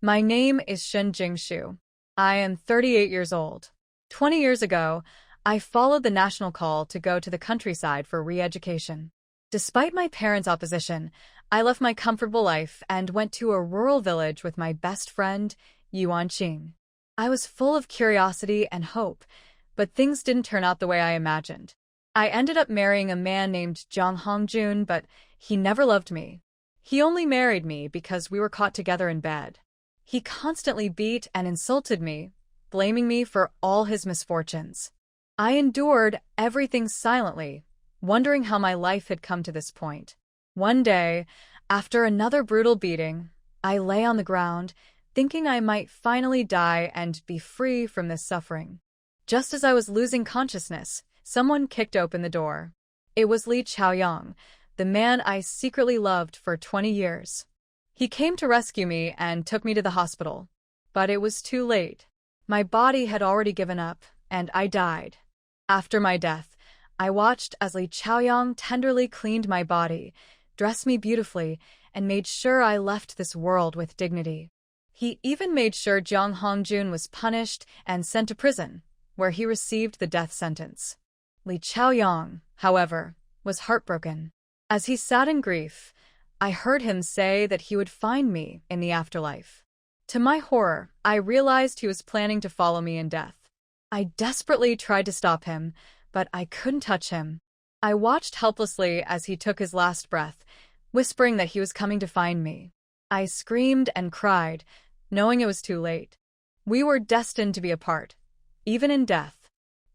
My name is Shen Jingshu. I am 38 years old. 20 years ago, I followed the national call to go to the countryside for re-education. Despite my parents' opposition, I left my comfortable life and went to a rural village with my best friend, Ye Wanqing. I was full of curiosity and hope, but things didn't turn out the way I imagined. I ended up marrying a man named Jiang Hongjun, but he never loved me. He only married me because we were caught together in bed. He constantly beat and insulted me, blaming me for all his misfortunes. I endured everything silently, wondering how my life had come to this point. One day, after another brutal beating, I lay on the ground, thinking I might finally die and be free from this suffering. Just as I was losing consciousness, someone kicked open the door. It was Li Chaoyang, the man I secretly loved for 20 years. He came to rescue me and took me to the hospital. But it was too late. My body had already given up, and I died. After my death, I watched as Li Chaoyang tenderly cleaned my body, dressed me beautifully, and made sure I left this world with dignity. He even made sure Jiang Hongjun was punished and sent to prison, where he received the death sentence. Li Chaoyang, however, was heartbroken. As he sat in grief, I heard him say that he would find me in the afterlife. To my horror, I realized he was planning to follow me in death. I desperately tried to stop him, but I couldn't touch him. I watched helplessly as he took his last breath, whispering that he was coming to find me. I screamed and cried, knowing it was too late. We were destined to be apart, even in death.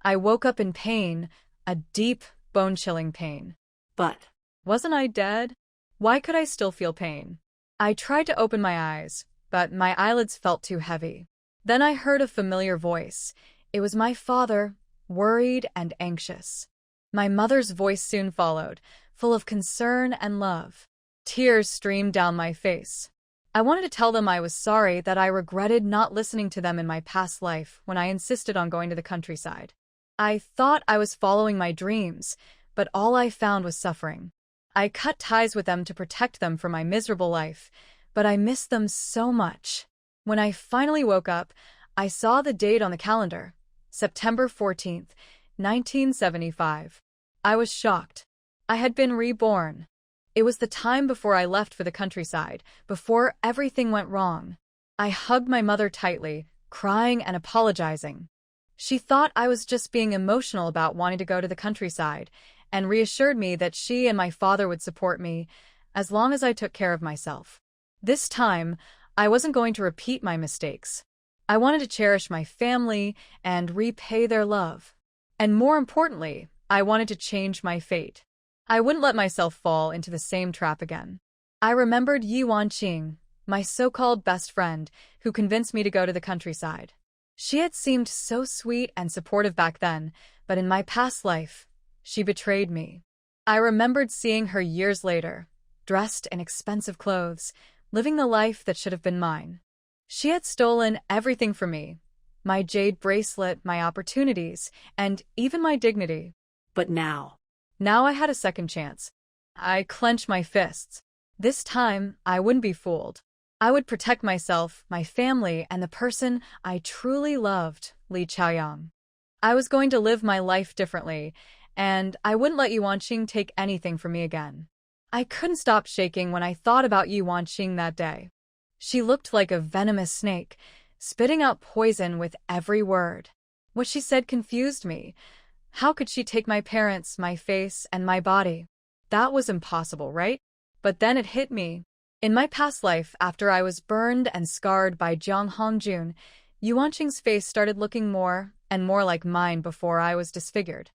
I woke up in pain, a deep, bone-chilling pain. But wasn't I dead? Why could I still feel pain? I tried to open my eyes, but my eyelids felt too heavy. Then I heard a familiar voice. It was my father, worried and anxious. My mother's voice soon followed, full of concern and love. Tears streamed down my face. I wanted to tell them I was sorry, that I regretted not listening to them in my past life when I insisted on going to the countryside. I thought I was following my dreams, but all I found was suffering. I cut ties with them to protect them from my miserable life, but I missed them so much. When I finally woke up, I saw the date on the calendar, September 14th, 1975. I was shocked. I had been reborn. It was the time before I left for the countryside, before everything went wrong. I hugged my mother tightly, crying and apologizing. She thought I was just being emotional about wanting to go to the countryside, and reassured me that she and my father would support me as long as I took care of myself. This time, I wasn't going to repeat my mistakes. I wanted to cherish my family and repay their love. And more importantly, I wanted to change my fate. I wouldn't let myself fall into the same trap again. I remembered Ye Wanqing, my so-called best friend, who convinced me to go to the countryside. She had seemed so sweet and supportive back then, but in my past life, she betrayed me. I remembered seeing her years later, dressed in expensive clothes, living the life that should have been mine. She had stolen everything from me, my jade bracelet, my opportunities, and even my dignity. But now I had a second chance. I clenched my fists. This time, I wouldn't be fooled. I would protect myself, my family, and the person I truly loved, Li Chaoyang. I was going to live my life differently, and I wouldn't let Ye Wanqing take anything from me again. I couldn't stop shaking when I thought about Ye Wanqing that day. She looked like a venomous snake, spitting out poison with every word. What she said confused me. How could she take my parents, my face, and my body? That was impossible, right? But then it hit me. In my past life, after I was burned and scarred by Jiang Hongjun, Ye Wanqing's face started looking more and more like mine before I was disfigured.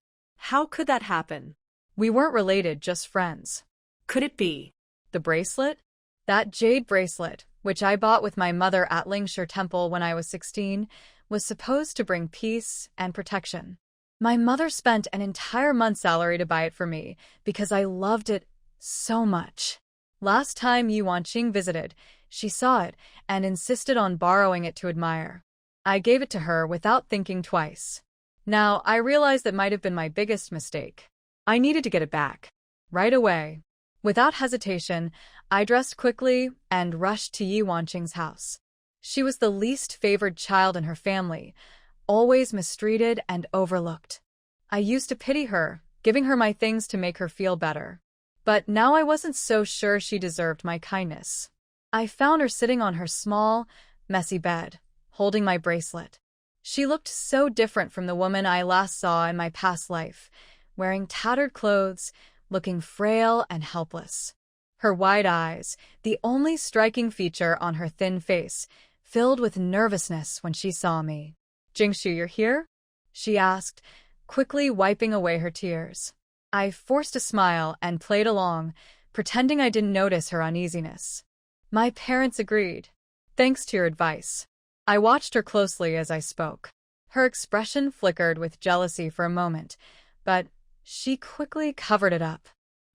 How could that happen? We weren't related, just friends. Could it be the bracelet? That jade bracelet, which I bought with my mother at Lingshi Temple when I was 16, was supposed to bring peace and protection. My mother spent an entire month's salary to buy it for me because I loved it so much. Last time Ye Wanqing visited, she saw it and insisted on borrowing it to admire. I gave it to her without thinking twice. Now, I realize that might have been my biggest mistake. I needed to get it back. Right away. Without hesitation, I dressed quickly and rushed to Ye Wanqing's house. She was the least favored child in her family, always mistreated and overlooked. I used to pity her, giving her my things to make her feel better. But now I wasn't so sure she deserved my kindness. I found her sitting on her small, messy bed, holding my bracelet. She looked so different from the woman I last saw in my past life, wearing tattered clothes, looking frail and helpless. Her wide eyes, the only striking feature on her thin face, filled with nervousness when she saw me. "Jingshu, you're here?" she asked, quickly wiping away her tears. I forced a smile and played along, pretending I didn't notice her uneasiness. My parents agreed. "Thanks to your advice." I watched her closely as I spoke. Her expression flickered with jealousy for a moment, but she quickly covered it up.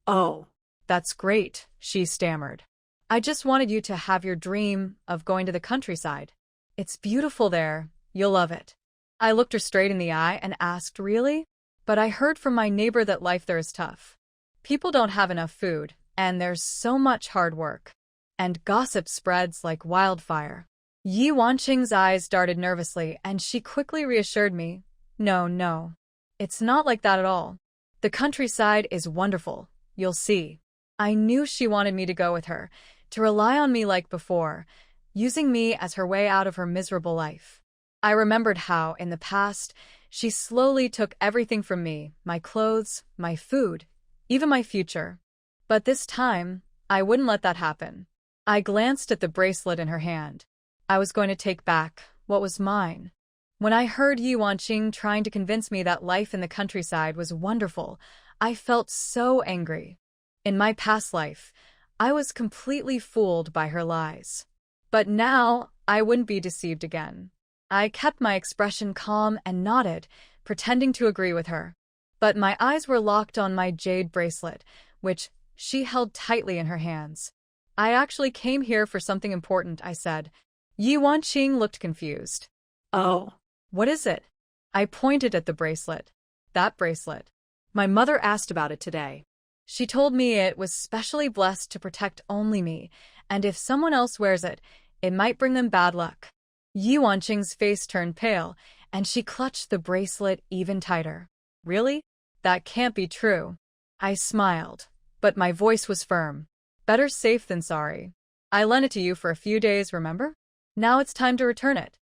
"Oh, "That's great," she stammered. "I just wanted you to have your dream of going to the countryside. It's beautiful there. You'll love it." I looked her straight in the eye and asked, "Really?" "But I heard from my neighbor that life there is tough. People don't have enough food, and there's so much hard work. And gossip spreads like wildfire." Yi Wanqing's eyes darted nervously, and she quickly reassured me. No. It's not like that at all. The countryside is wonderful. You'll see." I knew she wanted me to go with her, to rely on me like before, using me as her way out of her miserable life. I remembered how, in the past, she slowly took everything from me, my clothes, my food, even my future. But this time, I wouldn't let that happen. I glanced at the bracelet in her hand. I was going to take back what was mine. When I heard Yi Wanqing trying to convince me that life in the countryside was wonderful, I felt so angry. In my past life, I was completely fooled by her lies. But now, I wouldn't be deceived again. I kept my expression calm and nodded, pretending to agree with her. But my eyes were locked on my jade bracelet, which she held tightly in her hands. "I actually came here for something important," I said. Yi Wanqing looked confused. "Oh, "What is it?" I pointed at the bracelet. "That bracelet. My mother asked about it today. She told me it was specially blessed to protect only me, and if someone else wears it, it might bring them bad luck." Yi Wanqing's face turned pale, and she clutched the bracelet even tighter. "Really? That can't be true." I smiled, but my voice was firm. "Better safe than sorry. I lent it to you for a few days, remember? Now it's time to return it."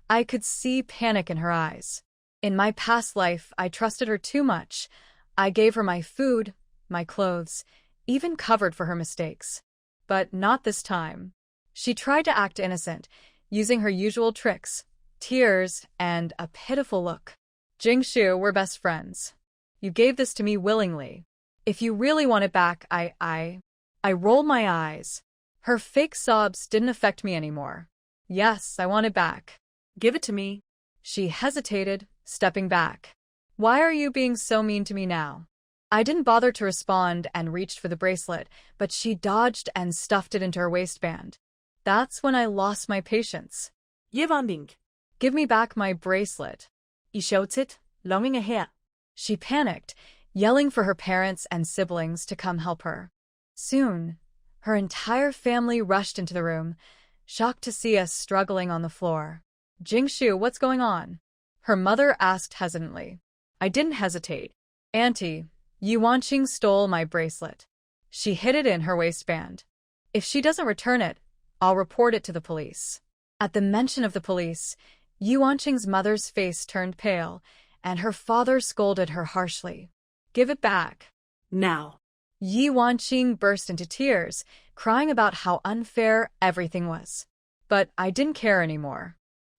I could see panic in her eyes. In my past life, I trusted her too much. I gave her my food, my clothes, even covered for her mistakes. But not this time. She tried to act innocent, using her usual tricks, tears, and a pitiful look. "Jingshu, we're best friends. You gave this to me willingly. If you really want it back, I rolled my eyes. Her fake sobs didn't affect me anymore. "Yes, I want it back." give it to me." She hesitated, stepping back. "Why are you being so mean to me now?" I didn't bother to respond and reached for the bracelet, but she dodged and stuffed it into her waistband. That's when I lost my patience. "Ye Wanqing, "Give me back my bracelet." I shouted, longing ahead. She panicked, yelling for her parents and siblings to come help her. Soon, her entire family rushed into the room, shocked to see us struggling on the floor. "Jingshu, what's going on?" her mother asked hesitantly. I didn't hesitate. "Auntie, Yi Wanqing stole my bracelet. She hid it in her waistband. If she doesn't return it, I'll report it to the police." At the mention of the police, Yi Wanqing's mother's face turned pale, and her father scolded her harshly. "Give it back." "Now." Yi Wanqing burst into tears, crying about how unfair everything was. But I didn't care anymore.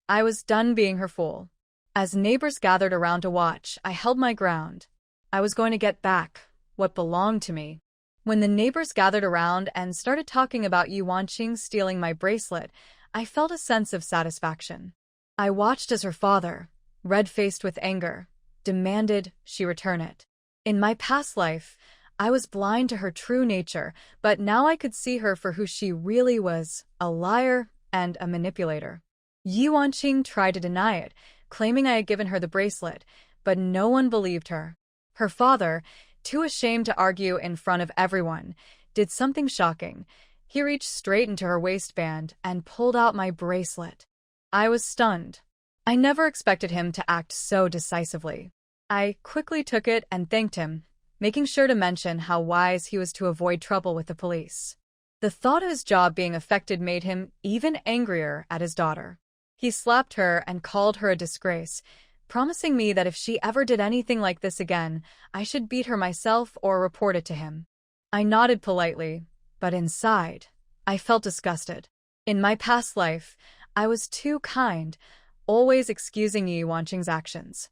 I was done being her fool. As neighbors gathered around to watch, I held my ground. I was going to get back what belonged to me. When the neighbors gathered around and started talking about Yi Wanqing stealing my bracelet, I felt a sense of satisfaction. I watched as her father, red-faced with anger, demanded she return it. In my past life, I was blind to her true nature, but now I could see her for who she really was, a liar and a manipulator. Yi Wanqing tried to deny it, claiming I had given her the bracelet, but no one believed her. Her father, too ashamed to argue in front of everyone, did something shocking. He reached straight into her waistband and pulled out my bracelet. I was stunned. I never expected him to act so decisively. I quickly took it and thanked him, making sure to mention how wise he was to avoid trouble with the police. The thought of his job being affected made him even angrier at his daughter. He slapped her and called her a disgrace, promising me that if she ever did anything like this again, I should beat her myself or report it to him. I nodded politely, but inside, I felt disgusted. In my past life, I was too kind, always excusing Ye Wanqing's actions.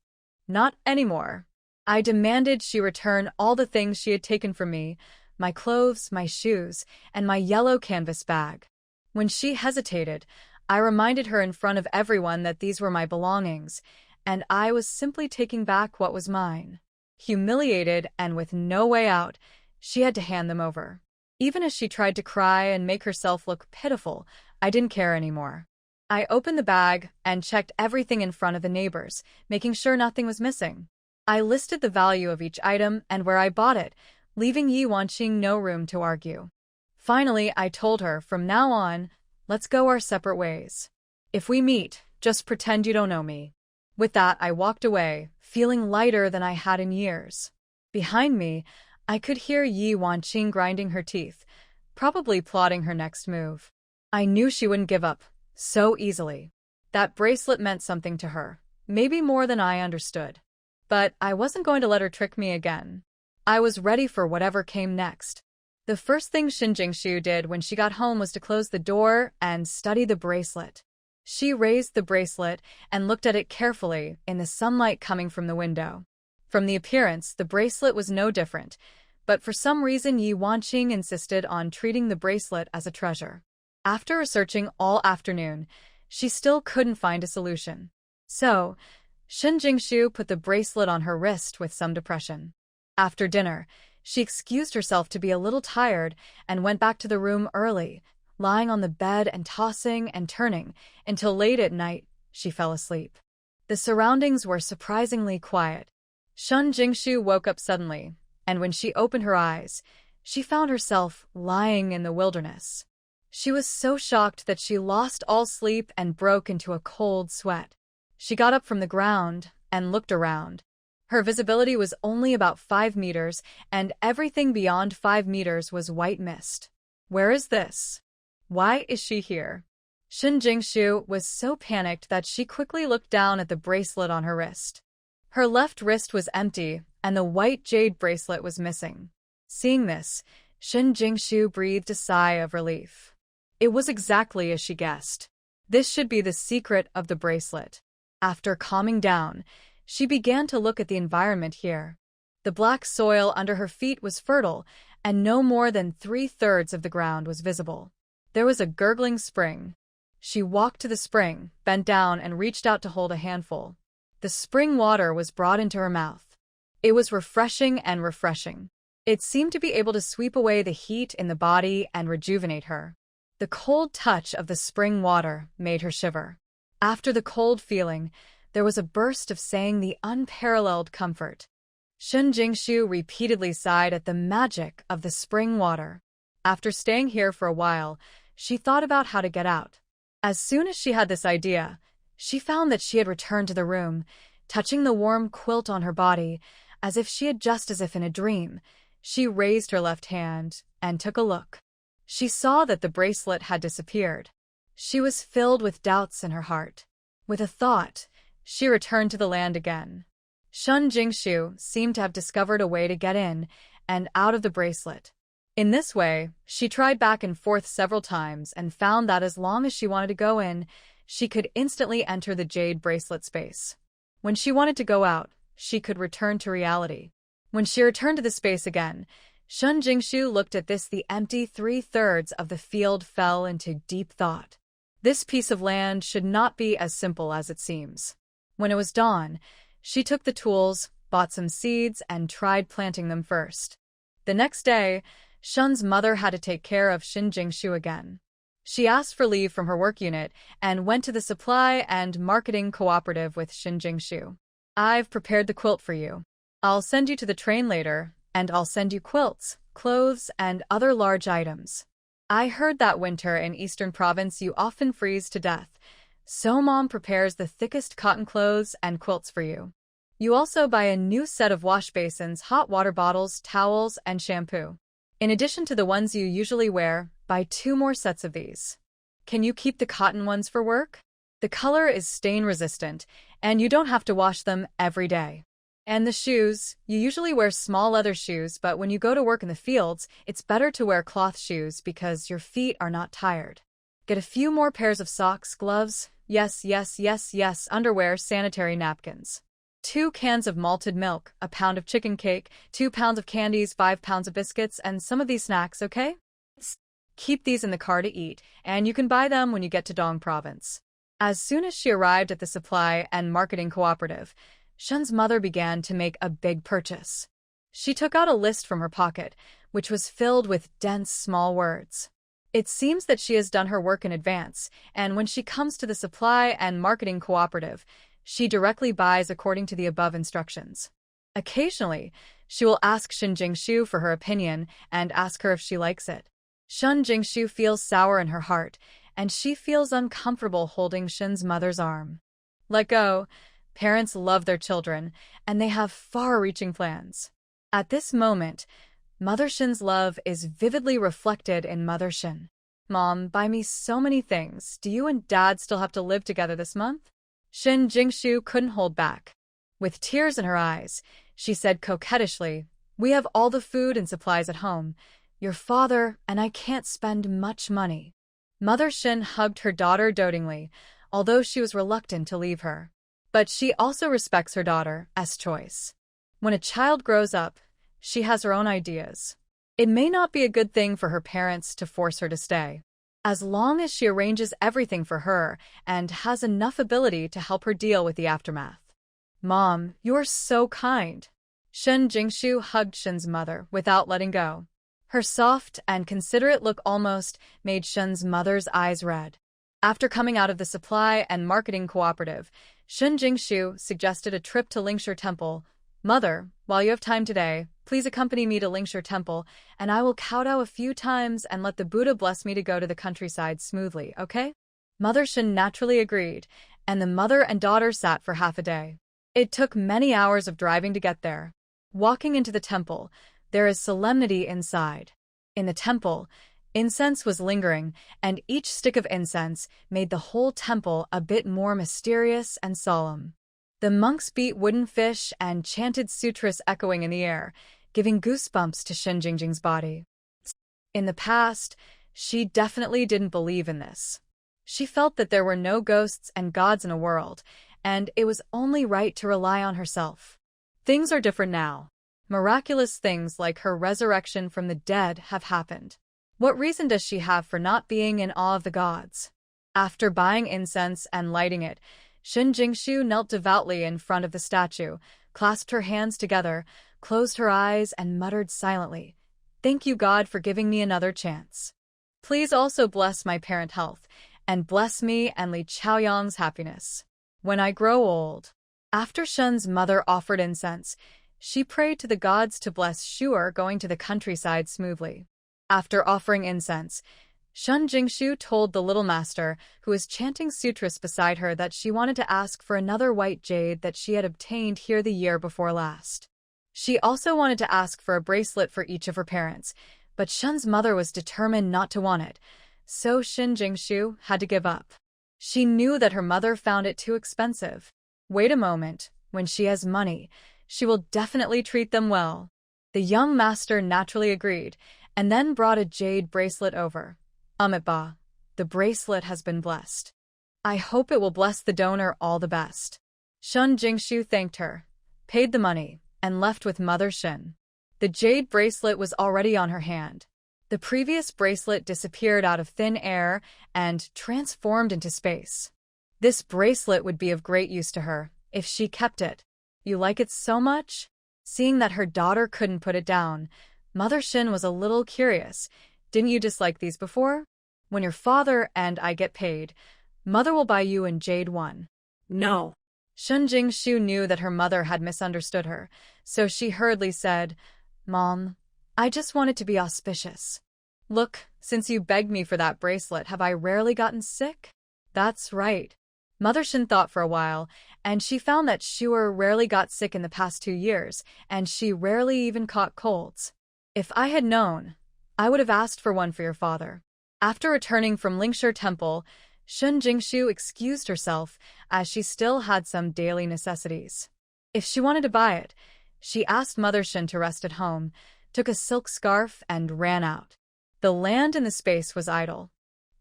Not anymore. I demanded she return all the things she had taken from me, my clothes, my shoes, and my yellow canvas bag. When she hesitated, I reminded her in front of everyone that these were my belongings, and I was simply taking back what was mine. Humiliated and with no way out, she had to hand them over. Even as she tried to cry and make herself look pitiful, I didn't care anymore. I opened the bag and checked everything in front of the neighbors, making sure nothing was missing. I listed the value of each item and where I bought it, leaving Ye Wanqing no room to argue. Finally, I told her, from now on, let's go our separate ways. If we meet, just pretend you don't know me. With that, I walked away, feeling lighter than I had in years. Behind me, I could hear Ye Wanqing grinding her teeth, probably plotting her next move. I knew she wouldn't give up so easily. That bracelet meant something to her, maybe more than I understood. But I wasn't going to let her trick me again. I was ready for whatever came next. The first thing Xin Jingshu did when she got home was to close the door and study the bracelet. She raised the bracelet and looked at it carefully in the sunlight coming from the window. From the appearance, the bracelet was no different, but for some reason Ye Wanqing insisted on treating the bracelet as a treasure. After researching all afternoon, she still couldn't find a solution. So, Xin Jingshu put the bracelet on her wrist with some depression. After dinner, she excused herself to be a little tired and went back to the room early, lying on the bed and tossing and turning until late at night she fell asleep. The surroundings were surprisingly quiet. Xin Jingshu woke up suddenly, and when she opened her eyes, she found herself lying in the wilderness. She was so shocked that she lost all sleep and broke into a cold sweat. She got up from the ground and looked around. Her visibility was only about 5 meters, and everything beyond 5 meters was white mist. Where is this? Why is she here? Xin Jingshu was so panicked that she quickly looked down at the bracelet on her wrist. Her left wrist was empty, and the white jade bracelet was missing. Seeing this, Xin Jingshu breathed a sigh of relief. It was exactly as she guessed. This should be the secret of the bracelet. After calming down, she began to look at the environment here. The black soil under her feet was fertile, and no more than 3/3 of the ground was visible. There was a gurgling spring. She walked to the spring, bent down, and reached out to hold a handful. The spring water was brought into her mouth. It was refreshing and refreshing. It seemed to be able to sweep away the heat in the body and rejuvenate her. The cold touch of the spring water made her shiver. After the cold feeling, there was a burst of saying the unparalleled comfort. Xin Jingshu repeatedly sighed at the magic of the spring water. After staying here for a while, she thought about how to get out. As soon as she had this idea, she found that she had returned to the room, touching the warm quilt on her body, as if in a dream. She raised her left hand and took a look. She saw that the bracelet had disappeared. She was filled with doubts in her heart. With a thought, she returned to the land again. Xin Jingshu seemed to have discovered a way to get in and out of the bracelet. In this way, she tried back and forth several times and found that as long as she wanted to go in, she could instantly enter the jade bracelet space. When she wanted to go out, she could return to reality. When she returned to the space again, Xin Jingshu looked at this. The empty 3/3 of the field fell into deep thought. This piece of land should not be as simple as it seems. When it was dawn, she took the tools, bought some seeds, and tried planting them first. The next day, Shun's mother had to take care of Xin Jingshu again. She asked for leave from her work unit and went to the supply and marketing cooperative with Xin Jingshu. "I've prepared the quilt for you. I'll send you to the train later, and I'll send you quilts, clothes, and other large items." I heard that winter in Eastern Province you often freeze to death, so Mom prepares the thickest cotton clothes and quilts for you. You also buy a new set of wash basins, hot water bottles, towels, and shampoo. In addition to the ones you usually wear, buy 2 more sets of these. Can you keep the cotton ones for work? The color is stain resistant, and you don't have to wash them every day. And the shoes, you usually wear small leather shoes, but when you go to work in the fields, it's better to wear cloth shoes because your feet are not tired. Get a few more pairs of socks, gloves, yes, underwear, sanitary napkins. 2 cans of malted milk, a pound of chicken cake, 2 pounds of candies, 5 pounds of biscuits, and some of these snacks, okay? Keep these in the car to eat, and you can buy them when you get to Dong Province. As soon as she arrived at the supply and marketing cooperative, Shun's mother began to make a big purchase. She took out a list from her pocket, which was filled with dense, small words. It seems that she has done her work in advance, and when she comes to the supply and marketing cooperative, she directly buys according to the above instructions. Occasionally, she will ask Shun Jingshu for her opinion and ask her if she likes it. Shun Jingshu feels sour in her heart, and she feels uncomfortable holding Shun's mother's arm. Let go. Parents love their children, and they have far-reaching plans. At this moment, Mother Shin's love is vividly reflected in Mother Shin. Mom, buy me so many things. Do you and Dad still have to live together this month? Shin Jingshu couldn't hold back. With tears in her eyes, she said coquettishly, "We have all the food and supplies at home. Your father and I can't spend much money." Mother Shin hugged her daughter dotingly, although she was reluctant to leave her. But she also respects her daughter's choice. When a child grows up, she has her own ideas. It may not be a good thing for her parents to force her to stay. As long as she arranges everything for her and has enough ability to help her deal with the aftermath. Mom, you're so kind. Shun Jingshu hugged Shun's mother without letting go. Her soft and considerate look almost made Shun's mother's eyes red. After coming out of the supply and marketing cooperative, Shun Jingshu suggested a trip to Lingshur Temple. Mother, while you have time today, please accompany me to Lingshur Temple, and I will kowtow a few times and let the Buddha bless me to go to the countryside smoothly, okay? Mother Shin naturally agreed, and the mother and daughter sat for half a day. It took many hours of driving to get there. Walking into the temple, there is solemnity inside. In the temple, incense was lingering, and each stick of incense made the whole temple a bit more mysterious and solemn. The monks beat wooden fish and chanted sutras echoing in the air, giving goosebumps to Shin Jingjing's body. In the past, she definitely didn't believe in this. She felt that there were no ghosts and gods in a world, and it was only right to rely on herself. Things are different now. Miraculous things like her resurrection from the dead have happened. What reason does she have for not being in awe of the gods? After buying incense and lighting it, Shun Jingshu knelt devoutly in front of the statue, clasped her hands together, closed her eyes, and muttered silently, "Thank you, God, for giving me another chance. Please also bless my parent health, and bless me and Li Chaoyang's happiness when I grow old." After Shun's mother offered incense, she prayed to the gods to bless Shu'er going to the countryside smoothly. After offering incense, Shun Jingshu told the little master, who was chanting sutras beside her, that she wanted to ask for another white jade that she had obtained here the year before last. She also wanted to ask for a bracelet for each of her parents, but Shun's mother was determined not to want it, so Shun Jingshu had to give up. She knew that her mother found it too expensive. Wait a moment, when she has money, she will definitely treat them well. The young master naturally agreed, and then brought a jade bracelet over. Amitba, the bracelet has been blessed. I hope it will bless the donor all the best. Shun Jingshu thanked her, paid the money, and left with Mother Shin. The jade bracelet was already on her hand. The previous bracelet disappeared out of thin air and transformed into space. This bracelet would be of great use to her, if she kept it. You like it so much? Seeing that her daughter couldn't put it down, Mother Shin was a little curious. Didn't you dislike these before? When your father and I get paid, Mother will buy you a jade one. No. Shun Jingshu knew that her mother had misunderstood her, so she hurriedly said, Mom, I just want it to be auspicious. Look, Since you begged me for that bracelet, have I rarely gotten sick? That's right. Mother Shin thought for a while, and she found that Shuer rarely got sick in the past 2 years, and she rarely even caught colds. If I had known, I would have asked for one for your father. After returning from Lingshi Temple, Shun Jingshu excused herself as she still had some daily necessities. If she wanted to buy it, she asked Mother Shin to rest at home, took a silk scarf, and ran out. The land in the space was idle.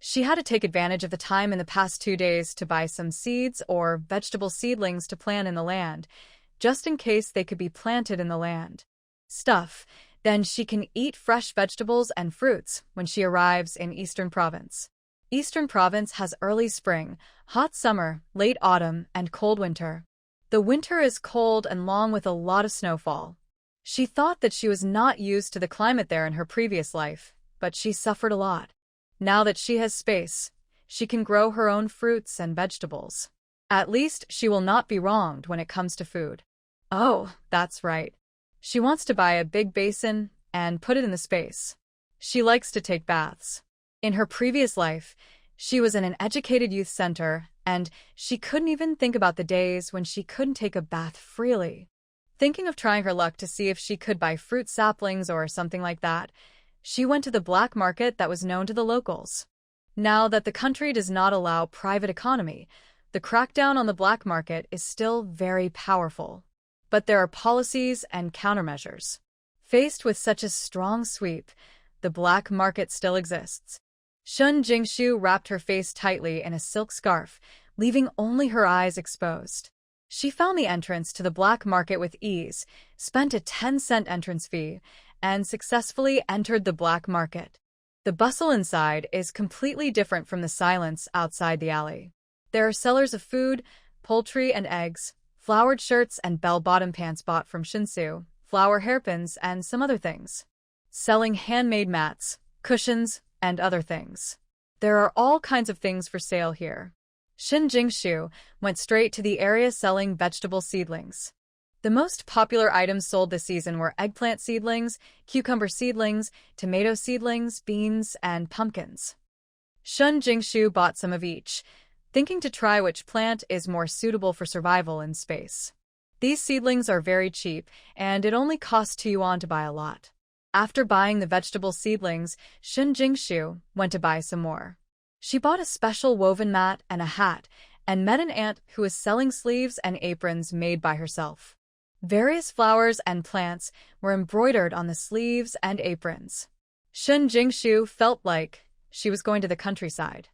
She had to take advantage of the time in the past 2 days to buy some seeds or vegetable seedlings to plant in the land, just in case they could be planted in the land. Then she can eat fresh vegetables and fruits when she arrives in Eastern Province. Eastern Province has early spring, hot summer, late autumn, and cold winter. The winter is cold and long with a lot of snowfall. She thought that she was not used to the climate there in her previous life, but she suffered a lot. Now that she has space, she can grow her own fruits and vegetables. At least she will not be wronged when it comes to food. Oh, that's right. She wants to buy a big basin and put it in the space. She likes to take baths. In her previous life, she was in an educated youth center, and she couldn't even think about the days when she couldn't take a bath freely. Thinking of trying her luck to see if she could buy fruit saplings or something like that, she went to the black market that was known to the locals. Now that the country does not allow private economy, the crackdown on the black market is still very powerful. But there are policies and countermeasures. Faced with such a strong sweep, the black market still exists. Shun Jingshu wrapped her face tightly in a silk scarf, leaving only her eyes exposed. She found the entrance to the black market with ease, spent a 10-cent entrance fee, and successfully entered the black market. The bustle inside is completely different from the silence outside the alley. There are sellers of food, poultry and eggs, flowered shirts and bell-bottom pants bought from Shinsu, flower hairpins, and some other things. Selling handmade mats, cushions, and other things. There are all kinds of things for sale here. Shin Jingshu went straight to the area selling vegetable seedlings. The most popular items sold this season were eggplant seedlings, cucumber seedlings, tomato seedlings, beans, and pumpkins. Shun Jingshu bought some of each, thinking to try which plant is more suitable for survival in space. These seedlings are very cheap, and it only costs 2 yuan to buy a lot. After buying the vegetable seedlings, Shun Jingshu went to buy some more. She bought a special woven mat and a hat, and met an aunt who was selling sleeves and aprons made by herself. Various flowers and plants were embroidered on the sleeves and aprons. Shun Jingshu felt like she was going to the countryside.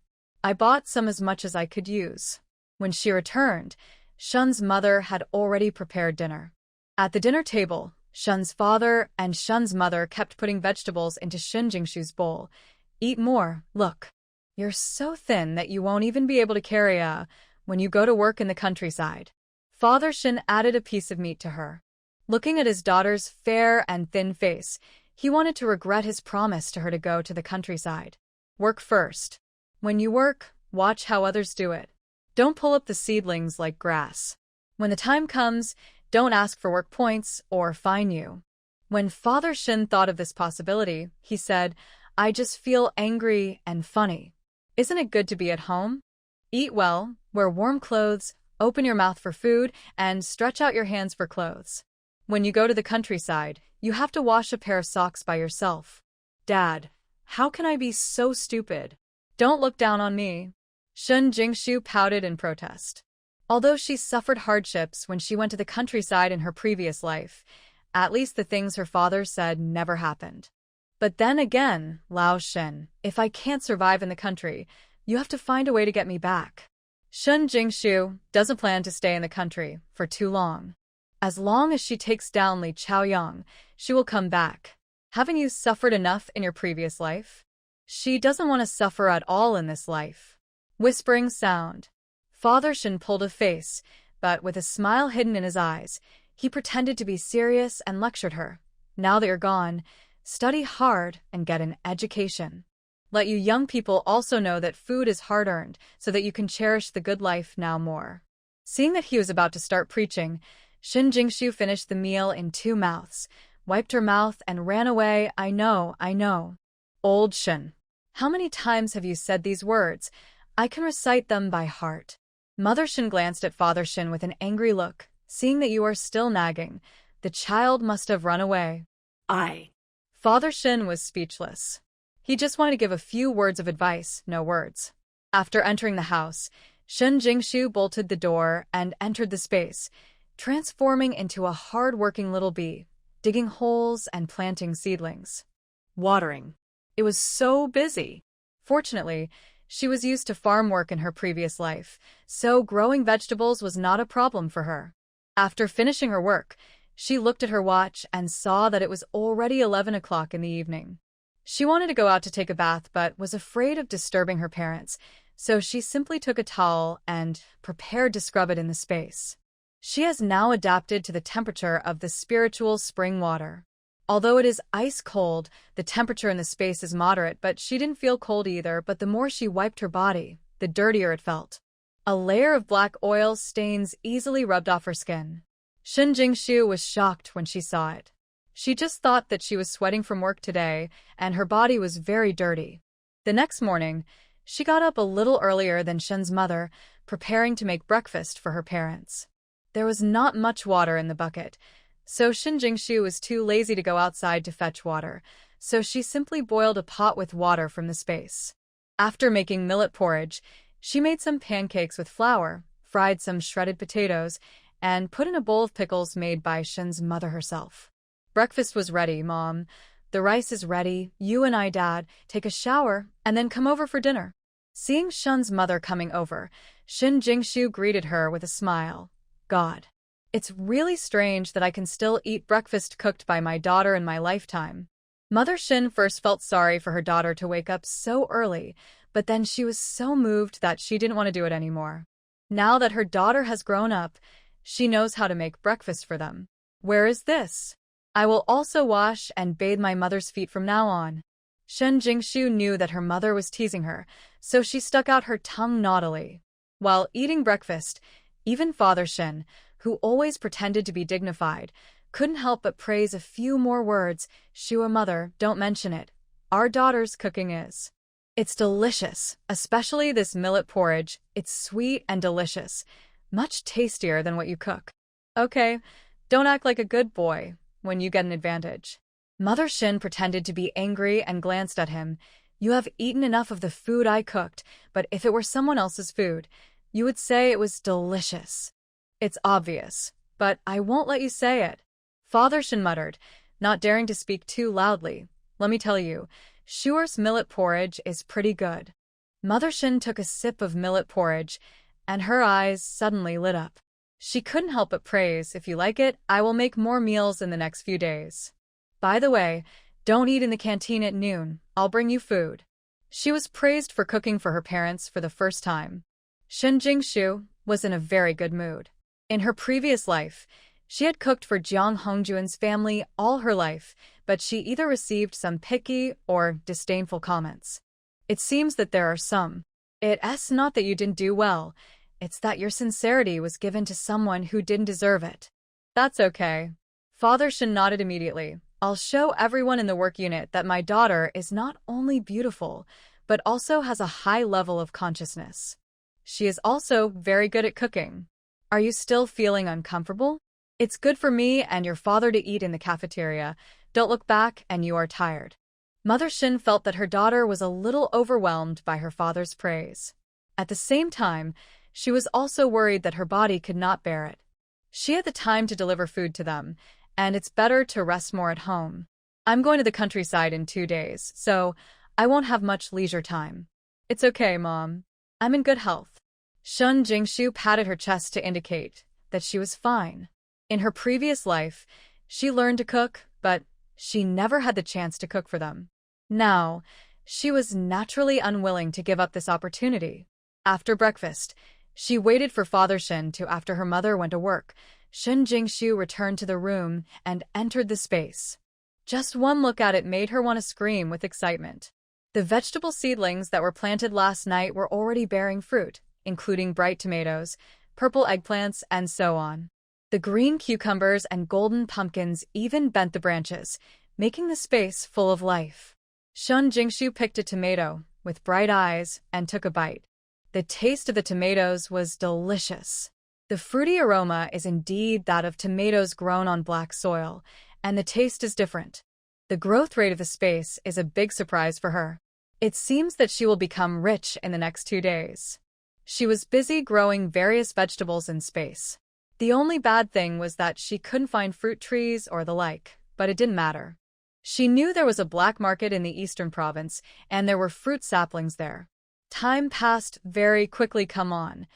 I bought some as much as I could use. When she returned, Shun's mother had already prepared dinner. At the dinner table, Shun's father and Shun's mother kept putting vegetables into Shun Jingshu's bowl. Eat more, look. You're so thin that you won't even be able to carry when you go to work in the countryside. Father Shin added a piece of meat to her. Looking at his daughter's fair and thin face, he wanted to regret his promise to her to go to the countryside. Work first. When you work, watch how others do it. Don't pull up the seedlings like grass. When the time comes, don't ask for work points or fine you. When Father Shin thought of this possibility, he said, I just feel angry and funny. Isn't it good to be at home? Eat well, wear warm clothes, open your mouth for food, and stretch out your hands for clothes. When you go to the countryside, you have to wash a pair of socks by yourself. Dad, how can I be so stupid? Don't look down on me. Shun Jingshu pouted in protest. Although she suffered hardships when she went to the countryside in her previous life, at least the things her father said never happened. But then again, Lao Shin, if I can't survive in the country, you have to find a way to get me back. Shun Jingshu doesn't plan to stay in the country for too long. As long as she takes down Li Chaoyang, she will come back. Haven't you suffered enough in your previous life? She doesn't want to suffer at all in this life. Whispering sound. Father Shin pulled a face, but with a smile hidden in his eyes, he pretended to be serious and lectured her. Now that you're gone, study hard and get an education. Let you young people also know that food is hard-earned so that you can cherish the good life now more. Seeing that he was about to start preaching, Shun Jingshu finished the meal in 2 mouths, wiped her mouth, and ran away. I know. Old Shun. How many times have you said these words? I can recite them by heart. Mother Shin glanced at Father Shin with an angry look. Seeing that you are still nagging, the child must have run away. Father Shin was speechless. He just wanted to give a few words of advice, no words. After entering the house, Shen Jingshu bolted the door and entered the space, transforming into a hard-working little bee, digging holes and planting seedlings. Watering. It was so busy. Fortunately, she was used to farm work in her previous life, so growing vegetables was not a problem for her. After finishing her work, she looked at her watch and saw that it was already 11 o'clock in the evening. She wanted to go out to take a bath but was afraid of disturbing her parents, so she simply took a towel and prepared to scrub it in the space. She has now adapted to the temperature of the spiritual spring water. Although it is ice cold, the temperature in the space is moderate, but she didn't feel cold either, but the more she wiped her body, the dirtier it felt. A layer of black oil stains easily rubbed off her skin. Shin Jingshu was shocked when she saw it. She just thought that she was sweating from work today, and her body was very dirty. The next morning, she got up a little earlier than Shen's mother, preparing to make breakfast for her parents. There was not much water in the bucket, so Shin Jingshu was too lazy to go outside to fetch water, so she simply boiled a pot with water from the space. After making millet porridge, she made some pancakes with flour, fried some shredded potatoes, and put in a bowl of pickles made by Shen's mother herself. Breakfast was ready, Mom. The rice is ready. You and I, Dad, take a shower and then come over for dinner. Seeing Shen's mother coming over, Shin Jingshu greeted her with a smile. God. It's really strange that I can still eat breakfast cooked by my daughter in my lifetime. Mother Shin first felt sorry for her daughter to wake up so early, but then she was so moved that she didn't want to do it anymore. Now that her daughter has grown up, she knows how to make breakfast for them. Where is this? I will also wash and bathe my mother's feet from now on. Shen Jingshu knew that her mother was teasing her, so she stuck out her tongue naughtily. While eating breakfast, even Father Shen, who always pretended to be dignified, couldn't help but praise a few more words. Shua mother, don't mention it. Our daughter's cooking is. It's delicious, especially this millet porridge. It's sweet and delicious, much tastier than what you cook. Okay, don't act like a good boy when you get an advantage. Mother Shin pretended to be angry and glanced at him. You have eaten enough of the food I cooked, but if it were someone else's food, you would say it was delicious. It's obvious, but I won't let you say it. Father Shin muttered, not daring to speak too loudly. Let me tell you, Shuar's millet porridge is pretty good. Mother Shin took a sip of millet porridge, and her eyes suddenly lit up. She couldn't help but praise, if you like it, I will make more meals in the next few days. By the way, don't eat in the canteen at noon. I'll bring you food. She was praised for cooking for her parents for the first time. Shin Jingshu was in a very good mood. In her previous life, she had cooked for Jiang Hongjuan's family all her life, but she either received some picky or disdainful comments. It seems that there are some. It's not that you didn't do well, it's that your sincerity was given to someone who didn't deserve it. That's okay. Father Shin nodded immediately. I'll show everyone in the work unit that my daughter is not only beautiful, but also has a high level of consciousness. She is also very good at cooking. Are you still feeling uncomfortable? It's good for me and your father to eat in the cafeteria. Don't look back and you are tired. Mother Shin felt that her daughter was a little overwhelmed by her father's praise. At the same time, she was also worried that her body could not bear it. She had the time to deliver food to them, and it's better to rest more at home. I'm going to the countryside in 2 days, so I won't have much leisure time. It's okay, Mom. I'm in good health. Shun Jingshu patted her chest to indicate that she was fine. In her previous life, she learned to cook, but she never had the chance to cook for them. Now, she was naturally unwilling to give up this opportunity. After breakfast, she waited for Father Shin to after her mother went to work. Shun Jingshu returned to the room and entered the space. Just one look at it made her want to scream with excitement. The vegetable seedlings that were planted last night were already bearing fruit, including bright tomatoes, purple eggplants, and so on. The green cucumbers and golden pumpkins even bent the branches, making the space full of life. Shun Jingshu picked a tomato, with bright eyes, and took a bite. The taste of the tomatoes was delicious. The fruity aroma is indeed that of tomatoes grown on black soil, and the taste is different. The growth rate of the space is a big surprise for her. It seems that she will become rich in the next 2 days. She was busy growing various vegetables in space. The only bad thing was that she couldn't find fruit trees or the like, but it didn't matter. She knew there was a black market in the eastern province, and there were fruit saplings there. Time passed very quickly. Come on.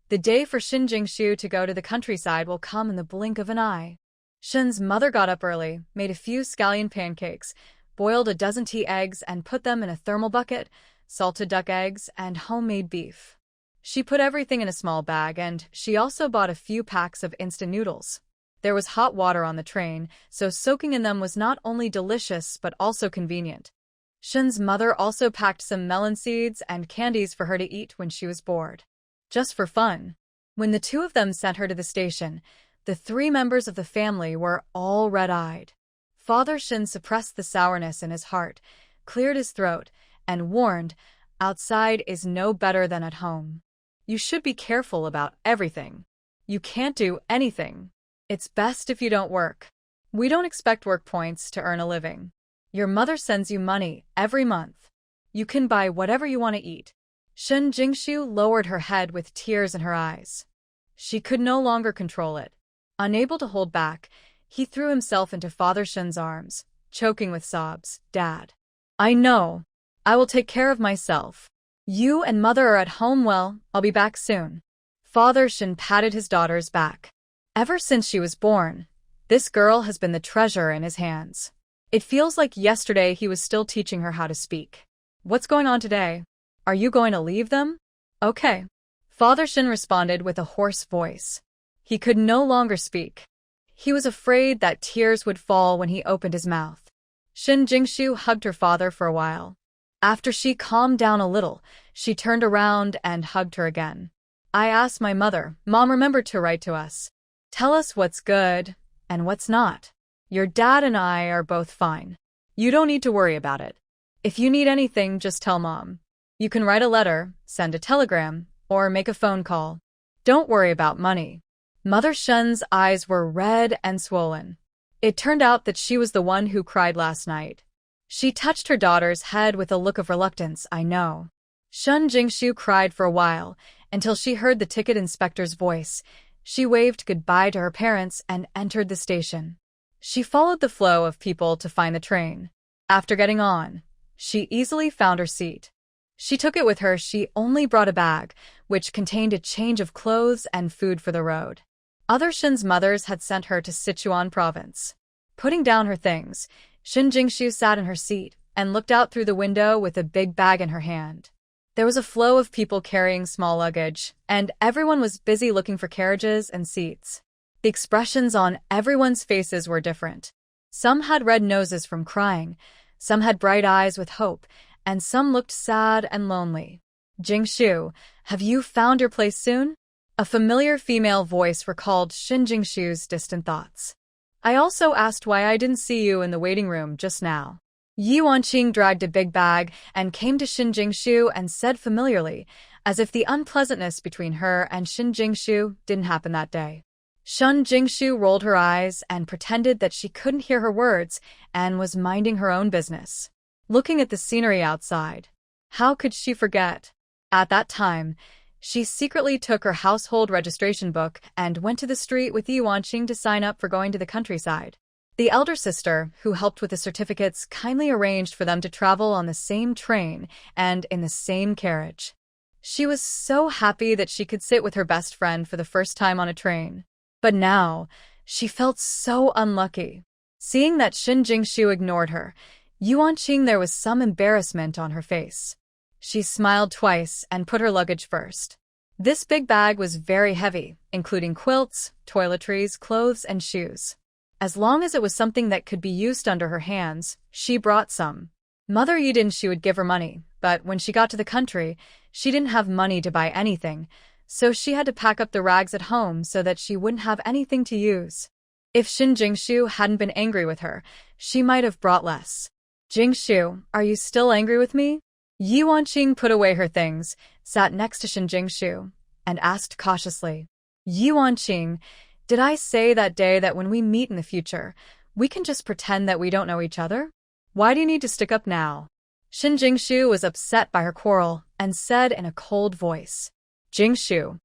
The day for Shin Jingshu to go to the countryside will come in the blink of an eye. Shin's mother got up early, made a few scallion pancakes, boiled a dozen tea eggs and put them in a thermal bucket, salted duck eggs, and homemade beef. She put everything in a small bag, and she also bought a few packs of instant noodles. There was hot water on the train, so soaking in them was not only delicious but also convenient. Shin's mother also packed some melon seeds and candies for her to eat when she was bored. Just for fun. When the two of them sent her to the station, the 3 members of the family were all red-eyed. Father Shin suppressed the sourness in his heart, cleared his throat, and warned, "Outside is no better than at home. You should be careful about everything. You can't do anything. It's best if you don't work. We don't expect work points to earn a living. Your mother sends you money every month. You can buy whatever you want to eat." Shin Jingshu lowered her head with tears in her eyes. She could no longer control it. Unable to hold back, he threw himself into Father Shin's arms, choking with sobs. "Dad, I know. I will take care of myself. You and Mother are at home. Well, I'll be back soon." Father Shin patted his daughter's back. Ever since she was born, this girl has been the treasure in his hands. It feels like yesterday he was still teaching her how to speak. "What's going on today? Are you going to leave them?" "Okay." Father Shin responded with a hoarse voice. He could no longer speak. He was afraid that tears would fall when he opened his mouth. Shin Jingshu hugged her father for a while. After she calmed down a little, she turned around and hugged her again. "I asked my mother. Mom remembered to write to us. Tell us what's good and what's not. Your dad and I are both fine. You don't need to worry about it. If you need anything, just tell Mom. You can write a letter, send a telegram, or make a phone call. Don't worry about money." Mother Shin's eyes were red and swollen. It turned out that she was the one who cried last night. She touched her daughter's head with a look of reluctance. "I know." Shin Jingshu cried for a while, until she heard the ticket inspector's voice. She waved goodbye to her parents and entered the station. She followed the flow of people to find the train. After getting on, she easily found her seat. She took it with her. She only brought a bag, which contained a change of clothes and food for the road. Other Shin's mothers had sent her to Sichuan province. Putting down her things, Shin Jingshu sat in her seat and looked out through the window with a big bag in her hand. There was a flow of people carrying small luggage, and everyone was busy looking for carriages and seats. The expressions on everyone's faces were different. Some had red noses from crying, some had bright eyes with hope, and some looked sad and lonely. "Jingshu, have you found your place soon?" A familiar female voice recalled Shin Jingshu's distant thoughts. "I also asked why I didn't see you in the waiting room just now." Ye Wanqing dragged a big bag and came to Shin Jingshu and said familiarly, as if the unpleasantness between her and Shin Jingshu didn't happen that day. Shin Jingshu rolled her eyes and pretended that she couldn't hear her words and was minding her own business, looking at the scenery outside. How could she forget? At that time, she secretly took her household registration book and went to the street with Ye Wanqing to sign up for going to the countryside. The elder sister, who helped with the certificates, kindly arranged for them to travel on the same train and in the same carriage. She was so happy that she could sit with her best friend for the first time on a train. But now, she felt so unlucky. Seeing that Shin Jingshu ignored her, Ye Wanqing, there was some embarrassment on her face. She smiled twice and put her luggage first. This big bag was very heavy, including quilts, toiletries, clothes, and shoes. As long as it was something that could be used under her hands, she brought some. Mother Eden, she would give her money, but when she got to the country, she didn't have money to buy anything, so she had to pack up the rags at home so that she wouldn't have anything to use. If Shin Jingshu hadn't been angry with her, she might have brought less. Jingshu, are you still angry with me? Yi Wanqing put away her things, sat next to Shin Jingshu, and asked cautiously. Yi Wanqing, did I say that day that when we meet in the future, we can just pretend that we don't know each other? Why do you need to stick up now? Shin Jingshu was upset by her quarrel and said in a cold voice. Jingshu.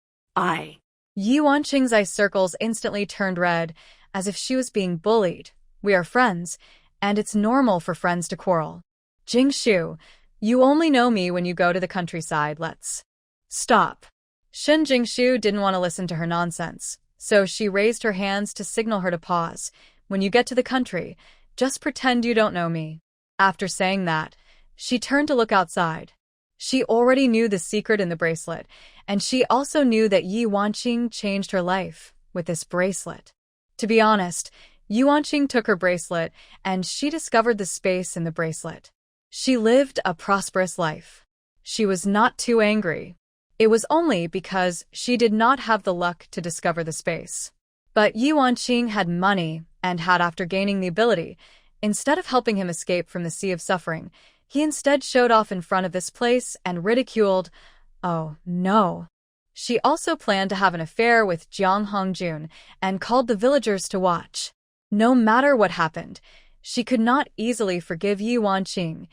Yi Wanqing's eye circles instantly turned red, as if she was being bullied. We are friends, and it's normal for friends to quarrel. Jingshu, you only know me when you go to the countryside, let's stop. Shin Jingshu didn't want to listen to her nonsense, so she raised her hands to signal her to pause. When you get to the country, just pretend you don't know me. After saying that, she turned to look outside. She already knew the secret in the bracelet, and she also knew that Yi Wanqing changed her life with this bracelet. To be honest, Yi Wanqing took her bracelet, and she discovered the space in the bracelet. She lived a prosperous life. She was not too angry. It was only because she did not have the luck to discover the space. But Yi Wanqing had money, and had after gaining the ability, instead of helping him escape from the sea of suffering, he instead showed off in front of this place and ridiculed. Oh, no. She also planned to have an affair with Jiang Hongjun and called the villagers to watch. No matter what happened, she could not easily forgive Yi Wanqing,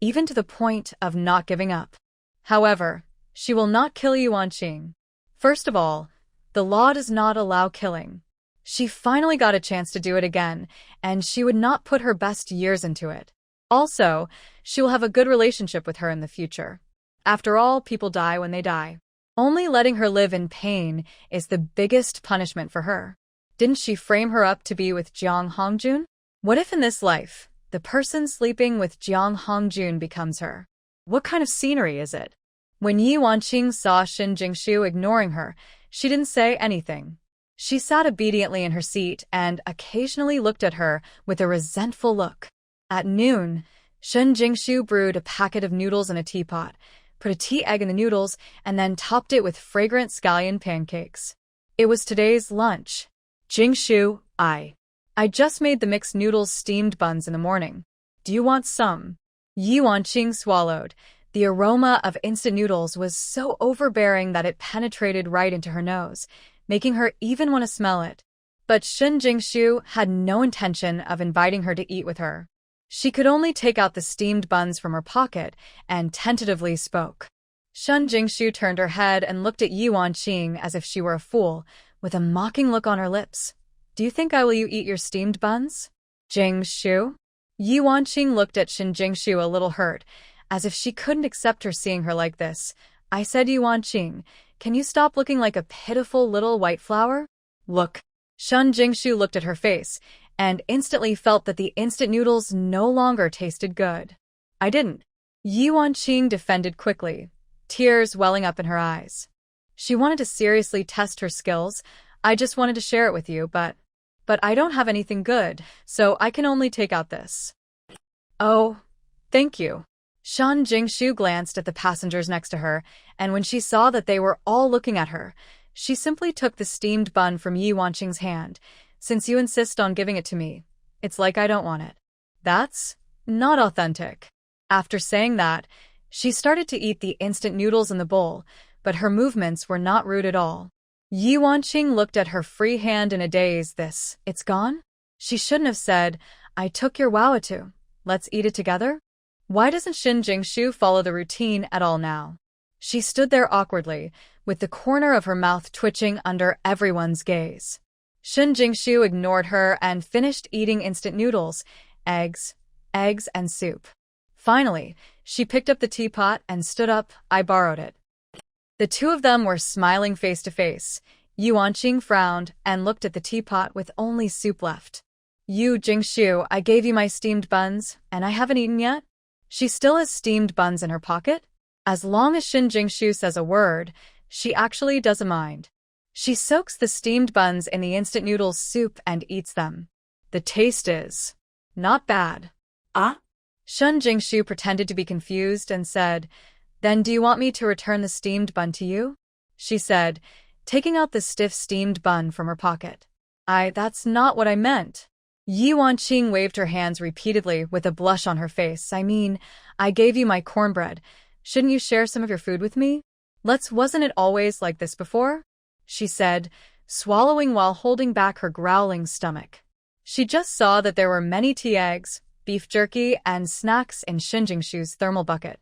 even to the point of not giving up. However, she will not kill Yi Wanqing. First of all, the law does not allow killing. She finally got a chance to do it again, and she would not put her best years into it. Also, she will have a good relationship with her in the future. After all, people die when they die. Only letting her live in pain is the biggest punishment for her. Didn't she frame her up to be with Jiang Hongjun? What if in this life, the person sleeping with Jiang Hongjun becomes her? What kind of scenery is it? When Yi Wanqing saw Shin Jingshu ignoring her, she didn't say anything. She sat obediently in her seat and occasionally looked at her with a resentful look. At noon, Shin Jingshu brewed a packet of noodles in a teapot, put a tea egg in the noodles, and then topped it with fragrant scallion pancakes. It was today's lunch. Jingshu, I just made the mixed noodles steamed buns in the morning. Do you want some? Yi Wanqing swallowed. The aroma of instant noodles was so overbearing that it penetrated right into her nose, making her even want to smell it. But Shin Jingshu had no intention of inviting her to eat with her. She could only take out the steamed buns from her pocket and tentatively spoke. Shin Jingshu turned her head and looked at Yi Wanqing as if she were a fool, with a mocking look on her lips. Do you think I will you eat your steamed buns? Jingshu? Yi Wanqing looked at Shin Jingshu a little hurt, as if she couldn't accept her seeing her like this. I said, Yi Wanqing, can you stop looking like a pitiful little white flower? Look. Shin Jingshu looked at her face, and instantly felt that the instant noodles no longer tasted good. I didn't. Yi Wanqing defended quickly, tears welling up in her eyes. She wanted to seriously test her skills. I just wanted to share it with you, but I don't have anything good, so I can only take out this. Oh, thank you. Shin Jingshu glanced at the passengers next to her, and when she saw that they were all looking at her, she simply took the steamed bun from Yi Wanqing's hand. Since you insist on giving it to me, it's like I don't want it. That's not authentic. After saying that, she started to eat the instant noodles in the bowl, but her movements were not rude at all. Yi Wanqing looked at her free hand in a daze. It's gone? She shouldn't have said, I took your wawatu. Let's eat it together? Why doesn't Shin Jingshu follow the routine at all now? She stood there awkwardly, with the corner of her mouth twitching under everyone's gaze. Shin Jingshu ignored her and finished eating instant noodles, eggs, and soup. Finally, she picked up the teapot and stood up. I borrowed it. The two of them were smiling face to face. Yi Wanqing frowned and looked at the teapot with only soup left. You, Jingshu, I gave you my steamed buns, and I haven't eaten yet? She still has steamed buns in her pocket? As long as Shin Jingshu says a word, she actually doesn't mind. She soaks the steamed buns in the instant noodles soup and eats them. The taste is not bad. Shin Jingshu pretended to be confused and said, Then do you want me to return the steamed bun to you? She said, taking out the stiff steamed bun from her pocket. That's not what I meant. Yi Wanqing waved her hands repeatedly with a blush on her face. I mean, I gave you my cornbread. Shouldn't you share some of your food with me? Wasn't it always like this before? She said, swallowing while holding back her growling stomach. She just saw that there were many tea eggs, beef jerky, and snacks in Shinjingshu's thermal bucket.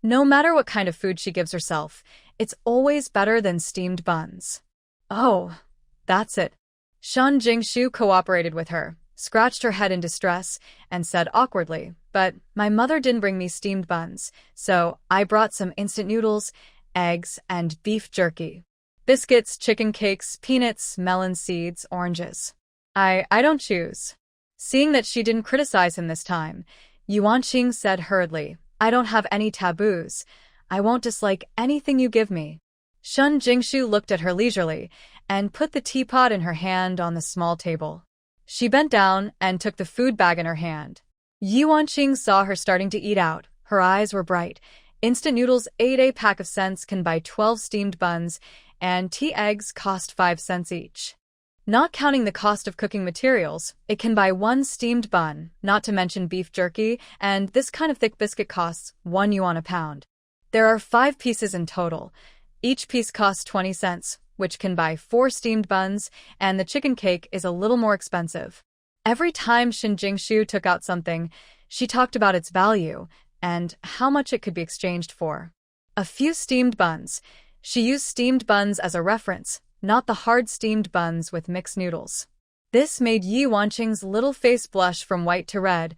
No matter what kind of food she gives herself, it's always better than steamed buns. Oh, that's it. Shinjingshu cooperated with her, scratched her head in distress, and said awkwardly, but my mother didn't bring me steamed buns, so I brought some instant noodles, eggs, and beef jerky. Biscuits, chicken cakes, peanuts, melon seeds, oranges. I don't choose. Seeing that she didn't criticize him this time, Yi Wanqing said hurriedly, I don't have any taboos. I won't dislike anything you give me. Shinjingshu looked at her leisurely and put the teapot in her hand on the small table. She bent down and took the food bag in her hand. Yi Wanqing saw her starting to eat out. Her eyes were bright. Instant noodles 8 pack of cents can buy 12 steamed buns, and tea eggs cost 5 cents each. Not counting the cost of cooking materials, it can buy 1 steamed bun, not to mention beef jerky, and this kind of thick biscuit costs 1 yuan a pound. There are 5 pieces in total. Each piece costs 20 cents, which can buy 4 steamed buns, and the chicken cake is a little more expensive. Every time Shinjingshu took out something, she talked about its value and how much it could be exchanged for. A few steamed buns. She used steamed buns as a reference, not the hard steamed buns with mixed noodles. This made Yi Wanqing's little face blush from white to red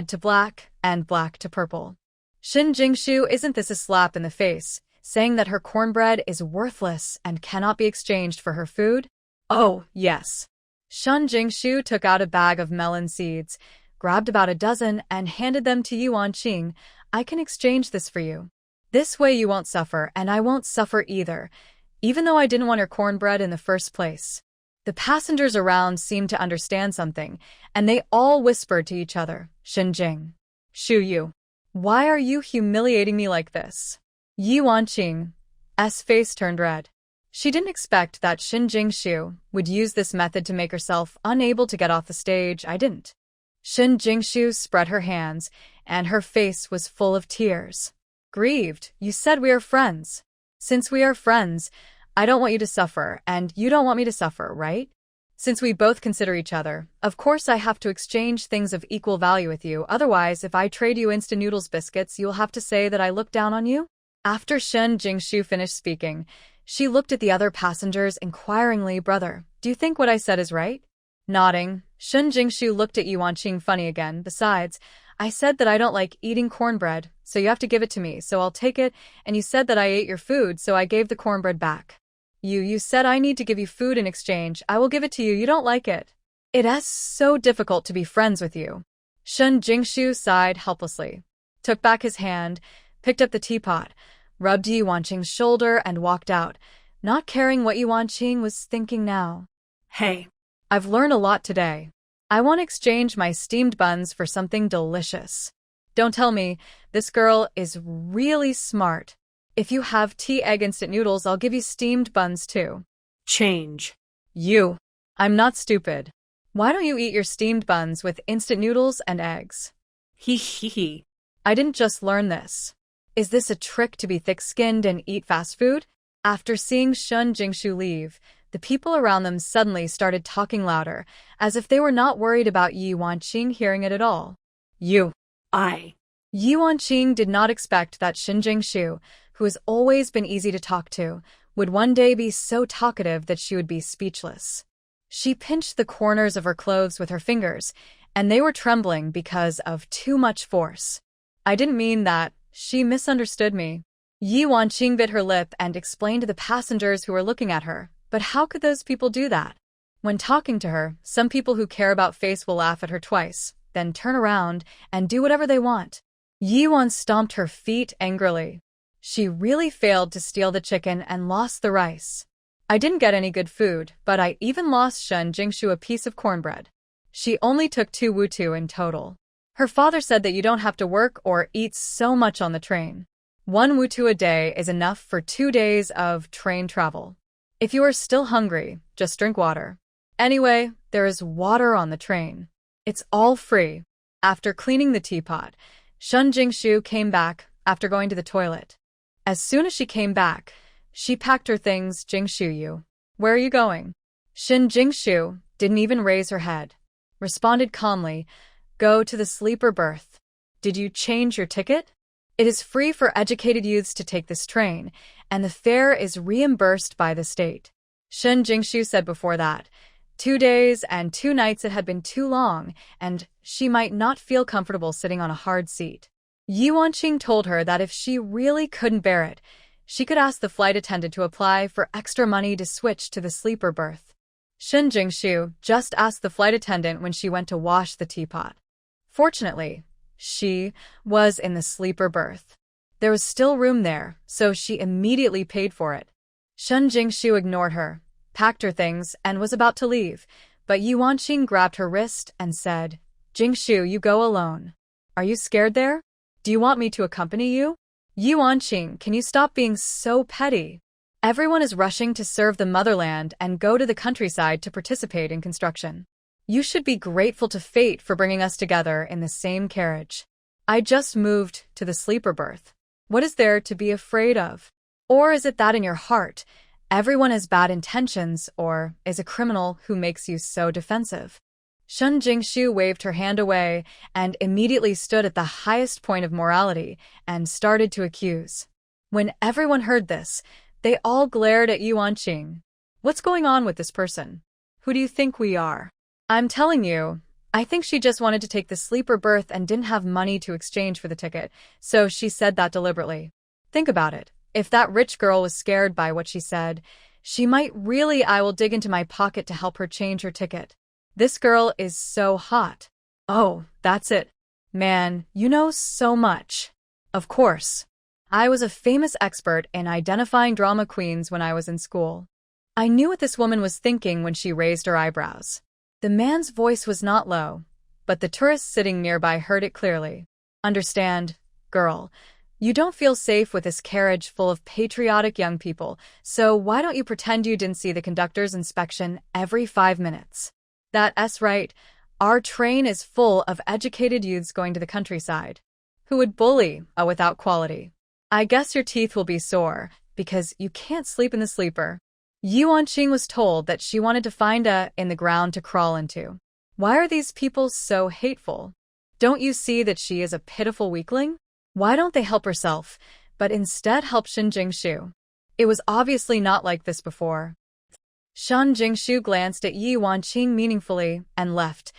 to black, and black to purple. Shinjingshu, isn't this a slap in the face, saying that her cornbread is worthless and cannot be exchanged for her food? Oh, yes. Shinjingshu took out a bag of melon seeds, grabbed about a dozen, and handed them to Yi Wanqing. I can exchange this for you. This way you won't suffer, and I won't suffer either, even though I didn't want your cornbread in the first place. The passengers around seemed to understand something, and they all whispered to each other, Shu, why are you humiliating me like this? Yi Wanqing's face turned red. She didn't expect that Shinjingshu would use this method to make herself unable to get off the stage. I didn't. Shinjingshu spread her hands, and her face was full of tears. Grieved, you said we are friends. Since we are friends, I don't want you to suffer, and you don't want me to suffer, right? Since we both consider each other, of course I have to exchange things of equal value with you, otherwise if I trade you instant noodles biscuits you'll have to say that I look down on you? After Shinjingshu finished speaking, she looked at the other passengers inquiringly. Brother, do you think what I said is right? Nodding, Shinjingshu looked at Yi Wanqing funny again. Besides, I said that I don't like eating cornbread, so you have to give it to me, so I'll take it, and you said that I ate your food, so I gave the cornbread back. You said I need to give you food in exchange. I will give it to you. You don't like it. It is so difficult to be friends with you. Shinjingshu sighed helplessly, took back his hand, picked up the teapot, rubbed Yi Wanqing's shoulder, and walked out, not caring what Yi Wanqing was thinking now. Hey. I've learned a lot today. I want to exchange my steamed buns for something delicious. Don't tell me, this girl is really smart. If you have tea egg instant noodles, I'll give you steamed buns too. Change. I'm not stupid. Why don't you eat your steamed buns with instant noodles and eggs? He. I didn't just learn this. Is this a trick to be thick-skinned and eat fast food? After seeing Shinjingshu leave, the people around them suddenly started talking louder, as if they were not worried about Yi Wanqing hearing it at all. Yi Wanqing did not expect that Shinjingshu, who has always been easy to talk to, would one day be so talkative that she would be speechless. She pinched the corners of her clothes with her fingers, and they were trembling because of too much force. I didn't mean that. She misunderstood me. Yi Wanqing bit her lip and explained to the passengers who were looking at her, but how could those people do that? When talking to her, some people who care about face will laugh at her twice, then turn around and do whatever they want. Yi Wan stomped her feet angrily. She really failed to steal the chicken and lost the rice. I didn't get any good food, but I even lost Shinjingshu a piece of cornbread. She only took 2 wutu in total. Her father said that you don't have to work or eat so much on the train. 1 wutu a day is enough for 2 days of train travel. If you are still hungry, just drink water. Anyway, there is water on the train. It's all free. After cleaning the teapot, Shun Jingshu came back after going to the toilet. As soon as she came back, she packed her things. Jingshu, you. Where are you going? Shin Jingshu didn't even raise her head. Responded calmly, go to the sleeper berth. Did you change your ticket? It is free for educated youths to take this train, and the fare is reimbursed by the state. Shin Jingshu said before that. 2 days and 2 nights it had been too long, and she might not feel comfortable sitting on a hard seat. Ye Wanqing told her that if she really couldn't bear it, she could ask the flight attendant to apply for extra money to switch to the sleeper berth. Shin Jingshu just asked the flight attendant when she went to wash the teapot. Fortunately, she was in the sleeper berth. There was still room there, so she immediately paid for it. Shin Jingshu ignored her, packed her things, and was about to leave, but Ye Wanqing grabbed her wrist and said, Jingshu, you go alone. Are you scared there? Do you want me to accompany you? Ye Wanqing, can you stop being so petty? Everyone is rushing to serve the motherland and go to the countryside to participate in construction. You should be grateful to fate for bringing us together in the same carriage. I just moved to the sleeper berth. What is there to be afraid of? Or is it that in your heart, everyone has bad intentions or is a criminal who makes you so defensive? Shun Jingshu waved her hand away and immediately stood at the highest point of morality and started to accuse. When everyone heard this, they all glared at Ye Wanqing. What's going on with this person? Who do you think we are? I'm telling you, I think she just wanted to take the sleeper berth and didn't have money to exchange for the ticket, so she said that deliberately. Think about it. If that rich girl was scared by what she said, she might really. I will dig into my pocket to help her change her ticket. This girl is so hot. Oh, that's it. Man, you know so much. Of course. I was a famous expert in identifying drama queens when I was in school. I knew what this woman was thinking when she raised her eyebrows. The man's voice was not low, but the tourists sitting nearby heard it clearly. Understand, girl, you don't feel safe with this carriage full of patriotic young people, so why don't you pretend you didn't see the conductor's inspection every 5 minutes? That's right, our train is full of educated youths going to the countryside. Who would bully without quality? I guess your teeth will be sore, because you can't sleep in the sleeper. Ye Wanqing was told that she wanted to find a in the ground to crawl into. Why are these people so hateful? Don't you see that she is a pitiful weakling? Why don't they help herself, but instead help Shin Jingshu? It was obviously not like this before. Shin Jingshu glanced at Ye Wanqing meaningfully and left,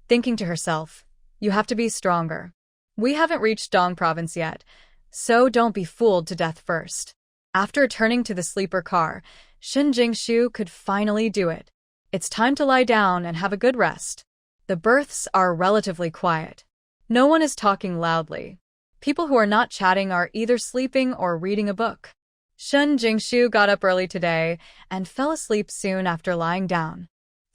thinking to herself, you have to be stronger. We haven't reached Dong province yet, so don't be fooled to death first. After returning to the sleeper car, Shin Jingshu could finally do it. It's time to lie down and have a good rest. The berths are relatively quiet. No one is talking loudly. People who are not chatting are either sleeping or reading a book. Shin Jingshu got up early today and fell asleep soon after lying down.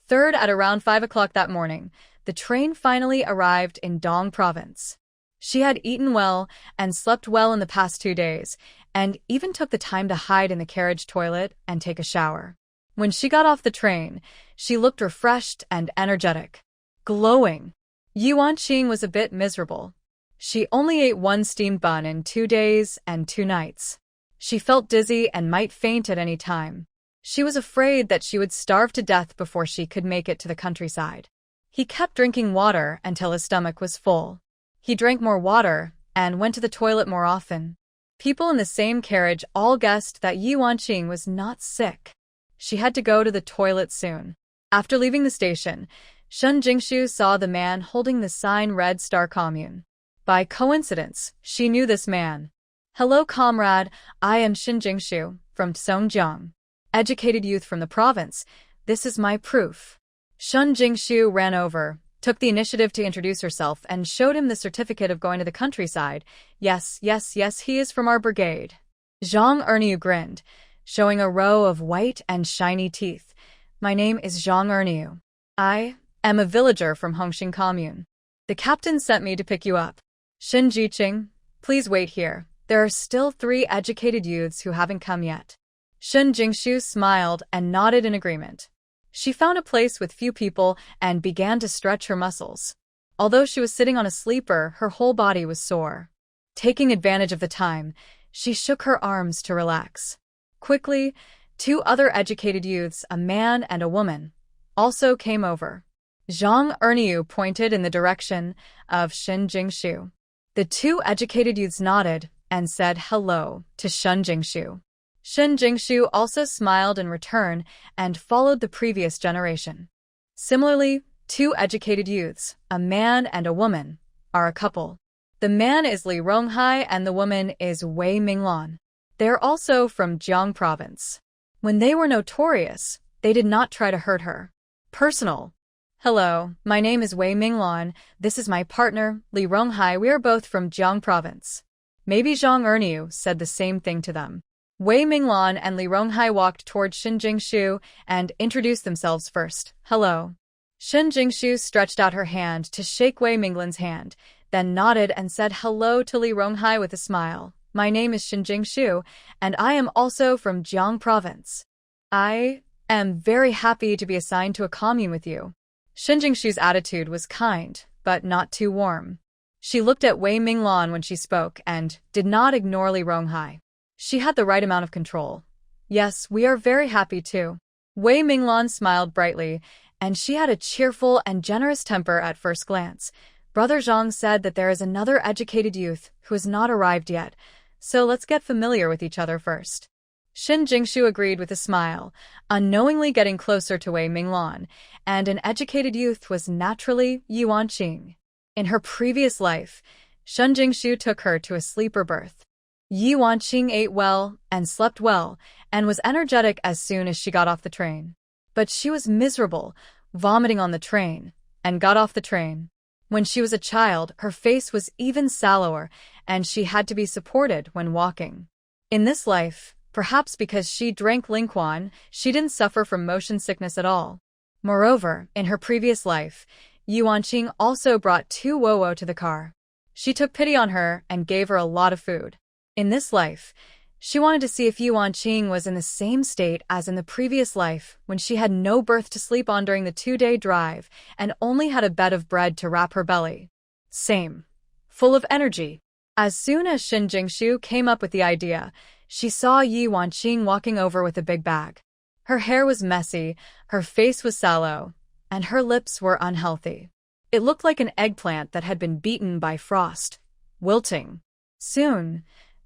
Third, at around 5 o'clock that morning, the train finally arrived in Dong province. She had eaten well and slept well in the past 2 days, and even took the time to hide in the carriage toilet and take a shower. When she got off the train, she looked refreshed and energetic. Glowing. Ye Wanqing was a bit miserable. She only ate 1 steamed bun in 2 days and 2 nights. She felt dizzy and might faint at any time. She was afraid that she would starve to death before she could make it to the countryside. He kept drinking water until his stomach was full. He drank more water and went to the toilet more often. People in the same carriage all guessed that Ye Wanqing was not sick. She had to go to the toilet soon. After leaving the station, Shun Jingshu saw the man holding the sign Red Star Commune. By coincidence, she knew this man. Hello, comrade, I am Shin Jingshu, from Songjiang. Educated youth from the province. This is my proof. Shun Jingshu ran over, took the initiative to introduce herself, and showed him the certificate of going to the countryside. Yes, he is from our brigade. Zhang Erniu grinned, showing a row of white and shiny teeth. My name is Zhang Erniu. I am a villager from Hongxing commune. The captain sent me to pick you up. Shin Jiqing, please wait here. There are still 3 educated youths who haven't come yet. Shin Jingshu smiled and nodded in agreement. She found a place with few people and began to stretch her muscles. Although she was sitting on a sleeper, her whole body was sore. Taking advantage of the time, she shook her arms to relax. Quickly, two other educated youths, a man and a woman, also came over. Zhang Erniu pointed in the direction of Shen Jingshu. The two educated youths nodded and said hello to Shen Jingshu. Shen Jingshu also smiled in return and followed the previous generation. Similarly, two educated youths, a man and a woman, are a couple. The man is Li Ronghai and the woman is Wei Minglan. They are also from Jiang province. When they were notorious, they did not try to hurt her. Personal. Hello, my name is Wei Minglan. This is my partner, Li Ronghai. We are both from Jiang province. Maybe Zhang Erniu said the same thing to them. Wei Minglan and Li Ronghai walked towards Shen Jingshu and introduced themselves first. Hello. Shen Jingshu stretched out her hand to shake Wei Minglan's hand, then nodded and said hello to Li Ronghai with a smile. My name is Shen Jingshu, and I am also from Jiang province. I am very happy to be assigned to a commune with you. Shen Jingshu's attitude was kind, but not too warm. She looked at Wei Minglan when she spoke and did not ignore Li Ronghai. She had the right amount of control. Yes, we are very happy too. Wei Minglan smiled brightly, and she had a cheerful and generous temper at first glance. Brother Zhang said that there is another educated youth who has not arrived yet, so let's get familiar with each other first. Shen Jingshu agreed with a smile, unknowingly getting closer to Wei Minglan, and an educated youth was naturally Ye Wanqing. In her previous life, Shen Jingshu took her to a sleeper berth. Ye Wanqing ate well and slept well and was energetic as soon as she got off the train. But she was miserable, vomiting on the train, and got off the train. When she was a child, her face was even sallower, and she had to be supported when walking. In this life, perhaps because she drank lingquan, she didn't suffer from motion sickness at all. Moreover, in her previous life, Ye Wanqing also brought two Wowo to the car. She took pity on her and gave her a lot of food. In this life, she wanted to see if Ye Wanqing was in the same state as in the previous life when she had no berth to sleep on during the 2-day drive and only had a bed of bread to wrap her belly. Same. Full of energy. As soon as Shen Jingshu came up with the idea, she saw Ye Wanqing walking over with a big bag. Her hair was messy, her face was sallow, and her lips were unhealthy. It looked like an eggplant that had been beaten by frost, wilting. Soon,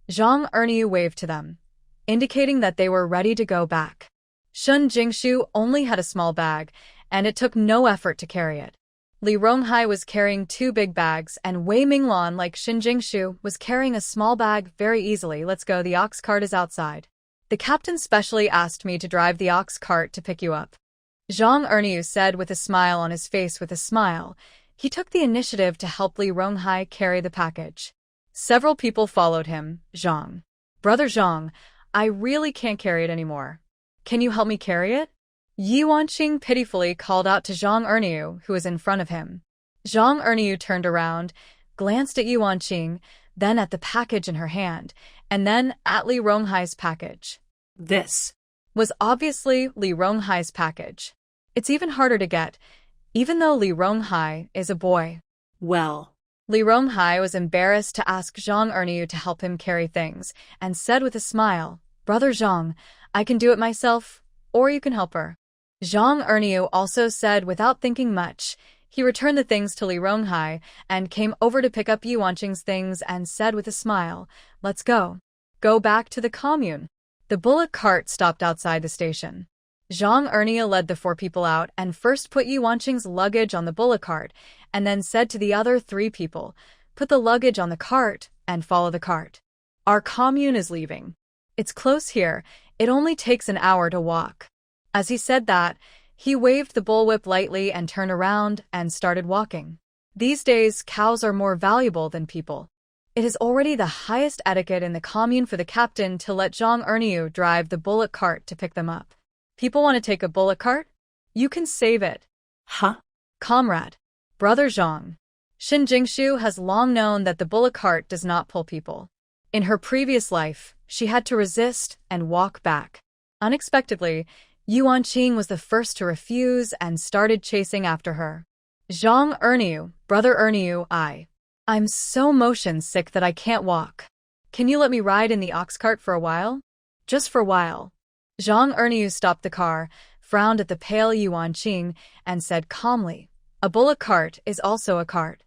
Zhang Erniu waved to them, indicating that they were ready to go back. Shen Jingshu only had a small bag, and it took no effort to carry it. Li Ronghai was carrying 2 big bags, and Wei Minglan, like Shen Jingshu, was carrying a small bag very easily. Let's go, the ox cart is outside. The captain specially asked me to drive the ox cart to pick you up. Zhang Erniu said with a smile on his face. With a smile, he took the initiative to help Li Ronghai carry the package. Several people followed him. Zhang. Brother Zhang, I really can't carry it anymore. Can you help me carry it? Ye Wanqing pitifully called out to Zhang Erniu, who was in front of him. Zhang Erniu turned around, glanced at Ye Wanqing, then at the package in her hand, and then at Li Ronghai's package. This was obviously Li Ronghai's package. It's even harder to get, even though Li Ronghai is a boy. well. Li Ronghai was embarrassed to ask Zhang Erniu to help him carry things, and said with a smile, Brother Zhang, I can do it myself, or you can help her. Zhang Erniu also said without thinking much. He returned the things to Li Ronghai, and came over to pick up Ye Wanqing's things and said with a smile, Let's go. Go back to the commune. The bullock cart stopped outside the station. Zhang Erniu led the 4 people out and first put Ye Wanqing's luggage on the bullock cart, and then said to the other 3 people, Put the luggage on the cart and follow the cart. Our commune is leaving. It's close here. It only takes an hour to walk. As he said that, he waved the bullwhip lightly and turned around and started walking. These days, cows are more valuable than people. It is already the highest etiquette in the commune for the captain to let Zhang Erniu drive the bullock cart to pick them up. People want to take a bullock cart? You can save it. Huh? Comrade. Brother Zhang. Shen Jingshu has long known that the bullock cart does not pull people. In her previous life, she had to resist and walk back. Unexpectedly, Ye Wanqing was the first to refuse and started chasing after her. Zhang Erniu, brother Erniu, I'm so motion sick that I can't walk. Can you let me ride in the ox cart for a while? Just for a while. Zhang Erniu stopped the car, frowned at the pale Ye Wanqing, and said calmly, a bullock cart is also a cart.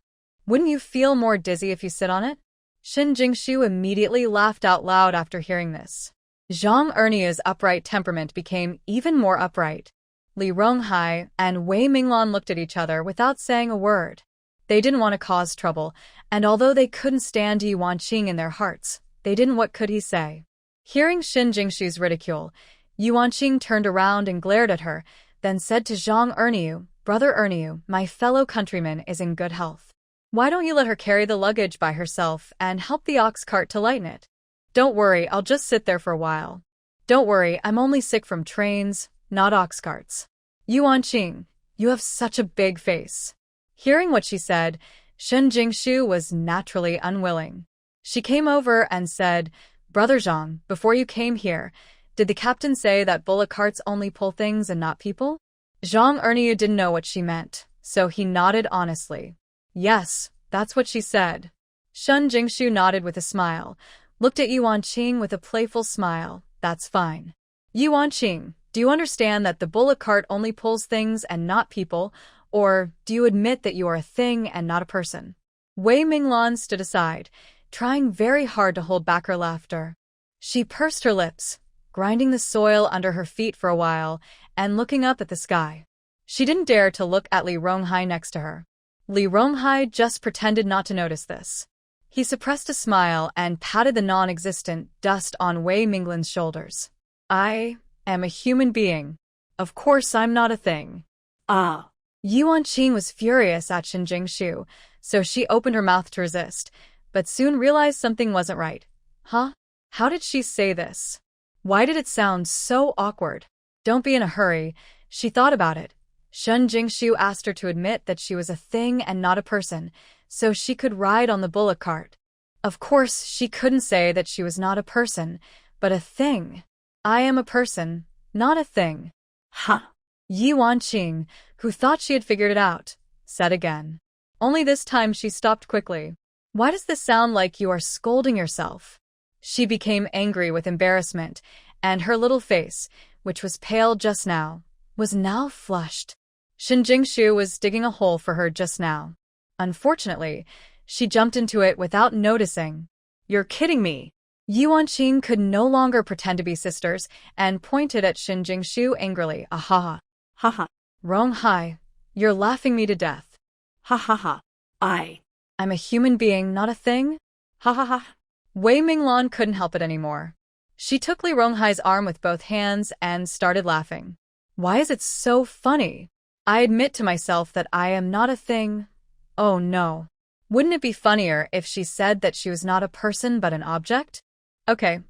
Wouldn't you feel more dizzy if you sit on it? Shen Jingshu immediately laughed out loud after hearing this. Zhang Erniu's upright temperament became even more upright. Li Ronghai and Wei Minglan looked at each other without saying a word. They didn't want to cause trouble, and although they couldn't stand Ye Wanqing in their hearts, they didn't. What could he say? Hearing Shen Jingshu's ridicule, Ye Wanqing turned around and glared at her, then said to Zhang Erniu, brother Erniu, my fellow countryman is in good health. Why don't you let her carry the luggage by herself and help the ox cart to lighten it? Don't worry, I'll just sit there for a while. Don't worry, I'm only sick from trains, not ox carts. Ye Wanqing, you have such a big face. Hearing what she said, Shen Jingshu was naturally unwilling. She came over and said, Brother Zhang, before you came here, did the captain say that bullock carts only pull things and not people? Zhang Erniu didn't know what she meant, so he nodded honestly. Yes, that's what she said. Shen Jingshu nodded with a smile, looked at Ye Wanqing with a playful smile. That's fine. Ye Wanqing, do you understand that the bullock cart only pulls things and not people, or do you admit that you are a thing and not a person? Wei Minglan stood aside, trying very hard to hold back her laughter. She pursed her lips, grinding the soil under her feet for a while, and looking up at the sky. She didn't dare to look at Li Ronghai next to her. Li Ronghai just pretended not to notice this. He suppressed a smile and patted the non-existent dust on Wei Minglan's shoulders. I am a human being. Of course I'm not a thing. Ah. Ye Wanqing was furious at Shen Jingshu, so she opened her mouth to resist, but soon realized something wasn't right. Huh? How did she say this? Why did it sound so awkward? Don't be in a hurry. She thought about it. Shen Jingshu asked her to admit that she was a thing and not a person, so she could ride on the bullock cart. Of course, she couldn't say that she was not a person, but a thing. I am a person, not a thing. Huh. Ye Wanqing, who thought she had figured it out, said again. Only this time she stopped quickly. Why does this sound like you are scolding yourself? She became angry with embarrassment, and her little face, which was pale just now, was now flushed. Shen Jingshu was digging a hole for her just now. Unfortunately, she jumped into it without noticing. You're kidding me. Ye Wanqing could no longer pretend to be sisters and pointed at Shen Jingshu angrily. Ahaha. Haha. Ronghai, you're laughing me to death. Ha ha ha. I'm a human being, not a thing? Ha ha ha. Wei Minglan couldn't help it anymore. She took Li Ronghai's arm with both hands and started laughing. Why is it so funny? I admit to myself that I am not a thing. Oh no. Wouldn't it be funnier if she said that she was not a person but an object? Okay.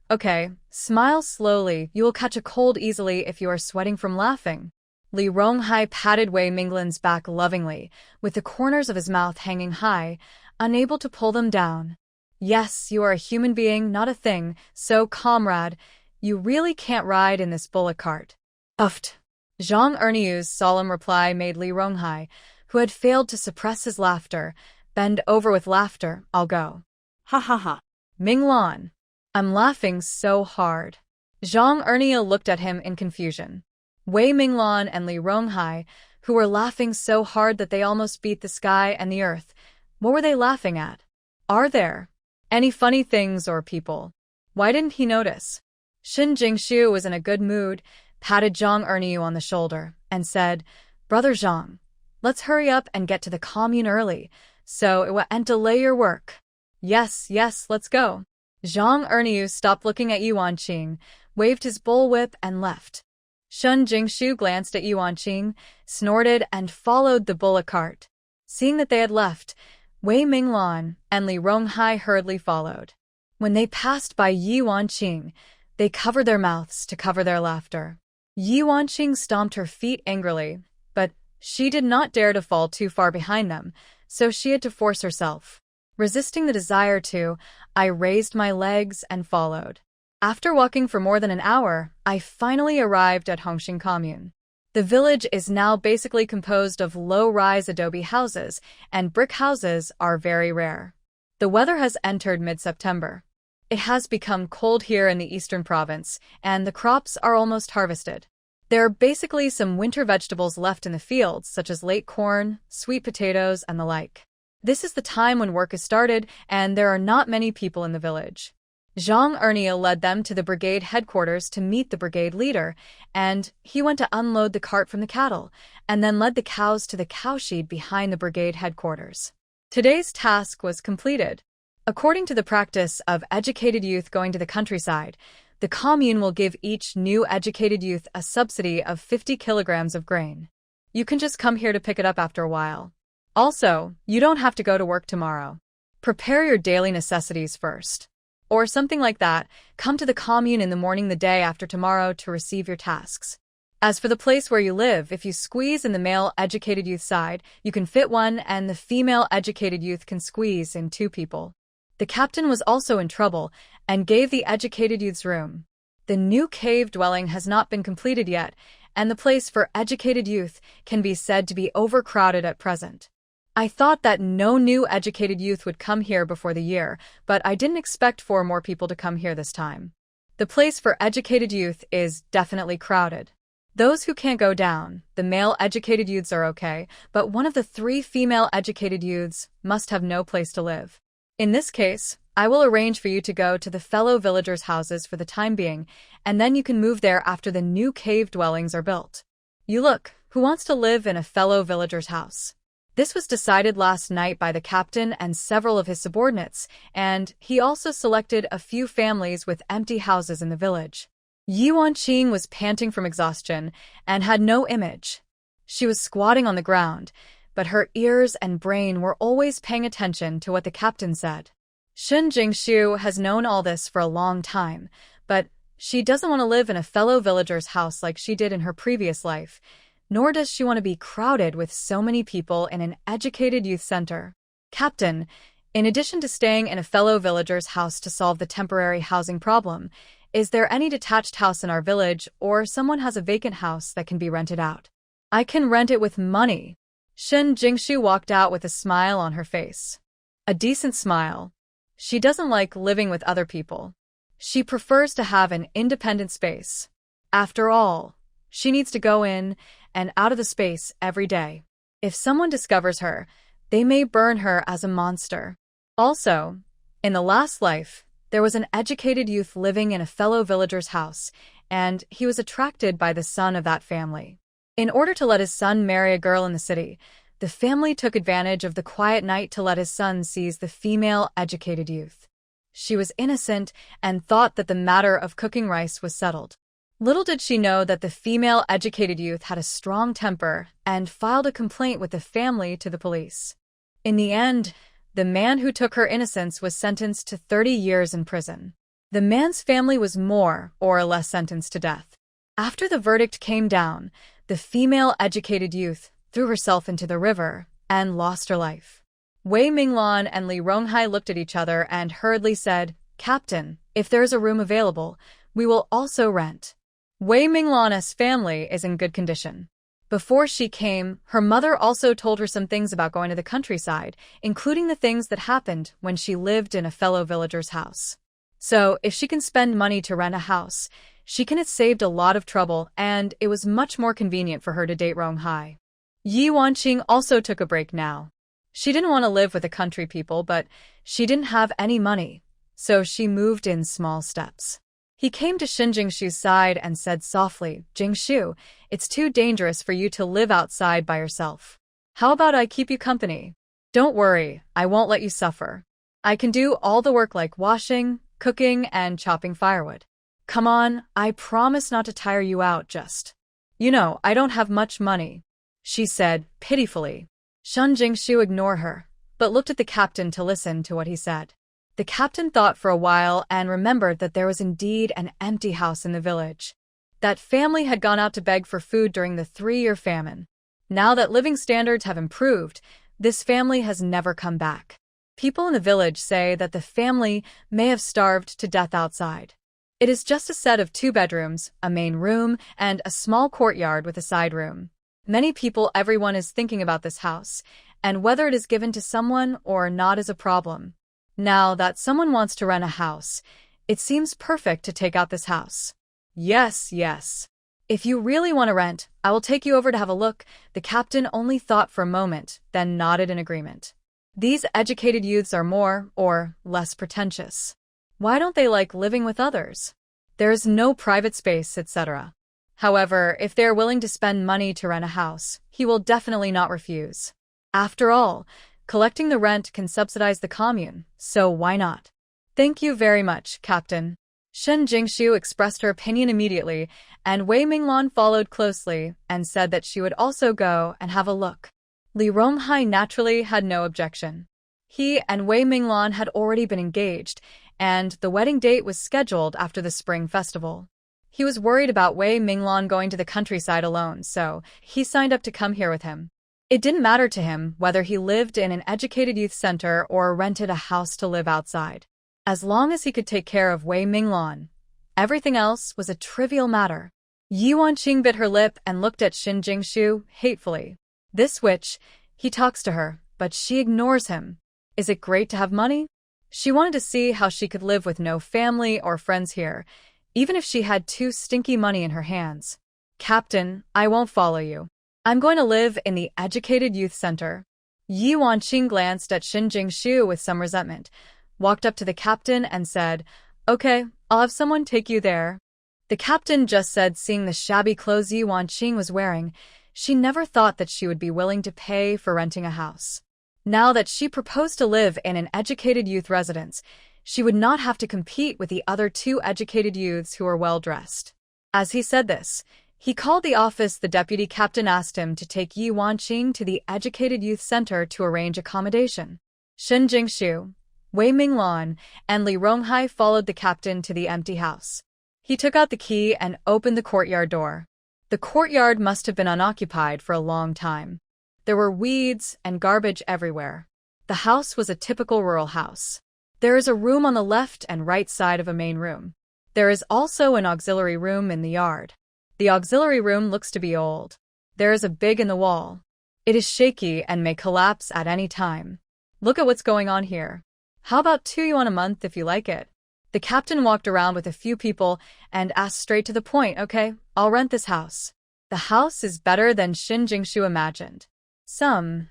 Smile slowly. You will catch a cold easily if you are sweating from laughing. Li Ronghai patted Wei Minglan's back lovingly, with the corners of his mouth hanging high, unable to pull them down. Yes, you are a human being, not a thing, so comrade, you really can't ride in this bullock cart. Uffed. Zhang Erniu's solemn reply made Li Ronghai, who had failed to suppress his laughter, bend over with laughter. I'll go. Ha ha ha. Minglan. I'm laughing so hard. Zhang Erniu looked at him in confusion. Wei Minglan and Li Ronghai, who were laughing so hard that they almost beat the sky and the earth, what were they laughing at? Are there any funny things or people? Why didn't he notice? Shen Jingshu was in a good mood, patted Zhang Erniu on the shoulder, and said, Brother Zhang, let's hurry up and get to the commune early, so it won't delay your work. Yes, let's go. Zhang Erniu stopped looking at Ye Wanqing, waved his bullwhip and left. Shen Jingshu glanced at Ye Wanqing, snorted and followed the bullock cart. Seeing that they had left, Wei Minglan and Li Ronghai hurriedly followed. When they passed by Ye Wanqing, they covered their mouths to cover their laughter. Ye Wanqing stomped her feet angrily, but she did not dare to fall too far behind them, so she had to force herself. Resisting the desire to, I raised my legs and followed. After walking for more than an hour, I finally arrived at Hongxing Commune. The village is now basically composed of low-rise adobe houses, and brick houses are very rare. The weather has entered mid-September. It has become cold here in the eastern province, and the crops are almost harvested. There are basically some winter vegetables left in the fields, such as late corn, sweet potatoes, and the like. This is the time when work is started, and there are not many people in the village. Zhang Ernia led them to the brigade headquarters to meet the brigade leader, and he went to unload the cart from the cattle, and then led the cows to the cowshed behind the brigade headquarters. Today's task was completed. According to the practice of educated youth going to the countryside, the commune will give each new educated youth a subsidy of 50 kilograms of grain. You can just come here to pick it up after a while. Also, you don't have to go to work tomorrow. Prepare your daily necessities first. Or something like that, come to the commune in the morning the day after tomorrow to receive your tasks. As for the place where you live, if you squeeze in the male educated youth side, you can fit one, and the female educated youth can squeeze in 2 people. The captain was also in trouble and gave the educated youths room. The new cave dwelling has not been completed yet, and the place for educated youth can be said to be overcrowded at present. I thought that no new educated youth would come here before the year, but I didn't expect 4 more people to come here this time. The place for educated youth is definitely crowded. Those who can't go down, the male educated youths are okay, but one of the 3 female educated youths must have no place to live. In this case, I will arrange for you to go to the fellow villagers' houses for the time being, and then you can move there after the new cave dwellings are built. You look, who wants to live in a fellow villager's house? This was decided last night by the captain and several of his subordinates, and he also selected a few families with empty houses in the village. Ye Wanqing was panting from exhaustion and had no image. She was squatting on the ground, but her ears and brain were always paying attention to what the captain said. Shen Jingshu has known all this for a long time, but she doesn't want to live in a fellow villager's house like she did in her previous life, nor does she want to be crowded with so many people in an educated youth center. Captain, in addition to staying in a fellow villager's house to solve the temporary housing problem, is there any detached house in our village, or someone has a vacant house that can be rented out? I can rent it with money. Shen Jingshu walked out with a smile on her face. A decent smile. She doesn't like living with other people. She prefers to have an independent space. After all, she needs to go in and out of the space every day. If someone discovers her, they may burn her as a monster. Also, in the last life, there was an educated youth living in a fellow villager's house, and he was attracted by the son of that family. In order to let his son marry a girl in the city, the family took advantage of the quiet night to let his son seize the female educated youth. She was innocent and thought that the matter of cooking rice was settled. Little did she know that the female educated youth had a strong temper and filed a complaint with the family to the police. In the end, the man who took her innocence was sentenced to 30 years in prison. The man's family was more or less sentenced to death. After the verdict came down, the female educated youth threw herself into the river and lost her life. Wei Minglan and Li Ronghai looked at each other and hurriedly said, "Captain, if there is a room available, we will also rent." Wei Minglan's family is in good condition. Before she came, her mother also told her some things about going to the countryside, including the things that happened when she lived in a fellow villager's house. So, if she can spend money to rent a house, she can have saved a lot of trouble, and it was much more convenient for her to date Ronghai. Ye Wanqing also took a break now. She didn't want to live with the country people, but she didn't have any money, so she moved in small steps. He came to Shen Jingshu's side and said softly, "Jingshu, it's too dangerous for you to live outside by yourself. How about I keep you company? Don't worry, I won't let you suffer. I can do all the work like washing, cooking, and chopping firewood. Come on, I promise not to tire you out just. I don't have much money," she said pitifully. Shen Jingshu ignored her, but looked at the captain to listen to what he said. The captain thought for a while and remembered that there was indeed an empty house in the village. That family had gone out to beg for food during the 3-year famine. Now that living standards have improved, this family has never come back. People in the village say that the family may have starved to death outside. It is just a set of 2 bedrooms, a main room, and a small courtyard with a side room. Everyone is thinking about this house, and whether it is given to someone or not is a problem. Now that someone wants to rent a house, it seems perfect to take out this house. Yes, yes. If you really want to rent, I will take you over to have a look. The captain only thought for a moment, then nodded in agreement. These educated youths are more, or less pretentious. Why don't they like living with others? There is no private space, etc. However, if they are willing to spend money to rent a house, he will definitely not refuse. After all, collecting the rent can subsidize the commune, so why not? Thank you very much, Captain. Shen Jingshu expressed her opinion immediately, and Wei Minglan followed closely and said that she would also go and have a look. Li Ronghai naturally had no objection. He and Wei Minglan had already been engaged, and the wedding date was scheduled after the spring festival. He was worried about Wei Minglan going to the countryside alone, so he signed up to come here with him. It didn't matter to him whether he lived in an educated youth center or rented a house to live outside. As long as he could take care of Wei Minglan, everything else was a trivial matter. Ye Wanqing bit her lip and looked at Shen Jingshu hatefully. This witch, he talks to her, but she ignores him. Is it great to have money? She wanted to see how she could live with no family or friends here, even if she had 2 stinky money in her hands. Captain, I won't follow you. I'm going to live in the educated youth center. Ye Wanqing glanced at Shen Jingshu with some resentment, walked up to the captain and said, "Okay, I'll have someone take you there." The captain just said, seeing the shabby clothes Ye Wanqing was wearing, she never thought that she would be willing to pay for renting a house. Now that she proposed to live in an educated youth residence, she would not have to compete with the other 2 educated youths who were well-dressed. As he said this, he called the office. The deputy captain asked him to take Ye Wanqing to the educated youth center to arrange accommodation. Shen Jingshu, Wei Minglan, and Li Ronghai followed the captain to the empty house. He took out the key and opened the courtyard door. The courtyard must have been unoccupied for a long time. There were weeds and garbage everywhere. The house was a typical rural house. There is a room on the left and right side of a main room. There is also an auxiliary room in the yard. The auxiliary room looks to be old. There is a big in the wall. It is shaky and may collapse at any time. Look at what's going on here. How about 2 yuan a month if you like it? The captain walked around with a few people and asked straight to the point, "Okay, I'll rent this house." The house is better than Shen Jingshu imagined.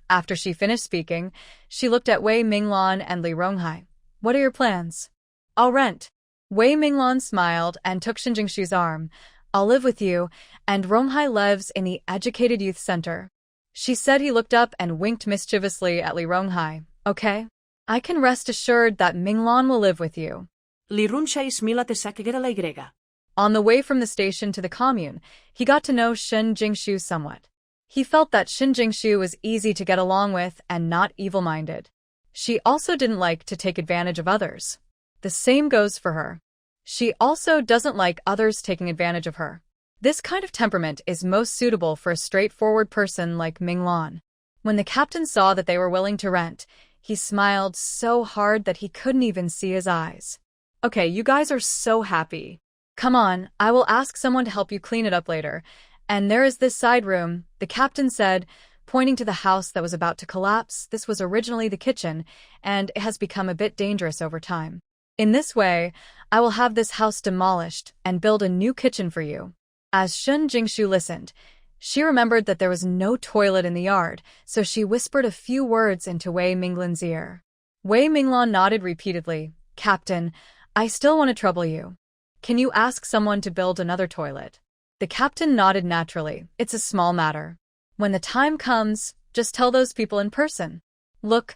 After she finished speaking, she looked at Wei Minglan and Li Ronghai. "What are your plans?" "I'll rent." Wei Minglan smiled and took Shen Jingshu's arm. "I'll live with you, and Ronghai lives in the educated youth center." She said. He looked up and winked mischievously at Li Ronghai. "Okay. I can rest assured that Minglan will live with you." Li Ronghai smila te sakegera la Y. On the way from the station to the commune, he got to know Shen Jingshu somewhat. He felt that Shen Jingshu was easy to get along with and not evil-minded. She also didn't like to take advantage of others. The same goes for her. She also doesn't like others taking advantage of her. This kind of temperament is most suitable for a straightforward person like Minglan. When the captain saw that they were willing to rent, he smiled so hard that he couldn't even see his eyes. "Okay, you guys are so happy. Come on, I will ask someone to help you clean it up later. And there is this side room," the captain said, pointing to the house that was about to collapse. This was originally the kitchen, and it has become a bit dangerous over time. "In this way, I will have this house demolished and build a new kitchen for you." As Shen Jingshu listened, she remembered that there was no toilet in the yard, so she whispered a few words into Wei Minglan's ear. Wei Minglan nodded repeatedly. "Captain, I still want to trouble you. Can you ask someone to build another toilet?" The captain nodded naturally. "It's a small matter. When the time comes, just tell those people in person. Look,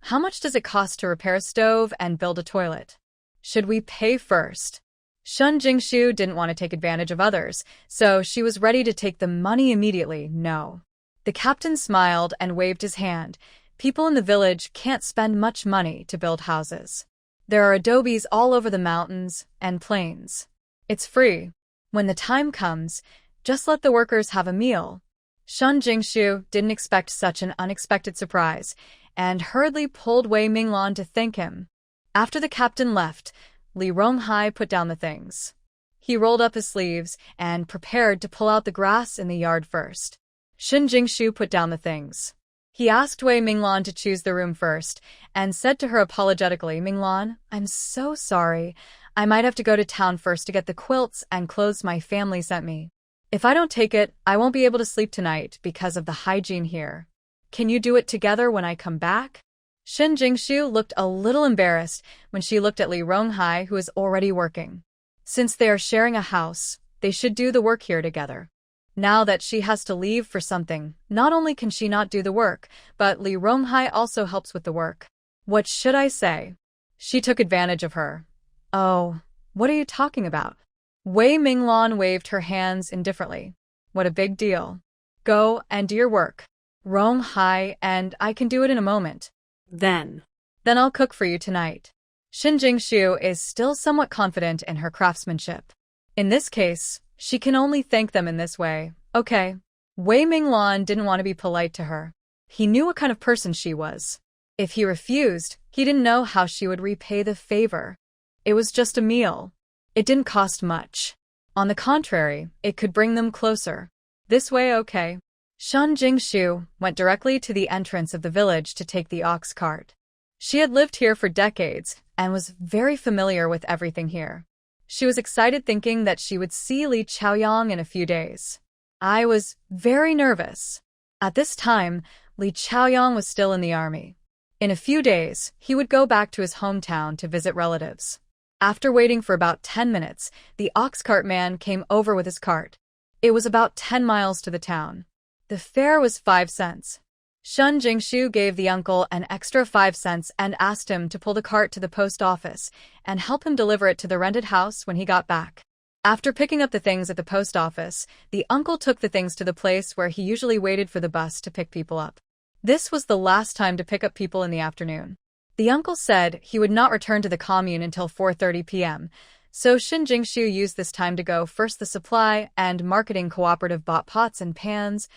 how much does it cost to repair a stove and build a toilet? Should we pay first?" Shen Jingshu didn't want to take advantage of others, so she was ready to take the money immediately. "No." The captain smiled and waved his hand. "People in the village can't spend much money to build houses. There are adobes all over the mountains and plains. It's free. When the time comes, just let the workers have a meal." Shen Jingshu didn't expect such an unexpected surprise, and hurriedly pulled Wei Minglan to thank him. After the captain left, Li Ronghai put down the things. He rolled up his sleeves and prepared to pull out the grass in the yard first. Shen Jingshu put down the things. He asked Wei Minglan to choose the room first and said to her apologetically, "Minglan, I'm so sorry. I might have to go to town first to get the quilts and clothes my family sent me. If I don't take it, I won't be able to sleep tonight because of the hygiene here. Can you do it together when I come back?" Shen Jingshu looked a little embarrassed when she looked at Li Ronghai, who is already working. Since they are sharing a house, they should do the work here together. Now that she has to leave for something, not only can she not do the work, but Li Ronghai also helps with the work. What should I say? She took advantage of her. Oh, what are you talking about? Wei Minglan waved her hands indifferently. What a big deal. Go and do your work. Ronghai, and I can do it in a moment. Then I'll cook for you tonight. Shen Jingshu is still somewhat confident in her craftsmanship. In this case, she can only thank them in this way. Okay. Wei Minglan didn't want to be polite to her. He knew what kind of person she was. If he refused, he didn't know how she would repay the favor. It was just a meal. It didn't cost much. On the contrary, it could bring them closer. This way, okay. Shen Jingshu went directly to the entrance of the village to take the ox cart. She had lived here for decades and was very familiar with everything here. She was excited thinking that she would see Li Chaoyang in a few days. I was very nervous. At this time, Li Chaoyang was still in the army. In a few days, he would go back to his hometown to visit relatives. After waiting for about 10 minutes, the ox cart man came over with his cart. It was about 10 miles to the town. The fare was 5 cents. Shen Jingshu gave the uncle an extra 5 cents and asked him to pull the cart to the post office and help him deliver it to the rented house when he got back. After picking up the things at the post office, the uncle took the things to the place where he usually waited for the bus to pick people up. This was the last time to pick up people in the afternoon. The uncle said he would not return to the commune until 4:30 p.m., so Shen Jingshu used this time to go. First, the supply and marketing cooperative bought pots and pans,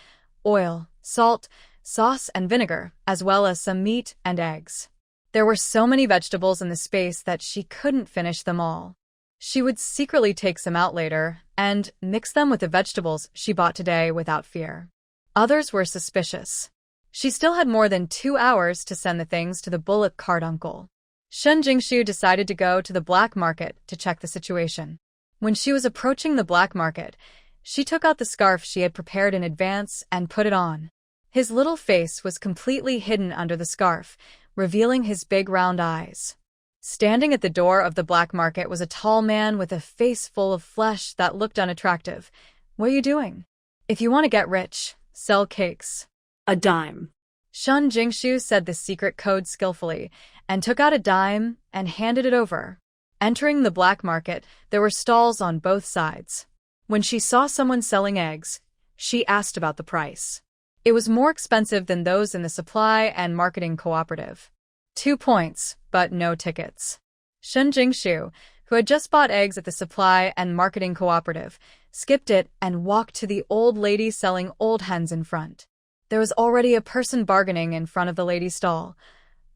oil, salt, sauce and vinegar, as well as some meat and eggs. There were so many vegetables in the space that she couldn't finish them all. She would secretly take some out later and mix them with the vegetables she bought today without fear. Others were suspicious. She still had more than 2 hours to send the things to the bullock cart uncle. Shen Jingshu decided to go to the black market to check the situation. When she was approaching the black market, she took out the scarf she had prepared in advance and put it on. His little face was completely hidden under the scarf, revealing his big round eyes. Standing at the door of the black market was a tall man with a face full of flesh that looked unattractive. What are you doing? If you want to get rich, sell cakes. A dime. Shen Jingshu said the secret code skillfully and took out a dime and handed it over. Entering the black market, there were stalls on both sides. When she saw someone selling eggs, she asked about the price. It was more expensive than those in the supply and marketing cooperative. 2 points, but no tickets. Shen Jingshu, who had just bought eggs at the supply and marketing cooperative, skipped it and walked to the old lady selling old hens in front. There was already a person bargaining in front of the lady's stall.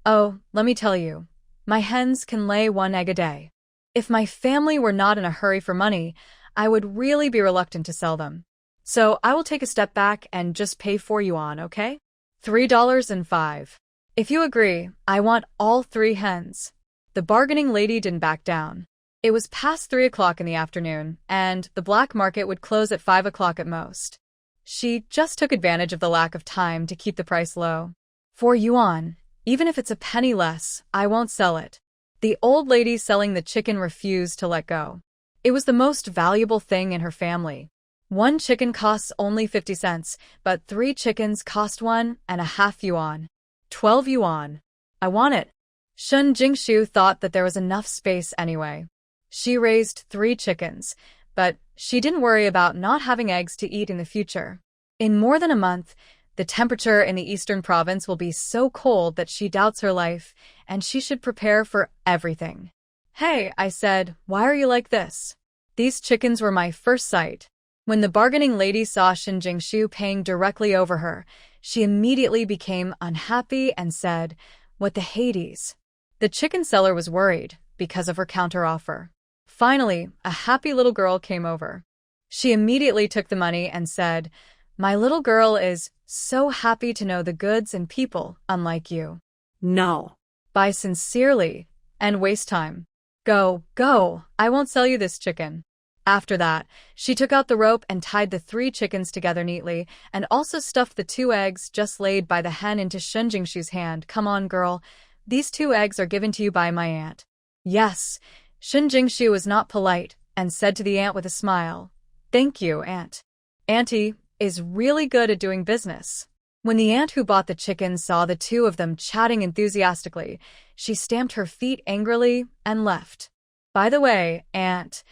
Oh, let me tell you, my hens can lay 1 egg a day. If my family were not in a hurry for money, I would really be reluctant to sell them. So I will take a step back and just pay 4 yuan, okay? $3.05. If you agree, I want all 3 hens. The bargaining lady didn't back down. It was past 3 o'clock in the afternoon, and the black market would close at 5 o'clock at most. She just took advantage of the lack of time to keep the price low. 4 yuan, even if it's a penny less, I won't sell it. The old lady selling the chicken refused to let go. It was the most valuable thing in her family. 1 chicken costs only 50 cents, but 3 chickens cost 1.5 yuan. 12 yuan. I want it. Shen Jingshu thought that there was enough space anyway. She raised 3 chickens, but she didn't worry about not having eggs to eat in the future. In more than a month, the temperature in the eastern province will be so cold that she doubts her life, and she should prepare for everything. Hey, I said, why are you like this? These chickens were my first sight. When the bargaining lady saw Shen Jingshu paying directly over her, she immediately became unhappy and said, what the Hades? The chicken seller was worried because of her counteroffer. Finally, a happy little girl came over. She immediately took the money and said, "My little girl is so happy to know the goods and people unlike you. No. Buy sincerely and waste time. Go, go, I won't sell you this chicken." After that, she took out the rope and tied the 3 chickens together neatly and also stuffed the 2 eggs just laid by the hen into Shen Jingshu's hand. "Come on, girl. These 2 eggs are given to you by my aunt." Yes, Shen Jingshu was not polite and said to the aunt with a smile, "Thank you, aunt. Auntie is really good at doing business." When the aunt who bought the chickens saw the 2 of them chatting enthusiastically, she stamped her feet angrily and left. "By the way, aunt,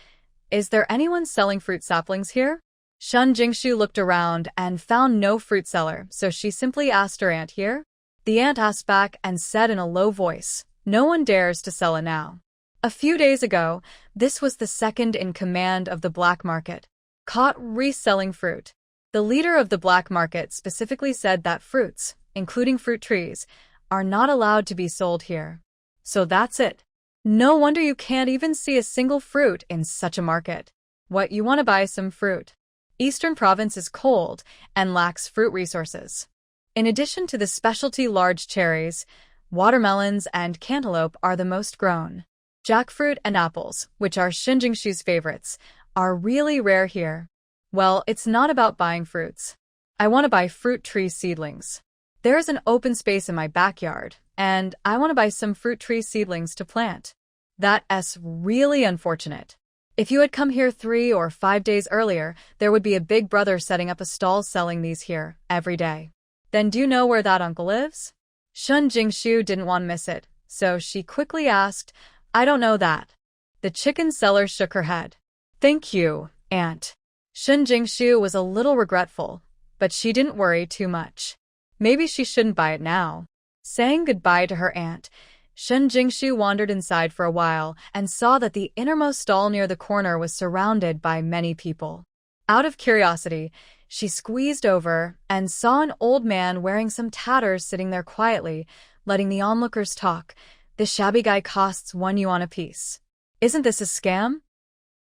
is there anyone selling fruit saplings here?" Shen Jingshu looked around and found no fruit seller, so she simply asked her aunt here. The aunt asked back and said in a low voice, "No one dares to sell it now." A few days ago, this was the second in command of the black market, caught reselling fruit. The leader of the black market specifically said that fruits, including fruit trees, are not allowed to be sold here. So that's it. No wonder you can't even see a single fruit in such a market. What, you want to buy some fruit? Eastern Province is cold and lacks fruit resources. In addition to the specialty large cherries, watermelons and cantaloupe are the most grown. Jackfruit and apples, which are Shen Jingshu's favorites, are really rare here. Well, it's not about buying fruits. I want to buy fruit tree seedlings. There is an open space in my backyard, and I want to buy some fruit tree seedlings to plant. That's really unfortunate. If you had come here 3 or 5 days earlier, there would be a big brother setting up a stall selling these here every day. Then do you know where that uncle lives? Shen Jingshu didn't want to miss it, so she quickly asked, "I don't know that." The chicken seller shook her head. "Thank you, aunt." Shen Jingshu was a little regretful, but she didn't worry too much. Maybe she shouldn't buy it now. Saying goodbye to her aunt, Shen Jingshu wandered inside for a while and saw that the innermost stall near the corner was surrounded by many people. Out of curiosity, she squeezed over and saw an old man wearing some tatters sitting there quietly, letting the onlookers talk. "This shabby guy costs 1 yuan apiece. Isn't this a scam?"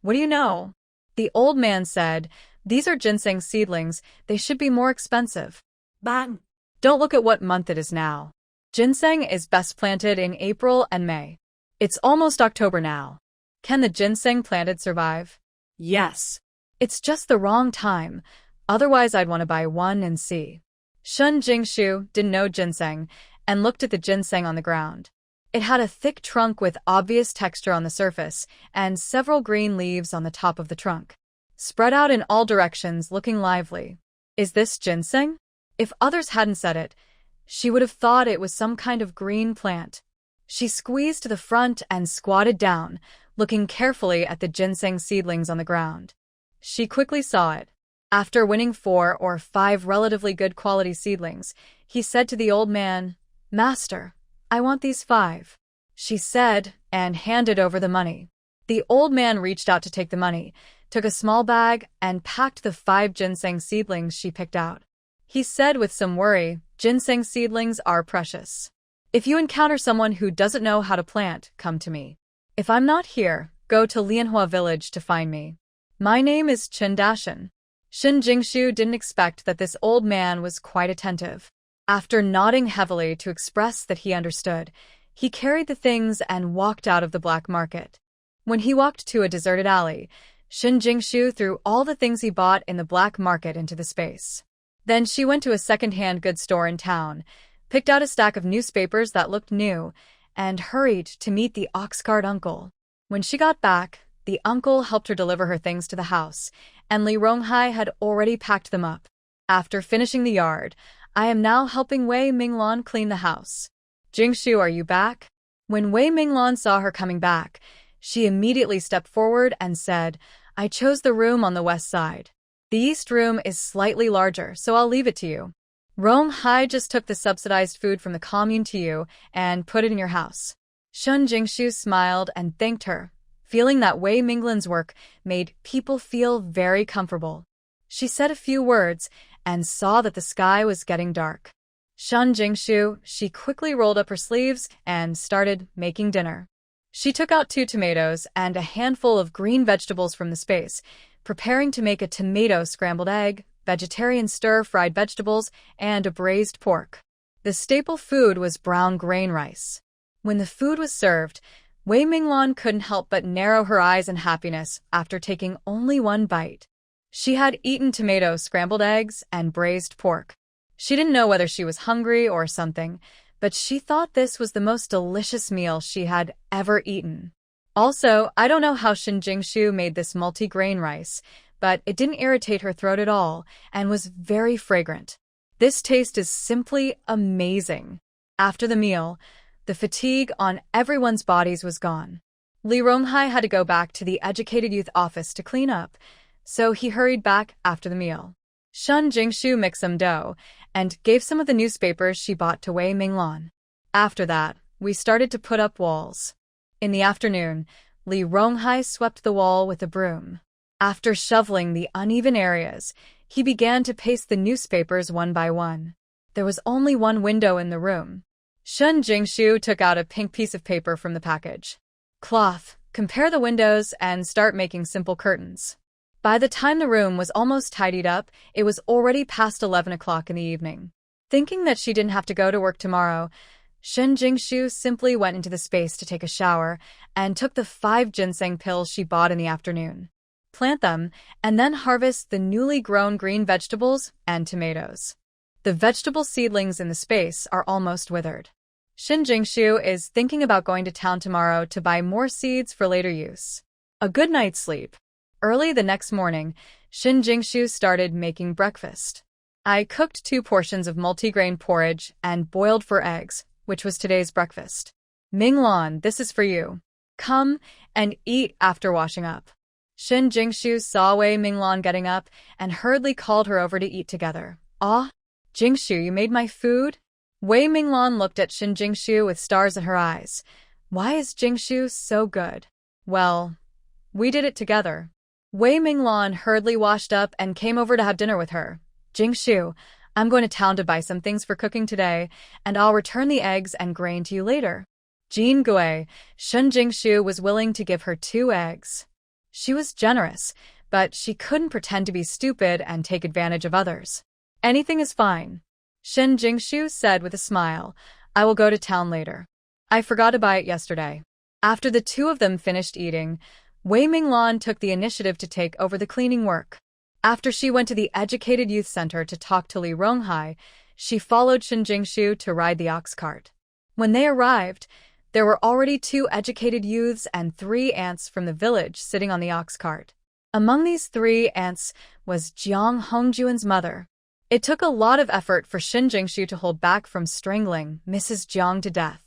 "What do you know?" The old man said, "These are ginseng seedlings. They should be more expensive." Bang! Don't look at what month it is now. Ginseng is best planted in April and May. It's almost October now. Can the ginseng planted survive? Yes. It's just the wrong time. Otherwise, I'd want to buy one and see. Shen Jingshu didn't know ginseng and looked at the ginseng on the ground. It had a thick trunk with obvious texture on the surface and several green leaves on the top of the trunk, spread out in all directions, looking lively. Is this ginseng? If others hadn't said it, she would have thought it was some kind of green plant. She squeezed to the front and squatted down, looking carefully at the ginseng seedlings on the ground. She quickly saw it. After winning 4 or 5 relatively good quality seedlings, he said to the old man, "Master, I want these 5. She said, and handed over the money. The old man reached out to take the money, took a small bag, and packed the 5 ginseng seedlings she picked out. He said with some worry, "Ginseng seedlings are precious. If you encounter someone who doesn't know how to plant, come to me. If I'm not here, go to Lianhua village to find me. My name is Chen Dashan." Shen Jingshu didn't expect that this old man was quite attentive. After nodding heavily to express that he understood, he carried the things and walked out of the black market. When he walked to a deserted alley, Shen Jingshu threw all the things he bought in the black market into the space. Then she went to a second-hand goods store in town, picked out a stack of newspapers that looked new, and hurried to meet the ox-cart uncle. When she got back, the uncle helped her deliver her things to the house, and Li Ronghai had already packed them up. After finishing the yard, I am now helping Wei Minglan clean the house. "Jingshu, are you back?" When Wei Minglan saw her coming back, she immediately stepped forward and said, "I chose the room on the west side. The east room is slightly larger, so I'll leave it to you. Ronghai just took the subsidized food from the commune to you and put it in your house." Shen Jingshu smiled and thanked her, feeling that Wei Minglan's work made people feel very comfortable. She said a few words and saw that the sky was getting dark. Shen Jingshu, she quickly rolled up her sleeves and started making dinner. She took out 2 tomatoes and a handful of green vegetables from the space, preparing to make a tomato scrambled egg, vegetarian stir-fried vegetables, and a braised pork. The staple food was brown grain rice. When the food was served, Wei Minglan couldn't help but narrow her eyes in happiness after taking only one bite. She had eaten tomato scrambled eggs and braised pork. She didn't know whether she was hungry or something, but she thought this was the most delicious meal she had ever eaten. Also, I don't know how Shin Jingshu made this multi-grain rice, but it didn't irritate her throat at all and was very fragrant. This taste is simply amazing. After the meal, the fatigue on everyone's bodies was gone. Li Ronghai had to go back to the educated youth office to clean up, so he hurried back after the meal. Shun Jingshu mixed some dough and gave some of the newspapers she bought to Wei Minglan. After that, we started to put up walls. In the afternoon, Li Ronghai swept the wall with a broom. After shoveling the uneven areas, he began to paste the newspapers one by one. There was only one window in the room. Shun Jingshu took out a pink piece of paper from the package. Cloth, compare the windows and start making simple curtains. By the time the room was almost tidied up, it was already past 11 o'clock in the evening. Thinking that she didn't have to go to work tomorrow, Shun Jingshu simply went into the space to take a shower and took the 5 ginseng pills she bought in the afternoon. Plant them, and then harvest the newly grown green vegetables and tomatoes. The vegetable seedlings in the space are almost withered. Shin Jingshu is thinking about going to town tomorrow to buy more seeds for later use. A good night's sleep. Early the next morning, Shin Jingshu started making breakfast. I cooked 2 portions of multigrain porridge and boiled 4 eggs, which was today's breakfast. Minglan, this is for you. Come and eat after washing up. Shin Jingshu saw Wei Minglan getting up and hurriedly called her over to eat together. Ah, Jingshu, you made my food? Wei Minglan looked at Shin Jingshu with stars in her eyes. Why is Jingshu so good? Well, we did it together. Wei Minglan hurriedly washed up and came over to have dinner with her. Jingshu, I'm going to town to buy some things for cooking today, and I'll return the eggs and grain to you later. Jean Gui, Shin Jingshu was willing to give her 2 eggs. She was generous, but she couldn't pretend to be stupid and take advantage of others. Anything is fine. Shin Jingshu said with a smile, I will go to town later. I forgot to buy it yesterday. After the 2 of them finished eating, Wei Minglan took the initiative to take over the cleaning work. After she went to the Educated Youth Center to talk to Li Ronghai, she followed Shin Jingshu to ride the ox cart. When they arrived, there were already 2 educated youths and 3 aunts from the village sitting on the ox cart. Among these 3 aunts was Jiang Hongjuan's mother. It took a lot of effort for Shin Jingshu to hold back from strangling Mrs. Jiang to death.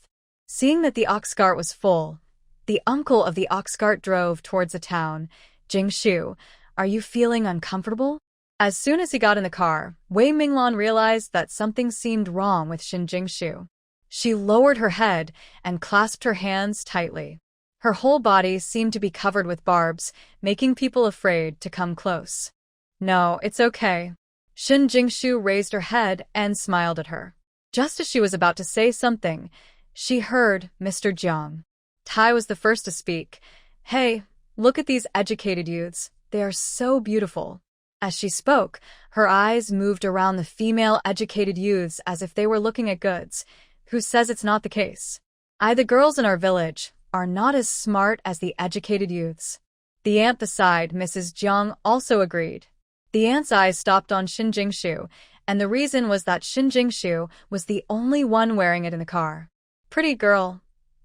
Seeing that the ox cart was full, the uncle of the ox cart drove towards the town. Jingshu, are you feeling uncomfortable? As soon as he got in the car, Wei Minglan realized that something seemed wrong with Shin Jingshu. She lowered her head and clasped her hands tightly. Her whole body seemed to be covered with barbs, making people afraid to come close. No, it's okay. Shin Jingshu raised her head and smiled at her. Just as she was about to say something, she heard Mr. Jiang. Tai was the first to speak. Hey, look at these educated youths. They are so beautiful. As she spoke, her eyes moved around the female educated youths as if they were looking at goods. Who says it's not the case? The girls in our village are not as smart as the educated youths. The aunt beside Mrs. Jiang also agreed. The aunt's eyes stopped on Shin Jingshu, and the reason was that Shin Jingshu was the only one wearing it in the car. Pretty girl,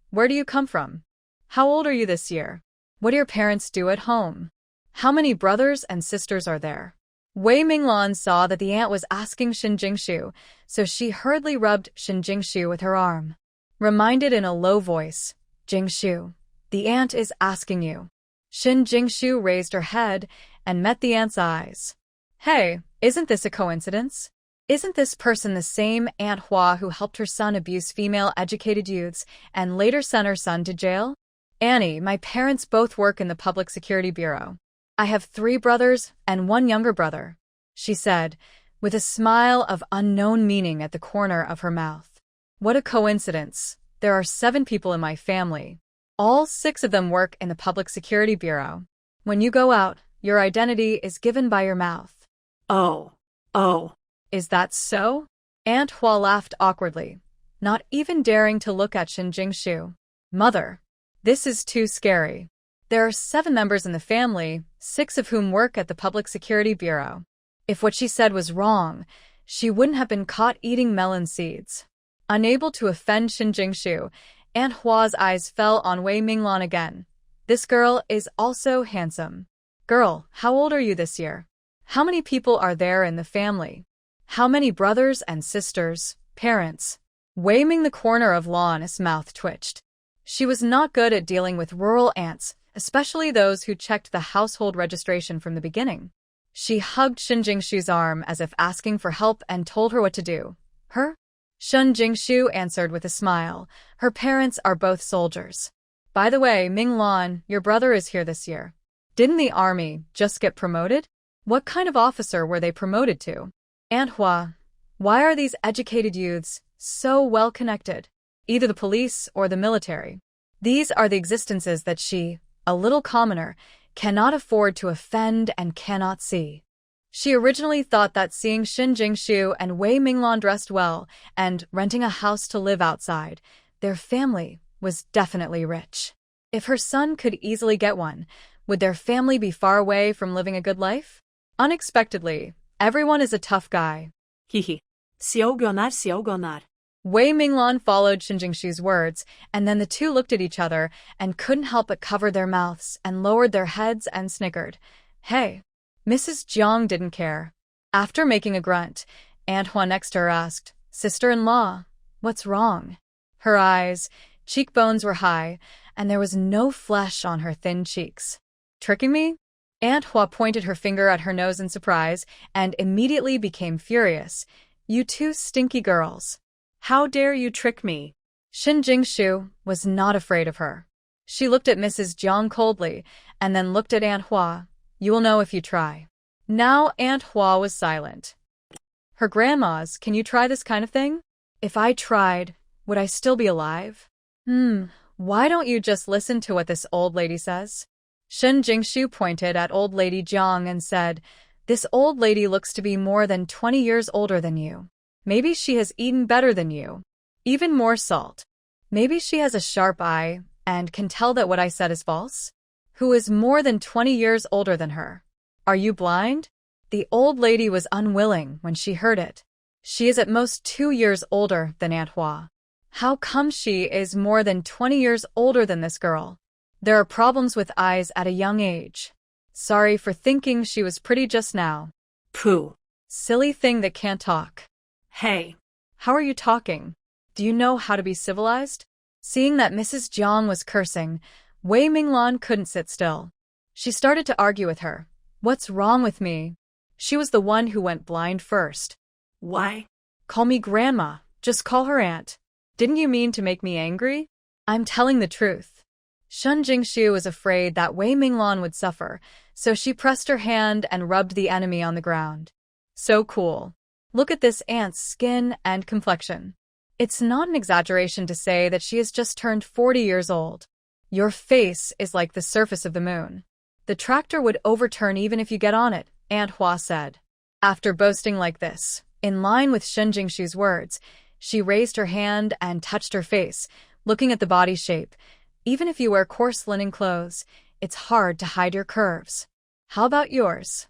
where do you come from? How old are you this year? What do your parents do at home? How many brothers and sisters are there? Wei Minglan saw that the aunt was asking Shin Jingshu, so she hurriedly rubbed Shin Jingshu with her arm. Reminded in a low voice, Jingshu, the aunt is asking you. Shin Jingshu raised her head and met the aunt's eyes. Hey, isn't this a coincidence? Isn't this person the same Aunt Hua who helped her son abuse female educated youths and later sent her son to jail? Annie, my parents both work in the Public Security Bureau. I have 3 brothers and 1 younger brother, she said, with a smile of unknown meaning at the corner of her mouth. What a coincidence. There are 7 people in my family. All 6 of them work in the Public Security Bureau. When you go out, your identity is given by your mouth. Oh. Is that so? Aunt Hua laughed awkwardly, not even daring to look at Shin Jingshu. Mother, this is too scary. There are 7 members in the family, 6 of whom work at the Public Security Bureau. If what she said was wrong, she wouldn't have been caught eating melon seeds. Unable to offend Shin Jingshu, Aunt Hua's eyes fell on Wei Minglan again. This girl is also handsome. Girl, how old are you this year? How many people are there in the family? How many brothers and sisters, parents? Wei Ming, the corner of Lan's mouth twitched. She was not good at dealing with rural aunts, especially those who checked the household registration from the beginning. She hugged Shin Jingshu's arm as if asking for help and told her what to do. Her? Shin Jingshu answered with a smile. Her parents are both soldiers. By the way, Ming Lan, your brother is here this year. Didn't the army just get promoted? What kind of officer were they promoted to? Aunt Hua, why are these educated youths so well connected? Either the police or the military. These are the existences that she, a little commoner, cannot afford to offend and cannot see. She originally thought that seeing Shin Jingshu and Wei Minglan dressed well and renting a house to live outside, their family was definitely rich. If her son could easily get one, would their family be far away from living a good life? Unexpectedly, everyone is a tough guy. Hihi. Siogonar. Wei Minglan followed Shin Jingshu's words, and then the 2 looked at each other and couldn't help but cover their mouths and lowered their heads and snickered. Hey. Mrs. Jiang didn't care. After making a grunt, Aunt Hua next to her asked, Sister-in-law, what's wrong? Her eyes, cheekbones were high, and there was no flesh on her thin cheeks. Tricking me? Aunt Hua pointed her finger at her nose in surprise and immediately became furious. You 2 stinky girls. How dare you trick me? Shin Jingshu was not afraid of her. She looked at Mrs. Jiang coldly and then looked at Aunt Hua. You will know if you try. Now Aunt Hua was silent. Her grandmas, can you try this kind of thing? If I tried, would I still be alive? Why don't you just listen to what this old lady says? Shin Jingshu pointed at old lady Jiang and said, This old lady looks to be more than 20 years older than you. Maybe she has eaten better than you. Even more salt. Maybe she has a sharp eye and can tell that what I said is false. Who is more than 20 years older than her? Are you blind? The old lady was unwilling when she heard it. She is at most 2 years older than Aunt Hua. How come she is more than 20 years older than this girl? There are problems with eyes at a young age. Sorry for thinking she was pretty just now. Pooh. Silly thing that can't talk. Hey. How are you talking? Do you know how to be civilized? Seeing that Mrs. Jiang was cursing, Wei Minglan couldn't sit still. She started to argue with her. What's wrong with me? She was the one who went blind first. Why? Call me grandma. Just call her aunt. Didn't you mean to make me angry? I'm telling the truth. Shin Jingshu was afraid that Wei Minglan would suffer, so she pressed her hand and rubbed the enemy on the ground. So cool. Look at this aunt's skin and complexion. It's not an exaggeration to say that she has just turned 40 years old. Your face is like the surface of the moon. The tractor would overturn even if you get on it, Aunt Hua said. After boasting like this, in line with Shin Jingshu's words, she raised her hand and touched her face, looking at the body shape. Even if you wear coarse linen clothes, it's hard to hide your curves. How about yours?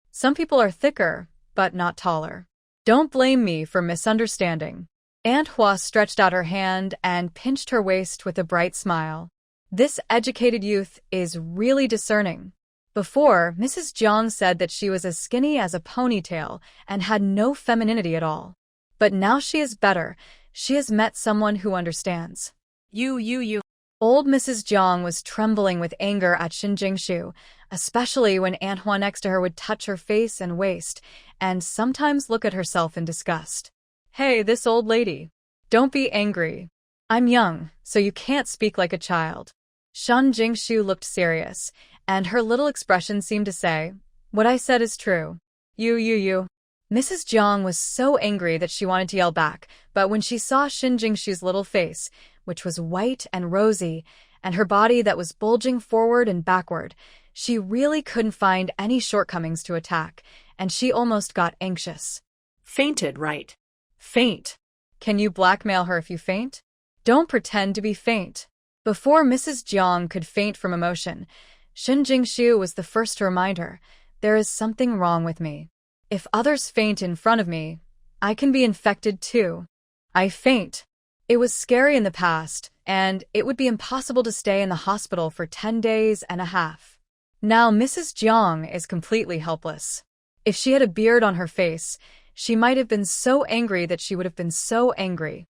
Some people are thicker, but not taller. Don't blame me for misunderstanding. Aunt Hua stretched out her hand and pinched her waist with a bright smile. This educated youth is really discerning. Before, Mrs. Jiang said that she was as skinny as a ponytail and had no femininity at all. But now she is better. She has met someone who understands. You. Old Mrs. Jiang was trembling with anger at Shin Jingshu, especially when Aunt Hua next to her would touch her face and waist, and sometimes look at herself in disgust. Hey, this old lady. Don't be angry. I'm young, so you can't speak like a child. Shin Jingshu looked serious, and her little expression seemed to say, What I said is true. You. Mrs. Jiang was so angry that she wanted to yell back, but when she saw Shin Jingshu's little face, which was white and rosy, and her body that was bulging forward and backward. She really couldn't find any shortcomings to attack, and she almost got anxious. Fainted, right? Faint? Can you blackmail her if you faint? Don't pretend to be faint. Before Mrs. Jiang could faint from emotion, Shen Jingshu was the first to remind her, there is something wrong with me. If others faint in front of me, I can be infected too. I faint. It was scary in the past, and it would be impossible to stay in the hospital for 10 days and a half. Now Mrs. Jiang is completely helpless. If she had a beard on her face, she might have been so angry that she would have been so angry.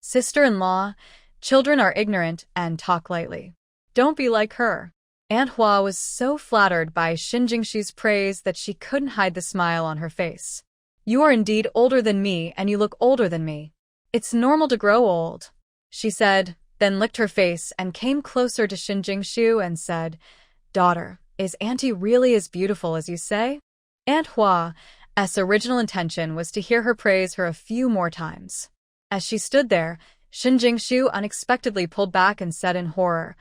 Sister-in-law, children are ignorant and talk lightly. Don't be like her. Aunt Hua was so flattered by Shen Jingshu's praise that she couldn't hide the smile on her face. You are indeed older than me, and you look older than me. It's normal to grow old, she said, then licked her face and came closer to Shen Jingshu and said, Daughter, is Auntie really as beautiful as you say? Aunt Hua's original intention was to hear her praise her a few more times. As she stood there, Shen Jingshu unexpectedly pulled back and said in horror,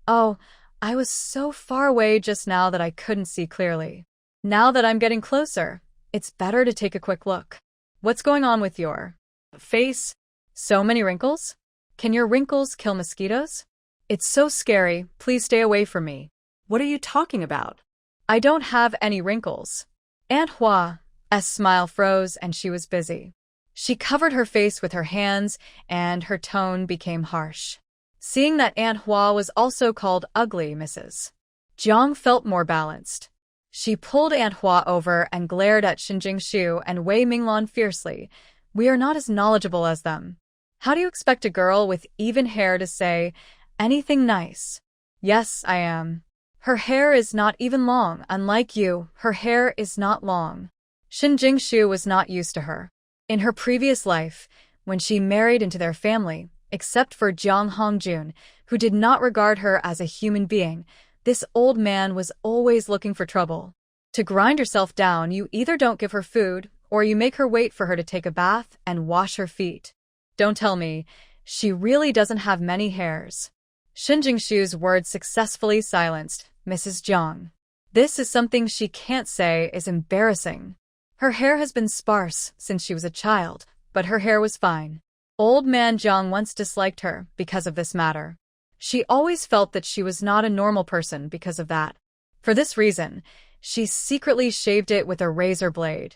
Oh, I was so far away just now that I couldn't see clearly. Now that I'm getting closer, it's better to take a quick look. What's going on with your face? So many wrinkles? Can your wrinkles kill mosquitoes? It's so scary, please stay away from me. What are you talking about? I don't have any wrinkles. Aunt Hua's smile froze and she was busy. She covered her face with her hands and her tone became harsh. Seeing that Aunt Hua was also called ugly, Mrs. Jiang felt more balanced. She pulled Aunt Hua over and glared at Shen Jingshu and Wei Minglan fiercely. We are not as knowledgeable as them. How do you expect a girl with even hair to say anything nice? Yes, I am. Her hair is not even long, unlike you, her hair is not long. Shen Jingshu was not used to her. In her previous life, when she married into their family, except for Jiang Hongjun, who did not regard her as a human being, this old man was always looking for trouble. To grind herself down, you either don't give her food, or you make her wait for her to take a bath and wash her feet. Don't tell me, she really doesn't have many hairs. Shen Jingshu's words successfully silenced Mrs. Jiang. This is something she can't say is embarrassing. Her hair has been sparse since she was a child, but her hair was fine. Old man Jiang once disliked her because of this matter. She always felt that she was not a normal person because of that. For this reason, she secretly shaved it with a razor blade.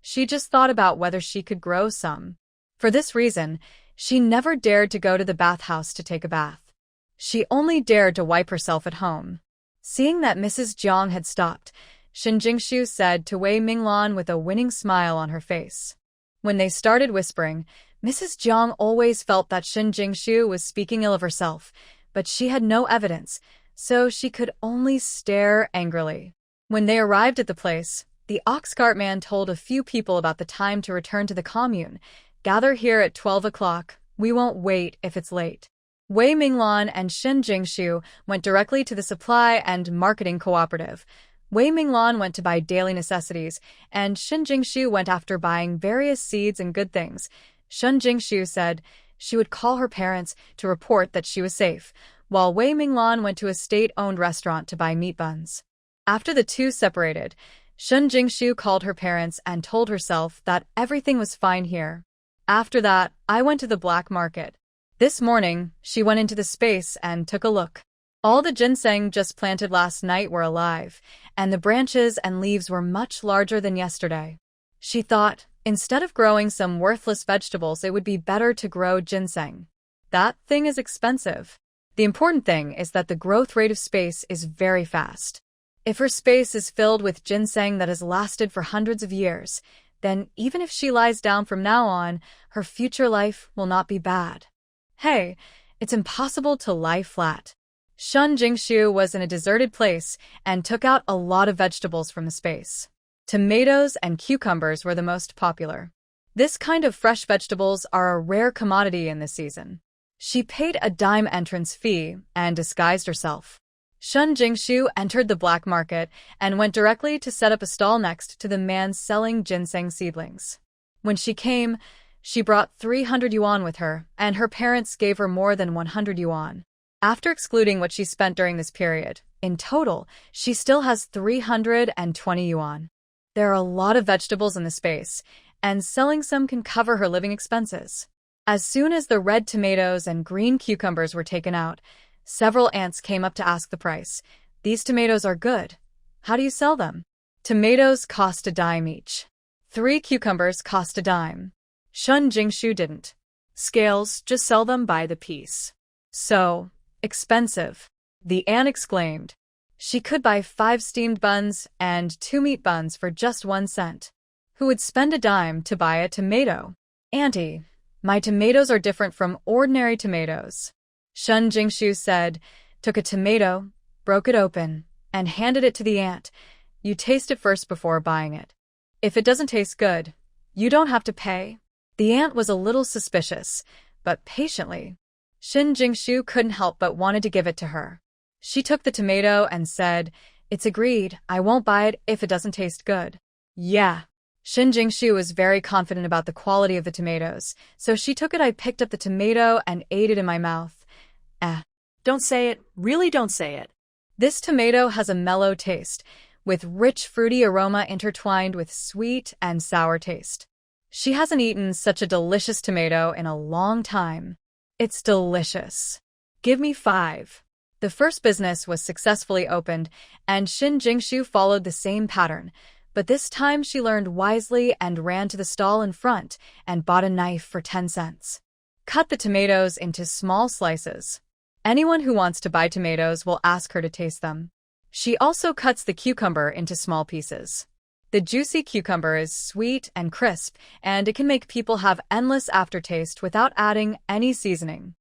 She just thought about whether she could grow some. For this reason, she never dared to go to the bathhouse to take a bath. She only dared to wipe herself at home. Seeing that Mrs. Jiang had stopped, Shen Jingshu said to Wei Minglan with a winning smile on her face. When they started whispering, Mrs. Jiang always felt that Shen Jingshu was speaking ill of herself, but she had no evidence, so she could only stare angrily. When they arrived at the place, the ox cart man told a few people about the time to return to the commune. Gather here at 12 o'clock, we won't wait if it's late. Wei Minglan and Shen Jingshu went directly to the supply and marketing cooperative. Wei Minglan went to buy daily necessities, and Shen Jingshu went after buying various seeds and good things. Shen Jingshu said she would call her parents to report that she was safe, while Wei Minglan went to a state-owned restaurant to buy meat buns. After the two separated, Shen Jingshu called her parents and told herself that everything was fine here. After that, I went to the black market. This morning, she went into the space and took a look. All the ginseng just planted last night were alive, and the branches and leaves were much larger than yesterday. She thought, instead of growing some worthless vegetables, it would be better to grow ginseng. That thing is expensive. The important thing is that the growth rate of space is very fast. If her space is filled with ginseng that has lasted for hundreds of years, then even if she lies down from now on, her future life will not be bad. Hey, it's impossible to lie flat. Shen Jingshu was in a deserted place and took out a lot of vegetables from the space. Tomatoes and cucumbers were the most popular. This kind of fresh vegetables are a rare commodity in this season. She paid a dime entrance fee and disguised herself. Shen Jingshu entered the black market and went directly to set up a stall next to the man selling ginseng seedlings. When she came, she brought 300 yuan with her, and her parents gave her more than 100 yuan. After excluding what she spent during this period, in total, she still has 320 yuan. There are a lot of vegetables in the space, and selling some can cover her living expenses. As soon as the red tomatoes and green cucumbers were taken out, several aunts came up to ask the price. These tomatoes are good. How do you sell them? Tomatoes cost a dime each. 3 cucumbers cost a dime. Shun Jingshu didn't. Scales, just sell them by the piece. So expensive. The aunt exclaimed. She could buy 5 steamed buns and 2 meat buns for just 1 cent. Who would spend a dime to buy a tomato? Auntie, my tomatoes are different from ordinary tomatoes. Shun Jingshu said, took a tomato, broke it open, and handed it to the aunt. You taste it first before buying it. If it doesn't taste good, you don't have to pay. The aunt was a little suspicious, but patiently. Shun Jingshu couldn't help but wanted to give it to her. She took the tomato and said, it's agreed, I won't buy it if it doesn't taste good. Yeah. Shun Jingshu was very confident about the quality of the tomatoes, so she took it. I picked up the tomato and ate it in my mouth. Don't say it. Really don't say it. This tomato has a mellow taste, with rich fruity aroma intertwined with sweet and sour taste. She hasn't eaten such a delicious tomato in a long time. It's delicious. Give me 5. The first business was successfully opened, and Shun Jingshu followed the same pattern, but this time she learned wisely and ran to the stall in front and bought a knife for 10 cents. Cut the tomatoes into small slices. Anyone who wants to buy tomatoes will ask her to taste them. She also cuts the cucumber into small pieces. The juicy cucumber is sweet and crisp, and it can make people have endless aftertaste without adding any seasoning.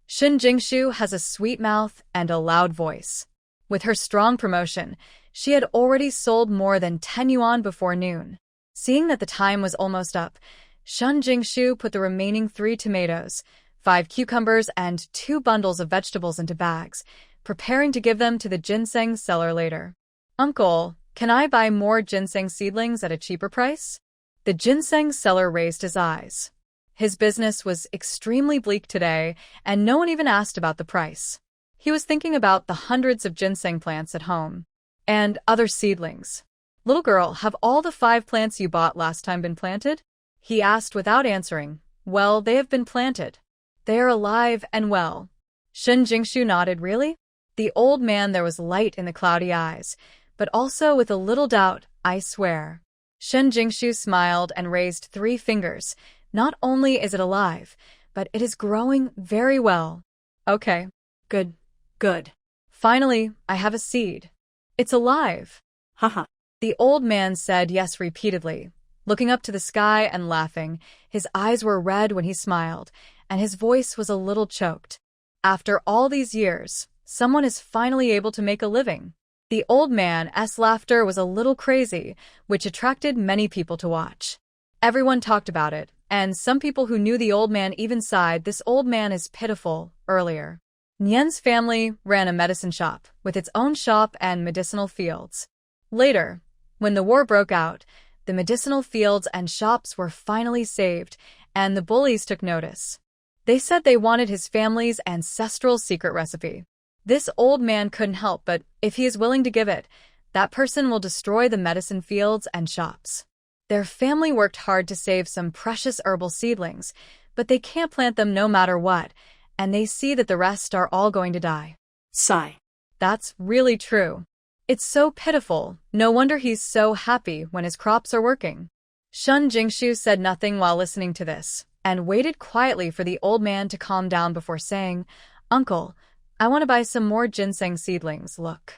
Shun Jingshu has a sweet mouth and a loud voice. With her strong promotion, she had already sold more than 10 yuan before noon. Seeing that the time was almost up, Shun Jingshu put the remaining 3 tomatoes, 5 cucumbers, and 2 bundles of vegetables into bags, preparing to give them to the ginseng seller later. Uncle, can I buy more ginseng seedlings at a cheaper price? The ginseng seller raised his eyes. His business was extremely bleak today, and no one even asked about the price. He was thinking about the hundreds of ginseng plants at home. And other seedlings. Little girl, have all the 5 plants you bought last time been planted? He asked without answering. Well, they have been planted. They are alive and well. Shun Jingshu nodded. Really? The old man, there was light in the cloudy eyes, but also with a little doubt. I swear. Shun Jingshu smiled and raised 3 fingers. Not only is it alive, but it is growing very well. Okay. Good. Good. Finally, I have a seed. It's alive. Haha. The old man said yes repeatedly, looking up to the sky and laughing. His eyes were red when he smiled, and his voice was a little choked. After all these years, someone is finally able to make a living. The old man's laughter was a little crazy, which attracted many people to watch. Everyone talked about it, and some people who knew the old man even sighed, this old man is pitiful. Earlier, Nian's family ran a medicine shop with its own shop and medicinal fields. Later, when the war broke out, the medicinal fields and shops were finally saved, and the bullies took notice. They said they wanted his family's ancestral secret recipe. This old man couldn't help but, if he is willing to give it, that person will destroy the medicine fields and shops. Their family worked hard to save some precious herbal seedlings, but they can't plant them no matter what, and they see that the rest are all going to die. Sigh. That's really true. It's so pitiful. No wonder he's so happy when his crops are working. Shun Jingshu said nothing while listening to this, and waited quietly for the old man to calm down before saying, Uncle, I want to buy some more ginseng seedlings, look.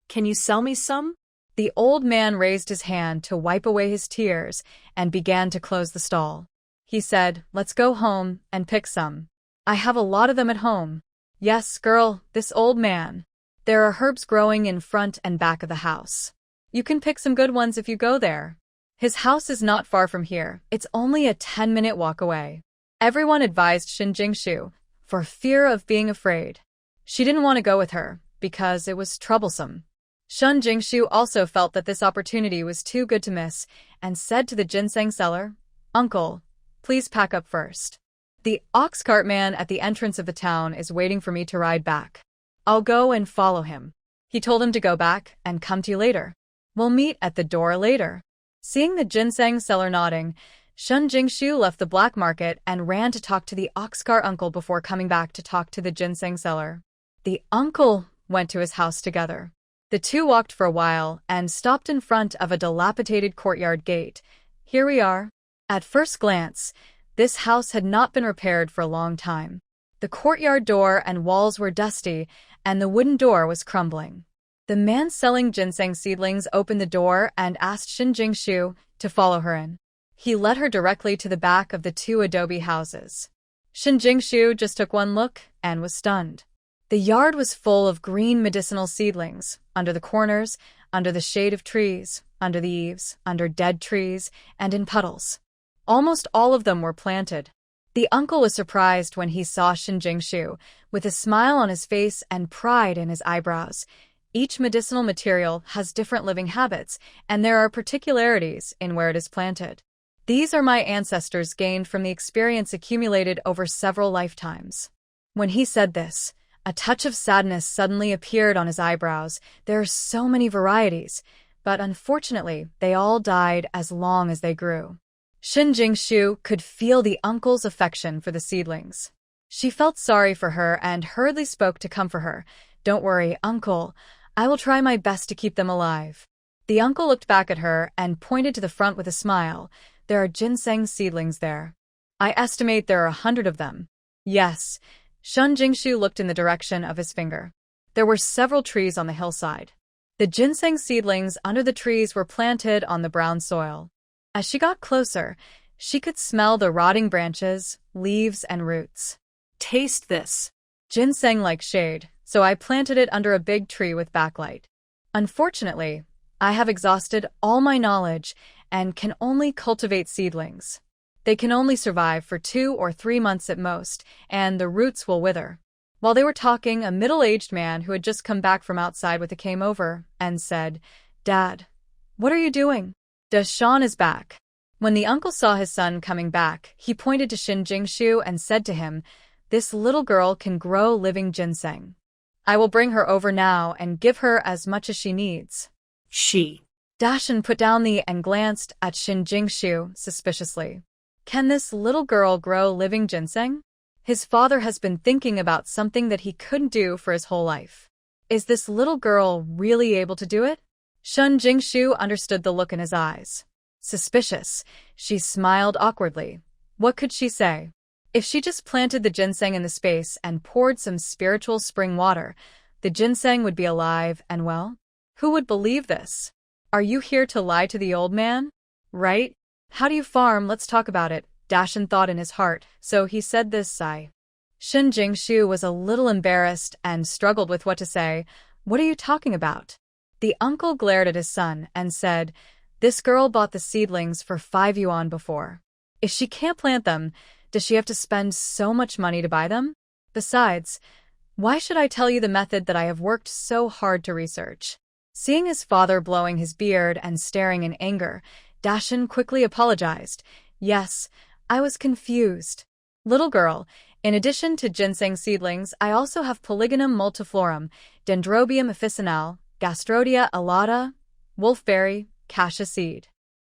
Can you sell me some? The old man raised his hand to wipe away his tears and began to close the stall. He said, let's go home and pick some. I have a lot of them at home. Yes, girl, this old man. There are herbs growing in front and back of the house. You can pick some good ones if you go there. His house is not far from here. It's only a 10-minute walk away. Everyone advised Shun Jingshu, for fear of being afraid. She didn't want to go with her, because it was troublesome. Shun Jingshu also felt that this opportunity was too good to miss, and said to the ginseng seller, Uncle, please pack up first. The ox cart man at the entrance of the town is waiting for me to ride back. I'll go and follow him. He told him to go back and come to you later. We'll meet at the door later. Seeing the ginseng seller nodding, Shun Jingshu left the black market and ran to talk to the ox cart uncle before coming back to talk to the ginseng seller. The uncle went to his house together. The two walked for a while and stopped in front of a dilapidated courtyard gate. Here we are. At first glance, this house had not been repaired for a long time. The courtyard door and walls were dusty, and the wooden door was crumbling. The man selling ginseng seedlings opened the door and asked Shin Jingshu to follow her in. He led her directly to the back of the two adobe houses. Shin Jingshu just took one look and was stunned. The yard was full of green medicinal seedlings, under the corners, under the shade of trees, under the eaves, under dead trees, and in puddles. Almost all of them were planted. The uncle was surprised when he saw Shin Jingshu, with a smile on his face and pride in his eyebrows. Each medicinal material has different living habits, and there are particularities in where it is planted. These are my ancestors gained from the experience accumulated over several lifetimes. When he said this, a touch of sadness suddenly appeared on his eyebrows. There are so many varieties, but unfortunately, they all died as long as they grew. Shin Jingshu could feel the uncle's affection for the seedlings. She felt sorry for her and hurriedly spoke to comfort her. "Don't worry, uncle. I will try my best to keep them alive." The uncle looked back at her and pointed to the front with a smile. "There are ginseng seedlings there. I estimate there are 100 of them." "Yes." Shun Jingshu looked in the direction of his finger. There were several trees on the hillside. The ginseng seedlings under the trees were planted on the brown soil. As she got closer, she could smell the rotting branches, leaves, and roots. "Taste this. Ginseng-like shade, so I planted it under a big tree with backlight. Unfortunately, I have exhausted all my knowledge and can only cultivate seedlings. They can only survive for 2 or 3 months at most, and the roots will wither." While they were talking, a middle-aged man who had just come back from outside with it came over and said, "Dad, what are you doing?" Dashan is back. When the uncle saw his son coming back, he pointed to Shin Jingshu and said to him, "This little girl can grow living ginseng. I will bring her over now and give her as much as she needs." She. Dashan put down the and glanced at Shin Jingshu suspiciously. Can this little girl grow living ginseng? His father has been thinking about something that he couldn't do for his whole life. Is this little girl really able to do it? Shun Jingshu understood the look in his eyes. Suspicious, she smiled awkwardly. What could she say? If she just planted the ginseng in the space and poured some spiritual spring water, the ginseng would be alive and well? Who would believe this? Are you here to lie to the old man? Right? How do you farm? Let's talk about it, Dashan thought in his heart, so he said this sigh. Shin Jingshu was a little embarrassed and struggled with what to say. What are you talking about? The uncle glared at his son and said, "This girl bought the seedlings for 5 yuan before. If she can't plant them, does she have to spend so much money to buy them? Besides, why should I tell you the method that I have worked so hard to research?" Seeing his father blowing his beard and staring in anger, Dashan quickly apologized. "Yes, I was confused. Little girl, in addition to ginseng seedlings, I also have Polygonum multiflorum, Dendrobium officinale, Gastrodia alata, wolfberry, cassia seed."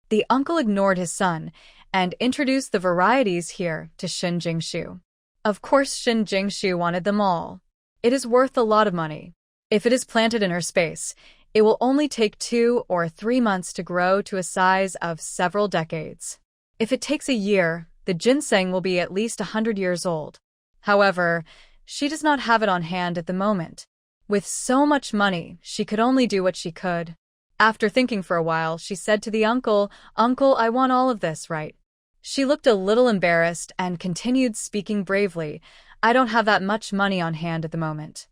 The uncle ignored his son and introduced the varieties here to Shin Jingshu. Of course Shin Jingshu wanted them all. It is worth a lot of money. If it is planted in her space, it will only take 2 or 3 months to grow to a size of several decades. If it takes a year, the ginseng will be at least 100 years old. However, she does not have it on hand at the moment. With so much money, she could only do what she could. After thinking for a while, she said to the uncle, "Uncle, I want all of this, right?" She looked a little embarrassed and continued speaking bravely. "I don't have that much money on hand at the moment.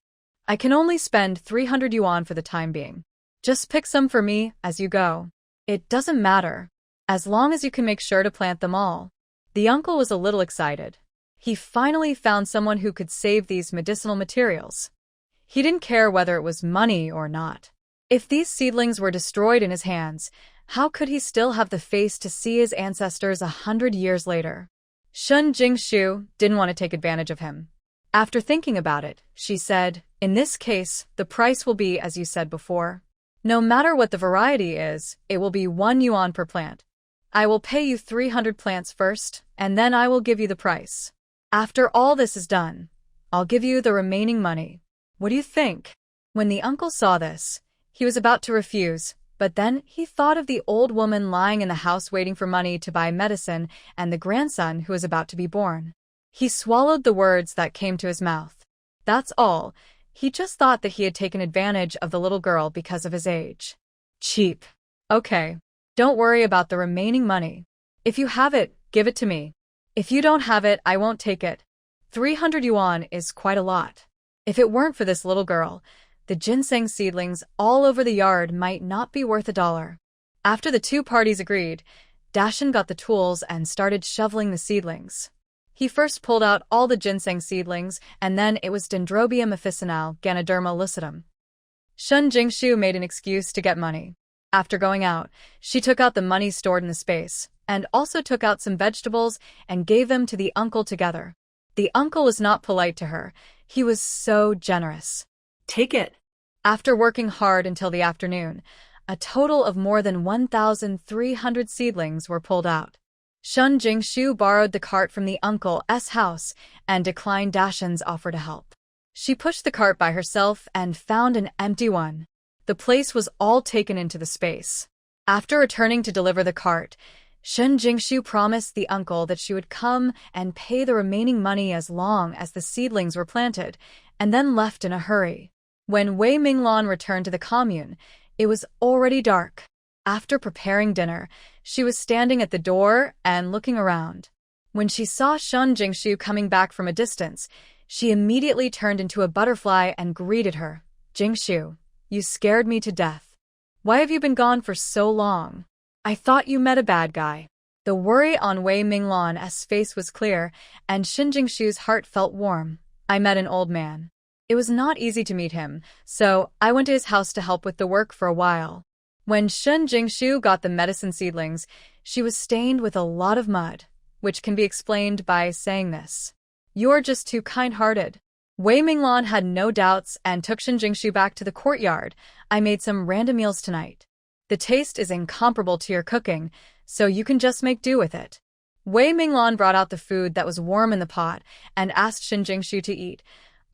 I can only spend 300 yuan for the time being. Just pick some for me as you go. It doesn't matter, as long as you can make sure to plant them all." The uncle was a little excited. He finally found someone who could save these medicinal materials. He didn't care whether it was money or not. If these seedlings were destroyed in his hands, how could he still have the face to see his ancestors 100 years later? Shun Jingshu didn't want to take advantage of him. After thinking about it, she said, "In this case, the price will be as you said before. No matter what the variety is, it will be 1 yuan per plant. I will pay you 300 plants first, and then I will give you the price. After all this is done, I'll give you the remaining money. What do you think?" When the uncle saw this, he was about to refuse, but then he thought of the old woman lying in the house waiting for money to buy medicine and the grandson who was about to be born. He swallowed the words that came to his mouth. That's all. He just thought that he had taken advantage of the little girl because of his age. Cheap. Okay. Don't worry about the remaining money. If you have it, give it to me. If you don't have it, I won't take it. 300 yuan is quite a lot. If it weren't for this little girl, the ginseng seedlings all over the yard might not be worth $1. After the two parties agreed, Dashin got the tools and started shoveling the seedlings. He first pulled out all the ginseng seedlings, and then it was Dendrobium officinale Ganoderma lucidum. Shun Jingshu made an excuse to get money. After going out, she took out the money stored in the space, and also took out some vegetables and gave them to the uncle together. The uncle was not polite to her. He was so generous. Take it. After working hard until the afternoon, a total of more than 1,300 seedlings were pulled out. Shun Jingshu borrowed the cart from the uncle's house and declined Dashin's offer to help. She pushed the cart by herself and found an empty one. The place was all taken into the space. After returning to deliver the cart, Shun Jingshu promised the uncle that she would come and pay the remaining money as long as the seedlings were planted, and then left in a hurry. When Wei Minglan returned to the commune, it was already dark. After preparing dinner, she was standing at the door and looking around. When she saw Shun Jingshu coming back from a distance, she immediately turned into a butterfly and greeted her. "Jingshu, you scared me to death. Why have you been gone for so long? I thought you met a bad guy." The worry on Wei Minglan's face was clear, and Shun Jingshu's heart felt warm. "I met an old man. It was not easy to meet him, so I went to his house to help with the work for a while." When Shun Jingshu got the medicine seedlings, she was stained with a lot of mud, which can be explained by saying this: "You're just too kind-hearted." Wei Minglan had no doubts and took Shun Jingshu back to the courtyard. "I made some random meals tonight. The taste is incomparable to your cooking, so you can just make do with it." Wei Minglan brought out the food that was warm in the pot and asked Shun Jingshu to eat: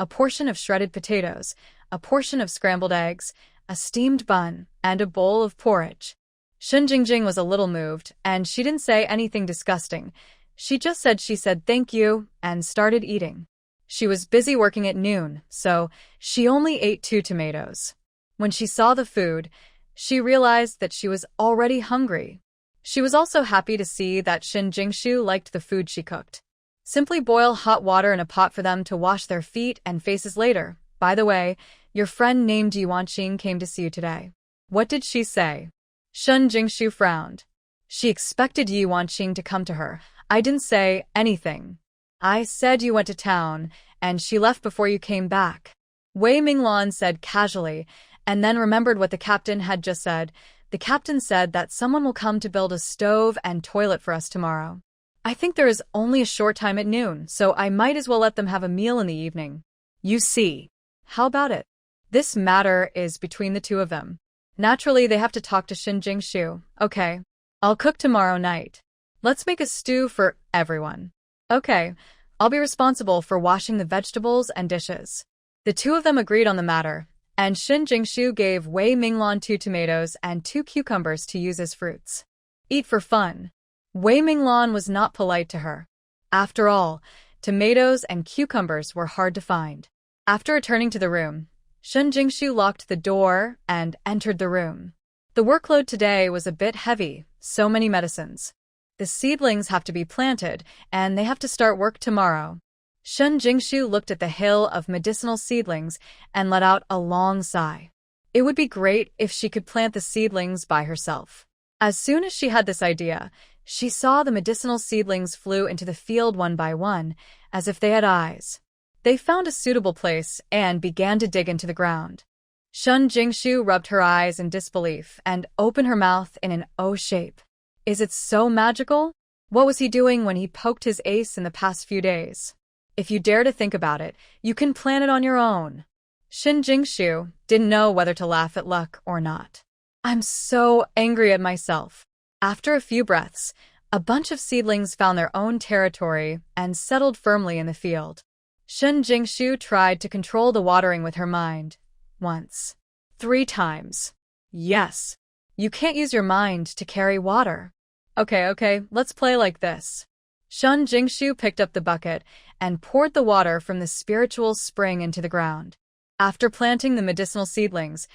a portion of shredded potatoes, a portion of scrambled eggs, a steamed bun, and a bowl of porridge. Shun Jingjing was a little moved, and she didn't say anything disgusting. She just said thank you, and started eating. She was busy working at noon, so she only ate 2 tomatoes. When she saw the food, she realized that she was already hungry. She was also happy to see that Shun Jingshu liked the food she cooked. Simply boil hot water in a pot for them to wash their feet and faces later. "By the way, your friend named Ye Wanqing came to see you today. What did she say?" Shun Jingshu frowned. She expected Ye Wanqing to come to her. "I didn't say anything. I said you went to town, and she left before you came back." Wei Minglan said casually, and then remembered what the captain had just said. "The captain said that someone will come to build a stove and toilet for us tomorrow. I think there is only a short time at noon, so I might as well let them have a meal in the evening. You see. How about it? This matter is between the two of them. Naturally, they have to talk to Shun Jingshu. Okay. I'll cook tomorrow night. Let's make a stew for everyone." "Okay. I'll be responsible for washing the vegetables and dishes." The two of them agreed on the matter, and Shun Jingshu gave Wei Minglan 2 tomatoes and 2 cucumbers to use as fruits. Eat for fun. Wei Minglan was not polite to her. After all, tomatoes and cucumbers were hard to find. After returning to the room, Shun Jingshu locked the door and entered the room. The workload today was a bit heavy, so many medicines. The seedlings have to be planted, and they have to start work tomorrow. Shun Jingshu looked at the hill of medicinal seedlings and let out a long sigh. It would be great if she could plant the seedlings by herself. As soon as she had this idea, she saw the medicinal seedlings flew into the field one by one, as if they had eyes. They found a suitable place and began to dig into the ground. Shun Jingshu rubbed her eyes in disbelief and opened her mouth in an O shape. "Is it so magical?" What was he doing when he poked his ace in the past few days? If you dare to think about it, you can plan it on your own. Shin Jingshu didn't know whether to laugh at luck or not. I'm so angry at myself. After a few breaths, a bunch of seedlings found their own territory and settled firmly in the field. Shin Jingshu tried to control the watering with her mind. Once. 3 times. Yes. You can't use your mind to carry water. Okay, let's play like this. Shin Jingshu picked up the bucket and poured the water from the spiritual spring into the ground. After planting the medicinal seedlings,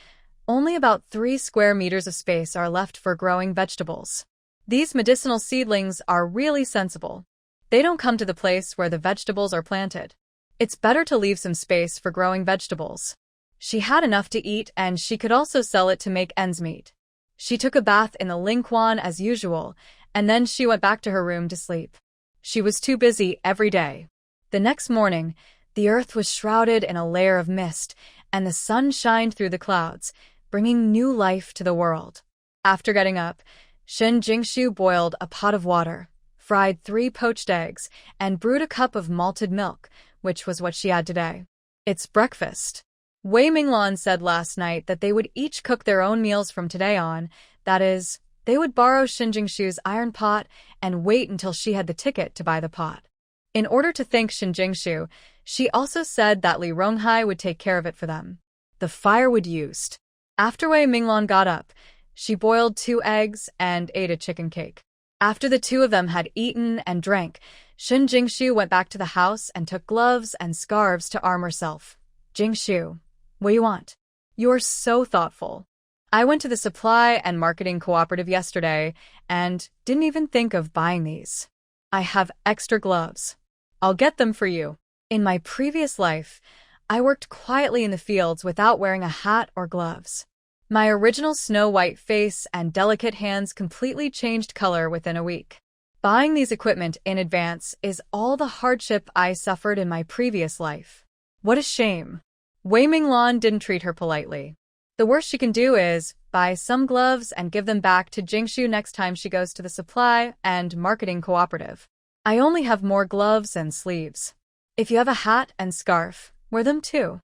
only about 3 square meters of space are left for growing vegetables. These medicinal seedlings are really sensible. They don't come to the place where the vegetables are planted. It's better to leave some space for growing vegetables. She had enough to eat and she could also sell it to make ends meet. She took a bath in the Lingquan as usual, and then she went back to her room to sleep. She was too busy every day. The next morning, the earth was shrouded in a layer of mist, and the sun shined through the clouds, bringing new life to the world. After getting up, Shin Jingshu boiled a pot of water, fried 3 poached eggs, and brewed a cup of malted milk, which was what she had today. It's breakfast. Wei Minglan said last night that they would each cook their own meals from today on, that is, they would borrow Shin Jingshu's iron pot and wait until she had the ticket to buy the pot. In order to thank Shin Jingshu, she also said that Li Ronghai would take care of it for them. The firewood used. After Wei Minglan got up, she boiled 2 eggs and ate a chicken cake. After the 2 of them had eaten and drank, Shin Jingshu went back to the house and took gloves and scarves to arm herself. Jingshu, what do you want? You're so thoughtful. I went to the supply and marketing cooperative yesterday and didn't even think of buying these. I have extra gloves. I'll get them for you. In my previous life, I worked quietly in the fields without wearing a hat or gloves. My original snow-white face and delicate hands completely changed color within a week. Buying these equipment in advance is all the hardship I suffered in my previous life. What a shame. Wei Minglan didn't treat her politely. The worst she can do is buy some gloves and give them back to Jingshu next time she goes to the supply and marketing cooperative. I only have more gloves and sleeves. If you have a hat and scarf, wear them too.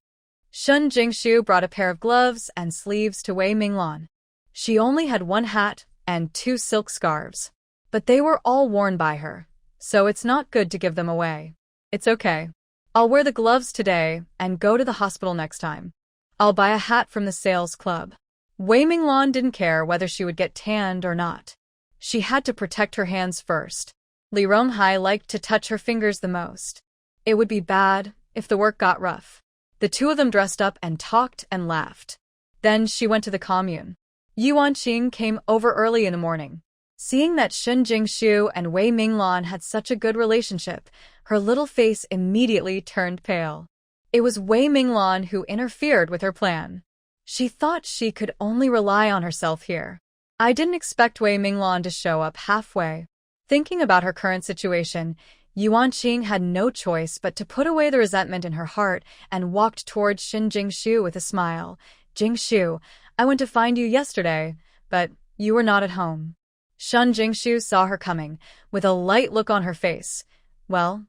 Shin Jingshu brought a pair of gloves and sleeves to Wei Minglan. She only had 1 hat and 2 silk scarves, but they were all worn by her, so it's not good to give them away. It's okay. I'll wear the gloves today and go to the hospital next time. I'll buy a hat from the sales club. Wei Minglan didn't care whether she would get tanned or not. She had to protect her hands first. Li Ronghai liked to touch her fingers the most. It would be bad if the work got rough. The 2 of them dressed up and talked and laughed. Then she went to the commune. Ye Wanqing came over early in the morning. Seeing that Shin Jingshu and Wei Minglan had such a good relationship, her little face immediately turned pale. It was Wei Minglan who interfered with her plan. She thought she could only rely on herself here. I didn't expect Wei Minglan to show up halfway. Thinking about her current situation, Ye Wanqing had no choice but to put away the resentment in her heart and walked towards Shin Jingshu with a smile. Jingshu, I went to find you yesterday, but you were not at home. Shin Jingshu saw her coming, with a light look on her face. Well,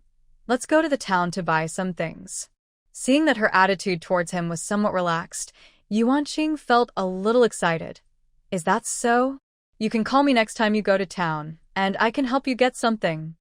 let's go to the town to buy some things. Seeing that her attitude towards him was somewhat relaxed, Ye Wanqing felt a little excited. Is that so? You can call me next time you go to town, and I can help you get something.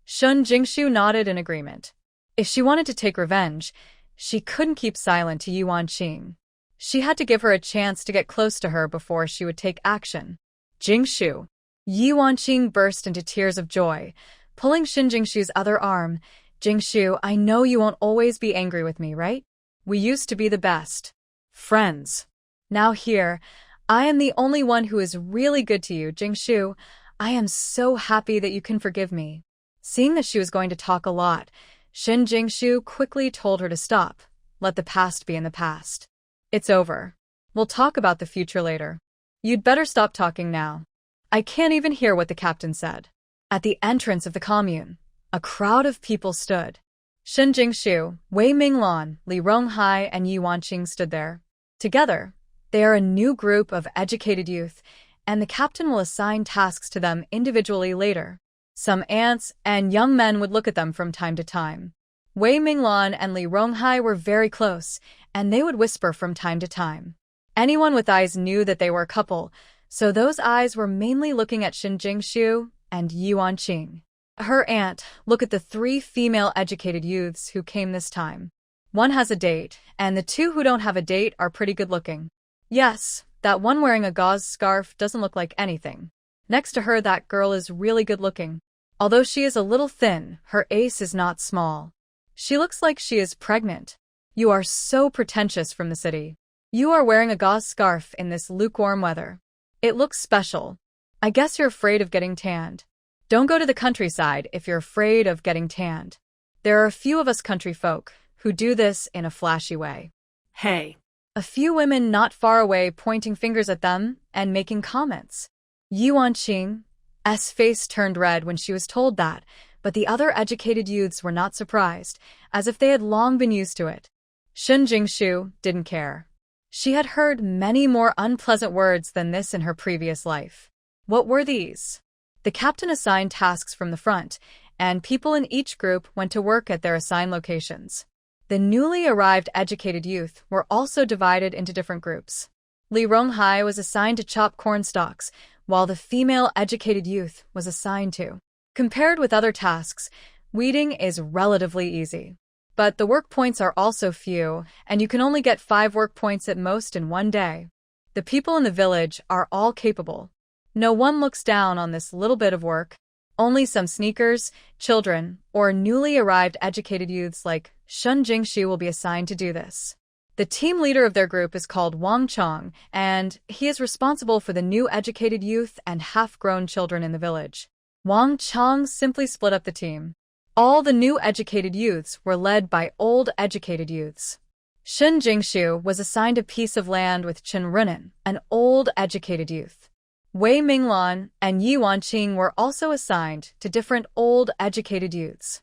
Shin Jingshu nodded in agreement. If she wanted to take revenge, she couldn't keep silent to Ye Wanqing. She had to give her a chance to get close to her before she would take action. Jingshu. Ye Wanqing burst into tears of joy, pulling Shin Jingshu's other arm. Jingshu, I know you won't always be angry with me, right? We used to be the best friends. Now here, I am the only one who is really good to you, Jingshu. I am so happy that you can forgive me. Seeing that she was going to talk a lot, Shin Jingshu quickly told her to stop. Let the past be in the past. It's over. We'll talk about the future later. You'd better stop talking now. I can't even hear what the captain said. At the entrance of the commune, a crowd of people stood. Shin Jingshu, Wei Minglan, Li Ronghai, and Ye Wanqing stood there. Together, they are a new group of educated youth, and the captain will assign tasks to them individually later. Some ants and young men would look at them from time to time. Wei Minglan and Li Ronghai were very close, and they would whisper from time to time. Anyone with eyes knew that they were a couple, so those eyes were mainly looking at Shin Jingshu and Ye Wanqing. Her aunt, look at the 3 female educated youths who came this time. One has a date, and the 2 who don't have a date are pretty good looking. Yes, that one wearing a gauze scarf doesn't look like anything. Next to her, that girl is really good looking. Although she is a little thin, her ace is not small. She looks like she is pregnant. You are so pretentious from the city. You are wearing a gauze scarf in this lukewarm weather. It looks special. I guess you're afraid of getting tanned. Don't go to the countryside if you're afraid of getting tanned. There are a few of us country folk who do this in a flashy way. Hey. A few women not far away pointing fingers at them and making comments. Ye Wanqing's face turned red when she was told that, but the other educated youths were not surprised, as if they had long been used to it. Shin Jingshu didn't care. She had heard many more unpleasant words than this in her previous life. What were these? The captain assigned tasks from the front, and people in each group went to work at their assigned locations. The newly arrived educated youth were also divided into different groups. Li Ronghai was assigned to chop corn stalks, while the female educated youth was assigned to. Compared with other tasks, weeding is relatively easy. But the work points are also few, and you can only get 5 work points at most in one day. The people in the village are all capable. No one looks down on this little bit of work. Only some sneakers, children, or newly arrived educated youths like Shin Jingshu will be assigned to do this. The team leader of their group is called Wang Chong, and he is responsible for the new educated youth and half-grown children in the village. Wang Chong simply split up the team. All the new educated youths were led by old educated youths. Shin Jingshu was assigned a piece of land with Chen Runan, an old educated youth. Wei Minglan and Ye Wanqing were also assigned to different old educated youths.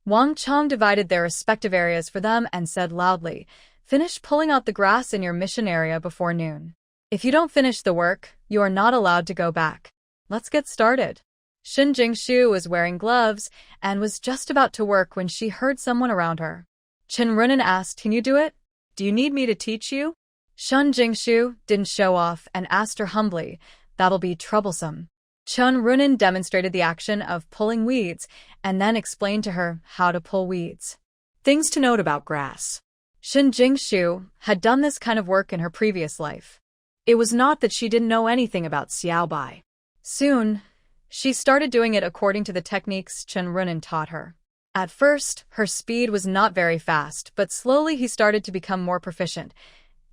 Wang Chong divided their respective areas for them and said loudly, "Finish pulling out the grass in your mission area before noon. If you don't finish the work, you are not allowed to go back. Let's get started." Shin Jingshu was wearing gloves and was just about to work when she heard someone around her. Chen Runan asked, "Can you do it? Do you need me to teach you?" Shin Jingshu didn't show off and asked her humbly, "That'll be troublesome." Chen Runan demonstrated the action of pulling weeds and then explained to her how to pull weeds. Things to note about grass. Shin Jingshu had done this kind of work in her previous life. It was not that she didn't know anything about xiaobai. Soon, she started doing it according to the techniques Chen Runan taught her. At first, her speed was not very fast, but slowly he started to become more proficient.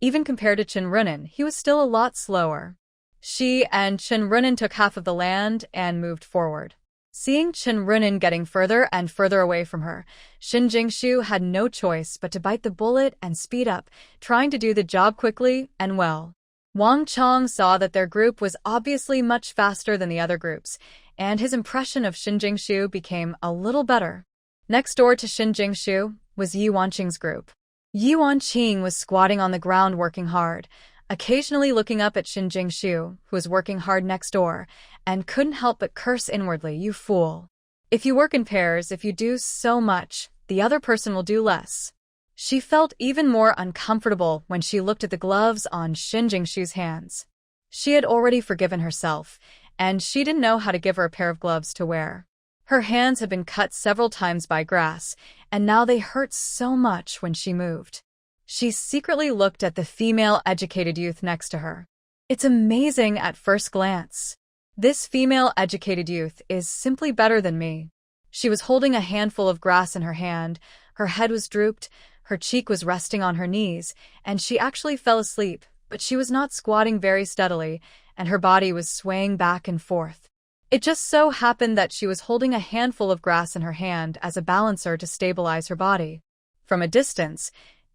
Even compared to Chen Runan, he was still a lot slower. She and Chen Runan took half of the land and moved forward. Seeing Chen Runan getting further and further away from her, Shin Jingshu had no choice but to bite the bullet and speed up, trying to do the job quickly and well. Wang Chong saw that their group was obviously much faster than the other groups, and his impression of Shin Jingshu became a little better. Next door to Shin Jingshu was Ye Wanqing's group. Ye Wanqing was squatting on the ground working hard, occasionally looking up at Shin Jingshu, who was working hard next door, and couldn't help but curse inwardly, "You fool. If you work in pairs, if you do so much, the other person will do less." She felt even more uncomfortable when she looked at the gloves on Shin Jingshu's hands. She had already forgiven herself, and she didn't know how to give her a pair of gloves to wear. Her hands had been cut several times by grass, and now they hurt so much when she moved. She secretly looked at the female educated youth next to her. It's amazing at first glance. This female educated youth is simply better than me. She was holding a handful of grass in her hand, her head was drooped, her cheek was resting on her knees, and she actually fell asleep, but she was not squatting very steadily, and her body was swaying back and forth. It just so happened that she was holding a handful of grass in her hand as a balancer to stabilize her body. From a distance,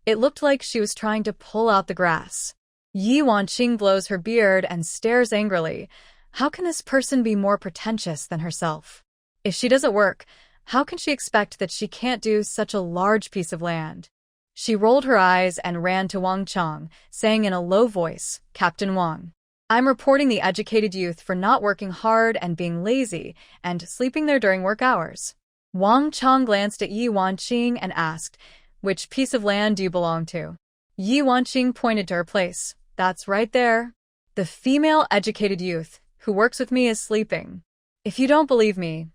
it looked like she was trying to pull out the grass. Ye Wanqing blows her beard and stares angrily. How can this person be more pretentious than herself? If she doesn't work, how can she expect that she can't do such a large piece of land? She rolled her eyes and ran to Wang Chong, saying in a low voice, "Captain Wang." I'm reporting the educated youth for not working hard and being lazy and sleeping there during work hours. Wang Chong glanced at Ye Wanqing and asked, "Which piece of land do you belong to?" Ye Wanqing pointed to her place. "That's right there. The female educated youth who works with me is sleeping. If you don't believe me,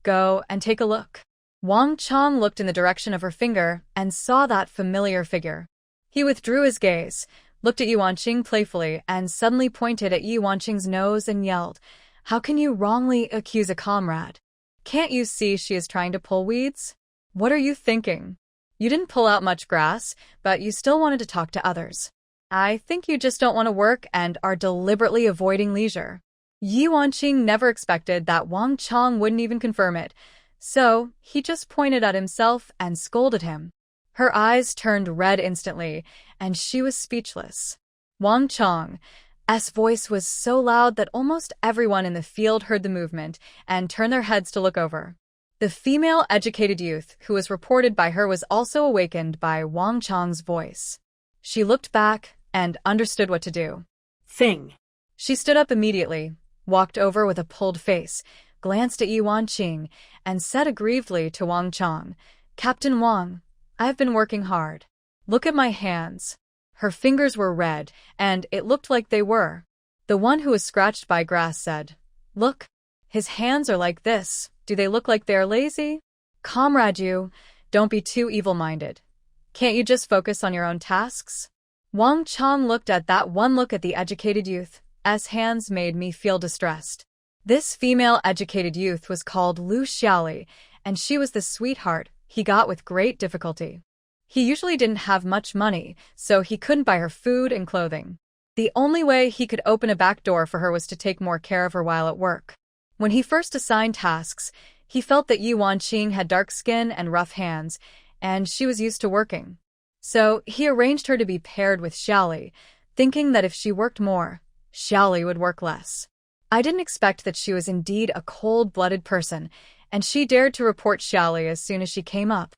go and take a look." Wang Chong looked in the direction of her finger and saw that familiar figure. He withdrew his gaze, looked at Ye Wanqing playfully, and suddenly pointed at Ye Wanqing's nose and yelled, "How can you wrongly accuse a comrade? Can't you see she is trying to pull weeds? What are you thinking? You didn't pull out much grass, but you still wanted to talk to others. I think you just don't want to work and are deliberately avoiding leisure." Ye Wanqing never expected that Wang Chong wouldn't even confirm it, so he just pointed at himself and scolded him. Her eyes turned red instantly, and she was speechless. Wang Chong's voice was so loud that almost everyone in the field heard the movement and turned their heads to look over. The female educated youth who was reported by her was also awakened by Wang Chong's voice. She looked back and understood what to do. Thing. She stood up immediately, walked over with a pulled face, glanced at Ye Wanqing, and said aggrievedly to Wang Chong, "Captain Wang, I've been working hard. Look at my hands." Her fingers were red, and it looked like they were. The one who was scratched by grass said, "Look, his hands are like this. Do they look like they are lazy? Comrade, you, don't be too evil-minded. Can't you just focus on your own tasks?" Wang Chong looked at that one look at the educated youth, as hands made me feel distressed. This female educated youth was called Lu Xiaoli, and she was the sweetheart he got with great difficulty. He usually didn't have much money, so he couldn't buy her food and clothing. The only way he could open a back door for her was to take more care of her while at work. When he first assigned tasks, he felt that Ye Wanqing had dark skin and rough hands, and she was used to working. So he arranged her to be paired with Xiaoli, thinking that if she worked more, Xiaoli would work less. I didn't expect that she was indeed a cold-blooded person, and she dared to report Xiaoli as soon as she came up.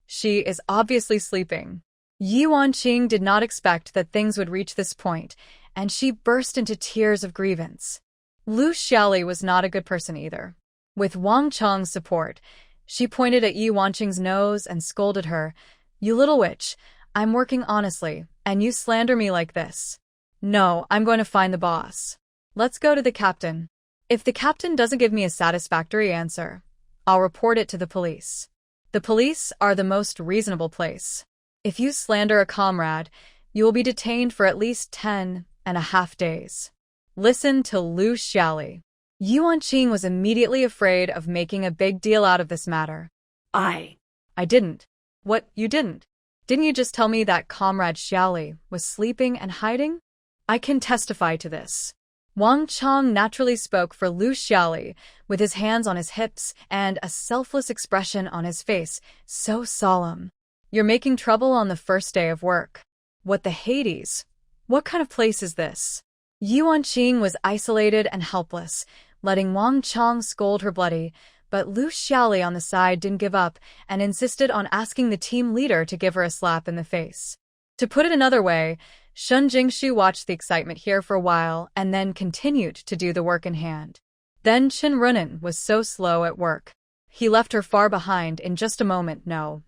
She is obviously sleeping." Ye Wanqing did not expect that things would reach this point, and she burst into tears of grievance. Lu Xiaoli was not a good person either. With Wang Chong's support, she pointed at Ye Wanqing's nose and scolded her, "You little witch, I'm working honestly, and you slander me like this. No, I'm going to find the boss. Let's go to the captain. If the captain doesn't give me a satisfactory answer, I'll report it to the police. The police are the most reasonable place. If you slander a comrade, you will be detained for at least 10.5 days. Listen to Lu Xiaoli." Ye Wanqing was immediately afraid of making a big deal out of this matter. I didn't. What, you didn't? Didn't you just tell me that Comrade Xiaoli was sleeping and hiding? I can testify to this. Wang Chong naturally spoke for Lu Xiaoli, with his hands on his hips and a selfless expression on his face, so solemn. "You're making trouble on the first day of work. What the Hades? What kind of place is this?" Ye Wanqing was isolated and helpless, letting Wang Chong scold her bloody, but Lu Xiaoli on the side didn't give up and insisted on asking the team leader to give her a slap in the face. To put it another way, Shun Jingshu watched the excitement here for a while and then continued to do the work in hand. Then Chen Runan was so slow at work. He left her far behind in just a moment. No.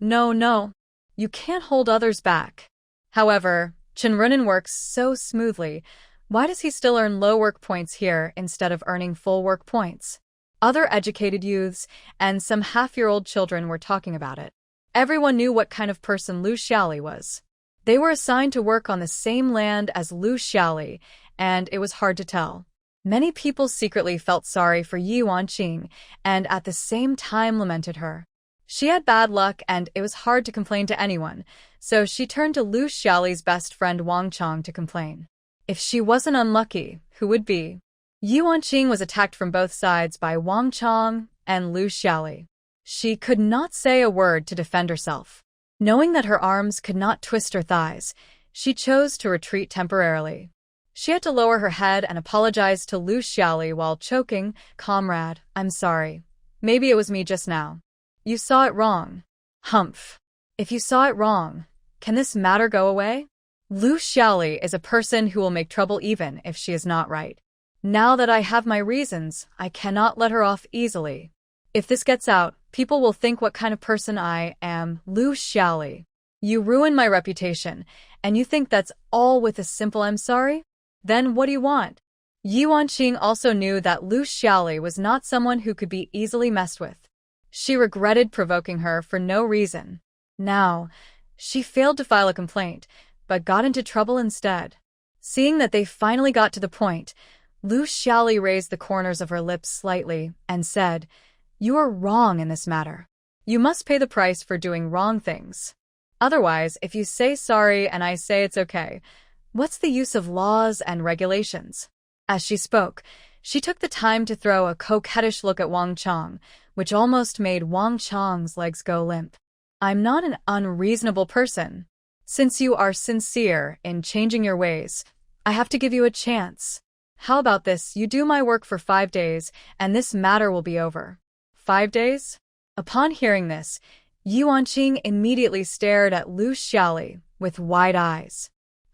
You can't hold others back. However, Chen Runan works so smoothly. Why does he still earn low work points here instead of earning full work points? Other educated youths and some half-year-old children were talking about it. Everyone knew what kind of person Lu Xiaoli was. They were assigned to work on the same land as Lu Xiaoli, and it was hard to tell. Many people secretly felt sorry for Ye Wanqing and at the same time lamented her. She had bad luck and it was hard to complain to anyone, so she turned to Lu Xiaoli's best friend Wang Chong to complain. If she wasn't unlucky, who would be? Ye Wanqing was attacked from both sides by Wang Chong and Lu Xiaoli. She could not say a word to defend herself. Knowing that her arms could not twist her thighs, she chose to retreat temporarily. She had to lower her head and apologize to Lu Xiaoli while choking, "Comrade, I'm sorry. Maybe it was me just now. You saw it wrong." "Humph. If you saw it wrong, can this matter go away?" Lu Xiaoli is a person who will make trouble even if she is not right. Now that I have my reasons, I cannot let her off easily. If this gets out, people will think what kind of person I am, Lu Xiaoli. You ruined my reputation, and you think that's all with a simple "I'm sorry"? Then what do you want? Ye Wanqing also knew that Lu Xiaoli was not someone who could be easily messed with. She regretted provoking her for no reason. Now, she failed to file a complaint, but got into trouble instead. Seeing that they finally got to the point, Lu Xiaoli raised the corners of her lips slightly and said, "You are wrong in this matter. You must pay the price for doing wrong things. Otherwise, if you say sorry and I say it's okay, what's the use of laws and regulations?" As she spoke, she took the time to throw a coquettish look at Wang Chong, which almost made Wang Chong's legs go limp. "I'm not an unreasonable person. Since you are sincere in changing your ways, I have to give you a chance. How about this? You do my work for 5 days, and this matter will be over." 5 days? Upon hearing this, Ye Wanqing immediately stared at Lu Xiaoli with wide eyes.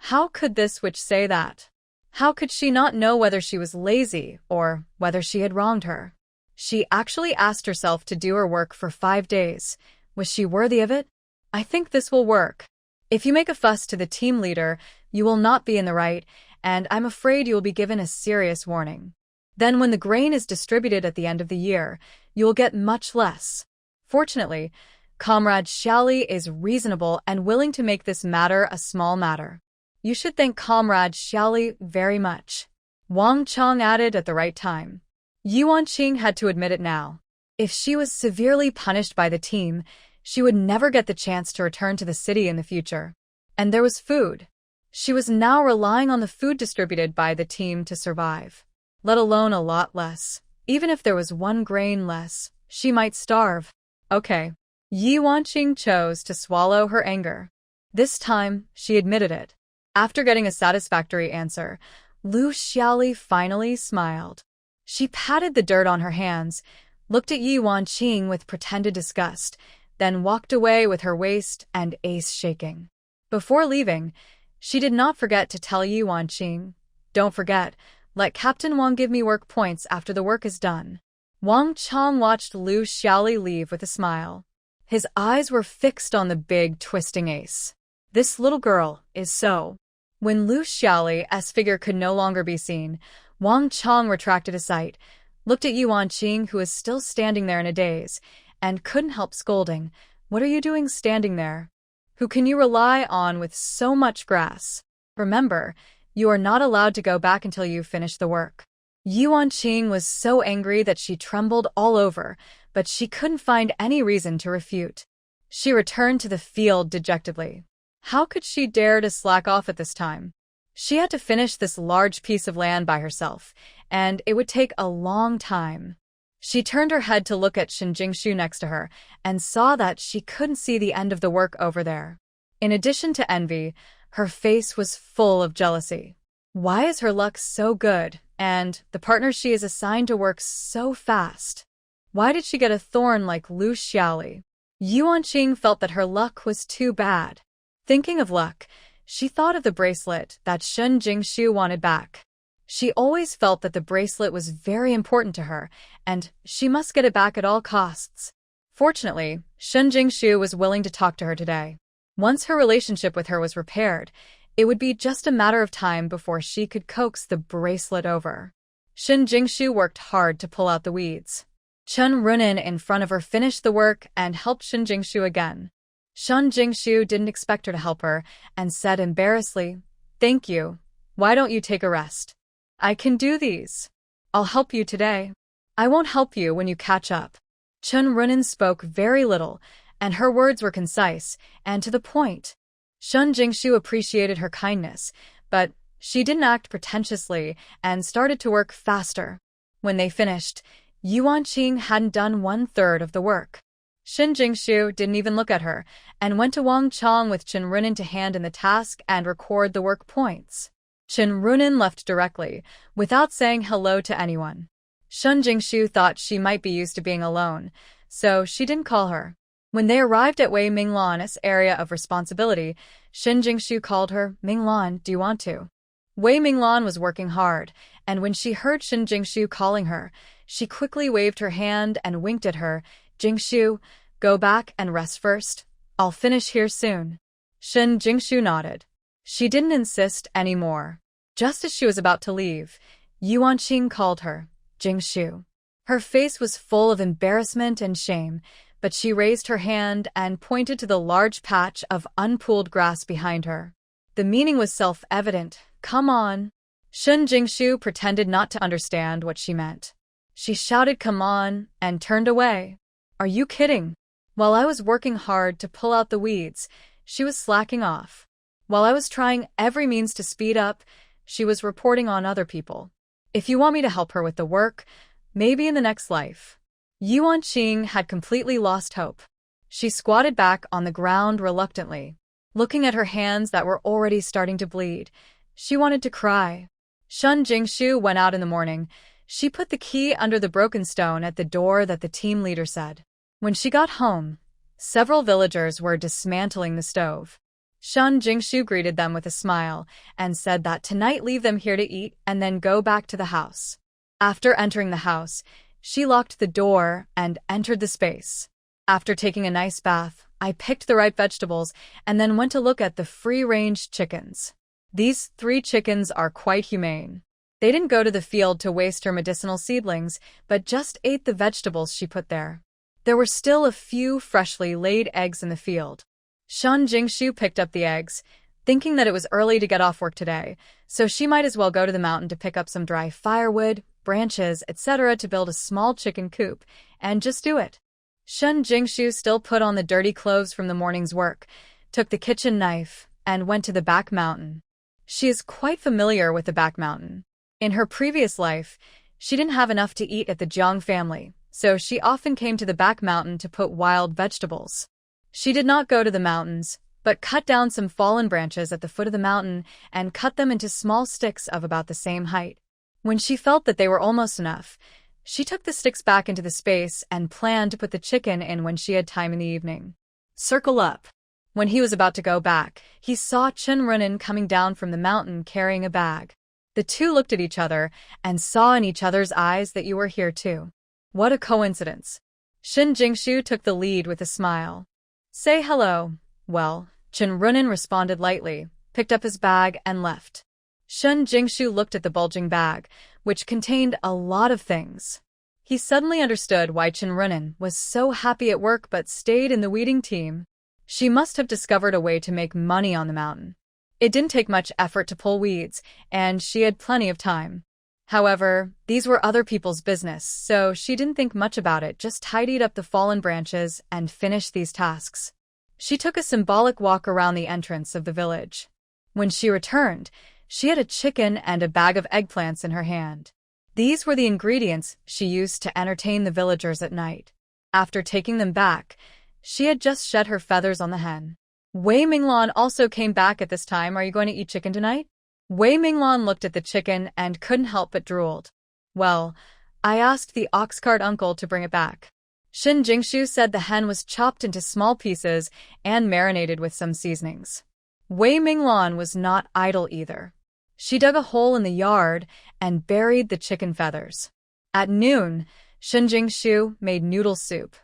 How could this witch say that? How could she not know whether she was lazy or whether she had wronged her? She actually asked herself to do her work for 5 days. Was she worthy of it? "I think this will work. If you make a fuss to the team leader, you will not be in the right, and I'm afraid you will be given a serious warning. Then when the grain is distributed at the end of the year, you will get much less." Fortunately, Comrade Xiaoli is reasonable and willing to make this matter a small matter. "You should thank Comrade Xiaoli very much," Wang Chong added at the right time. Ye Wanqing had to admit it now. If she was severely punished by the team, she would never get the chance to return to the city in the future. And there was food. She was now relying on the food distributed by the team to survive. Let alone a lot less. Even if there was 1 grain less, she might starve. Okay. Ye Wanqing chose to swallow her anger. This time, she admitted it. After getting a satisfactory answer, Lu Xiaoli finally smiled. She patted the dirt on her hands, looked at Ye Wanqing with pretended disgust, then walked away with her waist and ace shaking. Before leaving, she did not forget to tell Ye Wanqing, "Don't forget, let Captain Wang give me work points after the work is done." Wang Chong watched Lu Xiaoli leave with a smile. His eyes were fixed on the big, twisting ace. This little girl is so. When Lu Xiaoli's figure could no longer be seen, Wang Chong retracted his sight, looked at Ye Wanqing, who was still standing there in a daze, and couldn't help scolding, "What are you doing standing there? Who can you rely on with so much grass? Remember, you are not allowed to go back until you finish the work." Ye Wanqing was so angry that she trembled all over, but she couldn't find any reason to refute. She returned to the field dejectedly. How could she dare to slack off at this time? She had to finish this large piece of land by herself, and it would take a long time. She turned her head to look at Shen Jingshu next to her and saw that she couldn't see the end of the work over there. In addition to envy, her face was full of jealousy. Why is her luck so good, and the partner she is assigned to work so fast? Why did she get a thorn like Lu Xiaoli? Ye Wanqing felt that her luck was too bad. Thinking of luck, she thought of the bracelet that Shen Jingshu wanted back. She always felt that the bracelet was very important to her, and she must get it back at all costs. Fortunately, Shen Jingshu was willing to talk to her today. Once her relationship with her was repaired, it would be just a matter of time before she could coax the bracelet over. Shen Jingshu worked hard to pull out the weeds. Chen Runin in front of her finished the work and helped Shen Jingshu again. Shen Jingshu didn't expect her to help her and said embarrassedly, "Thank you. Why don't you take a rest? I can do these. I'll help you today. I won't help you when you catch up." Chen Runin spoke very little, and her words were concise and to the point. Shen Jingshu appreciated her kindness, but she didn't act pretentiously and started to work faster. When they finished, Ye Wanqing hadn't done 1/3 of the work. Shen Jingshu didn't even look at her and went to Wang Chong with Chen Runin to hand in the task and record the work points. Chen Runin left directly, without saying hello to anyone. Shen Jingshu thought she might be used to being alone, so she didn't call her. When they arrived at Wei Minglan's area of responsibility, Shin Jingshu called her, "Minglan, do you want to?" Wei Minglan was working hard, and when she heard Shin Jingshu calling her, she quickly waved her hand and winked at her. "Jingshu, go back and rest first. I'll finish here soon." Shin Jingshu nodded. She didn't insist anymore. Just as she was about to leave, Ye Wanqing called her, "Jingshu." Her face was full of embarrassment and shame, but she raised her hand and pointed to the large patch of unpulled grass behind her. The meaning was self-evident. "Come on." Shin Jingshu pretended not to understand what she meant. She shouted, "Come on," and turned away. "Are you kidding?" While I was working hard to pull out the weeds, she was slacking off. While I was trying every means to speed up, she was reporting on other people. "If you want me to help her with the work, maybe in the next life." Ye Wanqing had completely lost hope. She squatted back on the ground reluctantly, looking at her hands that were already starting to bleed. She wanted to cry. Shin Jingshu went out in the morning. She put the key under the broken stone at the door that the team leader said. When she got home, several villagers were dismantling the stove. Shin Jingshu greeted them with a smile and said that tonight leave them here to eat and then go back to the house. After entering the house, she locked the door and entered the space. After taking a nice bath, I picked the ripe vegetables and then went to look at the free-range chickens. These 3 chickens are quite humane. They didn't go to the field to waste her medicinal seedlings, but just ate the vegetables she put there. There were still a few freshly laid eggs in the field. Shin Jingshu picked up the eggs, thinking that it was early to get off work today, so she might as well go to the mountain to pick up some dry firewood, branches, etc. to build a small chicken coop, and just do it. Shin Jingshu still put on the dirty clothes from the morning's work, took the kitchen knife, and went to the back mountain. She is quite familiar with the back mountain. In her previous life, she didn't have enough to eat at the Jiang family, so she often came to the back mountain to put wild vegetables. She did not go to the mountains, but cut down some fallen branches at the foot of the mountain and cut them into small sticks of about the same height. When she felt that they were almost enough, she took the sticks back into the space and planned to put the chicken in when she had time in the evening. Circle up. When he was about to go back, he saw Chen Runin coming down from the mountain carrying a bag. The two looked at each other and saw in each other's eyes that you were here too. What a coincidence. Shin Jingshu took the lead with a smile. "Say hello." "Well," Chen Runin responded lightly, picked up his bag and left. Shin Jingshu looked at the bulging bag, which contained a lot of things. He suddenly understood why Chen Runin was so happy at work but stayed in the weeding team. She must have discovered a way to make money on the mountain. It didn't take much effort to pull weeds, and she had plenty of time. However, these were other people's business, so she didn't think much about it, just tidied up the fallen branches and finished these tasks. She took a symbolic walk around the entrance of the village. When she returned, she had a chicken and a bag of eggplants in her hand. These were the ingredients she used to entertain the villagers at night. After taking them back, she had just shed her feathers on the hen. Wei Minglan also came back at this time. "Are you going to eat chicken tonight?" Wei Minglan looked at the chicken and couldn't help but drooled. "Well, I asked the ox cart uncle to bring it back." Shin Jingshu said the hen was chopped into small pieces and marinated with some seasonings. Wei Minglan was not idle either. She dug a hole in the yard and buried the chicken feathers. At noon, Shin Jingshu made noodle soup.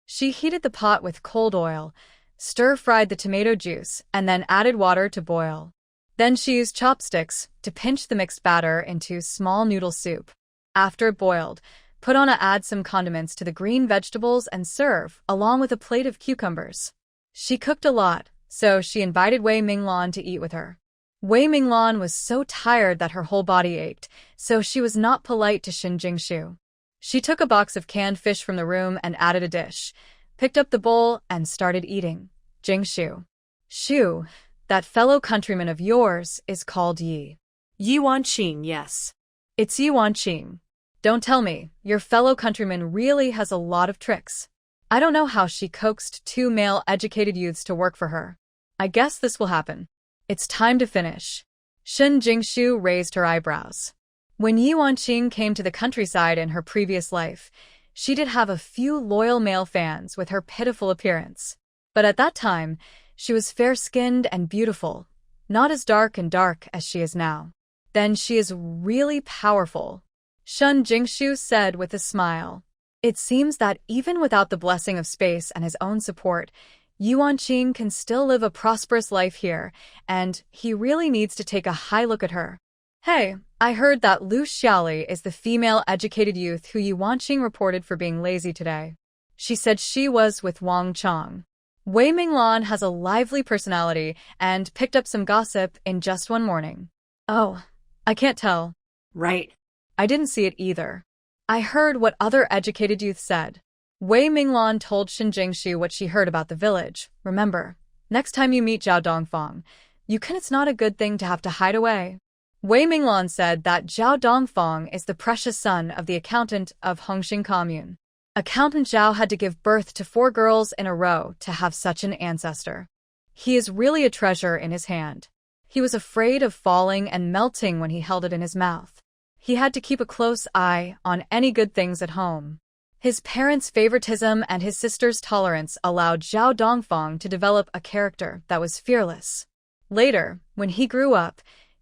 She heated the pot with cold oil, stir-fried the tomato juice, and then added water to boil. Then she used chopsticks to pinch the mixed batter into small noodle soup. After it boiled, add some condiments to the green vegetables and serve, along with a plate of cucumbers. She cooked a lot, so she invited Wei Minglan to eat with her. Wei Minglan was so tired that her whole body ached, so she was not polite to Shin Jingshu. She took a box of canned fish from the room and added a dish, picked up the bowl, and started eating. "Jingshu. Shu, that fellow countryman of yours is called Ye Wanqing, yes. It's Ye Wanqing. Don't tell me, your fellow countryman really has a lot of tricks. I don't know how she coaxed 2 male-educated youths to work for her. I guess this will happen. It's time to finish." Shin Jingshu raised her eyebrows. When Ye Wanqing came to the countryside in her previous life, She did have a few loyal male fans with her pitiful appearance. But at that time, she was fair-skinned and beautiful, not as dark as she is now. Then she is really powerful, Shun Jingshu said with a smile. It seems that even without the blessing of space and his own support, Ye Wanqing can still live a prosperous life here, and he really needs to take a high look at her. Hey, I heard that Lu Xiaoli is the female educated youth who Ye Wanqing reported for being lazy today. She said she was with Wang Chong. Wei Minglan has a lively personality and picked up some gossip in just one morning. Oh, I can't tell. Right. I didn't see it either. I heard what other educated youth said. Wei Minglan told Shin Jingshu what she heard about the village. Remember, next time you meet Zhao Dongfang, it's not a good thing to have to hide away. Wei Minglan said that Zhao Dongfang is the precious son of the accountant of Hongxing commune. Accountant Zhao had to give birth to 4 girls in a row to have such an ancestor. He is really a treasure in his hand. He was afraid of falling and melting when he held it in his mouth. He had to keep a close eye on any good things at home. His parents' favoritism and his sister's tolerance allowed Zhao Dongfang to develop a character that was fearless. Later, when he grew up,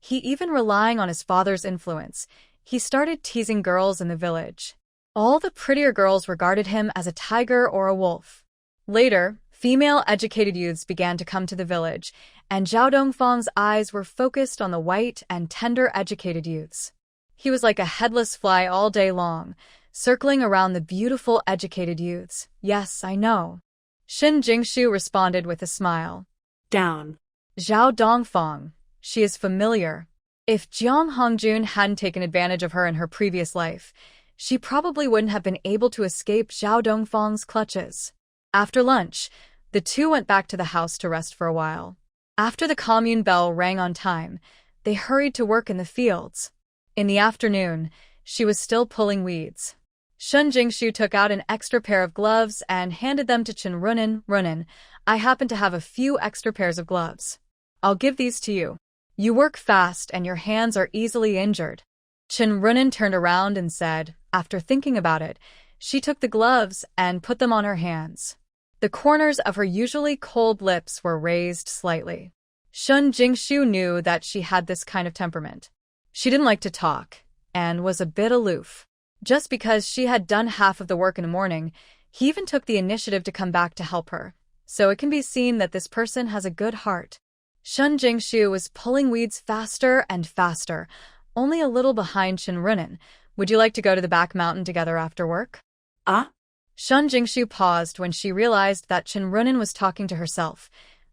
even relying on his father's influence, he started teasing girls in the village. All the prettier girls regarded him as a tiger or a wolf. Later, female educated youths began to come to the village, and Zhao Dongfang's eyes were focused on the white and tender educated youths. He was like a headless fly all day long, circling around the beautiful educated youths. Yes, I know. Shin Jingshu responded with a smile. Down. Zhao Dongfang. She is familiar. If Jiang Hongjun hadn't taken advantage of her in her previous life, she probably wouldn't have been able to escape Zhao Dongfang's clutches. After lunch, the two went back to the house to rest for a while. After the commune bell rang on time, they hurried to work in the fields. In the afternoon, she was still pulling weeds. Shun Jingshu took out an extra pair of gloves and handed them to Chen Runin. Runin, I happen to have a few extra pairs of gloves. I'll give these to you. You work fast and your hands are easily injured. Chen Runin turned around and said, after thinking about it, she took the gloves and put them on her hands. The corners of her usually cold lips were raised slightly. Shun Jingshu knew that she had this kind of temperament. She didn't like to talk, and was a bit aloof. Just because she had done half of the work in the morning, he even took the initiative to come back to help her, so it can be seen that this person has a good heart. Shun Jingshu was pulling weeds faster and faster, only a little behind Chen Runin. Would you like to go to the back mountain together after work? Shun Jingshu paused when she realized that Chen Runin was talking to herself.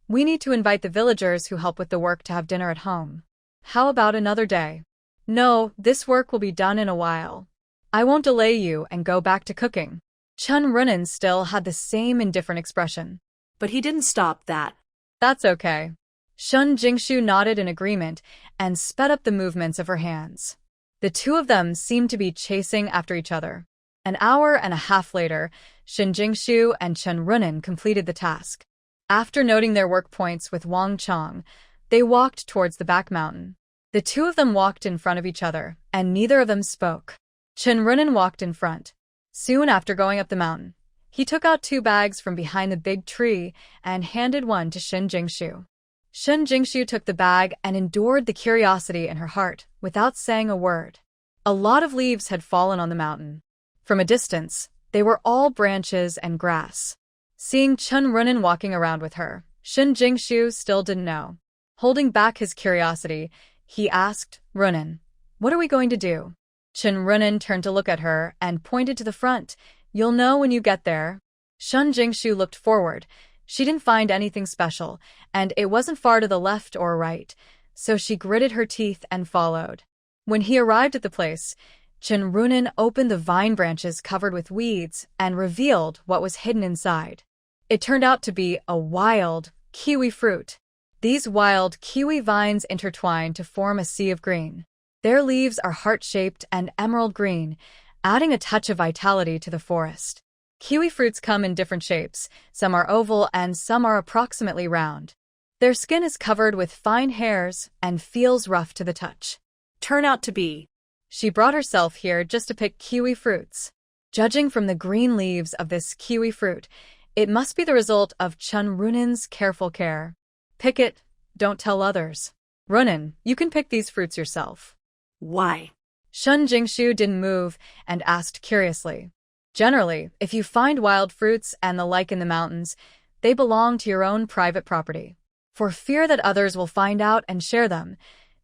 We need to invite the villagers who help with the work to have dinner at home. How about another day? No, this work will be done in a while. I won't delay you and go back to cooking. Chen Runin still had the same indifferent expression. But he didn't stop that. That's okay. Shun Jingshu nodded in agreement and sped up the movements of her hands. The two of them seemed to be chasing after each other. An hour and a half later, Shin Jingshu and Chen Runin completed the task. After noting their work points with Wang Chong, they walked towards the back mountain. The two of them walked in front of each other, and neither of them spoke. Chen Runin walked in front. Soon after going up the mountain, he took out 2 bags from behind the big tree and handed one to Shin Jingshu. Shin Jingshu took the bag and endured the curiosity in her heart without saying a word. A lot of leaves had fallen on the mountain. From a distance, they were all branches and grass. Seeing Chen Runin walking around with her, Shin Jingshu still didn't know. Holding back his curiosity, he asked, Runin, what are we going to do? Chen Runin turned to look at her and pointed to the front. You'll know when you get there. Shun Jingshu looked forward. She didn't find anything special, and it wasn't far to the left or right, so she gritted her teeth and followed. When he arrived at the place, Chen Runin opened the vine branches covered with weeds and revealed what was hidden inside. It turned out to be a wild kiwi fruit. These wild kiwi vines intertwine to form a sea of green. Their leaves are heart-shaped and emerald green, adding a touch of vitality to the forest. Kiwi fruits come in different shapes, some are oval and some are approximately round. Their skin is covered with fine hairs and feels rough to the touch. Turn out to be. She brought herself here just to pick kiwi fruits. Judging from the green leaves of this kiwi fruit, it must be the result of Chun Runin's careful care. Pick it, don't tell others. Runin, you can pick these fruits yourself. Why? Shun Jingshu didn't move and asked curiously. Generally, if you find wild fruits and the like in the mountains, they belong to your own private property. For fear that others will find out and share them,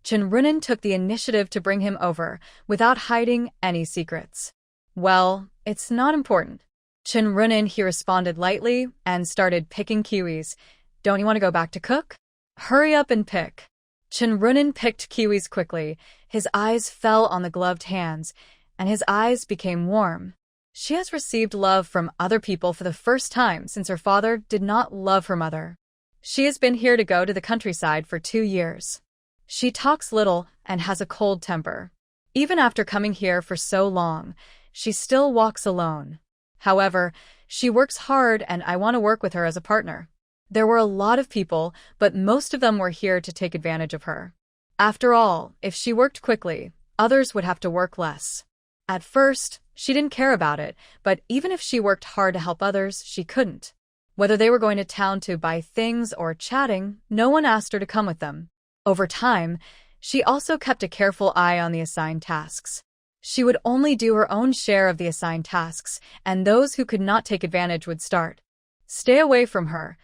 Chun Runin took the initiative to bring him over without hiding any secrets. Well, it's not important. Chun Runin, he responded lightly and started picking kiwis. Don't you want to go back to cook? Hurry up and pick. Chun Runin picked kiwis quickly. His eyes fell on the gloved hands, and his eyes became warm. She has received love from other people for the first time since her father did not love her mother. She has been here to go to the countryside for 2 years. She talks little and has a cold temper. Even after coming here for so long, she still walks alone. However, she works hard and I want to work with her as a partner. There were a lot of people, but most of them were here to take advantage of her. After all, if she worked quickly, others would have to work less. At first, she didn't care about it, but even if she worked hard to help others, she couldn't. Whether they were going to town to buy things or chatting, no one asked her to come with them. Over time, she also kept a careful eye on the assigned tasks. She would only do her own share of the assigned tasks, and those who could not take advantage would stay away from her,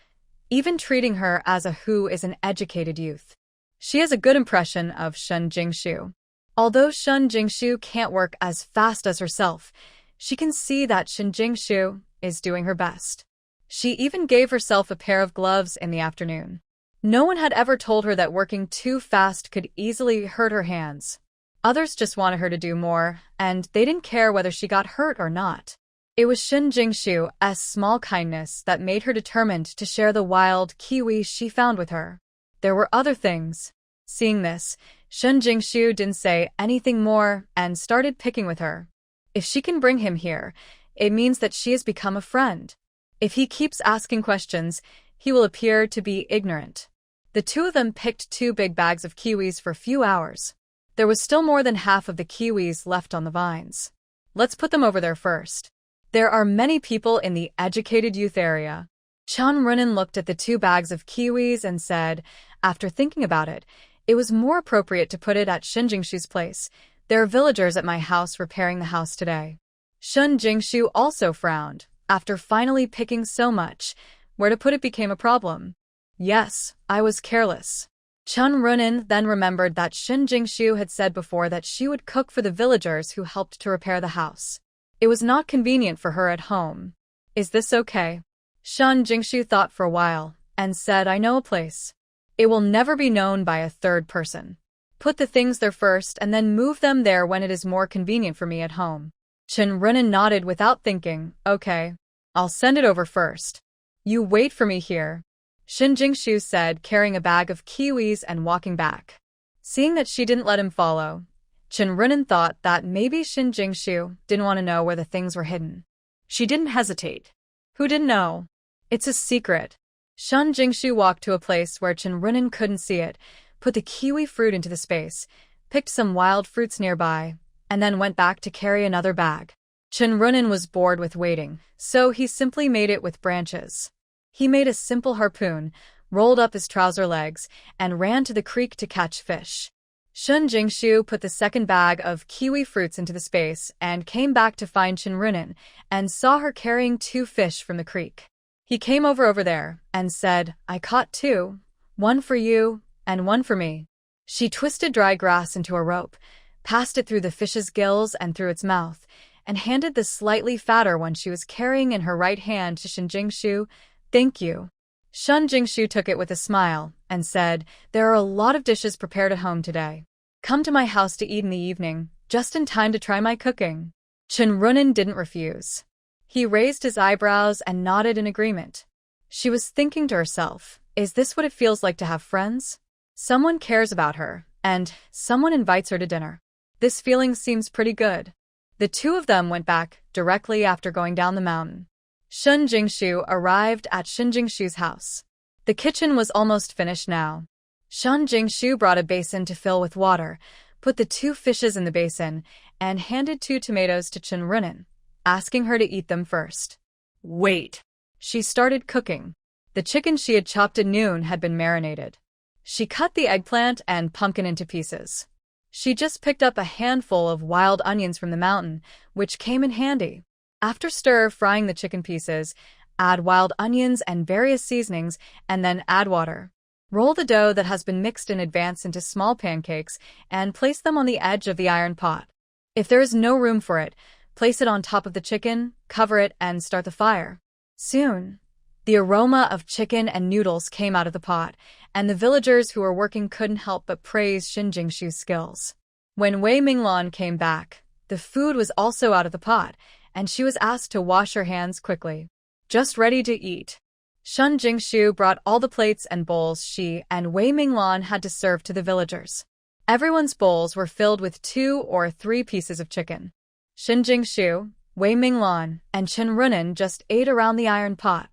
even treating her as a who is an educated youth. She has a good impression of Shun Jingshu. Although Shun Jingshu can't work as fast as herself, she can see that Shun Jingshu is doing her best. She even gave herself a pair of gloves in the afternoon. No one had ever told her that working too fast could easily hurt her hands. Others just wanted her to do more, and they didn't care whether she got hurt or not. It was Shun Jingshu's small kindness that made her determined to share the wild kiwi she found with her. There were other things. Seeing this, Shun Jingshu didn't say anything more and started picking with her. If she can bring him here, it means that she has become a friend. If he keeps asking questions, he will appear to be ignorant. The two of them picked 2 big bags of kiwis for a few hours. There was still more than half of the kiwis left on the vines. Let's put them over there first. There are many people in the educated youth area. Chun Runin looked at the 2 bags of kiwis and said, after thinking about it, it was more appropriate to put it at Shun Jingshu's place. There are villagers at my house repairing the house today. Shun Jingshu also frowned. After finally picking so much, where to put it became a problem. Yes, I was careless. Chun Runin then remembered that Shun Jingshu had said before that she would cook for the villagers who helped to repair the house. It was not convenient for her at home. Is this okay? Shun Jingshu thought for a while and said, I know a place. It will never be known by a third person. Put the things there first and then move them there when it is more convenient for me at home. Chun Runin nodded without thinking. Okay, I'll send it over first. You wait for me here, Shun Jingshu said, carrying a bag of kiwis and walking back. Seeing that she didn't let him follow, Chun Runin thought that maybe Shun Jingshu didn't want to know where the things were hidden. She didn't hesitate. Who didn't know? It's a secret. Shun Jingshu walked to a place where Chun Runin couldn't see it, put the kiwi fruit into the space, picked some wild fruits nearby, and then went back to carry another bag. Chun Runin was bored with waiting, so he simply made it with branches. He made a simple harpoon, rolled up his trouser legs, and ran to the creek to catch fish. Shun Jingshu put the second bag of kiwi fruits into the space and came back to find Chun Runin and saw her carrying 2 fish from the creek. He came over there and said, I caught 2, 1 for you and 1 for me. She twisted dry grass into a rope, passed it through the fish's gills and through its mouth, and handed the slightly fatter one she was carrying in her right hand to Shun Jingshu. Thank you. Shun Jingshu took it with a smile and said, there are a lot of dishes prepared at home today. Come to my house to eat in the evening, just in time to try my cooking. Chun Runin didn't refuse. He raised his eyebrows and nodded in agreement. She was thinking to herself, is this what it feels like to have friends? Someone cares about her, and someone invites her to dinner. This feeling seems pretty good. The 2 of them went back directly after going down the mountain. Shun Jingshu arrived at Shun Jingshu's house. The kitchen was almost finished now. Shun Jingshu brought a basin to fill with water, put the 2 fishes in the basin, and handed 2 tomatoes to Chun Runin. asking her to eat them first. Wait. She started cooking. The chicken she had chopped at noon had been marinated. She cut the eggplant and pumpkin into pieces. She just picked up a handful of wild onions from the mountain, which came in handy. After stir-frying the chicken pieces, add wild onions and various seasonings, and then add water. Roll the dough that has been mixed in advance into small pancakes and place them on the edge of the iron pot. If there is no room for it, place it on top of the chicken, cover it, and start the fire. Soon, the aroma of chicken and noodles came out of the pot, and the villagers who were working couldn't help but praise Shin Jingshu's skills. When Wei Minglan came back, the food was also out of the pot, and she was asked to wash her hands quickly. Just ready to eat. Shin Jingshu brought all the plates and bowls she and Wei Minglan had to serve to the villagers. Everyone's bowls were filled with 2 or 3 pieces of chicken. Shin Jingshu, Wei Minglan, and Chen Runen just ate around the iron pot.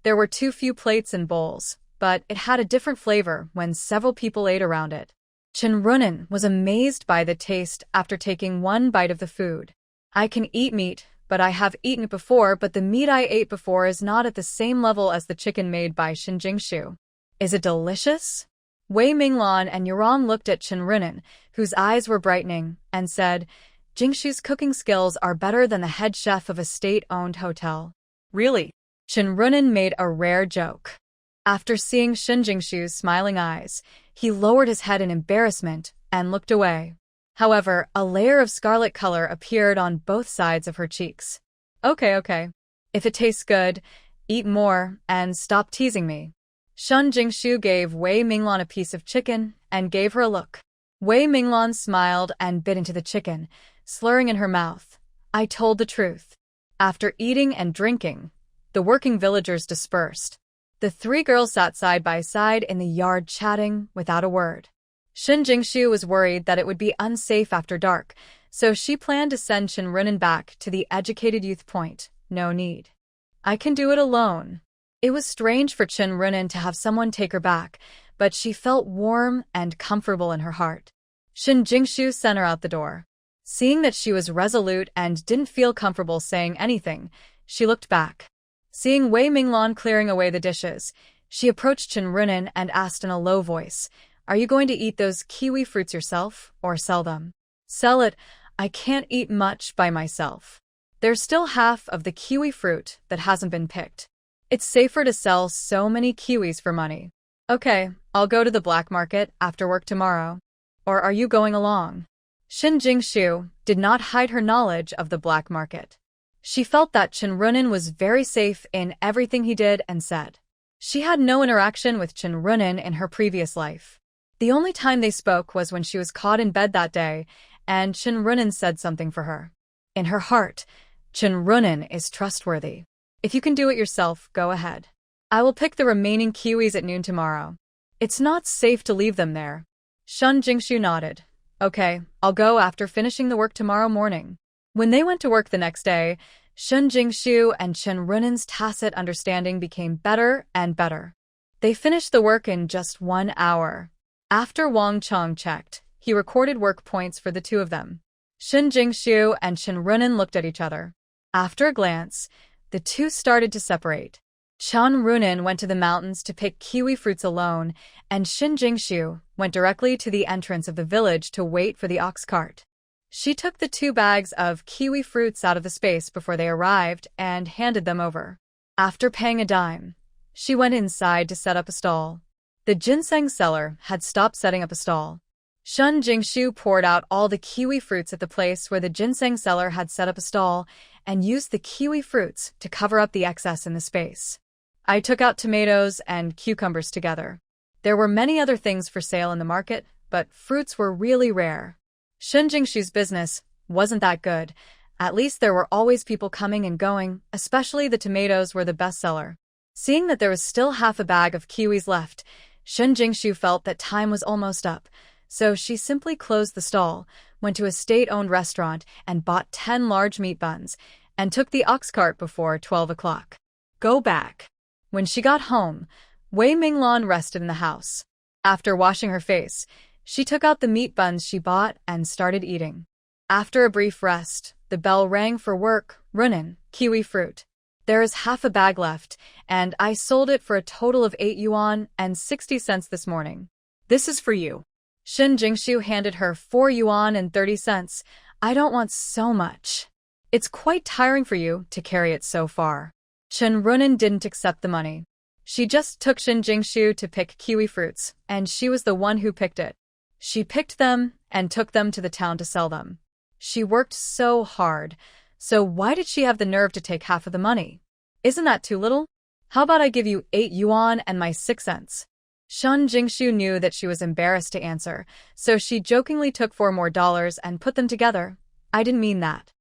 There were too few plates and bowls, but it had a different flavor when several people ate around it. Chen Runen was amazed by the taste after taking one bite of the food. I can eat meat, but I have eaten it before, but the meat I ate before is not at the same level as the chicken made by Shin Jingshu. Is it delicious? Wei Minglan and Yurong looked at Chen Runen, whose eyes were brightening, and said, Jingshu's cooking skills are better than the head chef of a state-owned hotel. Really? Chen Runen made a rare joke. After seeing Shin Jingshu's smiling eyes, he lowered his head in embarrassment and looked away. However, a layer of scarlet color appeared on both sides of her cheeks. Okay. If it tastes good, eat more and stop teasing me. Shin Jingshu gave Wei Minglan a piece of chicken and gave her a look. Wei Minglan smiled and bit into the chicken, slurring in her mouth. I told the truth. After eating and drinking, the working villagers dispersed. The 3 girls sat side by side in the yard chatting without a word. Shin Jingshu was worried that it would be unsafe after dark, so she planned to send Chen Runen back to the educated youth point. No need. I can do it alone. It was strange for Chen Runen to have someone take her back, but she felt warm and comfortable in her heart. Shin Jingshu sent her out the door. Seeing that she was resolute and didn't feel comfortable saying anything, she looked back. Seeing Wei Minglan clearing away the dishes, she approached Chen Runen and asked in a low voice, Are you going to eat those kiwi fruits yourself, or sell them? Sell it. I can't eat much by myself. There's still half of the kiwi fruit that hasn't been picked. It's safer to sell so many kiwis for money. Okay, I'll go to the black market after work tomorrow. Or are you going along? Shin Jingshu did not hide her knowledge of the black market. She felt that Chen Runen was very safe in everything he did and said. She had no interaction with Chen Runen in her previous life. The only time they spoke was when she was caught in bed that day, and Chen Runen said something for her. In her heart, Chen Runen is trustworthy. If you can do it yourself, go ahead. I will pick the remaining kiwis at noon tomorrow. It's not safe to leave them there. Shin Jingshu nodded. Okay, I'll go after finishing the work tomorrow morning. When they went to work the next day, Shin Jingshu and Chen Runen's tacit understanding became better and better. They finished the work in just 1 hour. After Wang Chong checked, he recorded work points for the 2 of them. Shin Jingshu and Chen Runen looked at each other. After a glance, the 2 started to separate. Chen Runen went to the mountains to pick kiwi fruits alone, and Shin Jingshu went directly to the entrance of the village to wait for the ox cart. She took the 2 bags of kiwi fruits out of the space before they arrived and handed them over. After paying a dime, she went inside to set up a stall. The ginseng seller had stopped setting up a stall. Shin Jingshu poured out all the kiwi fruits at the place where the ginseng seller had set up a stall and used the kiwi fruits to cover up the excess in the space. I took out tomatoes and cucumbers together. There were many other things for sale in the market, but fruits were really rare. Shin Jingshu's business wasn't that good. At least there were always people coming and going, especially the tomatoes were the best seller. Seeing that there was still half a bag of kiwis left, Shin Jingshu felt that time was almost up, so she simply closed the stall, went to a state-owned restaurant and bought 10 large meat buns, and took the ox cart before 12 o'clock. Go back. When she got home, Wei Minglan rested in the house. After washing her face, she took out the meat buns she bought and started eating. After a brief rest, the bell rang for work. Runin, kiwi fruit. There is half a bag left, and I sold it for a total of 8 yuan and 60 cents this morning. This is for you. Shin Jingshu handed her 4 yuan and 30 cents. I don't want so much. It's quite tiring for you to carry it so far. Chen Runin didn't accept the money. She just took Shin Jingshu to pick kiwi fruits, and she was the one who picked it. She picked them and took them to the town to sell them. She worked so hard, so why did she have the nerve to take half of the money? Isn't that too little? How about I give you 8 yuan and my 6 cents? Shin Jingshu knew that she was embarrassed to answer, so she jokingly took $4 more and put them together. I didn't mean that.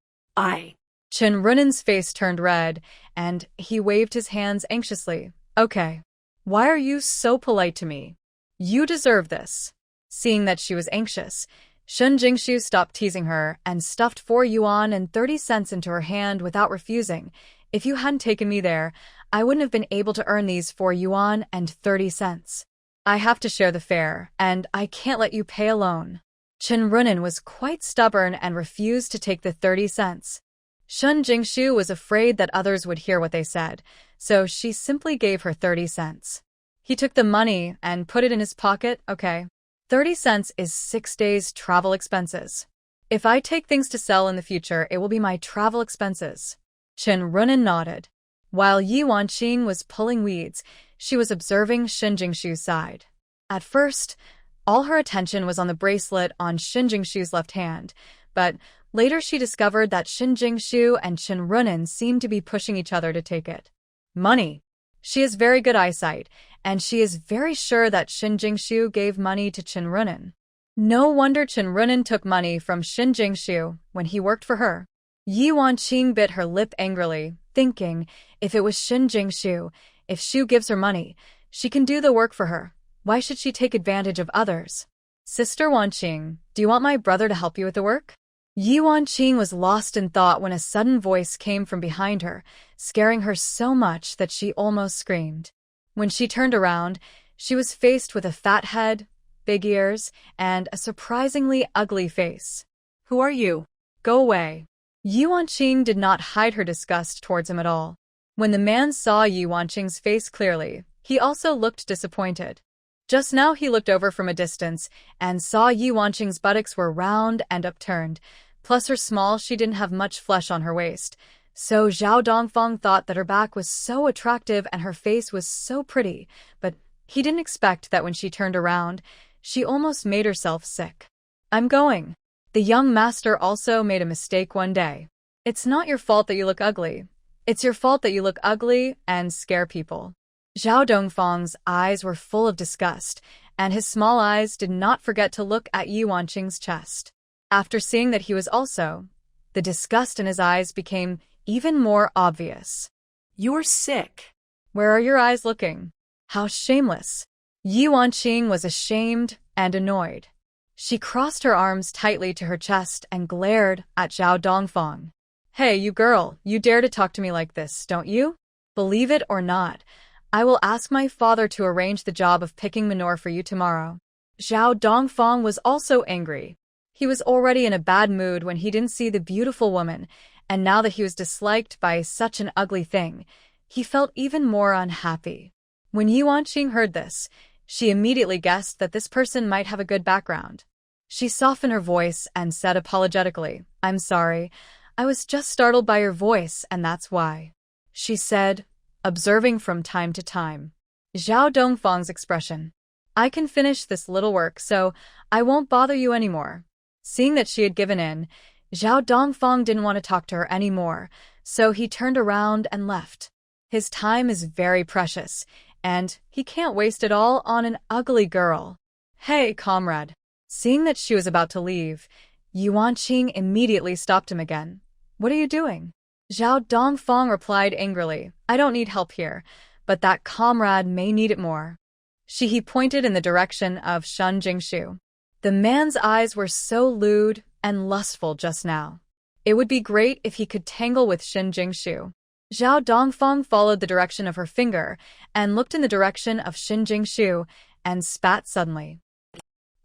Chen Runin's face turned red, and he waved his hands anxiously. Okay. Why are you so polite to me? You deserve this. Seeing that she was anxious, Shin Jingshu stopped teasing her and stuffed 4 yuan and 30 cents into her hand without refusing. If you hadn't taken me there, I wouldn't have been able to earn these 4 yuan and 30 cents. I have to share the fare, and I can't let you pay alone. Chen Runin was quite stubborn and refused to take the 30 cents. Shin Jingshu was afraid that others would hear what they said, so she simply gave her 30 cents. He took the money and put it in his pocket. Okay. 30 cents is 6 days' travel expenses. If I take things to sell in the future, it will be my travel expenses. Chen Runin nodded. While Li Wanqing was pulling weeds, she was observing Shin Jingshu's side. At first, all her attention was on the bracelet on Shin Jingshu's left hand, but later she discovered that Shin Jingshu and Chen Runin seemed to be pushing each other to take it. Money. She has very good eyesight, and she is very sure that Shin Jingshu gave money to Chen Runin. No wonder Chen Runin took money from Shin Jingshu when he worked for her. Li Wanqing bit her lip angrily, thinking, if it was Shin Jingshu, if Shu gives her money, she can do the work for her. Why should she take advantage of others? Sister Wanqing, do you want my brother to help you with the work? Li Wanqing was lost in thought when a sudden voice came from behind her, scaring her so much that she almost screamed. When she turned around, she was faced with a fat head, big ears, and a surprisingly ugly face. Who are you? Go away. Li Wanqing did not hide her disgust towards him at all. When the man saw Li Wanqing's face clearly, he also looked disappointed. Just now he looked over from a distance and saw Li Wanqing's buttocks were round and upturned. Plus her small, she didn't have much flesh on her waist. So Zhao Dongfang thought that her back was so attractive and her face was so pretty, but he didn't expect that when she turned around, she almost made herself sick. I'm going. The young master also made a mistake one day. It's not your fault that you look ugly. It's your fault that you look ugly and scare people. Zhao Dongfang's eyes were full of disgust, and his small eyes did not forget to look at Li Wanqing's chest. After seeing that he was also, the disgust in his eyes became even more obvious. You're sick. Where are your eyes looking? How shameless. Li Wanqing was ashamed and annoyed. She crossed her arms tightly to her chest and glared at Zhao Dongfang. Hey, you girl, you dare to talk to me like this, don't you? Believe it or not, I will ask my father to arrange the job of picking manure for you tomorrow. Zhao Dongfang was also angry. He was already in a bad mood when he didn't see the beautiful woman, and now that he was disliked by such an ugly thing, he felt even more unhappy. When Li Wanqing heard this, she immediately guessed that this person might have a good background. She softened her voice and said apologetically, I'm sorry, I was just startled by your voice and that's why. She said, observing from time to time Zhao Dongfang's expression. I can finish this little work, so I won't bother you anymore. Seeing that she had given in, Zhao Dongfang didn't want to talk to her anymore, so he turned around and left. His time is very precious, and he can't waste it all on an ugly girl. Hey, comrade. Seeing that she was about to leave, Li Wanqing immediately stopped him again. What are you doing? Zhao Dongfang replied angrily, I don't need help here, but that comrade may need it more. He pointed in the direction of Shin Jingshu. The man's eyes were so lewd and lustful just now. It would be great if he could tangle with Shin Jingshu. Zhao Dongfang followed the direction of her finger and looked in the direction of Shin Jingshu and spat suddenly.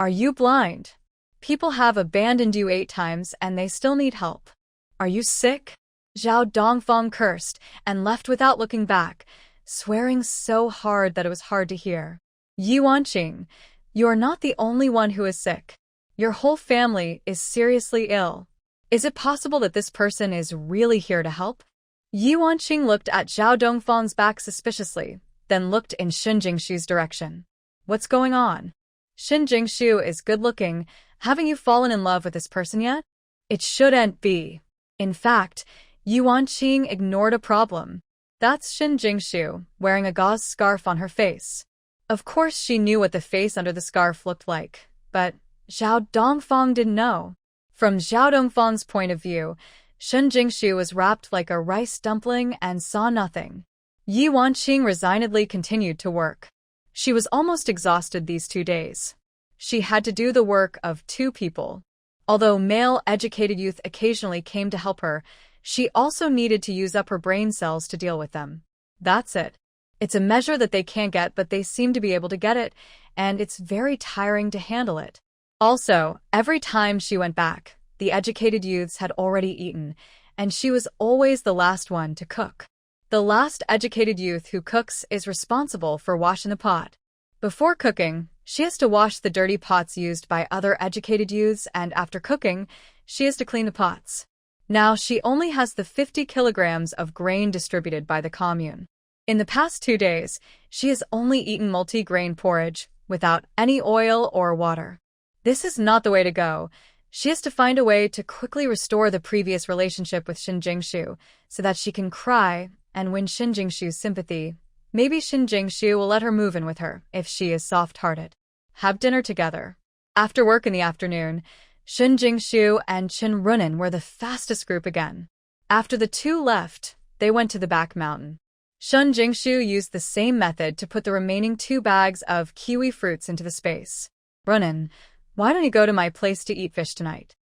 Are you blind? People have abandoned you 8 times and they still need help. Are you sick? Zhao Dongfang cursed and left without looking back, swearing so hard that it was hard to hear. Ye Wanqing, you are not the only one who is sick. Your whole family is seriously ill. Is it possible that this person is really here to help? Ye Wanqing looked at Zhao Dongfang's back suspiciously, then looked in Shen Jingshu's direction. What's going on? Shen Jingshu is good-looking. Haven't you fallen in love with this person yet? It shouldn't be. In fact, Ye Wanqing ignored a problem. That's Shen Jingshu, wearing a gauze scarf on her face. Of course she knew what the face under the scarf looked like, but Zhao Dongfang didn't know. From Zhao Dongfang's point of view, Shen Jingshu was wrapped like a rice dumpling and saw nothing. Ye Wanqing resignedly continued to work. She was almost exhausted these 2 days. She had to do the work of 2 people. Although male educated youth occasionally came to help her, she also needed to use up her brain cells to deal with them. That's it. It's a measure that they can't get, but they seem to be able to get it, and it's very tiring to handle it. Also, every time she went back, the educated youths had already eaten, and she was always the last one to cook. The last educated youth who cooks is responsible for washing the pot. Before cooking, she has to wash the dirty pots used by other educated youths, and after cooking, she has to clean the pots. Now she only has the 50 kilograms of grain distributed by the commune. In the past 2 days, she has only eaten multi-grain porridge, without any oil or water. This is not the way to go. She has to find a way to quickly restore the previous relationship with Shen Jingshu, so that she can cry and win Shen Jingshu's sympathy. Maybe Shen Jingshu will let her move in with her, if she is soft-hearted. Have dinner together. After work in the afternoon, Shen Jingshu and Chen Runin were the fastest group again. After the 2 left, they went to the back mountain. Shen Jingshu used the same method to put the remaining 2 bags of kiwi fruits into the space. Runin, why don't you go to my place to eat fish tonight?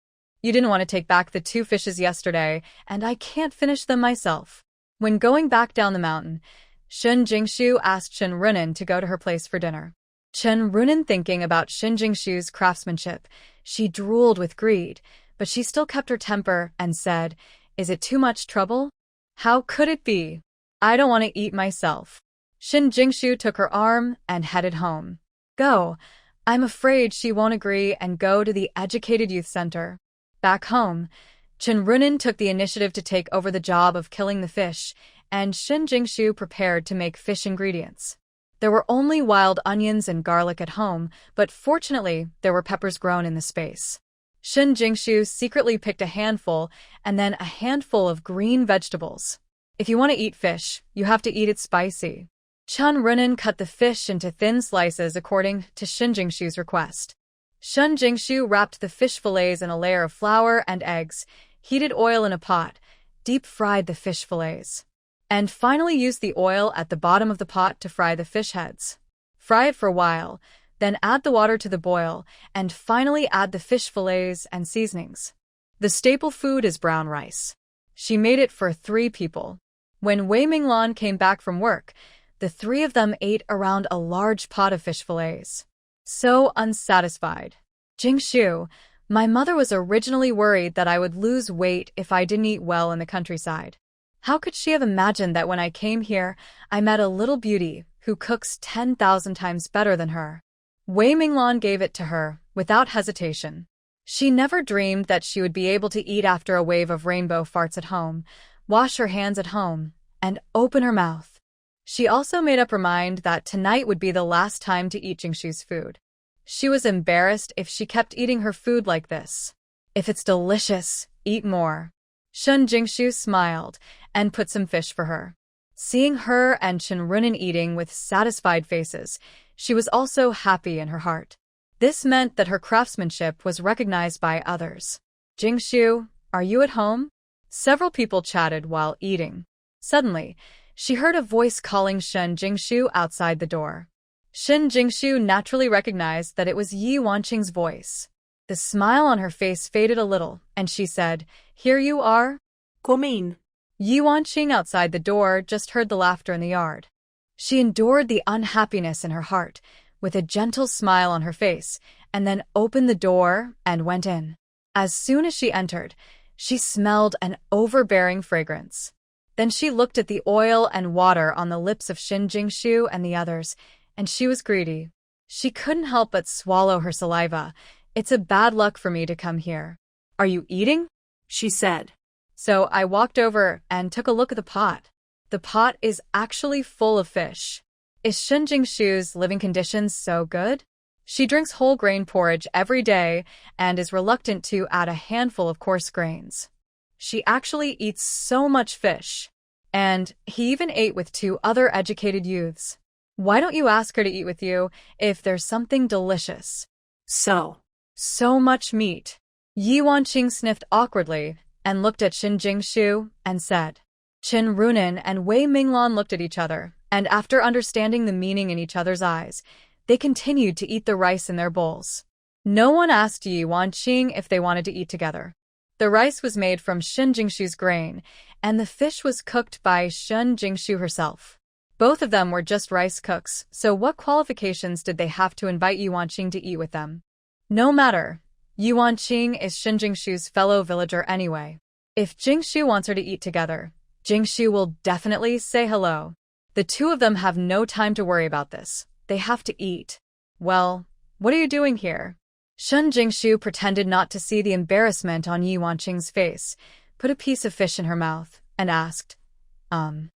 You didn't want to take back the 2 fishes yesterday, and I can't finish them myself. When going back down the mountain, Shen Jingshu asked Chen Runin to go to her place for dinner. Chen Runin, thinking about Shen Jingshu's craftsmanship, she drooled with greed, but she still kept her temper and said, "Is it too much trouble? How could it be? I don't want to eat myself." Shen Jingshu took her arm and headed home. Go. I'm afraid she won't agree and go to the Educated Youth Center. Back home, Chen Runin took the initiative to take over the job of killing the fish, and Shen Jingshu prepared to make fish ingredients. There were only wild onions and garlic at home, but fortunately, there were peppers grown in the space. Shen Jingshu secretly picked a handful and then a handful of green vegetables. If you want to eat fish, you have to eat it spicy. Chen Runin cut the fish into thin slices according to Shen Jingshu's request. Shen Jingshu wrapped the fish fillets in a layer of flour and eggs, heated oil in a pot, deep-fried the fish fillets, and finally used the oil at the bottom of the pot to fry the fish heads. Fry it for a while, then add the water to the boil, and finally add the fish fillets and seasonings. The staple food is brown rice. She made it for 3 people. When Wei Minglan came back from work, the 3 of them ate around a large pot of fish fillets. So unsatisfied. Jingshu, my mother was originally worried that I would lose weight if I didn't eat well in the countryside. How could she have imagined that when I came here, I met a little beauty who cooks 10,000 times better than her? Wei Minglan gave it to her, without hesitation. She never dreamed that she would be able to eat after a wave of rainbow farts at home, wash her hands at home, and open her mouth. She also made up her mind that tonight would be the last time to eat Jingshu's food. She was embarrassed if she kept eating her food like this. If it's delicious, eat more. Shen Jingshu smiled and put some fish for her. Seeing her and Chen Runin eating with satisfied faces, she was also happy in her heart. This meant that her craftsmanship was recognized by others. Jingshu, are you at home? Several people chatted while eating. Suddenly, she heard a voice calling Shen Jingshu outside the door. Shen Jingshu naturally recognized that it was Ye Wanqing's voice. The smile on her face faded a little, and she said, "Here you are?" Commune. Ye Wanqing outside the door just heard the laughter in the yard. She endured the unhappiness in her heart, with a gentle smile on her face, and then opened the door and went in. As soon as she entered, She smelled an overbearing fragrance. Then she looked at the oil and water on the lips of Shin Jingshu and the others, and she was greedy. She couldn't help but swallow her saliva. It's a bad luck for me to come here. Are you eating? She said. So I walked over and took a look at the pot. The pot is actually full of fish. Is Shin Jingshu's living conditions so good? She drinks whole grain porridge every day and is reluctant to add a handful of coarse grains. She actually eats so much fish. And he even ate with 2 other educated youths. Why don't you ask her to eat with you if there's something delicious? So much meat. Ye Wanqing sniffed awkwardly and looked at Shin Jingshu and said. Qin Runin and Wei Minglan looked at each other, and after understanding the meaning in each other's eyes, they continued to eat the rice in their bowls. No one asked Ye Wanqing if they wanted to eat together. The rice was made from Shin Jingshu's grain, and the fish was cooked by Shin Jingshu herself. Both of them were just rice cooks, so what qualifications did they have to invite Ye Wanqing to eat with them? No matter. Ye Wanqing is Shin Jingshu's fellow villager anyway. If Jingshu wants her to eat together, Jingshu will definitely say hello. The 2 of them have no time to worry about this. They have to eat. Well, what are you doing here? Shin Jingshu pretended not to see the embarrassment on Ye Wanqing's face, put a piece of fish in her mouth, and asked, None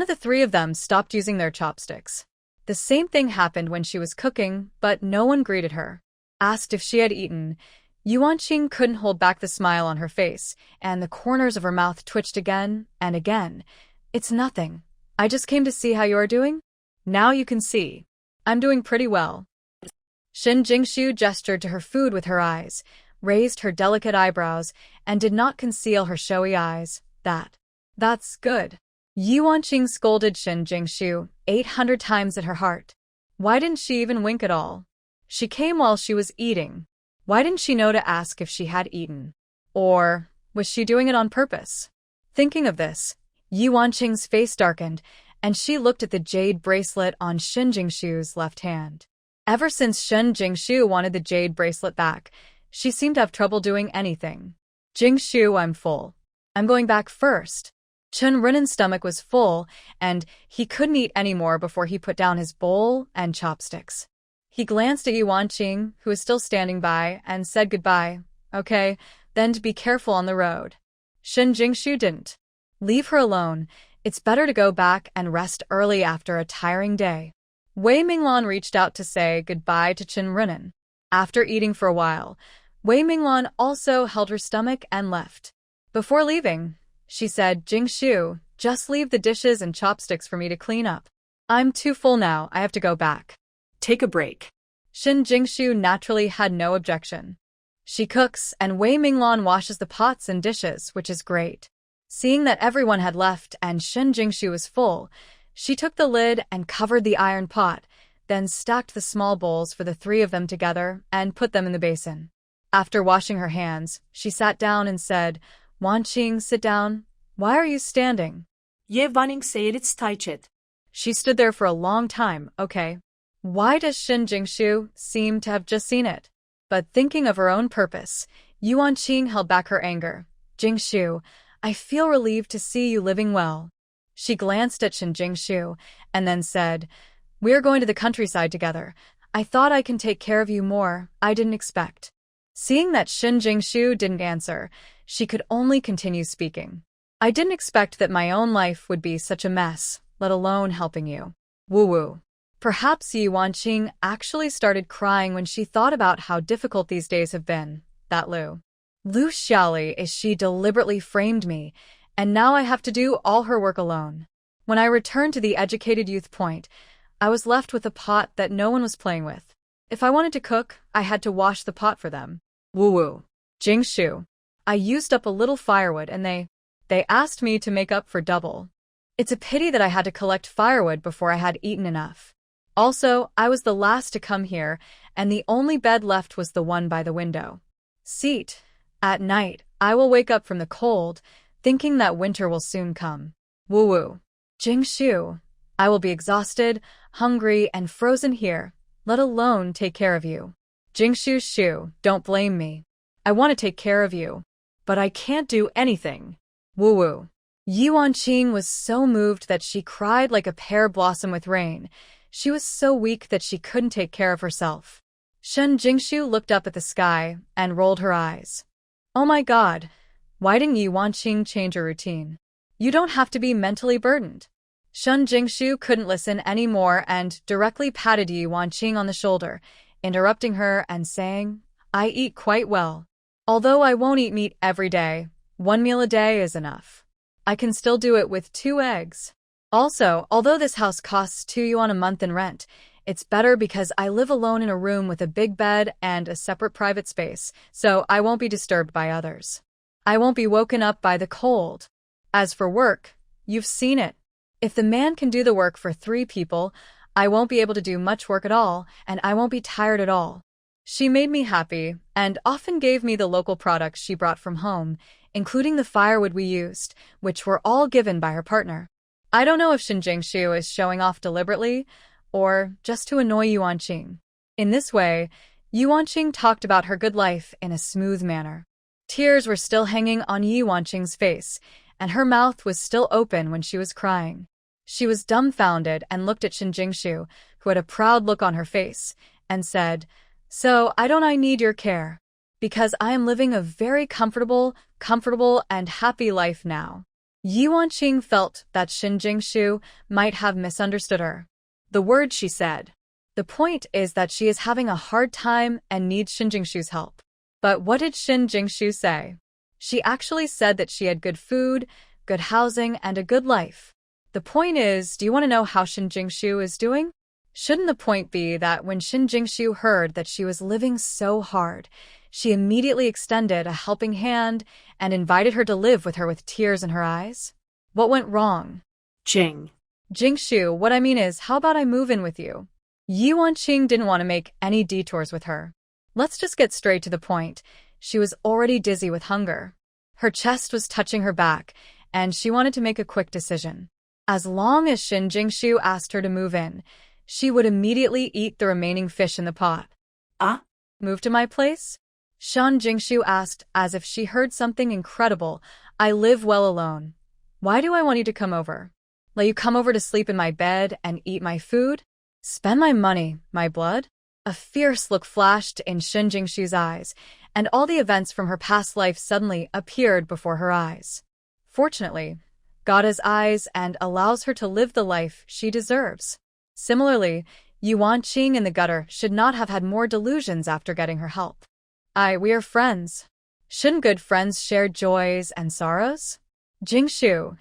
of the 3 of them stopped using their chopsticks. The same thing happened when she was cooking, but no one greeted her. Asked if she had eaten, Ye Wanqing couldn't hold back the smile on her face, and the corners of her mouth twitched again and again. It's nothing. I just came to see how you are doing. Now you can see. I'm doing pretty well. Shin Jingshu gestured to her food with her eyes, raised her delicate eyebrows, and did not conceal her showy eyes. That's good. Ye Wanqing scolded Shin Jingshu 800 times at her heart. Why didn't she even wink at all? She came while she was eating. Why didn't she know to ask if she had eaten? Or was she doing it on purpose? Thinking of this, Ye Wanqing's face darkened, and she looked at the jade bracelet on Shin Jingshu's left hand. Ever since Shin Jingshu wanted the jade bracelet back, she seemed to have trouble doing anything. Jingshu, I'm full. I'm going back first. Qin Runin's stomach was full, and he couldn't eat any more before he put down his bowl and chopsticks. He glanced at Ye Wanqing, who was still standing by, and said goodbye. Okay, then to be careful on the road. Shin Jingshu didn't. Leave her alone. It's better to go back and rest early after a tiring day. Wei Minglan reached out to say goodbye to Qin Runin. After eating for a while, Wei Minglan also held her stomach and left. Before leaving, she said, Jingshu, just leave the dishes and chopsticks for me to clean up. I'm too full now, I have to go back. Take a break. Shin Jingshu naturally had no objection. She cooks, and Wei Minglan washes the pots and dishes, which is great. Seeing that everyone had left and Shin Jingshu was full, she took the lid and covered the iron pot, then stacked the small bowls for the 3 of them together and put them in the basin. After washing her hands, she sat down and said, Wanqing, sit down. Why are you standing? Ye Wanqing said it's taichet. She stood there for a long time, okay. Why does Shin Jingshu seem to have just seen it? But thinking of her own purpose, Ye Wanqing held back her anger. Jingshu, I feel relieved to see you living well. She glanced at Shin Jingshu and then said, We're going to the countryside together. I thought I can take care of you more. I didn't expect. Seeing that Shin Jingshu didn't answer, she could only continue speaking. I didn't expect that my own life would be such a mess, let alone helping you. Woo-woo. Perhaps Ye Wanqing actually started crying when she thought about how difficult these days have been. That Lu Xiaoli is she deliberately framed me, and now I have to do all her work alone. When I returned to the educated youth point, I was left with a pot that no one was playing with. If I wanted to cook, I had to wash the pot for them. Woo-woo. Jingshu. I used up a little firewood and they asked me to make up for double. It's a pity that I had to collect firewood before I had eaten enough. Also, I was the last to come here, and the only bed left was the one by the window. Seat. At night, I will wake up from the cold, thinking that winter will soon come. Woo-woo. Jingshu. I will be exhausted, hungry, and frozen here, let alone take care of you. Jingshu, don't blame me. I want to take care of you. but I can't do anything. Woo-woo. Yi Wanqing was so moved that she cried like a pear blossom with rain. She was so weak that she couldn't take care of herself. Shen Jingshu looked up at the sky and rolled her eyes. Oh my god, why didn't Yi Wanqing change her routine? You don't have to be mentally burdened. Shen Jingshu couldn't listen anymore and directly patted Yi Wanqing on the shoulder, interrupting her and saying, I eat quite well. Although I won't eat meat every day, 1 meal a day is enough. I can still do it with 2 eggs. Also, although this house costs 2 yuan a month in rent, it's better because I live alone in a room with a big bed and a separate private space, so I won't be disturbed by others. I won't be woken up by the cold. As for work, you've seen it. If the man can do the work for 3 people, I won't be able to do much work at all, and I won't be tired at all. She made me happy and often gave me the local products she brought from home, including the firewood we used, which were all given by her partner. I don't know if Shen Jingshu is showing off deliberately or just to annoy Yi Wanqing. In this way, Yi Wanqing talked about her good life in a smooth manner. Tears were still hanging on Yi Wanqing's face, and her mouth was still open when she was crying. She was dumbfounded and looked at Shen Jingshu, who had a proud look on her face, and said, So I need your care, because I am living a very comfortable and happy life now. Yi Wanqing felt that Shen Jingshu might have misunderstood her. The word she said. The point is that she is having a hard time and needs Shen Jingshu's help. But what did Shen Jingshu say? She actually said that she had good food, good housing, and a good life. The point is, do you want to know how Shen Jingshu is doing? Shouldn't the point be that when Shen Jingshu heard that she was living so hard, she immediately extended a helping hand and invited her to live with her with tears in her eyes? What went wrong? Jingshu, what I mean is, how about I move in with you? Yi Wanqing didn't want to make any detours with her. Let's just get straight to the point. She was already dizzy with hunger. Her chest was touching her back, and she wanted to make a quick decision. As long as Shen Jingshu asked her to move in, she would immediately eat the remaining fish in the pot. Move to my place? Shen Jingshu asked as if she heard something incredible. I live well alone. Why do I want you to come over? Let you come over to sleep in my bed and eat my food? Spend my money, my blood? A fierce look flashed in Shen Jingshu's eyes, and all the events from her past life suddenly appeared before her eyes. Fortunately, God has eyes and allows her to live the life she deserves. Similarly, Yi Wanqing in the gutter should not have had more delusions after getting her help. We are friends. Shouldn't good friends share joys and sorrows? Jingshu,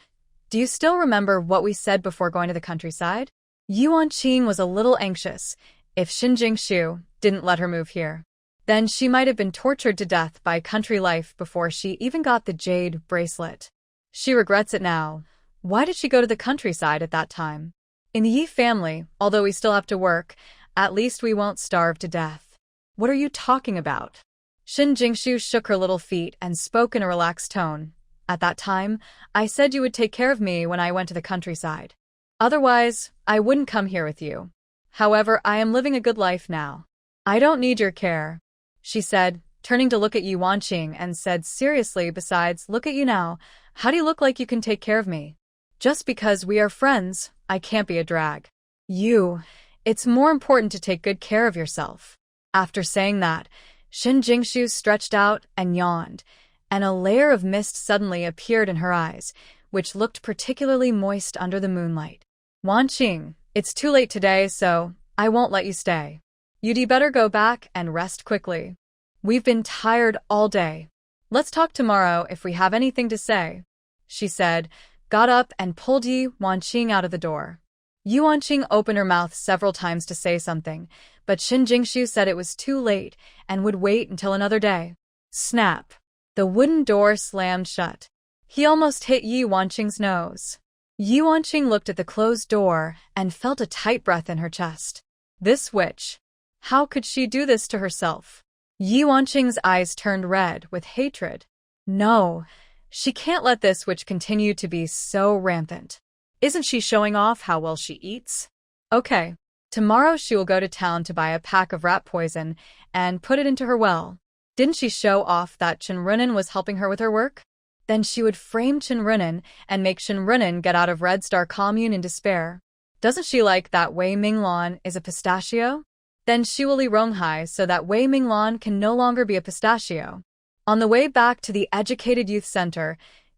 do you still remember what we said before going to the countryside? Yi Wanqing was a little anxious. If Shen Jingshu didn't let her move here, then she might have been tortured to death by country life before she even got the jade bracelet. She regrets it now. Why did she go to the countryside at that time? In the Yi family, although we still have to work, at least we won't starve to death. What are you talking about? Shen Jingshu shook her little feet and spoke in a relaxed tone. At that time, I said you would take care of me when I went to the countryside. Otherwise, I wouldn't come here with you. However, I am living a good life now. I don't need your care, she said, turning to look at Yi Wanqing and said seriously, besides, look at you now. How do you look like you can take care of me? Just because we are friends, I can't be a drag. It's more important to take good care of yourself. After saying that, Shen Jingshu stretched out and yawned, and a layer of mist suddenly appeared in her eyes, which looked particularly moist under the moonlight. Wanqing, it's too late today, so I won't let you stay. You'd better go back and rest quickly. We've been tired all day. Let's talk tomorrow if we have anything to say, she said, got up and pulled Yi Wanqing out of the door. Yi Wanqing opened her mouth several times to say something, but Shen Jingshu said it was too late and would wait until another day. Snap! The wooden door slammed shut. He almost hit Yi Wanqing's nose. Yi Wanqing looked at the closed door and felt a tight breath in her chest. This witch! How could she do this to herself? Yi Wanqing's eyes turned red with hatred. No, she can't let this witch continue to be so rampant. Isn't she showing off how well she eats? Okay, tomorrow she will go to town to buy a pack of rat poison and put it into her well. Didn't she show off that Chenrunen was helping her with her work? Then she would frame Chenrunen and make Chenrunen get out of Red Star Commune in despair. Doesn't she like that Wei Minglan is a pistachio? Then she will Li Ronghai so that Wei Minglan can no longer be a pistachio. On the way back to the Educated Youth Center,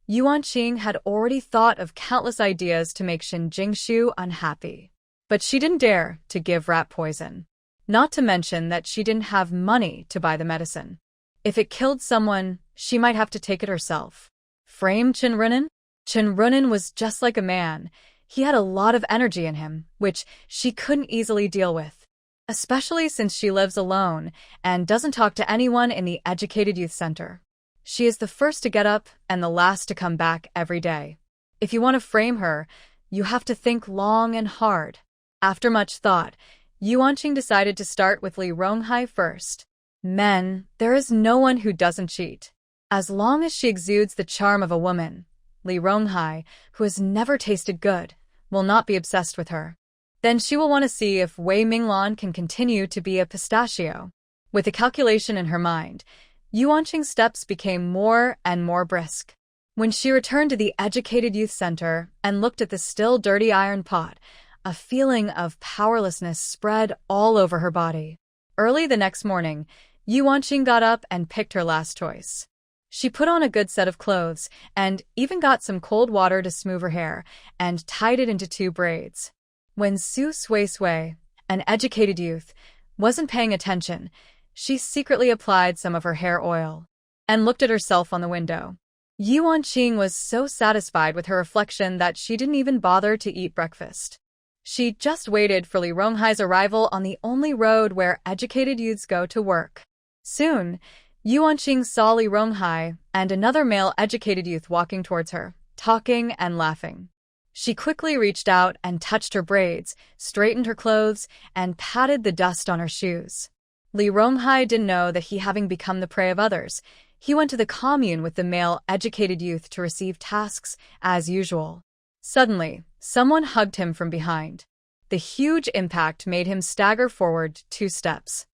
Yuanqing had already thought of countless ideas to make Shin Jingshu unhappy. But she didn't dare to give rat poison. Not to mention that she didn't have money to buy the medicine. If it killed someone, she might have to take it herself. Frame Chenrunen? Chenrunen was just like a man. He had a lot of energy in him, which she couldn't easily deal with. Especially since she lives alone and doesn't talk to anyone in the Educated Youth Center. She is the first to get up and the last to come back every day. If you want to frame her, you have to think long and hard. After much thought, Yuanqing decided to start with Li Ronghai first. Men, there is no one who doesn't cheat. As long as she exudes the charm of a woman, Li Ronghai, who has never tasted good, will not be obsessed with her. Then she will want to see if Wei Minglan can continue to be a pistachio. With a calculation in her mind, Yuanqing's steps became more and more brisk. When she returned to the Educated Youth Center and looked at the still dirty iron pot, a feeling of powerlessness spread all over her body. Early the next morning, Yuanqing got up and picked her last choice. She put on a good set of clothes and even got some cold water to smooth her hair and tied it into 2 braids. When Su Sui Sui, an educated youth, wasn't paying attention, she secretly applied some of her hair oil and looked at herself on the window. Yuanqing was so satisfied with her reflection that she didn't even bother to eat breakfast. She just waited for Li Ronghai's arrival on the only road where educated youths go to work. Soon, Yuanqing saw Li Ronghai and another male educated youth walking towards her, talking and laughing. She quickly reached out and touched her braids, straightened her clothes, and patted the dust on her shoes. Li Ronghai didn't know that he, having become the prey of others, he went to the commune with the male educated youth to receive tasks as usual. Suddenly, someone hugged him from behind. The huge impact made him stagger forward 2 steps.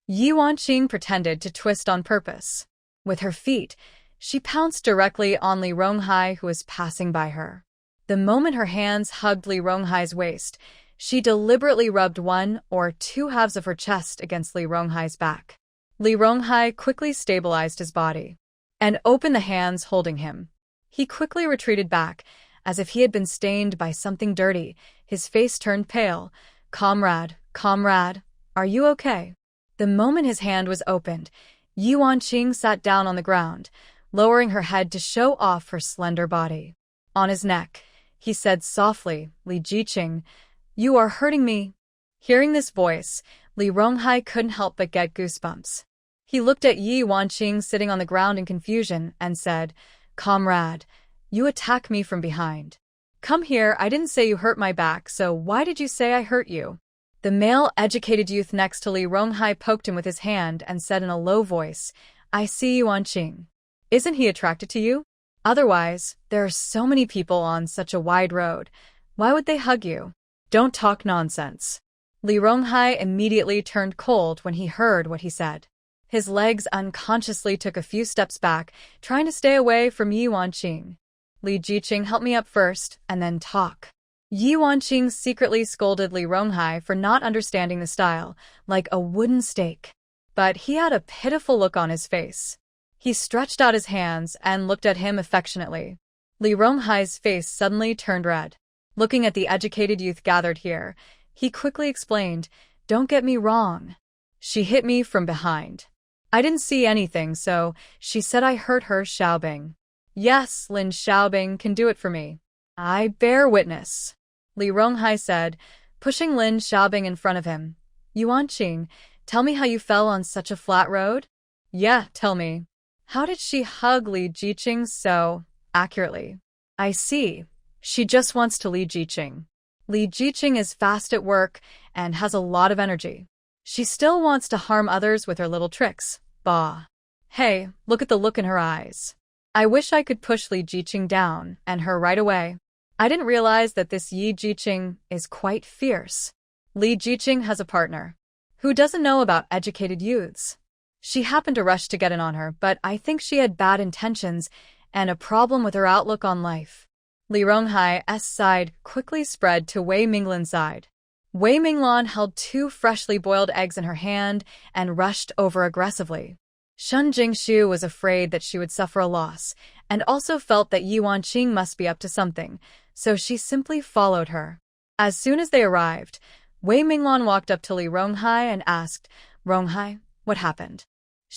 Yuanqing pretended to twist on purpose. With her feet, she pounced directly on Li Ronghai, who was passing by her. The moment her hands hugged Li Ronghai's waist, she deliberately rubbed 1 or 2 halves of her chest against Li Ronghai's back. Li Ronghai quickly stabilized his body and opened the hands holding him. He quickly retreated back, as if he had been stained by something dirty. His face turned pale. Comrade, are you okay? The moment his hand was opened, Yuanqing sat down on the ground, lowering her head to show off her slender body. On his neck, he said softly, Li Jiqing, you are hurting me. Hearing this voice, Li Ronghai couldn't help but get goosebumps. He looked at Yuanqing sitting on the ground in confusion and said, Comrade, you attack me from behind. Come here, I didn't say you hurt my back, so why did you say I hurt you? The male educated youth next to Li Ronghai poked him with his hand and said in a low voice, I see Yuanqing. Isn't he attracted to you? Otherwise, there are so many people on such a wide road. Why would they hug you? Don't talk nonsense. Li Ronghai immediately turned cold when he heard what he said. His legs unconsciously took a few steps back, trying to stay away from Yuanqing. Li Jiqing, help me up first, and then talk. Yuanqing secretly scolded Li Ronghai for not understanding the style, like a wooden stake. But he had a pitiful look on his face. He stretched out his hands and looked at him affectionately. Li Ronghai's face suddenly turned red. Looking at the educated youth gathered here, he quickly explained, Don't get me wrong. She hit me from behind. I didn't see anything, so she said I hurt her. Xiaobing. Yes, Lin Xiaobing can do it for me. I bear witness, Li Ronghai said, pushing Lin Xiaobing in front of him. Yuanqing, tell me how you fell on such a flat road? Yeah, tell me. How did she hug Li Jiqing so accurately? I see. She just wants to Li Jiqing. Li Jiqing is fast at work and has a lot of energy. She still wants to harm others with her little tricks. Bah. Hey, look at the look in her eyes. I wish I could push Li Jiqing down and her right away. I didn't realize that this Yi Jiqing is quite fierce. Li Jiqing has a partner. Who doesn't know about educated youths? She happened to rush to get in on her, but I think she had bad intentions and a problem with her outlook on life. Li Ronghai's side quickly spread to Wei Minglan's side. Wei Minglan held 2 freshly boiled eggs in her hand and rushed over aggressively. Shen Jingshu was afraid that she would suffer a loss, and also felt that Ye Wanqing must be up to something, so she simply followed her. As soon as they arrived, Wei Minglan walked up to Li Ronghai and asked, "Ronghai, what happened?"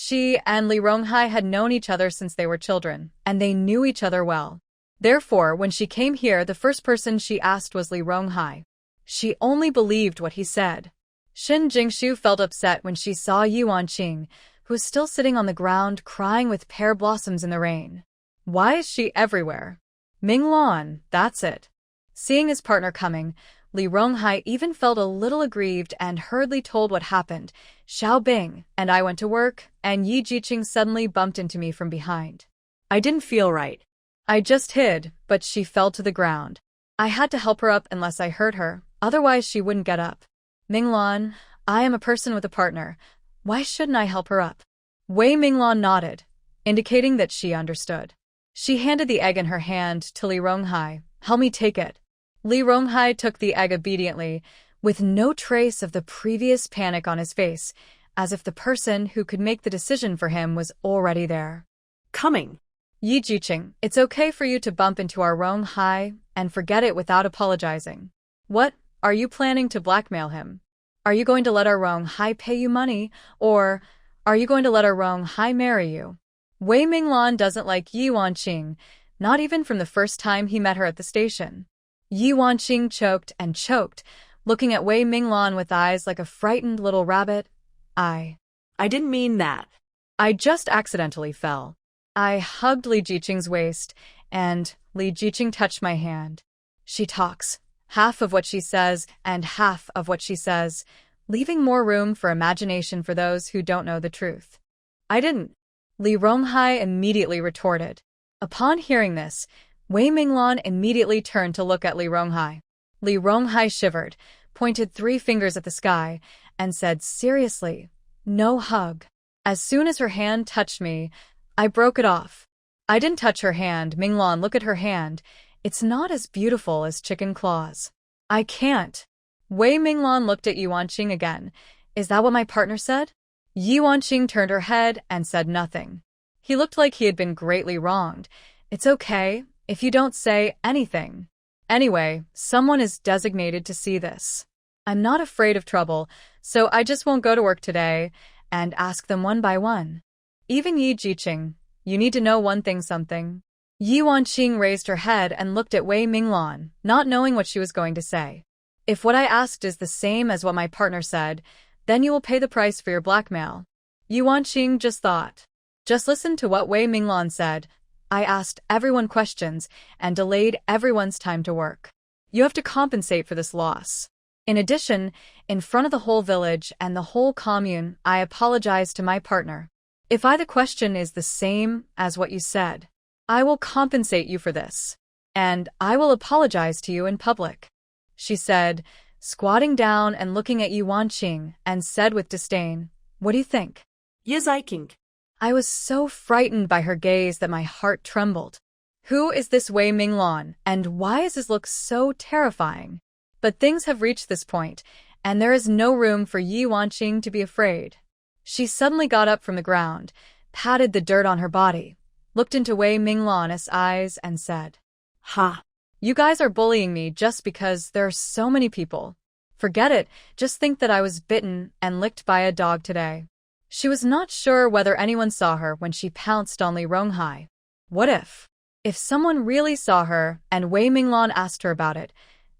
She and Li Ronghai had known each other since they were children, and they knew each other well. Therefore, when she came here, the first person she asked was Li Ronghai. She only believed what he said. Shen Jingshu felt upset when she saw Ye Wanqing, who was still sitting on the ground crying with pear blossoms in the rain. Why is she everywhere? Minglan, that's it. Seeing his partner coming, Li Ronghai even felt a little aggrieved and hurriedly told what happened. "Xiao Bing and I went to work, and Yi Jiqing suddenly bumped into me from behind. I didn't feel right. I just hid, but she fell to the ground. I had to help her up unless I hurt her, otherwise she wouldn't get up. Minglan, I am a person with a partner. Why shouldn't I help her up?" Wei Minglan nodded, indicating that she understood. She handed the egg in her hand to Li Ronghai. "Help me take it." Li Ronghai took the egg obediently, with no trace of the previous panic on his face, as if the person who could make the decision for him was already there. Coming. "Yi Jiqing, it's okay for you to bump into our Ronghai and forget it without apologizing. What, are you planning to blackmail him? Are you going to let our Ronghai pay you money, or are you going to let our Ronghai marry you?" Wei Minglan doesn't like Ye Wanqing, not even from the first time he met her at the station. Ye Wanqing choked and choked, looking at Wei Minglan with eyes like a frightened little rabbit. I didn't mean that. I just accidentally fell. I hugged Li Jiqing's waist, and Li Jiqing touched my hand. She talks, half of what she says and half of what she says, leaving more room for imagination for those who don't know the truth. I didn't. Li Ronghai immediately retorted. Upon hearing this, Wei Minglan immediately turned to look at Li Ronghai. Li Ronghai shivered, pointed 3 fingers at the sky, and said seriously, "No hug." As soon as her hand touched me, I broke it off. I didn't touch her hand. "Minglan, look at her hand. It's not as beautiful as chicken claws." "I can't." Wei Minglan looked at Ye Wanqing again. "Is that what my partner said?" Ye Wanqing turned her head and said nothing. He looked like he had been greatly wronged. "It's okay if you don't say anything. Anyway, someone is designated to see this. I'm not afraid of trouble, so I just won't go to work today and ask them one by one. Even Yi Jiqing, you need to know one thing something." Ye Wanqing raised her head and looked at Wei Minglan, not knowing what she was going to say. "If what I asked is the same as what my partner said, then you will pay the price for your blackmail." Ye Wanqing just thought. Just listen to what Wei Minglan said. "I asked everyone questions and delayed everyone's time to work. You have to compensate for this loss. In addition, in front of the whole village and the whole commune, I apologize to my partner. If the question is the same as what you said, I will compensate you for this. And I will apologize to you in public," she said, squatting down and looking at Ye Wanqing, and said with disdain, "What do you think?" Yes, I think. I was so frightened by her gaze that my heart trembled. Who is this Wei Minglan, and why is his look so terrifying? But things have reached this point, and there is no room for Ye Wanqing to be afraid. She suddenly got up from the ground, patted the dirt on her body, looked into Wei Minglan's eyes and said, "Ha! You guys are bullying me just because there are so many people. Forget it, just think that I was bitten and licked by a dog today." She was not sure whether anyone saw her when she pounced on Li Ronghai. What if? If someone really saw her and Wei Minglan asked her about it,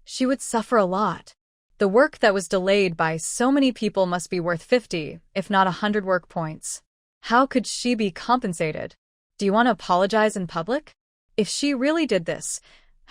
she would suffer a lot. The work that was delayed by so many people must be worth 50, if not 100 work points. How could she be compensated? Do you want to apologize in public? If she really did this,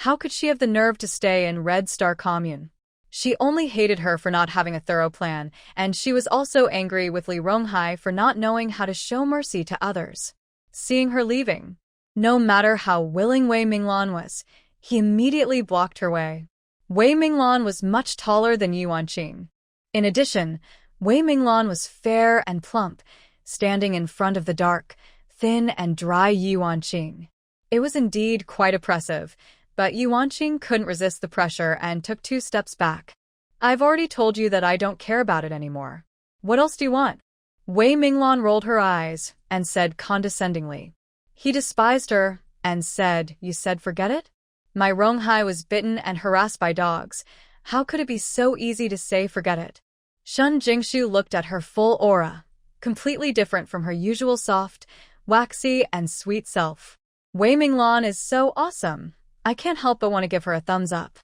how could she have the nerve to stay in Red Star Commune? She only hated her for not having a thorough plan, and she was also angry with Li Ronghai for not knowing how to show mercy to others. Seeing her leaving, no matter how willing Wei Minglan was, he immediately blocked her way. Wei Minglan was much taller than Ye Wanqing. In addition, Wei Minglan was fair and plump, standing in front of the dark, thin and dry Yi Wanqing. It was indeed quite oppressive, but Yi Wanqing couldn't resist the pressure and took 2 steps back. I've already told you that I don't care about it anymore. What else do you want? Wei Minglan rolled her eyes and said condescendingly. He despised her and said, "You said forget it?" My Ronghai was bitten and harassed by dogs. How could it be so easy to say forget it? Shun Jingshu looked at her full aura, completely different from her usual soft, waxy, and sweet self. Wei Minglan is so awesome. I can't help but want to give her a thumbs up.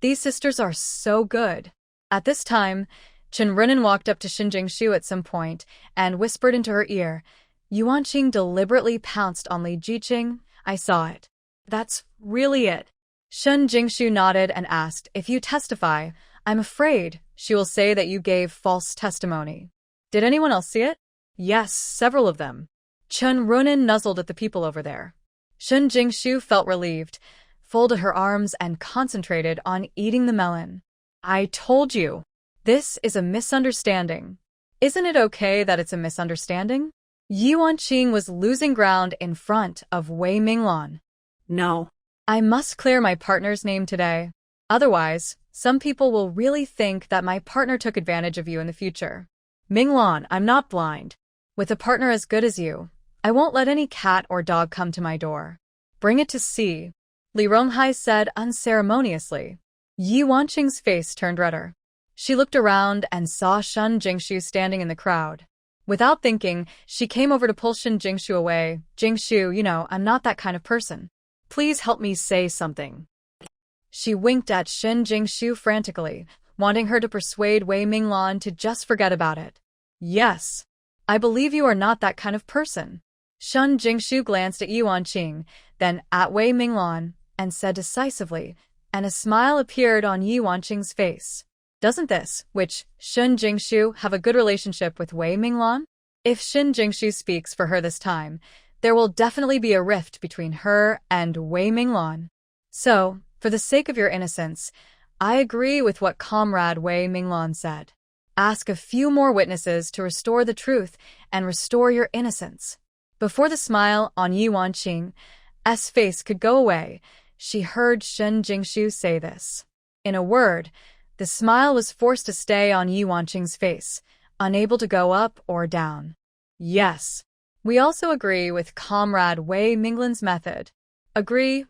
These sisters are so good. At this time, Chen Runan walked up to Shin Jingshu at some point and whispered into her ear. Yi Wanqing deliberately pounced on Li Jiqing. I saw it. That's really it. Shun Jingshu nodded and asked, if you testify, I'm afraid she will say that you gave false testimony. Did anyone else see it? Yes, several of them. Chen Runan nuzzled at the people over there. Shun Jingshu felt relieved, folded her arms and concentrated on eating the melon. I told you. This is a misunderstanding. Isn't it okay that it's a misunderstanding? Yi Wanqing was losing ground in front of Wei Minglan. No. I must clear my partner's name today. Otherwise, some people will really think that my partner took advantage of you in the future. Minglan, I'm not blind. With a partner as good as you, I won't let any cat or dog come to my door. Bring it to see. Li Ronghai said unceremoniously. Yi Wanqing's face turned redder. She looked around and saw Shun Jingshu standing in the crowd. Without thinking, she came over to pull Shun Jingshu away. Jingshu, you know, I'm not that kind of person. Please help me say something. She winked at Shun Jingshu frantically, wanting her to persuade Wei Minglan to just forget about it. Yes. I believe you are not that kind of person. Shun Jingshu glanced at Yi Wanqing, then at Wei Minglan, and said decisively, and a smile appeared on Yi Wanqing's face. Doesn't this, which, Shun Jingshu, have a good relationship with Wei Minglan? If Shun Jingshu speaks for her this time, there will definitely be a rift between her and Wei Minglan. So, for the sake of your innocence, I agree with what Comrade Wei Minglan said. Ask a few more witnesses to restore the truth and restore your innocence. Before the smile on Yi Wanqing's face could go away, she heard Shun Jingshu say this. In a word, the smile was forced to stay on Yi Wanqing's face, unable to go up or down. Yes. We also agree with Comrade Wei Minglan's method. Agree.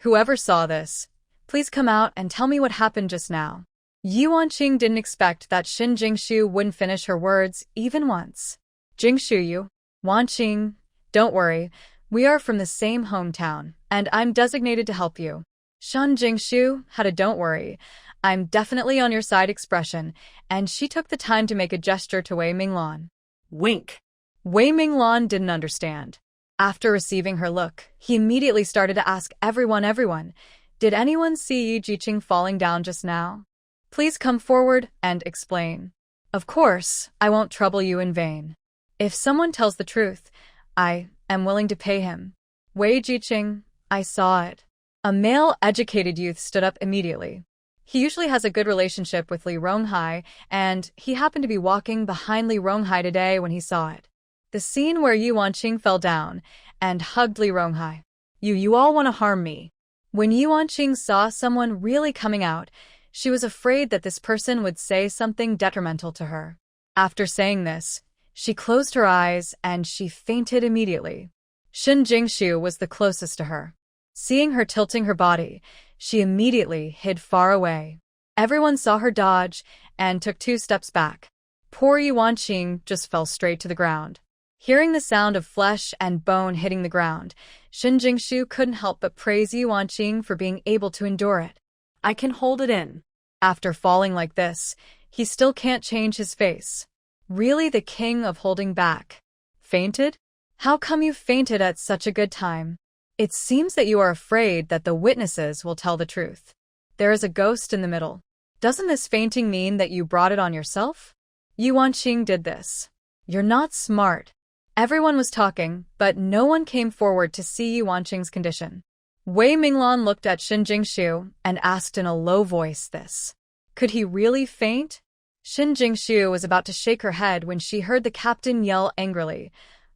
Whoever saw this, please come out and tell me what happened just now. Yi Wanqing didn't expect that Shun Jingshu wouldn't finish her words even once. Jingshu, you, Wanqing, don't worry, we are from the same hometown, and I'm designated to help you. Shun Jingshu had a don't worry, I'm definitely on your side expression, and she took the time to make a gesture to Wei Minglan. Wink. Wei Minglan didn't understand. After receiving her look, he immediately started to ask everyone, did anyone see Yi Jiqing falling down just now? Please come forward and explain. Of course, I won't trouble you in vain. If someone tells the truth, I am willing to pay him. Wei Jiqing, I saw it. A male educated youth stood up immediately. He usually has a good relationship with Li Ronghai, and he happened to be walking behind Li Ronghai today when he saw it. The scene where Yi Wanqing fell down and hugged Li Ronghai. You all want to harm me. When Yi Wanqing saw someone really coming out, she was afraid that this person would say something detrimental to her. After saying this, she closed her eyes and she fainted immediately. Shun Jingshu was the closest to her. Seeing her tilting her body, she immediately hid far away. Everyone saw her dodge and took 2 steps back. Poor Yi Wanqing just fell straight to the ground. Hearing the sound of flesh and bone hitting the ground, Shun Jingshu couldn't help but praise Yi Wanqing for being able to endure it. I can hold it in. After falling like this, he still can't change his face. Really the king of holding back. Fainted? How come you fainted at such a good time? It seems that you are afraid that the witnesses will tell the truth. There is a ghost in the middle. Doesn't this fainting mean that you brought it on yourself? Yi Wanqing did this. You're not smart. Everyone was talking, but no one came forward to see Yi Wanqing's condition. Wei Minglan looked at Shun Jingshu and asked in a low voice this. Could he really faint? Shin Jingshu was about to shake her head when she heard the captain yell angrily,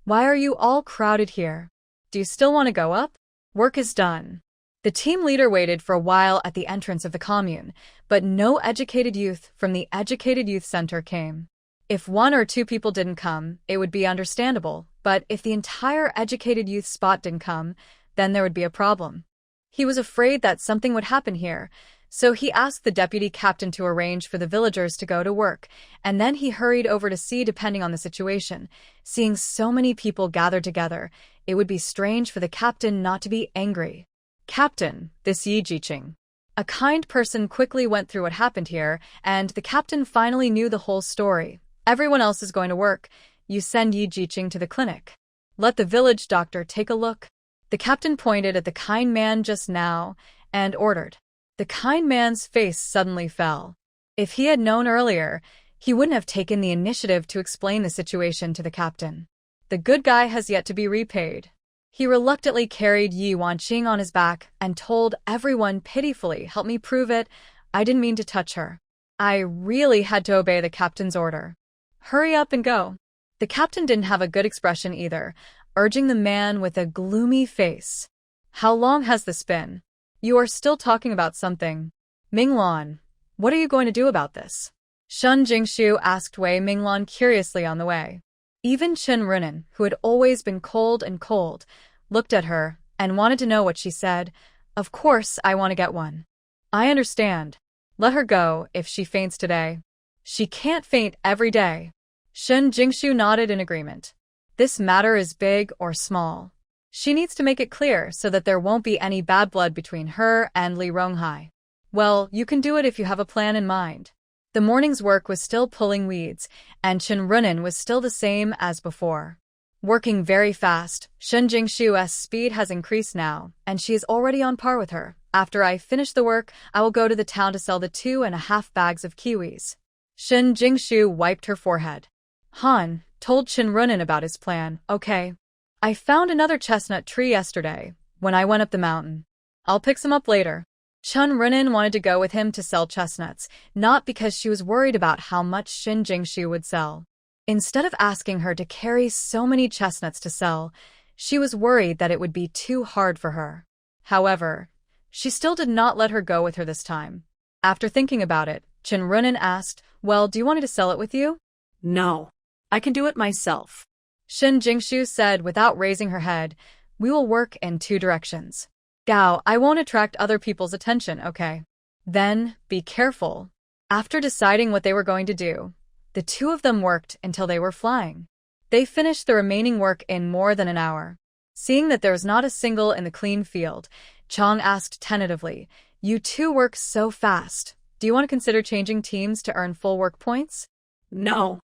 "Why are you all crowded here? Do you still want to go up? Work is done." The team leader waited for a while at the entrance of the commune, but no educated youth from the Educated Youth Center came. If one or two people didn't come, it would be understandable, but if the entire Educated Youth spot didn't come, then there would be a problem. He was afraid that something would happen here, so he asked the deputy captain to arrange for the villagers to go to work, and then he hurried over to see depending on the situation. Seeing so many people gathered together, it would be strange for the captain not to be angry. "Captain, this Yi Jiqing." A kind person quickly went through what happened here, and the captain finally knew the whole story. "Everyone else is going to work. You send Yi Jiqing to the clinic. Let the village doctor take a look." The captain pointed at the kind man just now and ordered. The kind man's face suddenly fell. If he had known earlier, he wouldn't have taken the initiative to explain the situation to the captain. The good guy has yet to be repaid. He reluctantly carried Ye Wanqing on his back and told everyone pitifully, "Help me prove it. I didn't mean to touch her. I really had to obey the captain's order. Hurry up and go." The captain didn't have a good expression either, urging the man with a gloomy face. "How long has this been? You are still talking about something. Minglan, what are you going to do about this?" Shun Jingshu asked Wei Minglan curiously on the way. Even Chen Runan, who had always been cold, looked at her and wanted to know what she said. "Of course I want to get one." "I understand. Let her go if she faints today." "She can't faint every day." Shun Jingshu nodded in agreement. "This matter is big or small. She needs to make it clear so that there won't be any bad blood between her and Li Ronghai." "Well, you can do it if you have a plan in mind." The morning's work was still pulling weeds, and Chen Runan was still the same as before. Working very fast, Shun Jingshu's speed has increased now, and she is already on par with her. "After I finish the work, I will go to the town to sell the 2.5 bags of kiwis." Shun Jingshu wiped her forehead. Han told Chen Runan about his plan. "Okay. I found another chestnut tree yesterday, when I went up the mountain. I'll pick some up later." Chen Runan wanted to go with him to sell chestnuts, not because she was worried about how much Shin Jingshu would sell. Instead of asking her to carry so many chestnuts to sell, she was worried that it would be too hard for her. However, she still did not let her go with her this time. After thinking about it, Chen Runan asked, "Well, do you want me to sell it with you?" "No, I can do it myself." Shin Jingshu said without raising her head, "We will work in 2 directions. Gao, I won't attract other people's attention, okay? Then, be careful." After deciding what they were going to do, the 2 of them worked until they were flying. They finished the remaining work in more than an hour. Seeing that there was not a single in the clean field, Chong asked tentatively, "You 2 work so fast. Do you want to consider changing teams to earn full work points?" No,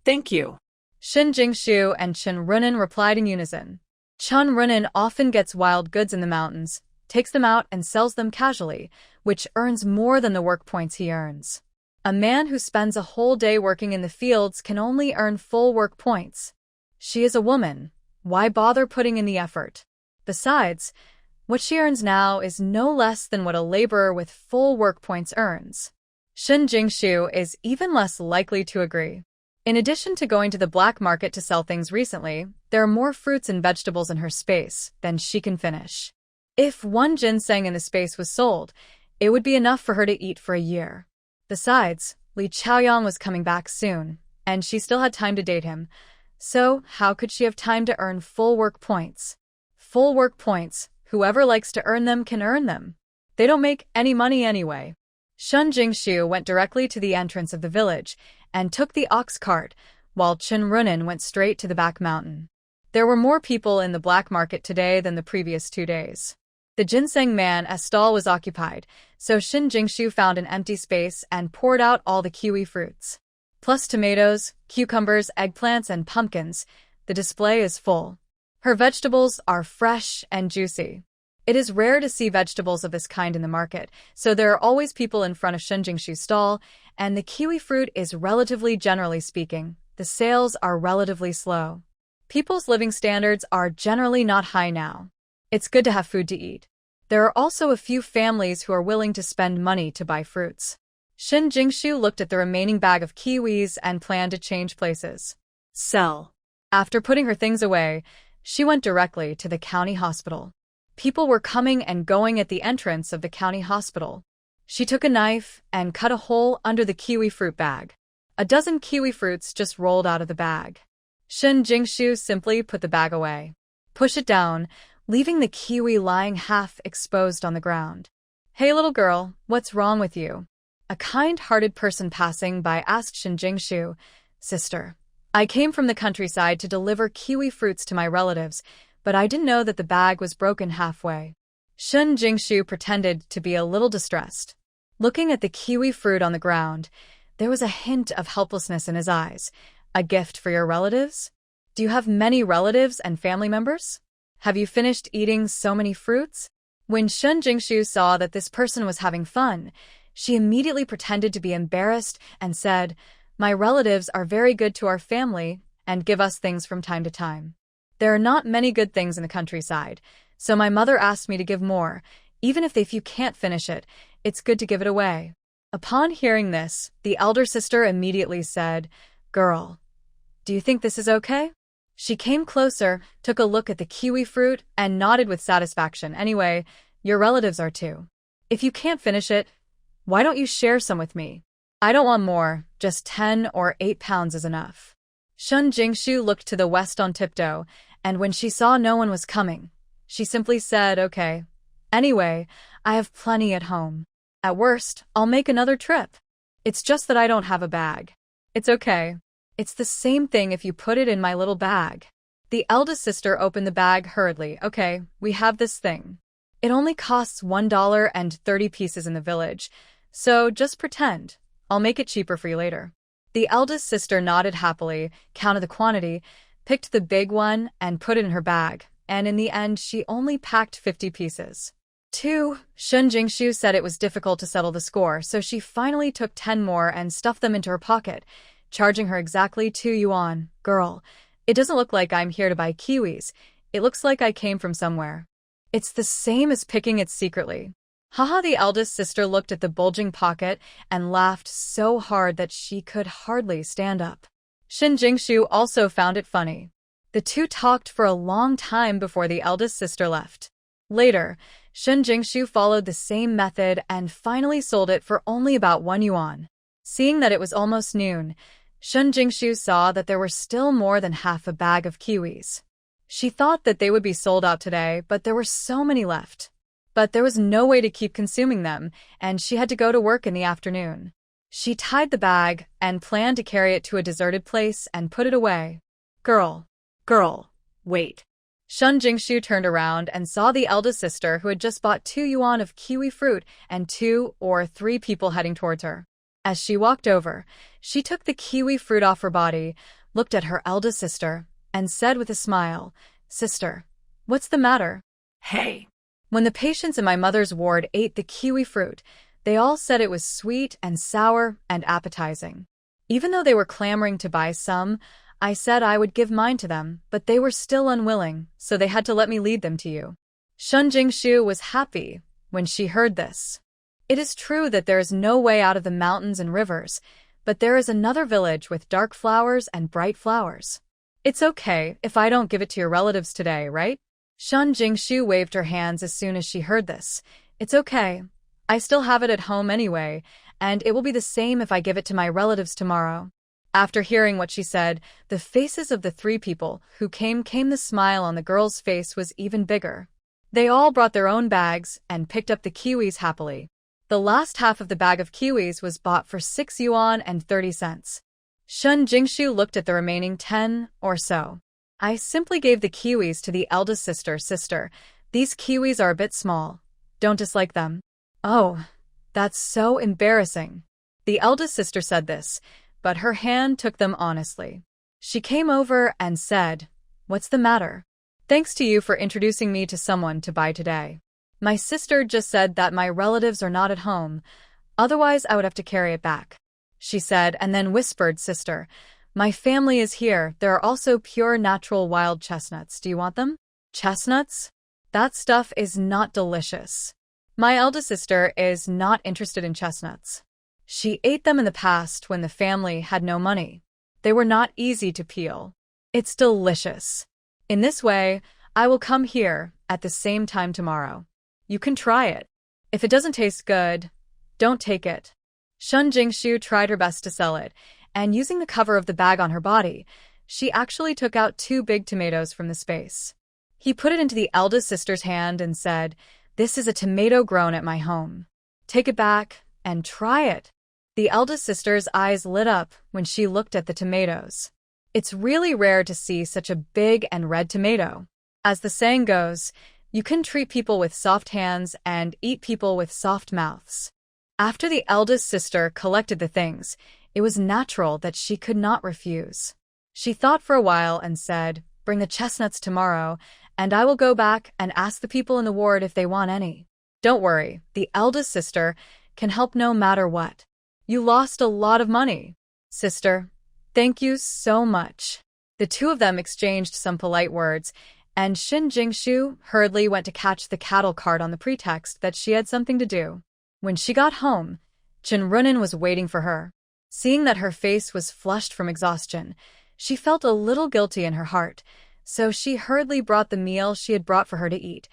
thank you." Shin Jingshu and Chen Runan replied in unison. Chen Runan often gets wild goods in the mountains, takes them out and sells them casually, which earns more than the work points he earns. A man who spends a whole day working in the fields can only earn full work points. She is a woman. Why bother putting in the effort? Besides, what she earns now is no less than what a laborer with full work points earns. Shin Jingshu is even less likely to agree. In addition to going to the black market to sell things recently, there are more fruits and vegetables in her space than she can finish. If 1 ginseng in the space was sold, it would be enough for her to eat for a year. Besides, Li Chaoyang was coming back soon, and she still had time to date him. So, how could she have time to earn full work points? Full work points, whoever likes to earn them can earn them. They don't make any money anyway. Shun Jingshu went directly to the entrance of the village and took the ox cart, while Chen Runan went straight to the back mountain. There were more people in the black market today than the previous 2 days. The ginseng man's stall was occupied, so Shin Jingshu found an empty space and poured out all the kiwi fruits. Plus tomatoes, cucumbers, eggplants, and pumpkins, the display is full. Her vegetables are fresh and juicy. It is rare to see vegetables of this kind in the market, so there are always people in front of Shin Jingshu's stall, and the kiwi fruit is generally speaking, the sales are relatively slow. People's living standards are generally not high now. It's good to have food to eat. There are also a few families who are willing to spend money to buy fruits. Shin Jingshu looked at the remaining bag of kiwis and planned to change places. Sell. After putting her things away, she went directly to the county hospital. People were coming and going at the entrance of the county hospital. She took a knife and cut a hole under the kiwi fruit bag. A dozen kiwi fruits just rolled out of the bag. Shin Jingshu simply put the bag away. Push it down, leaving the kiwi lying half exposed on the ground. "Hey little girl, what's wrong with you?" A kind-hearted person passing by asked Shin Jingshu. "Sister, I came from the countryside to deliver kiwi fruits to my relatives, but I didn't know that the bag was broken halfway." Shin Jingshu pretended to be a little distressed. Looking at the kiwi fruit on the ground, there was a hint of helplessness in his eyes. "A gift for your relatives? Do you have many relatives and family members? Have you finished eating so many fruits?" When Shin Jingshu saw that this person was having fun, she immediately pretended to be embarrassed and said, "My relatives are very good to our family and give us things from time to time. There are not many good things in the countryside, so my mother asked me to give more. Even if you can't finish it, it's good to give it away." Upon hearing this, the elder sister immediately said, "Girl, do you think this is okay?" She came closer, took a look at the kiwi fruit, and nodded with satisfaction. "Anyway, your relatives are too. If you can't finish it, why don't you share some with me? I don't want more, just 10 or 8 pounds is enough." Shin Jingshu looked to the west on tiptoe, and when she saw no one was coming, she simply said, "Okay. Anyway, I have plenty at home. At worst, I'll make another trip. It's just that I don't have a bag." "It's okay. It's the same thing if you put it in my little bag." The eldest sister opened the bag hurriedly. "Okay, we have this thing. It only costs $1.30 in the village, so just pretend. I'll make it cheaper for you later." The eldest sister nodded happily, counted the quantity, picked the big one, and put it in her bag, and in the end she only packed 50 pieces. Shin Jingshu said it was difficult to settle the score, so she finally took 10 more and stuffed them into her pocket, charging her exactly 2 yuan. "Girl, it doesn't look like I'm here to buy kiwis. It looks like I came from somewhere. It's the same as picking it secretly." Haha, the eldest sister looked at the bulging pocket and laughed so hard that she could hardly stand up. Shin Jingshu also found it funny. The two talked for a long time before the eldest sister left. Later, Shin Jingshu followed the same method and finally sold it for only about 1 yuan. Seeing that it was almost noon, Shin Jingshu saw that there were still more than half a bag of kiwis. She thought that they would be sold out today, but there were so many left. But there was no way to keep consuming them, and she had to go to work in the afternoon. She tied the bag and planned to carry it to a deserted place and put it away. Girl, wait." Shin Jingshu turned around and saw the eldest sister who had just bought 2 yuan of kiwi fruit and 2 or 3 people heading towards her. As she walked over, she took the kiwi fruit off her body, looked at her eldest sister, and said with a smile, "Sister, what's the matter?" Hey. When the patients in my mother's ward ate the kiwi fruit, they all said it was sweet and sour and appetizing. Even though they were clamoring to buy some, I said I would give mine to them, but they were still unwilling, so they had to let me lead them to you. Shin Jingshu was happy when she heard this. It is true that there is no way out of the mountains and rivers, but there is another village with dark flowers and bright flowers. It's okay if I don't give it to your relatives today, right? Shin Jingshu waved her hands as soon as she heard this. "It's okay. I still have it at home anyway, and it will be the same if I give it to my relatives tomorrow." After hearing what she said, the faces of the 3 people who came, the smile on the girl's face was even bigger. They all brought their own bags and picked up the kiwis happily. The last half of the bag of kiwis was bought for 6 yuan and 30 cents. Shin Jingshu looked at the remaining 10 or so. "I simply gave the kiwis to the eldest sister. Sister, these kiwis are a bit small. Don't dislike them." "Oh, that's so embarrassing." The eldest sister said this, but her hand took them honestly. She came over and said, "What's the matter?" "Thanks to you for introducing me to someone to buy today. My sister just said that my relatives are not at home, otherwise I would have to carry it back," she said, and then whispered, "Sister, my family is here. There are also pure natural wild chestnuts. Do you want them?" "Chestnuts? That stuff is not delicious. My eldest sister is not interested in chestnuts." She ate them in the past when the family had no money. They were not easy to peel. It's delicious. In this way, I will come here at the same time tomorrow. You can try it. If it doesn't taste good, don't take it. Shun Jingshu tried her best to sell it, and using the cover of the bag on her body, she actually took out 2 big tomatoes from the space. He put it into the eldest sister's hand and said, "This is a tomato grown at my home. Take it back and try it." The eldest sister's eyes lit up when she looked at the tomatoes. It's really rare to see such a big and red tomato. As the saying goes, you can treat people with soft hands and eat people with soft mouths. After the eldest sister collected the things, it was natural that she could not refuse. She thought for a while and said, "Bring the chestnuts tomorrow, and I will go back and ask the people in the ward if they want any." Don't worry, the eldest sister can help no matter what. You lost a lot of money. Sister, thank you so much. The two of them exchanged some polite words, and Shin Jingshu hurriedly went to catch the cattle cart on the pretext that she had something to do. When she got home, Chen Runin was waiting for her. Seeing that her face was flushed from exhaustion, she felt a little guilty in her heart, so she hurriedly brought the meal she had brought for her to eat.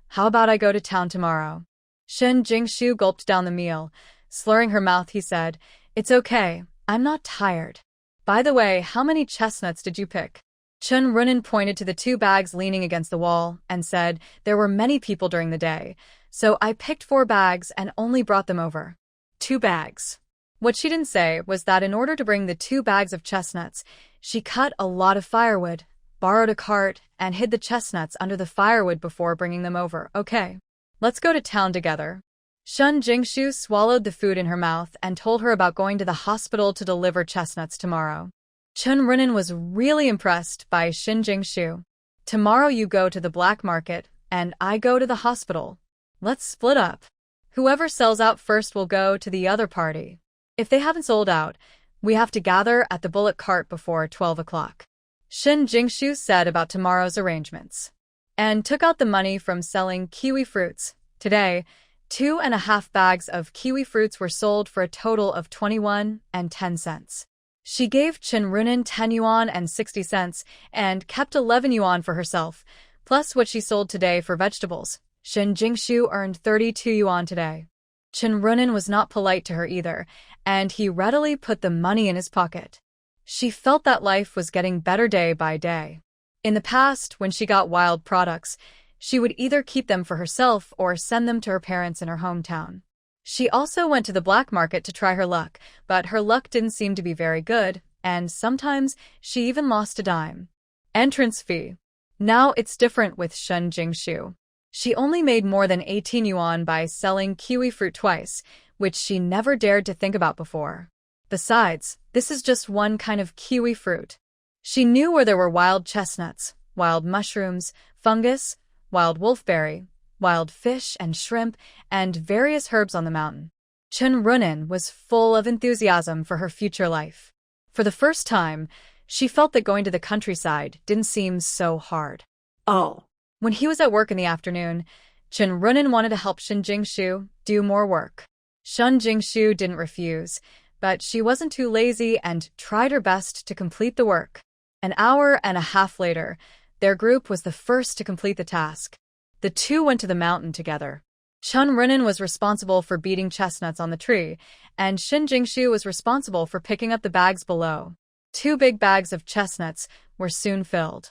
"How about I go to town tomorrow?" Shin Jingshu gulped down the meal. Slurring her mouth, he said, "It's okay, I'm not tired. By the way, how many chestnuts did you pick?" Chen Runin pointed to the 2 bags leaning against the wall and said, "There were many people during the day, so I picked 4 bags and only brought them over." 2 bags. What she didn't say was that in order to bring the 2 bags of chestnuts, she cut a lot of firewood, borrowed a cart, and hid the chestnuts under the firewood before bringing them over. "Okay, let's go to town together." Shun Jingshu swallowed the food in her mouth and told her about going to the hospital to deliver chestnuts tomorrow. Chen Runin was really impressed by Shin Jingshu. "Tomorrow you go to the black market, and I go to the hospital. Let's split up. Whoever sells out first will go to the other party. If they haven't sold out, we have to gather at the bullock cart before 12 o'clock. Shin Jingshu said about tomorrow's arrangements, and took out the money from selling kiwi fruits. Today, 2.5 bags of kiwi fruits were sold for a total of 21 and 10 cents. She gave Chen Runin 10 yuan and 60 cents and kept 11 yuan for herself, plus what she sold today for vegetables. Shin Jingshu earned 32 yuan today. Chen Runin was not polite to her either, and he readily put the money in his pocket. She felt that life was getting better day by day. In the past, when she got wild products, she would either keep them for herself or send them to her parents in her hometown. She also went to the black market to try her luck, but her luck didn't seem to be very good, and sometimes she even lost a dime. Entrance fee. Now it's different with Shun Jingshu. She only made more than 18 yuan by selling kiwi fruit twice, which she never dared to think about before. Besides, this is just one kind of kiwi fruit. She knew where there were wild chestnuts, wild mushrooms, fungus, wild wolfberry, wild fish and shrimp, and various herbs on the mountain. Chen Runin was full of enthusiasm for her future life. For the first time, she felt that going to the countryside didn't seem so hard. Oh. When he was at work in the afternoon, Chen Runin wanted to help Shin Jingshu do more work. Shun Jingshu didn't refuse, but she wasn't too lazy and tried her best to complete the work. An hour and a half later, their group was the first to complete the task. The two went to the mountain together. Chen Runin was responsible for beating chestnuts on the tree, and Shin Jingshu was responsible for picking up the bags below. 2 big bags of chestnuts were soon filled.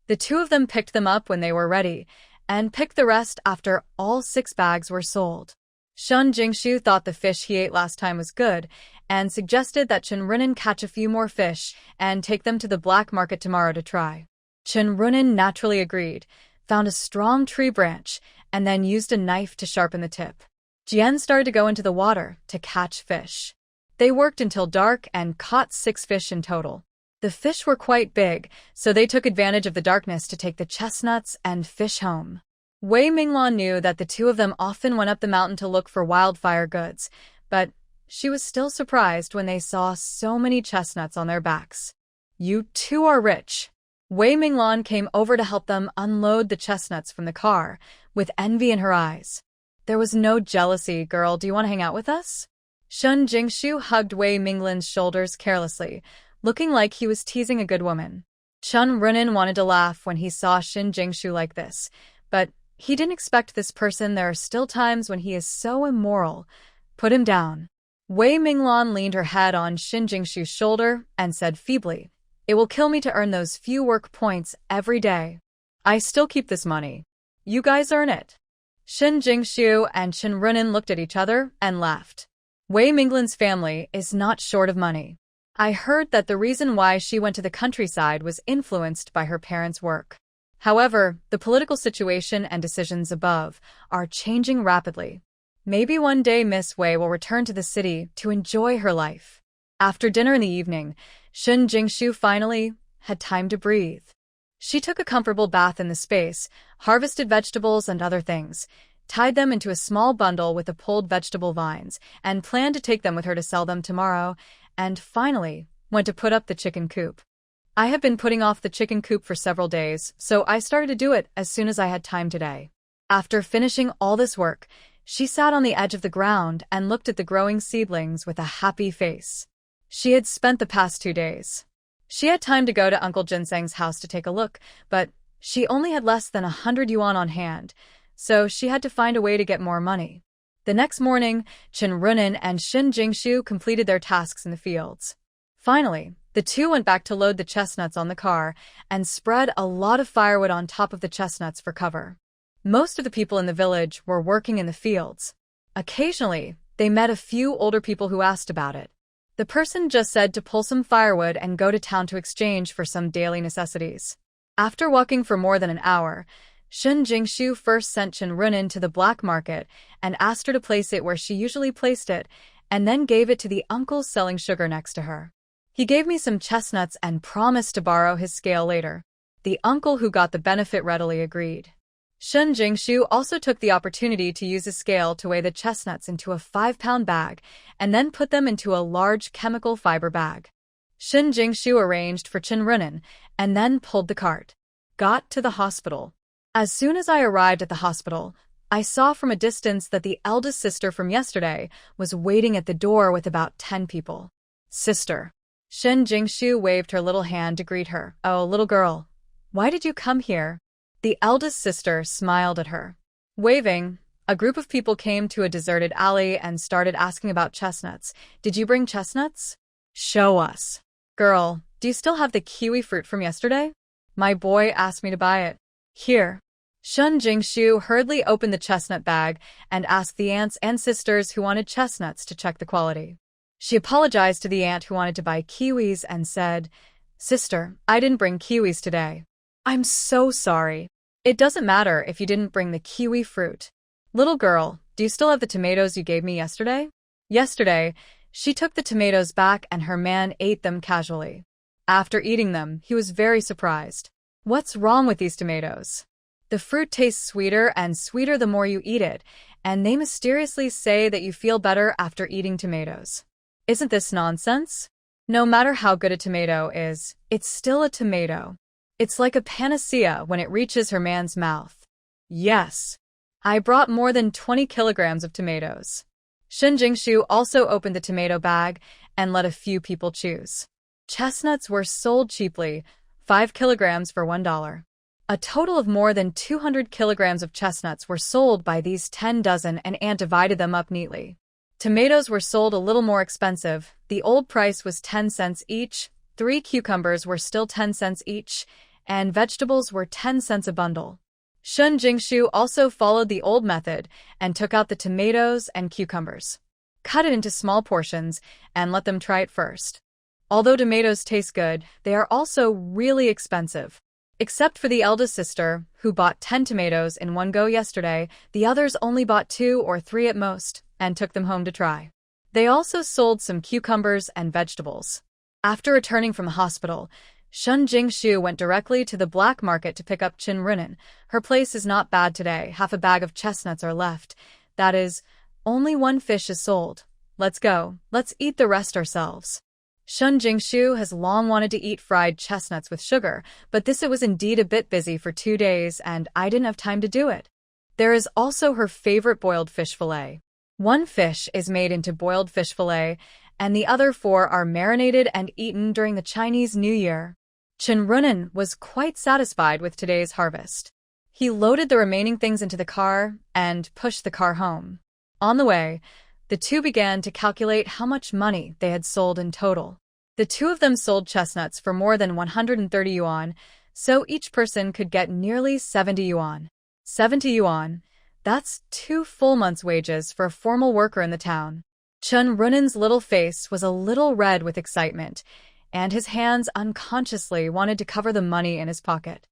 The two of them picked them up when they were ready, and picked the rest after all 6 bags were sold. Shun Jingshu thought the fish he ate last time was good, and suggested that Chen Runin catch a few more fish and take them to the black market tomorrow to try. Chen Runin naturally agreed, found a strong tree branch, and then used a knife to sharpen the tip. Jian started to go into the water to catch fish. They worked until dark and caught 6 fish in total. The fish were quite big, so they took advantage of the darkness to take the chestnuts and fish home. Wei Minglan knew that the two of them often went up the mountain to look for wildfire goods, but she was still surprised when they saw so many chestnuts on their backs. "You two are rich." Wei Minglan came over to help them unload the chestnuts from the car, with envy in her eyes. "There was no jealousy, girl. Do you want to hang out with us?" Shun Jingshu hugged Wei Minglin's shoulders carelessly, looking like he was teasing a good woman. Chen Runin wanted to laugh when he saw Shin Jingshu like this, but he didn't expect this person. There are still times when he is so immoral. Put him down. Wei Minglan leaned her head on Shin Jingshu's shoulder and said feebly, "It will kill me to earn those few work points every day. I still keep this money. You guys earn it." Shin Jingshu and Chen Runin looked at each other and laughed. Wei Minglin's family is not short of money. I heard that the reason why she went to the countryside was influenced by her parents' work. However, the political situation and decisions above are changing rapidly. Maybe one day Miss Wei will return to the city to enjoy her life. After dinner in the evening, Shin Jingshu finally had time to breathe. She took a comfortable bath in the space, harvested vegetables and other things, tied them into a small bundle with the pulled vegetable vines, and planned to take them with her to sell them tomorrow, and finally went to put up the chicken coop. I have been putting off the chicken coop for several days, so I started to do it as soon as I had time today. After finishing all this work, she sat on the edge of the ground and looked at the growing seedlings with a happy face. She had spent the past 2 days. She had time to go to Uncle Ginseng's house to take a look, but she only had less than 100 yuan on hand, so she had to find a way to get more money. The next morning, Chen Runin and Shin Jingshu completed their tasks in the fields. Finally, the two went back to load the chestnuts on the car and spread a lot of firewood on top of the chestnuts for cover. Most of the people in the village were working in the fields. Occasionally, they met a few older people who asked about it. The person just said to pull some firewood and go to town to exchange for some daily necessities. After walking for more than an hour, Shin Jingshu first sent Chen Runin to the black market and asked her to place it where she usually placed it, and then gave it to the uncle selling sugar next to her. He gave me some chestnuts and promised to borrow his scale later. The uncle who got the benefit readily agreed. Shin Jingshu also took the opportunity to use a scale to weigh the chestnuts into a 5-pound bag and then put them into a large chemical fiber bag. Shin Jingshu arranged for Chen Runin and then pulled the cart. Got to the hospital. As soon as I arrived at the hospital, I saw from a distance that the eldest sister from yesterday was waiting at the door with about 10 people. "Sister." Shin Jingshu waved her little hand to greet her. "Oh, little girl, why did you come here?" The eldest sister smiled at her. Waving, a group of people came to a deserted alley and started asking about chestnuts. "Did you bring chestnuts?" "Show us." "Girl, do you still have the kiwi fruit from yesterday?" "My boy asked me to buy it." "Here." Shin Jingshu hurriedly opened the chestnut bag and asked the aunts and sisters who wanted chestnuts to check the quality. She apologized to the aunt who wanted to buy kiwis and said, "Sister, I didn't bring kiwis today." "I'm so sorry." "It doesn't matter if you didn't bring the kiwi fruit." "Little girl, do you still have the tomatoes you gave me yesterday?" Yesterday, she took the tomatoes back and her man ate them casually. After eating them, he was very surprised. "What's wrong with these tomatoes?" "The fruit tastes sweeter and sweeter the more you eat it, and they mysteriously say that you feel better after eating tomatoes." "Isn't this nonsense? No matter how good a tomato is, it's still a tomato. It's like a panacea when it reaches her man's mouth." "Yes." I brought more than 20 kilograms of tomatoes. Shin Jingshu also opened the tomato bag and let a few people choose. Chestnuts were sold cheaply, 5 kilograms for $1. A total of more than 200 kilograms of chestnuts were sold by these 10 dozen, and aunt divided them up neatly. Tomatoes were sold a little more expensive. The old price was 10 cents each, 3 cucumbers were still 10 cents each, and vegetables were 10 cents a bundle. Shin Jingshu also followed the old method and took out the tomatoes and cucumbers. Cut it into small portions and let them try it first. Although tomatoes taste good, they are also really expensive. Except for the eldest sister, who bought 10 tomatoes in one go yesterday, the others only bought 2 or 3 at most, and took them home to try. They also sold some cucumbers and vegetables. After returning from the hospital, Shin Jingshu went directly to the black market to pick up Chen Runin. Her place is not bad today. Half a bag of chestnuts are left. That is, only 1 fish is sold. Let's go. Let's eat the rest ourselves. Shin Jingshu has long wanted to eat fried chestnuts with sugar, but it was indeed a bit busy for 2 days and I didn't have time to do it. There is also her favorite boiled fish fillet. One fish is made into boiled fish fillet, and the other four are marinated and eaten during the Chinese New Year. Chen Runen was quite satisfied with today's harvest. He loaded the remaining things into the car and pushed the car home. On the way, the two began to calculate how much money they had sold in total. The two of them sold chestnuts for more than 130 yuan, so each person could get nearly 70 yuan. 70 yuan, that's 2 full months' wages for a formal worker in the town. Chen Runen's little face was a little red with excitement, and his hands unconsciously wanted to cover the money in his pocket.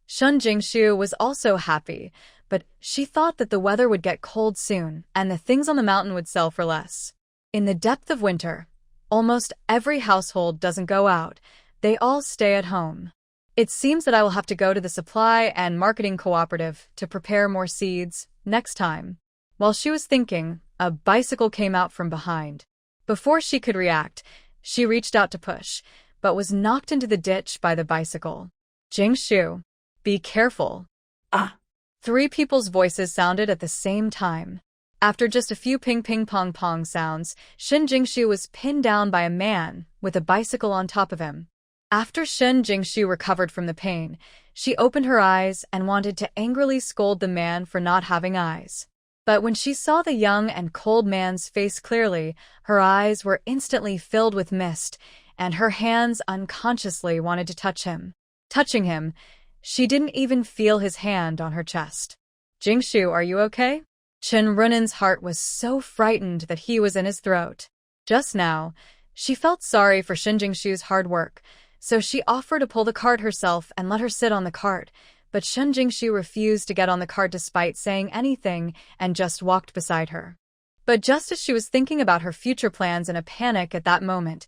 Shen Jingshu was also happy, but she thought that the weather would get cold soon and the things on the mountain would sell for less. In the depth of winter, almost every household doesn't go out. They all stay at home. It seems that I will have to go to the supply and marketing cooperative to prepare more seeds next time. While she was thinking, a bicycle came out from behind. Before she could react, she reached out to push, but was knocked into the ditch by the bicycle. Jingshu, be careful. Ah! 3 people's voices sounded at the same time. After just a few ping-ping-pong-pong sounds, Shen Jingshu was pinned down by a man with a bicycle on top of him. After Shen Jingshu recovered from the pain, she opened her eyes and wanted to angrily scold the man for not having eyes. But when she saw the young and cold man's face clearly, her eyes were instantly filled with mist, and her hands unconsciously wanted to touch him. Touching him, she didn't even feel his hand on her chest. Jingshu, are you okay? Chen Runen's heart was so frightened that he was in his throat. Just now, she felt sorry for Shen Jingshu's hard work, so she offered to pull the cart herself and let her sit on the cart, but Shen Jingshu refused to get on the cart despite saying anything and just walked beside her. But just as she was thinking about her future plans in a panic at that moment,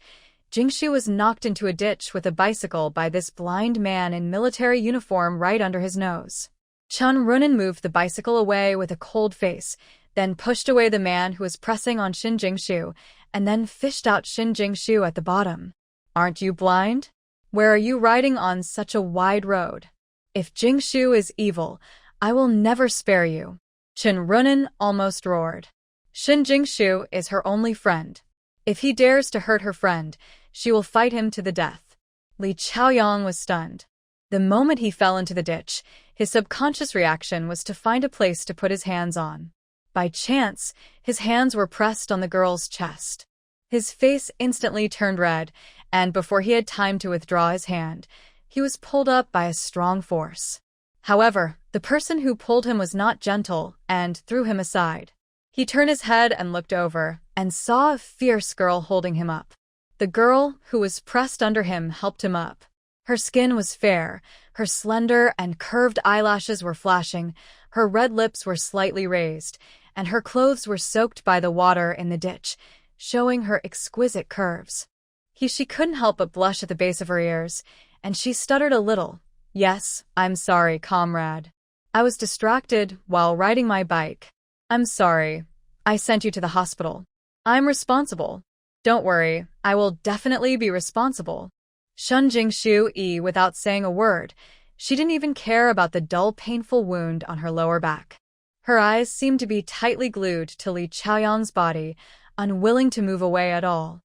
Jingshu was knocked into a ditch with a bicycle by this blind man in military uniform right under his nose. Chen Runen moved the bicycle away with a cold face, then pushed away the man who was pressing on Shen Jingshu, and then fished out Shen Jingshu at the bottom. Aren't you blind? Where are you riding on such a wide road? If Jingshu is evil, I will never spare you. Chen Runen almost roared. Shen Jingshu is her only friend. If he dares to hurt her friend, she will fight him to the death. Li Chaoyang was stunned. The moment he fell into the ditch, his subconscious reaction was to find a place to put his hands on. By chance, his hands were pressed on the girl's chest. His face instantly turned red, and before he had time to withdraw his hand, he was pulled up by a strong force. However, the person who pulled him was not gentle and threw him aside. He turned his head and looked over, and saw a fierce girl holding him up. The girl, who was pressed under him, helped him up. Her skin was fair, her slender and curved eyelashes were flashing, her red lips were slightly raised, and her clothes were soaked by the water in the ditch, showing her exquisite curves. She couldn't help but blush at the base of her ears, and she stuttered a little. Yes, I'm sorry, comrade. I was distracted while riding my bike. I'm sorry. I sent you to the hospital. I'm responsible. Don't worry, I will definitely be responsible. Shen Jingshu without saying a word. She didn't even care about the dull, painful wound on her lower back. Her eyes seemed to be tightly glued to Li Chaoyang's body, unwilling to move away at all.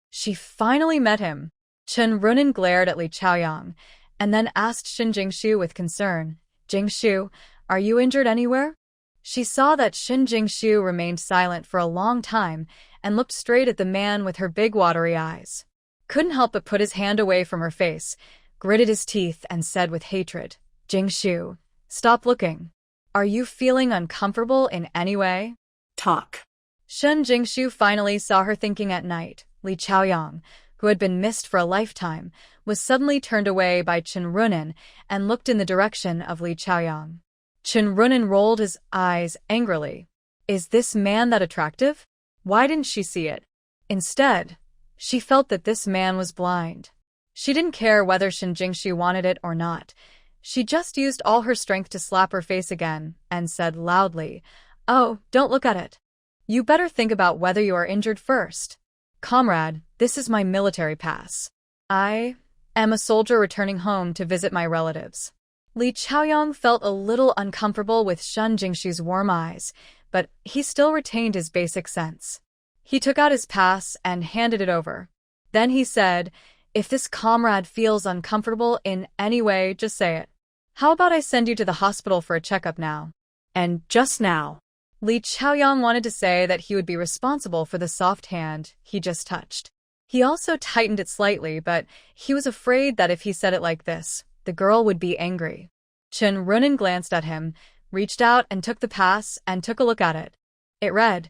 She finally met him. Chen Runen glared at Li Chaoyang, and then asked Shen Jingshu with concern, Jingshu, are you injured anywhere? She saw that Shen Jingshu remained silent for a long time and looked straight at the man with her big watery eyes. Couldn't help but put his hand away from her face, gritted his teeth, and said with hatred, Jingshu, stop looking. Are you feeling uncomfortable in any way? Talk. Shen Jingshu finally saw her thinking at night. Li Chaoyang, who had been missed for a lifetime, was suddenly turned away by Chen Runen and looked in the direction of Li Chaoyang. Chen Runen rolled his eyes angrily. Is this man that attractive? Why didn't she see it? Instead, she felt that this man was blind. She didn't care whether Shen Jingshu wanted it or not. She just used all her strength to slap her face again and said loudly, Oh, don't look at it. You better think about whether you are injured first. Comrade, this is my military pass. I am a soldier returning home to visit my relatives. Li Chaoyang felt a little uncomfortable with Shen Jingshu's warm eyes, but he still retained his basic sense. He took out his pass and handed it over. Then he said, "If this comrade feels uncomfortable in any way, just say it. How about I send you to the hospital for a checkup now?" And just now. Li Chaoyang wanted to say that he would be responsible for the soft hand he just touched. He also tightened it slightly, but he was afraid that if he said it like this, the girl would be angry. Chen Runin glanced at him, reached out and took the pass and took a look at it. It read,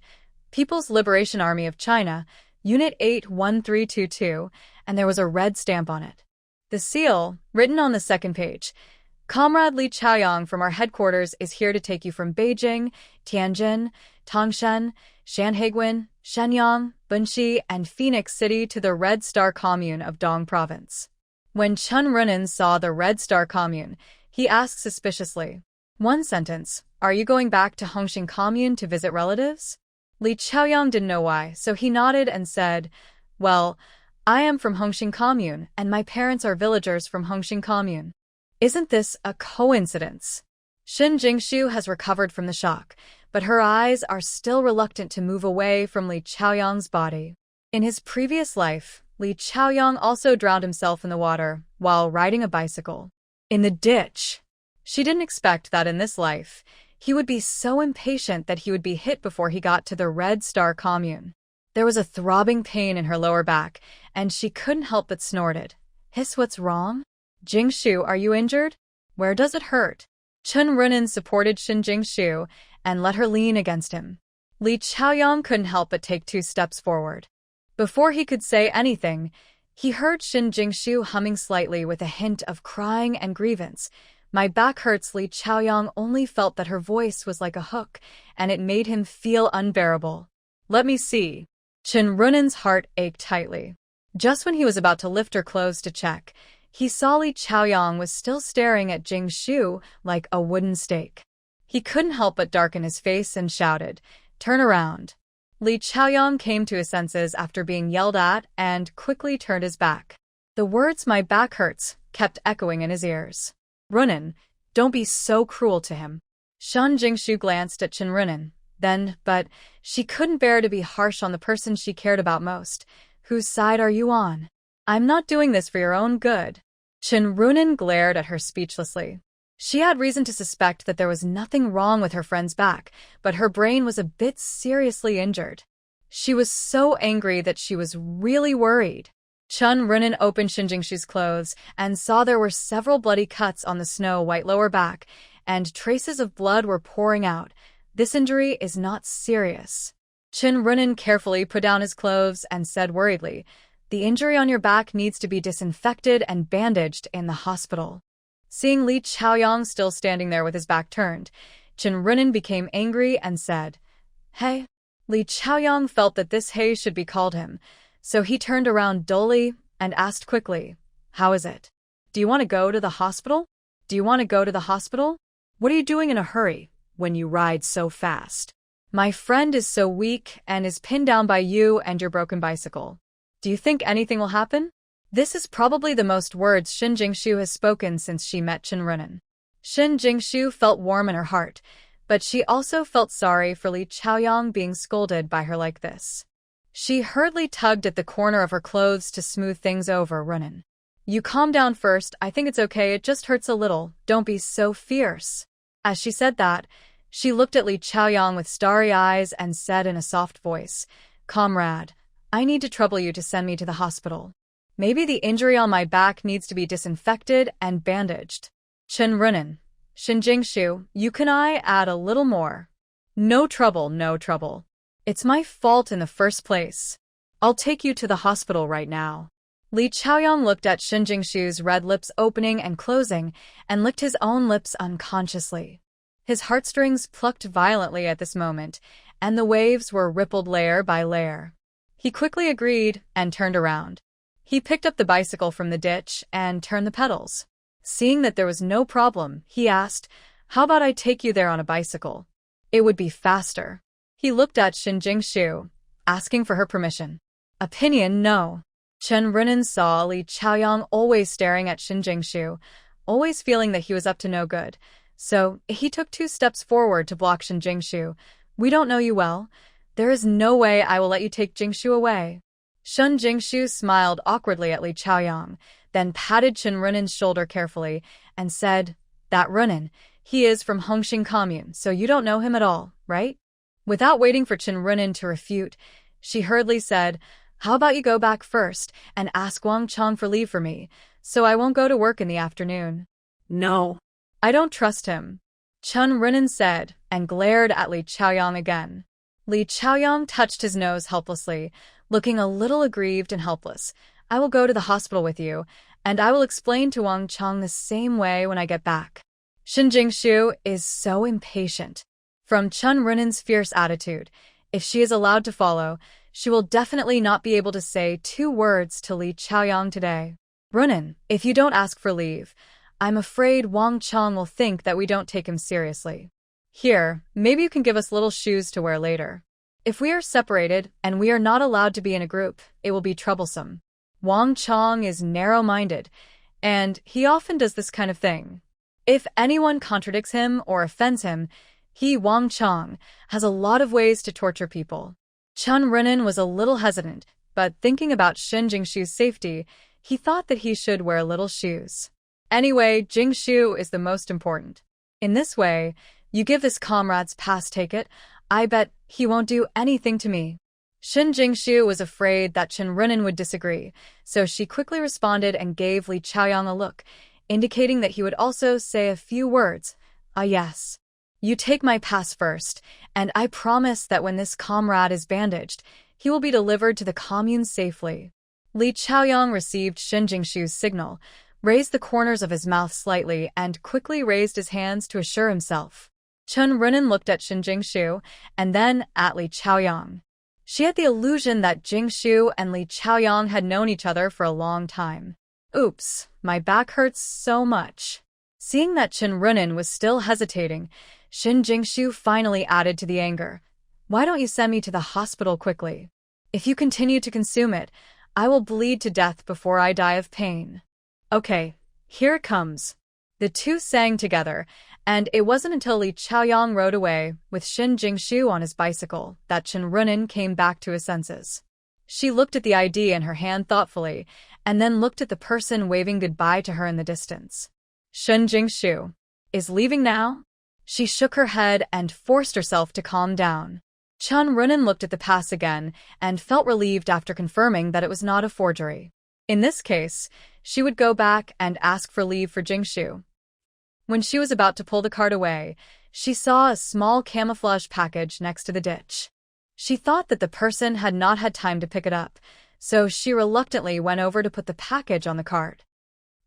People's Liberation Army of China, Unit 81322, and there was a red stamp on it. The seal, written on the second page, Comrade Li Chaoyang from our headquarters is here to take you from Beijing, Tianjin, Tangshan, Shanhaiguan, Shenyang, Bunxi, and Phoenix City to the Red Star Commune of Dong Province. When Chen Runin saw the Red Star Commune, he asked suspiciously, "One sentence, are you going back to Hongxing Commune to visit relatives?" Li Chaoyang didn't know why, so he nodded and said, "Well, I am from Hongxing Commune, and my parents are villagers from Hongxing Commune." Isn't this a coincidence? Xin Jingshu has recovered from the shock, but her eyes are still reluctant to move away from Li Chaoyang's body. In his previous life, Li Chaoyang also drowned himself in the water while riding a bicycle. In the ditch. She didn't expect that in this life, he would be so impatient that he would be hit before he got to the Red Star Commune. There was a throbbing pain in her lower back, and she couldn't help but snorted. "Hiss, what's wrong? Jingshu, are you injured? Where does it hurt?" Chen Runin supported Xin Jingshu and let her lean against him. Li Chaoyang couldn't help but take 2 steps forward. Before he could say anything, he heard Xin Jingshu humming slightly with a hint of crying and grievance. "My back hurts." Li Chaoyang only felt that her voice was like a hook, and it made him feel unbearable. "Let me see." Chen Runin's heart ached tightly. Just when he was about to lift her clothes to check, he saw Li Chaoyang was still staring at Jingshu like a wooden stake. He couldn't help but darken his face and shouted, "Turn around." Li Chaoyang came to his senses after being yelled at and quickly turned his back. The words "my back hurts" kept echoing in his ears. "Runin, don't be so cruel to him." Shan Jingshu glanced at Chen Runin, but she couldn't bear to be harsh on the person she cared about most. "Whose side are you on? I'm not doing this for your own good." Chen Runin glared at her speechlessly. She had reason to suspect that there was nothing wrong with her friend's back, but her brain was a bit seriously injured. She was so angry that she was really worried. Chen Runin opened Xin Jingshu's clothes and saw there were several bloody cuts on the snow-white lower back, and traces of blood were pouring out. "This injury is not serious." Chen Runin carefully put down his clothes and said worriedly, "The injury on your back needs to be disinfected and bandaged in the hospital." Seeing Li Chaoyang still standing there with his back turned, Chen Runin became angry and said, "Hey." Li Chaoyang felt that this hey should be called him, so he turned around dully and asked quickly, "How is it? Do you want to go to the hospital? Do you want to go to the hospital? What are you doing in a hurry when you ride so fast? My friend is so weak and is pinned down by you and your broken bicycle. Do you think anything will happen?" This is probably the most words Xin Jingshu has spoken since she met Chen Runin. Xin Jingshu felt warm in her heart, but she also felt sorry for Li Chaoyang being scolded by her like this. She hurriedly tugged at the corner of her clothes to smooth things over. "Runin, you calm down first. I think it's okay. It just hurts a little. Don't be so fierce." As she said that, she looked at Li Chaoyang with starry eyes and said in a soft voice, "Comrade, I need to trouble you to send me to the hospital. Maybe the injury on my back needs to be disinfected and bandaged." Chen Runin, Xin Jingshu, you can I add a little more? No trouble, no trouble. It's my fault in the first place. I'll take you to the hospital right now. Li Chaoyang looked at Xin Jingshu's red lips opening and closing and licked his own lips unconsciously. His heartstrings plucked violently at this moment, and the waves were rippled layer by layer. He quickly agreed and turned around. He picked up the bicycle from the ditch and turned the pedals. Seeing that there was no problem, he asked, "How about I take you there on a bicycle? It would be faster." He looked at Xin Jingshu, asking for her permission. Opinion, no. Chen Runin saw Li Chaoyang always staring at Xin Jingshu, always feeling that he was up to no good, so he took 2 steps forward to block Xin Jingshu. We don't know you well. There is no way I will let you take Jingshu away. Shun Jingshu smiled awkwardly at Li Chaoyang, then patted Chen Runin's shoulder carefully and said, That Runin, he is from Hongxing commune, so you don't know him at all, right? Without waiting for Chen Runin to refute, she hurriedly said, How about you go back first and ask Wang Chong for leave for me, so I won't go to work in the afternoon. No. I don't trust him, Chen Runin said, and glared at Li Chaoyang again. Li Chaoyang touched his nose helplessly, looking a little aggrieved and helpless. I will go to the hospital with you, and I will explain to Wang Chong the same way when I get back. Shin Jingshu is so impatient. From Chen Runin's fierce attitude, if she is allowed to follow, she will definitely not be able to say 2 words to Li Chaoyang today. Runin, if you don't ask for leave, I'm afraid Wang Chong will think that we don't take him seriously. Here, maybe you can give us little shoes to wear later. If we are separated and we are not allowed to be in a group, it will be troublesome. Wang Chong is narrow-minded, and he often does this kind of thing. If anyone contradicts him or offends him, he, Wang Chong, has a lot of ways to torture people. Chen Runin was a little hesitant, but thinking about Shin Jingshu's safety, he thought that he should wear little shoes. Anyway, Jingshu is the most important. In this way, you give this comrade's pass ticket, I bet he won't do anything to me. Shin Jingshu was afraid that Chen Runin would disagree, so she quickly responded and gave Li Chaoyang a look, indicating that he would also say a few words. Yes. You take my pass first, and I promise that when this comrade is bandaged, he will be delivered to the commune safely. Li Chaoyang received Shin Jingshu's signal, raised the corners of his mouth slightly, and quickly raised his hands to assure himself. Chen Runin looked at Shin Jingshu, and then at Li Chaoyang. She had the illusion that Jingshu and Li Chaoyang had known each other for a long time. Oops, my back hurts so much. Seeing that Chen Runin was still hesitating, Shin Jingshu finally added to the anger. Why don't you send me to the hospital quickly? If you continue to consume it, I will bleed to death before I die of pain. Okay, here it comes. The two sang together, and it wasn't until Li Chaoyang rode away with Shin Jingshu on his bicycle that Chen Runin came back to his senses. She looked at the ID in her hand thoughtfully, and then looked at the person waving goodbye to her in the distance. Shin Jingshu is leaving now? She shook her head and forced herself to calm down. Chen Runin looked at the pass again and felt relieved after confirming that it was not a forgery. In this case, she would go back and ask for leave for Jingshu. When she was about to pull the cart away, she saw a small camouflage package next to the ditch. She thought that the person had not had time to pick it up, so she reluctantly went over to put the package on the cart.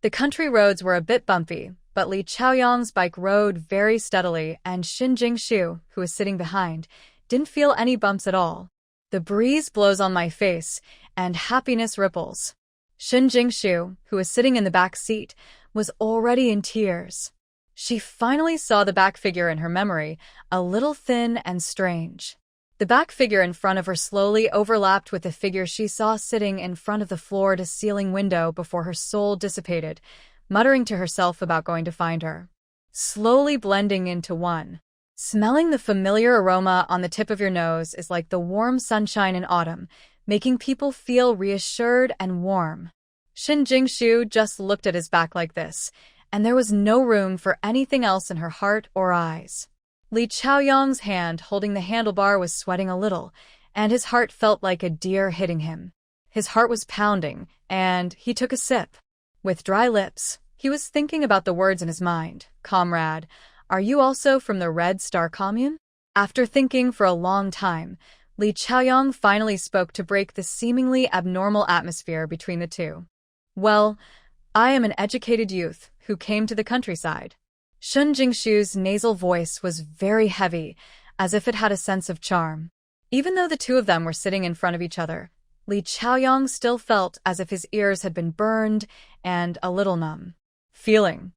The country roads were a bit bumpy, but Li Chaoyang's bike rode very steadily, and Shin Jingshu, who was sitting behind, didn't feel any bumps at all. The breeze blows on my face, and happiness ripples. Shin Jingshu, who was sitting in the back seat, was already in tears. She finally saw the back figure in her memory, a little thin and strange. The back figure in front of her slowly overlapped with the figure she saw sitting in front of the floor-to-ceiling window before her soul dissipated, muttering to herself about going to find her. Slowly blending into one. Smelling the familiar aroma on the tip of your nose is like the warm sunshine in autumn, making people feel reassured and warm. Shin Jingshu just looked at his back like this, and there was no room for anything else in her heart or eyes. Li Chaoyang's hand holding the handlebar was sweating a little, and his heart felt like a deer hitting him. His heart was pounding, and he took a sip. With dry lips, he was thinking about the words in his mind. Comrade, are you also from the Red Star Commune? After thinking for a long time, Li Chaoyang finally spoke to break the seemingly abnormal atmosphere between the two. Well, I am an educated youth who came to the countryside. Shin Jingshu's nasal voice was very heavy, as if it had a sense of charm. Even though the two of them were sitting in front of each other, Li Chaoyang still felt as if his ears had been burned and a little numb. Feeling.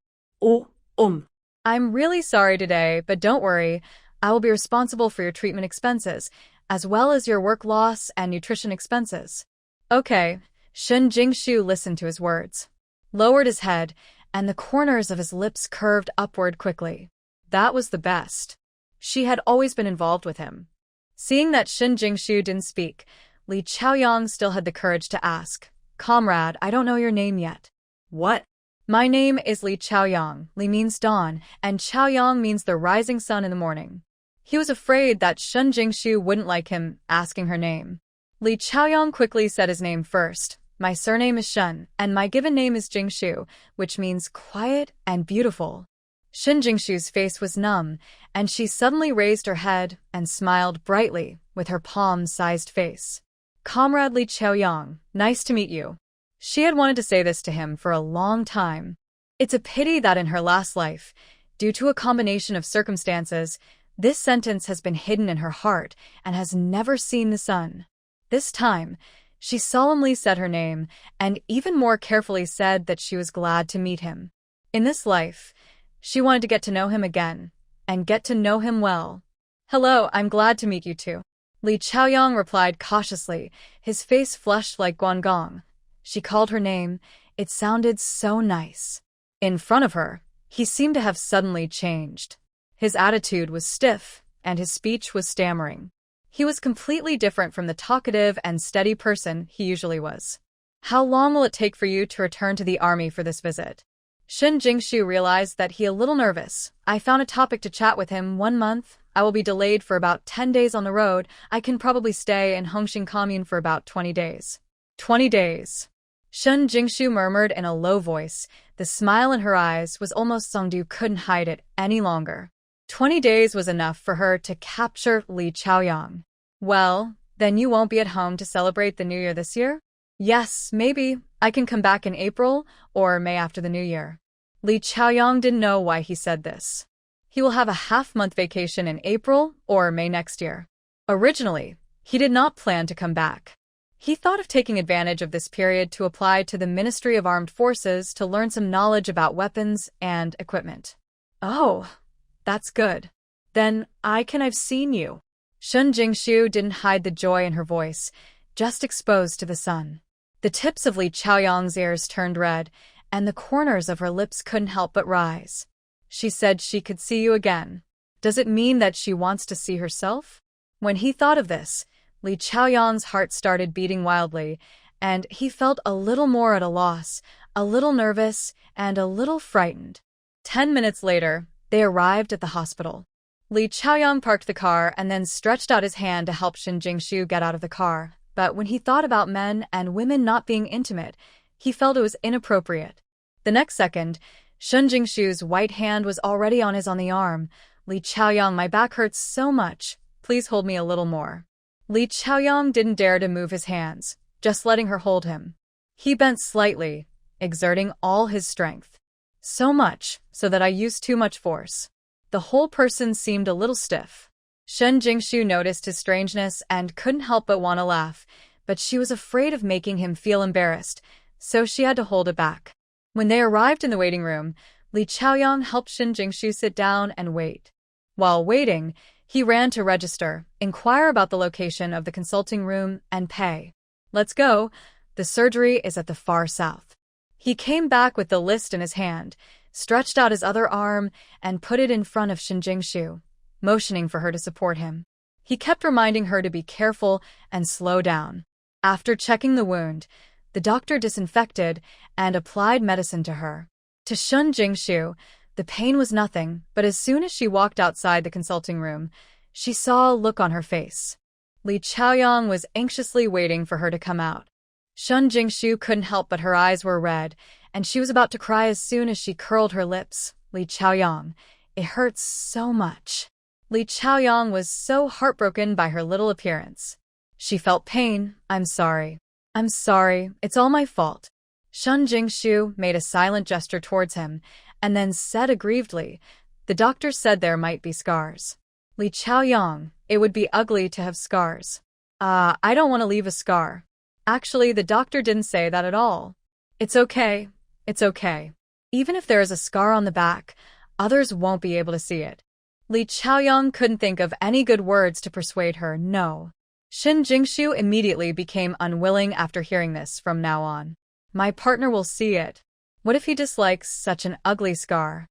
I'm really sorry today, but don't worry, I will be responsible for your treatment expenses, as well as your work loss and nutrition expenses. Okay, Shin Jingshu listened to his words, lowered his head, and the corners of his lips curved upward quickly. That was the best. She had always been involved with him. Seeing that Shen Jingshu didn't speak, Li Chaoyang still had the courage to ask, "Comrade, I don't know your name yet." What? My name is Li Chaoyang. Li means dawn, and Chaoyang means the rising sun in the morning. He was afraid that Shen Jingshu wouldn't like him asking her name. Li Chaoyang quickly said his name first. My surname is Shen, and my given name is Jingshu, which means quiet and beautiful. Shen Jingshu's face was numb, and she suddenly raised her head and smiled brightly with her palm-sized face. Comrade Li Chaoyang, nice to meet you. She had wanted to say this to him for a long time. It's a pity that in her last life, due to a combination of circumstances, this sentence has been hidden in her heart and has never seen the sun. This time, she solemnly said her name and even more carefully said that she was glad to meet him. In this life, she wanted to get to know him again and get to know him well. Hello, I'm glad to meet you too. Li Chaoyang replied cautiously, his face flushed like Guangong. She called her name. It sounded so nice. In front of her, he seemed to have suddenly changed. His attitude was stiff, and his speech was stammering. He was completely different from the talkative and steady person he usually was. How long will it take for you to return to the army for this visit? Shen Jingshu realized that he a little nervous. I found a topic to chat with him. 1 month. I will be delayed for about 10 days on the road. I can probably stay in Hongxing commune for about 20 days. 20 days. Shen Jingshu murmured in a low voice. The smile in her eyes was almost Songdu couldn't hide it any longer. 20 days was enough for her to capture Li Chaoyang. Well, then you won't be at home to celebrate the New Year this year? Yes, maybe. I can come back in April or May after the New Year. Li Chaoyang didn't know why he said this. He will have a half-month vacation in April or May next year. Originally, he did not plan to come back. He thought of taking advantage of this period to apply to the Ministry of Armed Forces to learn some knowledge about weapons and equipment. Oh, that's good. Then I've seen you. Shen Jingshu didn't hide the joy in her voice, just exposed to the sun. The tips of Li Chaoyang's ears turned red, and the corners of her lips couldn't help but rise. She said she could see you again. Does it mean that she wants to see herself? When he thought of this, Li Chaoyang's heart started beating wildly, and he felt a little more at a loss, a little nervous, and a little frightened. 10 minutes later, they arrived at the hospital. Li Chaoyang parked the car and then stretched out his hand to help Shen Jingshu get out of the car. But when he thought about men and women not being intimate, he felt it was inappropriate. The next second, Shen Jingshu's white hand was already on the arm. Li Chaoyang, my back hurts so much. Please hold me a little more. Li Chaoyang didn't dare to move his hands, just letting her hold him. He bent slightly, exerting all his strength. So much, so that I used too much force. The whole person seemed a little stiff. Shen Jingshu noticed his strangeness and couldn't help but want to laugh, but she was afraid of making him feel embarrassed, so she had to hold it back. When they arrived in the waiting room, Li Chaoyang helped Shen Jingshu sit down and wait. While waiting, he ran to register, inquire about the location of the consulting room, and pay. Let's go. The surgery is at the far south. He came back with the list in his hand, stretched out his other arm, and put it in front of Shen Jingshu, motioning for her to support him. He kept reminding her to be careful and slow down. After checking the wound, the doctor disinfected and applied medicine to her. To Shen Jingshu, the pain was nothing, but as soon as she walked outside the consulting room, she saw a look on her face. Li Chaoyang was anxiously waiting for her to come out. Shen Jingshu couldn't help but her eyes were red, and she was about to cry as soon as she curled her lips. Li Chaoyang, it hurts so much. Li Chaoyang was so heartbroken by her little appearance. She felt pain. I'm sorry. I'm sorry. It's all my fault. Shen Jingshu made a silent gesture towards him, and then said aggrievedly, the doctor said there might be scars. Li Chaoyang, it would be ugly to have scars. I don't want to leave a scar. Actually, the doctor didn't say that at all. It's okay. It's okay. Even if there is a scar on the back, others won't be able to see it. Li Chaoyang couldn't think of any good words to persuade her no. Shen Jingshu immediately became unwilling after hearing this from now on. My partner will see it. What if he dislikes such an ugly scar?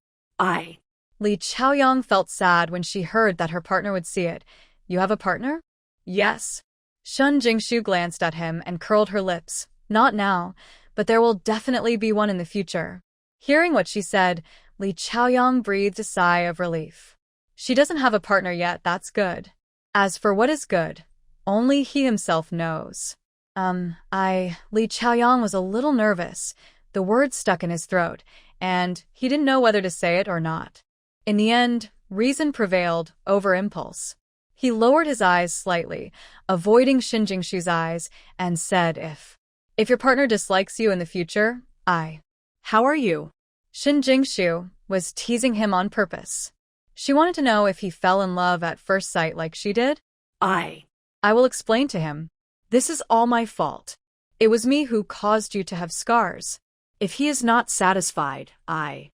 Li Chaoyang felt sad when she heard that her partner would see it. You have a partner? Yes. Shun Jingshu glanced at him and curled her lips. Not now, but there will definitely be one in the future. Hearing what she said, Li Chaoyang breathed a sigh of relief. She doesn't have a partner yet, that's good. As for what is good, only he himself knows. Li Chaoyang was a little nervous. The words stuck in his throat, and he didn't know whether to say it or not. In the end, reason prevailed over impulse. He lowered his eyes slightly, avoiding Shin Jingshu's eyes, and said, If your partner dislikes you in the future, How are you? Shin Jingshu was teasing him on purpose. She wanted to know if he fell in love at first sight like she did. I will explain to him. This is all my fault. It was me who caused you to have scars. If he is not satisfied, I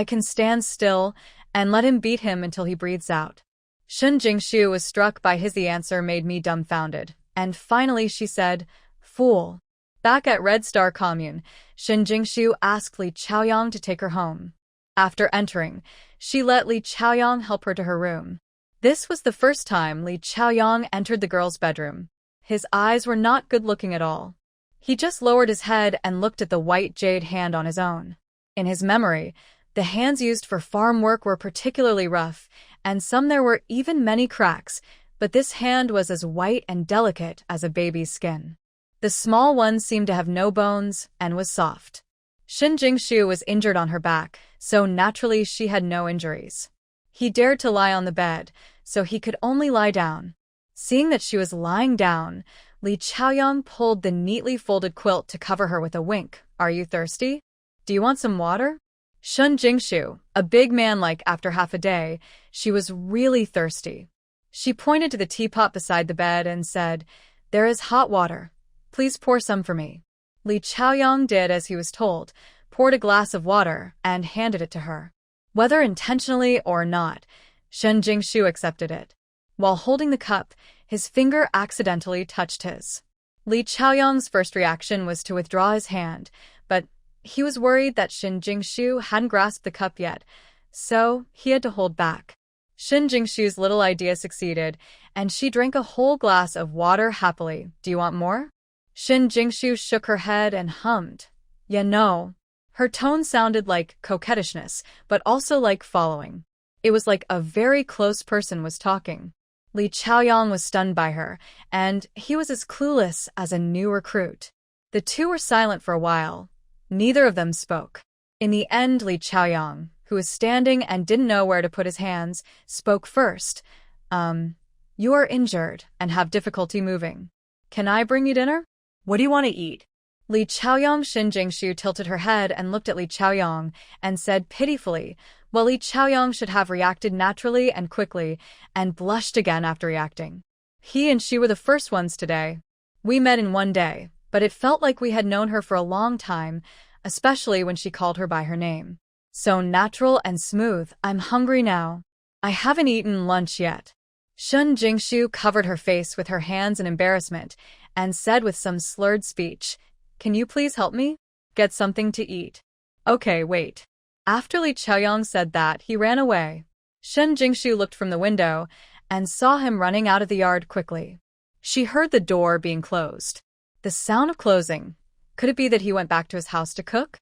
can stand still and let him beat him until he breathes out. Shin Jingshu was struck by the answer made me dumbfounded, and finally she said, Fool. Back at Red Star Commune, Shin Jingshu asked Li Chaoyang to take her home. After entering, she let Li Chaoyang help her to her room. This was the first time Li Chaoyang entered the girl's bedroom. His eyes were not good-looking at all. He just lowered his head and looked at the white jade hand on his own. In his memory, the hands used for farm work were particularly rough, and some there were even many cracks, but this hand was as white and delicate as a baby's skin. The small one seemed to have no bones and was soft. Shin Jingshu was injured on her back, so naturally she had no injuries. He dared to lie on the bed, so he could only lie down. Seeing that she was lying down, Li Chaoyang pulled the neatly folded quilt to cover her with a wink. Are you thirsty? Do you want some water? Shun Jingshu, a big man like after half a day, she was really thirsty. She pointed to the teapot beside the bed and said, There is hot water. Please pour some for me. Li Chaoyang did as he was told, poured a glass of water, and handed it to her. Whether intentionally or not, Shun Jingshu accepted it. While holding the cup, his finger accidentally touched his. Li Chaoyang's first reaction was to withdraw his hand, but he was worried that Shin Jingshu hadn't grasped the cup yet, so he had to hold back. Shin Jingshu's little idea succeeded, and she drank a whole glass of water happily. Do you want more? Shin Jingshu shook her head and hummed. Yeah, no. Her tone sounded like coquettishness, but also like following. It was like a very close person was talking. Li Chaoyang was stunned by her, and he was as clueless as a new recruit. The two were silent for a while. Neither of them spoke. In the end, Li Chaoyang, who was standing and didn't know where to put his hands, spoke first. You are injured and have difficulty moving. Can I bring you dinner? What do you want to eat? Li Chaoyang. Shin Jingshu tilted her head and looked at Li Chaoyang and said pitifully, well, Li Chaoyang should have reacted naturally and quickly, and blushed again after reacting. He and she were the first ones today. We met in one day, but it felt like we had known her for a long time, especially when she called her by her name. So natural and smooth. I'm hungry now. I haven't eaten lunch yet. Shun Jingshu covered her face with her hands in embarrassment and said with some slurred speech, Can you please help me? Get something to eat. Okay, wait. After Li Chaoyang said that, he ran away. Shun Jingshu looked from the window and saw him running out of the yard quickly. She heard the door being closed. The sound of closing. Could it be that he went back to his house to cook?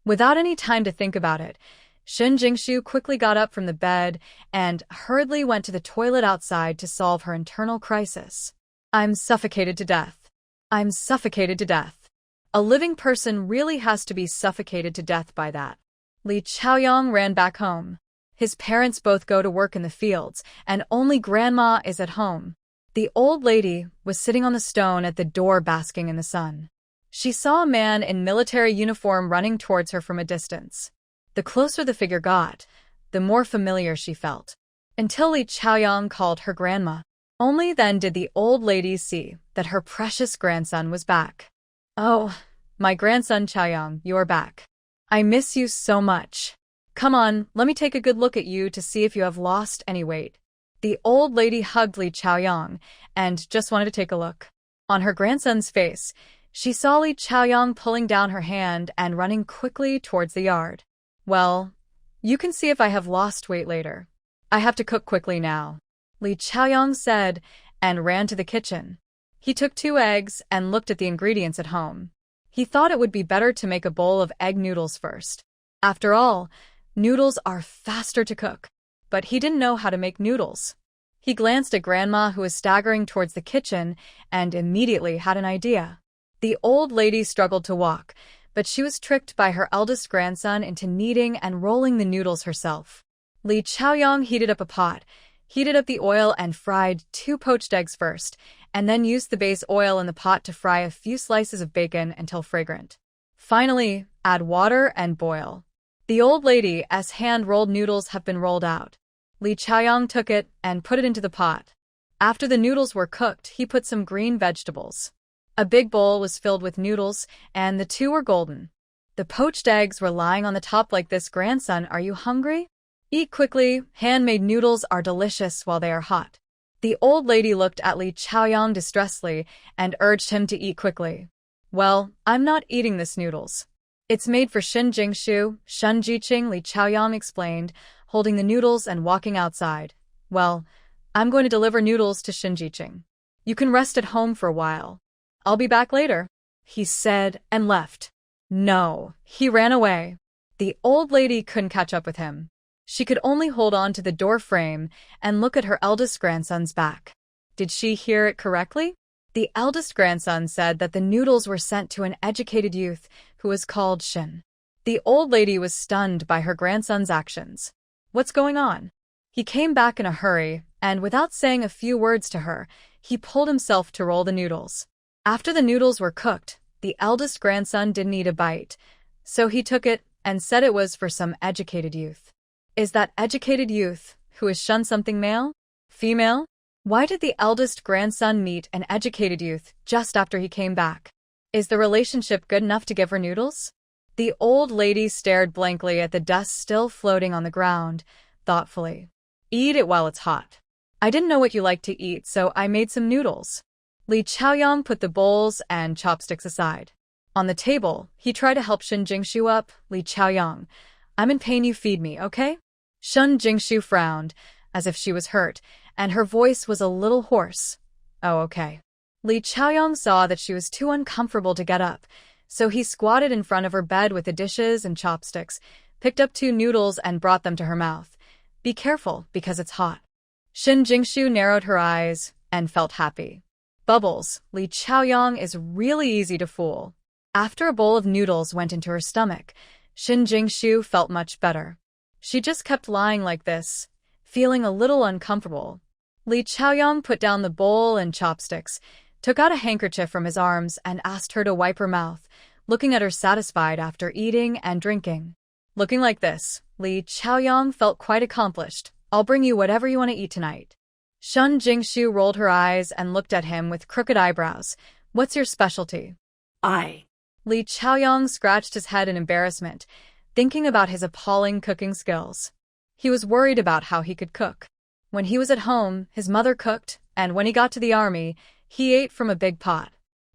Without any time to think about it, Shin Jingshu quickly got up from the bed and hurriedly went to the toilet outside to solve her internal crisis. I'm suffocated to death. I'm suffocated to death. A living person really has to be suffocated to death by that. Li Chaoyang ran back home. His parents both go to work in the fields, and only grandma is at home. The old lady was sitting on the stone at the door basking in the sun. She saw a man in military uniform running towards her from a distance. The closer the figure got, the more familiar she felt. Until Li Chaoyang called her grandma. Only then did the old lady see that her precious grandson was back. Oh, my grandson Chaoyang, you're back. I miss you so much. Come on, let me take a good look at you to see if you have lost any weight. The old lady hugged Li Chaoyang and just wanted to take a look. On her grandson's face, she saw Li Chaoyang pulling down her hand and running quickly towards the yard. Well, You can see if I have lost weight later. I have to cook quickly now, Li Chaoyang said and ran to the kitchen. He took 2 eggs and looked at the ingredients at home. He thought it would be better to make a bowl of egg noodles first. After all, noodles are faster to cook. But he didn't know how to make noodles. He glanced at Grandma, who was staggering towards the kitchen, and immediately had an idea. The old lady struggled to walk, but she was tricked by her eldest grandson into kneading and rolling the noodles herself. Li Chaoyang heated up a pot, heated up the oil and fried 2 poached eggs first, and then used the base oil in the pot to fry a few slices of bacon until fragrant. Finally, add water and boil. The old lady's hand-rolled noodles have been rolled out. Li Chaoyang took it and put it into the pot. After the noodles were cooked, he put some green vegetables. A big bowl was filled with noodles, and the 2 were golden. The poached eggs were lying on the top like this. Grandson, are you hungry? Eat quickly. Handmade noodles are delicious while they are hot. The old lady looked at Li Chaoyang distressfully and urged him to eat quickly. Well, I'm not eating this noodles. It's made for Xin Jingshu, Shun Jiqing, Li Chaoyang explained, holding the noodles and walking outside. Well, I'm going to deliver noodles to Xin Jiqing. You can rest at home for a while. I'll be back later, he said and left. No, he ran away. The old lady couldn't catch up with him. She could only hold on to the door frame and look at her eldest grandson's back. Did she hear it correctly? The eldest grandson said that the noodles were sent to an educated youth who was called Shin. The old lady was stunned by her grandson's actions. What's going on? He came back in a hurry, and without saying a few words to her, he pulled himself to roll the noodles. After the noodles were cooked, the eldest grandson didn't eat a bite, so he took it and said it was for some educated youth. Is that educated youth who is Shun something male? Female? Why did the eldest grandson meet an educated youth just after he came back? Is the relationship good enough to give her noodles? The old lady stared blankly at the dust still floating on the ground, thoughtfully. Eat it while it's hot. I didn't know what you like to eat, so I made some noodles. Li Chaoyang put the bowls and chopsticks aside. On the table, he tried to help Shun Jingshu up. Li Chaoyang, I'm in pain, you feed me, okay? Shun Jingshu frowned, as if she was hurt, and her voice was a little hoarse. Oh, okay. Li Chaoyang saw that she was too uncomfortable to get up, so he squatted in front of her bed with the dishes and chopsticks, picked up 2 noodles and brought them to her mouth. Be careful, because it's hot. Shun Jingshu narrowed her eyes and felt happy. Bubbles, Li Chaoyang is really easy to fool. After a bowl of noodles went into her stomach, Shun Jingshu felt much better. She just kept lying like this, feeling a little uncomfortable. Li Chaoyang put down the bowl and chopsticks, took out a handkerchief from his arms and asked her to wipe her mouth, looking at her satisfied after eating and drinking. Looking like this, Li Chaoyang felt quite accomplished. I'll bring you whatever you want to eat tonight. Shun Jingshu rolled her eyes and looked at him with crooked eyebrows. What's your specialty? Li Chaoyang scratched his head in embarrassment, thinking about his appalling cooking skills. He was worried about how he could cook. When he was at home, his mother cooked, and when he got to the army, he ate from a big pot.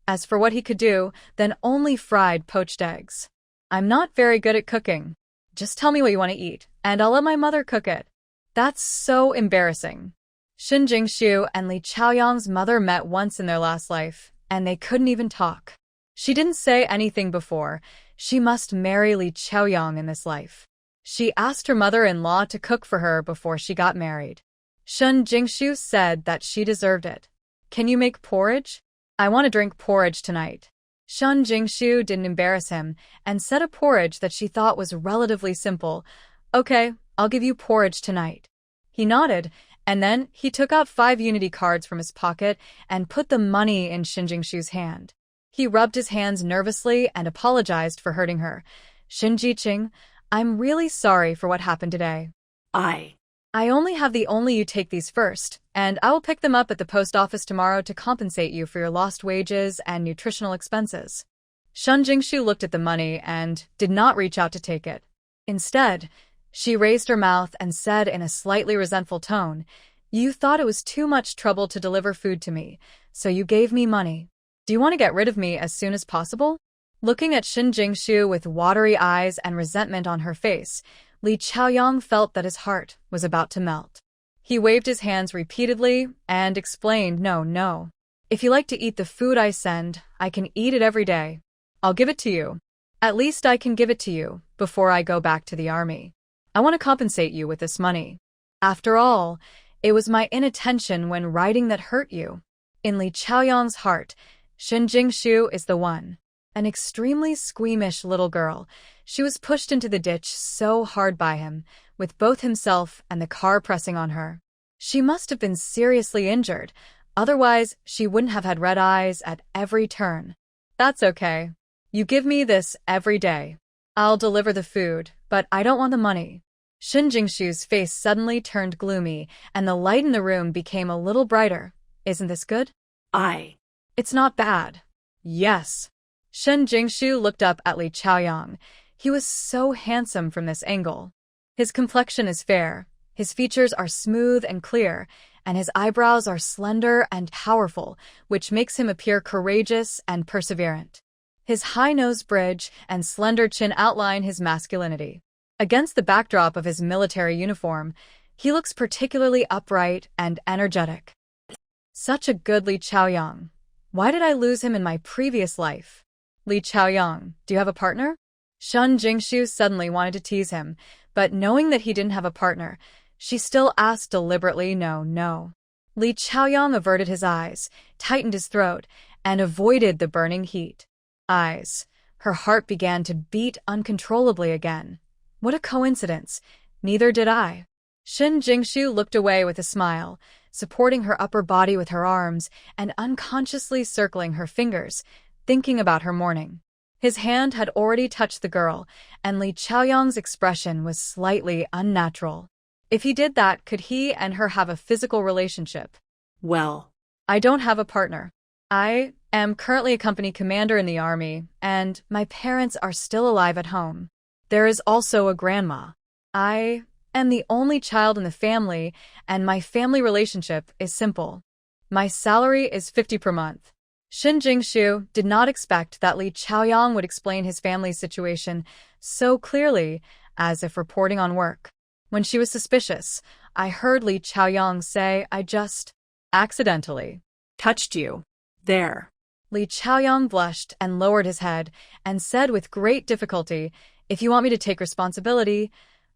As for what he could do, then only fried poached eggs. I'm not very good at cooking. Just tell me what you want to eat, and I'll let my mother cook it. That's so embarrassing. Shun Jingshu and Li Chaoyang's mother met once in their last life, and they couldn't even talk. She didn't say anything before. She must marry Li Chaoyang in this life. She asked her mother-in-law to cook for her before she got married. Shun Jingshu said that she deserved it. Can you make porridge? I want to drink porridge tonight. Shun Jingshu didn't embarrass him and said a porridge that she thought was relatively simple. Okay, I'll give you porridge tonight. He nodded, and then he took out 5 unity cards from his pocket and put the money in Shun Jingshu's hand. He rubbed his hands nervously and apologized for hurting her. Xin Jiqing, I'm really sorry for what happened today. I only have the only you take these first, and I will pick them up at the post office tomorrow to compensate you for your lost wages and nutritional expenses. Shun Jingshu looked at the money and did not reach out to take it. Instead, she raised her mouth and said in a slightly resentful tone, You thought it was too much trouble to deliver food to me, so you gave me money. Do you want to get rid of me as soon as possible? Looking at Shun Jingshu with watery eyes and resentment on her face, Li Chaoyang felt that his heart was about to melt. He waved his hands repeatedly and explained, no. If you like to eat the food I send, I can eat it every day. I'll give it to you. At least I can give it to you before I go back to the army. I want to compensate you with this money. After all, it was my inattention when writing that hurt you. In Li Chaoyang's heart, Shen Jingshu is the one. An extremely squeamish little girl, she was pushed into the ditch so hard by him, with both himself and the car pressing on her. She must have been seriously injured, otherwise she wouldn't have had red eyes at every turn. That's okay. You give me this every day. I'll deliver the food, but I don't want the money. Shen Jingshu's face suddenly turned gloomy, and the light in the room became a little brighter. Isn't this good? It's not bad. Yes. Shen Jingshu looked up at Li Chaoyang. He was so handsome from this angle. His complexion is fair, his features are smooth and clear, and his eyebrows are slender and powerful, which makes him appear courageous and perseverant. His high nose bridge and slender chin outline his masculinity. Against the backdrop of his military uniform, he looks particularly upright and energetic. Such a good Li Chaoyang. Why did I lose him in my previous life? Li Chaoyang, do you have a partner? Shen Jingshu suddenly wanted to tease him, but knowing that he didn't have a partner, she still asked deliberately, no. Li Chaoyang averted his eyes, tightened his throat, and avoided the burning heat. Her heart began to beat uncontrollably again. What a coincidence. Neither did I. Shen Jingshu looked away with a smile, supporting her upper body with her arms and unconsciously circling her fingers, thinking about her mourning. His hand had already touched the girl, and Li Chaoyang's expression was slightly unnatural. If he did that, could he and her have a physical relationship? Well, I don't have a partner. I am currently a company commander in the army, and my parents are still alive at home. There is also a grandma. I am the only child in the family, and my family relationship is simple. My salary is 50 per month. Shen Jingshu did not expect that Li Chaoyang would explain his family's situation so clearly, as if reporting on work. When she was suspicious, I heard Li Chaoyang say, I just accidentally touched you. There. Li Chaoyang blushed and lowered his head and said with great difficulty, if you want me to take responsibility,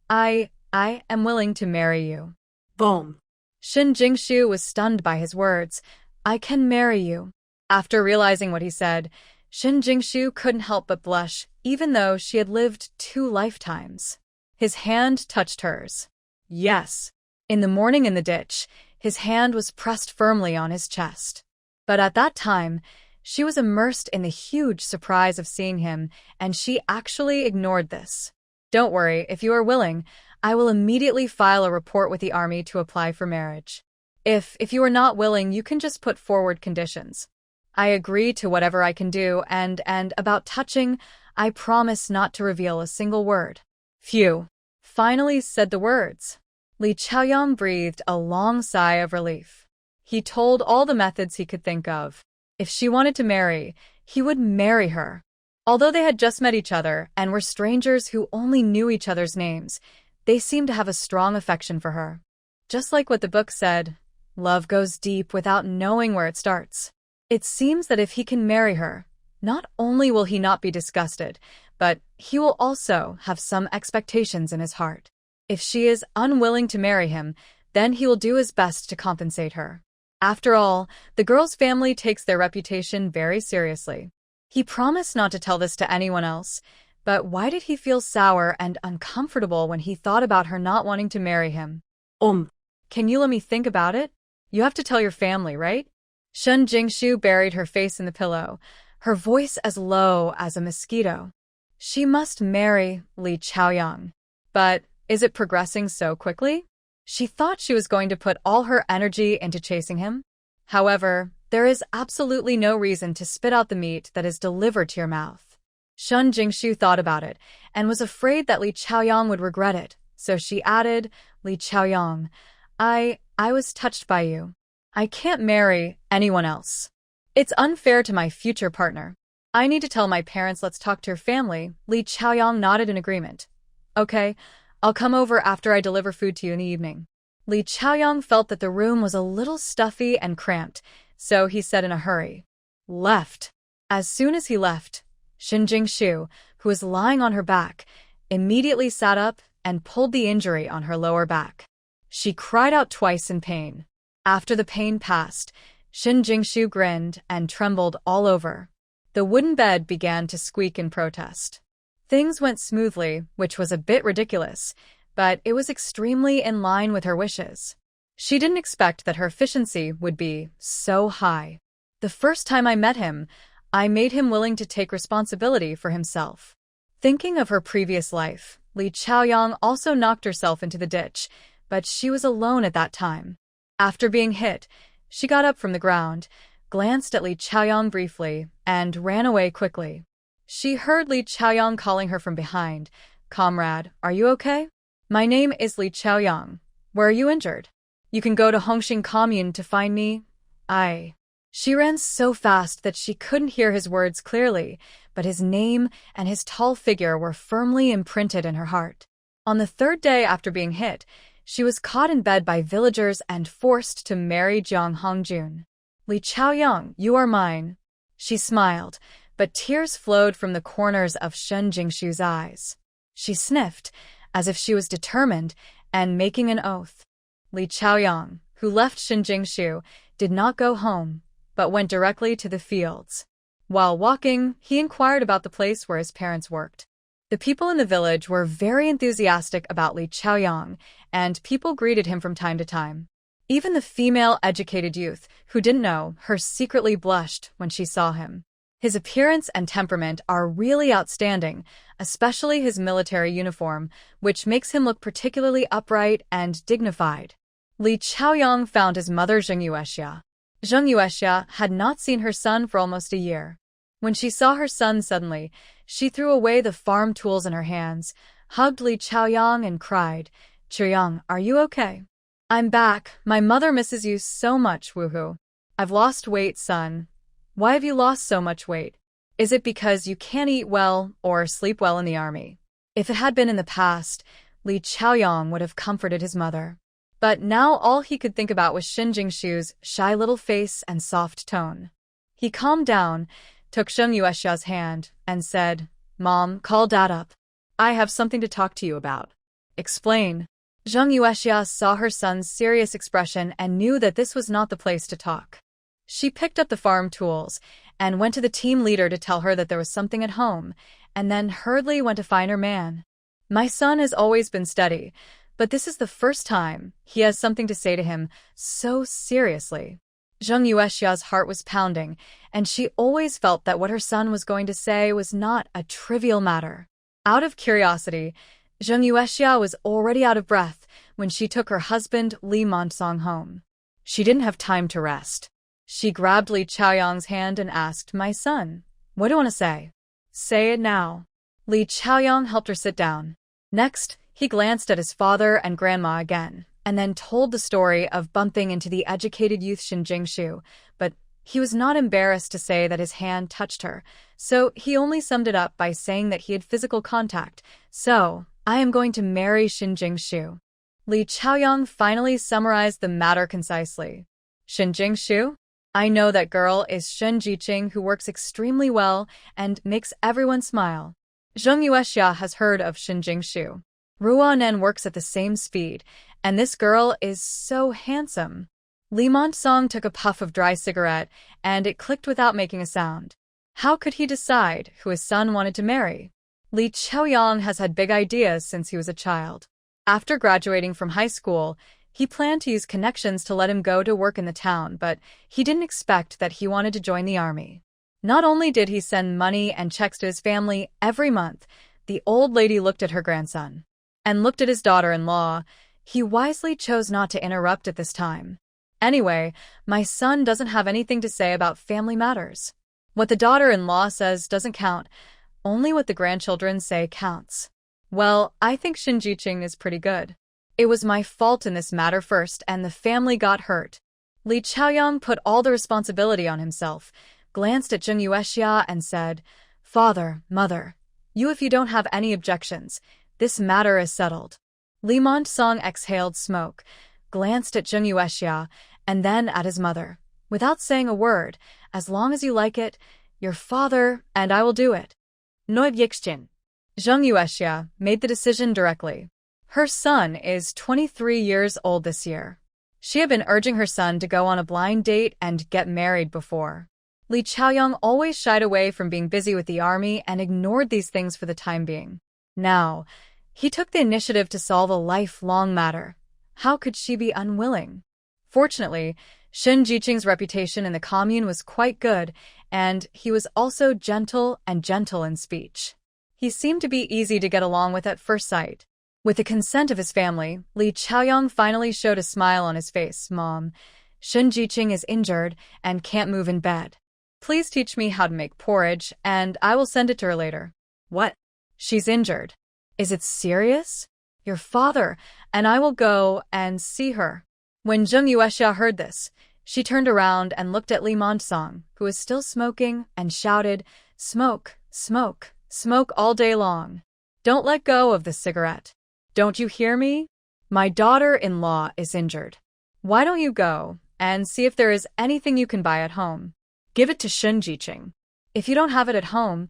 I am willing to marry you. Boom. Shen Jingshu was stunned by his words. I can marry you. After realizing what he said, Shen Jingshu couldn't help but blush, even though she had lived 2 lifetimes. His hand touched hers. Yes. In the morning in the ditch, his hand was pressed firmly on his chest. But at that time, she was immersed in the huge surprise of seeing him, and she actually ignored this. Don't worry, if you are willing, I will immediately file a report with the army to apply for marriage. If you are not willing, you can just put forward conditions. I agree to whatever I can do, and about touching, I promise not to reveal a single word. Phew. Finally said the words. Li Chaoyang breathed a long sigh of relief. He told all the methods he could think of. If she wanted to marry, he would marry her. Although they had just met each other and were strangers who only knew each other's names, they seemed to have a strong affection for her. Just like what the book said, love goes deep without knowing where it starts. It seems that if he can marry her, not only will he not be disgusted, but he will also have some expectations in his heart. If she is unwilling to marry him, then he will do his best to compensate her. After all, the girl's family takes their reputation very seriously. He promised not to tell this to anyone else, but why did he feel sour and uncomfortable when he thought about her not wanting to marry him? Can you let me think about it? You have to tell your family, right? Shen Jingshu buried her face in the pillow, her voice as low as a mosquito. She must marry Li Chaoyang. But is it progressing so quickly? She thought she was going to put all her energy into chasing him. However, there is absolutely no reason to spit out the meat that is delivered to your mouth. Shen Jingshu thought about it and was afraid that Li Chaoyang would regret it, so she added, Li Chaoyang, I was touched by you. I can't marry anyone else. It's unfair to my future partner. I need to tell my parents. Let's talk to your family. Li Chaoyang nodded in agreement. Okay, I'll come over after I deliver food to you in the evening. Li Chaoyang felt that the room was a little stuffy and cramped, so he said in a hurry. Left. As soon as he left, Shin Jingshu, who was lying on her back, immediately sat up and pulled the injury on her lower back. She cried out twice in pain. After the pain passed, Shin Jingshu grinned and trembled all over. The wooden bed began to squeak in protest. Things went smoothly, which was a bit ridiculous, but it was extremely in line with her wishes. She didn't expect that her efficiency would be so high. The first time I met him, I made him willing to take responsibility for himself. Thinking of her previous life, Li Chaoyang also knocked herself into the ditch, but she was alone at that time. After being hit, she got up from the ground, glanced at Li Chaoyang briefly, and ran away quickly. She heard Li Chaoyang calling her from behind. Comrade, are you okay? My name is Li Chaoyang. Where are you injured? You can go to Hongxing commune to find me. She ran so fast that she couldn't hear his words clearly, but his name and his tall figure were firmly imprinted in her heart. On the third day after being hit, she was caught in bed by villagers and forced to marry Jiang Hongjun. Li Chaoyang, you are mine. She smiled, but tears flowed from the corners of Shin Jingshu's eyes. She sniffed, as if she was determined and making an oath. Li Chaoyang, who left Shin Jingshu, did not go home, but went directly to the fields. While walking, he inquired about the place where his parents worked. The people in the village were very enthusiastic about Li Chaoyang, and people greeted him from time to time. Even the female educated youth, who didn't know her, secretly blushed when she saw him. His appearance and temperament are really outstanding, especially his military uniform, which makes him look particularly upright and dignified. Li Chaoyang found his mother Zheng Yuexia. Zheng Yuexia had not seen her son for almost a year. When she saw her son suddenly, she threw away the farm tools in her hands, hugged Li Chaoyang and cried, "Chaoyang, are you okay?" "I'm back. My mother misses you so much, woohoo. I've lost weight, son." "Why have you lost so much weight? Is it because you can't eat well or sleep well in the army?" If it had been in the past, Li Chaoyang would have comforted his mother. But now all he could think about was Shin Jingshu's shy little face and soft tone. He calmed down, took Zheng Yuexia's hand, and said, "Mom, call Dad up. I have something to talk to you about." "Explain." Zheng Yuexia saw her son's serious expression and knew that this was not the place to talk. She picked up the farm tools and went to the team leader to tell her that there was something at home, and then hurriedly went to find her man. "My son has always been steady, but this is the first time he has something to say to him so seriously." Zheng Yuexia's heart was pounding, and she always felt that what her son was going to say was not a trivial matter. Out of curiosity, Zheng Yuexia was already out of breath when she took her husband Li Montsong home. She didn't have time to rest. She grabbed Li Chaoyang's hand and asked, "My son, what do you want to say?" "Say it now." Li Chaoyang helped her sit down. Next, he glanced at his father and grandma again, and then told the story of bumping into the educated youth Shin Jingshu, but he was not embarrassed to say that his hand touched her, so he only summed it up by saying that he had physical contact. "So, I am going to marry Shin Jingshu." Li Chaoyang finally summarized the matter concisely. "Shin Jingshu? I know that girl is Shin Jiqing, who works extremely well and makes everyone smile." Zheng Yuexia has heard of Shin Jingshu. Ruanen works at the same speed, and this girl is so handsome. Li Montsong took a puff of dry cigarette, and it clicked without making a sound. How could he decide who his son wanted to marry? Li Chaoyang has had big ideas since he was a child. After graduating from high school, he planned to use connections to let him go to work in the town, but he didn't expect that he wanted to join the army. Not only did he send money and checks to his family every month, the old lady looked at her grandson and looked at his daughter-in-law. He wisely chose not to interrupt at this time. "Anyway, my son doesn't have anything to say about family matters. What the daughter-in-law says doesn't count. Only what the grandchildren say counts." "Well, I think Shin Jiqing is pretty good. It was my fault in this matter first, and the family got hurt." Li Chaoyang put all the responsibility on himself, glanced at Zheng Yuexia and said, "Father, mother, if you don't have any objections, this matter is settled." Li Song exhaled smoke, glanced at Zheng Yuexia, and then at his mother. Without saying a word, as long as you like it, your father and I will do it. Noib Yixjin. Zheng Yuexia made the decision directly. Her son is 23 years old this year. She had been urging her son to go on a blind date and get married before. Li Chaoyang always shied away from being busy with the army and ignored these things for the time being. Now, he took the initiative to solve a lifelong matter. How could she be unwilling? Fortunately, Shen Jiqing's reputation in the commune was quite good, and he was also gentle in speech. He seemed to be easy to get along with at first sight. With the consent of his family, Li Chaoyang finally showed a smile on his face. Mom, Shen Jiqing is injured and can't move in bed. Please teach me how to make porridge, and I will send it to her later. What? She's injured. Is it serious? Your father and I will go and see her. When Zheng Yuexia heard this, she turned around and looked at Li Song, who was still smoking, and shouted, "Smoke, smoke, smoke all day long. Don't let go of the cigarette. Don't you hear me? My daughter-in-law is injured. Why don't you go and see if there is anything you can buy at home? Give it to Shen Jiqing. If you don't have it at home,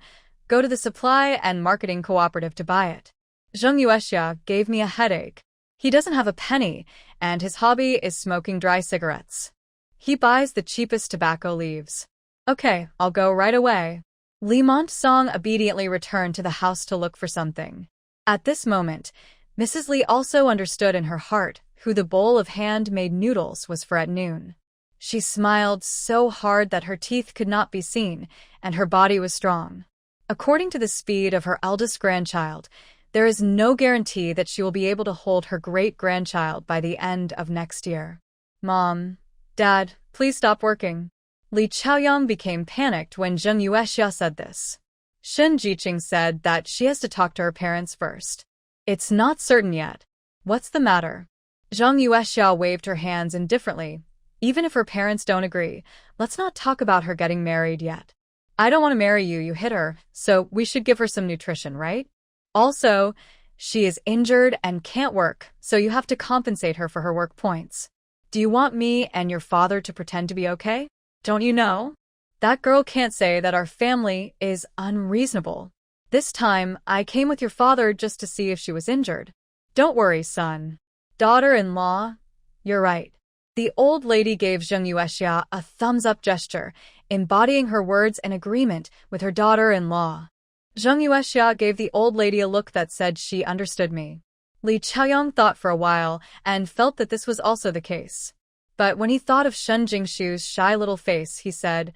go to the supply and marketing cooperative to buy it. Zheng Yuexia gave me a headache. He doesn't have a penny, and his hobby is smoking dry cigarettes. He buys the cheapest tobacco leaves. Okay, I'll go right away." Li Song obediently returned to the house to look for something. At this moment, Mrs. Li also understood in her heart who the bowl of hand-made noodles was for at noon. She smiled so hard that her teeth could not be seen, and her body was strong. According to the speed of her eldest grandchild, there is no guarantee that she will be able to hold her great-grandchild by the end of next year. Mom, Dad, please stop working. Li Chaoyang became panicked when Zheng Yuexia said this. Shen Jiqing said that she has to talk to her parents first. It's not certain yet. What's the matter? Zheng Yuexia waved her hands indifferently. Even if her parents don't agree, let's not talk about her getting married yet. I don't want to marry you, you hit her, so we should give her some nutrition, right? Also, she is injured and can't work, so you have to compensate her for her work points. Do you want me and your father to pretend to be okay? Don't you know? That girl can't say that our family is unreasonable. This time, I came with your father just to see if she was injured. Don't worry, son. Daughter-in-law, you're right. The old lady gave Zheng Yuexia a thumbs-up gesture, embodying her words in agreement with her daughter-in-law. Zheng Yuexia gave the old lady a look that said she understood me. Li Chaoyang thought for a while and felt that this was also the case. But when he thought of Shen Jingshu's shy little face, he said,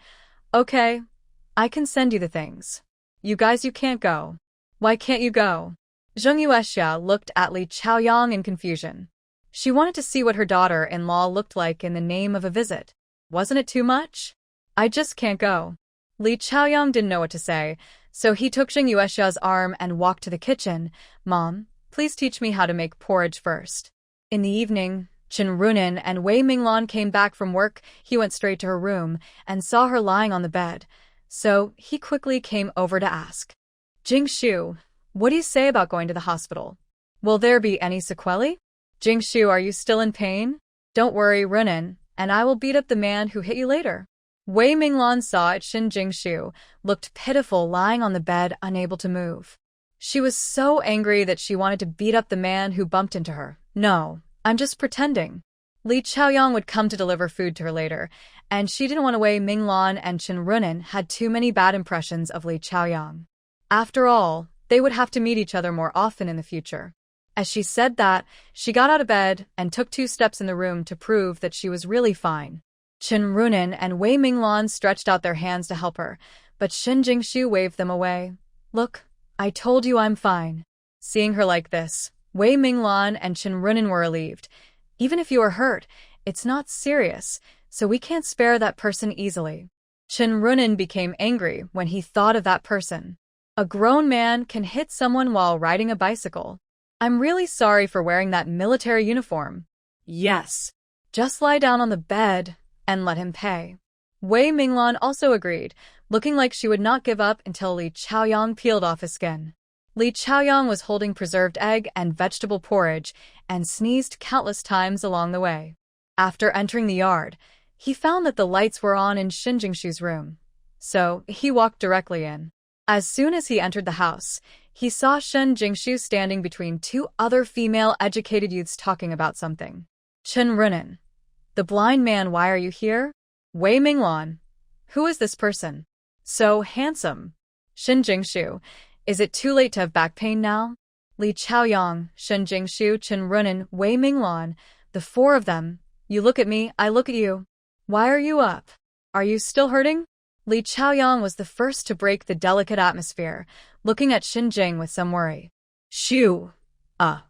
"Okay, I can send you the things. You guys, you can't go." Why can't you go? Zheng Yuexia looked at Li Chaoyang in confusion. She wanted to see what her daughter-in-law looked like in the name of a visit. Wasn't it too much? I just can't go. Li Chaoyang didn't know what to say, so he took Zheng Yuexia's arm and walked to the kitchen. Mom, please teach me how to make porridge first. In the evening, Chen Runin and Wei Minglan came back from work. He went straight to her room and saw her lying on the bed, so he quickly came over to ask. Jingshu, what do you say about going to the hospital? Will there be any sequelae? Jingshu, are you still in pain? Don't worry, Runin, and I will beat up the man who hit you later. Wei Minglan saw it. Shin Jingshu looked pitiful lying on the bed, unable to move. She was so angry that she wanted to beat up the man who bumped into her. No, I'm just pretending. Li Chaoyang would come to deliver food to her later, and she didn't want to. Wei Minglan and Chen Runin had too many bad impressions of Li Chaoyang. After all, they would have to meet each other more often in the future. As she said that, she got out of bed and took 2 steps in the room to prove that she was really fine. Chen Runin and Wei Minglan stretched out their hands to help her, but Shin Jingshu waved them away. Look, I told you I'm fine. Seeing her like this, Wei Minglan and Chen Runin were relieved. Even if you are hurt, it's not serious, so we can't spare that person easily. Chen Runin became angry when he thought of that person. A grown man can hit someone while riding a bicycle. I'm really sorry for wearing that military uniform. Yes. Just lie down on the bed and let him pay. Wei Minglan also agreed, looking like she would not give up until Li Chaoyang peeled off his skin. Li Chaoyang was holding preserved egg and vegetable porridge and sneezed countless times along the way. After entering the yard, he found that the lights were on in Shin Jingshu's room, so he walked directly in. As soon as he entered the house, he saw Shin Jingshu standing between two other female educated youths talking about something. Chen Runan. The blind man, why are you here? Wei Minglan. Who is this person? So handsome. Shin Jingshu. Is it too late to have back pain now? Li Chaoyang, Shin Jingshu, Chen Runan, Wei Minglan. The four of them. You look at me, I look at you. Why are you up? Are you still hurting? Li Chaoyang was the first to break the delicate atmosphere, looking at Shin Jing with some worry. Shoo! Runan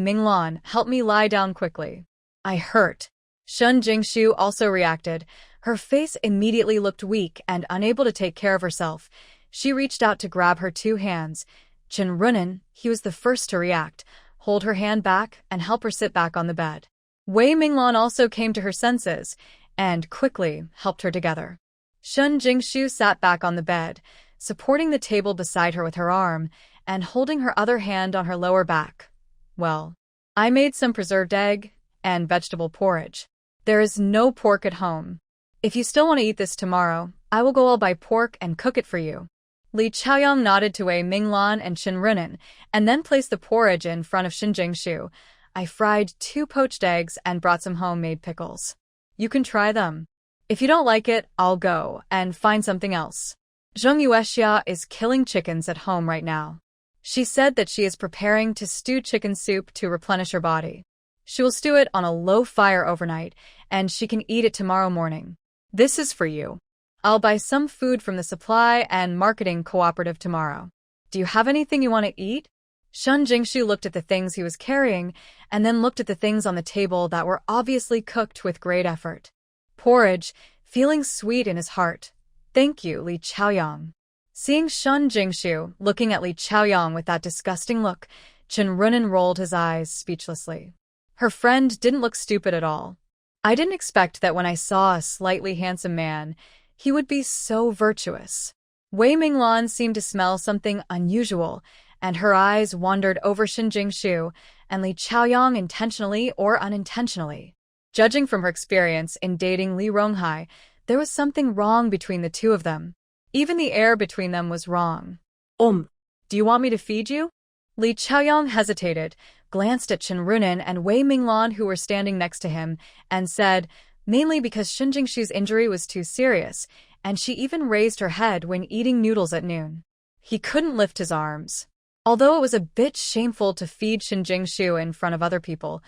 Minglan, help me lie down quickly. I hurt. Shin Jingshu also reacted. Her face immediately looked weak and unable to take care of herself. She reached out to grab her two hands. Chen Runan, he was the first to react, hold her hand back and help her sit back on the bed. Wei Minglan also came to her senses and quickly helped her together. Shin Jingshu sat back on the bed, supporting the table beside her with her arm and holding her other hand on her lower back. Well, I made some preserved egg and vegetable porridge. There is no pork at home. If you still want to eat this tomorrow, I will go all buy pork and cook it for you. Li Chaoyang nodded to Wei Minglan and Chen Runan and then placed the porridge in front of Shin Jingshu. I fried 2 poached eggs and brought some homemade pickles. You can try them. If you don't like it, I'll go and find something else. Zheng Yuexia is killing chickens at home right now. She said that she is preparing to stew chicken soup to replenish her body. She will stew it on a low fire overnight, and she can eat it tomorrow morning. This is for you. I'll buy some food from the supply and marketing cooperative tomorrow. Do you have anything you want to eat? Shin Jingshu looked at the things he was carrying and then looked at the things on the table that were obviously cooked with great effort. Porridge, feeling sweet in his heart. Thank you, Li Chaoyang. Seeing Shin Jingshu looking at Li Chaoyang with that disgusting look, Chen Runan rolled his eyes speechlessly. Her friend didn't look stupid at all. I didn't expect that when I saw a slightly handsome man, he would be so virtuous. Wei Minglan seemed to smell something unusual, and her eyes wandered over Shin Jingshu and Li Chaoyang intentionally or unintentionally. Judging from her experience in dating Li Ronghai, there was something wrong between the two of them. Even the air between them was wrong. Do you want me to feed you? Li Chaoyang hesitated, glanced at Chen Runan and Wei Minglan who were standing next to him, and said, mainly because Shin Jingshu's injury was too serious, and she even raised her head when eating noodles at noon. He couldn't lift his arms. Although it was a bit shameful to feed Shin Jingshu in front of other people,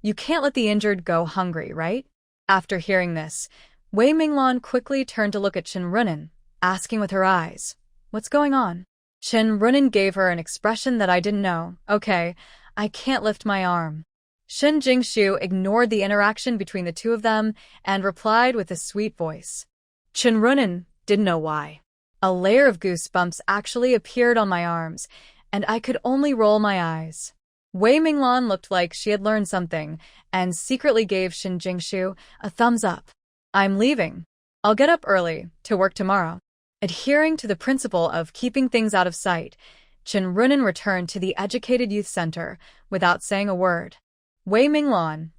you can't let the injured go hungry, right? After hearing this, Wei Minglan quickly turned to look at Chen Runan, asking with her eyes, what's going on? Chen Runan gave her an expression that I didn't know. Okay, I can't lift my arm. Shin Jingshu ignored the interaction between the two of them and replied with a sweet voice. Chen Runan didn't know why. A layer of goosebumps actually appeared on my arms, and I could only roll my eyes. Wei Minglan looked like she had learned something and secretly gave Shin Jingshu a thumbs up. I'm leaving. I'll get up early to work tomorrow. Adhering to the principle of keeping things out of sight, Chen Runan returned to the Educated Youth Center without saying a word. Wei Minglan,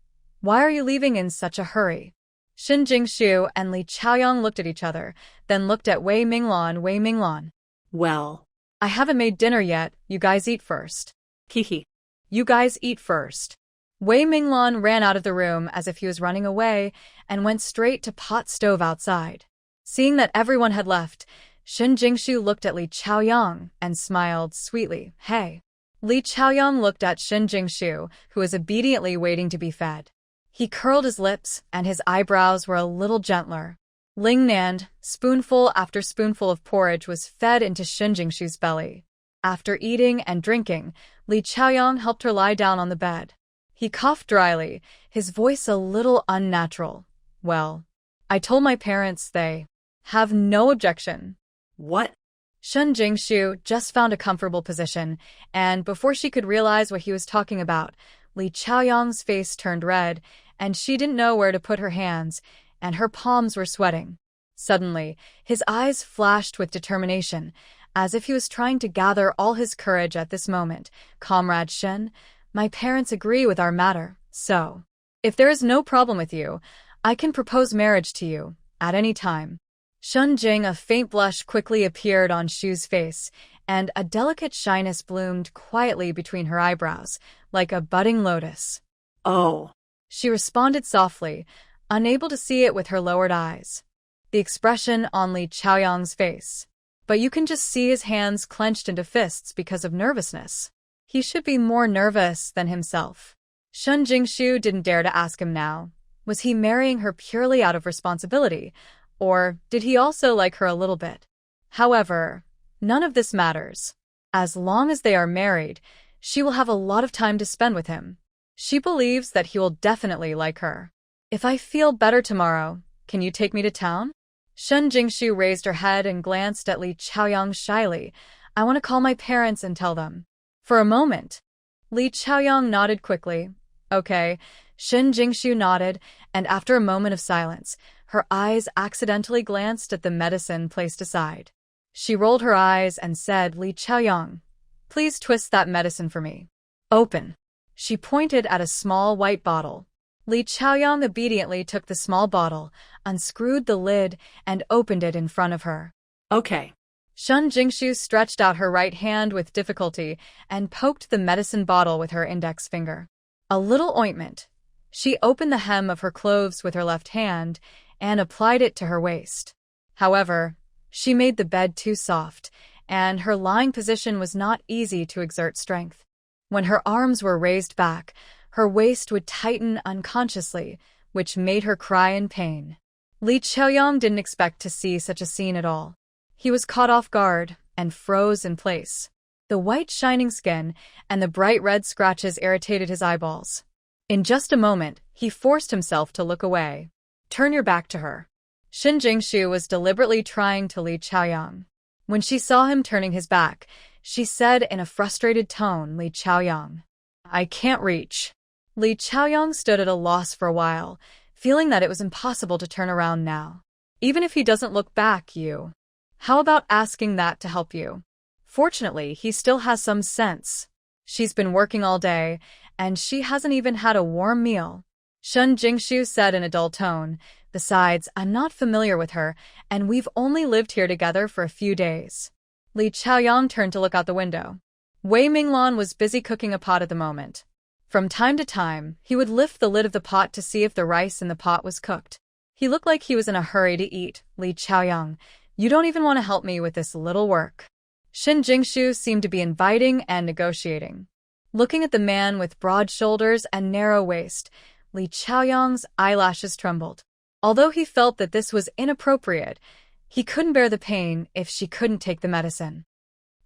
why are you leaving in such a hurry? Shin Jingshu and Li Chaoyang looked at each other, then looked at Wei Minglan. Wei Minglan. Well, I haven't made dinner yet. You guys eat first. Hihi. You guys eat first. Wei Minglan ran out of the room as if he was running away and went straight to pot stove outside. Seeing that everyone had left, Shin Jingshu looked at Li Chaoyang and smiled sweetly. Hey. Li Chaoyang looked at Shin Jingshu, who was obediently waiting to be fed. He curled his lips and his eyebrows were a little gentler. Ling Nand, spoonful after spoonful of porridge was fed into Shin Jingshu's belly. After eating and drinking, Li Chaoyang helped her lie down on the bed. He coughed dryly, his voice a little unnatural. Well, I told my parents they have no objection. What? Shin Jingshu just found a comfortable position, and before she could realize what he was talking about, Li Chaoyang's face turned red, and she didn't know where to put her hands, and her palms were sweating. Suddenly, his eyes flashed with determination, as if he was trying to gather all his courage at this moment. Comrade Shen, my parents agree with our matter, so if there is no problem with you, I can propose marriage to you at any time. Shun Jing, a faint blush quickly appeared on Shu's face, and a delicate shyness bloomed quietly between her eyebrows, like a budding lotus. Oh, She responded softly, unable to see it with her lowered eyes. The expression on Li Chaoyang's face. But you can just see his hands clenched into fists because of nervousness. He should be more nervous than himself. Shun Jingshu didn't dare to ask him now. Was he marrying her purely out of responsibility, or did he also like her a little bit? However, none of this matters. As long as they are married, she will have a lot of time to spend with him. She believes that he will definitely like her. If I feel better tomorrow, can you take me to town? Shun Jingshu raised her head and glanced at Li Chaoyang shyly. I want to call my parents and tell them. For a moment, Li Chaoyang nodded quickly. Okay. Shun Jingshu nodded, and after a moment of silence, her eyes accidentally glanced at the medicine placed aside. She rolled her eyes and said, Li Chaoyang, please twist that medicine for me. Open. She pointed at a small white bottle. Li Chaoyang obediently took the small bottle, unscrewed the lid, and opened it in front of her. okay. Shun Jingshu stretched out her right hand with difficulty and poked the medicine bottle with her index finger. A little ointment. She opened the hem of her clothes with her left hand and applied it to her waist. However, she made the bed too soft, and her lying position was not easy to exert strength. When her arms were raised back, her waist would tighten unconsciously, which made her cry in pain. Li Chaoyang didn't expect to see such a scene at all. He was caught off guard and froze in place. The white shining skin and the bright red scratches irritated his eyeballs. In just a moment, he forced himself to look away. Turn your back to her. Shun Jingshu was deliberately trying to Li Chaoyang. When she saw him turning his back, she said in a frustrated tone, Li Chaoyang, I can't reach. Li Chaoyang stood at a loss for a while, feeling that it was impossible to turn around now. Even if he doesn't look back, how about asking that to help you? Fortunately, he still has some sense. She's been working all day, and she hasn't even had a warm meal. Shun Jingshu said in a dull tone, besides, I'm not familiar with her, and we've only lived here together for a few days. Li Chaoyang turned to look out the window. Wei Minglan was busy cooking a pot at the moment. From time to time, he would lift the lid of the pot to see if the rice in the pot was cooked. He looked like he was in a hurry to eat. Li Chaoyang, you don't even want to help me with this little work. Shun Jingshu seemed to be inviting and negotiating. Looking at the man with broad shoulders and narrow waist, Li Chaoyang's eyelashes trembled. Although he felt that this was inappropriate, he couldn't bear the pain if she couldn't take the medicine.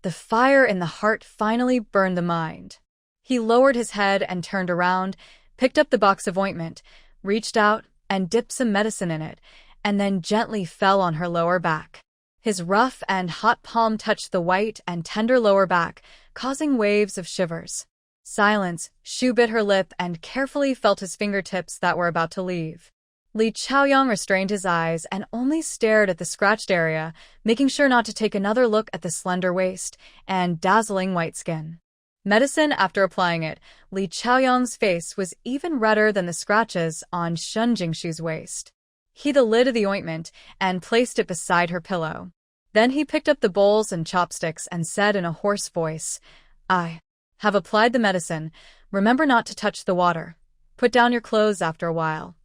The fire in the heart finally burned the mind. He lowered his head and turned around, picked up the box of ointment, reached out and dipped some medicine in it, and then gently fell on her lower back. His rough and hot palm touched the white and tender lower back, causing waves of shivers. Silence. Shu bit her lip and carefully felt his fingertips that were about to leave. Li Chaoyang restrained his eyes and only stared at the scratched area, making sure not to take another look at the slender waist and dazzling white skin. Medicine after applying it, Li Chaoyang's face was even redder than the scratches on Shun Jingshu's waist. He the lid of the ointment and placed it beside her pillow. Then he picked up the bowls and chopsticks and said in a hoarse voice, I have applied the medicine. Remember not to touch the water. Put down your clothes after a while.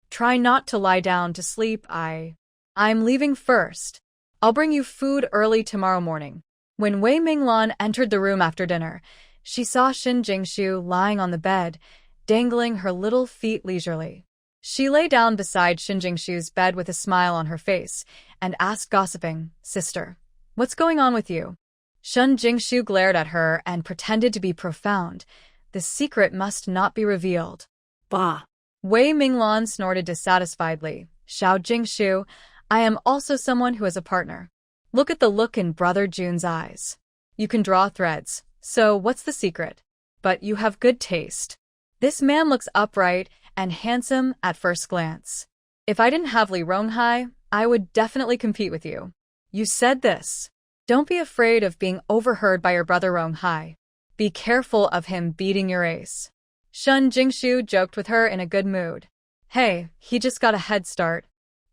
Try not to lie down to sleep. I'm leaving first. I'll bring you food early tomorrow morning. When Wei Minglan entered the room after dinner, she saw Shun Jingshu lying on the bed, dangling her little feet leisurely. She lay down beside Shun Jingshu's bed with a smile on her face and asked gossiping, Sister, what's going on with you? Shun Jingshu glared at her and pretended to be profound. The secret must not be revealed. Bah. Wei Minglan snorted dissatisfiedly. Xiao Jingshu, I am also someone who has a partner. Look at the look in Brother Jun's eyes. You can draw threads, so what's the secret? But you have good taste. This man looks upright and handsome at first glance. If I didn't have Li Ronghai, I would definitely compete with you. You said this. Don't be afraid of being overheard by your brother Ronghai. Be careful of him beating your ace. Shun Jingshu joked with her in a good mood. Hey, he just got a head start.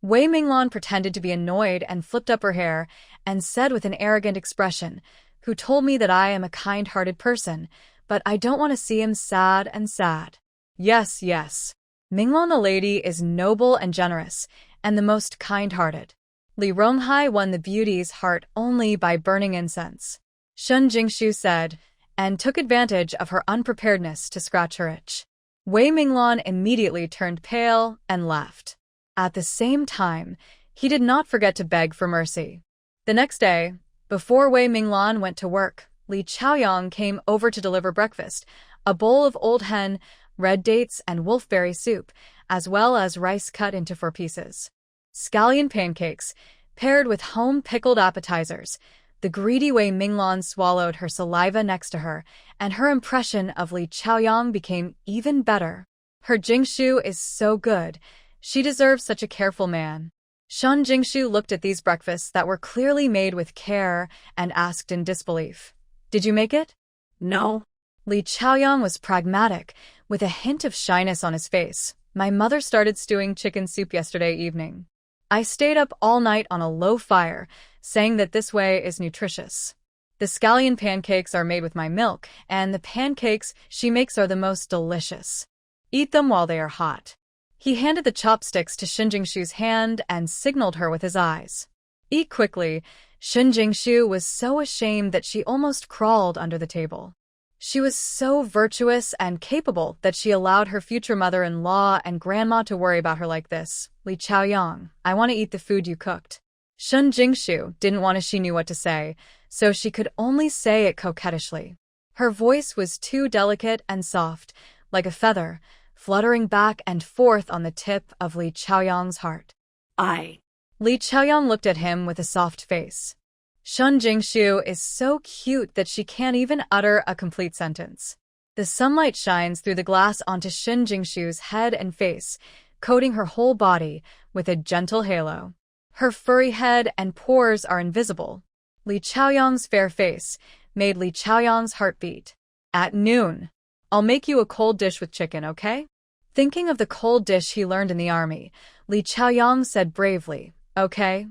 Wei Minglan pretended to be annoyed and flipped up her hair and said with an arrogant expression, who told me that I am a kind-hearted person, but I don't want to see him sad and sad. Yes, yes. Minglan the lady is noble and generous, and the most kind-hearted. Li Ronghai won the beauty's heart only by burning incense. Shun Jingshu said, and took advantage of her unpreparedness to scratch her itch. Wei Minglan immediately turned pale and left. At the same time, he did not forget to beg for mercy. The next day, before Wei Minglan went to work, Li Chaoyang came over to deliver breakfast, a bowl of old hen, red dates, and wolfberry soup, as well as rice cut into 4 pieces. Scallion pancakes, paired with home-pickled appetizers. The greedy Wei Minglan swallowed her saliva next to her, and her impression of Li Chaoyang became even better. Her Jingshu is so good. She deserves such a careful man. Shun Jingshu looked at these breakfasts that were clearly made with care and asked in disbelief, Did you make it? No. Li Chaoyang was pragmatic, with a hint of shyness on his face. My mother started stewing chicken soup yesterday evening. I stayed up all night on a low fire, saying that this way is nutritious. The scallion pancakes are made with my milk, and the pancakes she makes are the most delicious. Eat them while they are hot. He handed the chopsticks to Shun Jingshu's hand and signaled her with his eyes. Eat quickly. Shun Jingshu was so ashamed that she almost crawled under the table. She was so virtuous and capable that she allowed her future mother-in-law and grandma to worry about her like this. Li Chaoyang, I want to eat the food you cooked. Shun Jingshu didn't want to she knew what to say, so she could only say it coquettishly. Her voice was too delicate and soft, like a feather, fluttering back and forth on the tip of Li Chaoyang's heart. Li Chaoyang looked at him with a soft face. Shun Jingshu is so cute that she can't even utter a complete sentence. The sunlight shines through the glass onto Shun Jingshu's head and face, coating her whole body with a gentle halo. Her furry head and pores are invisible. Li Chaoyang's fair face made Li Chaoyang's heart beat. At noon, I'll make you a cold dish with chicken, okay? Thinking of the cold dish he learned in the army, Li Chaoyang said bravely, Okay,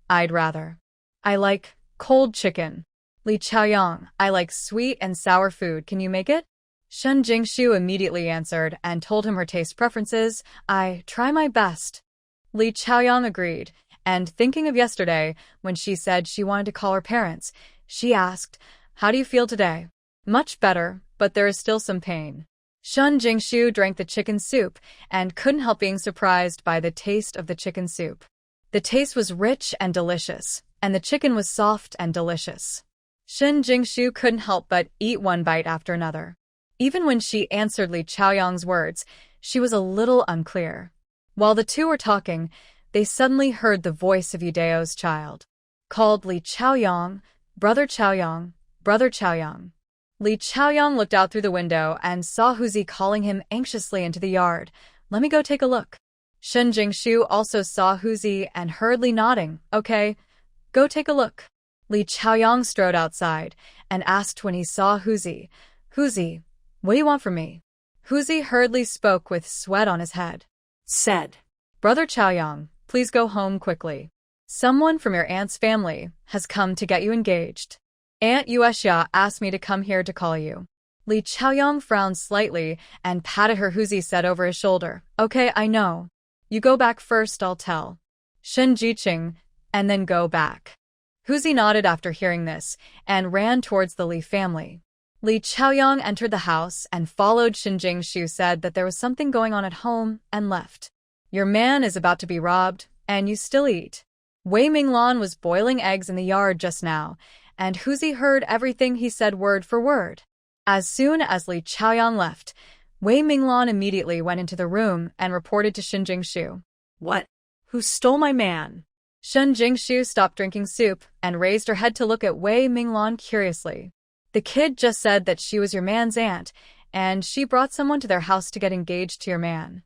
I'd rather. I like cold chicken. Li Chaoyang, I like sweet and sour food. Can you make it? Shun Jingshu immediately answered and told him her taste preferences. I try my best. Li Chaoyang agreed, and thinking of yesterday, when she said she wanted to call her parents, she asked, How do you feel today? Much better, but there is still some pain. Shun Jingshu drank the chicken soup and couldn't help being surprised by the taste of the chicken soup. The taste was rich and delicious, and the chicken was soft and delicious. Shun Jingshu couldn't help but eat one bite after another. Even when she answered Li Chaoyang's words, she was a little unclear. While the two were talking, they suddenly heard the voice of Yudeo's child. Called Li Chaoyang, Brother Chaoyang, Brother Chaoyang. Li Chaoyang looked out through the window and saw Huzi calling him anxiously into the yard. Let me go take a look. Shun Jingshu also saw Huzi and heard Li nodding. Okay, go take a look. Li Chaoyang strode outside and asked when he saw Huzi, Huzi, what do you want from me? Huzi hurriedly spoke with sweat on his head. Said, Brother Chaoyang, please go home quickly. Someone from your aunt's family has come to get you engaged. Aunt Yuexia asked me to come here to call you. Li Chaoyang frowned slightly and patted her. Huzi said over his shoulder, Okay, I know. You go back first, I'll tell. Shen Jiqing, and then go back. Huzi nodded after hearing this and ran towards the Li family. Li Chaoyang entered the house and followed Shun Jingshu, said that there was something going on at home, and left. Your man is about to be robbed, and you still eat. Wei Minglan was boiling eggs in the yard just now, and Huzi heard everything he said word for word. As soon as Li Chaoyang left, Wei Minglan immediately went into the room and reported to Shun Jingshu. What? Who stole my man? Shun Jingshu stopped drinking soup and raised her head to look at Wei Minglan curiously. The kid just said that she was your man's aunt, and she brought someone to their house to get engaged to your man.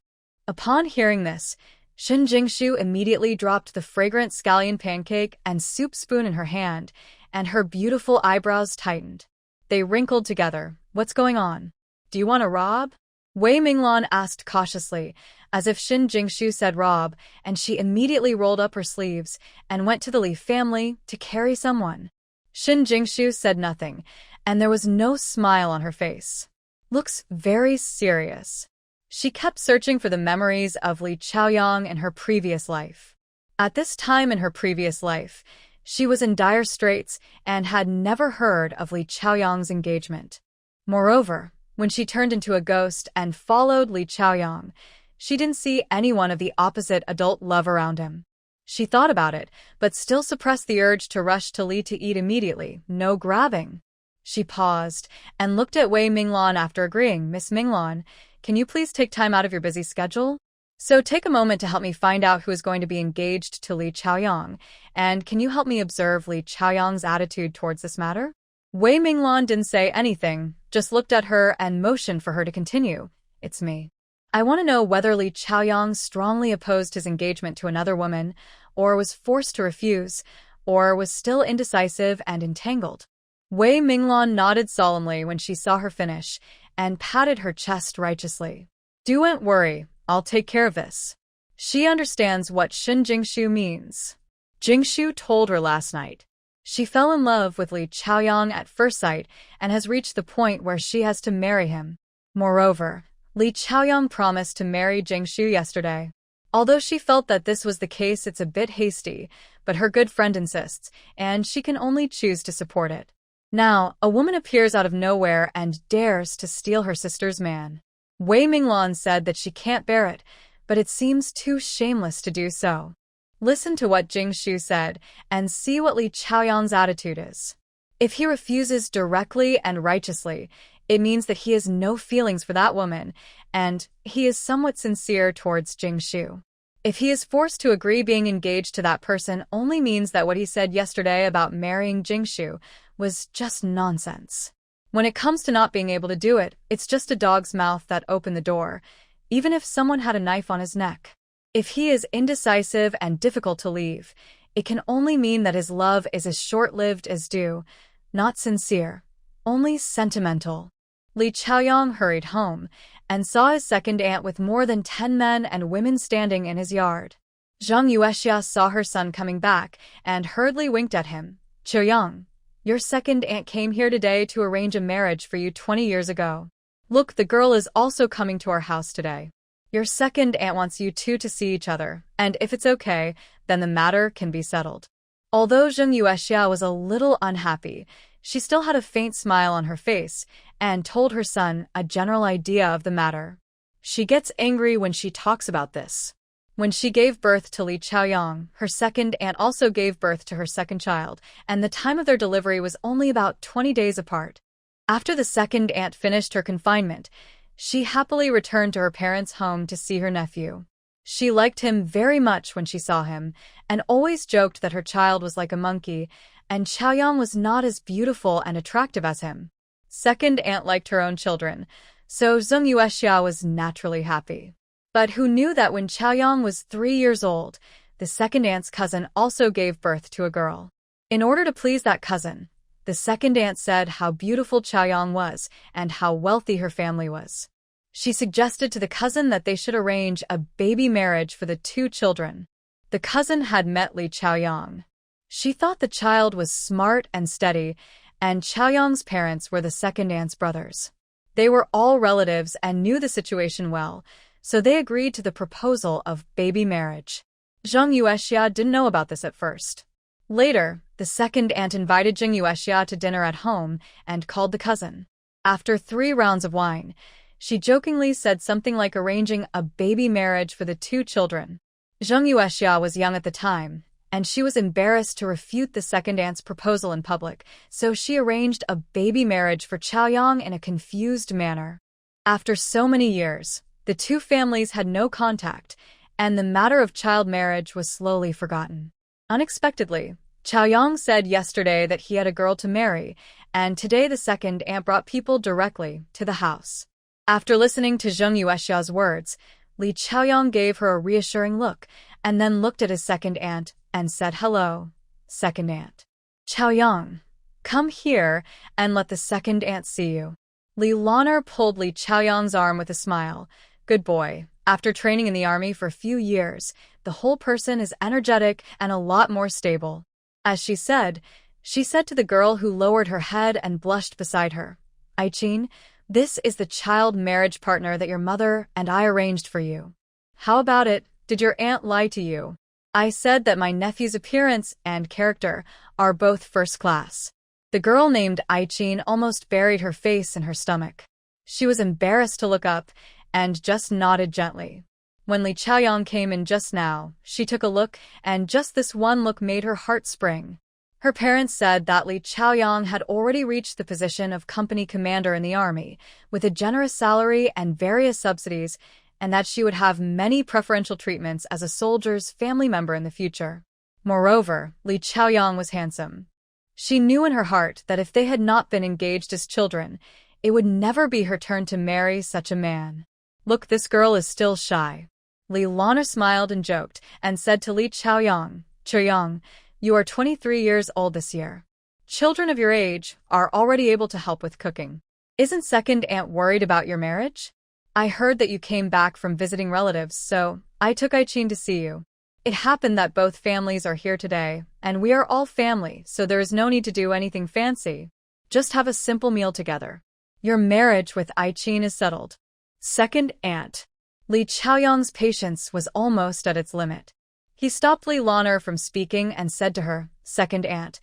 Upon hearing this, Shun Jingshu immediately dropped the fragrant scallion pancake and soup spoon in her hand and her beautiful eyebrows tightened. They wrinkled together. What's going on? Do you want to rob? Wei Minglan asked cautiously, as if Shin Jingshu said rob, and she immediately rolled up her sleeves and went to the Li family to carry someone. Shin Jingshu said nothing, and there was no smile on her face. Looks very serious. She kept searching for the memories of Li Chaoyang in her previous life. At this time in her previous life, she was in dire straits and had never heard of Li Chaoyang's engagement. Moreover, when she turned into a ghost and followed Li Chaoyang, she didn't see anyone of the opposite adult love around him. She thought about it, but still suppressed the urge to rush to Li to eat immediately. No grabbing. She paused and looked at Wei Minglan after agreeing. Miss Minglan, can you please take time out of your busy schedule? So take a moment to help me find out who is going to be engaged to Li Chaoyang, and can you help me observe Li Chaoyang's attitude towards this matter? Wei Minglan didn't say anything, just looked at her and motioned for her to continue. It's me. I want to know whether Li Chaoyang strongly opposed his engagement to another woman, or was forced to refuse, or was still indecisive and entangled. Wei Minglan nodded solemnly when she saw her finish, and patted her chest righteously. Don't worry, I'll take care of this. She understands what Shin Jingshu means. Jingshu told her last night. She fell in love with Li Chaoyang at first sight and has reached the point where she has to marry him. Moreover, Li Chaoyang promised to marry Jingshu yesterday. Although she felt that this was the case, it's a bit hasty, but her good friend insists, and she can only choose to support it. Now, a woman appears out of nowhere and dares to steal her sister's man. Wei Minglan said that she can't bear it, but it seems too shameless to do so. Listen to what Jingshu said and see what Li Chaoyang's attitude is. If he refuses directly and righteously, it means that he has no feelings for that woman, and he is somewhat sincere towards Jingshu. If he is forced to agree, being engaged to that person only means that what he said yesterday about marrying Jingshu was just nonsense. When it comes to not being able to do it, it's just a dog's mouth that opened the door, even if someone had a knife on his neck. If he is indecisive and difficult to leave, it can only mean that his love is as short-lived as due, not sincere, only sentimental. Li Chaoyang hurried home and saw his second aunt with more than 10 men and women standing in his yard. Zhang Yuexia saw her son coming back and hurriedly winked at him. Chaoyang, your second aunt came here today to arrange a marriage for you 20 years ago. Look, the girl is also coming to our house today. Your second aunt wants you two to see each other, and if it's okay, then the matter can be settled. Although Zhang Yuexia was a little unhappy, she still had a faint smile on her face and told her son a general idea of the matter. She gets angry when she talks about this. When she gave birth to Li Chaoyang, her second aunt also gave birth to her second child, and the time of their delivery was only about 20 days apart. After the second aunt finished her confinement, she happily returned to her parents' home to see her nephew. She liked him very much when she saw him, and always joked that her child was like a monkey, and Chaoyang was not as beautiful and attractive as him. Second aunt liked her own children, so Zhang Yuexia was naturally happy. But who knew that when Chaoyang was 3 years old, the second aunt's cousin also gave birth to a girl. In order to please that cousin, the second aunt said how beautiful Chaoyang was and how wealthy her family was. She suggested to the cousin that they should arrange a baby marriage for the two children. The cousin had met Li Chaoyang. She thought the child was smart and steady, and Chaoyang's parents were the second aunt's brothers. They were all relatives and knew the situation well, so they agreed to the proposal of baby marriage. Zhang Yuexia didn't know about this at first. Later, the second aunt invited Zhang Yuexia to dinner at home and called the cousin. After 3 rounds of wine, she jokingly said something like arranging a baby marriage for the two children. Zhang Yuexia was young at the time, and she was embarrassed to refute the second aunt's proposal in public, so she arranged a baby marriage for Chaoyang in a confused manner. After so many years, the two families had no contact, and the matter of child marriage was slowly forgotten. Unexpectedly, Chaoyang said yesterday that he had a girl to marry, and today the second aunt brought people directly to the house. After listening to Zhang Yuexia's words, Li Chaoyang gave her a reassuring look, and then looked at his second aunt and said, "Hello, second aunt." Chaoyang, come here and let the second aunt see you. Li Lan'er pulled Li Chaoyang's arm with a smile. Good boy. After training in the army for a few years, the whole person is energetic and a lot more stable. As she said to the girl who lowered her head and blushed beside her, Aiqin, this is the child marriage partner that your mother and I arranged for you. How about it? Did your aunt lie to you? I said that my nephew's appearance and character are both first class. The girl named Aiqin almost buried her face in her stomach. She was embarrassed to look up and just nodded gently. When Li Chaoyang came in just now, she took a look, and just this one look made her heart spring. Her parents said that Li Chaoyang had already reached the position of company commander in the army, with a generous salary and various subsidies, and that she would have many preferential treatments as a soldier's family member in the future. Moreover, Li Chaoyang was handsome. She knew in her heart that if they had not been engaged as children, it would never be her turn to marry such a man. Look, this girl is still shy. Li Lan'er smiled and joked, and said to Li Chaoyang, Chaoyang, you are 23 years old this year. Children of your age are already able to help with cooking. Isn't second aunt worried about your marriage? I heard that you came back from visiting relatives, so I took Aiqin to see you. It happened that both families are here today, and we are all family, so there is no need to do anything fancy. Just have a simple meal together. Your marriage with Aiqin is settled. Second aunt. Li Chaoyang's patience was almost at its limit. He stopped Li Lan'er from speaking and said to her, Second aunt,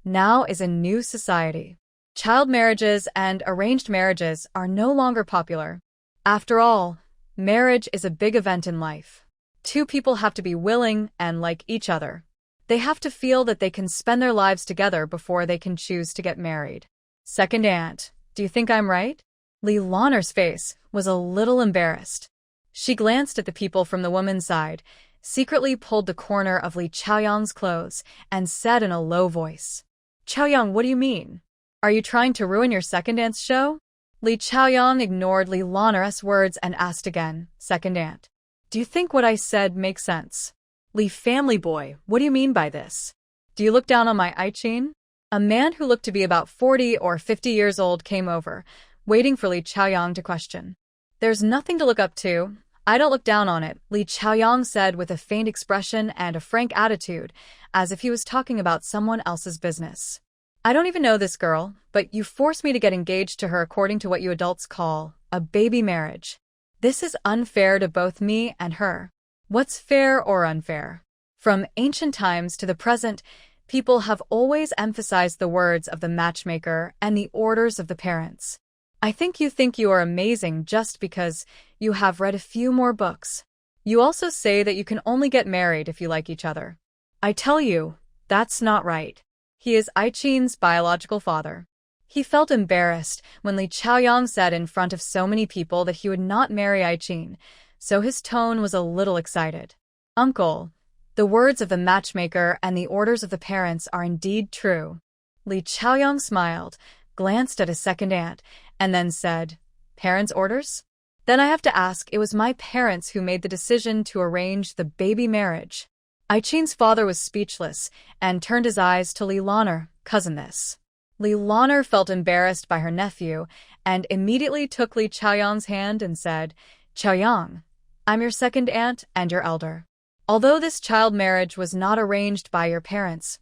now is a new society. Child marriages and arranged marriages are no longer popular. After all, marriage is a big event in life. Two people have to be willing and like each other. They have to feel that they can spend their lives together before they can choose to get married. Second aunt, do you think I'm right? Li Lan'er's face was a little embarrassed. She glanced at the people from the woman's side, secretly pulled the corner of Li Chaoyang's clothes, and said in a low voice, Chaoyang, what do you mean? Are you trying to ruin your second aunt's show? Li Chaoyang ignored Li Lan'er's words and asked again, Second aunt, do you think what I said makes sense? Li family boy, what do you mean by this? Do you look down on my Aiqin? A man who looked to be about 40 or 50 years old came over, waiting for Li Chaoyang to question. There's nothing to look up to. I don't look down on it, Li Chaoyang said with a faint expression and a frank attitude, as if he was talking about someone else's business. I don't even know this girl, but you forced me to get engaged to her according to what you adults call a baby marriage. This is unfair to both me and her. What's fair or unfair? From ancient times to the present, people have always emphasized the words of the matchmaker and the orders of the parents. I think you are amazing just because you have read a few more books. You also say that you can only get married if you like each other. I tell you, that's not right. He is Aiqin's biological father. He felt embarrassed when Li Chaoyang said in front of so many people that he would not marry Aiqin, so his tone was a little excited. Uncle, the words of the matchmaker and the orders of the parents are indeed true. Li Chaoyang smiled, glanced at his second aunt, and then said, Parents' orders? Then I have to ask, it was my parents who made the decision to arrange the baby marriage. Aiqin's father was speechless and turned his eyes to Li Lan'er, cousin this. Li Lan'er felt embarrassed by her nephew and immediately took Li Chaoyang's hand and said, Chaoyang, I'm your second aunt and your elder. Although this child marriage was not arranged by your parents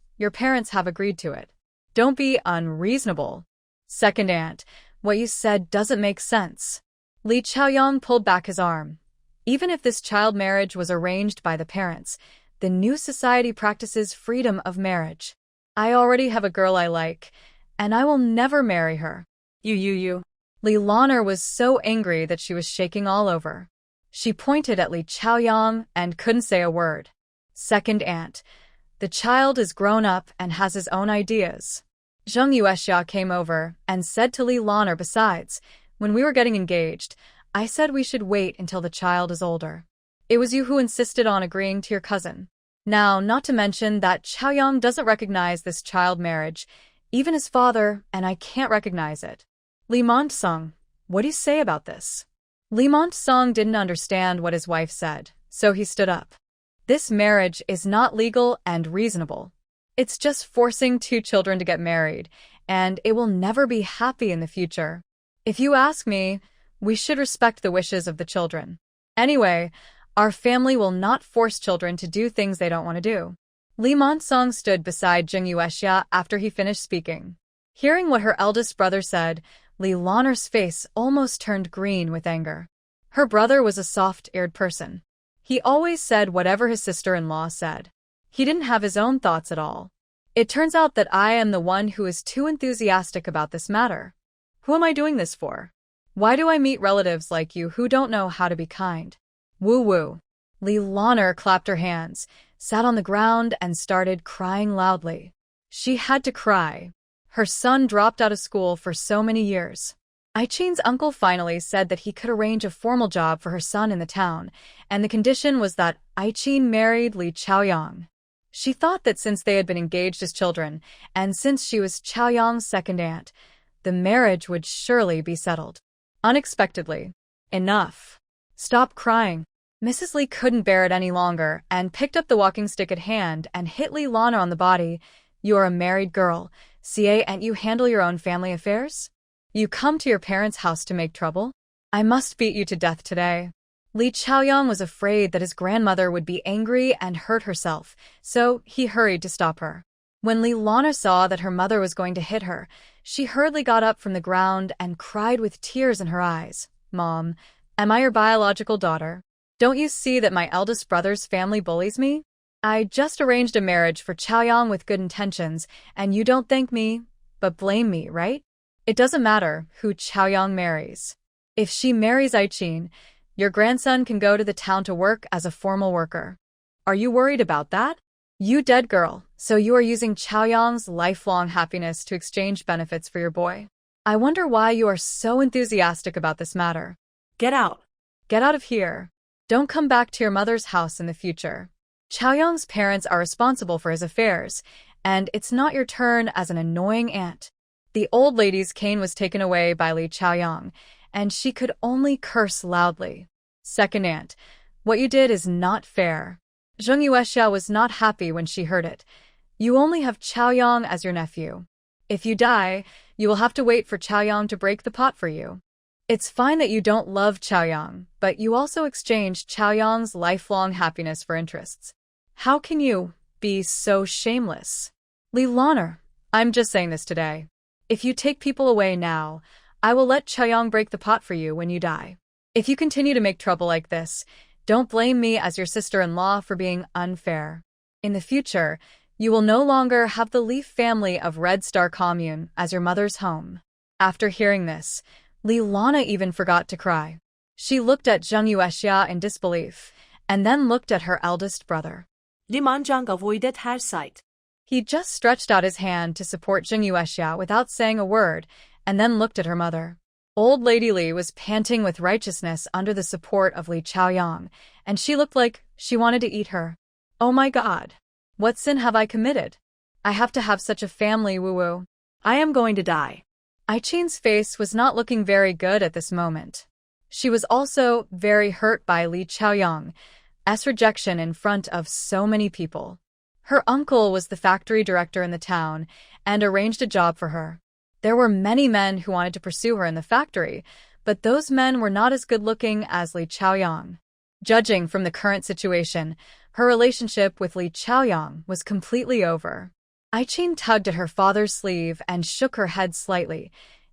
have agreed to it. Don't be unreasonable. Second aunt, what you said doesn't make sense. Li Chaoyang pulled back his arm. Even if this child marriage was arranged by the parents, the new society practices freedom of marriage. I already have a girl I like, and I will never marry her. You. Li Lan'er was so angry that she was shaking all over. She pointed at Li Chaoyang and couldn't say a word. Second aunt, the child is grown up and has his own ideas. Zheng Yuexia came over and said to Li Lan'er, besides, when we were getting engaged, I said we should wait until the child is older. It was you who insisted on agreeing to your cousin. Now, not to mention that Chaoyang doesn't recognize this child marriage, even his father, and I can't recognize it. Li Montesong, what do you say about this? Li Montesong didn't understand what his wife said, so he stood up. This marriage is not legal and reasonable. It's just forcing two children to get married, and it will never be happy in the future. If you ask me, we should respect the wishes of the children. Anyway, our family will not force children to do things they don't want to do. Li Chaoyang stood beside Jing Yuexia after he finished speaking. Hearing what her eldest brother said, Li Lanner's face almost turned green with anger. Her brother was a soft-eared person. He always said whatever his sister-in-law said. He didn't have his own thoughts at all. It turns out that I am the one who is too enthusiastic about this matter. Who am I doing this for? Why do I meet relatives like you who don't know how to be kind? Woo-woo. Li Lanner clapped her hands, sat on the ground, and started crying loudly. She had to cry. Her son dropped out of school for so many years. Aiqin's uncle finally said that he could arrange a formal job for her son in the town, and the condition was that Aiqin married Li Chaoyang. She thought that since they had been engaged as children, and since she was Chaoyang's second aunt, the marriage would surely be settled. Unexpectedly. Enough. Stop crying. Mrs. Li couldn't bear it any longer and picked up the walking stick at hand and hit Li Lanner on the body. You are a married girl, and you handle your own family affairs? You come to your parents' house to make trouble? I must beat you to death today. Li Chaoyang was afraid that his grandmother would be angry and hurt herself, so he hurried to stop her. When Li Lanner saw that her mother was going to hit her, she hurriedly got up from the ground and cried with tears in her eyes. Mom, am I your biological daughter? Don't you see that my eldest brother's family bullies me? I just arranged a marriage for Chaoyang with good intentions, and you don't thank me, but blame me, right? It doesn't matter who Chaoyang marries. If she marries Aiqin, your grandson can go to the town to work as a formal worker. Are you worried about that? You dead girl, so you are using Chaoyang's lifelong happiness to exchange benefits for your boy. I wonder why you are so enthusiastic about this matter. Get out. Get out of here. Don't come back to your mother's house in the future. Chaoyang's parents are responsible for his affairs, and it's not your turn as an annoying aunt. The old lady's cane was taken away by Li Chaoyang, and she could only curse loudly. Second aunt, what you did is not fair. Zheng Yuexia was not happy when she heard it. You only have Chaoyang as your nephew. If you die, you will have to wait for Chaoyang to break the pot for you. It's fine that you don't love Chaoyang, but you also exchanged Chaoyang's lifelong happiness for interests. How can you be so shameless? Li Lanner, I'm just saying this today. If you take people away now, I will let Chaoyang break the pot for you when you die. If you continue to make trouble like this, don't blame me as your sister-in-law for being unfair. In the future, you will no longer have the Leaf family of Red Star Commune as your mother's home. After hearing this, Li Lanner even forgot to cry. She looked at Zheng Yuexia in disbelief, and then looked at her eldest brother. Limanjang avoided her sight. He just stretched out his hand to support Zheng Yuexia without saying a word, and then looked at her mother. Old Lady Li was panting with righteousness under the support of Li Chaoyang, and she looked like she wanted to eat her. Oh my God! What sin have I committed? I have to have such a family, woo-woo. I am going to die. Aiqin's face was not looking very good at this moment. She was also very hurt by Li Chaoyang's rejection in front of so many people. Her uncle was the factory director in the town and arranged a job for her. There were many men who wanted to pursue her in the factory, but those men were not as good-looking as Li Chaoyang. Judging from the current situation, her relationship with Li Chaoyang was completely over. Aiqin tugged at her father's sleeve and shook her head slightly,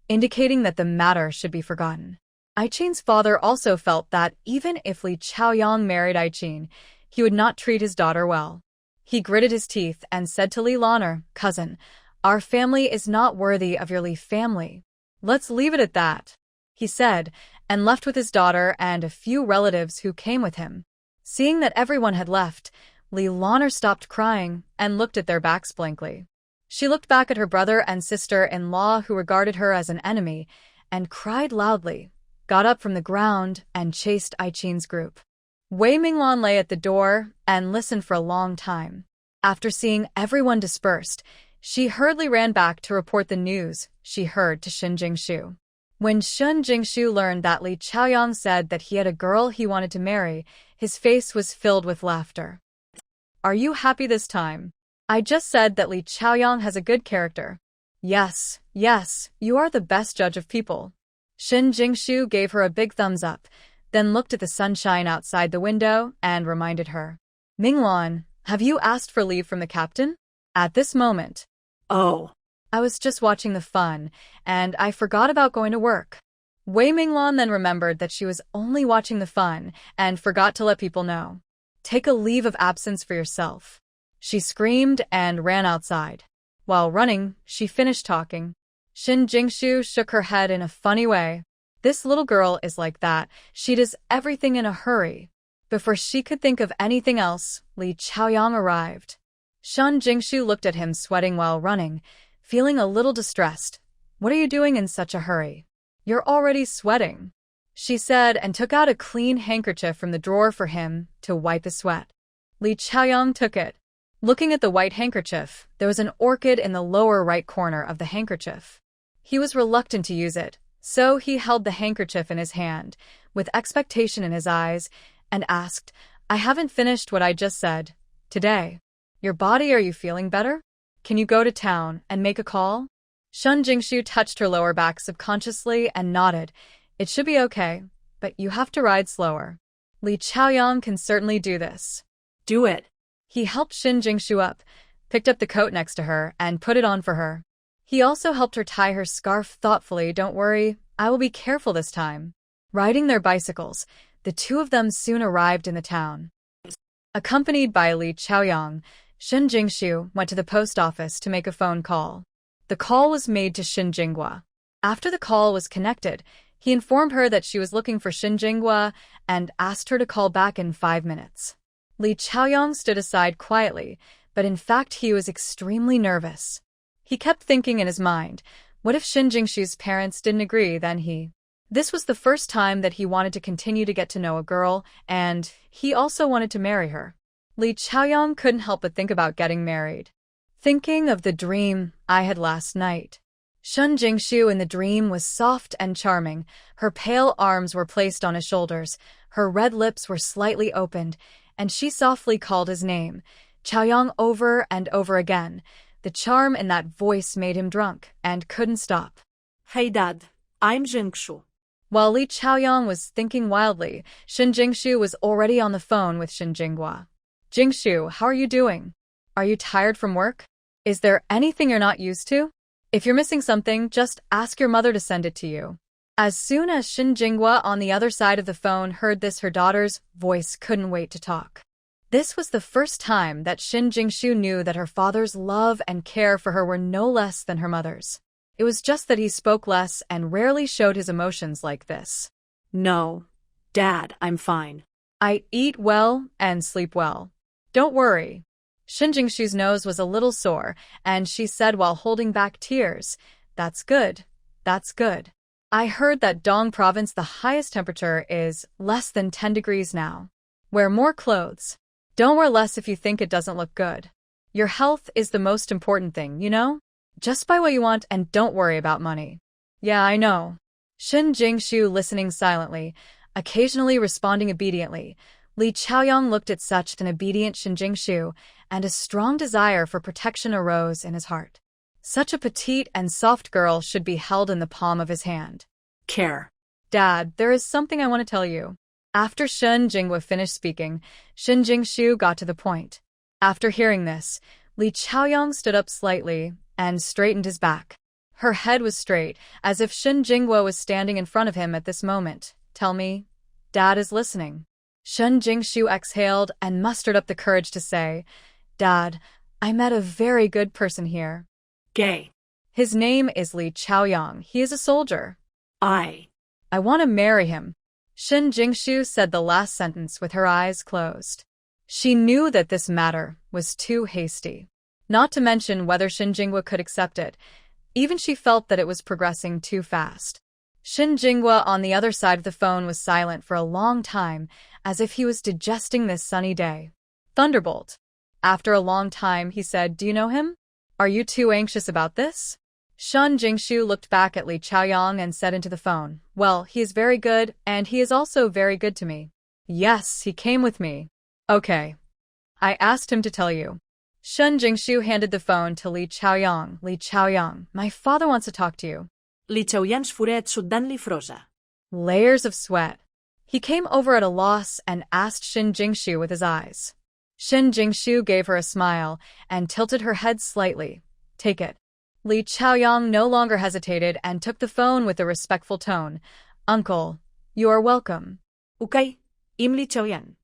indicating that the matter should be forgotten. Aiqin's father also felt that even if Li Chaoyang married Aiqin, he would not treat his daughter well. He gritted his teeth and said to Li Lanner, "Cousin, our family is not worthy of your Li family. Let's leave it at that," he said, and left with his daughter and a few relatives who came with him. Seeing that everyone had left, Li Lanner stopped crying and looked at their backs blankly. She looked back at her brother and sister-in-law who regarded her as an enemy and cried loudly, got up from the ground, and chased Aiqin's group. Wei Minglan lay at the door and listened for a long time. After seeing everyone dispersed, she hurriedly ran back to report the news she heard to Shen Jingshu. When Shen Jingshu learned that Li Chaoyang said that he had a girl he wanted to marry, his face was filled with laughter. "Are you happy this time?" I just said that Li Chaoyang has a good character. Yes, yes, you are the best judge of people. Shin Jingshu gave her a big thumbs up, then looked at the sunshine outside the window and reminded her. Minglan, have you asked for leave from the captain? At this moment. Oh. I was just watching the fun, and I forgot about going to work. Wei Minglan then remembered that she was only watching the fun and forgot to let people know. Take a leave of absence for yourself. She screamed and ran outside. While running, she finished talking. Shin Jingshu shook her head in a funny way. This little girl is like that. She does everything in a hurry. Before she could think of anything else, Li Chaoyang arrived. Shin Jingshu looked at him sweating while running, feeling a little distressed. What are you doing in such a hurry? You're already sweating, she said and took out a clean handkerchief from the drawer for him to wipe his sweat. Li Chaoyang took it. Looking at the white handkerchief, there was an orchid in the lower right corner of the handkerchief. He was reluctant to use it, so he held the handkerchief in his hand, with expectation in his eyes, and asked, I haven't finished what I just said. Today. Your body, are you feeling better? Can you go to town and make a call? Shin Jingshu touched her lower back subconsciously and nodded. It should be okay, but you have to ride slower. Li Chaoyang can certainly do this. Do it. He helped Shin Jingshu up, picked up the coat next to her, and put it on for her. He also helped her tie her scarf thoughtfully. Don't worry, I will be careful this time. Riding their bicycles, the two of them soon arrived in the town. Accompanied by Li Chaoyang, Shin Jingshu went to the post office to make a phone call. The call was made to Shin Jinghua. After the call was connected, he informed her that she was looking for Shin Jinghua and asked her to call back in 5 minutes. Li Chaoyang stood aside quietly, but in fact he was extremely nervous. He kept thinking in his mind, what if Shin Jingshu's parents didn't agree, then he... This was the first time that he wanted to continue to get to know a girl, and he also wanted to marry her. Li Chaoyang couldn't help but think about getting married. Thinking of the dream I had last night. Shin Jingshu in the dream was soft and charming. Her pale arms were placed on his shoulders, her red lips were slightly opened, and she softly called his name, Chaoyang, over and over again. The charm in that voice made him drunk and couldn't stop. Hey Dad, I'm Jingshu. While Li Chaoyang was thinking wildly, Shin Jingshu was already on the phone with Shin Jinghua. Jingshu, how are you doing? Are you tired from work? Is there anything you're not used to? If you're missing something, just ask your mother to send it to you. As soon as Shin Jinghua on the other side of the phone heard this, her daughter's voice couldn't wait to talk. This was the first time that Shin Jingshu knew that her father's love and care for her were no less than her mother's. It was just that he spoke less and rarely showed his emotions like this. No, Dad, I'm fine. I eat well and sleep well. Don't worry. Shin Jingshu's nose was a little sore, and she said while holding back tears, That's good. That's good. I heard that Dong province the highest temperature is less than 10 degrees now. Wear more clothes. Don't wear less if you think it doesn't look good. Your health is the most important thing, you know? Just buy what you want and don't worry about money. Yeah, I know. Shin Jingshu listening silently, occasionally responding obediently. Li Chaoyang looked at such an obedient Shin Jingshu, and a strong desire for protection arose in his heart. Such a petite and soft girl should be held in the palm of his hand. Care. Dad, there is something I want to tell you. After Shin Jinghua finished speaking, Shin Jingshu got to the point. After hearing this, Li Chaoyang stood up slightly and straightened his back. Her head was straight, as if Shin Jinghua was standing in front of him at this moment. Tell me, Dad is listening. Shin Jingshu exhaled and mustered up the courage to say, Dad, I met a very good person here. Gay. His name is Li Chaoyang. He is a soldier. I want to marry him. Shin Jingshu said the last sentence with her eyes closed. She knew that this matter was too hasty. Not to mention whether Shin Jinghua could accept it. Even she felt that it was progressing too fast. Shin Jinghua on the other side of the phone was silent for a long time, as if he was digesting this sunny day. Thunderbolt. After a long time, he said, Do you know him? Are you too anxious about this? Shin Jingshu looked back at Li Chaoyang and said into the phone, Well, he is very good, and he is also very good to me. Yes, he came with me. Okay. I asked him to tell you. Shun Jingshu handed the phone to Li Chaoyang. Li Chaoyang, my father wants to talk to you. Li Chaoyang's forehead suddenly froze. Layers of sweat. He came over at a loss and asked Shin Jingshu with his eyes. Shin Jingshu gave her a smile and tilted her head slightly. Take it. Li Chaoyang no longer hesitated and took the phone with a respectful tone. Uncle, you are welcome. Okay, I'm Li Chaoyang.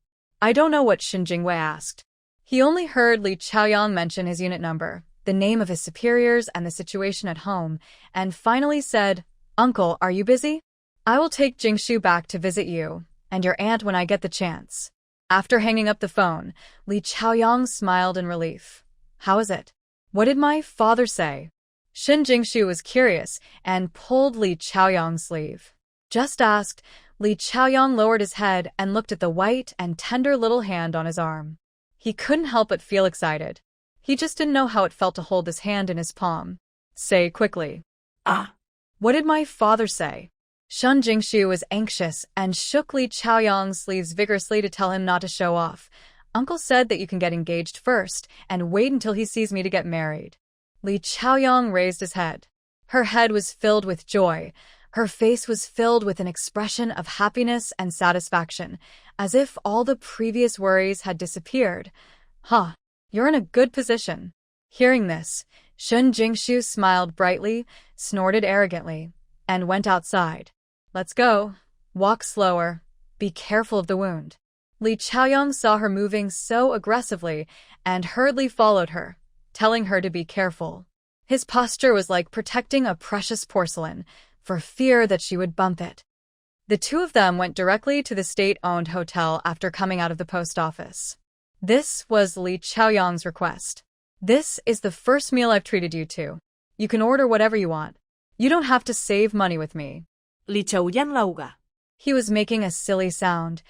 I don't know what Shin Jingwei asked. He only heard Li Chaoyang mention his unit number, the name of his superiors and the situation at home, and finally said, Uncle, are you busy? I will take Jingshu back to visit you and your aunt when I get the chance. After hanging up the phone, Li Chaoyang smiled in relief. How is it? What did my father say? Shin Jingshu was curious and pulled Li Chaoyang's sleeve. Just asked. Li Chaoyang lowered his head and looked at the white and tender little hand on his arm. He couldn't help but feel excited. He just didn't know how it felt to hold his hand in his palm. Say quickly. Ah. What did my father say? Shun Jingshu was anxious and shook Li Chaoyang's sleeves vigorously to tell him not to show off. Uncle said that you can get engaged first and wait until he sees me to get married. Li Chaoyang raised his head. Her head was filled with joy. Her face was filled with an expression of happiness and satisfaction, as if all the previous worries had disappeared. You're in a good position. Hearing this, Shun Jingshu smiled brightly, snorted arrogantly, and went outside. Let's go. Walk slower. Be careful of the wound. Li Chaoyang saw her moving so aggressively and hurriedly followed her, telling her to be careful. His posture was like protecting a precious porcelain, for fear that she would bump it. The two of them went directly to the state-owned hotel after coming out of the post office. This was Li Chaoyang's request. This is the first meal I've treated you to. You can order whatever you want. You don't have to save money with me. Li Chaoyang lauga. He was making a silly sound.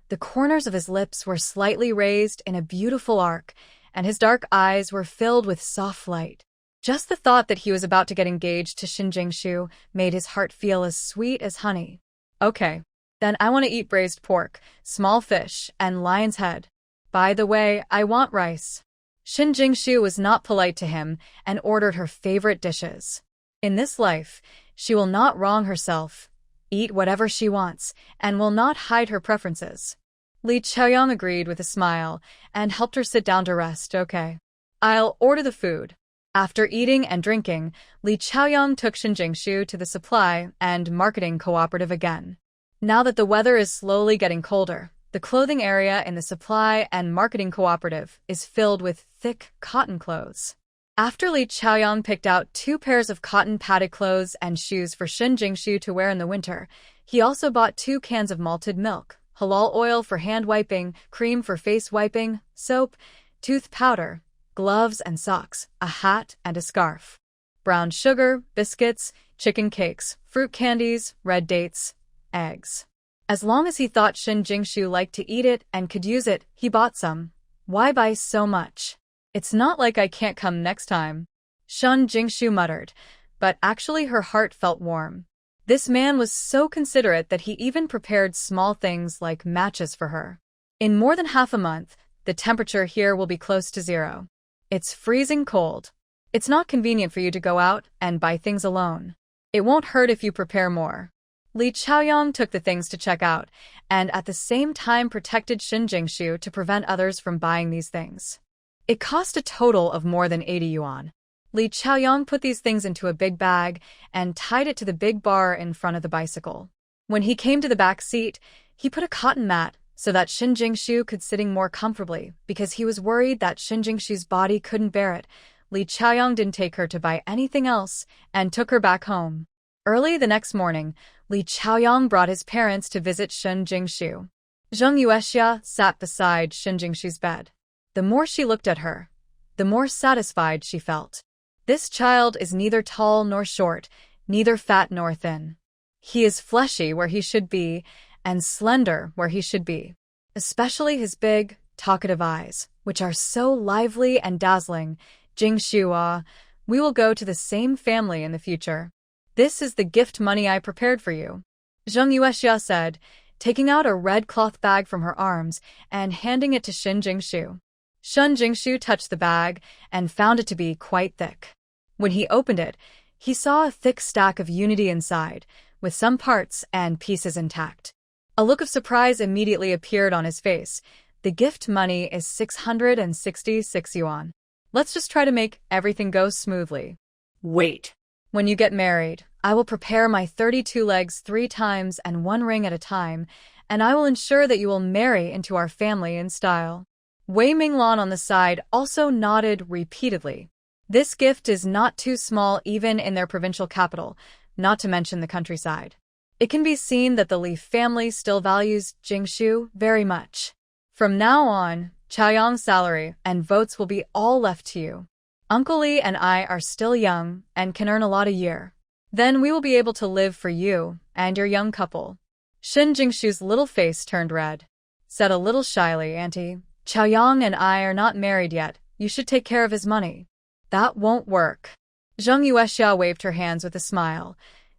The corners of his lips were slightly raised in a beautiful arc, and his dark eyes were filled with soft light. Just the thought that he was about to get engaged to Shin Jingshu made his heart feel as sweet as honey. Okay, then I want to eat braised pork, small fish, and lion's head. By the way, I want rice. Shin Jingshu was not polite to him and ordered her favorite dishes. In this life, she will not wrong herself, eat whatever she wants, and will not hide her preferences. Li Chaoyang agreed with a smile and helped her sit down to rest. Okay, I'll order the food. After eating and drinking, Li Chaoyang took Shin Jingshu to the supply and marketing cooperative again. Now that the weather is slowly getting colder, the clothing area in the supply and marketing cooperative is filled with thick cotton clothes. After Li Chaoyang picked out 2 pairs of cotton padded clothes and shoes for Shin Jingshu to wear in the winter, he also bought 2 cans of malted milk, halal oil for hand wiping, cream for face wiping, soap, tooth powder, gloves and socks, a hat and a scarf. Brown sugar, biscuits, chicken cakes, fruit candies, red dates, eggs. As long as he thought Shin Jingshu liked to eat it and could use it, he bought some. Why buy so much? It's not like I can't come next time. Shin Jingshu muttered, but actually her heart felt warm. This man was so considerate that he even prepared small things like matches for her. In more than half a month, the temperature here will be close to 0. It's freezing cold. It's not convenient for you to go out and buy things alone. It won't hurt if you prepare more. Li Chaoyang took the things to check out, and at the same time protected Shin Jingshu to prevent others from buying these things. It cost a total of more than 80 yuan. Li Chaoyang put these things into a big bag and tied it to the big bar in front of the bicycle. When he came to the back seat, he put a cotton mat so that Shin Jingshu could sitting more comfortably because he was worried that Shin Jingshu's body couldn't bear it. Li Chaoyang didn't take her to buy anything else and took her back home. Early the next morning, Li Chaoyang brought his parents to visit Shin Jingshu. Zheng Yuexia sat beside Shin Jingshu's bed. The more she looked at her, the more satisfied she felt. This child is neither tall nor short, neither fat nor thin. He is fleshy where he should be, and slender where he should be. Especially his big, talkative eyes, which are so lively and dazzling. Jingshu, we will go to the same family in the future. This is the gift money I prepared for you. Zheng Yuexia said, taking out a red cloth bag from her arms and handing it to Shin Jingshu. Shun Jingshu touched the bag and found it to be quite thick. When he opened it, he saw a thick stack of unity inside, with some parts and pieces intact. A look of surprise immediately appeared on his face. The gift money is 666 yuan. Let's just try to make everything go smoothly. Wait. When you get married, I will prepare my 32 legs 3 times and 1 ring at a time, and I will ensure that you will marry into our family in style. Wei Minglan on the side also nodded repeatedly. This gift is not too small even in their provincial capital, not to mention the countryside. It can be seen that the Li family still values Jingshu very much. From now on, Chaoyang's salary and votes will be all left to you. Uncle Li and I are still young and can earn a lot a year. Then we will be able to live for you and your young couple. Shin Jingshu's little face turned red. Said a little shyly, Auntie, Chaoyang and I are not married yet. You should take care of his money. That won't work. Zheng Yuexia waved her hands with a smile.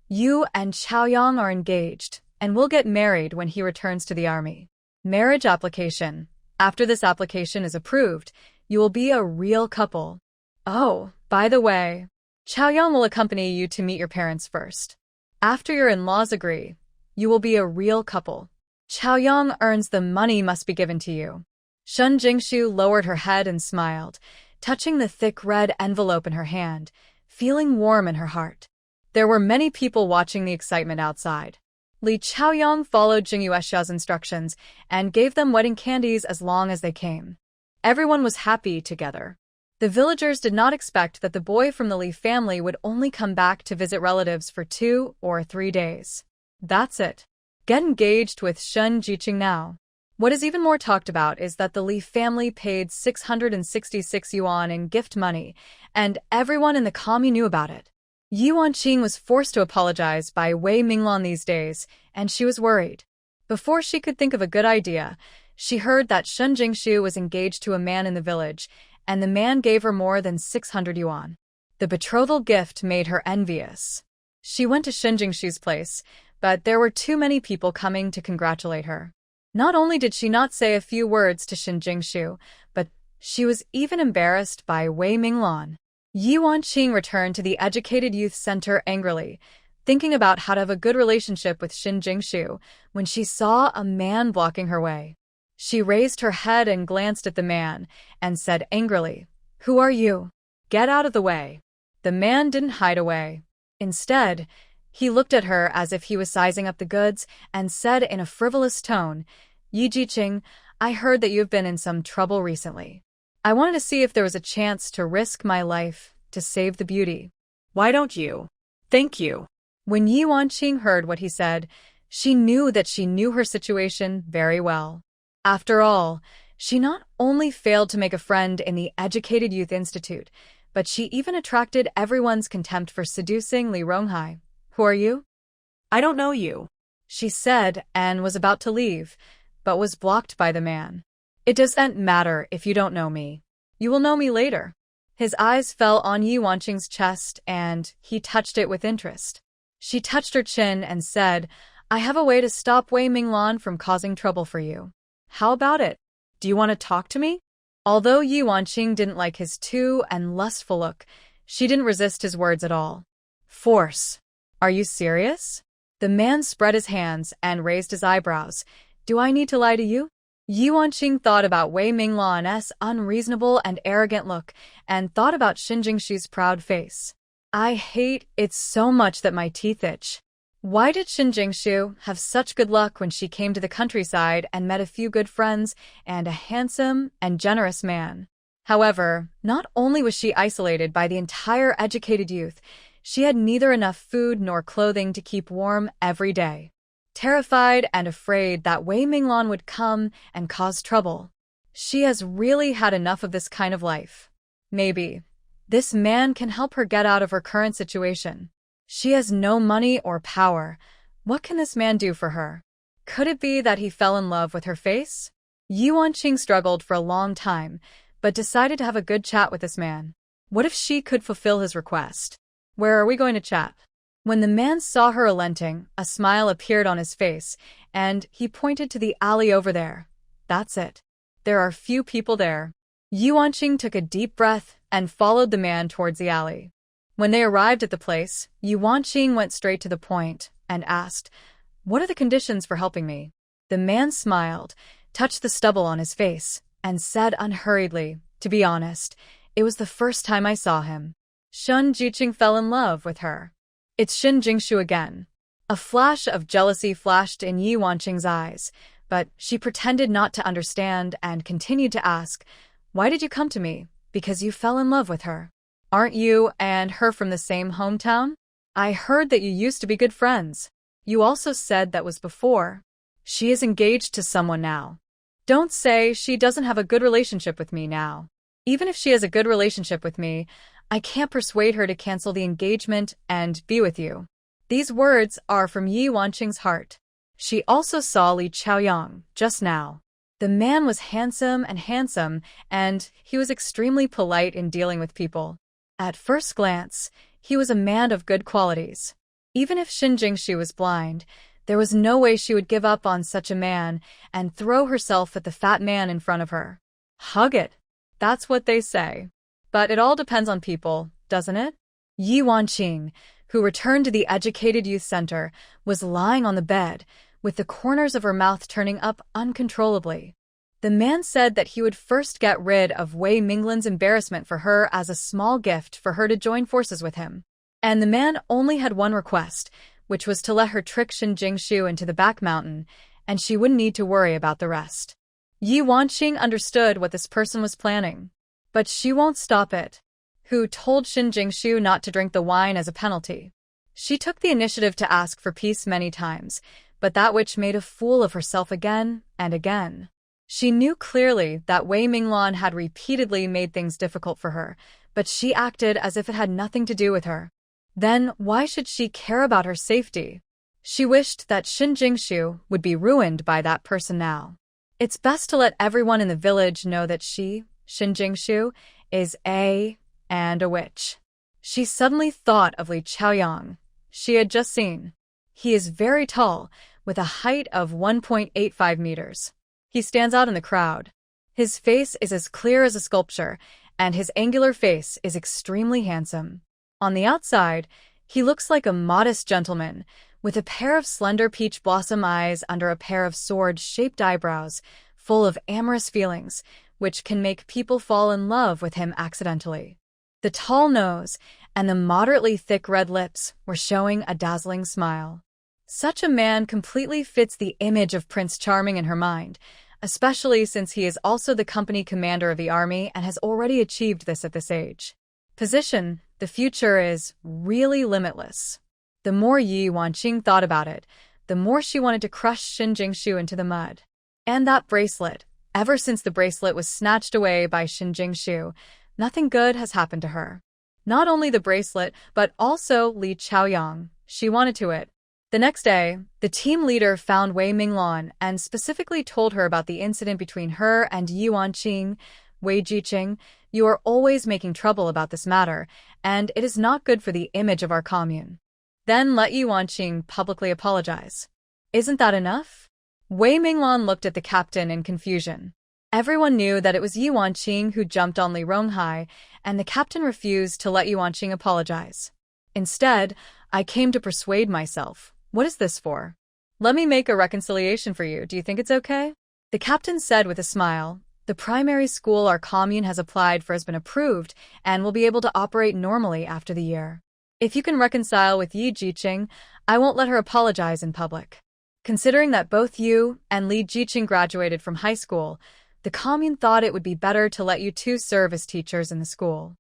You and Chaoyang are engaged, and will get married when he returns to the army. Marriage application. After this application is approved, you will be a real couple. Oh, by the way, Chaoyang will accompany you to meet your parents first. After your in-laws agree, you will be a real couple. Chaoyang earns the money must be given to you. Shun Jingshu lowered her head and smiled, touching the thick red envelope in her hand, feeling warm in her heart. There were many people watching the excitement outside. Li Chaoyang followed Jing Yuexia's instructions and gave them wedding candies as long as they came. Everyone was happy together. The villagers did not expect that the boy from the Li family would only come back to visit relatives for 2 or 3 days. That's it. Get engaged with Shun Jiqing now. What is even more talked about is that the Li family paid 666 yuan in gift money, and everyone in the commune knew about it. Ye Wanqing was forced to apologize by Wei Minglan these days, and she was worried. Before she could think of a good idea, she heard that Shun Jingshu was engaged to a man in the village, and the man gave her more than 600 yuan. The betrothal gift made her envious. She went to Shun Jingshu's place, but there were too many people coming to congratulate her. Not only did she not say a few words to Shun Jingshu, but she was even embarrassed by Wei Minglan. Ye Wanqing returned to the Educated Youth Center angrily, thinking about how to have a good relationship with Shun Jingshu, when she saw a man blocking her way. She raised her head and glanced at the man, and said angrily, "Who are you? Get out of the way." The man didn't hide away. Instead, he looked at her as if he was sizing up the goods, and said in a frivolous tone, "Yi Jiqing, I heard that you have been in some trouble recently. I wanted to see if there was a chance to risk my life to save the beauty. Why don't you? Thank you." When Ye Wanqing heard what he said, she knew that she knew her situation very well. After all, she not only failed to make a friend in the Educated Youth Institute, but she even attracted everyone's contempt for seducing Li Ronghai. "Who are you?" "I don't know you," she said, and was about to leave, but was blocked by the man. "It doesn't matter if you don't know me. You will know me later." His eyes fell on Ye Wanqing's chest, and he touched it with interest. She touched her chin and said, "I have a way to stop Wei Minglan from causing trouble for you. How about it? Do you want to talk to me?" Although Ye Wanqing didn't like his too and lustful look, she didn't resist his words at all. "Force. Are you serious?" The man spread his hands and raised his eyebrows. "Do I need to lie to you?" Ye Wanqing thought about Wei Minglan's unreasonable and arrogant look, and thought about Shun Jingshu's proud face. "I hate it so much that my teeth itch." Why did Shun Jingshu have such good luck when she came to the countryside and met a few good friends and a handsome and generous man? However, not only was she isolated by the entire educated youth, she had neither enough food nor clothing to keep warm every day. Terrified and afraid that Wei Minglan would come and cause trouble, she has really had enough of this kind of life. Maybe this man can help her get out of her current situation. She has no money or power. What can this man do for her? Could it be that he fell in love with her face? Ye Wanqing struggled for a long time, but decided to have a good chat with this man. What if she could fulfill his request? "Where are we going to chat?" When the man saw her relenting, a smile appeared on his face, and he pointed to the alley over there. "That's it. There are few people there. Yi Wanqing took a deep breath and followed the man towards the alley. When they arrived at the place, Yi Wanqing went straight to the point and asked, "What are the conditions for helping me?" The man smiled, touched the stubble on his face, and said unhurriedly, "To be honest, it was the first time I saw him. Shun Jiqing fell in love with her." It's Xin Jingshu again. A flash of jealousy flashed in Yi Wanqing's eyes, but she pretended not to understand and continued to ask, "Why did you come to me? Because you fell in love with her. Aren't you and her from the same hometown? I heard that you used to be good friends. You also said that was before. She is engaged to someone now. Don't say she doesn't have a good relationship with me now. Even if she has a good relationship with me, I can't persuade her to cancel the engagement and be with you." These words are from Yi Wanqing's heart. She also saw Li Chaoyang just now. The man was handsome, and he was extremely polite in dealing with people. At first glance, he was a man of good qualities. Even if Xin Jingshu was blind, there was no way she would give up on such a man and throw herself at the fat man in front of her. Hug it. That's what they say. But it all depends on people, doesn't it? Yi Wanqing, who returned to the Educated Youth Center, was lying on the bed, with the corners of her mouth turning up uncontrollably. The man said that he would first get rid of Wei Minglan's embarrassment for her as a small gift for her to join forces with him. And the man only had one request, which was to let her trick Xin Jingshu into the back mountain, and she wouldn't need to worry about the rest. Yi Wanqing understood what this person was planning. But she won't stop it. Who told Xin Jingshu not to drink the wine as a penalty? She took the initiative to ask for peace many times, but that witch made a fool of herself again and again. She knew clearly that Wei Minglan had repeatedly made things difficult for her, but she acted as if it had nothing to do with her. Then why should she care about her safety? She wished that Xin Jingshu would be ruined by that person now. It's best to let everyone in the village know that she, Xin Jingshu, is a witch. She suddenly thought of Li Chaoyang. She had just seen. He is very tall, with a height of 1.85 meters. He stands out in the crowd. His face is as clear as a sculpture, and his angular face is extremely handsome. On the outside, he looks like a modest gentleman, with a pair of slender peach blossom eyes under a pair of sword-shaped eyebrows, full of amorous feelings, which can make people fall in love with him accidentally. The tall nose and the moderately thick red lips were showing a dazzling smile. Such a man completely fits the image of Prince Charming in her mind, especially since he is also the company commander of the army and has already achieved this at this age. Position, the future is really limitless. The more Yi Wanqing thought about it, the more she wanted to crush Xin Jingshu into the mud. And that bracelet. Ever since the bracelet was snatched away by Xin Jingshu, nothing good has happened to her. Not only the bracelet, but also Li Chaoyang. She wanted to it. The next day, the team leader found Wei Minglan and specifically told her about the incident between her and Yi Wanqing. "Wei Jiqing, you are always making trouble about this matter, and it is not good for the image of our commune. Then let Yi Wanqing publicly apologize. Isn't that enough?" Wei Minglan looked at the captain in confusion. Everyone knew that it was Yi Wanqing who jumped on Li Ronghai, and the captain refused to let Yi Wanqing apologize. "Instead, I came to persuade myself. What is this for? Let me make a reconciliation for you. Do you think it's okay?" The captain said with a smile, "The primary school our commune has applied for has been approved and will be able to operate normally after the year. If you can reconcile with Yi Jiqing, I won't let her apologize in public. Considering that both you and Li Jiqing graduated from high school, the commune thought it would be better to let you two serve as teachers in the school.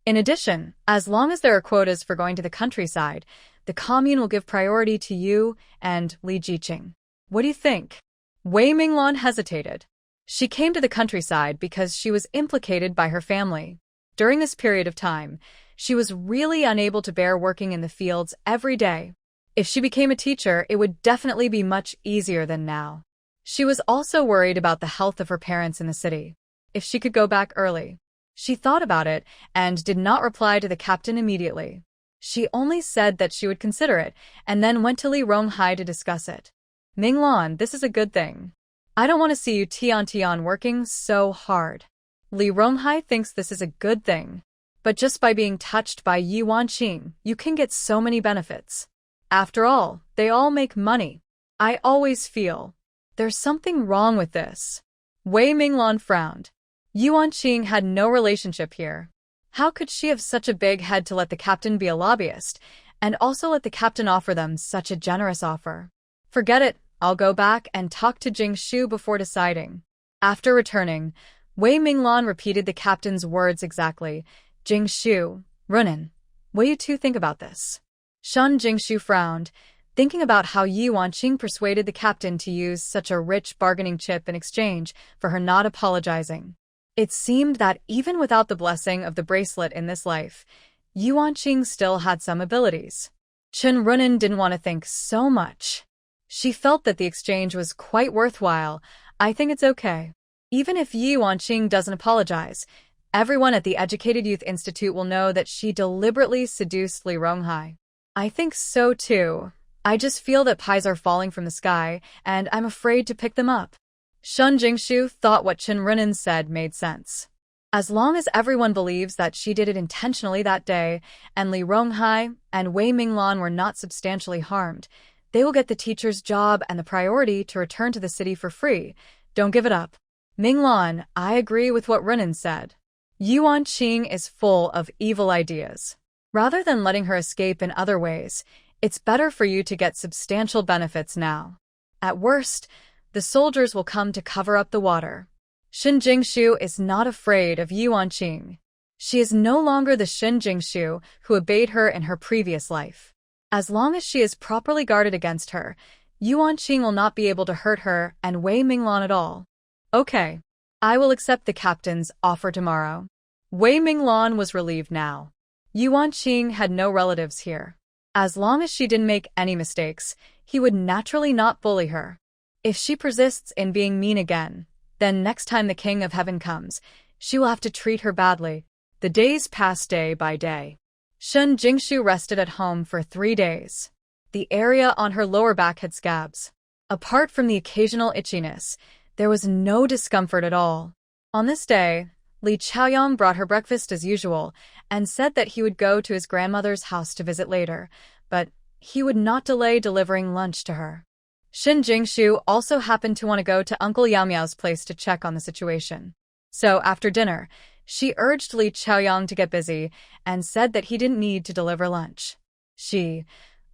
In addition, as long as there are quotas for going to the countryside, the commune will give priority to you and Li Jiqing. What do you think?" Wei Minglan hesitated. She came to the countryside because she was implicated by her family. During this period of time, she was really unable to bear working in the fields every day. If she became a teacher, it would definitely be much easier than now. She was also worried about the health of her parents in the city. If she could go back early. She thought about it and did not reply to the captain immediately. She only said that she would consider it and then went to Li Ronghai to discuss it. "Minglan, this is a good thing. I don't want to see you Tian working so hard. Li Ronghai thinks this is a good thing. But just by being touched by Ye Wanqing, you can get so many benefits. After all, they all make money. I always feel there's something wrong with this. Wei Minglan frowned. Ye Wanqing had no relationship here. How could she have such a big head to let the captain be a lobbyist, and also let the captain offer them such a generous offer? Forget it, I'll go back and talk to Jing Shu before deciding. After returning, Wei Minglan repeated the captain's words exactly. Jing Shu, Runan, what do you two think about this? Shun Jingshu frowned, thinking about how Ye Wanqing persuaded the captain to use such a rich bargaining chip in exchange for her not apologizing. It seemed that even without the blessing of the bracelet in this life, Ye Wanqing still had some abilities. Chen Runan didn't want to think so much. She felt that the exchange was quite worthwhile. I think it's okay. Even if Ye Wanqing doesn't apologize, everyone at the Educated Youth Institute will know that she deliberately seduced Li Ronghai. I think so too. I just feel that pies are falling from the sky, and I'm afraid to pick them up. Shun Jingshu thought what Chen Runan said made sense. As long as everyone believes that she did it intentionally that day, and Li Ronghai and Wei Minglan were not substantially harmed, they will get the teacher's job and the priority to return to the city for free. Don't give it up. Minglan, I agree with what Runan said. Ye Wanqing is full of evil ideas. Rather than letting her escape in other ways, it's better for you to get substantial benefits now. At worst, the soldiers will come to cover up the water. Shin Jingshu is not afraid of Ye Wanqing. She is no longer the Shin Jingshu who obeyed her in her previous life. As long as she is properly guarded against her, Ye Wanqing will not be able to hurt her and Wei Minglan at all. Okay, I will accept the captain's offer tomorrow. Wei Minglan was relieved now. Ye Wanqing had no relatives here. As long as she didn't make any mistakes, he would naturally not bully her. If she persists in being mean again, then next time the King of Heaven comes, she will have to treat her badly. The days passed day by day. Shun Jingshu rested at home for 3 days. The area on her lower back had scabs. Apart from the occasional itchiness, there was no discomfort at all. On this day, Li Chaoyang brought her breakfast as usual and said that he would go to his grandmother's house to visit later, but he would not delay delivering lunch to her. Shin Jingshu also happened to want to go to Uncle Yao Miao's place to check on the situation. So after dinner, she urged Li Chaoyang to get busy and said that he didn't need to deliver lunch. She,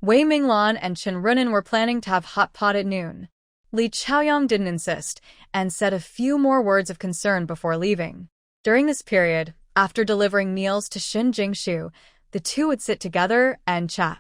Wei Minglan and Chen Runan were planning to have hot pot at noon. Li Chaoyang didn't insist and said a few more words of concern before leaving. During this period, after delivering meals to Shin Jingshu, the two would sit together and chat.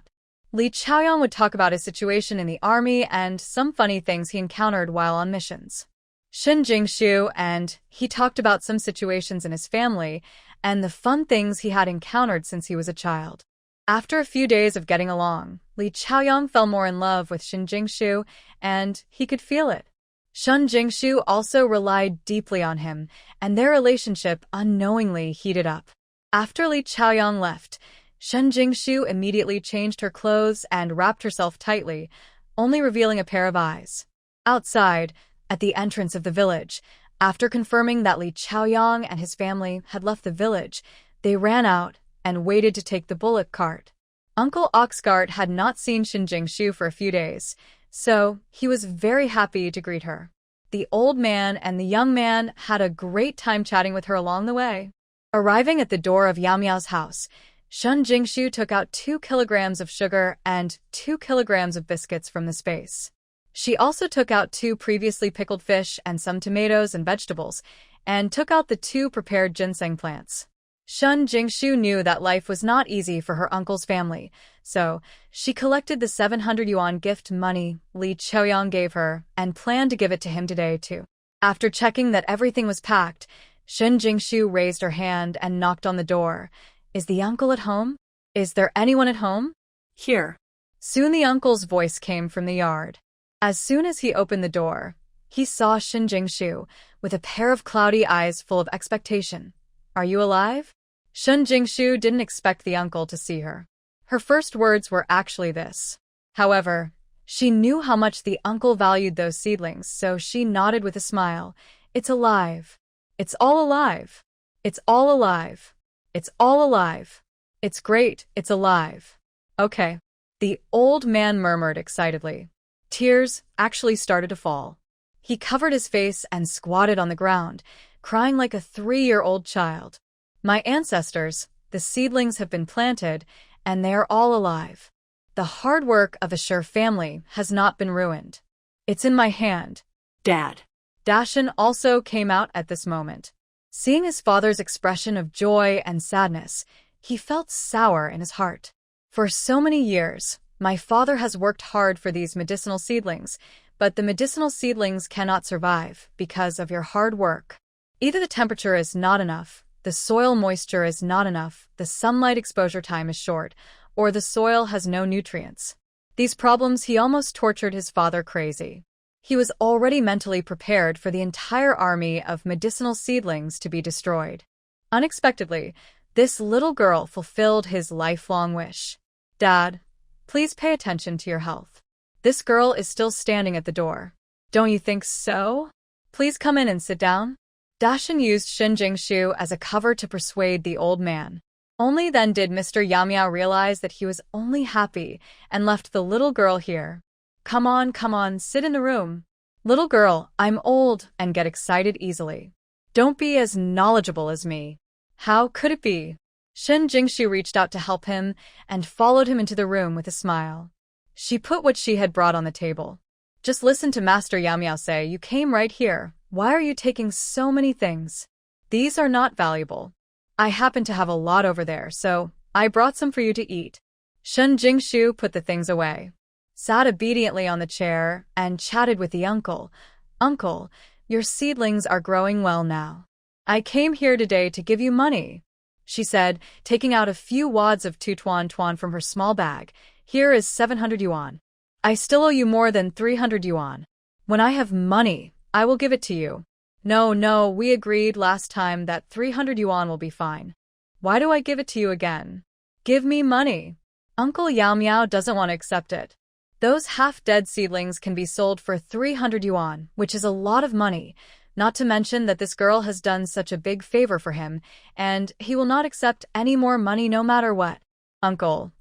Li Chaoyang would talk about his situation in the army and some funny things he encountered while on missions. Shin Jingshu and he talked about some situations in his family and the fun things he had encountered since he was a child. After a few days of getting along, Li Chaoyang fell more in love with Shin Jingshu, and he could feel it. Shun Jingshu also relied deeply on him, and their relationship unknowingly heated up. After Li Chaoyang left, Shun Jingshu immediately changed her clothes and wrapped herself tightly, only revealing a pair of eyes. Outside, at the entrance of the village, after confirming that Li Chaoyang and his family had left the village, they ran out and waited to take the bullock cart. Uncle Oxcart had not seen Shin Jingshu for a few days, so he was very happy to greet her. The old man and the young man had a great time chatting with her along the way. Arriving at the door of Yao Miao's house, Shun Jingshu took out 2 kilograms of sugar and 2 kilograms of biscuits from the space. She also took out 2 previously pickled fish and some tomatoes and vegetables, and took out the 2 prepared ginseng plants. Shun Jingshu knew that life was not easy for her uncle's family, so she collected the 700 yuan gift money Li Chaoyang gave her and planned to give it to him today too. After checking that everything was packed, Shun Jingshu raised her hand and knocked on the door. Is the uncle at home? Is there anyone at home? Here. Soon the uncle's voice came from the yard. As soon as he opened the door, he saw Shin Jingshu with a pair of cloudy eyes full of expectation. Are you alive? Shun Jingshu didn't expect the uncle to see her. Her first words were actually this. However, she knew how much the uncle valued those seedlings, so she nodded with a smile. It's alive. It's all alive. It's all alive. It's all alive. It's great, it's alive. Okay. The old man murmured excitedly. Tears actually started to fall. He covered his face and squatted on the ground, crying like a 3-year-old child. My ancestors, the seedlings have been planted, and they are all alive. The hard work of a Sher family has not been ruined. It's in my hand. Dad. Dashan also came out at this moment. Seeing his father's expression of joy and sadness, he felt sour in his heart. For so many years, my father has worked hard for these medicinal seedlings, but the medicinal seedlings cannot survive because of your hard work. Either the temperature is not enough, the soil moisture is not enough, the sunlight exposure time is short, or the soil has no nutrients. These problems he almost tortured his father crazy. He was already mentally prepared for the entire army of medicinal seedlings to be destroyed. Unexpectedly, this little girl fulfilled his lifelong wish. Dad, please pay attention to your health. This girl is still standing at the door. Don't you think so? Please come in and sit down. Dashan used Shen Jingshu as a cover to persuade the old man. Only then did Mr. Yamiao realize that he was only happy and left the little girl here. Come on, sit in the room. Little girl, I'm old and get excited easily. Don't be as knowledgeable as me. How could it be? Shen Jingshu reached out to help him and followed him into the room with a smile. She put what she had brought on the table. Just listen to Master Yamiao say, you came right here. Why are you taking so many things? These are not valuable. I happen to have a lot over there, so I brought some for you to eat. Shen Jingshu put the things away, sat obediently on the chair, and chatted with the uncle. Uncle, your seedlings are growing well now. I came here today to give you money, she said, taking out a few wads of tuan from her small bag. Here is 700 yuan. I still owe you more than 300 yuan. When I have money, I will give it to you. No, we agreed last time that 300 yuan will be fine. Why do I give it to you again? Give me money. Uncle Yao Miao doesn't want to accept it. Those half-dead seedlings can be sold for 300 yuan, which is a lot of money, not to mention that this girl has done such a big favor for him, and he will not accept any more money no matter what. Uncle,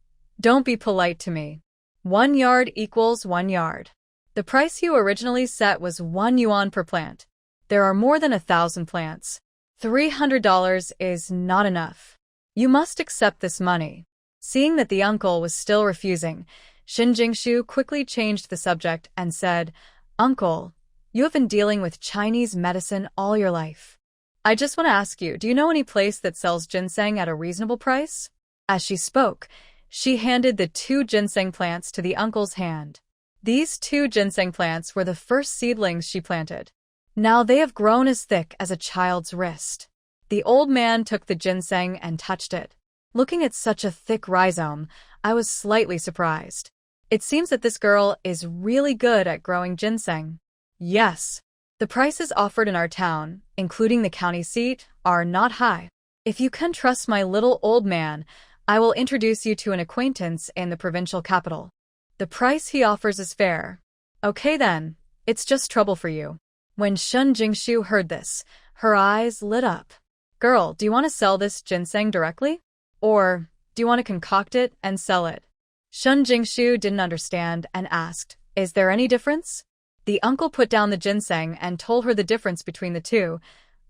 don't be polite to me. 1 yard equals 1 yard. The price you originally set was 1 yuan per plant. There are more than 1,000 plants. $300 is not enough. You must accept this money. Seeing that the uncle was still refusing, Shen Jingshu quickly changed the subject and said, Uncle, you have been dealing with Chinese medicine all your life. I just want to ask you, do you know any place that sells ginseng at a reasonable price? As she spoke, she handed the 2 ginseng plants to the uncle's hand. These 2 ginseng plants were the first seedlings she planted. Now they have grown as thick as a child's wrist. The old man took the ginseng and touched it. Looking at such a thick rhizome, I was slightly surprised. It seems that this girl is really good at growing ginseng. Yes. The prices offered in our town, including the county seat, are not high. If you can trust my little old man, I will introduce you to an acquaintance in the provincial capital. The price he offers is fair. Okay then, it's just trouble for you. When Shen Jingshu heard this, her eyes lit up. Girl, do you want to sell this ginseng directly? Or do you want to concoct it and sell it? Shen Jingshu didn't understand and asked, Is there any difference? The uncle put down the ginseng and told her the difference between the two.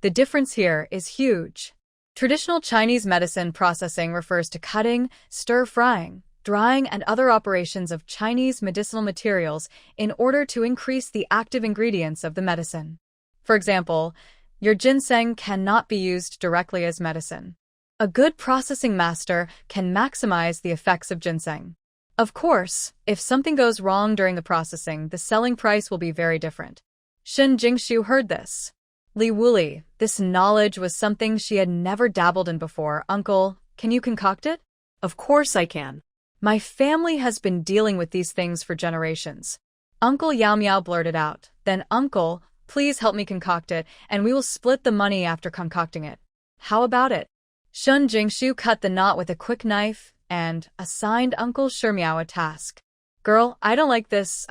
The difference here is huge. Traditional Chinese medicine processing refers to cutting, stir-frying, drying, and other operations of Chinese medicinal materials in order to increase the active ingredients of the medicine. For example, your ginseng cannot be used directly as medicine. A good processing master can maximize the effects of ginseng. Of course, if something goes wrong during the processing, the selling price will be very different. Shen Jingshu heard this. Li Wuli, this knowledge was something she had never dabbled in before. Uncle, can you concoct it? Of course I can. My family has been dealing with these things for generations. Uncle Yao Miao blurted out. Then uncle, please help me concoct it, and we will split the money after concocting it. How about it? Shen Jingshu cut the knot with a quick knife and assigned Uncle Shimiao a task. Girl, I don't like this.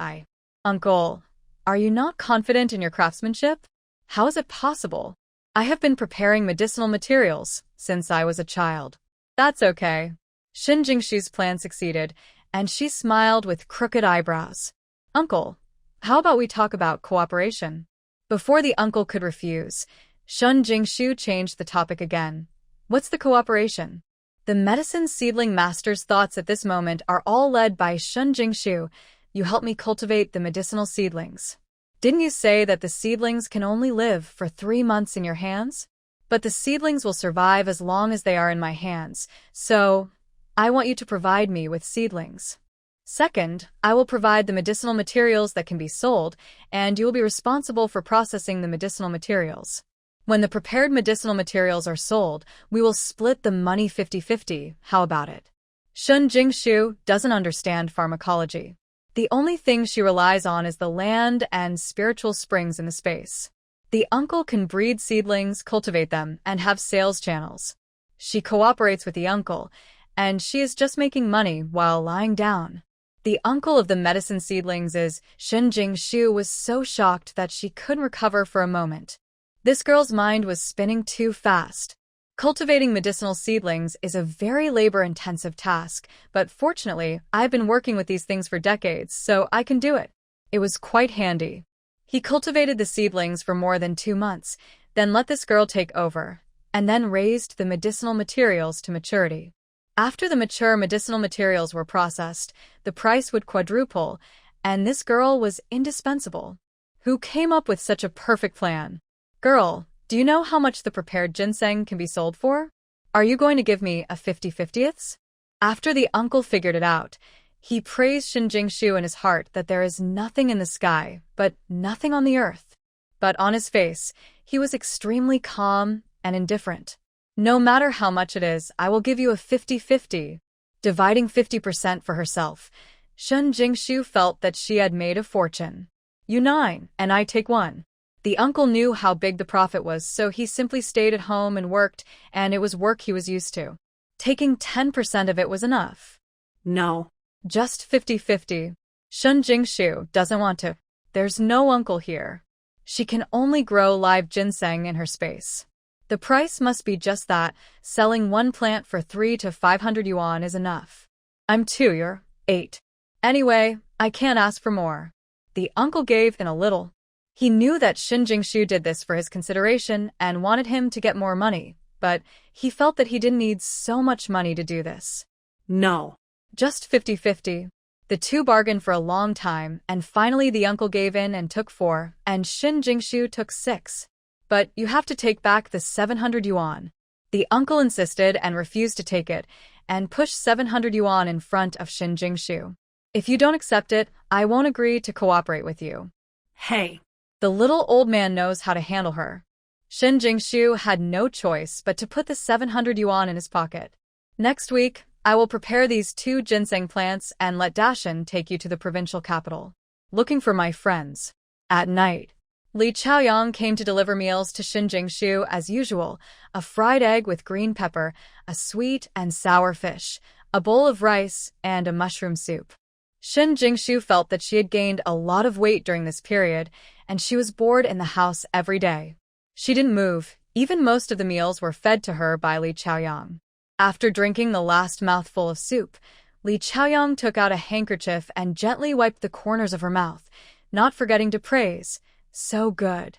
Uncle, are you not confident in your craftsmanship? How is it possible? I have been preparing medicinal materials since I was a child. That's okay. Shin Jingshu's plan succeeded, and she smiled with crooked eyebrows. Uncle, how about we talk about cooperation? Before the uncle could refuse, Shin Jingshu changed the topic again. What's the cooperation? The medicine seedling master's thoughts at this moment are all led by Shin Jingshu. You help me cultivate the medicinal seedlings. Didn't you say that the seedlings can only live for 3 months in your hands? But the seedlings will survive as long as they are in my hands, so I want you to provide me with seedlings. Second, I will provide the medicinal materials that can be sold, and you will be responsible for processing the medicinal materials. When the prepared medicinal materials are sold, we will split the money 50-50. How about it? Shin Jingshu doesn't understand pharmacology. The only thing she relies on is the land and spiritual springs in the space. The uncle can breed seedlings, cultivate them, and have sales channels. She cooperates with the uncle, and she is just making money while lying down. The uncle of the medicine seedlings is Shin Jingshu was so shocked that she couldn't recover for a moment. This girl's mind was spinning too fast. Cultivating medicinal seedlings is a very labor-intensive task, but fortunately, I've been working with these things for decades, so I can do it. It was quite handy. He cultivated the seedlings for more than 2 months, then let this girl take over, and then raised the medicinal materials to maturity. After the mature medicinal materials were processed, the price would quadruple, and this girl was indispensable. Who came up with such a perfect plan? Girl, do you know how much the prepared ginseng can be sold for? Are you going to give me a 50-50ths? After the uncle figured it out, he praised Shin Jingshu in his heart that there is nothing in the sky, but nothing on the earth. But on his face, he was extremely calm and indifferent. No matter how much it is, I will give you a 50-50. Dividing 50% for herself, Shin Jingshu felt that she had made a fortune. You 9, and I take 1. The uncle knew how big the profit was, so he simply stayed at home and worked, and it was work he was used to. Taking 10% of it was enough. No. Just 50-50. Shin Jingshu doesn't want to. There's no uncle here. She can only grow live ginseng in her space. The price must be just that. Selling one plant for 300 to 500 yuan is enough. I'm 2, you're 8. Anyway, I can't ask for more. The uncle gave in a little. He knew that Shin Jingshu did this for his consideration and wanted him to get more money, but he felt that he didn't need so much money to do this. No. Just 50-50. The two bargained for a long time, and finally the uncle gave in and took 4, and Shin Jingshu took 6. But you have to take back the 700 yuan. The uncle insisted and refused to take it, and pushed 700 yuan in front of Shin Jingshu. If you don't accept it, I won't agree to cooperate with you. Hey. The little old man knows how to handle her. Shin Jingshu had no choice but to put the 700 yuan in his pocket. Next week, I will prepare these 2 ginseng plants and let Dashin take you to the provincial capital. Looking for my friends. At night, Li Chaoyang came to deliver meals to Shin Jingshu as usual: a fried egg with green pepper, a sweet and sour fish, a bowl of rice, and a mushroom soup. Shin Jingshu felt that she had gained a lot of weight during this period, and she was bored in the house every day. She didn't move. Even most of the meals were fed to her by Li Chaoyang. After drinking the last mouthful of soup, Li Chaoyang took out a handkerchief and gently wiped the corners of her mouth, not forgetting to praise, "So good."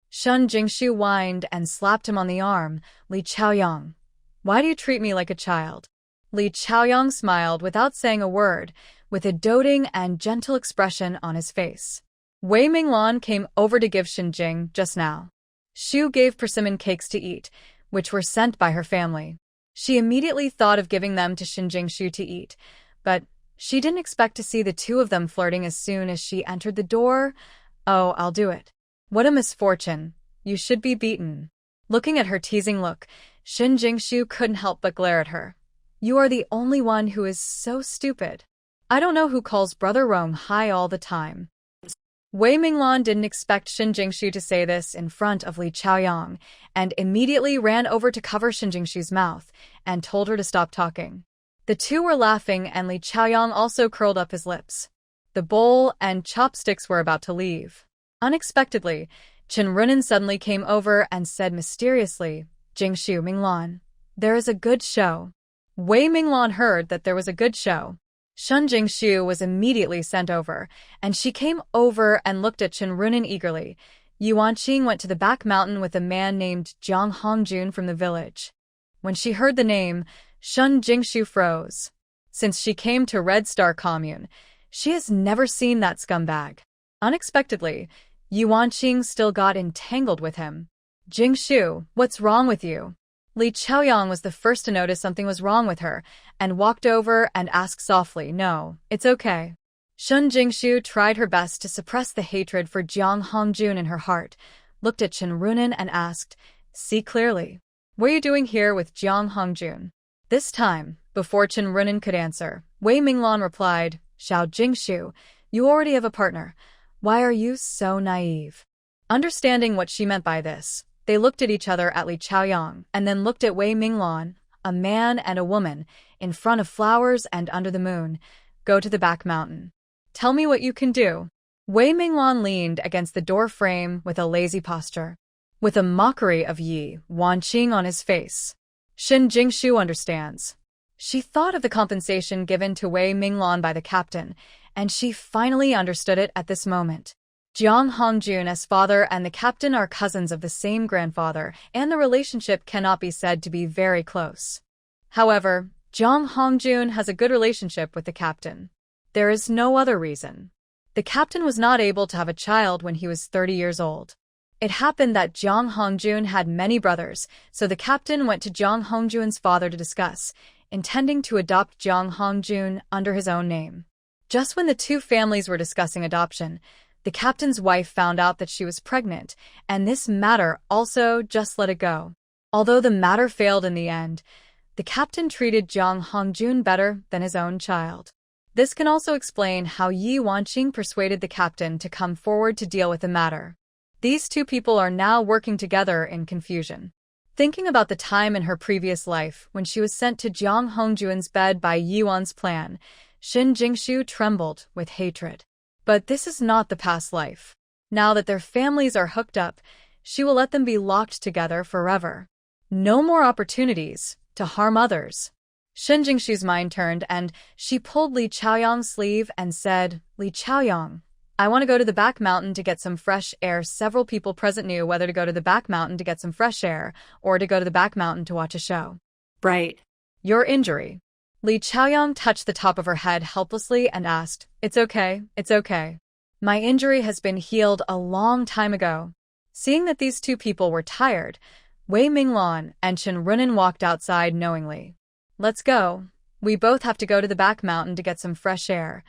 Shin Jingshu whined and slapped him on the arm. "Li Chaoyang, why do you treat me like a child?" Li Chaoyang smiled without saying a word, with a doting and gentle expression on his face. Wei Minglan came over to give Shin Jing just now. Shu gave persimmon cakes to eat, which were sent by her family. She immediately thought of giving them to Shin Jingshu to eat, but she didn't expect to see the two of them flirting as soon as she entered the door. "Oh, I'll do it." What a misfortune. You should be beaten. Looking at her teasing look, Shin Jingshu couldn't help but glare at her. "You are the only one who is so stupid. I don't know who calls Brother Rome high all the time." Wei Minglan didn't expect Shin Jingshu to say this in front of Li Chaoyang, and immediately ran over to cover Shin Jingshu's mouth and told her to stop talking. The two were laughing, and Li Chaoyang also curled up his lips. The bowl and chopsticks were about to leave. Unexpectedly, Chen Runin suddenly came over and said mysteriously, Jingshu Minglan, there is a good show. Wei Minglan heard that there was a good show. Shun Jingshu was immediately sent over, and she came over and looked at Chen Runin eagerly. Yi Wanqing went to the back mountain with a man named Jiang Hongjun from the village. When she heard the name, Shun Jingshu froze. Since she came to Red Star Commune, she has never seen that scumbag. Unexpectedly, Yi Wanqing still got entangled with him. Jingshu, what's wrong with you? Li Chaoyang was the first to notice something was wrong with her, and walked over and asked softly, no, it's okay. Shun Jingshu tried her best to suppress the hatred for Jiang Hongjun in her heart, looked at Chen Runin and asked, see clearly. What are you doing here with Jiang Hongjun? This time, before Chen Runin could answer, Wei Minglan replied, Xiao Jingshu, you already have a partner. Why are you so naive? Understanding what she meant by this, they looked at each other at Li Chaoyang and then looked at Wei Minglan, a man and a woman, in front of flowers and under the moon. Go to the back mountain. Tell me what you can do. Wei Minglan leaned against the door frame with a lazy posture, with a mockery of Yi Wanqing on his face. Shin Jingshu understands. She thought of the compensation given to Wei Minglan by the captain, and she finally understood it at this moment. Jiang Hongjun's father and the captain are cousins of the same grandfather, and the relationship cannot be said to be very close. However, Jiang Hongjun has a good relationship with the captain. There is no other reason. The captain was not able to have a child when he was 30 years old. It happened that Jiang Hongjun had many brothers, so the captain went to Jiang Hongjun's father to discuss, intending to adopt Jiang Hongjun under his own name. Just when the two families were discussing adoption, the captain's wife found out that she was pregnant, and this matter also just let it go. Although the matter failed in the end, the captain treated Jiang Hongjun better than his own child. This can also explain how Yi Wanqing persuaded the captain to come forward to deal with the matter. These two people are now working together in confusion. Thinking about the time in her previous life when she was sent to Jiang Hongjun's bed by Yi Wan's plan, Shin Jingshu trembled with hatred. But this is not the past life. Now that their families are hooked up, she will let them be locked together forever. No more opportunities to harm others. Shin Jingshu's mind turned and she pulled Li Chaoyang's sleeve and said, Li Chaoyang, I want to go to the back mountain to get some fresh air. Several people present knew whether to go to the back mountain to get some fresh air or to go to the back mountain to watch a show. Right. Your injury. Li Chaoyang touched the top of her head helplessly and asked, It's okay, it's okay. My injury has been healed a long time ago. Seeing that these two people were tired, Wei Minglan and Chen Runin walked outside knowingly. Let's go. We both have to go to the back mountain to get some fresh air.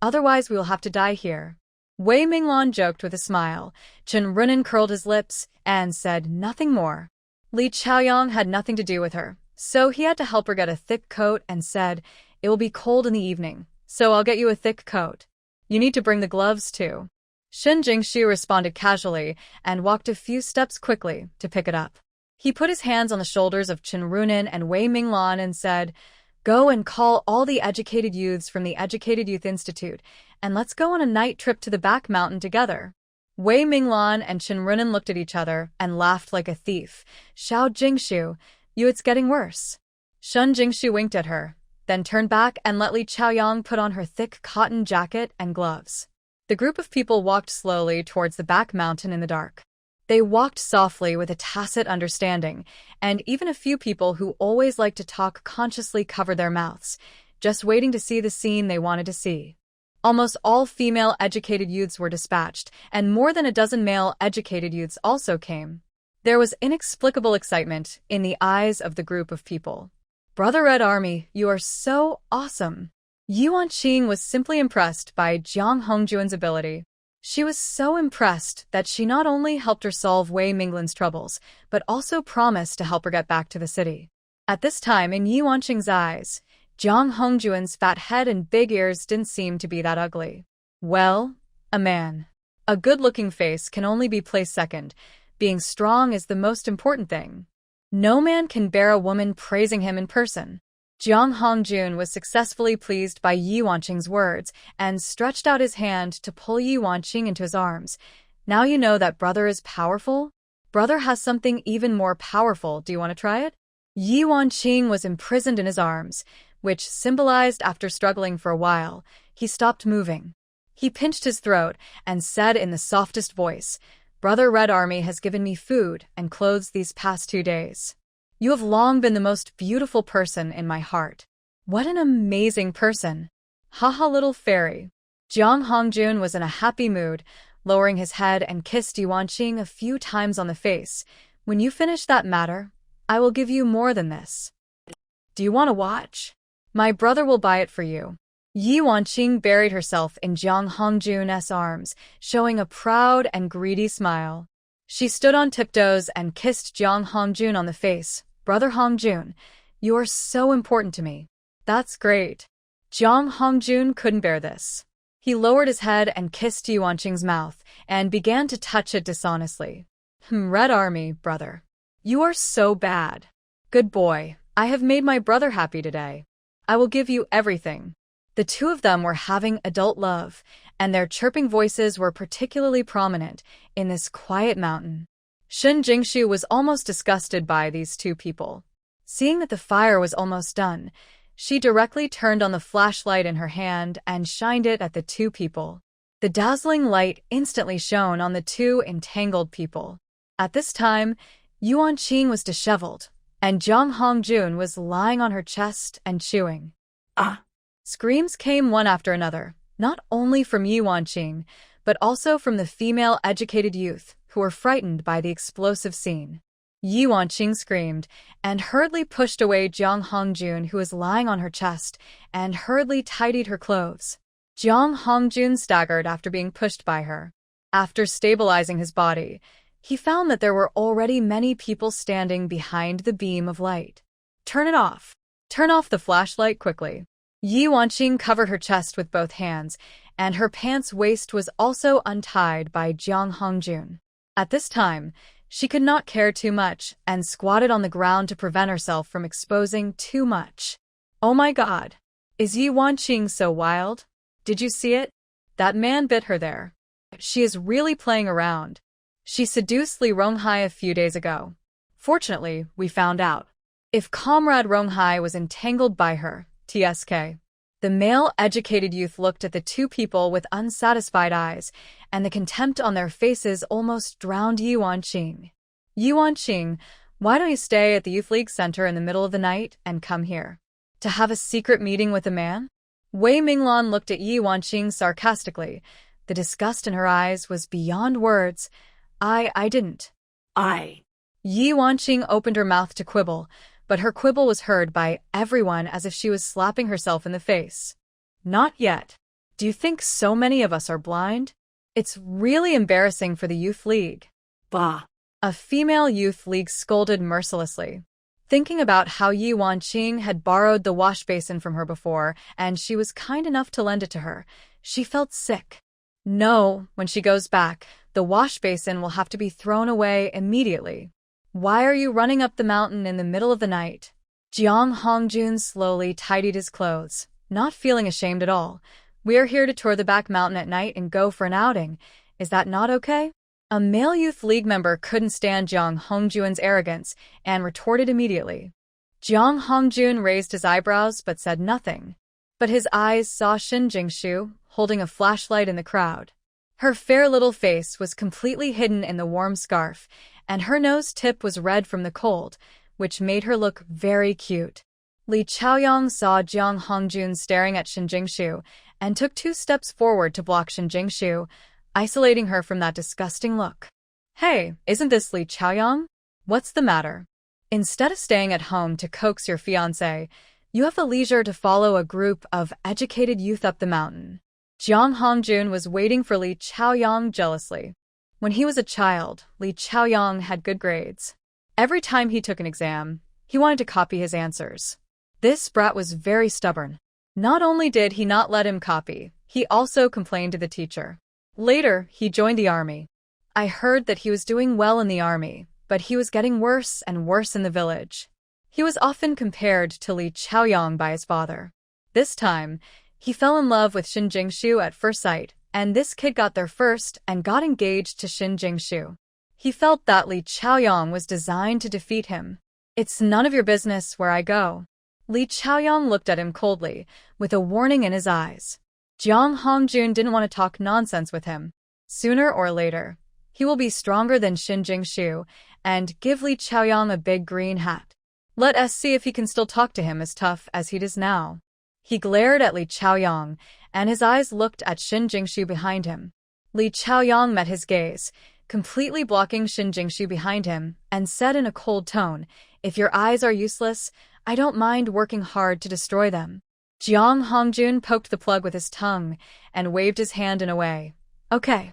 Otherwise we will have to die here. Wei Minglan joked with a smile. Chen Runin curled his lips and said nothing more. Li Chaoyang had nothing to do with her, so he had to help her get a thick coat and said, It will be cold in the evening, so I'll get you a thick coat. You need to bring the gloves too. Shin Jingshu responded casually and walked a few steps quickly to pick it up. He put his hands on the shoulders of Chen Runin and Wei Minglan and said, Go and call all the educated youths from the Educated Youth Institute, and let's go on a night trip to the back mountain together. Wei Minglan and Chen Runin looked at each other and laughed like a thief. Xiao Jingshu, it's getting worse. Shun Jingshu winked at her, then turned back and let Li Chaoyang put on her thick cotton jacket and gloves. The group of people walked slowly towards the back mountain in the dark. They walked softly with a tacit understanding, and even a few people who always like to talk consciously covered their mouths, just waiting to see the scene they wanted to see. Almost all female educated youths were dispatched, and more than a dozen male educated youths also came. There was inexplicable excitement in the eyes of the group of people. Brother Red Army, you are so awesome! Yi Wanqing was simply impressed by Jiang Hongjun's ability. She was so impressed that she not only helped her solve Wei Minglan's troubles, but also promised to help her get back to the city. At this time, in Yi Wanqing's eyes, Jiang Hongjun's fat head and big ears didn't seem to be that ugly. Well, a man. A good-looking face can only be placed second. Being strong is the most important thing. No man can bear a woman praising him in person. Jiang Hongjun was successfully pleased by Yi Wanqing's words and stretched out his hand to pull Yi Wanqing into his arms. Now you know that brother is powerful? Brother has something even more powerful. Do you want to try it? Ye Wanqing was imprisoned in his arms, which symbolized after struggling for a while, he stopped moving. He pinched his throat and said in the softest voice, "Brother Red Army has given me food and clothes these past 2 days. You have long been the most beautiful person in my heart." What an amazing person. Haha, little fairy. Jiang Hongjun was in a happy mood, lowering his head and kissed Yi Wanqing a few times on the face. "When you finish that matter, I will give you more than this. Do you want to watch? My brother will buy it for you." Yi Wanqing buried herself in Jiang Hongjun's arms, showing a proud and greedy smile. She stood on tiptoes and kissed Jiang Hongjun on the face. "Brother Hongjun, you are so important to me." "That's great." Jiang Hongjun couldn't bear this. He lowered his head and kissed Yi Wanqing's mouth and began to touch it dishonestly. Red Army, brother. You are so bad." "Good boy. I have made my brother happy today. I will give you everything." The two of them were having adult love, and their chirping voices were particularly prominent in this quiet mountain. Shen Jingshu was almost disgusted by these two people. Seeing that the fire was almost done, she directly turned on the flashlight in her hand and shined it at the two people. The dazzling light instantly shone on the two entangled people. At this time, Yi Wanqing was disheveled, and Jiang Hongjun was lying on her chest and chewing. Ah! Screams came one after another, not only from Yi Wanqing, but also from the female educated youth who were frightened by the explosive scene. Yi Wanqing screamed and hurriedly pushed away Jiang Hongjun, who was lying on her chest, and hurriedly tidied her clothes. Jiang Hongjun staggered after being pushed by her. After stabilizing his body, he found that there were already many people standing behind the beam of light. "Turn it off. Turn off the flashlight quickly." Yi Wanqing covered her chest with both hands, and her pants waist was also untied by Jiang Hongjun. At this time, she could not care too much and squatted on the ground to prevent herself from exposing too much. "Oh my god. Is Yi Wanqing so wild? Did you see it? That man bit her there. She is really playing around. She seduced Li Ronghai a few days ago. Fortunately, we found out. If Comrade Ronghai was entangled by her, TSK." The male educated youth looked at the two people with unsatisfied eyes, and the contempt on their faces almost drowned Yi Wanqing. "Yi Wanqing, why don't you stay at the Youth League Center in the middle of the night and come here? To have a secret meeting with a man?" Wei Minglan looked at Yi Wanqing sarcastically. The disgust in her eyes was beyond words. I didn't. Yi Wanqing opened her mouth to quibble, but her quibble was heard by everyone as if she was slapping herself in the face. "Not yet. Do you think so many of us are blind? It's really embarrassing for the Youth League." Bah! A female Youth League scolded mercilessly. Thinking about how Yi Wanqing had borrowed the wash basin from her before, and she was kind enough to lend it to her, she felt sick. No, when she goes back, the wash basin will have to be thrown away immediately. "Why are you running up the mountain in the middle of the night?" Jiang Hongjun slowly tidied his clothes, not feeling ashamed at all. "We are here to tour the back mountain at night and go for an outing. Is that not okay?" A male Youth League member couldn't stand Jiang Hongjun's arrogance and retorted immediately. Jiang Hongjun raised his eyebrows but said nothing. But his eyes saw Shen Jingshu holding a flashlight in the crowd. Her fair little face was completely hidden in the warm scarf, and her nose tip was red from the cold, which made her look very cute. Li Chaoyang saw Jiang Hongjun staring at Shen Jingshu and took 2 steps forward to block Shen Jingshu, isolating her from that disgusting look. "Hey, isn't this Li Chaoyang? What's the matter? Instead of staying at home to coax your fiancé, you have the leisure to follow a group of educated youth up the mountain." Jiang Hongjun was waiting for Li Chaoyang jealously. When he was a child, Li Chaoyang had good grades. Every time he took an exam, he wanted to copy his answers. This brat was very stubborn. Not only did he not let him copy, he also complained to the teacher. Later, he joined the army. I heard that he was doing well in the army, but he was getting worse and worse in the village. He was often compared to Li Chaoyang by his father. This time, he fell in love with Shen Jingshu at first sight, and this kid got there first and got engaged to Shin Jingshu. He felt that Li Chaoyang was designed to defeat him. It's none of your business where I go. Li Chaoyang looked at him coldly, with a warning in his eyes. Jiang Hongjun didn't want to talk nonsense with him. Sooner or later, he will be stronger than Shin Jingshu and give Li Chaoyang a big green hat. Let us see if he can still talk to him as tough as he does now. He glared at Li Chaoyang, and his eyes looked at Shin Jingshu behind him. Li Chaoyang met his gaze, completely blocking Shin Jingshu behind him, and said in a cold tone, "If your eyes are useless, I don't mind working hard to destroy them." Jiang Hongjun poked the plug with his tongue and waved his hand in a way. Okay.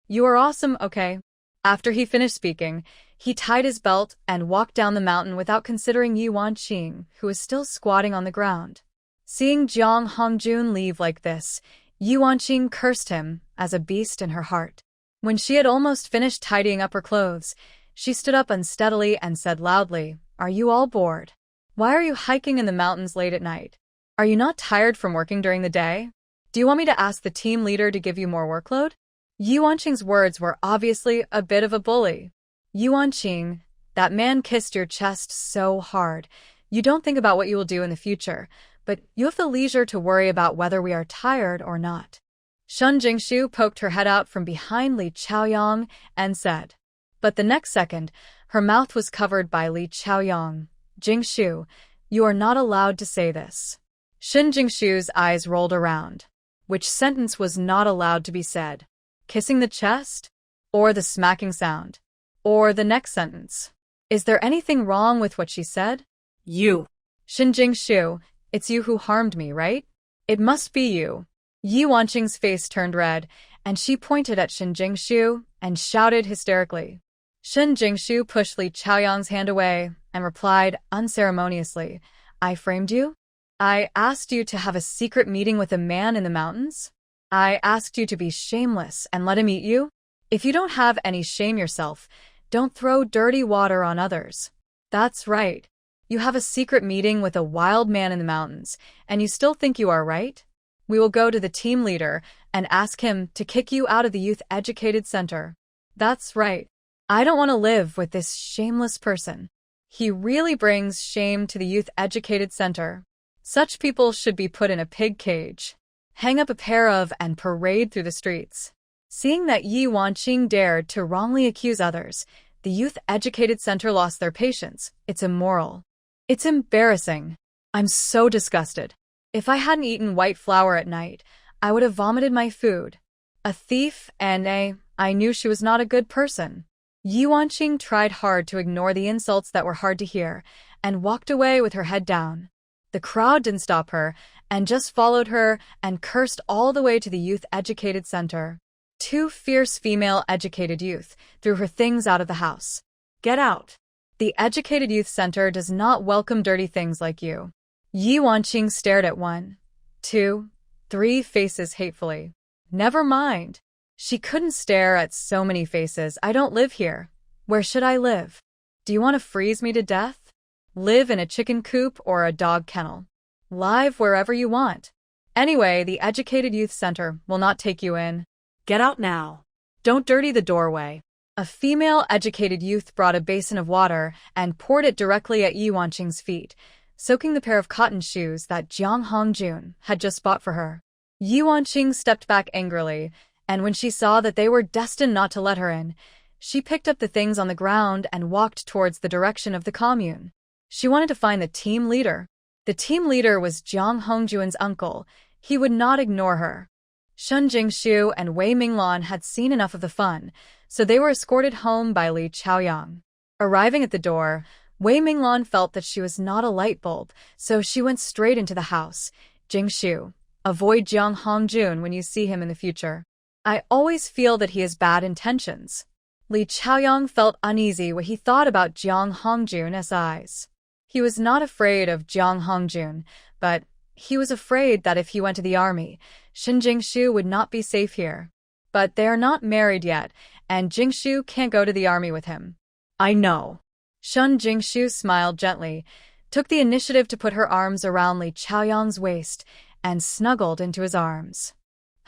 You are awesome, okay. After he finished speaking, he tied his belt and walked down the mountain without considering Ye Wanqing, who was still squatting on the ground. Seeing Jiang Hongjun leave like this, Ye Wanqing cursed him as a beast in her heart. When she had almost finished tidying up her clothes, she stood up unsteadily and said loudly, "Are you all bored? Why are you hiking in the mountains late at night? Are you not tired from working during the day? Do you want me to ask the team leader to give you more workload?" Ye Wanqing's words were obviously a bit of a bully. Ye Wanqing, that man kissed your chest so hard. You don't think about what you will do in the future, but you have the leisure to worry about whether we are tired or not. Shin Jingshu poked her head out from behind Li Chaoyang and said. But the next second, her mouth was covered by Li Chaoyang. "Jingshu, you are not allowed to say this." Shin Jingshu's eyes rolled around. Which sentence was not allowed to be said? Kissing the chest? Or the smacking sound? Or the next sentence? Is there anything wrong with what she said? You. Shin Jingshu, it's you who harmed me, right? It must be you. Ye Wanqing's face turned red, and she pointed at Shin Jingshu and shouted hysterically. Shin Jingshu pushed Li Chaoyang's hand away and replied unceremoniously, "I framed you? I asked you to have a secret meeting with a man in the mountains? I asked you to be shameless and let him eat you? If you don't have any shame yourself, don't throw dirty water on others." That's right. You have a secret meeting with a wild man in the mountains, and you still think you are right? We will go to the team leader and ask him to kick you out of the Youth Educated Center. That's right. I don't want to live with this shameless person. He really brings shame to the Youth Educated Center. Such people should be put in a pig cage, hang up a pair of, and parade through the streets. Seeing that Ye Wanqing dared to wrongly accuse others, the Youth Educated Center lost their patience. It's immoral. It's embarrassing. I'm so disgusted. If I hadn't eaten white flour at night, I would have vomited my food. A thief, and I knew she was not a good person. Ye Wanqing tried hard to ignore the insults that were hard to hear, and walked away with her head down. The crowd didn't stop her, and just followed her and cursed all the way to the Youth Educated Center. Two fierce female educated youth threw her things out of the house. Get out. The Educated Youth Center does not welcome dirty things like you. Ye Wanqing stared at 1, 2, 3 faces hatefully. Never mind. She couldn't stare at so many faces. I don't live here. Where should I live? Do you want to freeze me to death? Live in a chicken coop or a dog kennel. Live wherever you want. Anyway, the Educated Youth Center will not take you in. Get out now. Don't dirty the doorway. A female educated youth brought a basin of water and poured it directly at Ye Wanqing's feet, soaking the pair of cotton shoes that Jiang Hongjun had just bought for her. Ye Wanqing stepped back angrily, and when she saw that they were destined not to let her in, she picked up the things on the ground and walked towards the direction of the commune. She wanted to find the team leader. The team leader was Jiang Hongjun's uncle. He would not ignore her. Shin Jingshu and Wei Minglan had seen enough of the fun, so they were escorted home by Li Chaoyang. Arriving at the door, Wei Minglan felt that she was not a light bulb, so she went straight into the house. "Jingshu, avoid Jiang Hongjun when you see him in the future. I always feel that he has bad intentions." Li Chaoyang felt uneasy when he thought about Jiang Hongjun's eyes. He was not afraid of Jiang Hongjun, but he was afraid that if he went to the army, Shin Jingshu would not be safe here. But they are not married yet, and Jingshu can't go to the army with him. I know. Shin Jingshu smiled gently, took the initiative to put her arms around Li Chaoyang's waist, and snuggled into his arms.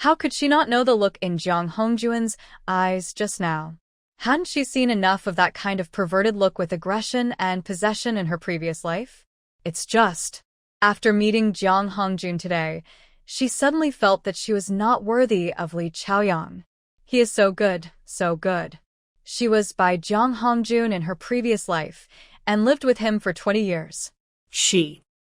How could she not know the look in Jiang Hongjuan's eyes just now? Hadn't she seen enough of that kind of perverted look with aggression and possession in her previous life? It's just, after meeting Jiang Hongjun today, she suddenly felt that she was not worthy of Li Chaoyang. He is so good, so good. She was by Jiang Hongjun in her previous life and lived with him for 20 years.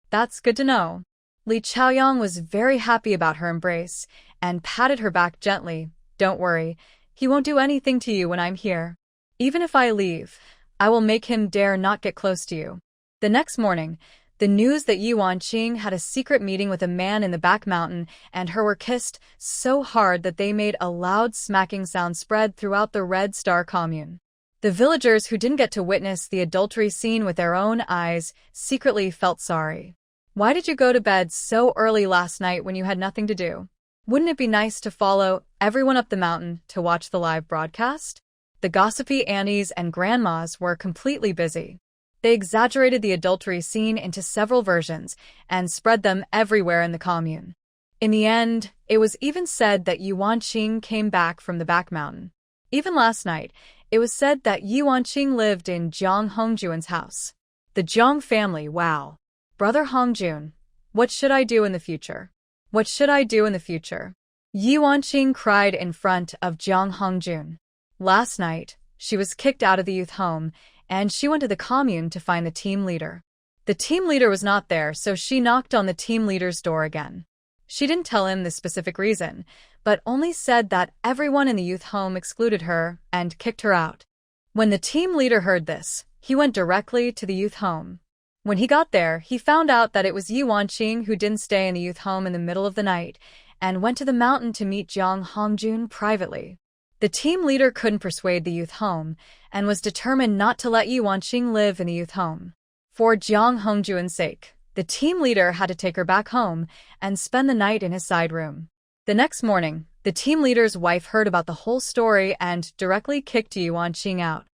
That's good to know. Li Chaoyang was very happy about her embrace and patted her back gently. Don't worry, he won't do anything to you when I'm here. Even if I leave, I will make him dare not get close to you. The next morning, the news that Ye Wanqing had a secret meeting with a man in the back mountain and her were kissed so hard that they made a loud smacking sound spread throughout the Red Star commune. The villagers who didn't get to witness the adultery scene with their own eyes secretly felt sorry. Why did you go to bed so early last night when you had nothing to do? Wouldn't it be nice to follow everyone up the mountain to watch the live broadcast? The gossipy aunties and grandmas were completely busy. They exaggerated the adultery scene into several versions and spread them everywhere in the commune. In the end, it was even said that Ye Wanqing came back from the back mountain. Even last night, it was said that Ye Wanqing lived in Jiang Hongjuan's house. The Jiang family, wow. Brother Hongjun, what should I do in the future? What should I do in the future? Ye Wanqing cried in front of Jiang Hongjun. Last night, she was kicked out of the youth home, and she went to the commune to find the team leader. The team leader was not there, so she knocked on the team leader's door again. She didn't tell him the specific reason, but only said that everyone in the youth home excluded her and kicked her out. When the team leader heard this, he went directly to the youth home. When he got there, he found out that it was Ye Wanqing who didn't stay in the youth home in the middle of the night and went to the mountain to meet Jiang Hongjun privately. The team leader couldn't persuade the youth home and was determined not to let Ye Wanqing live in the youth home. For Jiang Hongjun's sake, the team leader had to take her back home and spend the night in his side room. The next morning, the team leader's wife heard about the whole story and directly kicked Ye Wanqing out.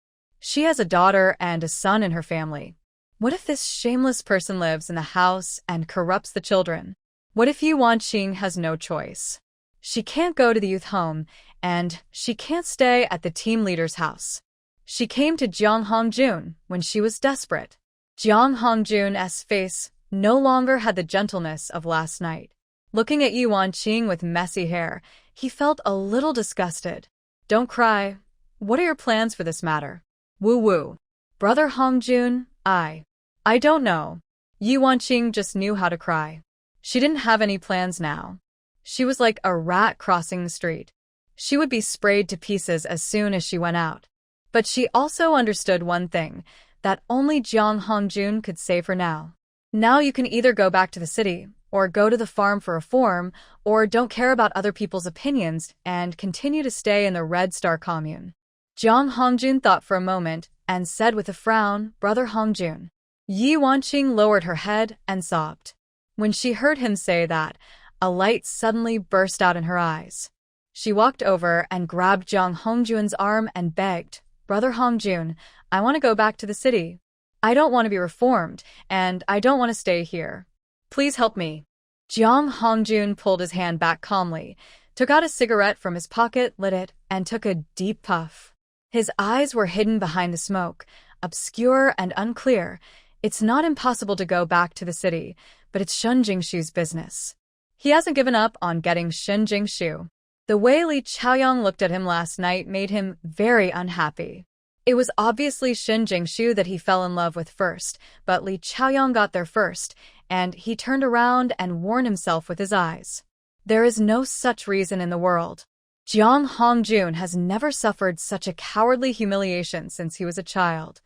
She has a daughter and a son in her family. What if this shameless person lives in the house and corrupts the children? What if Ye Wanqing has no choice? She can't go to the youth home, and she can't stay at the team leader's house. She came to Jiang Hongjun when she was desperate. Jiang Hongjun's face no longer had the gentleness of last night. Looking at Ye Wanqing with messy hair, he felt a little disgusted. Don't cry. What are your plans for this matter? Woo-woo. Brother Hongjun, I don't know. Ye Wanqing just knew how to cry. She didn't have any plans now. She was like a rat crossing the street. She would be sprayed to pieces as soon as she went out. But she also understood one thing, that only Jiang Hongjun could save her now. Now you can either go back to the city, or go to the farm for reform, or don't care about other people's opinions and continue to stay in the Red Star commune. Jiang Hongjun thought for a moment and said with a frown, Brother Hongjun. Ye Wanqing lowered her head and sobbed. When she heard him say that, a light suddenly burst out in her eyes. She walked over and grabbed Jiang Hongjun's arm and begged, Brother Hongjun, I want to go back to the city. I don't want to be reformed, and I don't want to stay here. Please help me. Jiang Hongjun pulled his hand back calmly, took out a cigarette from his pocket, lit it, and took a deep puff. His eyes were hidden behind the smoke, obscure and unclear. It's not impossible to go back to the city, but it's Shen Jingshu's business. He hasn't given up on getting Shen Jingshu. The way Li Chaoyang looked at him last night made him very unhappy. It was obviously Shen Jingshu that he fell in love with first, but Li Chaoyang got there first, and he turned around and warned himself with his eyes. There is no such reason in the world. Jiang Hongjun has never suffered such a cowardly humiliation since he was a child.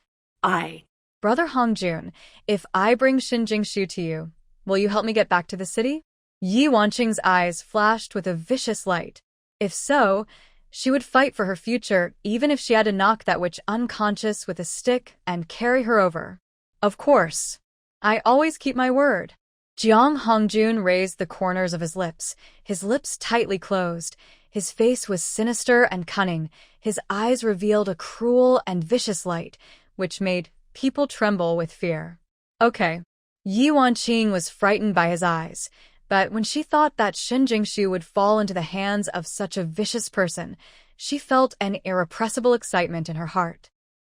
Brother Hongjun, if I bring Shen Jingshu to you, will you help me get back to the city? Ye Wanqing's eyes flashed with a vicious light. If so, she would fight for her future, even if she had to knock that witch unconscious with a stick and carry her over. Of course. I always keep my word. Jiang Hongjun raised the corners of his lips tightly closed. His face was sinister and cunning. His eyes revealed a cruel and vicious light, which made people tremble with fear. Okay. Ye Wanqing was frightened by his eyes. But when she thought that Shin Jingshu would fall into the hands of such a vicious person, she felt an irrepressible excitement in her heart.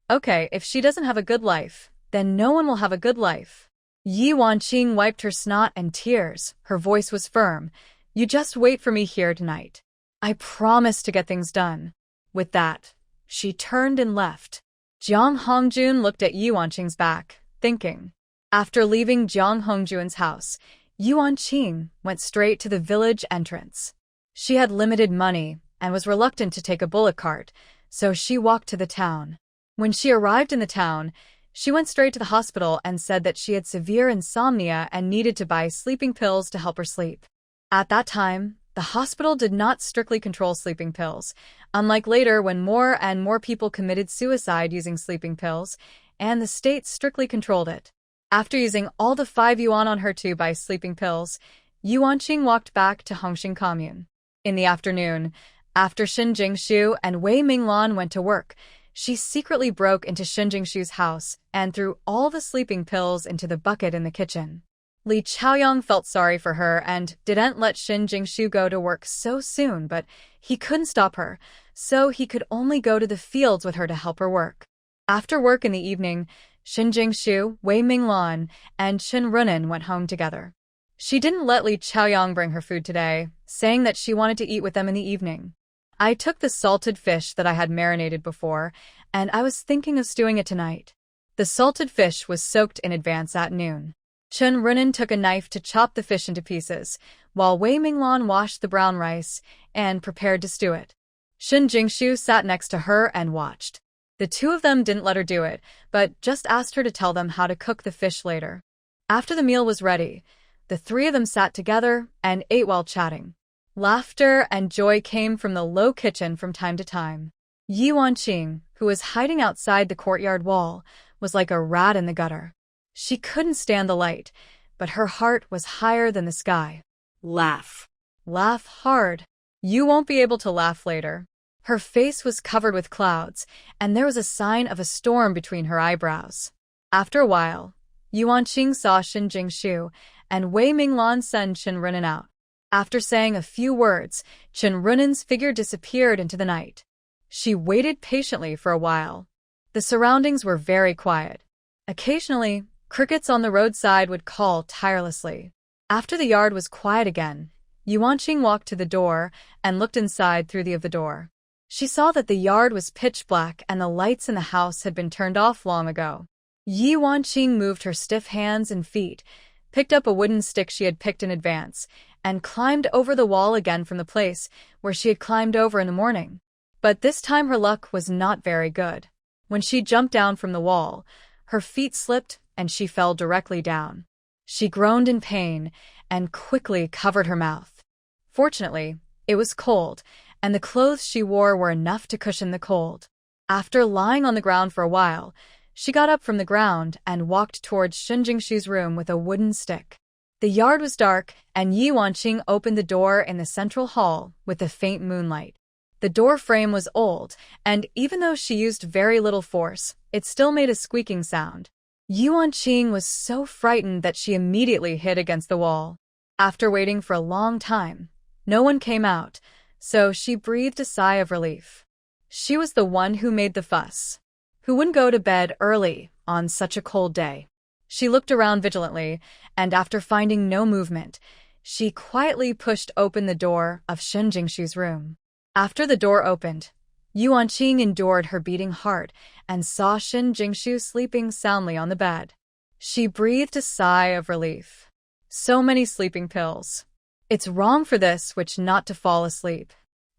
Okay, if she doesn't have a good life, then no one will have a good life. Yi Wanqing wiped her snot and tears. Her voice was firm. You just wait for me here tonight. I promise to get things done. With that, she turned and left. Jiang Hongjun looked at Yi Wanqing's back, thinking. After leaving Jiang Hongjun's house, Yi Wanqing went straight to the village entrance. She had limited money and was reluctant to take a bullock cart, so she walked to the town. When she arrived in the town, she went straight to the hospital and said that she had severe insomnia and needed to buy sleeping pills to help her sleep. At that time, the hospital did not strictly control sleeping pills, unlike later when more and more people committed suicide using sleeping pills, and the state strictly controlled it. After using all the 5 yuan on her to buy sleeping pills, Yi Wanqing walked back to Hongxing commune. In the afternoon, after Shin Jingshu and Wei Minglan went to work, she secretly broke into Shin Jingshu's house and threw all the sleeping pills into the bucket in the kitchen. Li Chaoyang felt sorry for her and didn't let Shin Jingshu go to work so soon, but he couldn't stop her, so he could only go to the fields with her to help her work. After work in the evening, Shin Jingshu, Wei Minglan, and Chen Runan went home together. She didn't let Li Chaoyang bring her food today, saying that she wanted to eat with them in the evening. I took the salted fish that I had marinated before, and I was thinking of stewing it tonight. The salted fish was soaked in advance at noon. Chen Runan took a knife to chop the fish into pieces, while Wei Minglan washed the brown rice and prepared to stew it. Shin Jingshu sat next to her and watched. The two of them didn't let her do it, but just asked her to tell them how to cook the fish later. After the meal was ready, the 3 of them sat together and ate while chatting. Laughter and joy came from the low kitchen from time to time. Yi Wanqing, who was hiding outside the courtyard wall, was like a rat in the gutter. She couldn't stand the light, but her heart was higher than the sky. Laugh. Laugh hard. You won't be able to laugh later. Her face was covered with clouds, and there was a sign of a storm between her eyebrows. After a while, Yi Wanqing saw Shin Jingshu, and Wei Minglan sent Chen Runan out. After saying a few words, Chen Runan's figure disappeared into the night. She waited patiently for a while. The surroundings were very quiet. Occasionally, crickets on the roadside would call tirelessly. After the yard was quiet again, Yi Wanqing walked to the door and looked inside through the door. She saw that the yard was pitch black and the lights in the house had been turned off long ago. Yi Wanqing moved her stiff hands and feet, picked up a wooden stick she had picked in advance, and climbed over the wall again from the place where she had climbed over in the morning. But this time her luck was not very good. When she jumped down from the wall, her feet slipped and she fell directly down. She groaned in pain and quickly covered her mouth. Fortunately, it was cold, and the clothes she wore were enough to cushion the cold. After lying on the ground for a while, she got up from the ground and walked towards Shin Jingshu's room with a wooden stick. The yard was dark, and Yi Wanqing opened the door in the central hall with the faint moonlight. The door frame was old, and even though she used very little force, it still made a squeaking sound. Yi Wanqing was so frightened that she immediately hid against the wall. After waiting for a long time, no one came out, so she breathed a sigh of relief. She was the one who made the fuss, who wouldn't go to bed early on such a cold day. She looked around vigilantly, and after finding no movement, she quietly pushed open the door of Shin Jingshu's room. After the door opened, Yi Wanqing endured her beating heart and saw Shin Jingshu sleeping soundly on the bed. She breathed a sigh of relief. So many sleeping pills. It's wrong for this witch not to fall asleep.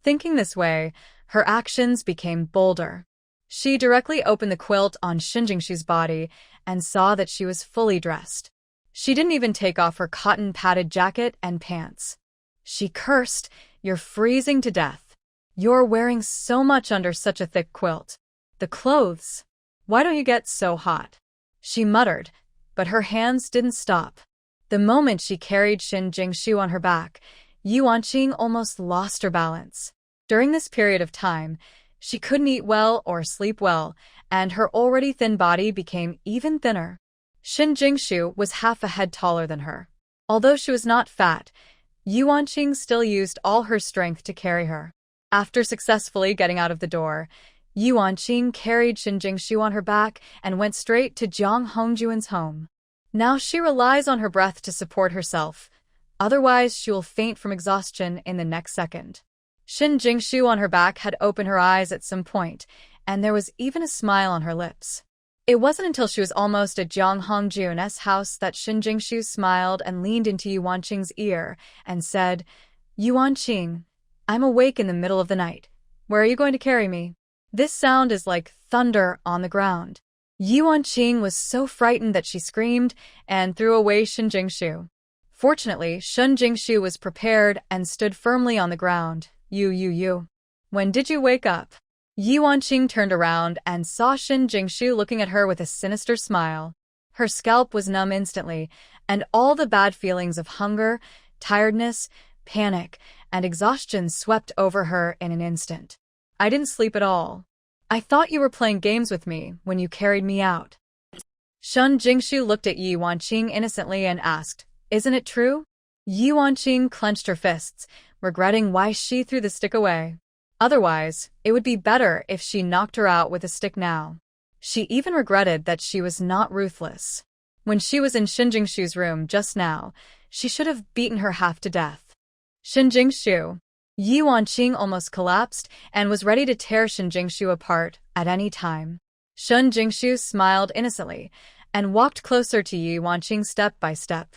Thinking this way, her actions became bolder. She directly opened the quilt on Shin Jingshu's body and saw that she was fully dressed. She didn't even take off her cotton-padded jacket and pants. She cursed, "You're freezing to death. You're wearing so much under such a thick quilt. The clothes. Why don't you get so hot?" She muttered, but her hands didn't stop. The moment she carried Shin Jingshu on her back, Yi Wanqing almost lost her balance. During this period of time, she couldn't eat well or sleep well, and her already thin body became even thinner. Shin Jingshu was half a head taller than her. Although she was not fat, Ye Wanqing still used all her strength to carry her. After successfully getting out of the door, Ye Wanqing carried Shin Jingshu on her back and went straight to Jiang Hongjuan's home. Now she relies on her breath to support herself, otherwise she will faint from exhaustion in the next second. Shin Jingshu on her back had opened her eyes at some point, and there was even a smile on her lips. It wasn't until she was almost at Jiang Hongjuan's house that Shin Jingshu smiled and leaned into Ye Wanqing's ear and said, "Ye Wanqing, I'm awake in the middle of the night. Where are you going to carry me?" This sound is like thunder on the ground. Ye Wanqing was so frightened that she screamed and threw away Shin Jingshu. Fortunately, Shin Jingshu was prepared and stood firmly on the ground. You. When did you wake up?" Ye Wanqing turned around and saw Shin Jingshu looking at her with a sinister smile. Her scalp was numb instantly, and all the bad feelings of hunger, tiredness, panic, and exhaustion swept over her in an instant. "I didn't sleep at all. I thought you were playing games with me when you carried me out." Shin Jingshu looked at Ye Wanqing innocently and asked, "Isn't it true?" Ye Wanqing clenched her fists, regretting why she threw the stick away. Otherwise, it would be better if she knocked her out with a stick now. She even regretted that she was not ruthless. When she was in Shin Jingshu's room just now, she should have beaten her half to death. Shin Jingshu. Ye Wanqing almost collapsed and was ready to tear Shin Jingshu apart at any time. Shin Jingshu smiled innocently and walked closer to Ye Wanqing step by step.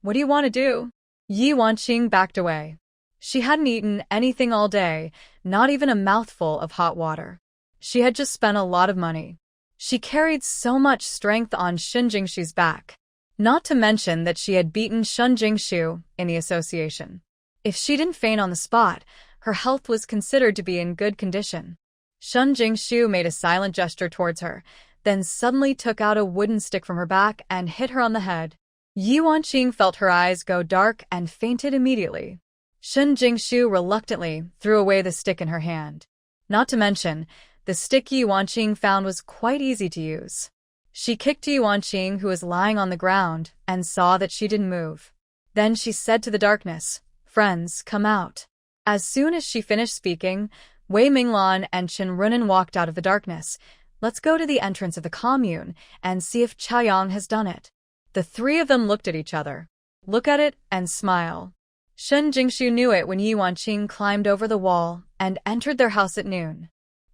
What do you want to do?" Ye Wanqing backed away. She hadn't eaten anything all day, not even a mouthful of hot water. She had just spent a lot of money. She carried so much strength on Shin Jingshu's back. Not to mention that she had beaten Shin Jingshu in the association. If she didn't faint on the spot, her health was considered to be in good condition. Shin Jingshu made a silent gesture towards her, then suddenly took out a wooden stick from her back and hit her on the head. Ye Wanqing felt her eyes go dark and fainted immediately. Shin Jingshu reluctantly threw away the stick in her hand. Not to mention, the stick Ye Wanqing found was quite easy to use. She kicked Ye Wanqing, who was lying on the ground, and saw that she didn't move. Then she said to the darkness, "Friends, come out." As soon as she finished speaking, Wei Minglan and Chen Runan walked out of the darkness. "Let's go to the entrance of the commune and see if Chaoyang has done it." The three of them looked at each other. Look at it and smile. Shin Jingshu knew it when Ye Wanqing climbed over the wall and entered their house at noon.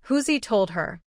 Huzi told her.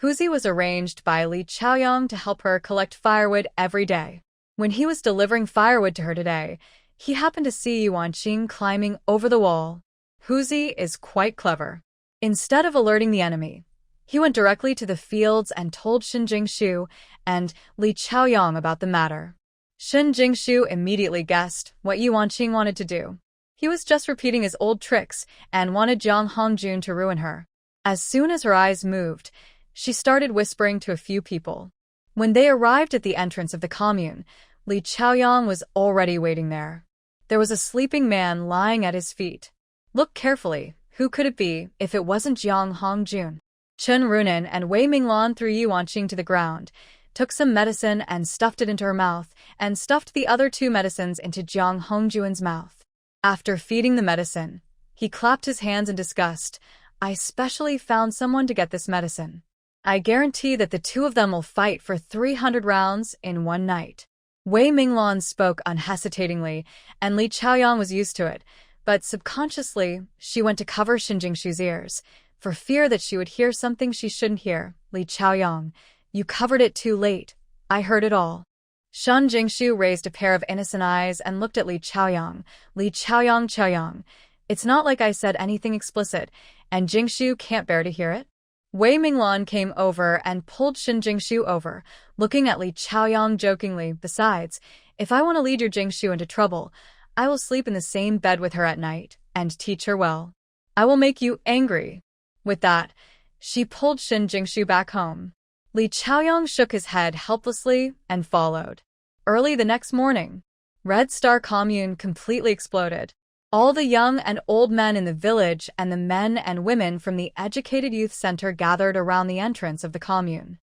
Huzi was arranged by Li Chaoyang to help her collect firewood every day. When he was delivering firewood to her today, he happened to see Ye Wanqing climbing over the wall. Huzi is quite clever. Instead of alerting the enemy, he went directly to the fields and told Shin Jingshu and Li Chaoyang about the matter. Shin Jingshu immediately guessed what Ye Wanqing wanted to do. He was just repeating his old tricks and wanted Jiang Hongjun to ruin her. As soon as her eyes moved, she started whispering to a few people. When they arrived at the entrance of the commune, Li Chaoyang was already waiting there. There was a sleeping man lying at his feet. Look carefully, who could it be if it wasn't Jiang Hongjun? Chen Runan and Wei Minglan threw Ye Wanqing to the ground, took some medicine and stuffed it into her mouth, and stuffed the other two medicines into Jiang Hongjuan's mouth. After feeding the medicine, he clapped his hands in disgust. "I specially found someone to get this medicine. I guarantee that the two of them will fight for 300 rounds in one night." Wei Minglan spoke unhesitatingly, and Li Chaoyang was used to it, but subconsciously she went to cover Shin Jingshu's ears, for fear that she would hear something she shouldn't hear. "Li Chaoyang, you covered it too late. I heard it all." Shin Jingshu raised a pair of innocent eyes and looked at Li Chaoyang. "Li Chaoyang, it's not like I said anything explicit, and Jingshu can't bear to hear it." Wei Minglan came over and pulled Shin Jingshu over, looking at Li Chaoyang jokingly. "Besides, if I want to lead your Jingshu into trouble, I will sleep in the same bed with her at night and teach her well. I will make you angry." With that, she pulled Shin Jingshu back home. Li Chaoyang shook his head helplessly and followed. Early the next morning, Red Star Commune completely exploded. All the young and old men in the village and the men and women from the Educated Youth Center gathered around the entrance of the commune.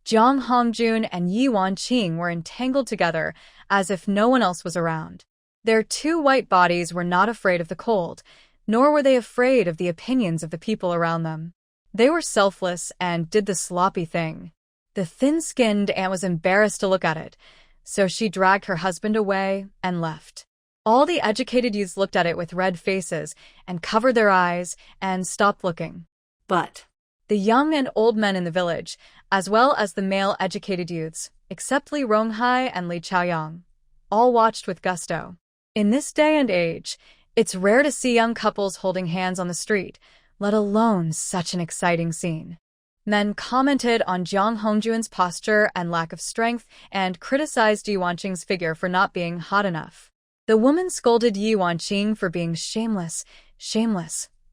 Jiang Hongjun and Yi Wanqing were entangled together as if no one else was around. Their two white bodies were not afraid of the cold, nor were they afraid of the opinions of the people around them. They were selfless and did the sloppy thing. The thin-skinned aunt was embarrassed to look at it, so she dragged her husband away and left. All the educated youths looked at it with red faces and covered their eyes and stopped looking. But the young and old men in the village, as well as the male educated youths, except Li Ronghai and Li Chaoyang, all watched with gusto. In this day and age, it's rare to see young couples holding hands on the street, let alone such an exciting scene. Men commented on Jiang Hongjun's posture and lack of strength and criticized Yi Wanqing's figure for not being hot enough. The woman scolded Yi Wanqing for being shameless,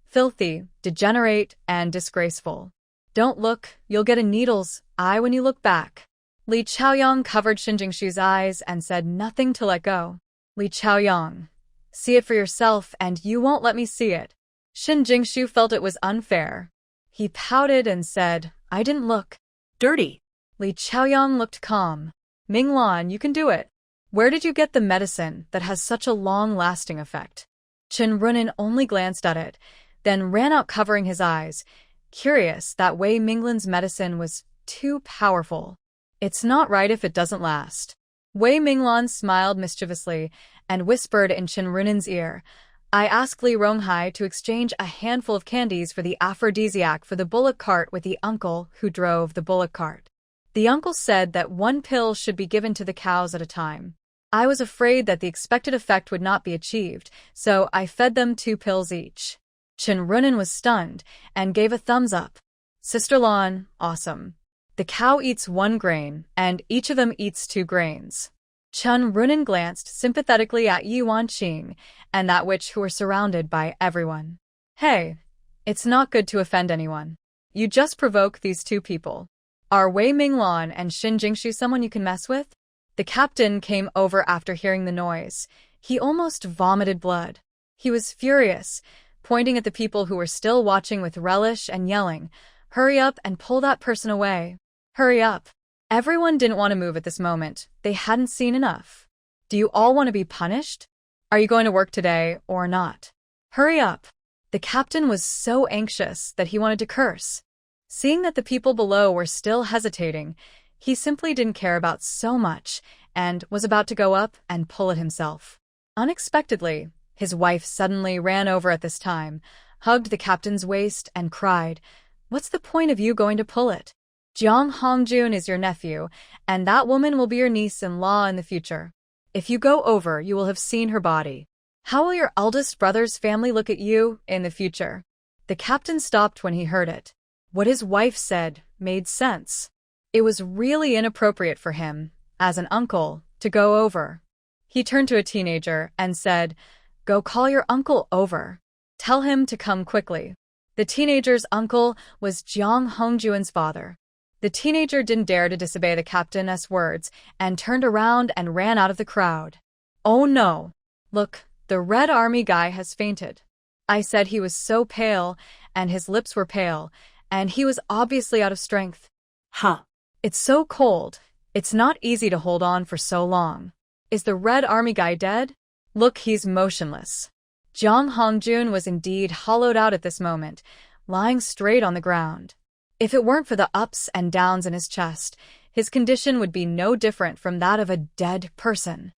filthy, degenerate, and disgraceful. Don't look, you'll get a needle's eye when you look back. Li Chaoyang covered Shin Jingshu's eyes and said nothing to let go. Li Chaoyang, see it for yourself and you won't let me see it. Shin Jingshu felt it was unfair. He pouted and said, I didn't look. dirty. Li Chaoyang looked calm. Minglan, you can do it. Where did you get the medicine that has such a long-lasting effect? Chen Runin only glanced at it, then ran out covering his eyes, curious that Wei Minglan's medicine was too powerful. It's not right if it doesn't last. Wei Minglan smiled mischievously and whispered in Chen Runin's ear, I asked Li Ronghai to exchange a handful of candies for the aphrodisiac for the bullock cart with the uncle who drove the bullock cart. The uncle said that one pill should be given to the cows at a time. I was afraid that the expected effect would not be achieved, so I fed them 2 pills each. Chen Runin was stunned and gave a thumbs up. Sister Lan, awesome. The cow eats 1 grain, and each of them eats 2 grains. Chen Runin glanced sympathetically at Yi Wanqing and that witch who were surrounded by everyone. Hey, it's not good to offend anyone. You just provoke these 2 people. Are Wei Minglan and Shin Jingshu someone you can mess with? The captain came over after hearing the noise. He almost vomited blood. He was furious, pointing at the people who were still watching with relish and yelling, Hurry up and pull that person away. Hurry up. Everyone didn't want to move at this moment. They hadn't seen enough. Do you all want to be punished? Are you going to work today or not? Hurry up. The captain was so anxious that he wanted to curse. Seeing that the people below were still hesitating, he simply didn't care about so much and was about to go up and pull it himself. Unexpectedly, his wife suddenly ran over at this time, hugged the captain's waist, and cried, What's the point of you going to pull it? Jiang Hongjun is your nephew, and that woman will be your niece-in-law in the future. If you go over, you will have seen her body. How will your eldest brother's family look at you in the future? The captain stopped when he heard it. What his wife said made sense. It was really inappropriate for him, as an uncle, to go over. He turned to a teenager and said, Go call your uncle over. Tell him to come quickly. The teenager's uncle was Jiang Hongjun's father. The teenager didn't dare to disobey the captain's words and turned around and ran out of the crowd. Oh no! Look, the Red Army guy has fainted. I said he was so pale, and his lips were pale, and he was obviously out of strength. Huh. It's so cold. It's not easy to hold on for so long. Is the Red Army guy dead? Look, he's motionless. Jiang Hongjun was indeed hollowed out at this moment, lying straight on the ground. If it weren't for the ups and downs in his chest, his condition would be no different from that of a dead person.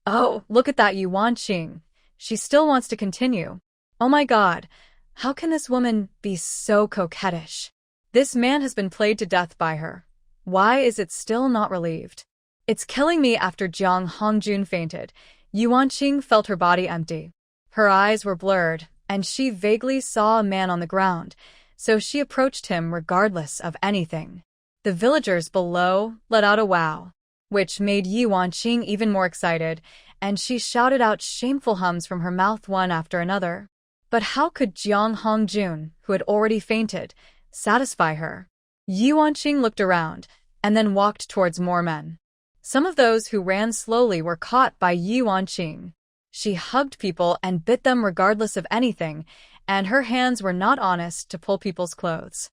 Oh, look at that Yi Wanqing. She still wants to continue. Oh my God, how can this woman be so coquettish? This man has been played to death by her. Why is it still not relieved? It's killing me. After Jiang Hongjun fainted, Yi Wanqing felt her body empty. Her eyes were blurred, and she vaguely saw a man on the ground, so she approached him regardless of anything. The villagers below let out a wow, which made Yi Wanqing even more excited, and she shouted out shameful hums from her mouth one after another. But how could Jiang Hongjun, who had already fainted, satisfy her? Yi Wanqing looked around, and then walked towards more men. Some of those who ran slowly were caught by Yi Wanqing. She hugged people and bit them regardless of anything, and her hands were not honest to pull people's clothes.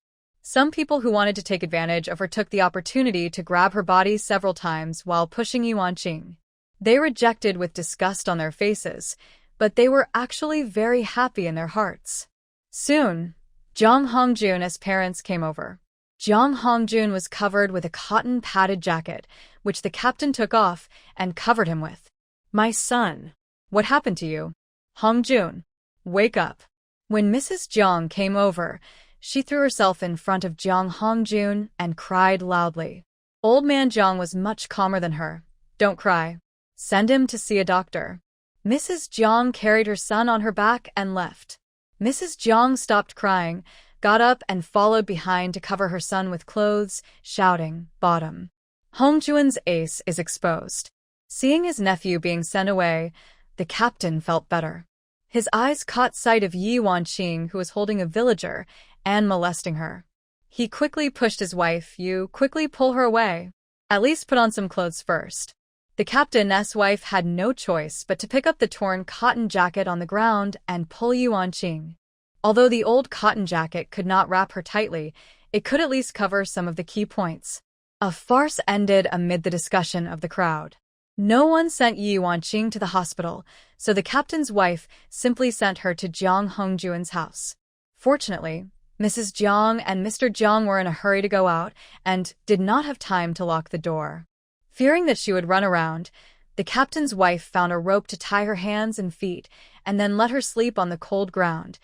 Some people who wanted to take advantage of her took the opportunity to grab her body several times while pushing Ye Wanqing. They rejected with disgust on their faces, but they were actually very happy in their hearts. Soon, Zhang Hongjun's parents came over. Zhang Hongjun was covered with a cotton padded jacket, which the captain took off and covered him with. My son. What happened to you? Hongjun, wake up. When Mrs. Zhang came over, she threw herself in front of Zhang Hongjun and cried loudly. Old man Zhang was much calmer than her. Don't cry. Send him to see a doctor. Mrs. Zhang carried her son on her back and left. Mrs. Zhang stopped crying, got up and followed behind to cover her son with clothes, shouting, "Bottom." Hongjun's ace is exposed. Seeing his nephew being sent away, the captain felt better. His eyes caught sight of Ye Wanqing, who was holding a villager and molesting her. He quickly pushed his wife. You quickly pull her away. At least put on some clothes first. The captain's wife had no choice but to pick up the torn cotton jacket on the ground and pull Ye Wanqing. Although the old cotton jacket could not wrap her tightly, it could at least cover some of the key points. A farce ended amid the discussion of the crowd. No one sent Ye Wanqing to the hospital, so the captain's wife simply sent her to Zhang Hongjun's house. Fortunately, Mrs. Zhang and Mr. Zhang were in a hurry to go out and did not have time to lock the door. Fearing that she would run around, the captain's wife found a rope to tie her hands and feet and then let her sleep on the cold ground,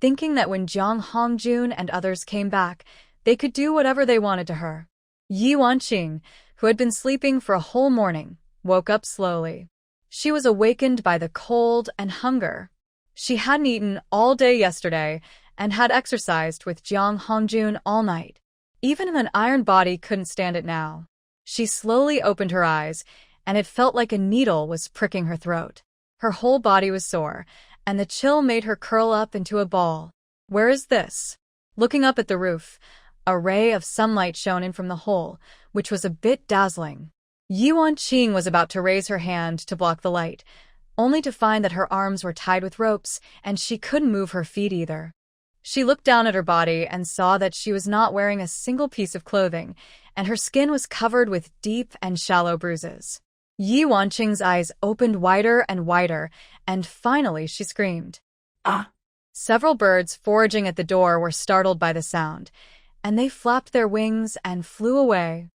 thinking that when Zhang Hongjun and others came back, they could do whatever they wanted to her. Ye Wanqing, who had been sleeping for a whole morning, woke up slowly. She was awakened by the cold and hunger. She hadn't eaten all day yesterday and had exercised with Zhang Hongjun all night. Even an iron body couldn't stand it now. She slowly opened her eyes, and it felt like a needle was pricking her throat. Her whole body was sore, and the chill made her curl up into a ball. Where is this? Looking up at the roof, a ray of sunlight shone in from the hole, which was a bit dazzling. Ye Wanqing was about to raise her hand to block the light, only to find that her arms were tied with ropes and she couldn't move her feet either. She looked down at her body and saw that she was not wearing a single piece of clothing, and her skin was covered with deep and shallow bruises. Ye Wanqing's eyes opened wider and wider, and finally she screamed. Ah! Several birds foraging at the door were startled by the sound, and they flapped their wings and flew away.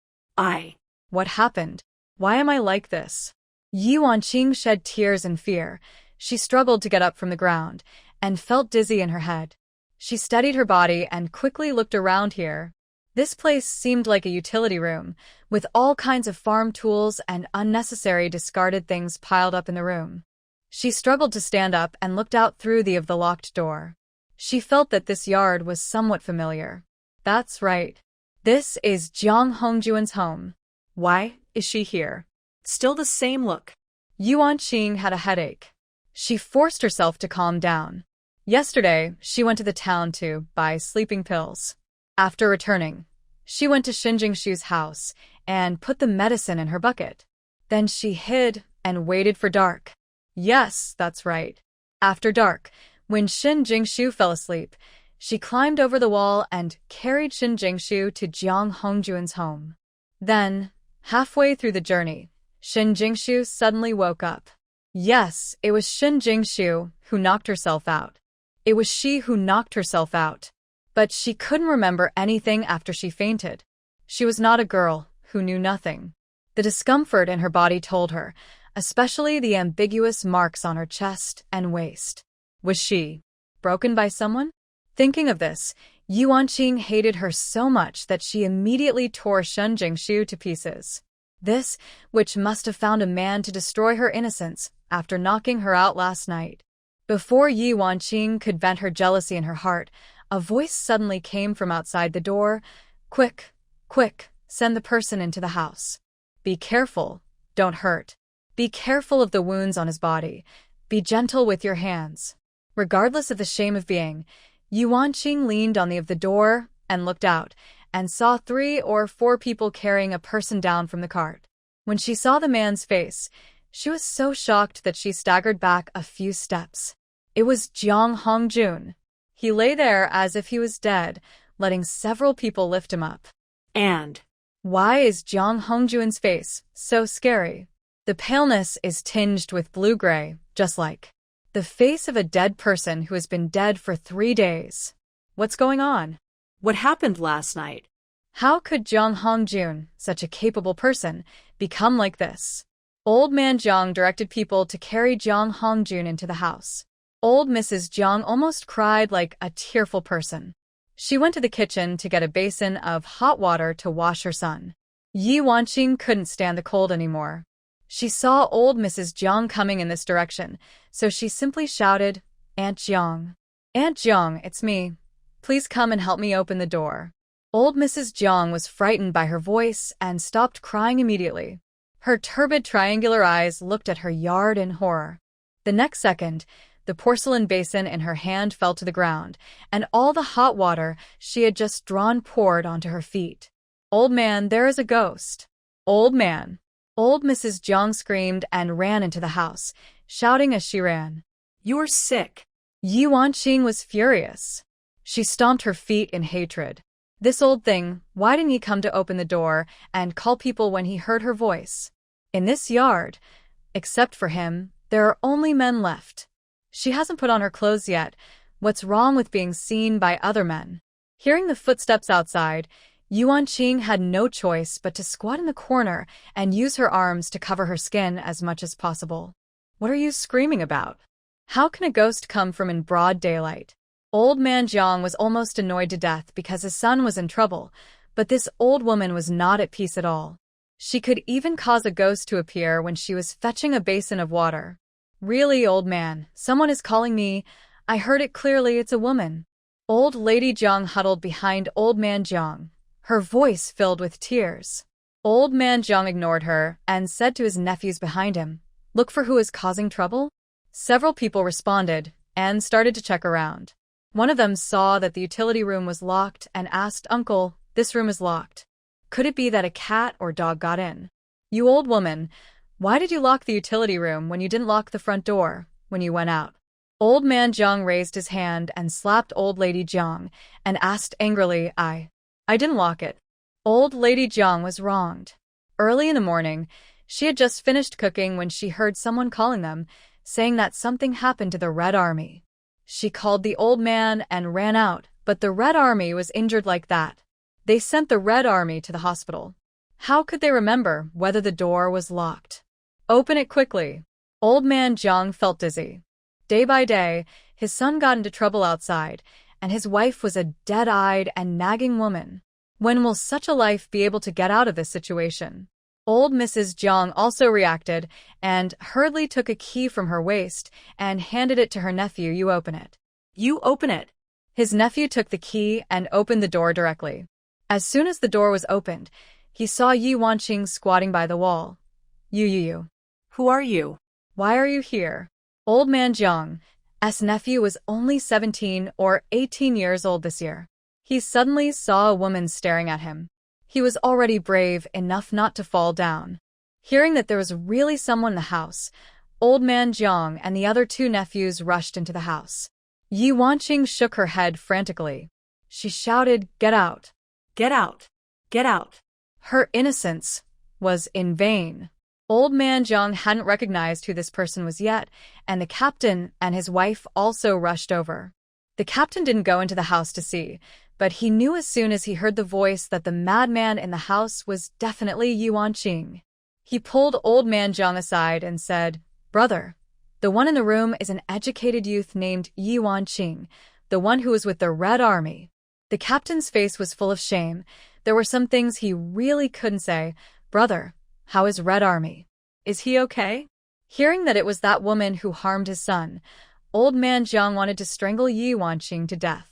What happened? Why am I like this? Ye Wanqing shed tears in fear. She struggled to get up from the ground, and felt dizzy in her head. She steadied her body and quickly looked around here. This place seemed like a utility room, with all kinds of farm tools and unnecessary discarded things piled up in the room. She struggled to stand up and looked out through the locked door. She felt that this yard was somewhat familiar. That's right. This is Zhang Hongjun's home. Why is she here? Still the same look. Ye Wanqing had a headache. She forced herself to calm down. Yesterday, she went to the town to buy sleeping pills. After returning, she went to Shin Jingshu's house and put the medicine in her bucket. Then she hid and waited for dark. Yes, that's right. After dark, when Shin Jingshu fell asleep, she climbed over the wall and carried Shin Jingshu to Zhang Hongjun's home. Then, halfway through the journey, Shin Jingshu suddenly woke up. Yes, it was Shin Jingshu who knocked herself out. It was she who knocked herself out. But she couldn't remember anything after she fainted. She was not a girl who knew nothing. The discomfort in her body told her, especially the ambiguous marks on her chest and waist. Was she broken by someone? Thinking of this, Ye Wanqing hated her so much that she immediately tore Shin Jingshu to pieces. This, which must have found a man to destroy her innocence after knocking her out last night. Before Ye Wanqing could vent her jealousy in her heart, a voice suddenly came from outside the door. Quick, quick, send the person into the house. Be careful, don't hurt. Be careful of the wounds on his body. Be gentle with your hands. Regardless of the shame of being, Ye Wanqing leaned on the door and looked out, and saw 3 or 4 people carrying a person down from the cart. When she saw the man's face, she was so shocked that she staggered back a few steps. It was Zhang Hongjun. He lay there as if he was dead, letting several people lift him up. And Why is Jiang Hongjuan's face so scary? The paleness is tinged with blue-gray, just like the face of a dead person who has been dead for 3 days. What's going on? what happened last night? How could Jiang Hongjun, such a capable person, become like this? Old man Jiang directed people to carry Jiang Hongjun into the house. Old Mrs. Jiang almost cried like a tearful person. She went to the kitchen to get a basin of hot water to wash her son. Ye Wanqing couldn't stand the cold anymore. She saw old Mrs. Jiang coming in this direction, so she simply shouted, "Aunt Jiang. Aunt Jiang, it's me. Please come and help me open the door." Old Mrs. Jiang was frightened by her voice and stopped crying immediately. Her turbid triangular eyes looked at her yard in horror. The next second, the porcelain basin in her hand fell to the ground, and all the hot water she had just drawn poured onto her feet. "Old man, there is a ghost. Old man." Old Mrs. Jiang screamed and ran into the house, shouting as she ran. You're sick. Ye Wanqing was furious. She stomped her feet in hatred. This old thing, why didn't he come to open the door and call people when he heard her voice? In this yard, except for him, there are only men left. She hasn't put on her clothes yet. What's wrong with being seen by other men? Hearing the footsteps outside, Yuan Qing had no choice but to squat in the corner and use her arms to cover her skin as much as possible. What are you screaming about? How can a ghost come from in broad daylight? Old man Jiang was almost annoyed to death because his son was in trouble, but this old woman was not at peace at all. She could even cause a ghost to appear when she was fetching a basin of water. "Really, old man, someone is calling me. I heard it clearly, it's a woman." Old Lady Jiang huddled behind Old Man Jiang, her voice filled with tears. Old Man Jiang ignored her and said to his nephews behind him, "Look for who is causing trouble." Several people responded and started to check around. One of them saw that the utility room was locked and asked, "Uncle, this room is locked. Could it be that a cat or dog got in?" "You old woman, why did you lock the utility room when you didn't lock the front door when you went out?" Old Man Jiang raised his hand and slapped Old Lady Jiang and asked angrily, I didn't lock it." Old Lady Jiang was wronged. Early in the morning, she had just finished cooking when she heard someone calling them, saying that something happened to the Red Army. She called the old man and ran out, but the Red Army was injured like that. They sent the Red Army to the hospital. How could they remember whether the door was locked? "Open it quickly." Old Man Jiang felt dizzy. Day by day, his son got into trouble outside, and his wife was a dead-eyed and nagging woman. When will such a life be able to get out of this situation? Old Mrs. Jiang also reacted and hurriedly took a key from her waist and handed it to her nephew. "You open it." You open it. His nephew took the key and opened the door directly. As soon as the door was opened, he saw Yi Wanqing squatting by the wall. You. Who are you? Why are you here?" Old Man Jiang's nephew was only 17 or 18 years old this year. He suddenly saw a woman staring at him. He was already brave enough not to fall down. Hearing that there was really someone in the house, Old Man Jiang and the other 2 nephews rushed into the house. Yi Wanqing shook her head frantically. She shouted, "Get out! Get out! Get out!" Her innocence was in vain. Old Man Jiang hadn't recognized who this person was yet, and the captain and his wife also rushed over. The captain didn't go into the house to see, but he knew as soon as he heard the voice that the madman in the house was definitely Yi Wanqing. He pulled Old Man Jiang aside and said, "Brother, the one in the room is an educated youth named Yi Wanqing, the one who was with the Red Army." The captain's face was full of shame. There were some things he really couldn't say. "Brother, how is Red Army? Is he okay?" Hearing that it was that woman who harmed his son, Old Man Jiang wanted to strangle Yi Wanqing to death.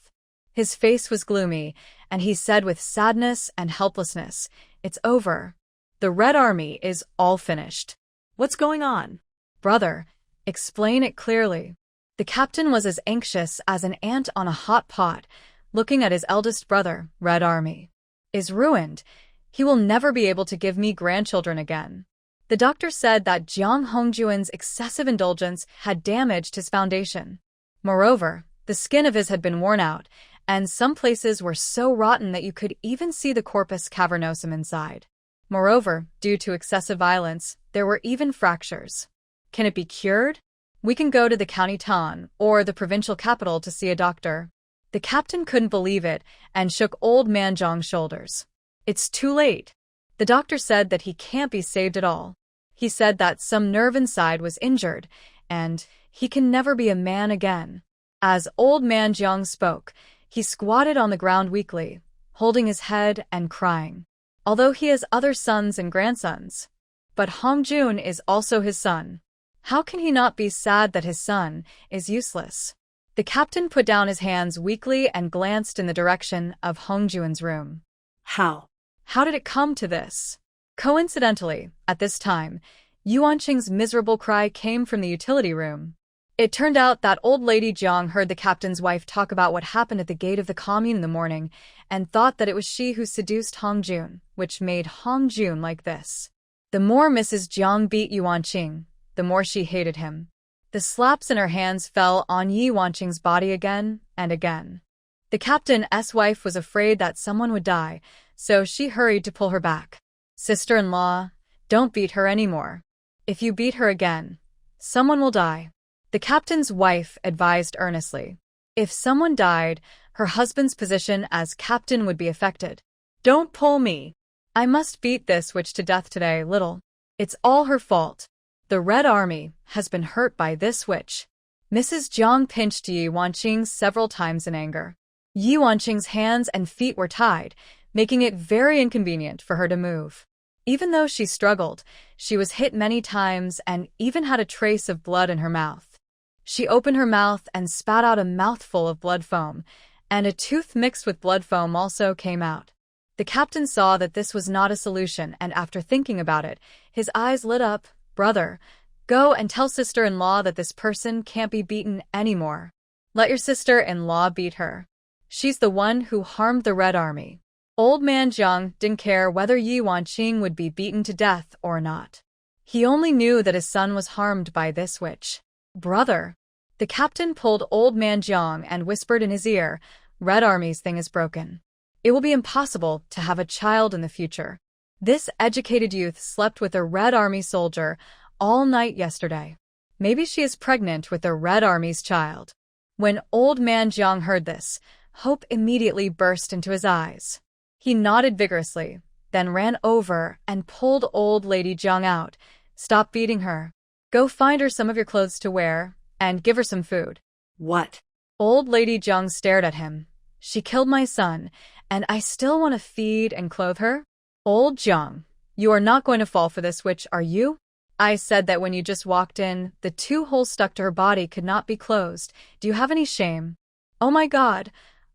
His face was gloomy, and he said with sadness and helplessness, "It's over. The Red Army is all finished." What's going on? "Brother, explain it clearly." The captain was as anxious as an ant on a hot pot, looking at his eldest brother. "Red Army is ruined. He will never be able to give me grandchildren again." The doctor said that Jiang Hongjuan's excessive indulgence had damaged his foundation. Moreover, the skin of his had been worn out, and some places were so rotten that you could even see the corpus cavernosum inside. Moreover, due to excessive violence, there were even fractures. Can it be cured? We can go to the county town or the provincial capital to see a doctor. The captain couldn't believe it and shook old man Zhang's shoulders. It's too late. The doctor said that he can't be saved at all. He said that some nerve inside was injured, and he can never be a man again. As old man Zhang spoke, he squatted on the ground weakly, holding his head and crying. Although he has other sons and grandsons. But Hongjun is also his son. How can he not be sad that his son is useless? The captain put down his hands weakly and glanced in the direction of Hongjun's room. How? How did it come to this? Coincidentally, at this time, Ye Wanqing's miserable cry came from the utility room. It turned out that old lady Jiang heard the captain's wife talk about what happened at the gate of the commune in the morning and thought that it was she who seduced Hongjun, which made Hongjun like this. The more Mrs. Jiang beat Ye Wanqing, the more she hated him. The slaps in her hands fell on Ye Wanqing's body again and again. The captain's wife was afraid that someone would die, so she hurried to pull her back. Sister-in-law, don't beat her anymore. If you beat her again, someone will die. The captain's wife advised earnestly. If someone died, her husband's position as captain would be affected. Don't pull me. I must beat this witch to death today, little. It's all her fault. The Red Army has been hurt by this witch. Mrs. Jiang pinched Ye Wanqing several times in anger. Ye Wanqing's hands and feet were tied, making it very inconvenient for her to move. Even though she struggled, she was hit many times and even had a trace of blood in her mouth. She opened her mouth and spat out a mouthful of blood foam, and a tooth mixed with blood foam also came out. The captain saw that this was not a solution, and after thinking about it, his eyes lit up. Brother, go and tell sister-in-law that this person can't be beaten anymore. Let your sister-in-law beat her. She's the one who harmed the Red Army. Old man Jiang didn't care whether Ye Wanqing would be beaten to death or not. He only knew that his son was harmed by this witch. Brother. The captain pulled old man Jiang and whispered in his ear, Red Army's thing is broken. It will be impossible to have a child in the future. This educated youth slept with a Red Army soldier all night yesterday. Maybe she is pregnant with the Red Army's child. When old man Jiang heard this, hope immediately burst into his eyes. He nodded vigorously, then ran over and pulled old lady Jiang out. Stop beating her. Go find her some of your clothes to wear, and give her some food. What? Old lady Jiang stared at him. She killed my son, and I still want to feed and clothe her? Old Jiang, you are not going to fall for this witch, are you? I said that when you just walked in, the 2 holes stuck to her body could not be closed. Do you have any shame? Oh my God,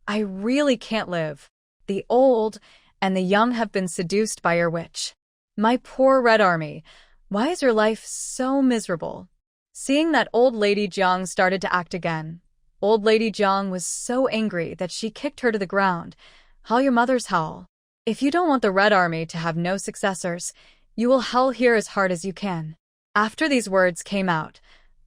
I really can't live. The old and the young have been seduced by your witch. My poor Red Army, why is your life so miserable? Seeing that old lady Jiang started to act again, old lady Jiang was so angry that she kicked her to the ground. Howl your mother's howl. If you don't want the Red Army to have no successors, you will howl here as hard as you can. After these words came out,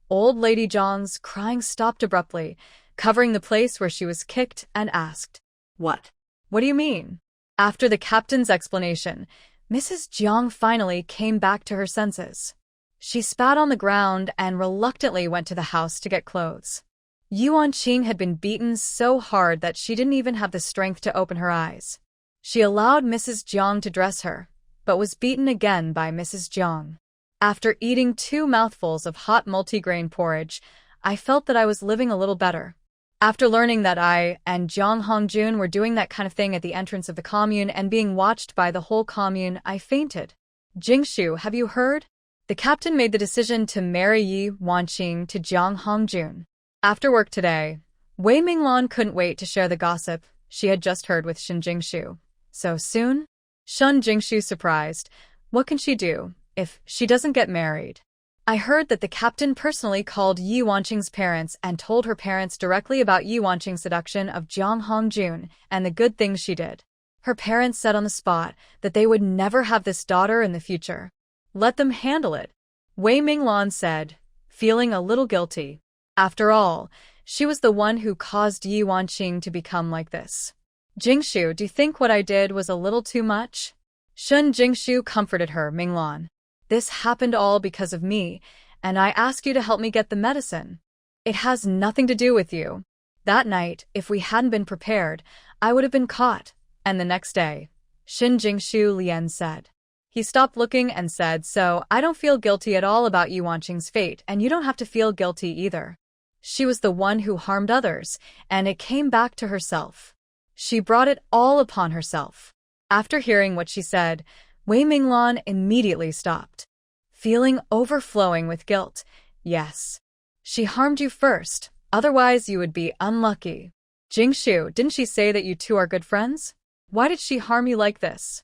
old lady Jiang's crying stopped abruptly, covering the place where she was kicked, and asked, What? What do you mean? After the captain's explanation, Mrs. Jiang finally came back to her senses. She spat on the ground and reluctantly went to the house to get clothes. Ye Wanqing had been beaten so hard that she didn't even have the strength to open her eyes. She allowed Mrs. Jiang to dress her, but was beaten again by Mrs. Jiang. After eating 2 mouthfuls of hot multigrain porridge, I felt that I was living a little better. After learning that I and Jiang Hongjun were doing that kind of thing at the entrance of the commune and being watched by the whole commune, I fainted. Jingshu, have you heard? The captain made the decision to marry Ye Wanqing to Jiang Hongjun. After work today, Wei Minglan couldn't wait to share the gossip she had just heard with Shen Jingshu. So soon? Shen Jingshu surprised. What can she do if she doesn't get married? I heard that the captain personally called Ye Wanqing's parents and told her parents directly about Ye Wanqing's seduction of Jiang Hongjun and the good things she did. Her parents said on the spot that they would never have this daughter in the future. Let them handle it, Wei Minglan said, feeling a little guilty. After all, She was the one who caused Ye Wanqing to become like this. Jingshu, do you think what I did was a little too much? Shun Jingshu comforted her, Minglan. This happened all because of me, and I ask you to help me get the medicine. It has nothing to do with you. That night, if we hadn't been prepared, I would have been caught. And the next day, Shin Jingshu Lian said. He stopped looking and said, so I don't feel guilty at all about Ye Wanqing's fate, and you don't have to feel guilty either. She was the one who harmed others, and it came back to herself. She brought it all upon herself. After hearing what she said, Wei Minglan immediately stopped, feeling overflowing with guilt. Yes. She harmed you first, otherwise you would be unlucky. Jingshu, didn't she say that you two are good friends? Why did she harm you like this?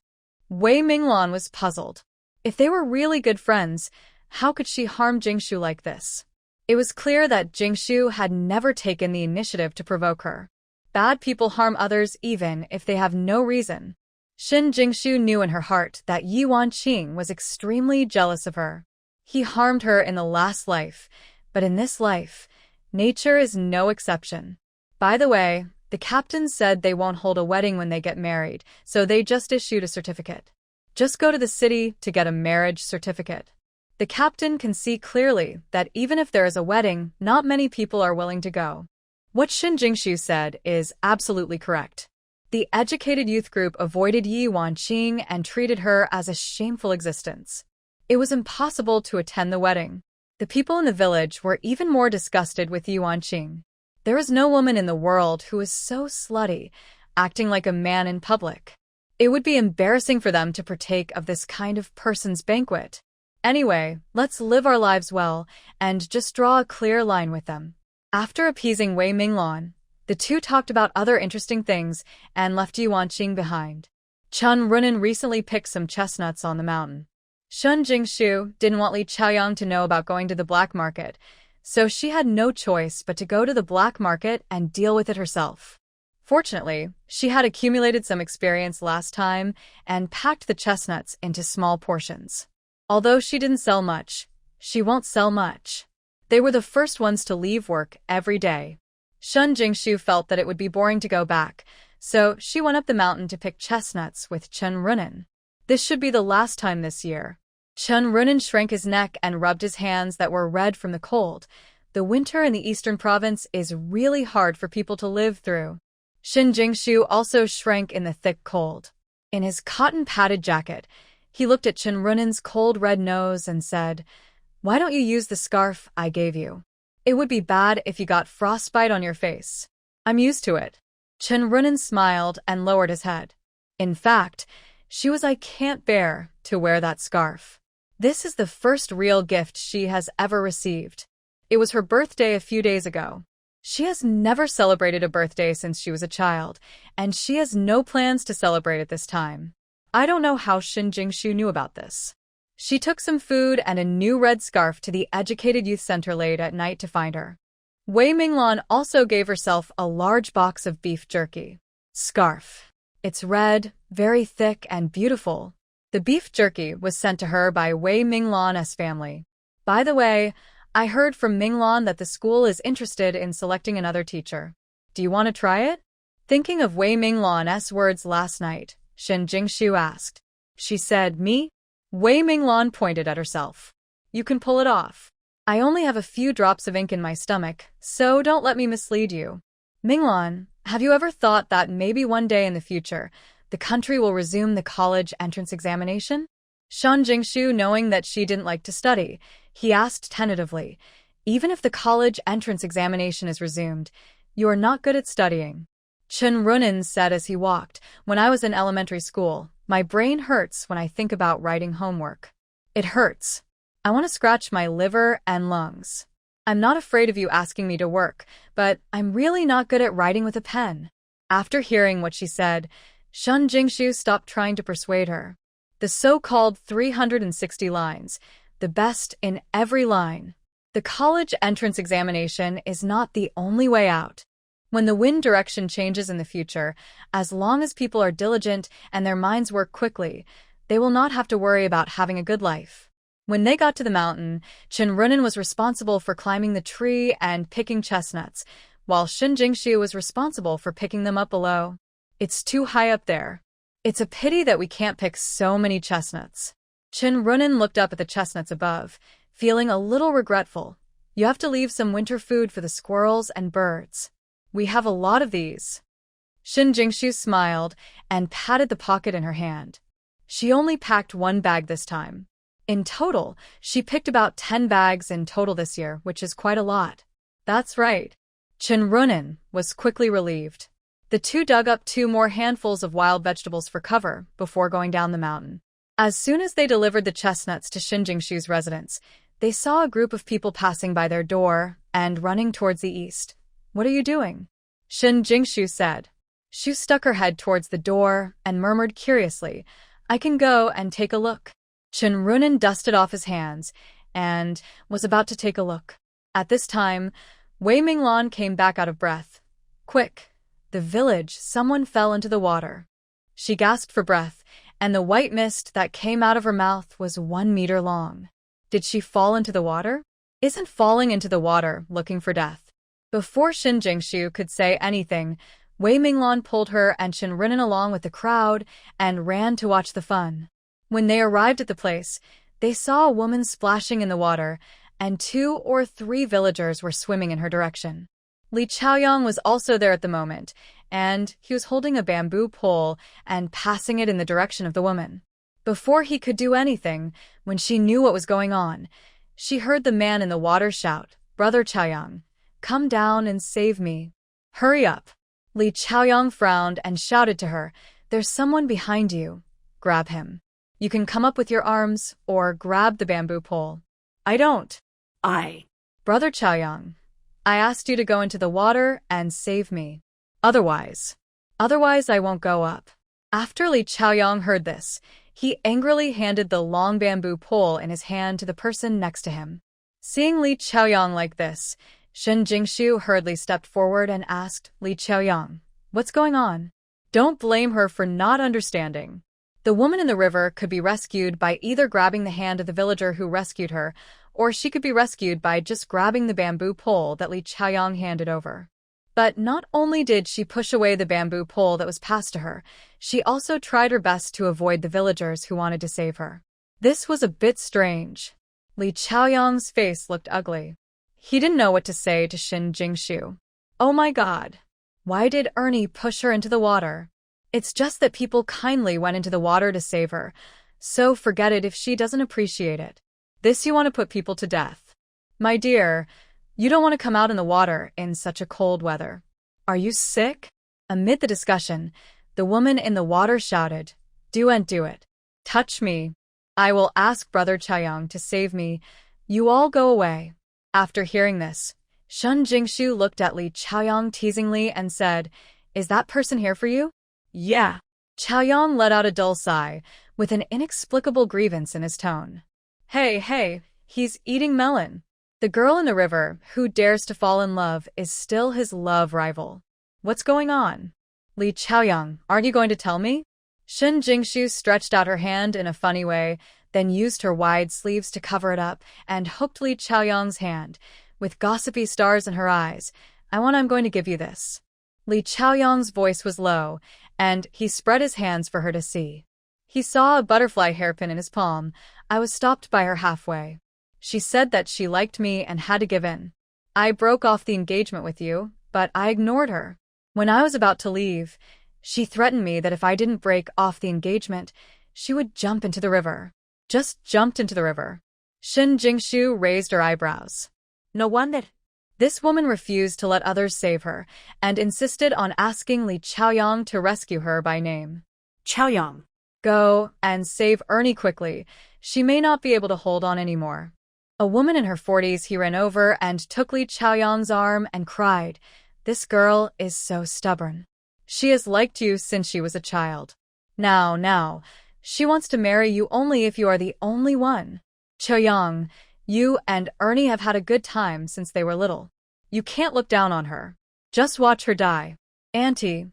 Wei Minglan was puzzled. If they were really good friends, how could she harm Jingshu like this? It was clear that Jingshu had never taken the initiative to provoke her. Bad people harm others even if they have no reason. Shin Jingshu knew in her heart that Ye Wanqing was extremely jealous of her. He harmed her in the last life, but in this life, nature is no exception. By the way, the captain said they won't hold a wedding when they get married, so they just issued a certificate. Just go to the city to get a marriage certificate. The captain can see clearly that even if there is a wedding, not many people are willing to go. What Shin Jingshu said is absolutely correct. The educated youth group avoided Ye Wanqing and treated her as a shameful existence. It was impossible to attend the wedding. The people in the village were even more disgusted with Ye Wanqing. There is no woman in the world who is so slutty, acting like a man in public. It would be embarrassing for them to partake of this kind of person's banquet. Anyway, let's live our lives well and just draw a clear line with them. After appeasing Wei Minglan, the two talked about other interesting things and left Ye Wanqing behind. Chun Runan recently picked some chestnuts on the mountain. Shun Jingshu didn't want Li Chaoyang to know about going to the black market, so she had no choice but to go to the black market and deal with it herself. Fortunately, she had accumulated some experience last time and packed the chestnuts into small portions. Although she didn't sell much, she won't sell much. They were the first ones to leave work every day. Shun Jingshu felt that it would be boring to go back, so she went up the mountain to pick chestnuts with Chun Runan. This should be the last time this year. Chun Runan shrank his neck and rubbed his hands that were red from the cold. The winter in the eastern province is really hard for people to live through. Shin Jingshu also shrank in the thick cold. In his cotton-padded jacket, he looked at Chun Runan's cold red nose and said, "Why don't you use the scarf I gave you? It would be bad if you got frostbite on your face. I'm used to it." Chun Runan smiled and lowered his head. In fact, she was I can't bear to wear that scarf. This is the first real gift she has ever received. It was her birthday a few days ago. She has never celebrated a birthday since she was a child, and she has no plans to celebrate it this time. I don't know how Shin Jingshu knew about this. She took some food and a new red scarf to the Educated Youth Center late at night to find her. Wei Minglan also gave herself a large box of beef jerky. Scarf. It's red, very thick and beautiful. The beef jerky was sent to her by Wei Minglan's family. By the way, I heard from Minglan that the school is interested in selecting another teacher. Do you want to try it? Thinking of Wei Minglan's words last night, Shin Jingshu asked. She said, "Me?" Wei Minglan pointed at herself. "You can pull it off. I only have a few drops of ink in my stomach, so don't let me mislead you." Minglan, have you ever thought that maybe one day in the future, the country will resume the college entrance examination? Shan Jingshu, knowing that she didn't like to study, he asked tentatively, "Even if the college entrance examination is resumed, you are not good at studying." Chun Runan said as he walked, "When I was in elementary school, my brain hurts when I think about writing homework. It hurts. I want to scratch my liver and lungs. I'm not afraid of you asking me to work, but I'm really not good at writing with a pen." After hearing what she said, Shun Jingshu stopped trying to persuade her. The so-called 360 lines, the best in every line. The college entrance examination is not the only way out. When the wind direction changes in the future, as long as people are diligent and their minds work quickly, they will not have to worry about having a good life. When they got to the mountain, Chun Runan was responsible for climbing the tree and picking chestnuts, while Shin Jingshu was responsible for picking them up below. It's too high up there. It's a pity that we can't pick so many chestnuts. Chin Runin looked up at the chestnuts above, feeling a little regretful. You have to leave some winter food for the squirrels and birds. We have a lot of these. Shin Jingshu smiled and patted the pocket in her hand. She only packed 1 bag this time. In total, she picked about 10 bags in total this year, which is quite a lot. That's right. Chin Runin was quickly relieved. The two dug up 2 more handfuls of wild vegetables for cover before going down the mountain. As soon as they delivered the chestnuts to Shin Jingshu's residence, they saw a group of people passing by their door and running towards the east. What are you doing? Shin Jingshu said. Shu stuck her head towards the door and murmured curiously, I can go and take a look. Chin Runin dusted off his hands and was about to take a look. At this time, Wei Minglan came back out of breath. Quick! The village, someone fell into the water. She gasped for breath, and the white mist that came out of her mouth was 1 meter long. Did she fall into the water? Isn't falling into the water looking for death? Before Shin Jingshu could say anything, Wei Minglan pulled her and Chin Runin along with the crowd and ran to watch the fun. When they arrived at the place, they saw a woman splashing in the water, and 2 or 3 villagers were swimming in her direction. Li Chaoyang was also there at the moment, and he was holding a bamboo pole and passing it in the direction of the woman. Before he could do anything, when she knew what was going on, she heard the man in the water shout, Brother Chaoyang, come down and save me. Hurry up. Li Chaoyang frowned and shouted to her, there's someone behind you. Grab him. You can come up with your arms or grab the bamboo pole. I don't. Brother Chaoyang, I asked you to go into the water and save me. Otherwise I won't go up. After Li Chaoyang heard this, he angrily handed the long bamboo pole in his hand to the person next to him. Seeing Li Chaoyang like this, Shin Jingshu hurriedly stepped forward and asked Li Chaoyang, what's going on? Don't blame her for not understanding. The woman in the river could be rescued by either grabbing the hand of the villager who rescued her, or she could be rescued by just grabbing the bamboo pole that Li Chaoyang handed over. But not only did she push away the bamboo pole that was passed to her, she also tried her best to avoid the villagers who wanted to save her. This was a bit strange. Li Chaoyang's face looked ugly. He didn't know what to say to Shin Jingshu. Oh my god. Why did Ernie push her into the water? It's just that people kindly went into the water to save her, so forget it if she doesn't appreciate it. This you want to put people to death. My dear, you don't want to come out in the water in such a cold weather. Are you sick? Amid the discussion, the woman in the water shouted, do it. Touch me. I will ask Brother Chaoyang to save me. You all go away. After hearing this, Shin Jingshu looked at Li Chaoyang teasingly and said, is that person here for you? Yeah. Chaoyang let out a dull sigh, with an inexplicable grievance in his tone. Hey, he's eating melon. The girl in the river, who dares to fall in love, is still his love rival. What's going on? Li Chaoyang, aren't you going to tell me? Shin Jingshu stretched out her hand in a funny way, then used her wide sleeves to cover it up and hooked Li Chaoyang's hand, with gossipy stars in her eyes. I'm going to give you this. Li Chaoyang's voice was low, and he spread his hands for her to see. He saw a butterfly hairpin in his palm. I was stopped by her halfway. She said that she liked me and had to give in. I broke off the engagement with you, but I ignored her. When I was about to leave, she threatened me that if I didn't break off the engagement, she would jump into the river. Just jumped into the river. Shin Jingshu raised her eyebrows. No wonder. This woman refused to let others save her, and insisted on asking Li Chaoyang to rescue her by name. Chaoyang. Go and save Ernie quickly. She may not be able to hold on anymore. A woman in her 40s, he ran over and took Li Chaoyang's arm and cried, this girl is so stubborn. She has liked you since she was a child. Now, she wants to marry you only if you are the only one. Chaoyang, you and Ernie have had a good time since they were little. You can't look down on her. Just watch her die. Auntie,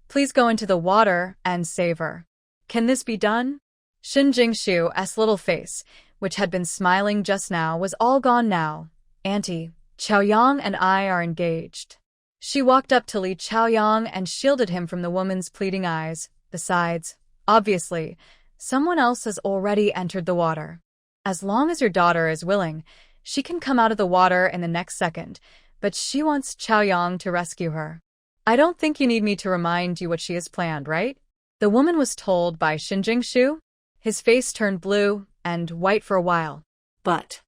please go into the water and save her. Can this be done? Shin Jingshu's little face, which had been smiling just now, was all gone now. Auntie, Chaoyang and I are engaged. She walked up to Li Chaoyang and shielded him from the woman's pleading eyes. Besides, obviously, someone else has already entered the water. As long as your daughter is willing, she can come out of the water in the next second, but she wants Chaoyang to rescue her. I don't think you need me to remind you what she has planned, right? The woman was told by Jingshu. His face turned blue and white for a while. But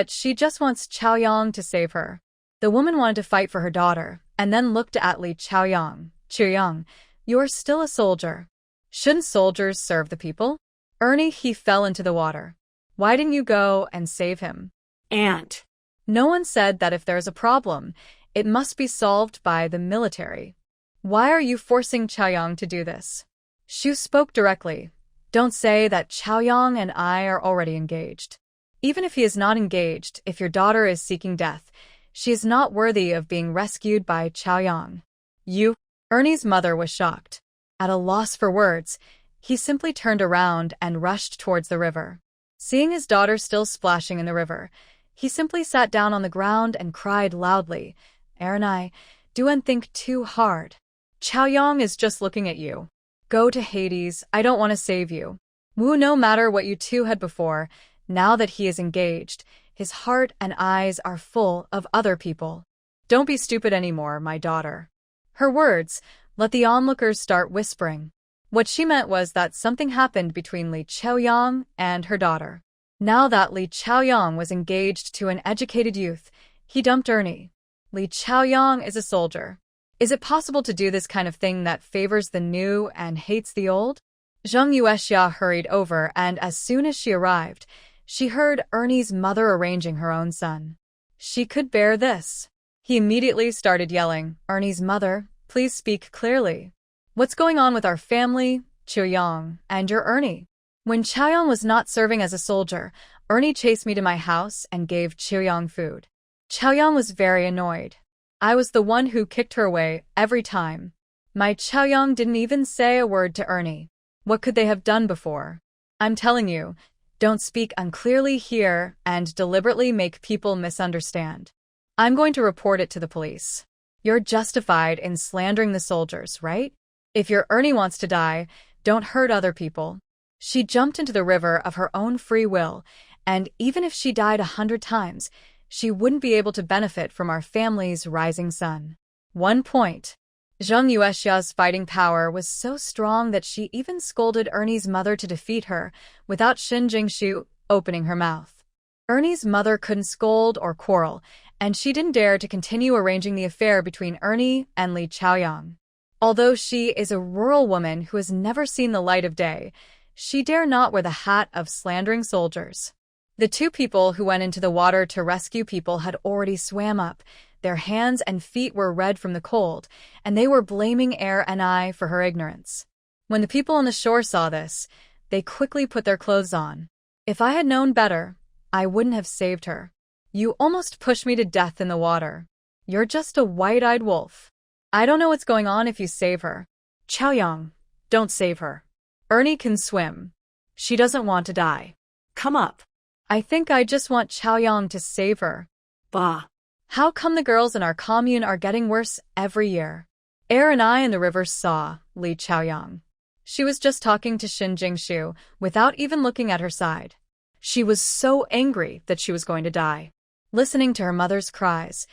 she just wants Chaoyang to save her. The woman wanted to fight for her daughter, and then looked at Li Chaoyang. Chaoyang, you're still a soldier. Shouldn't soldiers serve the people? Ernie, he fell into the water. Why didn't you go and save him? Aunt. No one said that if there's a problem, it must be solved by the military. Why are you forcing Chaoyang to do this? Shu spoke directly. Don't say that Chaoyang and I are already engaged. Even if he is not engaged, if your daughter is seeking death, she is not worthy of being rescued by Chaoyang. You? Ernie's mother was shocked. At a loss for words, he simply turned around and rushed towards the river. Seeing his daughter still splashing in the river, he simply sat down on the ground and cried loudly, Ernie, don't think too hard. Chaoyang is just looking at you. Go to Hades, I don't want to save you. Wu, no matter what you two had before, now that he is engaged, his heart and eyes are full of other people. Don't be stupid anymore, my daughter. Her words let the onlookers start whispering. What she meant was that something happened between Li Chaoyang and her daughter. Now that Li Chaoyang was engaged to an educated youth, he dumped Ernie. Li Chaoyang is a soldier. Is it possible to do this kind of thing that favors the new and hates the old? Zheng Yuexia hurried over, and as soon as she arrived, she heard Ernie's mother arranging her own son. She could bear this. He immediately started yelling, Ernie's mother, please speak clearly. What's going on with our family, Chaoyang, and your Ernie? When Chaoyang was not serving as a soldier, Ernie chased me to my house and gave Chaoyang food. Chaoyang was very annoyed. I was the one who kicked her away every time. My Chaoyang didn't even say a word to Ernie. What could they have done before? I'm telling you, don't speak unclearly here and deliberately make people misunderstand. I'm going to report it to the police. You're justified in slandering the soldiers, right? If your Ernie wants to die, don't hurt other people. She jumped into the river of her own free will, and even if she died 100 times, she wouldn't be able to benefit from our family's rising sun. 1 point. Zheng Yuexia's fighting power was so strong that she even scolded Ernie's mother to defeat her without Jingshu opening her mouth. Ernie's mother couldn't scold or quarrel, and she didn't dare to continue arranging the affair between Ernie and Li Chaoyang. Although she is a rural woman who has never seen the light of day, she dare not wear the hat of slandering soldiers. The two people who went into the water to rescue people had already swam up. Their hands and feet were red from the cold, and they were blaming Ernie for her ignorance. When the people on the shore saw this, they quickly put their clothes on. If I had known better, I wouldn't have saved her. You almost pushed me to death in the water. You're just a white-eyed wolf. I don't know what's going on if you save her. Chaoyang, don't save her. Ernie can swim. She doesn't want to die. Come up. I think I just want Chaoyang to save her. Bah. How come the girls in our commune are getting worse every year? Ernie in the river saw Li Chaoyang. She was just talking to Jingshu without even looking at her side. She was so angry that she was going to die. Listening to her mother's cries,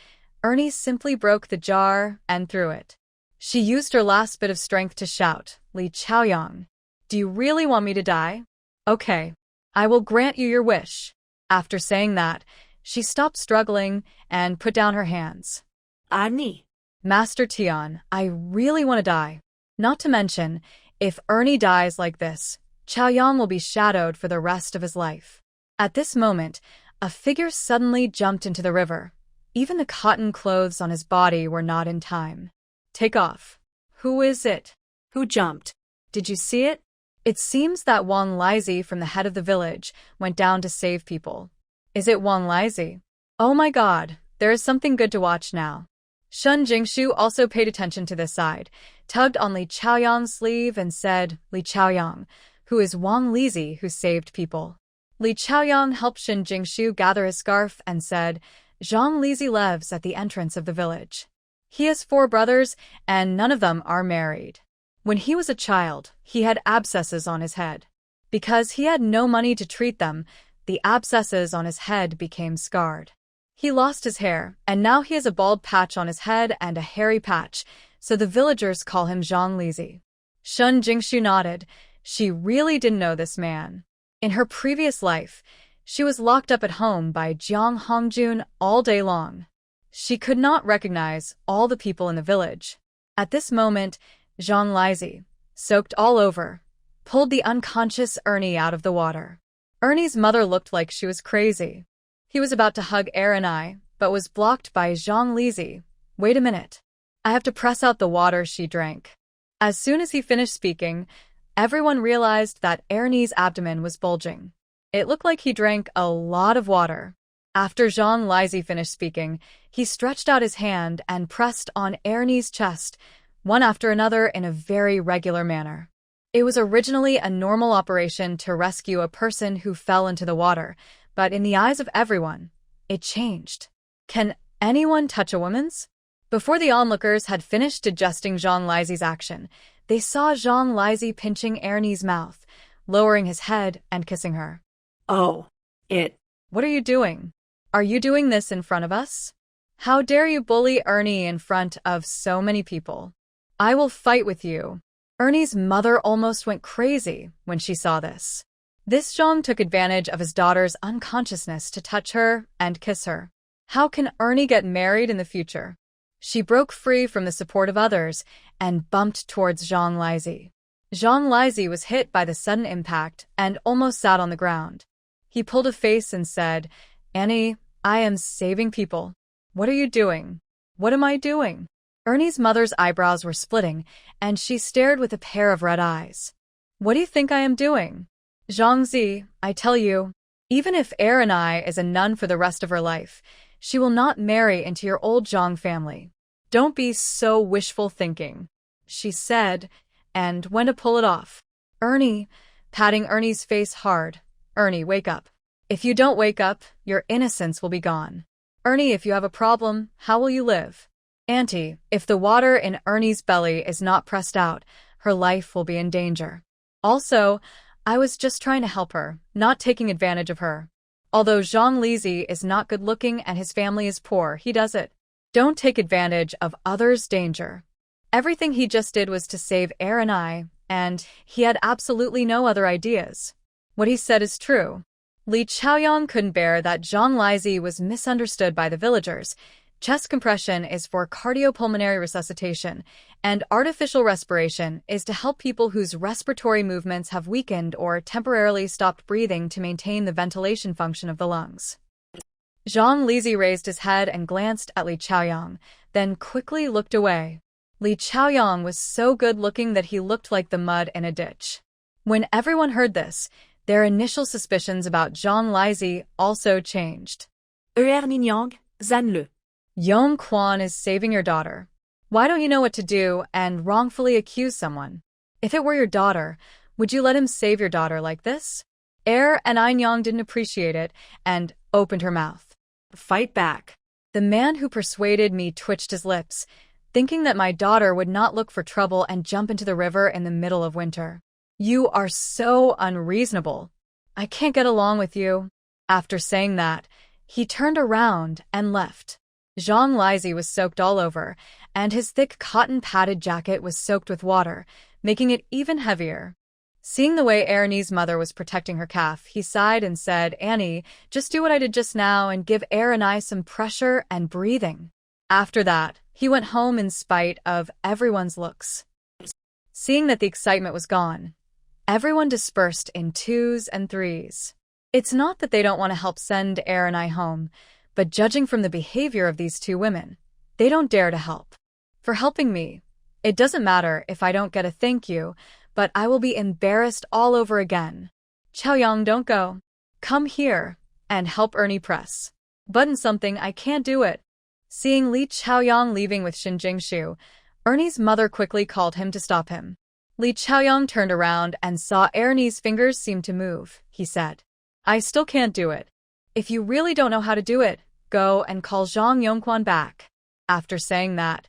Ernie simply broke the jar and threw it. She used her last bit of strength to shout, Li Chaoyang, do you really want me to die? Okay, I will grant you your wish. After saying that, she stopped struggling and put down her hands. Annie. Master Tian, I really want to die. Not to mention, if Ernie dies like this, Chaoyang will be shadowed for the rest of his life. At this moment, a figure suddenly jumped into the river. Even the cotton clothes on his body were not in time. Take off. Who is it? Who jumped? Did you see it? It seems that Wang Lizi from the head of the village went down to save people. Is it Wang Lizi? Oh my god, there is something good to watch now. Jingshu also paid attention to this side, tugged on Li Chaoyang's sleeve and said, Li Chaoyang, who is Wang Lizi who saved people. Li Chaoyang helped Jingshu gather his scarf and said, Zhang Lizi lives at the entrance of the village. He has 4 brothers, and none of them are married. When he was a child, he had abscesses on his head. Because he had no money to treat them, the abscesses on his head became scarred. He lost his hair, and now he has a bald patch on his head and a hairy patch, so the villagers call him Zhang Lizi. Shun Jingshu nodded. She really didn't know this man. In her previous life, she was locked up at home by Jiang Hongjun all day long. She could not recognize all the people in the village. At this moment, Zhang Lizi, soaked all over, pulled the unconscious Ernie out of the water. Ernie's mother looked like she was crazy. He was about to hug Erinai, but was blocked by Zhang Lizi. Wait a minute. I have to press out the water she drank. As soon as he finished speaking, everyone realized that Ernie's abdomen was bulging. It looked like he drank a lot of water. After Zhang Lizi finished speaking, he stretched out his hand and pressed on Ernie's chest, one after another in a very regular manner. It was originally a normal operation to rescue a person who fell into the water, but in the eyes of everyone, it changed. Can anyone touch a woman's? Before the onlookers had finished digesting Zhang Lizi's action, they saw Zhang Lizi pinching Ernie's mouth, lowering his head and kissing her. Oh, What are you doing? Are you doing this in front of us? How dare you bully Ernie in front of so many people? I will fight with you. Ernie's mother almost went crazy when she saw this. This Zhang took advantage of his daughter's unconsciousness to touch her and kiss her. How can Ernie get married in the future? She broke free from the support of others and bumped towards Zhang Lizi. Zhang Lizi was hit by the sudden impact and almost sat on the ground. He pulled a face and said, Annie, I am saving people. What are you doing? What am I doing? Ernie's mother's eyebrows were splitting, and she stared with a pair of red eyes. What do you think I am doing? Zhangzi, I tell you, even if Erinai is a nun for the rest of her life, she will not marry into your old Zhang family. Don't be so wishful thinking, she said, and went to pull it off. Ernie, patting Ernie's face hard. Ernie, wake up. If you don't wake up, your innocence will be gone. Ernie, if you have a problem, how will you live? Auntie, if the water in Ernie's belly is not pressed out, her life will be in danger. Also, I was just trying to help her, not taking advantage of her. Although Zhang Lizi is not good-looking and his family is poor, he does it. Don't take advantage of others' danger. Everything he just did was to save Erinai, and he had absolutely no other ideas. What he said is true. Li Chaoyang couldn't bear that Zhang Lizi was misunderstood by the villagers. Chest compression is for cardiopulmonary resuscitation, and artificial respiration is to help people whose respiratory movements have weakened or temporarily stopped breathing to maintain the ventilation function of the lungs. Zhang Lizi raised his head and glanced at Li Chaoyang, then quickly looked away. Li Chaoyang was so good-looking that he looked like the mud in a ditch. When everyone heard this, their initial suspicions about Zhang Lizi also changed. Ninyang, Zanle. Yong Quan is saving your daughter. Why don't you know what to do and wrongfully accuse someone? If it were your daughter, would you let him save your daughter like this? And Ainyang didn't appreciate it and opened her mouth. Fight back. The man who persuaded me twitched his lips, thinking that my daughter would not look for trouble and jump into the river in the middle of winter. You are so unreasonable. I can't get along with you. After saying that, he turned around and left. Zhang Lizi was soaked all over, and his thick cotton-padded jacket was soaked with water, making it even heavier. Seeing the way Ernie's mother was protecting her calf, he sighed and said, Annie, just do what I did just now and give Erinai some pressure and breathing. After that, he went home in spite of everyone's looks. Seeing that the excitement was gone, everyone dispersed in 2s and 3s. It's not that they don't want to help send Erinai home, but judging from the behavior of these 2 women, they don't dare to help. For helping me, it doesn't matter if I don't get a thank you, but I will be embarrassed all over again. Chaoyang, don't go. Come here and help Ernie press button something. I can't do it. Seeing Li Chaoyang leaving with Shin Jingshu, Ernie's mother quickly called him to stop him. Li Chaoyang turned around and saw Ernie's fingers seem to move. He said, I still can't do it. If you really don't know how to do it, go and call Zhang Yongquan back. After saying that,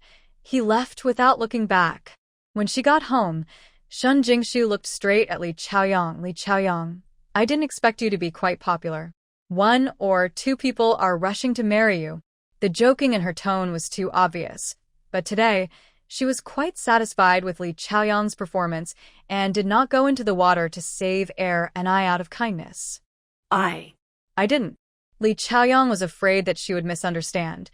He left without looking back. When she got home, Shun Jingshu looked straight at Li Chaoyang. Li Chaoyang, I didn't expect you to be quite popular. 1 or 2 people are rushing to marry you. The joking in her tone was too obvious. But today, she was quite satisfied with Li Chaoyang's performance and did not go into the water to save air and eye out of kindness. I didn't. Li Chaoyang was afraid that she would misunderstand.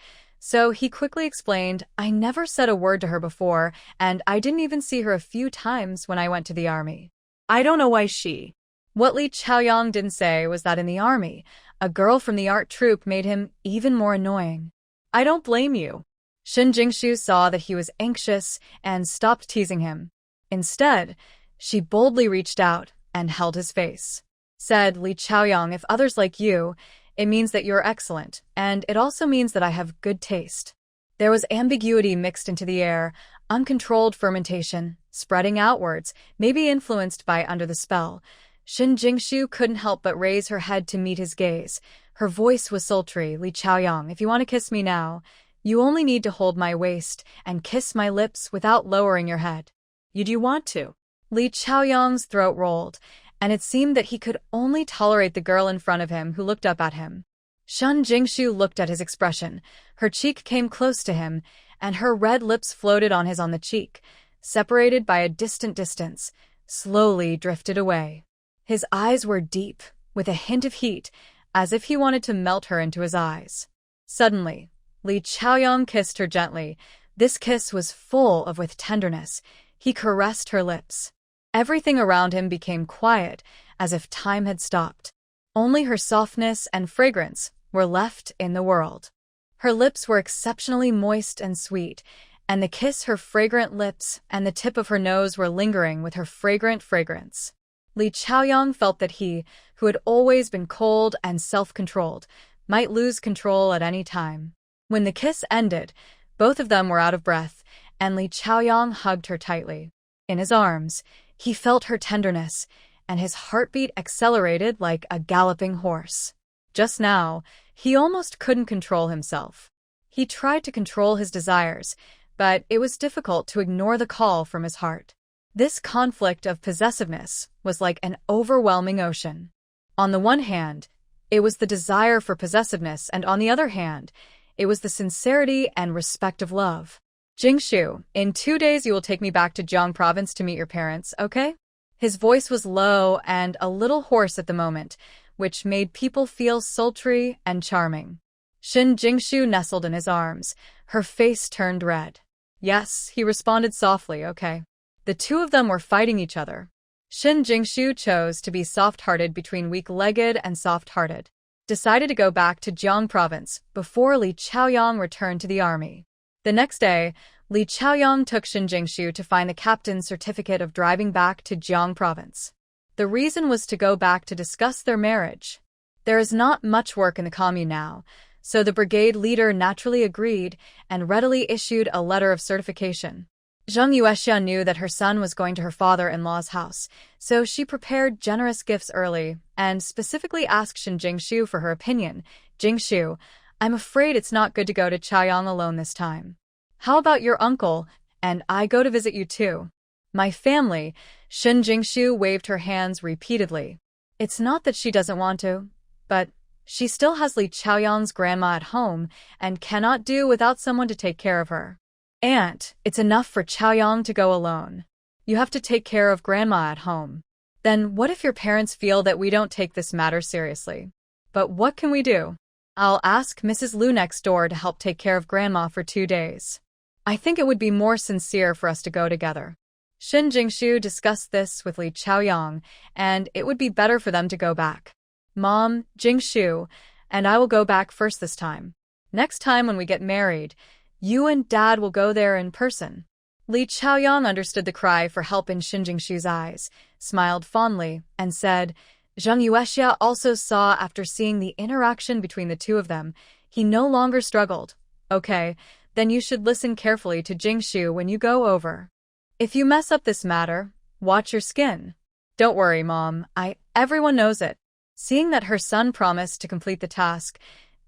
So he quickly explained, I never said a word to her before, and I didn't even see her a few times when I went to the army. I don't know why she. What Li Chaoyang didn't say was that in the army, a girl from the art troupe made him even more annoying. I don't blame you. Shun Jingshu saw that he was anxious and stopped teasing him. Instead, she boldly reached out and held his face. Said, Li Chaoyang, if others like you, it means that you're excellent, and it also means that I have good taste. There was ambiguity mixed into the air, uncontrolled fermentation, spreading outwards, maybe influenced by under the spell. Shun Jingshu couldn't help but raise her head to meet his gaze. Her voice was sultry. Li Chaoyang, if you want to kiss me now, you only need to hold my waist and kiss my lips without lowering your head. Do you want to? Li Chaoyang's throat rolled, and it seemed that he could only tolerate the girl in front of him who looked up at him. Shun Jingshu looked at his expression. Her cheek came close to him, and her red lips floated on the cheek, separated by a distant distance, slowly drifted away. His eyes were deep, with a hint of heat, as if he wanted to melt her into his eyes. Suddenly, Li Chaoyang kissed her gently. This kiss was full of tenderness. He caressed her lips. Everything around him became quiet, as if time had stopped. Only her softness and fragrance were left in the world. Her lips were exceptionally moist and sweet, and the kiss her fragrant lips and the tip of her nose were lingering with her fragrant fragrance. Li Chaoyang felt that he, who had always been cold and self-controlled, might lose control at any time. When the kiss ended, both of them were out of breath, and Li Chaoyang hugged her tightly. In his arms, he felt her tenderness, and his heartbeat accelerated like a galloping horse. Just now, he almost couldn't control himself. He tried to control his desires, but it was difficult to ignore the call from his heart. This conflict of possessiveness was like an overwhelming ocean. On the one hand, it was the desire for possessiveness, and on the other hand, it was the sincerity and respect of love. Jingshu, in 2 days you will take me back to Jiang province to meet your parents, okay? His voice was low and a little hoarse at the moment, which made people feel sultry and charming. Shun Jingshu nestled in his arms. Her face turned red. Yes, he responded softly, okay. The two of them were fighting each other. Shun Jingshu chose to be soft-hearted between weak-legged and soft-hearted. Decided to go back to Jiang province before Li Chaoyang returned to the army. The next day, Li Chaoyang took Shun Jingshu to find the captain's certificate of driving back to Jiang province. The reason was to go back to discuss their marriage. There is not much work in the commune now, so the brigade leader naturally agreed and readily issued a letter of certification. Zheng Yuexia knew that her son was going to her father-in-law's house, so she prepared generous gifts early and specifically asked Shun Jingshu for her opinion. Jingshu, I'm afraid it's not good to go to Chaoyang alone this time. How about your uncle, and I go to visit you too? My family, Shun Jingshu waved her hands repeatedly. It's not that she doesn't want to, but she still has Li Chaoyang's grandma at home and cannot do without someone to take care of her. Aunt, it's enough for Chaoyang to go alone. You have to take care of grandma at home. Then what if your parents feel that we don't take this matter seriously? But what can we do? I'll ask Mrs. Liu next door to help take care of grandma for 2 days. I think it would be more sincere for us to go together. Shun Jingshu discussed this with Li Chaoyang, and it would be better for them to go back. Mom, Jingshu, and I will go back first this time. Next time when we get married, you and Dad will go there in person. Li Chaoyang understood the cry for help in Shun Jingshu's eyes, smiled fondly, and said, Zheng Yuexia also saw after seeing the interaction between the two of them, he no longer struggled. Okay, then you should listen carefully to Jingshu when you go over. If you mess up this matter, watch your skin. Don't worry, Mom, everyone knows it. Seeing that her son promised to complete the task,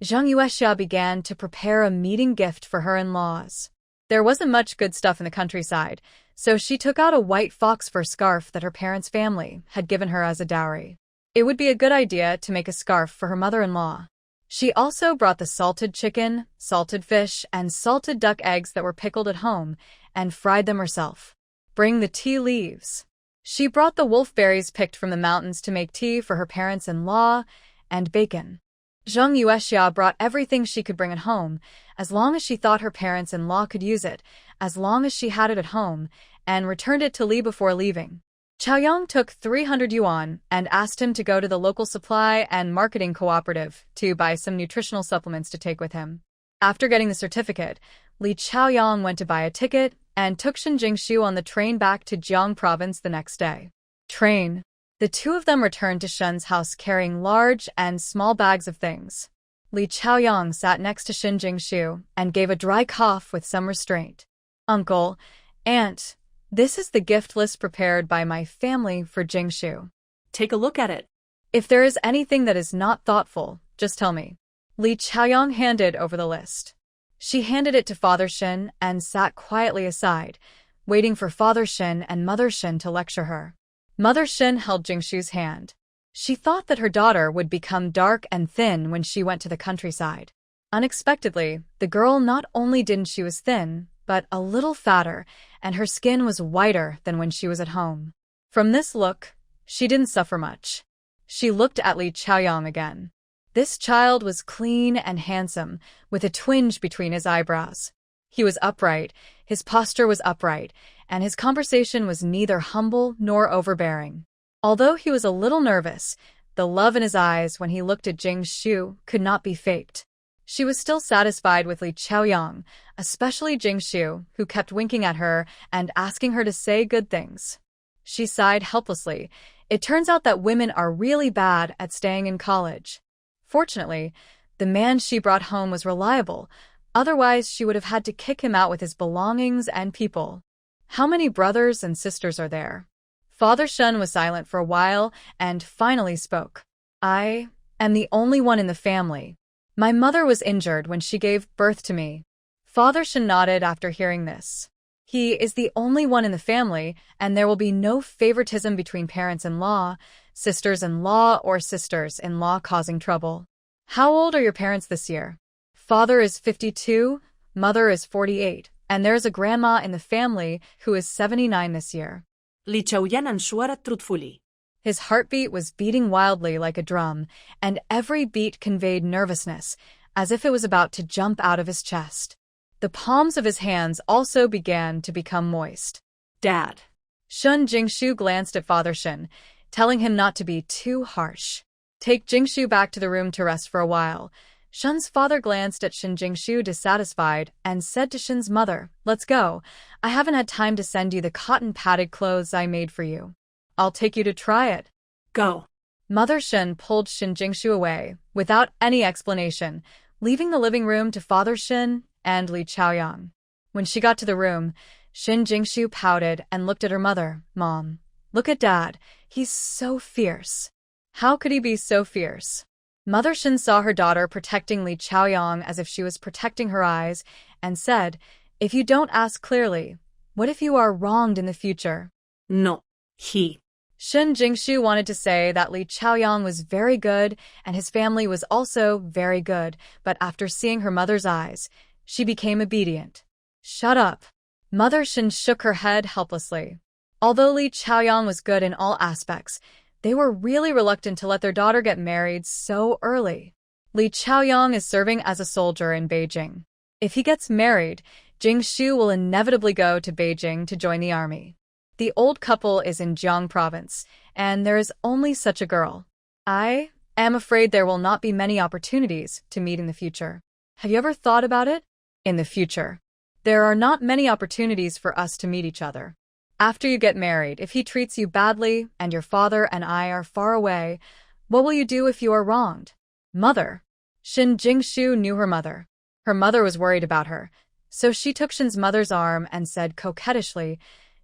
Zheng Yuexia began to prepare a meeting gift for her in-laws. There wasn't much good stuff in the countryside, so she took out a white fox fur scarf that her parents' family had given her as a dowry. It would be a good idea to make a scarf for her mother-in-law. She also brought the salted chicken, salted fish, and salted duck eggs that were pickled at home and fried them herself. Bring the tea leaves. She brought the wolfberries picked from the mountains to make tea for her parents-in-law and bacon. Zheng Yuexia brought everything she could bring at home, as long as she thought her parents-in-law could use it, as long as she had it at home, and returned it to Li before leaving. Chaoyang took 300 yuan and asked him to go to the local supply and marketing cooperative to buy some nutritional supplements to take with him. After getting the certificate, Li Chaoyang went to buy a ticket and took Shen Jingshu on the train back to Jiang province the next day. Train. The two of them returned to Shen's house carrying large and small bags of things. Li Chaoyang sat next to Shen Jingshu and gave a dry cough with some restraint. Uncle, Aunt, this is the gift list prepared by my family for Jingshu. Take a look at it. If there is anything that is not thoughtful, just tell me. Li Chaoyang handed over the list. She handed it to Father Shen and sat quietly aside, waiting for Father Shen and Mother Shen to lecture her. Mother Shen held Jingshu's hand. She thought that her daughter would become dark and thin when she went to the countryside. Unexpectedly, the girl not only didn't she was thin, but a little fatter, and her skin was whiter than when she was at home. From this look, she didn't suffer much. She looked at Li Chaoyang again. This child was clean and handsome, with a twinge between his eyebrows. He was upright, his posture was upright, and his conversation was neither humble nor overbearing. Although he was a little nervous, the love in his eyes when he looked at Jingshu could not be faked. She was still satisfied with Li Chaoyang, especially Jingshu, who kept winking at her and asking her to say good things. She sighed helplessly. It turns out that women are really bad at staying in college. Fortunately, the man she brought home was reliable, otherwise she would have had to kick him out with his belongings and people. How many brothers and sisters are there? Father Shen was silent for a while and finally spoke. I am the only one in the family. My mother was injured when she gave birth to me. Father Shen nodded after hearing this. He is the only one in the family, and there will be no favoritism between parents-in-law, sisters-in-law, or sisters-in-law causing trouble. How old are your parents this year? Father is 52, mother is 48, and there's a grandma in the family who is 79 this year. Li Chaoyang answered truthfully. His heartbeat was beating wildly like a drum, and every beat conveyed nervousness, as if it was about to jump out of his chest. The palms of his hands also began to become moist. Dad. Shen Jingshu glanced at Father Shen, telling him not to be too harsh. Take Jingshu back to the room to rest for a while. Shen's father glanced at Shen Jingshu dissatisfied and said to Shen's mother, "Let's go. I haven't had time to send you the cotton-padded clothes I made for you. I'll take you to try it." Go. Mother Shen pulled Shen Jingshu away, without any explanation, leaving the living room to Father Shen and Li Chaoyang. When she got to the room, Shen Jingshu pouted and looked at her mother. "Mom, look at Dad. He's so fierce." How could he be so fierce? Mother Shen saw her daughter protecting Li Chaoyang as if she was protecting her eyes, and said, "If you don't ask clearly, what if you are wronged in the future?" No. He. Shen Jingshu wanted to say that Li Chaoyang was very good and his family was also very good, but after seeing her mother's eyes, she became obedient. "Shut up." Mother Shen shook her head helplessly. Although Li Chaoyang was good in all aspects, they were really reluctant to let their daughter get married so early. Li Chaoyang is serving as a soldier in Beijing. If he gets married, Jingshu will inevitably go to Beijing to join the army. The old couple is in Jiang province, and there is only such a girl. I am afraid there will not be many opportunities to meet in the future. Have you ever thought about it? In the future, there are not many opportunities for us to meet each other. After you get married, if he treats you badly and your father and I are far away, what will you do if you are wronged? Mother. Shen Jingshu knew her mother. Her mother was worried about her, so she took Shen's mother's arm and said coquettishly,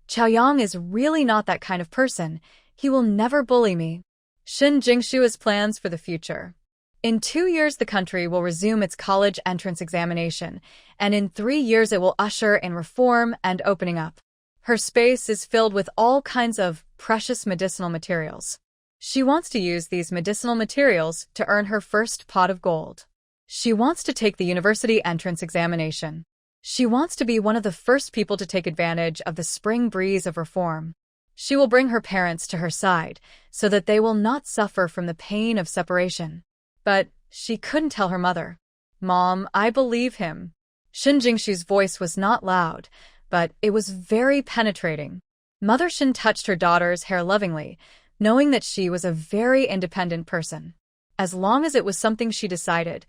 "Chaoyang is really not that kind of person. He will never bully me." Shen Jingshu has plans for the future. In 2 years, the country will resume its college entrance examination, and in 3 years, it will usher in reform and opening up. Her space is filled with all kinds of precious medicinal materials. She wants to use these medicinal materials to earn her first pot of gold. She wants to take the university entrance examination. She wants to be one of the first people to take advantage of the spring breeze of reform. She will bring her parents to her side so that they will not suffer from the pain of separation. But she couldn't tell her mother. "Mom, I believe him." Shin Jingshu's voice was not loud, but it was very penetrating. Mother Shin touched her daughter's hair lovingly, knowing that she was a very independent person. As long as it was something she decided,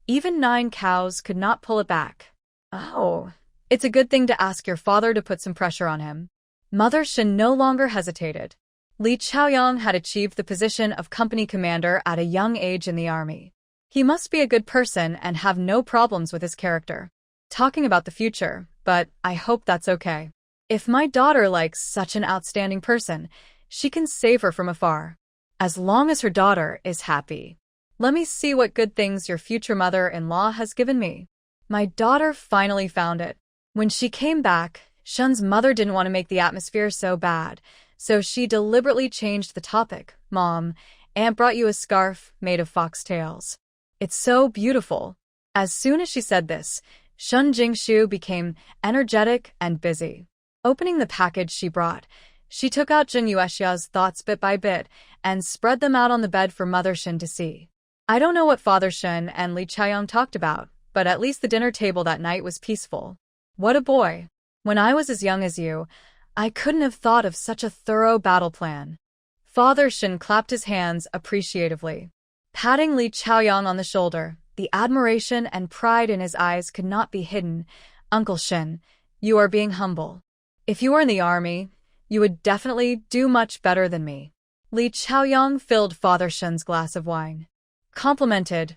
even 9 cows could not pull it back. "Oh, it's a good thing to ask your father to put some pressure on him." Mother Shin no longer hesitated. Li Chaoyang had achieved the position of company commander at a young age in the army. He must be a good person and have no problems with his character. Talking about the future, but I hope that's okay. If my daughter likes such an outstanding person, she can save her from afar. As long as her daughter is happy. Let me see what good things your future mother-in-law has given me. My daughter finally found it. When she came back, Shun's mother didn't want to make the atmosphere so bad, so she deliberately changed the topic. "Mom, Aunt brought you a scarf made of foxtails. It's so beautiful." As soon as she said this, Shun Jingshu became energetic and busy. Opening the package she brought, she took out Jin Yuexia's thoughts bit by bit and spread them out on the bed for Mother Shin to see. I don't know what Father Shin and Li Chaoyang talked about, but at least the dinner table that night was peaceful. What a boy. When I was as young as you, I couldn't have thought of such a thorough battle plan. Father Shin clapped his hands appreciatively. Patting Li Chaoyang on the shoulder, the admiration and pride in his eyes could not be hidden. "Uncle Shin, you are being humble. If you were in the army, you would definitely do much better than me." Li Chaoyang filled Father Shin's glass of wine. Complimented.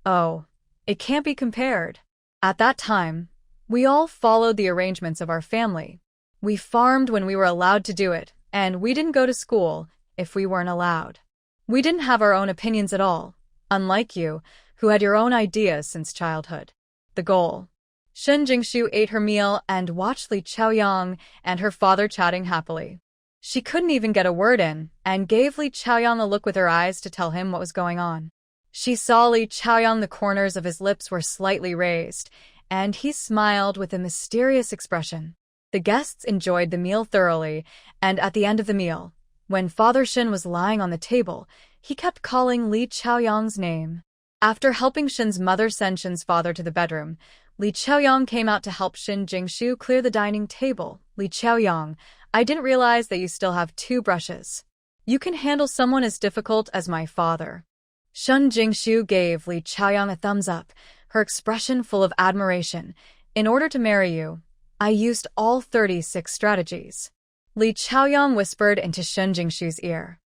"Oh, it can't be compared. At that time, we all followed the arrangements of our family. We farmed when we were allowed to do it, and we didn't go to school if we weren't allowed. We didn't have our own opinions at all, unlike you, who had your own ideas since childhood." The goal. Shin Jingshu ate her meal and watched Li Chaoyang and her father chatting happily. She couldn't even get a word in, and gave Li Chaoyang a look with her eyes to tell him what was going on. She saw Li Chaoyang, the corners of his lips were slightly raised, and he smiled with a mysterious expression. The guests enjoyed the meal thoroughly, and at the end of the meal, when Father Shin was lying on the table, he kept calling Li Chaoyang's name. After helping Shin's mother send Shin's father to the bedroom, Li Chaoyang came out to help Shin Jingshu clear the dining table. "Li Chaoyang, I didn't realize that you still have 2 brushes. You can handle someone as difficult as my father." Shun Jingshu gave Li Chaoyang a thumbs up, her expression full of admiration. "In order to marry you, I used all 36 strategies." Li Chaoyang whispered into Shun Jingshu's ear.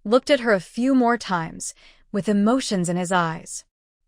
Looked at her a few more times, with emotions in his eyes.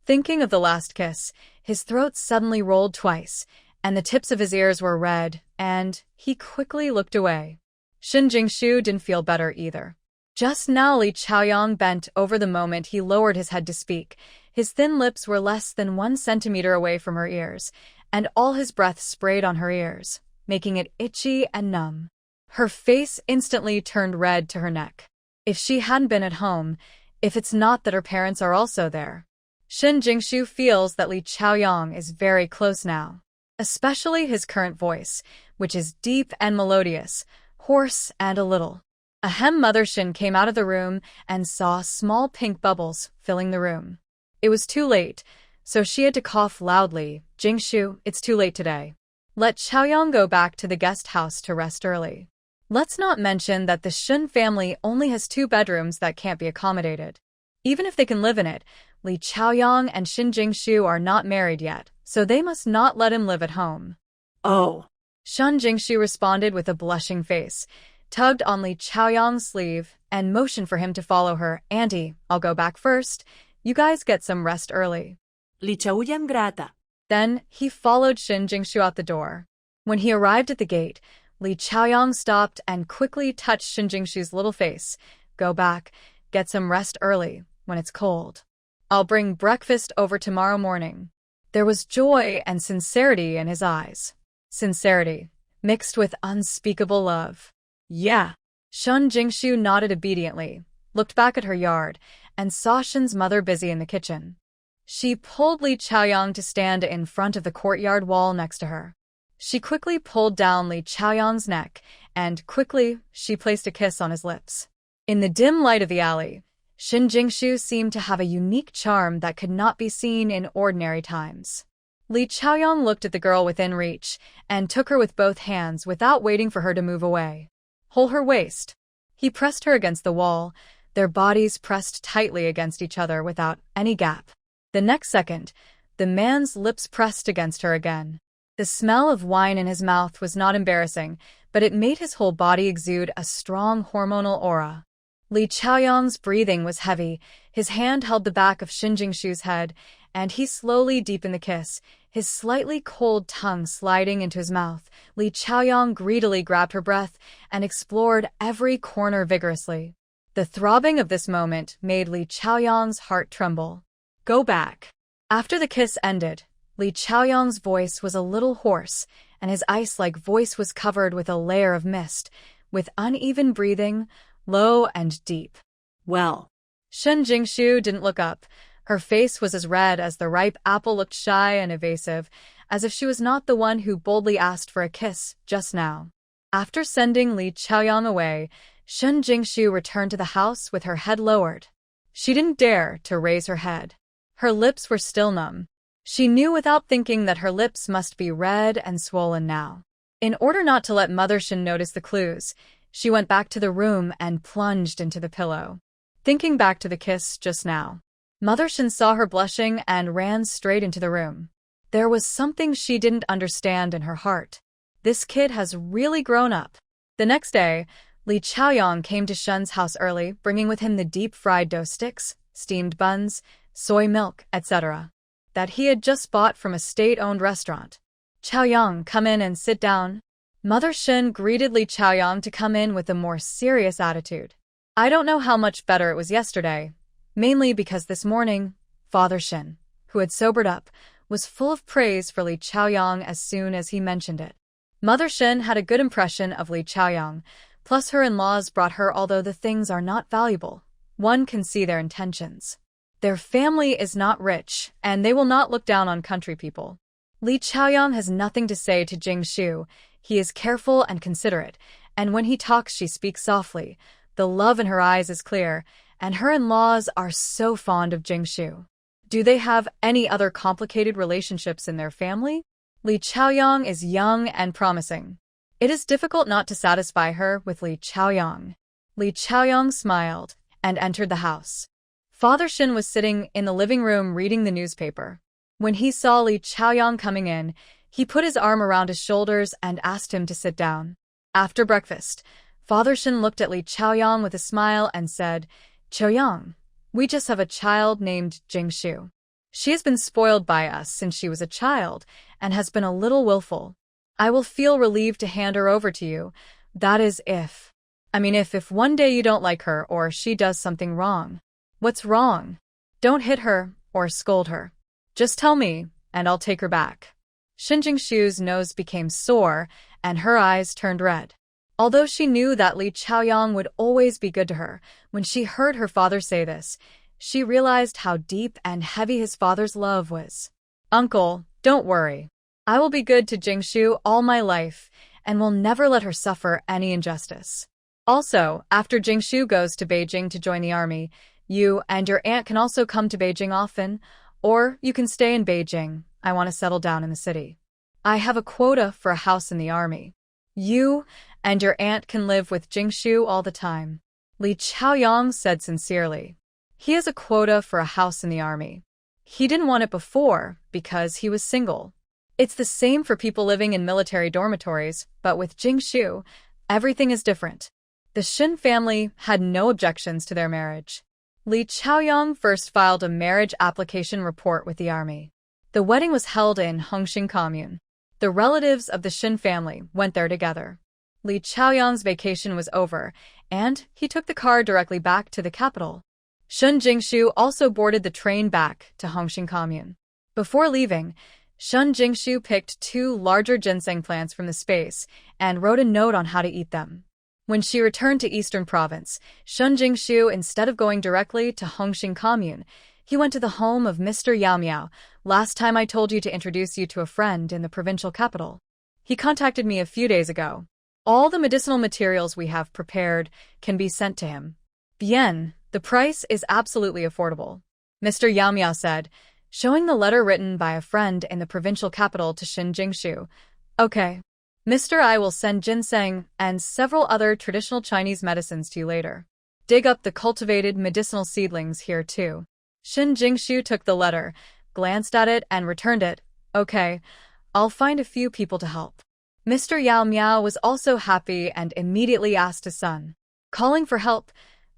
Thinking of the last kiss, his throat suddenly rolled twice, and the tips of his ears were red, and he quickly looked away. Shin Jingshu didn't feel better either. Just now Li Chaoyang bent over the moment he lowered his head to speak. His thin lips were less than 1 centimeter away from her ears, and all his breath sprayed on her ears, making it itchy and numb. Her face instantly turned red to her neck. If she hadn't been at home, if it's not that her parents are also there. Shin Jingshu feels that Li Chaoyang is very close now. Especially his current voice, which is deep and melodious, hoarse and a little. Ahem. Mother Shin came out of the room and saw small pink bubbles filling the room. It was too late, so she had to cough loudly. "Jingshu, it's too late today. Let Chaoyang go back to the guest house to rest early. Let's not mention that the Shun family only has 2 bedrooms that can't be accommodated. Even if they can live in it, Li Chaoyang and Shin Jingshu are not married yet, so they must not let him live at home." "Oh." Shun Jingshu responded with a blushing face, tugged on Li Chaoyang's sleeve, and motioned for him to follow her. "Auntie, I'll go back first. You guys get some rest early." Li Chaoyang grata. Then he followed Shin Jingshu out the door. When he arrived at the gate, Li Chaoyang stopped and quickly touched Shin Jingshu's little face. "Go back, get some rest early, when it's cold." I'll bring breakfast over tomorrow morning. There was joy and sincerity in his eyes. Sincerity, mixed with unspeakable love. Yeah. Shun Jingshu nodded obediently, looked back at her yard, and saw Shin's mother busy in the kitchen. She pulled Li Chaoyang to stand in front of the courtyard wall next to her. She quickly pulled down Li Chaoyang's neck, and quickly she placed a kiss on his lips. In the dim light of the alley, Shin Jingshu seemed to have a unique charm that could not be seen in ordinary times. Li Chaoyang looked at the girl within reach and took her with both hands without waiting for her to move away. Hold her waist. He pressed her against the wall, their bodies pressed tightly against each other without any gap. The next second, the man's lips pressed against her again. The smell of wine in his mouth was not embarrassing, but it made his whole body exude a strong hormonal aura. Li Chaoyang's breathing was heavy, his hand held the back of Shin Jingshu's head, and he slowly deepened the kiss, his slightly cold tongue sliding into his mouth. Li Chaoyang greedily grabbed her breath and explored every corner vigorously. The throbbing of this moment made Li Chaoyang's heart tremble. Go back. After the kiss ended, Li Chaoyang's voice was a little hoarse, and his ice-like voice was covered with a layer of mist, with uneven breathing, low and deep. Well. Shin Jingshu didn't look up. Her face was as red as the ripe apple, looked shy and evasive, as if she was not the one who boldly asked for a kiss just now. After sending Li Chaoyang away, Shin Jingshu returned to the house with her head lowered. She didn't dare to raise her head. Her lips were still numb. She knew without thinking that her lips must be red and swollen now. In order not to let Mother Shin notice the clues, she went back to the room and plunged into the pillow. Thinking back to the kiss just now, Mother Shin saw her blushing and ran straight into the room. There was something she didn't understand in her heart. This kid has really grown up. The next day, Li Chaoyang came to Shun's house early, bringing with him the deep-fried dough sticks, steamed buns, soy milk, etc. that he had just bought from a state-owned restaurant. Chaoyang, come in and sit down. Mother Shin greeted Li Chaoyang to come in with a more serious attitude. I don't know how much better it was yesterday, mainly because this morning, Father Shin, who had sobered up, was full of praise for Li Chaoyang as soon as he mentioned it. Mother Shin had a good impression of Li Chaoyang, plus her in-laws brought her, although the things are not valuable. One can see their intentions. Their family is not rich, and they will not look down on country people. Li Chaoyang has nothing to say to Jingshu. He is careful and considerate, and when he talks she speaks softly. The love in her eyes is clear, and her in-laws are so fond of Jingshu. Do they have any other complicated relationships in their family? Li Chaoyang is young and promising. It is difficult not to satisfy her with Li Chaoyang. Li Chaoyang smiled and entered the house. Father Shin was sitting in the living room reading the newspaper. When he saw Li Chaoyang coming in, he put his arm around his shoulders and asked him to sit down. After breakfast, Father Shin looked at Li Chaoyang with a smile and said, Chaoyang, we just have a child named Jingshu. She has been spoiled by us since she was a child and has been a little willful. I will feel relieved to hand her over to you. That is if one day you don't like her or she does something wrong. What's wrong? Don't hit her or scold her. Just tell me, and I'll take her back. Shin Jingshu's nose became sore, and her eyes turned red. Although she knew that Li Chaoyang would always be good to her, when she heard her father say this, she realized how deep and heavy his father's love was. Uncle, don't worry. I will be good to Jingshu all my life, and will never let her suffer any injustice. Also, after Jingshu goes to Beijing to join the army, you and your aunt can also come to Beijing often, or you can stay in Beijing. I want to settle down in the city. I have a quota for a house in the army. You and your aunt can live with Jingshu all the time. Li Chaoyang said sincerely. He has a quota for a house in the army. He didn't want it before because he was single. It's the same for people living in military dormitories, but with Jingshu, everything is different. The Shin family had no objections to their marriage. Li Chaoyang first filed a marriage application report with the army. The wedding was held in Hongxing commune. The relatives of the Shin family went there together. Li Chaoyang's vacation was over, and he took the car directly back to the capital. Shun Jingshu also boarded the train back to Hongqing commune. Before leaving, Shun Jingshu picked 2 larger ginseng plants from the space and wrote a note on how to eat them. When she returned to Eastern Province, Shun Jingshu, instead of going directly to Hongqing commune, he went to the home of Mr. Yao Miao. Last time I told you to introduce you to a friend in the provincial capital. He contacted me a few days ago. All the medicinal materials we have prepared can be sent to him. Bien, the price is absolutely affordable, Mr. Yao Miao said, showing the letter written by a friend in the provincial capital to Shun Jingshu. Okay. Mr. I will send ginseng and several other traditional Chinese medicines to you later. Dig up the cultivated medicinal seedlings here too. Shun Jingshu took the letter, glanced at it, and returned it. Okay, I'll find a few people to help. Mr. Yao Miao was also happy and immediately asked his son. Calling for help,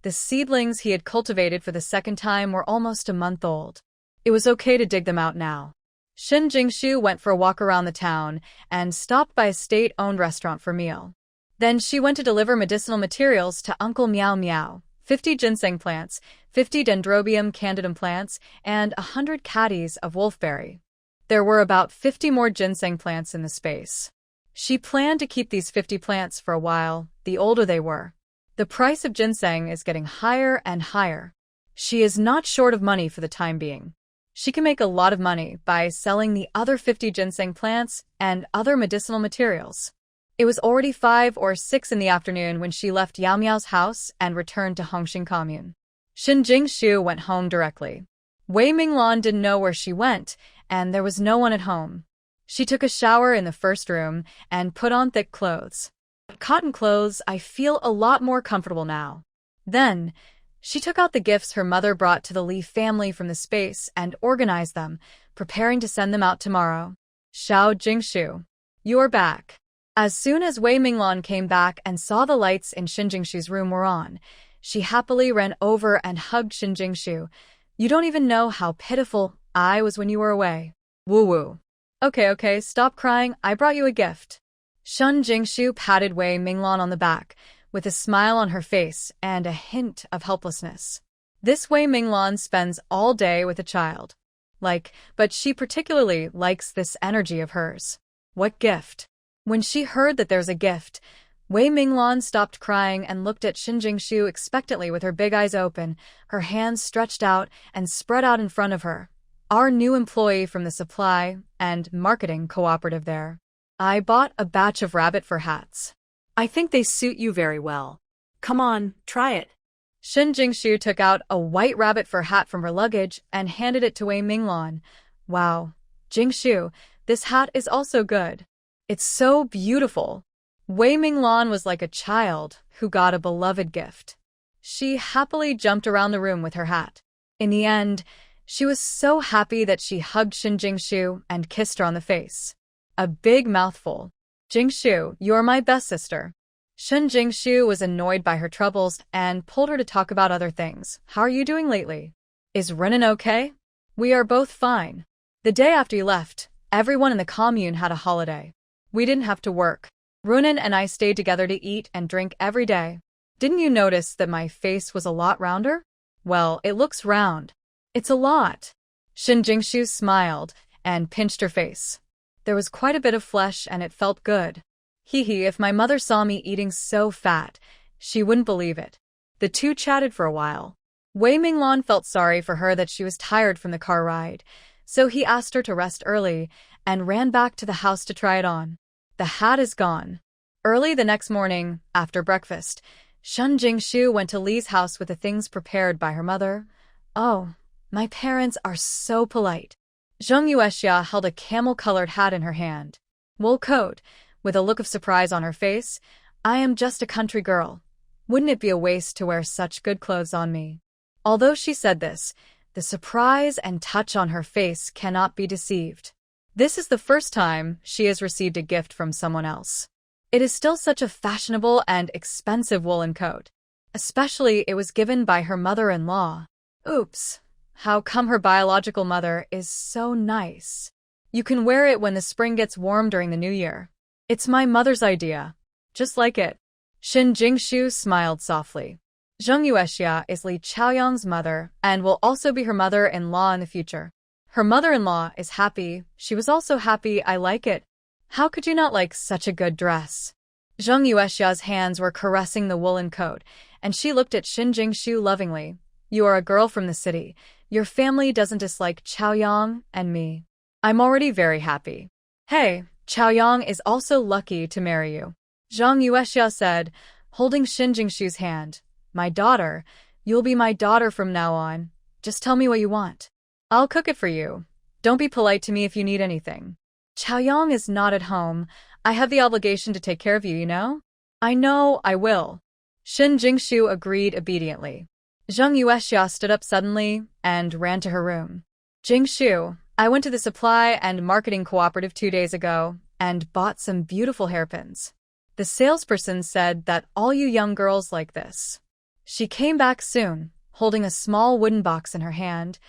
the seedlings he had cultivated for the second time were almost a month old. It was okay to dig them out now. Shun Jingshu went for a walk around the town and stopped by a state-owned restaurant for a meal. Then she went to deliver medicinal materials to Uncle Miao Miao, 50 ginseng plants, 50 Dendrobium candidum plants, and 100 caddies of wolfberry. There were about 50 more ginseng plants in the space. She planned to keep these 50 plants for a while, the older they were. The price of ginseng is getting higher and higher. She is not short of money for the time being. She can make a lot of money by selling the other 50 ginseng plants and other medicinal materials. It was already 5 or 6 in the afternoon when she left Yao Miao's house and returned to Hongqing commune. Shun Jingshu went home directly. Wei Minglan didn't know where she went, and there was no one at home. She took a shower in the first room and put on thick clothes. Cotton clothes, I feel a lot more comfortable now. Then, she took out the gifts her mother brought to the Li family from the space and organized them, preparing to send them out tomorrow. Shao Jingshu, you're back. As soon as Wei Minglan came back and saw the lights in Shun Jingshu's room were on, she happily ran over and hugged Shun Jingshu. You don't even know how pitiful I was when you were away. Woo-woo. Okay, stop crying, I brought you a gift. Shun Jingshu patted Wei Minglan on the back, with a smile on her face and a hint of helplessness. This Wei Minglan spends all day with a child. But she particularly likes this energy of hers. What gift? When she heard that there's a gift, Wei Minglan stopped crying and looked at Shun Jingshu expectantly with her big eyes open, her hands stretched out and spread out in front of her. Our new employee from the supply and marketing cooperative there. I bought a batch of rabbit fur hats. I think they suit you very well. Come on, try it. Shun Jingshu took out a white rabbit fur hat from her luggage and handed it to Wei Minglan. Wow, Jingshu, this hat is also good. It's so beautiful. Wei Minglan was like a child who got a beloved gift. She happily jumped around the room with her hat. In the end, she was so happy that she hugged Shun Jingshu and kissed her on the face. A big mouthful. Jingshu, you're my best sister. Shun Jingshu was annoyed by her troubles and pulled her to talk about other things. How are you doing lately? Is Renan okay? We are both fine. The day after you left, everyone in the commune had a holiday. We didn't have to work. Renan and I stayed together to eat and drink every day. Didn't you notice that my face was a lot rounder? Well, it looks round. It's a lot. Shun Jingshu smiled and pinched her face. There was quite a bit of flesh and it felt good. Hee, if my mother saw me eating so fat, she wouldn't believe it. The two chatted for a while. Wei Minglan felt sorry for her that she was tired from the car ride, so he asked her to rest early and ran back to the house to try it on. The hat is gone. Early the next morning, after breakfast, Shun Jingshu went to Li's house with the things prepared by her mother. Oh, my parents are so polite. Zheng Yuexia held a camel-colored hat in her hand. Wool coat, with a look of surprise on her face. I am just a country girl. Wouldn't it be a waste to wear such good clothes on me? Although she said this, the surprise and touch on her face cannot be deceived. This is the first time she has received a gift from someone else. It is still such a fashionable and expensive woolen coat. Especially it was given by her mother-in-law. Oops. How come her biological mother is so nice? You can wear it when the spring gets warm during the new year. It's my mother's idea. Just like it. Shun Jingshu smiled softly. Zheng Yuexia is Li Chaoyang's mother and will also be her mother-in-law in the future. Her mother-in-law is happy. She was also happy. I like it. How could you not like such a good dress? Zheng Yuexia's hands were caressing the woolen coat, and she looked at Xin Jingshu lovingly. You are a girl from the city. Your family doesn't dislike Chaoyang and me. I'm already very happy. Hey, Chaoyang is also lucky to marry you. Zheng Yuexia said, holding Xin Jingshu's hand. My daughter, you'll be my daughter from now on. Just tell me what you want. I'll cook it for you. Don't be polite to me if you need anything. Chaoyang is not at home. I have the obligation to take care of you, you know? I know, I will. Xin Jingshu agreed obediently. Zheng Yuexia stood up suddenly and ran to her room. Jingshu, I went to the supply and marketing cooperative 2 days ago and bought some beautiful hairpins. The salesperson said that all you young girls like this. She came back soon, holding a small wooden box in her hand.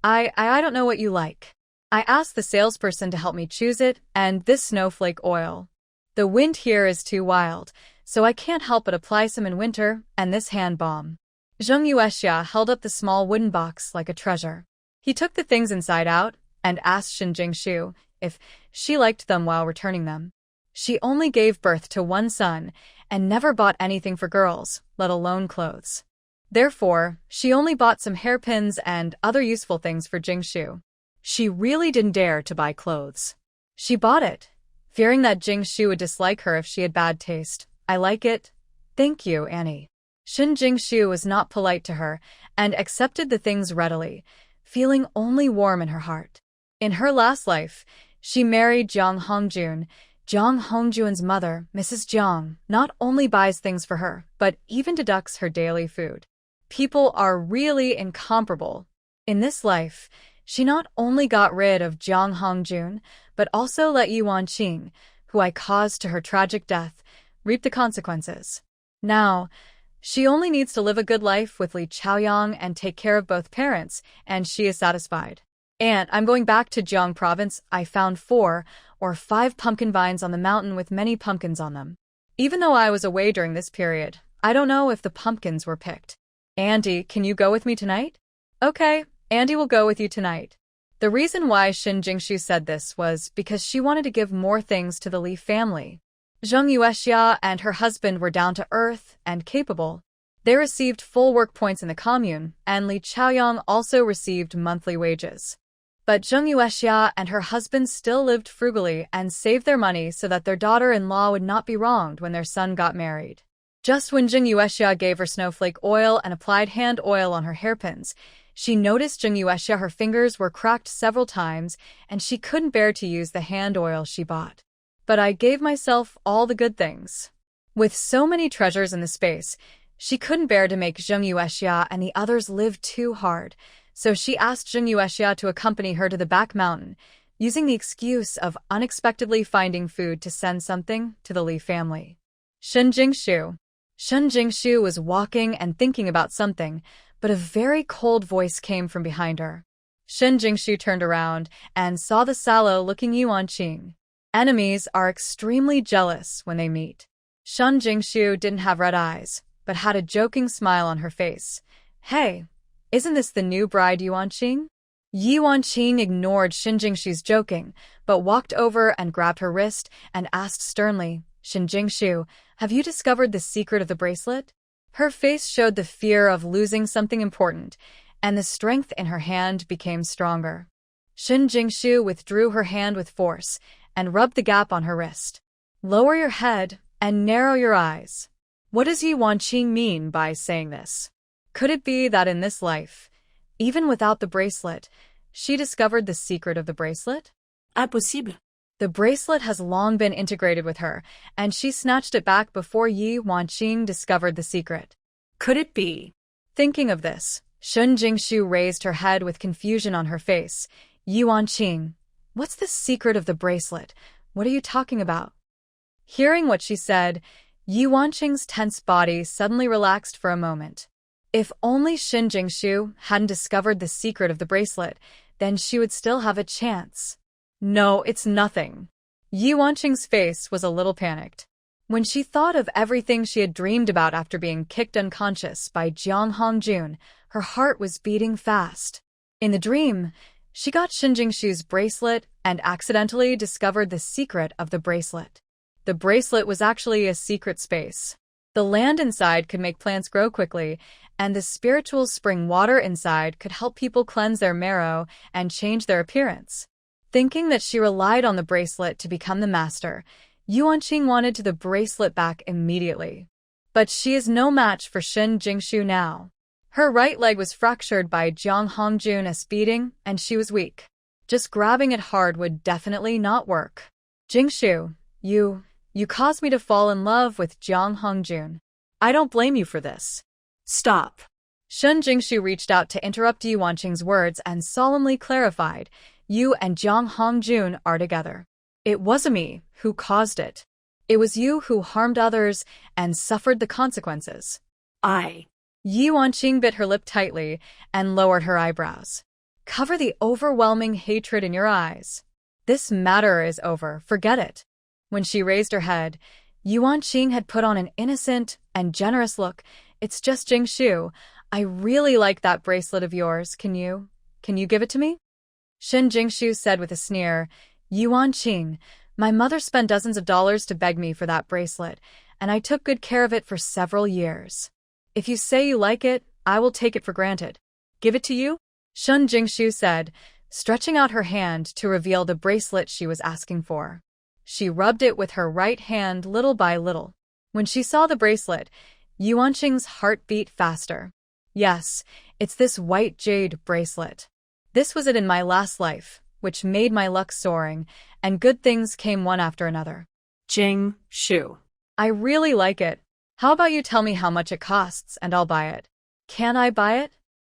I don't know what you like. I asked the salesperson to help me choose it, and this snowflake oil. The wind here is too wild, so I can't help but apply some in winter, and this hand balm. Zheng Yuexia held up the small wooden box like a treasure. He took the things inside out and asked Xin Jingshu if she liked them while returning them. She only gave birth to one son and never bought anything for girls, let alone clothes. Therefore, she only bought some hairpins and other useful things for Jingshu. She really didn't dare to buy clothes. She bought it, fearing that Jingshu would dislike her if she had bad taste. I like it. Thank you, Annie. Xin Jingshu was not polite to her and accepted the things readily, feeling only warm in her heart. In her last life, she married Jiang Hongjun. Jiang Hongjun's mother, Mrs. Jiang, not only buys things for her, but even deducts her daily food. People are really incomparable. In this life, she not only got rid of Jiang Hongjun, but also let Ye Wanqing, who I caused to her tragic death, reap the consequences. Now, she only needs to live a good life with Li Chaoyang and take care of both parents, and she is satisfied. And I'm going back to Jiang province. I found 4 or 5 pumpkin vines on the mountain with many pumpkins on them. Even though I was away during this period, I don't know if the pumpkins were picked. Andy, can you go with me tonight? Okay, Andy will go with you tonight. The reason why Xin Jingshu said this was because she wanted to give more things to the Li family. Zheng Yuexia and her husband were down to earth and capable. They received full work points in the commune, and Li Chaoyang also received monthly wages. But Zheng Yuexia and her husband still lived frugally and saved their money so that their daughter-in-law would not be wronged when their son got married. Just when Zheng Yuexia gave her snowflake oil and applied hand oil on her hairpins, she noticed Zheng Yuexia her fingers were cracked several times and she couldn't bear to use the hand oil she bought. But I gave myself all the good things. With so many treasures in the space, she couldn't bear to make Zheng Yuexia and the others live too hard, so she asked Zheng Yuexia to accompany her to the back mountain, using the excuse of unexpectedly finding food to send something to the Li family. Xin Jingshu was walking and thinking about something, but a very cold voice came from behind her. Xin Jingshu turned around and saw the sallow-looking Ye Wanqing. Enemies are extremely jealous when they meet. Xin Jingshu didn't have red eyes, but had a joking smile on her face. Hey, isn't this the new bride Ye Wanqing? Ye Wanqing ignored Xin Jingshu's joking, but walked over and grabbed her wrist and asked sternly, Xin Jingshu, have you discovered the secret of the bracelet? Her face showed the fear of losing something important, and the strength in her hand became stronger. Xin Jingshu withdrew her hand with force and rubbed the gap on her wrist. Lower your head and narrow your eyes. What does Ye Wanqing mean by saying this? Could it be that in this life, even without the bracelet, she discovered the secret of the bracelet? Impossible. The bracelet has long been integrated with her, and she snatched it back before Ye Wanqing discovered the secret. Could it be? Thinking of this, Xin Jingshu raised her head with confusion on her face. Ye Wanqing, what's the secret of the bracelet? What are you talking about? Hearing what she said, Ye Wanqing's tense body suddenly relaxed for a moment. If only Xin Jingshu hadn't discovered the secret of the bracelet, then she would still have a chance. No, it's nothing. Ye Wanqing's face was a little panicked. When she thought of everything she had dreamed about after being kicked unconscious by Jiang Hongjun, her heart was beating fast. In the dream, she got Shen Jingshu's bracelet and accidentally discovered the secret of the bracelet. The bracelet was actually a secret space. The land inside could make plants grow quickly, and the spiritual spring water inside could help people cleanse their marrow and change their appearance. Thinking that she relied on the bracelet to become the master, Yuanqing wanted the bracelet back immediately. But she is no match for Shen Jingshu now. Her right leg was fractured by Jiang Hongjun's beating, and she was weak. Just grabbing it hard would definitely not work. Jingshu, you caused me to fall in love with Jiang Hongjun. I don't blame you for this. Stop. Shen Jingshu reached out to interrupt Yuanqing's words and solemnly clarified, you and Jiang Hongjun are together. It wasn't me who caused it. It was you who harmed others and suffered the consequences. Yuanqing bit her lip tightly and lowered her eyebrows. Cover the overwhelming hatred in your eyes. This matter is over, forget it. When she raised her head, Yuanqing had put on an innocent and generous look. It's just Jingshu. I really like that bracelet of yours. Can you give it to me? Shen Jingshu said with a sneer, Yuanqing, my mother spent dozens of dollars to beg me for that bracelet, and I took good care of it for several years. If you say you like it, I will take it for granted. Give it to you? Shen Jingshu said, stretching out her hand to reveal the bracelet she was asking for. She rubbed it with her right hand little by little. When she saw the bracelet, Yuanqing's heart beat faster. Yes, it's this white jade bracelet. This was it in my last life, which made my luck soaring, and good things came one after another. Jingshu. I really like it. How about you tell me how much it costs and I'll buy it? Can I buy it?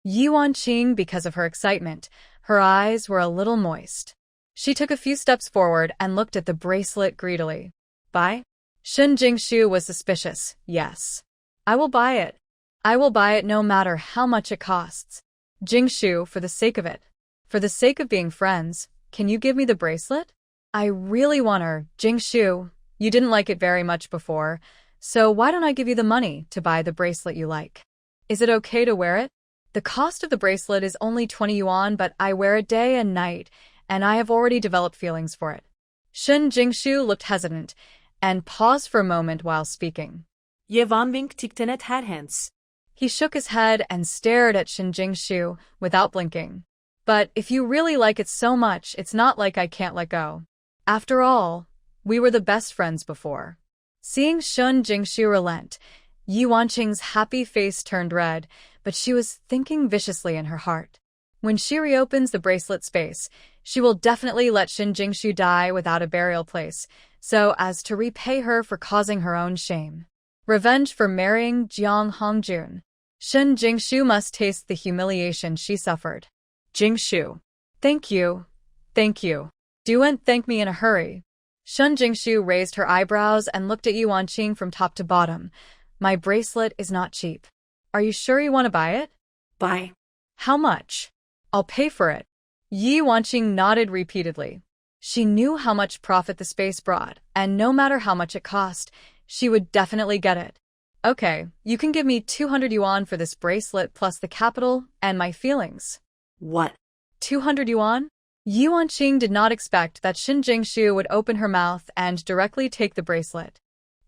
Yuanqing, because of her excitement, her eyes were a little moist. She took a few steps forward and looked at the bracelet greedily. Buy? Shen Jingshu was suspicious. Yes. I will buy it. I will buy it no matter how much it costs. Jingshu, for the sake of it. For the sake of being friends, can you give me the bracelet? I really want her. Jingshu, you didn't like it very much before, so why don't I give you the money to buy the bracelet you like? Is it okay to wear it? The cost of the bracelet is only 20 yuan, but I wear it day and night, and I have already developed feelings for it. Shen Jingshu looked hesitant and paused for a moment while speaking. Ye Wanqing tiktenet herhens. He shook his head and stared at Shen Jingshu without blinking. But if you really like it so much, it's not like I can't let go. After all, we were the best friends before. Seeing Shen Jingshu relent, Yuanqing's happy face turned red, but she was thinking viciously in her heart. When she reopens the bracelet space, she will definitely let Shen Jingshu die without a burial place, so as to repay her for causing her own shame. Revenge for marrying Jiang Hongjun. Shen Jingshu must taste the humiliation she suffered. Jingshu. Thank you. Thank you. Don't thank me in a hurry. Shen Jingshu raised her eyebrows and looked at Yuanqing from top to bottom. My bracelet is not cheap. Are you sure you want to buy it? Buy. How much? I'll pay for it. Yuanqing nodded repeatedly. She knew how much profit the space brought, and no matter how much it cost, she would definitely get it. Okay, you can give me 200 yuan for this bracelet plus the capital and my feelings. What? 200 yuan? Yuanqing did not expect that Shen Jingshu would open her mouth and directly take the bracelet.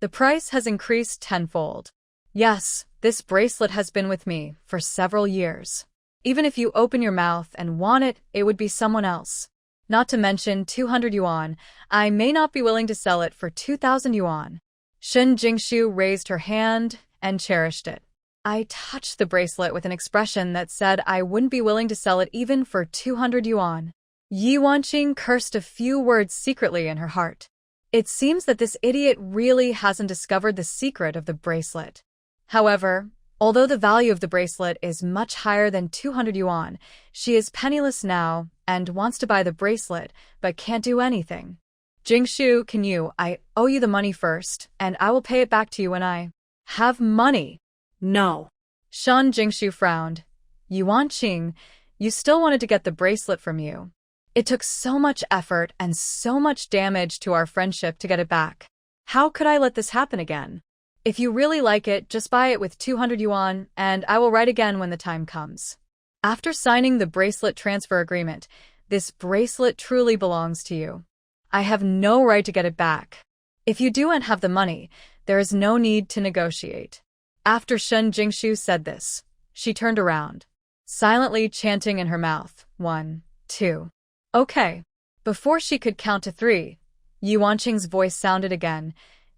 The price has increased tenfold. Yes, this bracelet has been with me for several years. Even if you open your mouth and want it, it would be someone else. Not to mention 200 yuan, I may not be willing to sell it for 2,000 yuan. Shen Jingshu raised her hand and cherished it. I touched the bracelet with an expression that said I wouldn't be willing to sell it even for 200 yuan. Yuanqing cursed a few words secretly in her heart. It seems that this idiot really hasn't discovered the secret of the bracelet. However, although the value of the bracelet is much higher than 200 yuan, she is penniless now and wants to buy the bracelet but can't do anything. Jingshu, I owe you the money first, and I will pay it back to you when I have money. No. Shen Jingshu frowned. Yuanqing, you still wanted to get the bracelet from you. It took so much effort and so much damage to our friendship to get it back. How could I let this happen again? If you really like it, just buy it with 200 yuan, and I will write again when the time comes. After signing the bracelet transfer agreement, this bracelet truly belongs to you. I have no right to get it back. If you do not have the money, there is no need to negotiate. After Shen Jingshu said this, she turned around, silently chanting in her mouth, 1, 2. Okay. Before she could count to 3, Ye Wanqing's voice sounded again.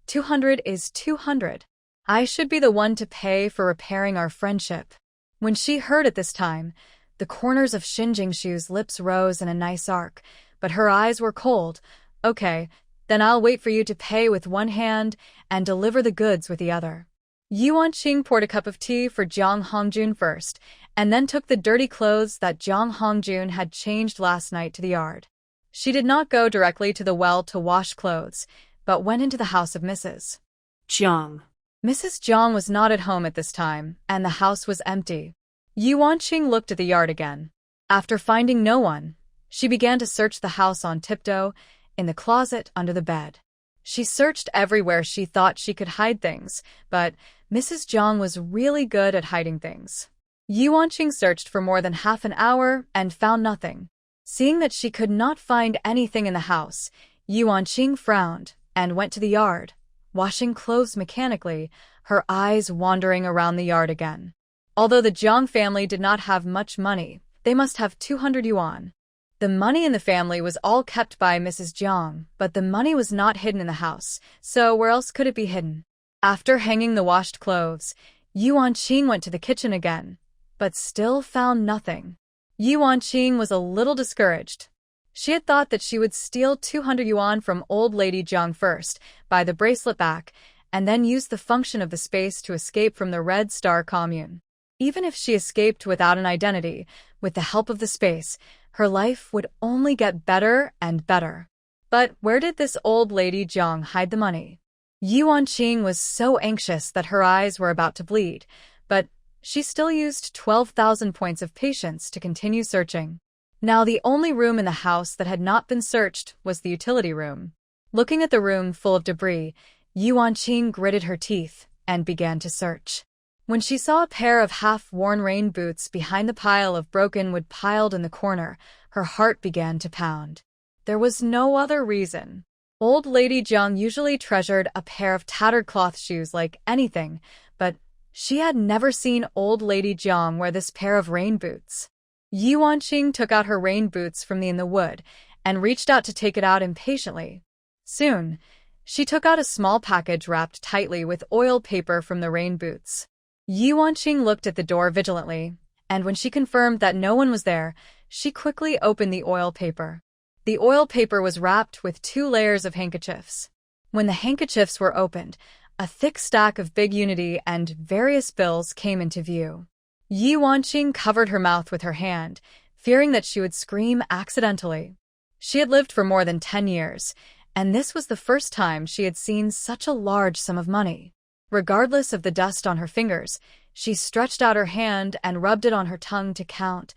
200 is 200. I should be the one to pay for repairing our friendship. When she heard it this time, the corners of Shen Jingshu's lips rose in a nice arc, but her eyes were cold. Okay, then I'll wait for you to pay with one hand and deliver the goods with the other. Ye Wanqing poured a cup of tea for Jiang Hongjun first, and then took the dirty clothes that Jiang Hongjun had changed last night to the yard. She did not go directly to the well to wash clothes, but went into the house of Mrs. Jiang. Mrs. Jiang was not at home at this time, and the house was empty. Ye Wanqing looked at the yard again. After finding no one, she began to search the house on tiptoe, in the closet, under the bed. She searched everywhere she thought she could hide things, but Mrs. Jiang was really good at hiding things. Ye Wanqing searched for more than half an hour and found nothing. Seeing that she could not find anything in the house, Ye Wanqing frowned and went to the yard, washing clothes mechanically, her eyes wandering around the yard again. Although the Jiang family did not have much money, they must have 200 yuan. The money in the family was all kept by Mrs. Jiang, but the money was not hidden in the house, so where else could it be hidden? After hanging the washed clothes, Ye Wanqing went to the kitchen again, but still found nothing. Ye Wanqing was a little discouraged. She had thought that she would steal 200 yuan from old lady Jiang first, buy the bracelet back, and then use the function of the space to escape from the Red Star commune. Even if she escaped without an identity, with the help of the space, her life would only get better and better. But where did this old lady Jiang hide the money? Ye Wanqing was so anxious that her eyes were about to bleed, but she still used 12,000 points of patience to continue searching. Now the only room in the house that had not been searched was the utility room. Looking at the room full of debris, Ye Wanqing gritted her teeth and began to search. When she saw a pair of half-worn rain boots behind the pile of broken wood piled in the corner, her heart began to pound. There was no other reason. Old Lady Jiang usually treasured a pair of tattered cloth shoes like anything, but she had never seen Old Lady Jiang wear this pair of rain boots. Ye Wanqing took out her rain boots from in the wood and reached out to take it out impatiently. Soon, she took out a small package wrapped tightly with oil paper from the rain boots. Ye Wanqing looked at the door vigilantly, and when she confirmed that no one was there, she quickly opened the oil paper. The oil paper was wrapped with 2 layers of handkerchiefs. When the handkerchiefs were opened, a thick stack of big unity and various bills came into view. Ye Wanqing covered her mouth with her hand, fearing that she would scream accidentally. She had lived for more than 10 years, and this was the first time she had seen such a large sum of money. Regardless of the dust on her fingers, she stretched out her hand and rubbed it on her tongue to count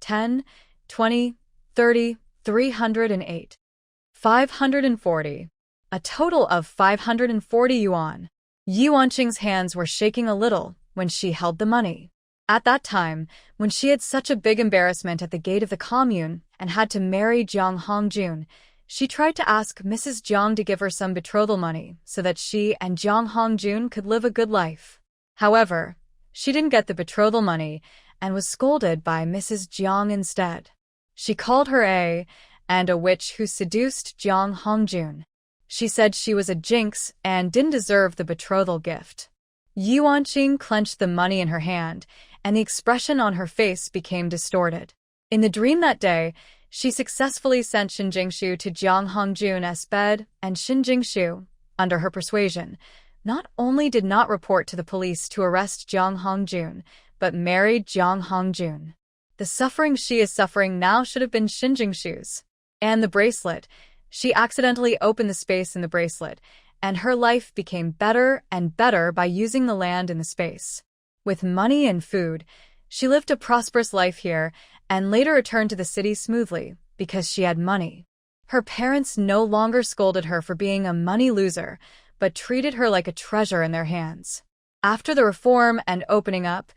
10, 20, 30, 308, 540. A total of 540 yuan. Ye Wanqing's hands were shaking a little when she held the money. At that time, when she had such a big embarrassment at the gate of the commune and had to marry Jiang Hongjun, she tried to ask Mrs. Jiang to give her some betrothal money so that she and Jiang Hongjun could live a good life. However, she didn't get the betrothal money and was scolded by Mrs. Jiang instead. She called her a witch who seduced Jiang Hongjun. She said she was a jinx and didn't deserve the betrothal gift. Ye Wanqing clenched the money in her hand, and the expression on her face became distorted. In the dream that day, she successfully sent Shen Jingshu to Jiang Hongjun's bed, and Shen Jingshu, under her persuasion, not only did not report to the police to arrest Jiang Hongjun, but married Jiang Hongjun. The suffering she is suffering now should have been Shen Jingshu's. And the bracelet, she accidentally opened the space in the bracelet, and her life became better and better by using the land in the space. With money and food, she lived a prosperous life here and later returned to the city smoothly because she had money. Her parents no longer scolded her for being a money loser, but treated her like a treasure in their hands. After the reform and opening up,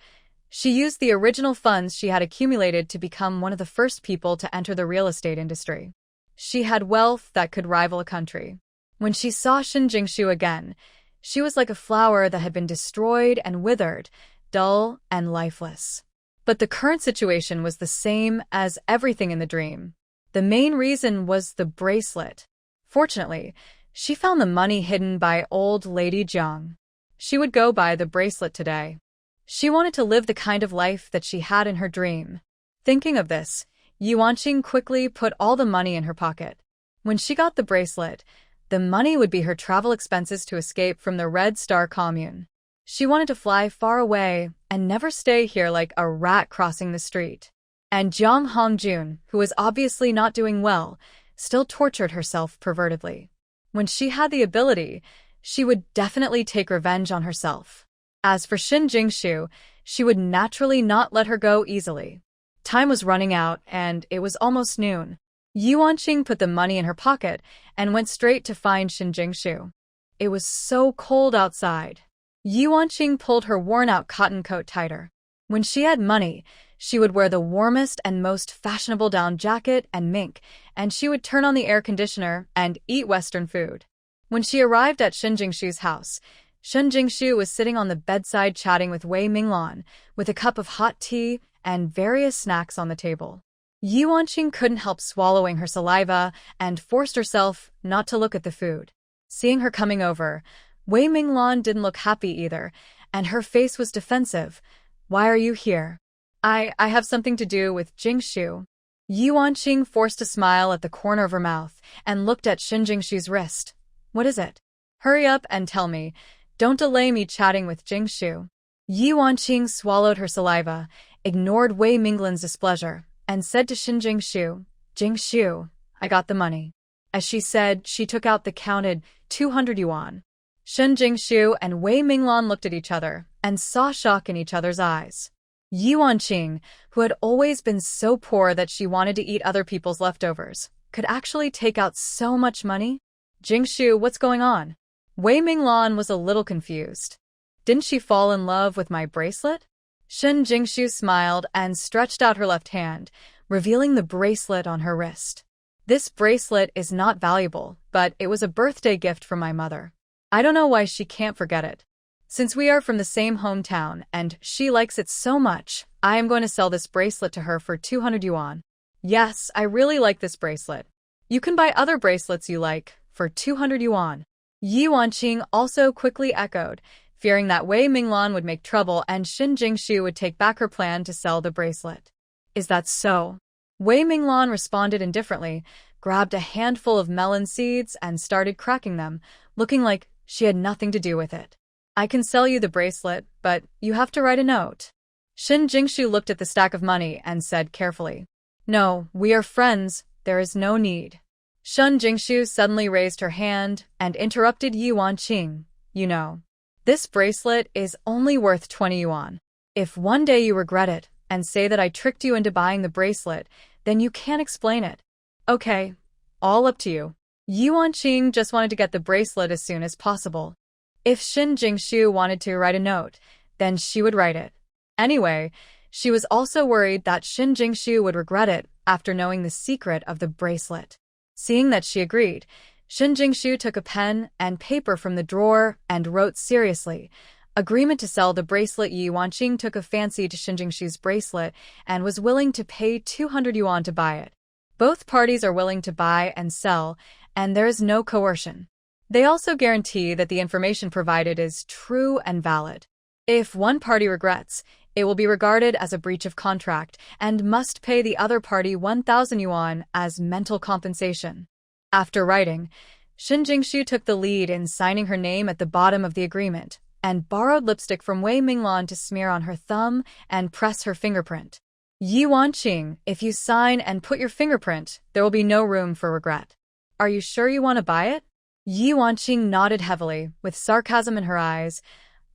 she used the original funds she had accumulated to become one of the first people to enter the real estate industry. She had wealth that could rival a country. When she saw Shin Jingshu again, she was like a flower that had been destroyed and withered, dull and lifeless. But the current situation was the same as everything in the dream. The main reason was the bracelet. Fortunately, she found the money hidden by old Lady Jiang. She would go buy the bracelet today. She wanted to live the kind of life that she had in her dream. Thinking of this, Ye Wanqing quickly put all the money in her pocket. When she got the bracelet, the money would be her travel expenses to escape from the Red Star commune. She wanted to fly far away and never stay here like a rat crossing the street. And Jiang Hongjun, who was obviously not doing well, still tortured herself pervertedly. When she had the ability, she would definitely take revenge on herself. As for Shin Jingshu, she would naturally not let her go easily. Time was running out, and it was almost noon. Ye Wanqing put the money in her pocket and went straight to find Shin Jingshu. It was so cold outside. Ye Wanqing pulled her worn-out cotton coat tighter. When she had money, she would wear the warmest and most fashionable down jacket and mink, and she would turn on the air conditioner and eat Western food. When she arrived at Shin Jingshu's house, Shin Jingshu was sitting on the bedside chatting with Wei Minglan, with a cup of hot tea and various snacks on the table. Ye Wanqing couldn't help swallowing her saliva and forced herself not to look at the food. Seeing her coming over, Wei Minglan didn't look happy either, and her face was defensive. "Why are you here?" I have something to do with Jingshu." Ye Wanqing forced a smile at the corner of her mouth and looked at Shin Jingshu's wrist. "What is it? Hurry up and tell me. Don't delay me chatting with Jingshu." Ye Wanqing swallowed her saliva, ignored Wei Minglan's displeasure, and said to Shin Jingshu, "Jingshu, I got the money." As she said, she took out the counted 200 yuan. Shin Jingshu and Wei Minglan looked at each other and saw shock in each other's eyes. Ye Wanqing, who had always been so poor that she wanted to eat other people's leftovers, could actually take out so much money? "Jingshu, what's going on?" Wei Minglan was a little confused. "Didn't she fall in love with my bracelet?" Shin Jingshu smiled and stretched out her left hand, revealing the bracelet on her wrist. "This bracelet is not valuable, but it was a birthday gift from my mother. I don't know why she can't forget it. Since we are from the same hometown and she likes it so much, I am going to sell this bracelet to her for 200 yuan. Yes, I really like this bracelet. You can buy other bracelets you like for 200 yuan. Ye Wanqing also quickly echoed, fearing that Wei Minglan would make trouble and Shin Jingshu would take back her plan to sell the bracelet. "Is that so?" Wei Minglan responded indifferently, grabbed a handful of melon seeds and started cracking them, looking like she had nothing to do with it. "I can sell you the bracelet, but you have to write a note." Shin Jingshu looked at the stack of money and said carefully, "No, we are friends, there is no need." Shin Jingshu suddenly raised her hand and interrupted Ye Wanqing. "You know, this bracelet is only worth 20 yuan. If one day you regret it and say that I tricked you into buying the bracelet, then you can't explain it." "Okay, all up to you." Ye Wanqing just wanted to get the bracelet as soon as possible. If Shin Jingshu wanted to write a note, then she would write it. Anyway, she was also worried that Shin Jingshu would regret it after knowing the secret of the bracelet. Seeing that she agreed, Shin Jingshu took a pen and paper from the drawer and wrote seriously, "Agreement to sell the bracelet." Ye Wanqing took a fancy to Shin Jingshu's bracelet and was willing to pay 200 yuan to buy it. Both parties are willing to buy and sell, and there is no coercion. They also guarantee that the information provided is true and valid. If one party regrets, it will be regarded as a breach of contract and must pay the other party 1,000 yuan as mental compensation. After writing, Shin Jingshu took the lead in signing her name at the bottom of the agreement and borrowed lipstick from Wei Minglan to smear on her thumb and press her fingerprint. "Ye Wanqing, if you sign and put your fingerprint, there will be no room for regret. Are you sure you want to buy it?" Ye Wanqing nodded heavily, with sarcasm in her eyes.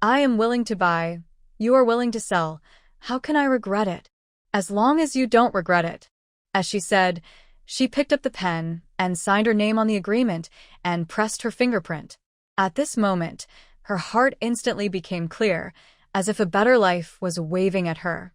"I am willing to buy. You are willing to sell. How can I regret it? As long as you don't regret it." As she said, she picked up the pen and signed her name on the agreement and pressed her fingerprint. At this moment, her heart instantly became clear, as if a better life was waving at her.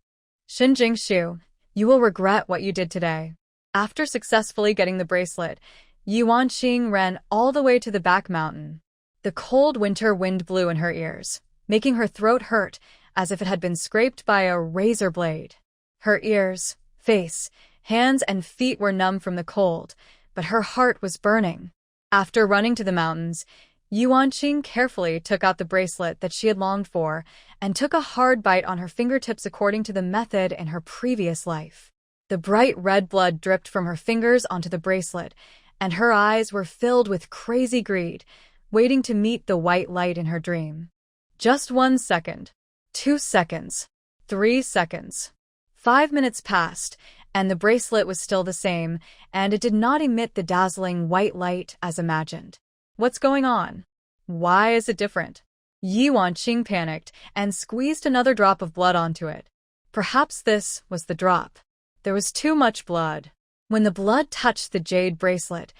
Xin Jingshu, you will regret what you did today. After successfully getting the bracelet, Ye Wanqing ran all the way to the back mountain. The cold winter wind blew in her ears, making her throat hurt as if it had been scraped by a razor blade. Her ears, face, hands, and feet were numb from the cold, but her heart was burning. After running to the mountains, Ye Wanqing carefully took out the bracelet that she had longed for and took a hard bite on her fingertips according to the method in her previous life. The bright red blood dripped from her fingers onto the bracelet, and her eyes were filled with crazy greed, waiting to meet the white light in her dream. Just 1 second, 2 seconds, 3 seconds. 5 minutes passed, and the bracelet was still the same, and it did not emit the dazzling white light as imagined. What's going on? Why is it different? Ye Wanqing panicked and squeezed another drop of blood onto it. Perhaps this was the drop. There was too much blood. When the blood touched the jade bracelet,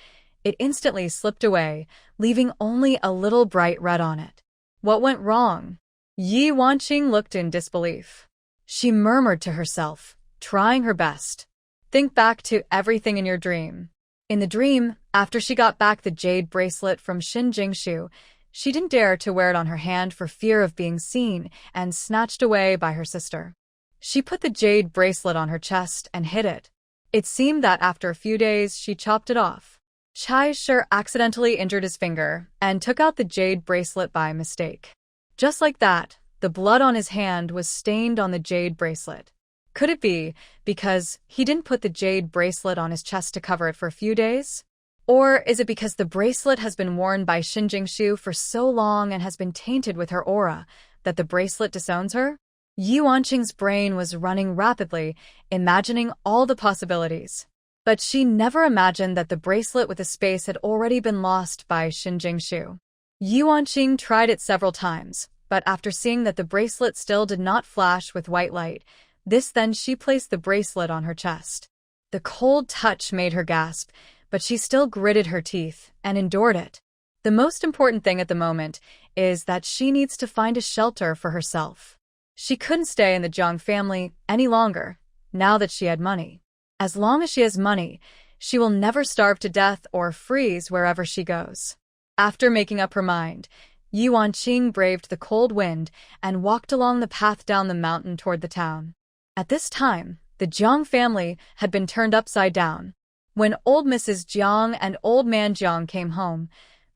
it instantly slipped away, leaving only a little bright red on it. What went wrong? Ye Wanqing looked in disbelief. She murmured to herself, trying her best. Think back to everything in your dream. In the dream, after she got back the jade bracelet from Xin Jingshu, she didn't dare to wear it on her hand for fear of being seen and snatched away by her sister. She put the jade bracelet on her chest and hid it. It seemed that after a few days, she chopped it off. Chai Shi accidentally injured his finger and took out the jade bracelet by mistake. Just like that, the blood on his hand was stained on the jade bracelet. Could it be because he didn't put the jade bracelet on his chest to cover it for a few days? Or is it because the bracelet has been worn by Xin Jingshu for so long and has been tainted with her aura that the bracelet disowns her? Ye Wanqing's brain was running rapidly, imagining all the possibilities. But she never imagined that the bracelet with the space had already been lost by Xin Jingshu. Ye Wanqing tried it several times, but after seeing that the bracelet still did not flash with white light, then she placed the bracelet on her chest. The cold touch made her gasp, but she still gritted her teeth and endured it. The most important thing at the moment is that she needs to find a shelter for herself. She couldn't stay in the Jiang family any longer, now that she had money. As long as she has money, she will never starve to death or freeze wherever she goes. After making up her mind, Ye Wanqing braved the cold wind and walked along the path down the mountain toward the town. At this time, the Jiang family had been turned upside down. When old Mrs. Jiang and old man Jiang came home,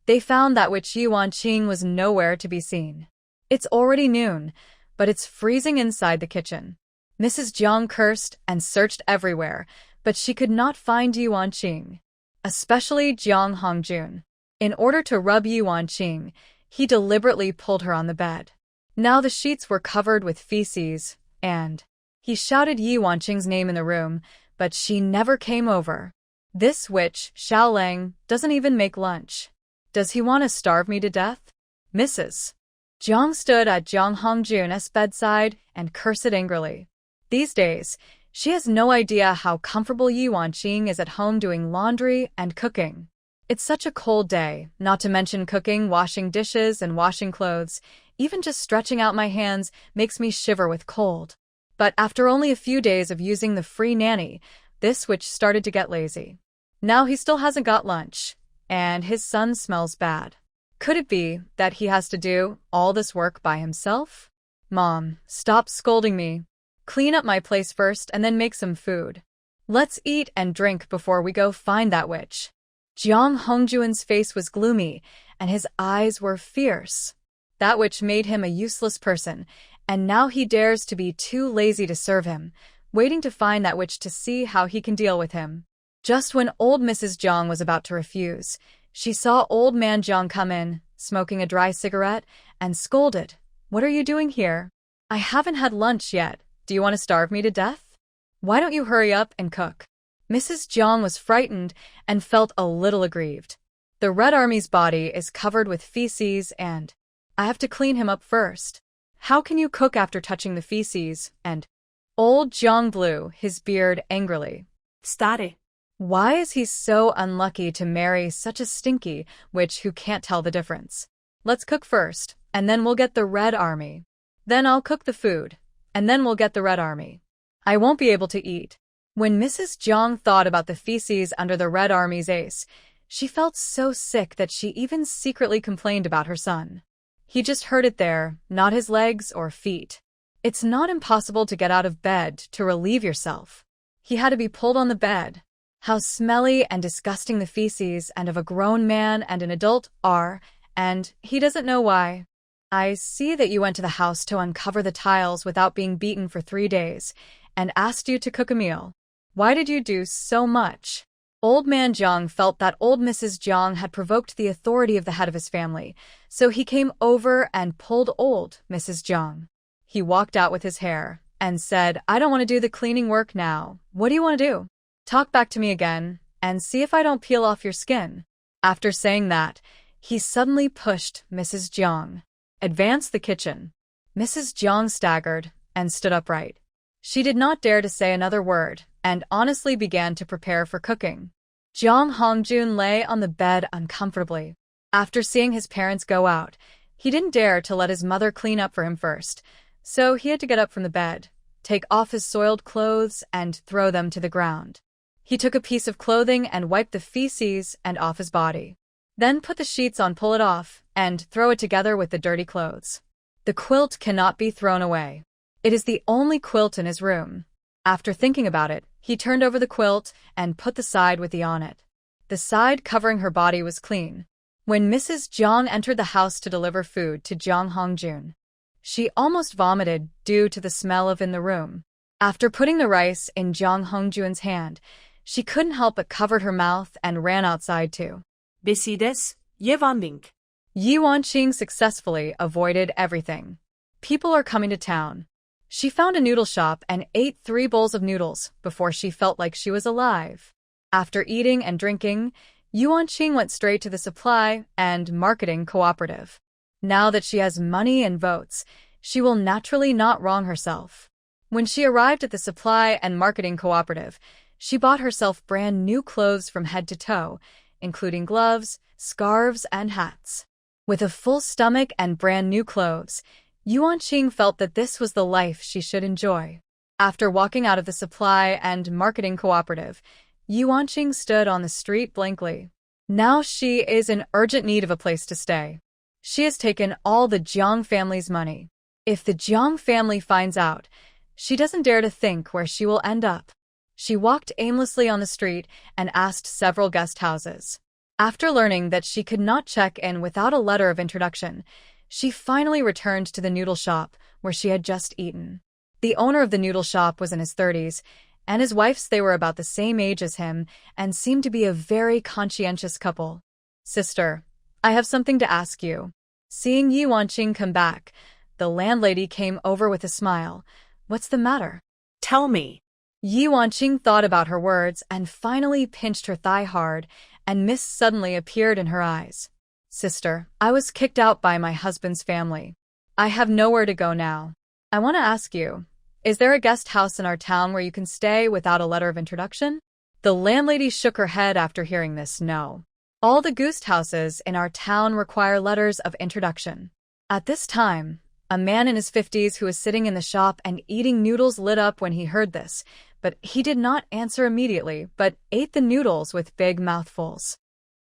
they found that witch Ye Wanqing was nowhere to be seen. It's already noon, but it's freezing inside the kitchen. Mrs. Jiang cursed and searched everywhere, but she could not find Ye Wanqing, especially Jiang Hongjun. In order to rub Ye Wanqing, he deliberately pulled her on the bed. Now the sheets were covered with feces, and he shouted Ye Wanqing's name in the room, but she never came over. This witch, Xiaolang, doesn't even make lunch. Does he want to starve me to death? Mrs. Jiang stood at Jiang Hongjun's bedside and cursed angrily. These days, she has no idea how comfortable Ye Wanqing is at home doing laundry and cooking. It's such a cold day, not to mention cooking, washing dishes, and washing clothes. Even just stretching out my hands makes me shiver with cold. But after only a few days of using the free nanny, this witch started to get lazy. Now he still hasn't got lunch, and his son smells bad. Could it be that he has to do all this work by himself? Mom, stop scolding me. Clean up my place first and then make some food. Let's eat and drink before we go find that witch. Jiang Hongjuan's face was gloomy, and his eyes were fierce. That witch made him a useless person, and now he dares to be too lazy to serve him, waiting to find that witch to see how he can deal with him. Just when old Mrs. Jiang was about to refuse, she saw old man Jiang come in, smoking a dry cigarette, and scolded, "What are you doing here? I haven't had lunch yet. Do you want to starve me to death? Why don't you hurry up and cook?" Mrs. Jiang was frightened and felt a little aggrieved. The Red Army's body is covered with feces and I have to clean him up first. How can you cook after touching the feces? And old Jiang blew his beard angrily. Stare. Why is he so unlucky to marry such a stinky witch who can't tell the difference? Let's cook first, and then we'll get the Red Army. Then I'll cook the food, and then we'll get the Red Army. I won't be able to eat. When Mrs. Jiang thought about the feces under the Red Army's ace, she felt so sick that she even secretly complained about her son. He just heard it there, not his legs or feet. It's not impossible to get out of bed to relieve yourself. He had to be pulled on the bed. How smelly and disgusting the feces and of a grown man and an adult are, and he doesn't know why. I see that you went to the house to uncover the tiles without being beaten for 3 days, and asked you to cook a meal. Why did you do so much? Old man Jiang felt that old Mrs. Jiang had provoked the authority of the head of his family, so he came over and pulled old Mrs. Jiang. He walked out with his hair and said, I don't want to do the cleaning work now. What do you want to do? Talk back to me again and see if I don't peel off your skin. After saying that, he suddenly pushed Mrs. Jiang. Advance the kitchen. Mrs. Jiang staggered and stood upright. She did not dare to say another word and honestly began to prepare for cooking. Jiang Hongjun lay on the bed uncomfortably. After seeing his parents go out, he didn't dare to let his mother clean up for him first, so he had to get up from the bed, take off his soiled clothes, and throw them to the ground. He took a piece of clothing and wiped the feces and off his body. Then put the sheets on, pull it off, and throw it together with the dirty clothes. The quilt cannot be thrown away. It is the only quilt in his room. After thinking about it, he turned over the quilt and put the side with the on it. The side covering her body was clean. When Mrs. Jiang entered the house to deliver food to Jiang Hongjun, she almost vomited due to the smell in the room. After putting the rice in Jiang Hongjun's hand, she couldn't help but covered her mouth and ran outside too. Besides, Ye Wanqing. Ye Wanqing successfully avoided everything. People are coming to town. She found a noodle shop and ate 3 bowls of noodles before she felt like she was alive. After eating and drinking, Ye Wanqing went straight to the supply and marketing cooperative. Now that she has money and votes, she will naturally not wrong herself. When she arrived at the supply and marketing cooperative, she bought herself brand new clothes from head to toe, including gloves, scarves, and hats. With a full stomach and brand new clothes, Ye Wanqing felt that this was the life she should enjoy. After walking out of the supply and marketing cooperative, Ye Wanqing stood on the street blankly. Now she is in urgent need of a place to stay. She has taken all the Jiang family's money. If the Jiang family finds out, she doesn't dare to think where she will end up. She walked aimlessly on the street and asked several guest houses. After learning that she could not check in without a letter of introduction, she finally returned to the noodle shop where she had just eaten. The owner of the noodle shop was in his 30s, and his wives, they were about the same age as him and seemed to be a very conscientious couple. Sister, I have something to ask you. Seeing Ye Wanqing come back, the landlady came over with a smile. What's the matter? Tell me. Ye Wanqing thought about her words and finally pinched her thigh hard, and mist suddenly appeared in her eyes. Sister, I was kicked out by my husband's family. I have nowhere to go now. I want to ask you, is there a guest house in our town where you can stay without a letter of introduction? The landlady shook her head after hearing this. No. All the guest houses in our town require letters of introduction. At this time, a man in his 50s who was sitting in the shop and eating noodles lit up when he heard this, but he did not answer immediately, but ate the noodles with big mouthfuls.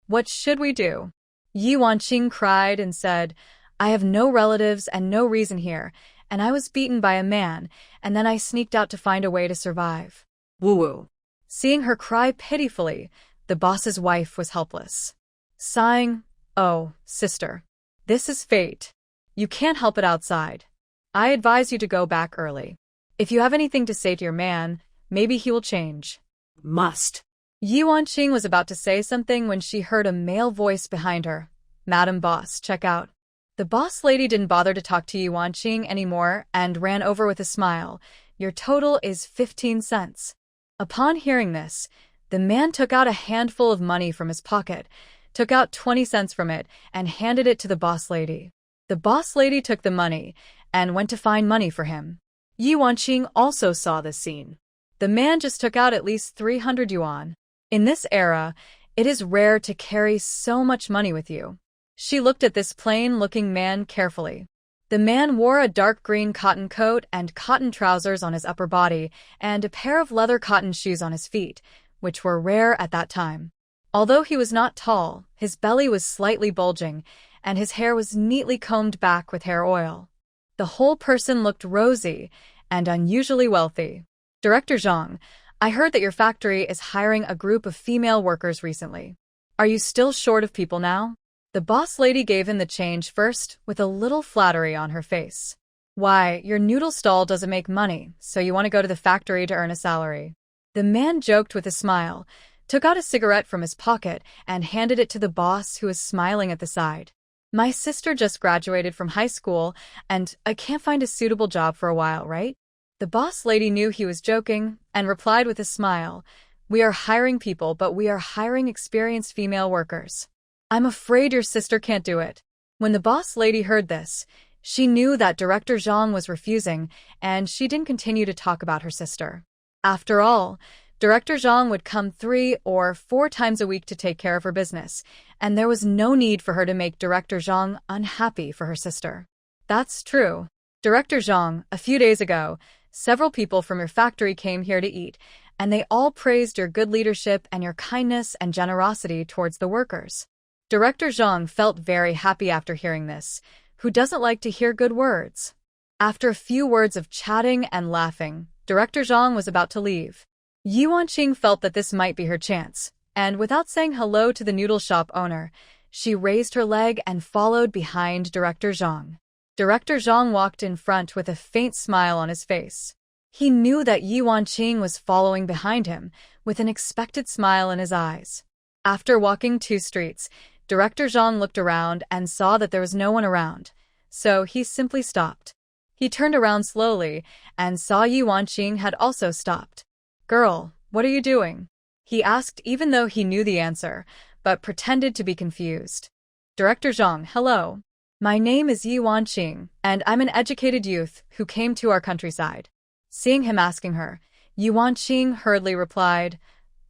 What should we do? Ye Wanqing cried and said, I have no relatives and no reason here, and I was beaten by a man, and then I sneaked out to find a way to survive. Woo-woo. Seeing her cry pitifully, the boss's wife was helpless. Sighing, oh, sister, this is fate. You can't help it outside. I advise you to go back early. If you have anything to say to your man, maybe he will change. Must. Ye Wanqing was about to say something when she heard a male voice behind her. Madam Boss, check out. The boss lady didn't bother to talk to Ye Wanqing anymore and ran over with a smile. Your total is 15 cents. Upon hearing this, the man took out a handful of money from his pocket, took out 20 cents from it, and handed it to the boss lady. The boss lady took the money and went to find money for him. Ye Wanqing also saw this scene. The man just took out at least 300 yuan. In this era, it is rare to carry so much money with you. She looked at this plain-looking man carefully. The man wore a dark green cotton coat and cotton trousers on his upper body and a pair of leather cotton shoes on his feet, which were rare at that time. Although he was not tall, his belly was slightly bulging, and his hair was neatly combed back with hair oil. The whole person looked rosy and unusually wealthy. Director Zhang, I heard that your factory is hiring a group of female workers recently. Are you still short of people now? The boss lady gave him the change first, with a little flattery on her face. Why, your noodle stall doesn't make money, so you want to go to the factory to earn a salary. The man joked with a smile, took out a cigarette from his pocket, and handed it to the boss, who was smiling at the side. My sister just graduated from high school, and I can't find a suitable job for a while, right? The boss lady knew he was joking, and replied with a smile, We are hiring people, but we are hiring experienced female workers. I'm afraid your sister can't do it. When the boss lady heard this, she knew that Director Zhang was refusing, and she didn't continue to talk about her sister. After all, Director Zhang would come 3 or 4 times a week to take care of her business, and there was no need for her to make Director Zhang unhappy for her sister. That's true. Director Zhang, a few days ago, several people from your factory came here to eat, and they all praised your good leadership and your kindness and generosity towards the workers. Director Zhang felt very happy after hearing this. Who doesn't like to hear good words? After a few words of chatting and laughing, Director Zhang was about to leave. Yi Wanqing felt that this might be her chance, and without saying hello to the noodle shop owner, she raised her leg and followed behind Director Zhang. Director Zhang walked in front with a faint smile on his face. He knew that Yi Wanqing was following behind him, with an expected smile in his eyes. After walking 2 streets, Director Zhang looked around and saw that there was no one around, so he simply stopped. He turned around slowly and saw Yi Wanqing had also stopped. Girl, what are you doing? He asked even though he knew the answer, but pretended to be confused. Director Zhang, hello. My name is Yi Wanqing, and I'm an educated youth who came to our countryside. Seeing him asking her, Yi Wanqing hurriedly replied,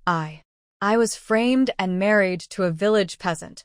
I was framed and married to a village peasant.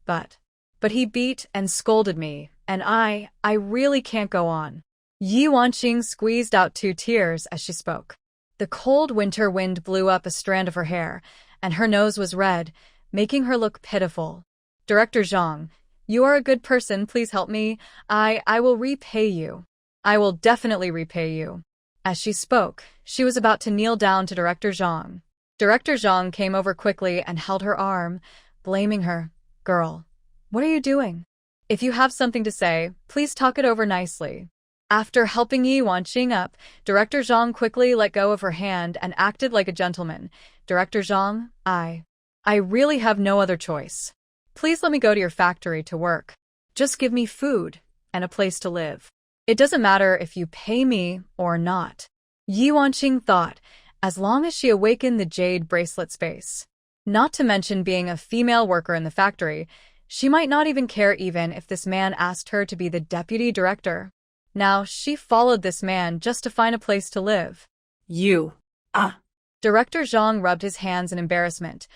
But he beat and scolded me, and I really can't go on. Yi Wanqing squeezed out 2 tears as she spoke. The cold winter wind blew up a strand of her hair, and her nose was red, making her look pitiful. Director Zhang, you are a good person, please help me. I will repay you. I will definitely repay you. As she spoke, she was about to kneel down to Director Zhang. Director Zhang came over quickly and held her arm, blaming her. Girl, what are you doing? If you have something to say, please talk it over nicely. After helping Yi Wanqing up, Director Zhang quickly let go of her hand and acted like a gentleman. Director Zhang, I really have no other choice. Please let me go to your factory to work. Just give me food and a place to live. It doesn't matter if you pay me or not. Yi Wanqing thought, as long as she awakened the jade bracelet space. Not to mention being a female worker in the factory, she might not even care even if this man asked her to be the deputy director. Now, she followed this man just to find a place to live. Director Zhang rubbed his hands in embarrassment.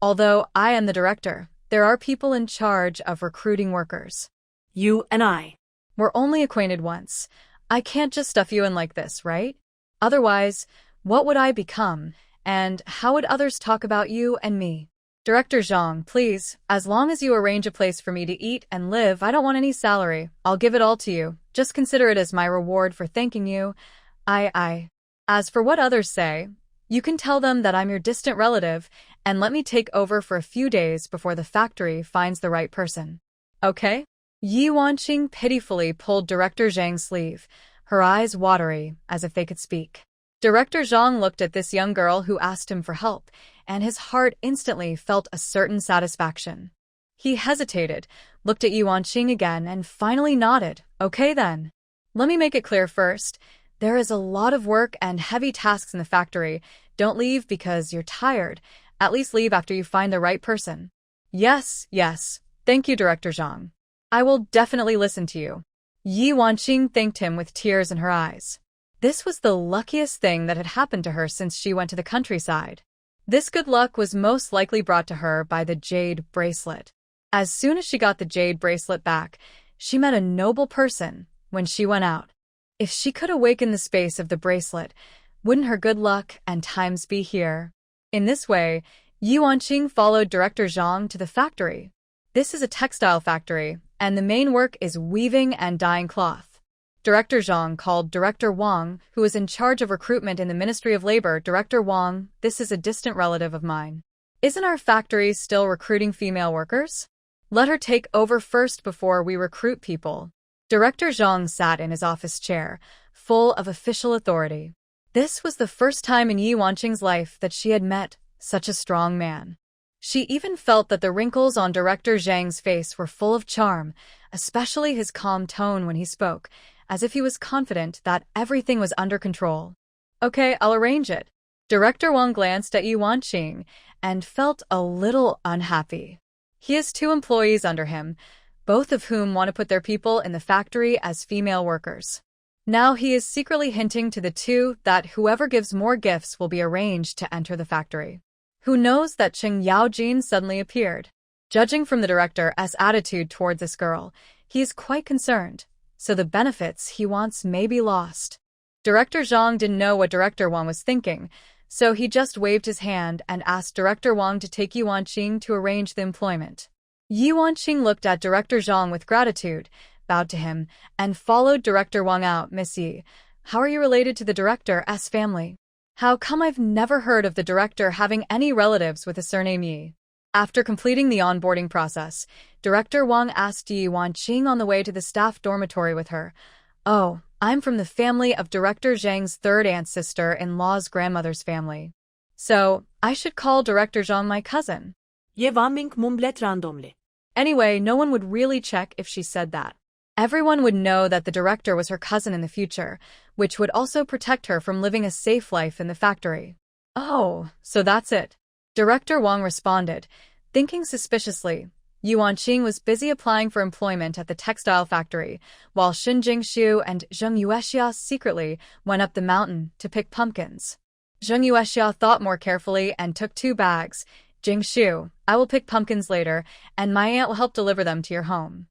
Although I am the director, there are people in charge of recruiting workers. You and I. We're only acquainted once. I can't just stuff you in like this, right? Otherwise, what would I become, and how would others talk about you and me? Director Zhang, please, as long as you arrange a place for me to eat and live, I don't want any salary. I'll give it all to you. Just consider it as my reward for thanking you. As for what others say, you can tell them that I'm your distant relative, and let me take over for a few days before the factory finds the right person. Okay? Yi Wanqing pitifully pulled Director Zhang's sleeve, her eyes watery, as if they could speak. Director Zhang looked at this young girl who asked him for help, and his heart instantly felt a certain satisfaction. He hesitated, looked at Yi Wanqing again, and finally nodded. Okay then. Let me make it clear first. There is a lot of work and heavy tasks in the factory. Don't leave because you're tired. At least leave after you find the right person. Yes. Thank you, Director Zhang. I will definitely listen to you. Yi Wanqing thanked him with tears in her eyes. This was the luckiest thing that had happened to her since she went to the countryside. This good luck was most likely brought to her by the jade bracelet. As soon as she got the jade bracelet back, she met a noble person when she went out. If she could awaken the space of the bracelet, wouldn't her good luck and times be here? In this way, Ye Wanqing followed Director Zhang to the factory. This is a textile factory, and the main work is weaving and dyeing cloth. Director Zhang called Director Wang, who is in charge of recruitment in the Ministry of Labor. Director Wang, this is a distant relative of mine. Isn't our factory still recruiting female workers? Let her take over first before we recruit people. Director Zhang sat in his office chair, full of official authority. This was the first time in Ye Wanqing's life that she had met such a strong man. She even felt that the wrinkles on Director Zhang's face were full of charm, especially his calm tone when he spoke, as if he was confident that everything was under control. Okay, I'll arrange it. Director Wang glanced at Ye Wanqing and felt a little unhappy. He has 2 employees under him, both of whom want to put their people in the factory as female workers. Now he is secretly hinting to the 2 that whoever gives more gifts will be arranged to enter the factory. Who knows that Cheng Yaojin suddenly appeared? Judging from the director's attitude toward this girl, he is quite concerned, so the benefits he wants may be lost. Director Zhang didn't know what Director Wang was thinking, so he just waved his hand and asked Director Wang to take Ye Wanqing to arrange the employment. Ye Wanqing looked at Director Zhang with gratitude, bowed to him, and followed Director Wang out. Miss Yi, how are you related to the director's family? How come I've never heard of the director having any relatives with the surname Yi? After completing the onboarding process, Director Wang asked Ye Wanqing on the way to the staff dormitory with her. Oh, I'm from the family of Director Zhang's 3rd aunt sister-in-law's grandmother's family. So, I should call Director Zhang my cousin. Ye Wanqing mumblet randomly. Anyway, no one would really check if she said that. Everyone would know that the director was her cousin in the future, which would also protect her from living a safe life in the factory. Oh, so that's it. Director Wang responded, thinking suspiciously. Ye Wanqing was busy applying for employment at the textile factory, while Xin Jingshu and Zheng Yuexia secretly went up the mountain to pick pumpkins. Zheng Yuexia thought more carefully and took 2 bags. Jingshu, I will pick pumpkins later, and my aunt will help deliver them to your home.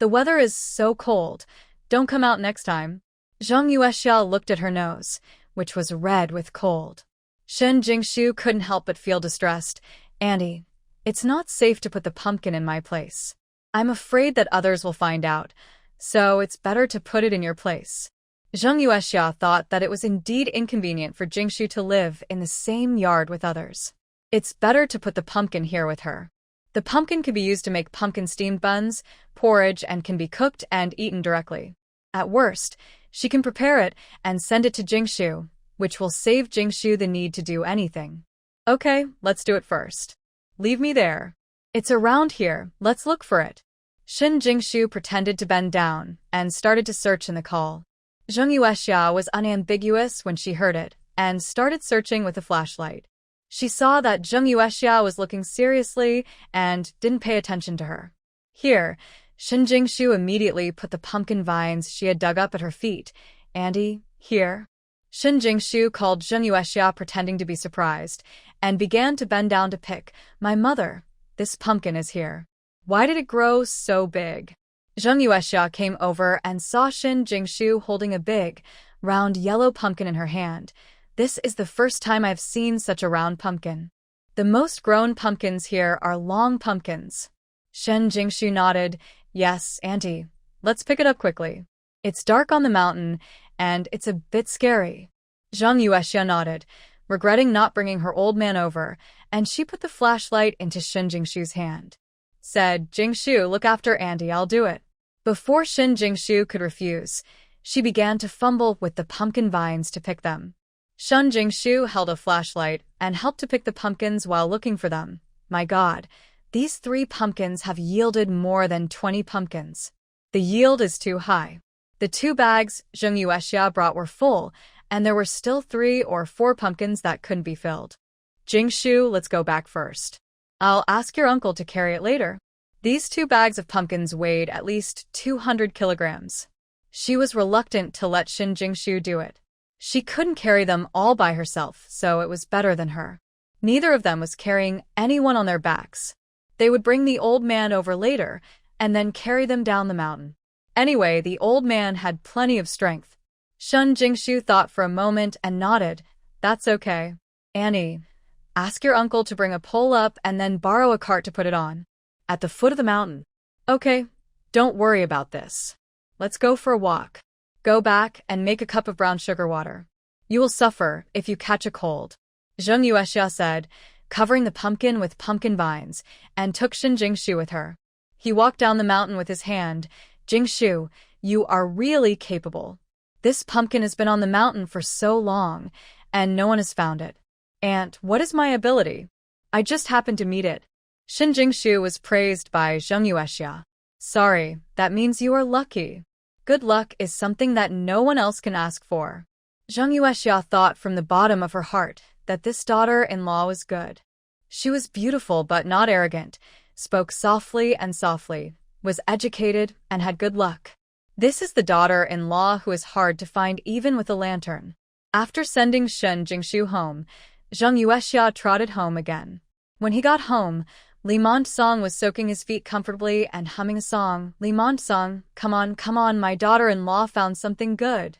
The weather is so cold. Don't come out next time. Zheng Yuexia looked at her nose, which was red with cold. Xin Jingshu couldn't help but feel distressed. Auntie, it's not safe to put the pumpkin in my place. I'm afraid that others will find out, so it's better to put it in your place. Zheng Yuexia thought that it was indeed inconvenient for Jingshu to live in the same yard with others. It's better to put the pumpkin here with her. The pumpkin can be used to make pumpkin steamed buns, porridge, and can be cooked and eaten directly. At worst, she can prepare it and send it to Jingshu, which will save Jingshu the need to do anything. Okay, let's do it first. Leave me there. It's around here, let's look for it. Xin Jingshu pretended to bend down and started to search in the call. Zheng Yuexia was unambiguous when she heard it and started searching with a flashlight. She saw that Zheng Yuexia was looking seriously and didn't pay attention to her. Here, Xin Jingshu immediately put the pumpkin vines she had dug up at her feet. Auntie, here. Xin Jingshu called Zheng Yuexia, pretending to be surprised, and began to bend down to pick. My mother, this pumpkin is here. Why did it grow so big? Zheng Yuexia came over and saw Xin Jingshu holding a big, round yellow pumpkin in her hand. This is the first time I've seen such a round pumpkin. The most grown pumpkins here are long pumpkins. Xin Jingshu nodded. Yes, Auntie. Let's pick it up quickly. It's dark on the mountain, and it's a bit scary. Zheng Yuexia nodded, regretting not bringing her old man over, and she put the flashlight into Xin Jingshu's hand. Said, Jingshu, look after Auntie, I'll do it. Before Xin Jingshu could refuse, she began to fumble with the pumpkin vines to pick them. Xin Jingshu held a flashlight and helped to pick the pumpkins while looking for them. My God, these 3 pumpkins have yielded more than 20 pumpkins. The yield is too high. The 2 bags Zheng Yuexia brought were full, and there were still 3 or 4 pumpkins that couldn't be filled. Jingshu, let's go back first. I'll ask your uncle to carry it later. These 2 bags of pumpkins weighed at least 200 kilograms. She was reluctant to let Xin Jingshu do it. She couldn't carry them all by herself, so it was better than her. Neither of them was carrying anyone on their backs. They would bring the old man over later and then carry them down the mountain. Anyway, the old man had plenty of strength. Shen Jingshu thought for a moment and nodded. That's okay. Annie, ask your uncle to bring a pole up and then borrow a cart to put it on. At the foot of the mountain. Okay, don't worry about this. Let's go for a walk. Go back and make a cup of brown sugar water. You will suffer if you catch a cold. Zheng Yuexia said, covering the pumpkin with pumpkin vines, and took Shen Jingshu with her. He walked down the mountain with his hand. Jingshu, you are really capable. This pumpkin has been on the mountain for so long, and no one has found it. Aunt, what is my ability? I just happened to meet it. Shen Jingshu was praised by Zheng Yuexia. Sorry, that means you are lucky. Good luck is something that no one else can ask for. Zheng Yuexia thought from the bottom of her heart that this daughter-in-law was good. She was beautiful but not arrogant, spoke softly, was educated, and had good luck. This is the daughter-in-law who is hard to find even with a lantern. After sending Shen Jingshu home, Zheng Yuexia trotted home again. When he got home, Li Chaoyang was soaking his feet comfortably and humming a song. Li Chaoyang, come on, my daughter-in-law found something good.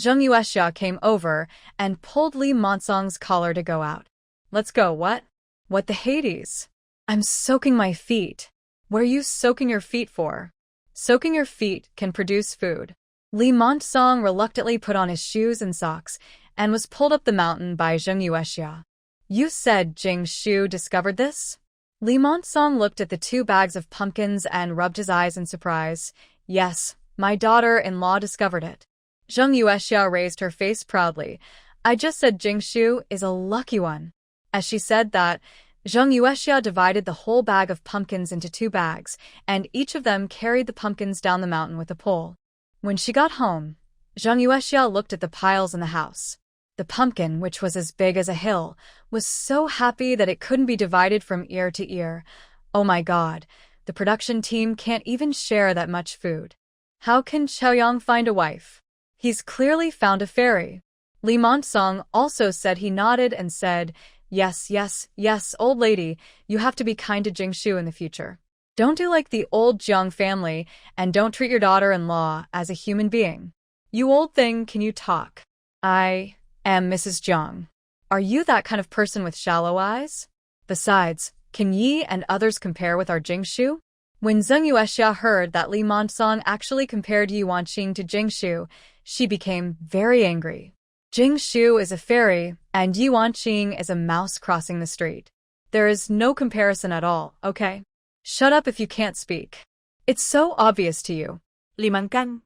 Zheng Yuexia came over and pulled Li Chaoyang's collar to go out. Let's go, what? What the Hades? I'm soaking my feet. What are you soaking your feet for? Soaking your feet can produce food. Li Chaoyang reluctantly put on his shoes and socks and was pulled up the mountain by Zheng Yuexia. You said Jingshu discovered this? Li Chaoyang looked at the 2 bags of pumpkins and rubbed his eyes in surprise. Yes, my daughter-in-law discovered it. Zheng Yuexia raised her face proudly. I just said Jingshu is a lucky one. As she said that, Zheng Yuexia divided the whole bag of pumpkins into 2 bags, and each of them carried the pumpkins down the mountain with a pole. When she got home, Zheng Yuexia looked at the piles in the house. The pumpkin, which was as big as a hill, was so happy that it couldn't be divided from ear to ear. Oh my God, the production team can't even share that much food. How can Chaoyang find a wife? He's clearly found a fairy. Li Chaoyang also said he nodded and said, yes, old lady, you have to be kind to Jingshu in the future. Don't do like the old Jiang family and don't treat your daughter-in-law as a human being. You old thing, can you talk? I am Mrs. Jiang. Are you that kind of person with shallow eyes? Besides, can ye and others compare with our Jingshu? When Zheng Yuexia heard that Li Chaoyang actually compared Ye Wanqing to Jingshu, she became very angry. Jingshu is a fairy, and Ye Wanqing is a mouse crossing the street. There is no comparison at all, okay? Shut up if you can't speak. It's so obvious to you. Li Mankan,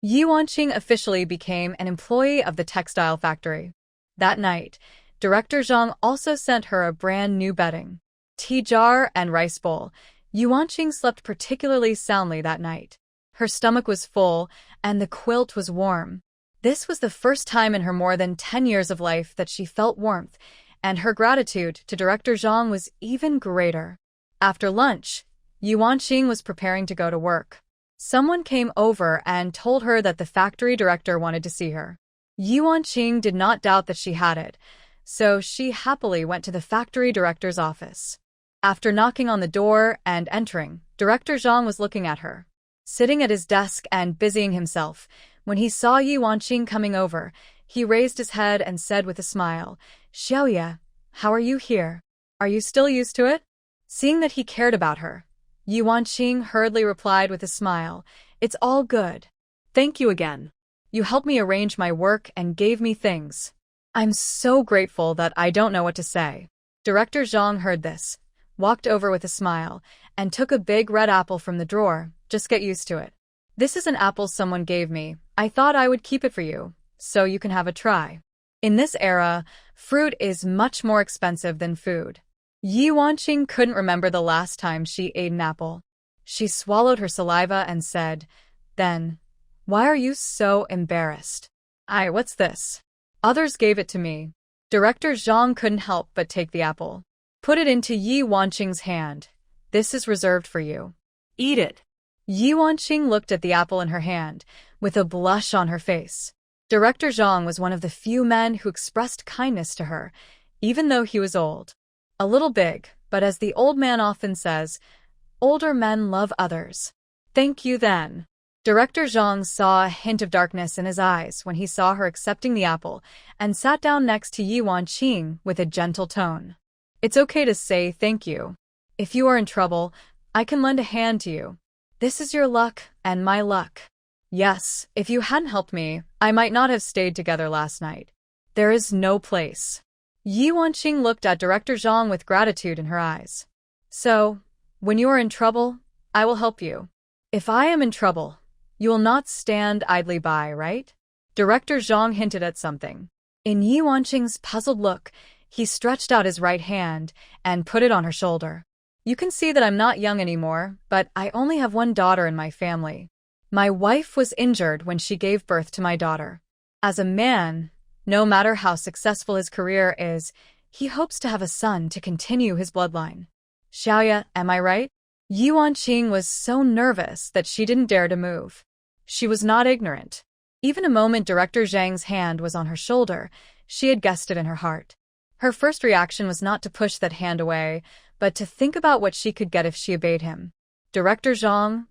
Ye Wanqing officially became an employee of the textile factory. That night, Director Zhang also sent her a brand new bedding, tea jar, and rice bowl. Ye Wanqing slept particularly soundly that night. Her stomach was full, and the quilt was warm. This was the first time in her more than 10 years of life that she felt warmth, and her gratitude to Director Zhang was even greater. After lunch, Ye Wanqing was preparing to go to work. Someone came over and told her that the factory director wanted to see her. Ye Wanqing did not doubt that she had it, so she happily went to the factory director's office. After knocking on the door and entering, Director Zhang was looking at her, sitting at his desk and busying himself. When he saw Ye Wanqing coming over, he raised his head and said with a smile, Xiaoya, how are you here? Are you still used to it? Seeing that he cared about her, Ye Wanqing hurriedly replied with a smile, It's all good. Thank you again. You helped me arrange my work and gave me things. I'm so grateful that I don't know what to say. Director Zhang heard this, walked over with a smile, and took a big red apple from the drawer. Just get used to it. This is an apple someone gave me. I thought I would keep it for you, so you can have a try. In this era, fruit is much more expensive than food. Ye Wanqing couldn't remember the last time she ate an apple. She swallowed her saliva and said, Then, why are you so embarrassed? What's this? Others gave it to me. Director Zhang couldn't help but take the apple. Put it into Ye Wanqing's hand. This is reserved for you. Eat it. Ye Wanqing looked at the apple in her hand, with a blush on her face. Director Zhang was one of the few men who expressed kindness to her, even though he was old. A little big, but as the old man often says, older men love others. Thank you then. Director Zhang saw a hint of darkness in his eyes when he saw her accepting the apple and sat down next to Ye Wanqing with a gentle tone. It's okay to say thank you. If you are in trouble, I can lend a hand to you. This is your luck and my luck. Yes, if you hadn't helped me, I might not have stayed together last night. There is no place. Ye Wanqing looked at Director Zhang with gratitude in her eyes. So, when you are in trouble, I will help you. If I am in trouble, you will not stand idly by, right? Director Zhang hinted at something. In Ye Wanqing's puzzled look, he stretched out his right hand and put it on her shoulder. You can see that I'm not young anymore, but I only have one daughter in my family. My wife was injured when she gave birth to my daughter. As a man, no matter how successful his career is, he hopes to have a son to continue his bloodline. Xiaoya, am I right? Ye Wanqing was so nervous that she didn't dare to move. She was not ignorant. Even a moment Director Zhang's hand was on her shoulder, she had guessed it in her heart. Her first reaction was not to push that hand away, but to think about what she could get if she obeyed him. Director Zhang,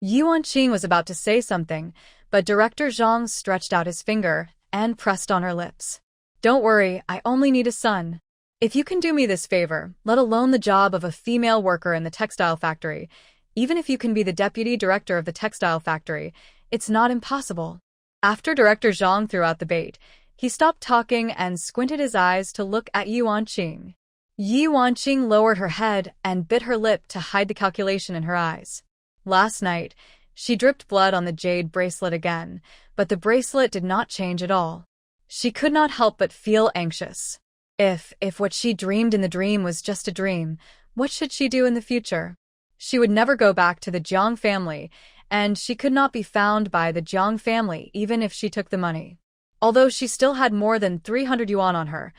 Ye Wanqing was about to say something, but Director Zhang stretched out his finger and pressed on her lips. Don't worry, I only need a son. If you can do me this favor, let alone the job of a female worker in the textile factory, even if you can be the deputy director of the textile factory, it's not impossible. After Director Zhang threw out the bait, he stopped talking and squinted his eyes to look at Ye Wanqing. Ye Wanqing lowered her head and bit her lip to hide the calculation in her eyes. Last night, she dripped blood on the jade bracelet again, but the bracelet did not change at all. She could not help but feel anxious. If what she dreamed in the dream was just a dream, what should she do in the future? She would never go back to the Jiang family, and she could not be found by the Jiang family even if she took the money. Although she still had more than 300 yuan on her,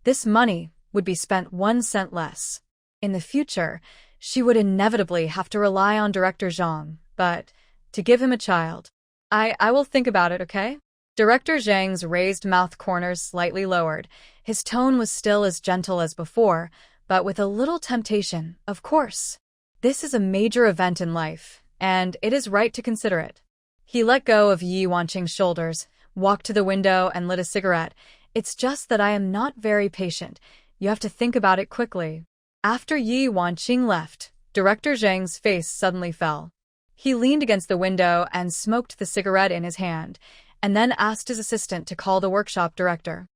this money would be spent 1 cent less. In the future, she would inevitably have to rely on Director Zhang, but to give him a child. I will think about it, okay? Director Zhang's raised mouth corners slightly lowered. His tone was still as gentle as before, but with a little temptation, of course. This is a major event in life, and it is right to consider it. He let go of Ye Wanqing's shoulders, walked to the window and lit a cigarette. It's just that I am not very patient. You have to think about it quickly. After Ye Wanqing left, Director Zhang's face suddenly fell. He leaned against the window and smoked the cigarette in his hand, and then asked his assistant to call the workshop director.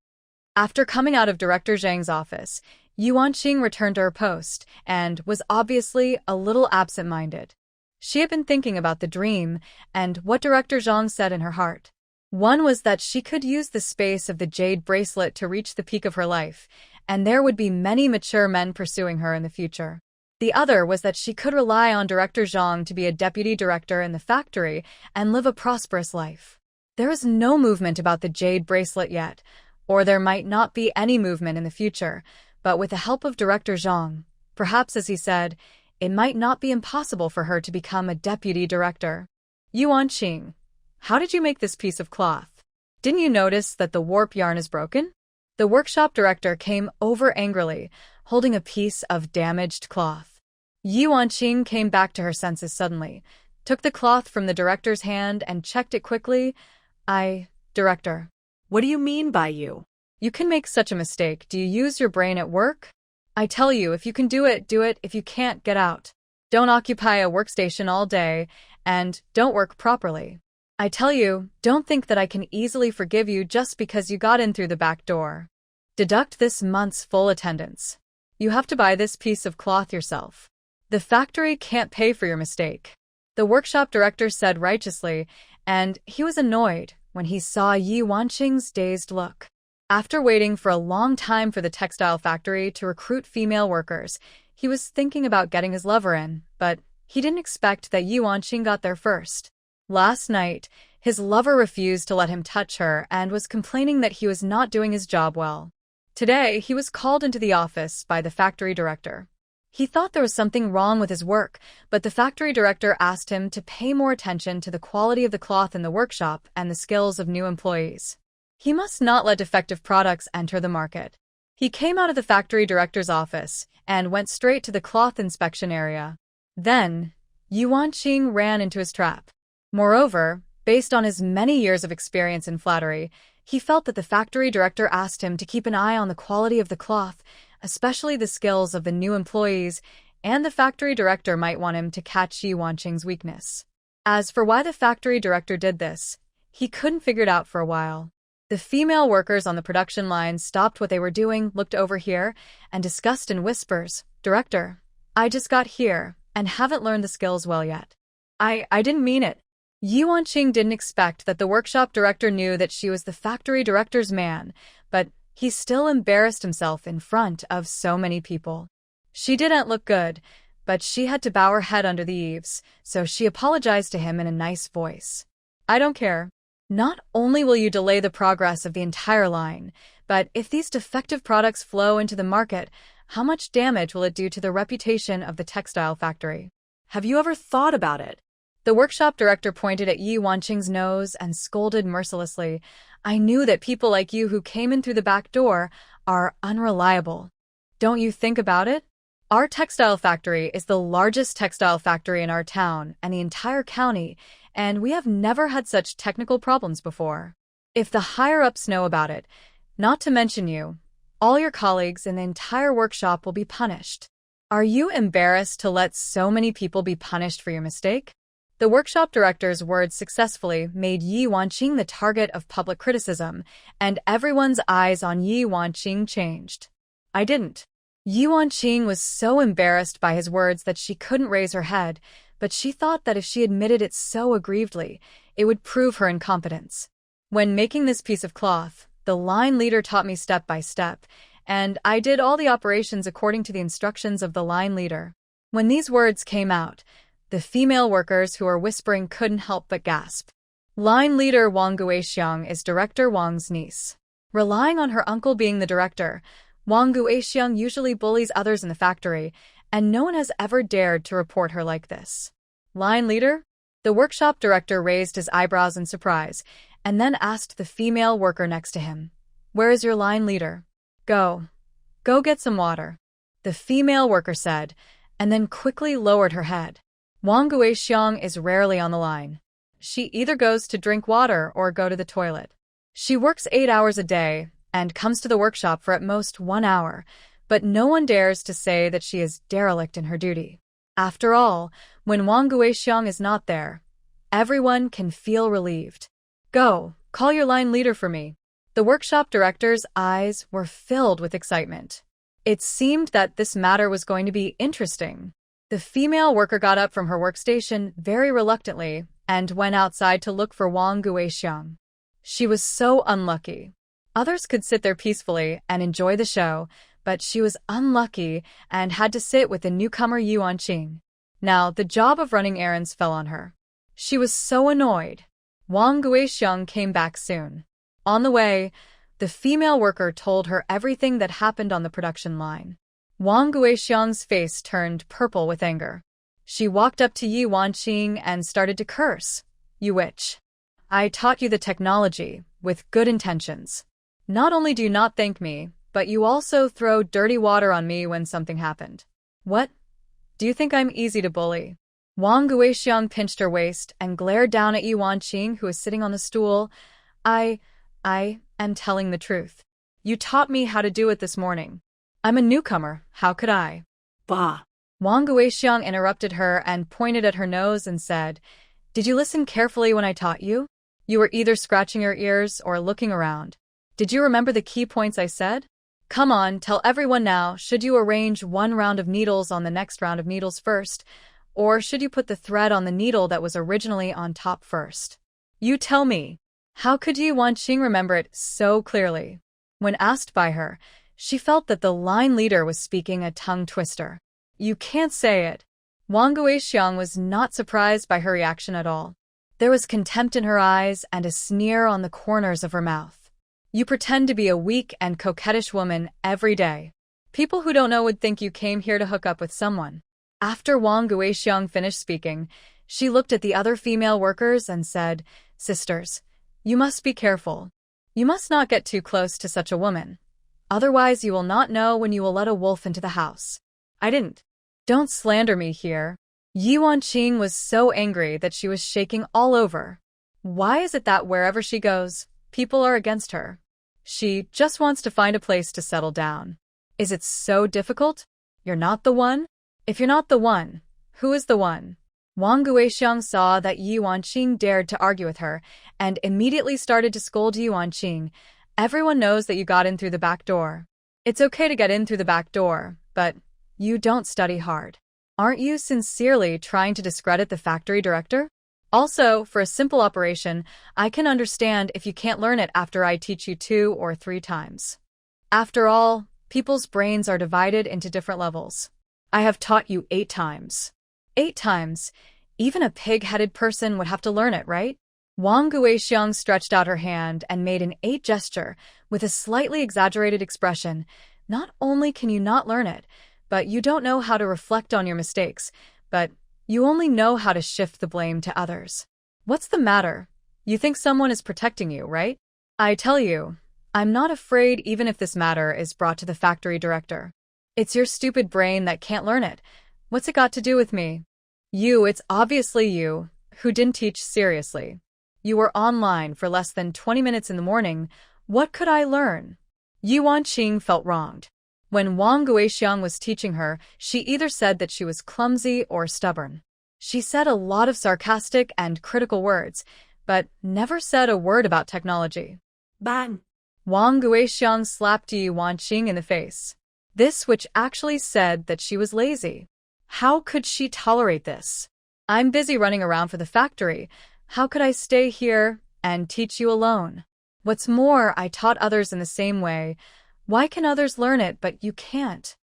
After coming out of Director Zhang's office, Ye Wanqing returned to her post and was obviously a little absent-minded. She had been thinking about the dream and what Director Zhang said in her heart. One was that she could use the space of the jade bracelet to reach the peak of her life, and there would be many mature men pursuing her in the future. The other was that she could rely on Director Zhang to be a deputy director in the factory and live a prosperous life. There is no movement about the jade bracelet yet, or there might not be any movement in the future, but with the help of Director Zhang, perhaps as he said, it might not be impossible for her to become a deputy director. Ye Wanqing, how did you make this piece of cloth? Didn't you notice that the warp yarn is broken? The workshop director came over angrily, holding a piece of damaged cloth. Ye Wanqing came back to her senses suddenly, took the cloth from the director's hand and checked it quickly. Director. What do you mean by you? You can make such a mistake. Do you use your brain at work? I tell you, if you can do it, do it. If you can't, get out. Don't occupy a workstation all day, and don't work properly. I tell you, don't think that I can easily forgive you just because you got in through the back door. Deduct this month's full attendance. You have to buy this piece of cloth yourself. The factory can't pay for your mistake. The workshop director said righteously, and he was annoyed when he saw Ye Wanqing's dazed look. After waiting for a long time for the textile factory to recruit female workers, he was thinking about getting his lover in, but he didn't expect that Ye Wanqing got there first. Last night, his lover refused to let him touch her and was complaining that he was not doing his job well. Today, he was called into the office by the factory director. He thought there was something wrong with his work, but the factory director asked him to pay more attention to the quality of the cloth in the workshop and the skills of new employees. He must not let defective products enter the market. He came out of the factory director's office and went straight to the cloth inspection area. Then, Ye Wanqing ran into his trap. Moreover, based on his many years of experience in flattery, he felt that the factory director asked him to keep an eye on the quality of the cloth, especially the skills of the new employees, and the factory director might want him to catch Ye Wanqing's weakness. As for why the factory director did this, he couldn't figure it out for a while. The female workers on the production line stopped what they were doing, looked over here, and discussed in whispers, "Director, I just got here and haven't learned the skills well yet." I didn't mean it. Ye Wanqing didn't expect that the workshop director knew that she was the factory director's man, but he still embarrassed himself in front of so many people. She didn't look good, but she had to bow her head under the eaves, so she apologized to him in a nice voice. "I don't care. Not only will you delay the progress of the entire line, but if these defective products flow into the market, how much damage will it do to the reputation of the textile factory? Have you ever thought about it?" The workshop director pointed at Ye Wanqing's nose and scolded mercilessly. "I knew that people like you who came in through the back door are unreliable. Don't you think about it? Our textile factory is the largest textile factory in our town and the entire county, and we have never had such technical problems before. If the higher-ups know about it, not to mention you, all your colleagues in the entire workshop will be punished. Are you embarrassed to let so many people be punished for your mistake?" The workshop director's words successfully made Ye Wanqing the target of public criticism, and everyone's eyes on Ye Wanqing changed. "I didn't." Ye Wanqing was so embarrassed by his words that she couldn't raise her head, but she thought that if she admitted it so aggrievedly, it would prove her incompetence. "When making this piece of cloth, the line leader taught me step by step, and I did all the operations according to the instructions of the line leader." When these words came out, the female workers who were whispering couldn't help but gasp. Line leader Wang Guixiang is Director Wang's niece. Relying on her uncle being the director, Wang Guixiang usually bullies others in the factory, and no one has ever dared to report her like this. "Line leader?" The workshop director raised his eyebrows in surprise, and then asked the female worker next to him, "Where is your line leader?" Go get some water," the female worker said, and then quickly lowered her head. Wang Guixiang is rarely on the line. She either goes to drink water or go to the toilet. She works 8 hours a day and comes to the workshop for at most 1 hour, but no one dares to say that she is derelict in her duty. After all, when Wang Guixiang is not there, everyone can feel relieved. "Go, call your line leader for me." The workshop director's eyes were filled with excitement. It seemed that this matter was going to be interesting. The female worker got up from her workstation very reluctantly and went outside to look for Wang Guixiang. She was so unlucky. Others could sit there peacefully and enjoy the show, but she was unlucky and had to sit with the newcomer Ye Wanqing. Now, the job of running errands fell on her. She was so annoyed. Wang Guixiang came back soon. On the way, the female worker told her everything that happened on the production line. Wang Guixiang's face turned purple with anger. She walked up to Ye Wanqing and started to curse. "You witch. I taught you the technology, with good intentions. Not only do you not thank me, but you also throw dirty water on me when something happened. What? Do you think I'm easy to bully?" Wang Guixiang pinched her waist and glared down at Ye Wanqing, who was sitting on the stool. I am telling the truth. You taught me how to do it this morning. I'm a newcomer, how could I?" "Bah." Wang Guixiang interrupted her and pointed at her nose and said, "Did you listen carefully when I taught you? You were either scratching your ears or looking around. Did you remember the key points I said? Come on, tell everyone now, should you arrange one round of needles on the next round of needles first, or should you put the thread on the needle that was originally on top first? You tell me." How could Ye Wanqing remember it so clearly? When asked by her, she felt that the line leader was speaking a tongue twister. "You can't say it." Wang Guixiang was not surprised by her reaction at all. There was contempt in her eyes and a sneer on the corners of her mouth. "You pretend to be a weak and coquettish woman every day. People who don't know would think you came here to hook up with someone." After Wang Guixiang finished speaking, she looked at the other female workers and said, "Sisters, you must be careful. You must not get too close to such a woman. Otherwise you will not know when you will let a wolf into the house. I didn't. Don't slander me here. Ye Wanqing was so angry that she was shaking all over. Why is it that wherever she goes, people are against her? She just wants to find a place to settle down. Is it so difficult? You're not the one? If you're not the one, who is the one? Wang Guixiang saw that Ye Wanqing dared to argue with her, and immediately started to scold Ye Wanqing. Everyone knows that you got in through the back door. It's okay to get in through the back door, but you don't study hard. Aren't you sincerely trying to discredit the factory director? Also, for a simple operation, I can understand if you can't learn it after I teach you 2 or 3 times. After all, people's brains are divided into different levels. I have taught you 8 times. 8 times? Even a pig-headed person would have to learn it, right? Wang Guixiang stretched out her hand and made an 8 gesture with a slightly exaggerated expression. Not only can you not learn it, but you don't know how to reflect on your mistakes, but you only know how to shift the blame to others. What's the matter? You think someone is protecting you, right? I tell you, I'm not afraid even if this matter is brought to the factory director. It's your stupid brain that can't learn it. What's it got to do with me? It's obviously you, who didn't teach seriously. You were online for less than 20 minutes in the morning. What could I learn? Ye Wanqing felt wronged. When Wang Guixiang was teaching her, she either said that she was clumsy or stubborn. She said a lot of sarcastic and critical words, but never said a word about technology. Bang! Wang Guixiang slapped Ye Wanqing in the face. This which actually said that she was lazy. How could she tolerate this? I'm busy running around for the factory. How could I stay here and teach you alone? What's more, I taught others in the same way. Why can others learn it but you can't?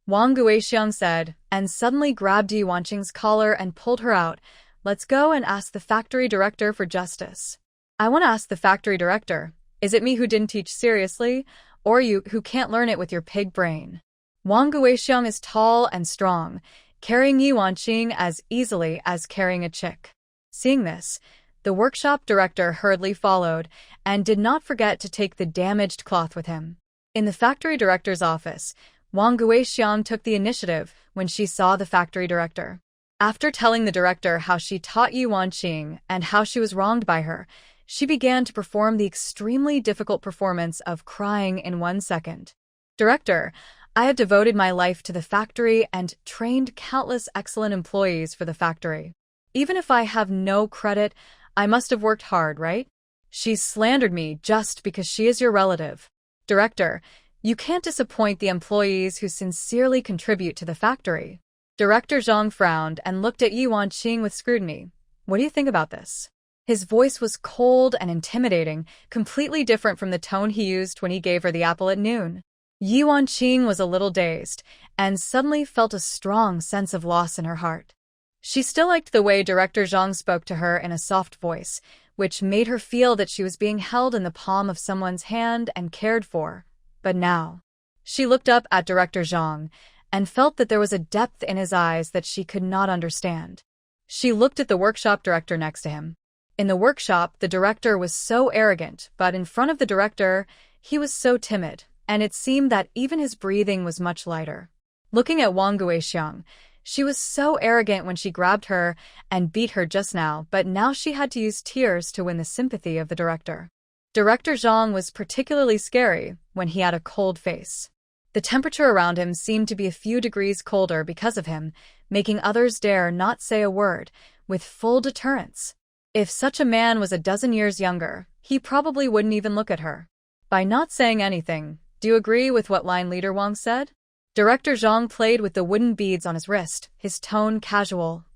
Wang Guixiang said, and suddenly grabbed Ye Wanqing's collar and pulled her out. Let's go and ask the factory director for justice. I want to ask the factory director, is it me who didn't teach seriously, or you who can't learn it with your pig brain? Wang Guixiang is tall and strong, carrying Ye Wanqing as easily as carrying a chick. Seeing this, the workshop director hurriedly followed and did not forget to take the damaged cloth with him. In the factory director's office, Wang Guixiang took the initiative when she saw the factory director. After telling the director how she taught Ye Wanqing and how she was wronged by her, she began to perform the extremely difficult performance of crying in 1 second. Director, I have devoted my life to the factory and trained countless excellent employees for the factory. Even if I have no credit, I must have worked hard, right? She slandered me just because she is your relative. Director, you can't disappoint the employees who sincerely contribute to the factory. Director Zhang frowned and looked at Ye Wanqing with scrutiny. What do you think about this? His voice was cold and intimidating, completely different from the tone he used when he gave her the apple at noon. Ye Wanqing was a little dazed, and suddenly felt a strong sense of loss in her heart. She still liked the way Director Zhang spoke to her in a soft voice, which made her feel that she was being held in the palm of someone's hand and cared for. But now, she looked up at Director Zhang and felt that there was a depth in his eyes that she could not understand. She looked at the workshop director next to him. In the workshop, the director was so arrogant, but in front of the director, he was so timid, and it seemed that even his breathing was much lighter. Looking at Wang Guixiang, she was so arrogant when she grabbed her and beat her just now, but now she had to use tears to win the sympathy of the director. Director Zhang was particularly scary when he had a cold face. The temperature around him seemed to be a few degrees colder because of him, making others dare not say a word, with full deterrence. If such a man was a dozen years younger, he probably wouldn't even look at her. By not saying anything, do you agree with what line leader Wang said? Director Zhang played with the wooden beads on his wrist, his tone casual.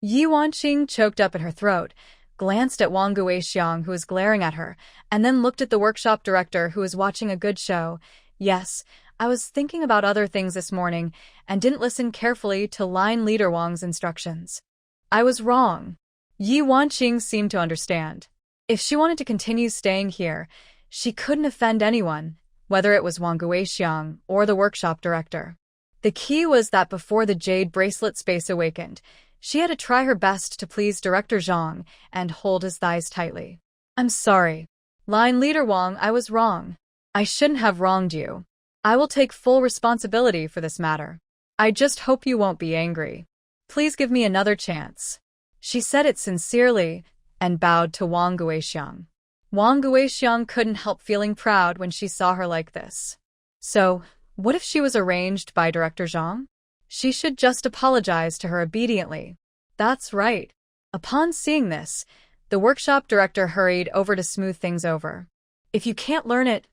Ye Wanqing choked up at her throat, glanced at Wang Guixiang who was glaring at her, and then looked at the workshop director who was watching a good show. Yes, I was thinking about other things this morning and didn't listen carefully to line leader Wang's instructions. I was wrong. Ye Wanqing seemed to understand. If she wanted to continue staying here, she couldn't offend anyone, whether it was Wang Guixiang or the workshop director. The key was that before the jade bracelet space awakened, she had to try her best to please Director Zhang and hold his thighs tightly. I'm sorry. Line leader Wang, I was wrong. I shouldn't have wronged you. I will take full responsibility for this matter. I just hope you won't be angry. Please give me another chance. She said it sincerely and bowed to Wang Guixiang. Wang Guixiang couldn't help feeling proud when she saw her like this. So, what if she was arranged by Director Zhang? She should just apologize to her obediently. That's right. Upon seeing this, the workshop director hurried over to smooth things over. If you can't learn it,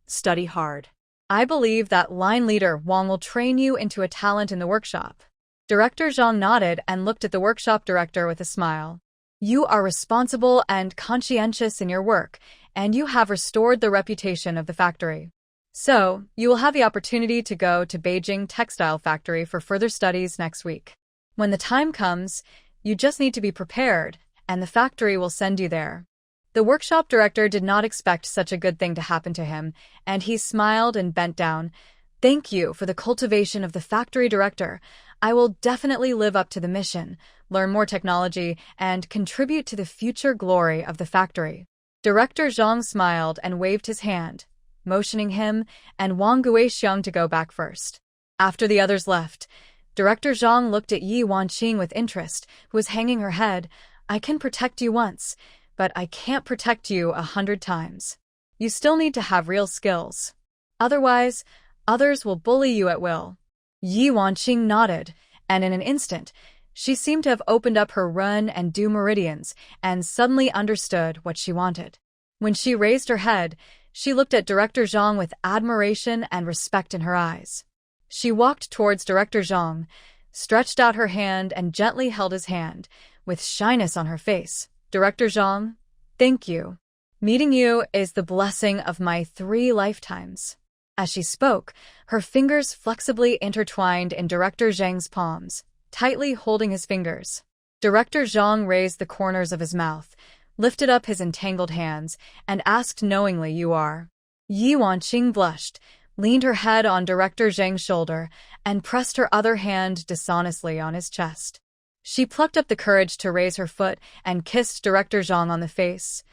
study hard. I believe that line leader Wang will train you into a talent in the workshop. Director Zhang nodded and looked at the workshop director with a smile. You are responsible and conscientious in your work, and you have restored the reputation of the factory. So, you will have the opportunity to go to Beijing Textile Factory for further studies next week. When the time comes, you just need to be prepared, and the factory will send you there. The workshop director did not expect such a good thing to happen to him, and he smiled and bent down. Thank you for the cultivation of the factory director. I will definitely live up to the mission, learn more technology, and contribute to the future glory of the factory. Director Zhang smiled and waved his hand, motioning him and Wang Guixiang to go back first. After the others left, Director Zhang looked at Yi Wanqing with interest, who was hanging her head. I can protect you once, but I can't protect you 100 times. You still need to have real skills. Otherwise, others will bully you at will. Yi Wanqing nodded, and in an instant, she seemed to have opened up her run and do meridians and suddenly understood what she wanted. When she raised her head, she looked at Director Zhang with admiration and respect in her eyes. She walked towards Director Zhang, stretched out her hand and gently held his hand, with shyness on her face. Director Zhang, thank you. Meeting you is the blessing of my 3 lifetimes. As she spoke, her fingers flexibly intertwined in Director Zhang's palms, tightly holding his fingers. Director Zhang raised the corners of his mouth, lifted up his entangled hands, and asked knowingly, You are? Yi Wanqing blushed, leaned her head on Director Zhang's shoulder, and pressed her other hand dishonestly on his chest. She plucked up the courage to raise her foot and kissed Director Zhang on the face.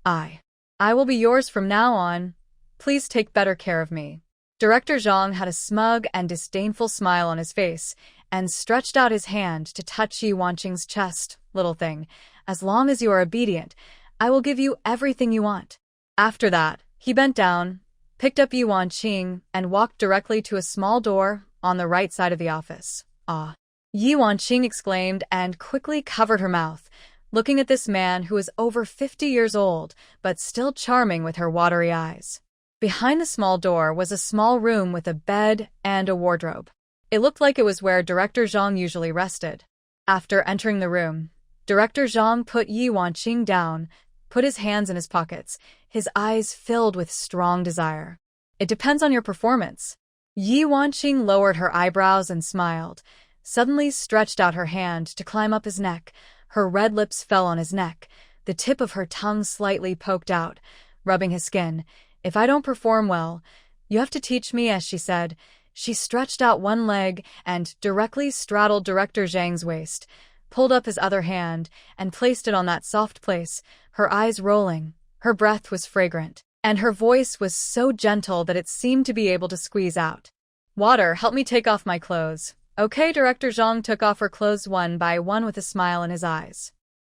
I will be yours from now on. Please take better care of me. Director Zhang had a smug and disdainful smile on his face and stretched out his hand to touch Yi Wanqing's chest. Little thing, as long as you are obedient, I will give you everything you want. After that, he bent down, picked up Yi Wanqing, and walked directly to a small door on the right side of the office. Ah! Yi Wanqing exclaimed and quickly covered her mouth, looking at this man who was over 50 years old, but still charming with her watery eyes. Behind the small door was a small room with a bed and a wardrobe. It looked like it was where Director Zhang usually rested. After entering the room, Director Zhang put Yi Wanqing down, put his hands in his pockets, his eyes filled with strong desire. It depends on your performance. Yi Wanqing lowered her eyebrows and smiled, suddenly stretched out her hand to climb up his neck. Her red lips fell on his neck, the tip of her tongue slightly poked out, rubbing his skin. If I don't perform well, you have to teach me, as she said. She stretched out one leg and directly straddled Director Zhang's waist, pulled up his other hand, and placed it on that soft place, her eyes rolling. Her breath was fragrant, and her voice was so gentle that it seemed to be able to squeeze out. Water, help me take off my clothes. Okay, Director Zhang took off her clothes one by one with a smile in his eyes.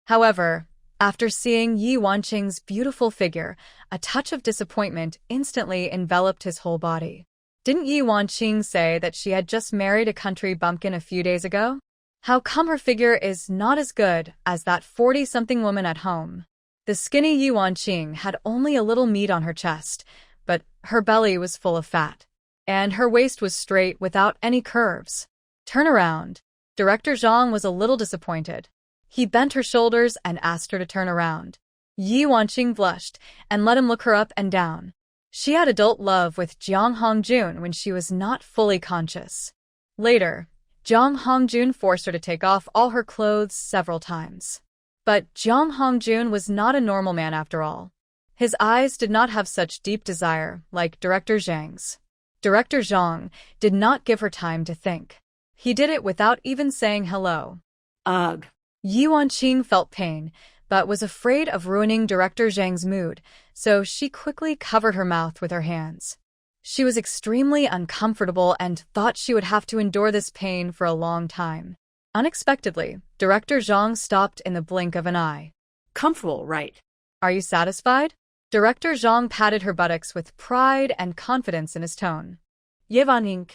However, after seeing Yi Wanqing's beautiful figure, a touch of disappointment instantly enveloped his whole body. Didn't Yi Wanqing say that she had just married a country bumpkin a few days ago? How come her figure is not as good as that 40-something woman at home? The skinny Yi Wanqing had only a little meat on her chest, but her belly was full of fat, and her waist was straight without any curves. Turn around. Director Zhang was a little disappointed. He bent her shoulders and asked her to turn around. Yi Wanqing blushed and let him look her up and down. She had adult love with Jiang Hongjun when she was not fully conscious. Later, Jiang Hongjun forced her to take off all her clothes several times. But Jiang Hongjun was not a normal man after all. His eyes did not have such deep desire like Director Zhang's. Director Zhang did not give her time to think. He did it without even saying hello. Ugh. Yi Wanqing felt pain, but was afraid of ruining Director Zhang's mood, so she quickly covered her mouth with her hands. She was extremely uncomfortable and thought she would have to endure this pain for a long time. Unexpectedly, Director Zhang stopped in the blink of an eye. Comfortable, right? Are you satisfied? Director Zhang patted her buttocks with pride and confidence in his tone. Ye Wanqing.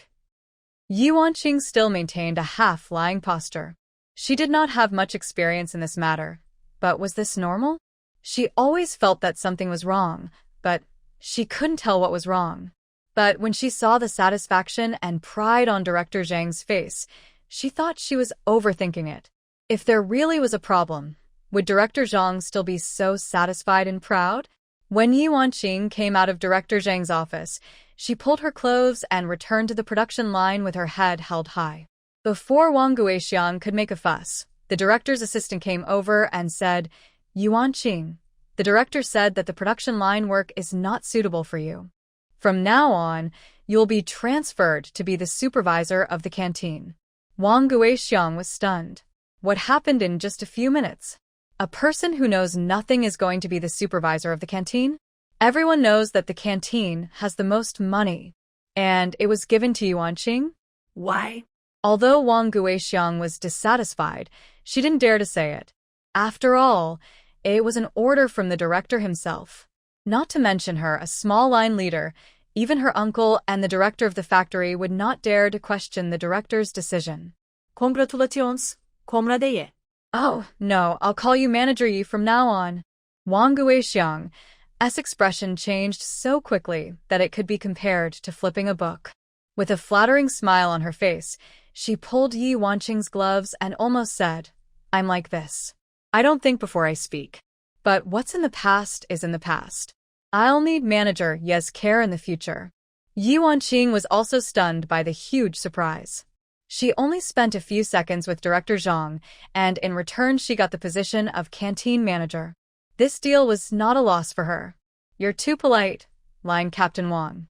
Ye Wanqing still maintained a half-lying posture. She did not have much experience in this matter, but was this normal? She always felt that something was wrong, but she couldn't tell what was wrong. But when she saw the satisfaction and pride on Director Zhang's face, she thought she was overthinking it. If there really was a problem, would Director Zhang still be so satisfied and proud? When Ye Wanqing came out of Director Zhang's office, she pulled her clothes and returned to the production line with her head held high. Before Wang Guixiang could make a fuss, the director's assistant came over and said, "Ye Wanqing, the director said that the production line work is not suitable for you. From now on, you will be transferred to be the supervisor of the canteen." Wang Guixiang was stunned. What happened in just a few minutes? A person who knows nothing is going to be the supervisor of the canteen? Everyone knows that the canteen has the most money, and it was given to Ye Wanqing? Why? Although Wang Guixiang was dissatisfied, she didn't dare to say it. After all, it was an order from the director himself. Not to mention her, a small line leader, even her uncle and the director of the factory would not dare to question the director's decision. Congratulations, comrade Ye. Oh, no, I'll call you Manager Yi from now on. Wang Guixiang's expression changed so quickly that it could be compared to flipping a book. With a flattering smile on her face, she pulled Ye Wanqing's gloves and almost said, "I'm like this. I don't think before I speak. But what's in the past is in the past. I'll need Manager Ye's care in the future." Ye Wanqing was also stunned by the huge surprise. She only spent a few seconds with Director Zhang, and in return she got the position of canteen manager. This deal was not a loss for her. "You're too polite," lied Captain Wang.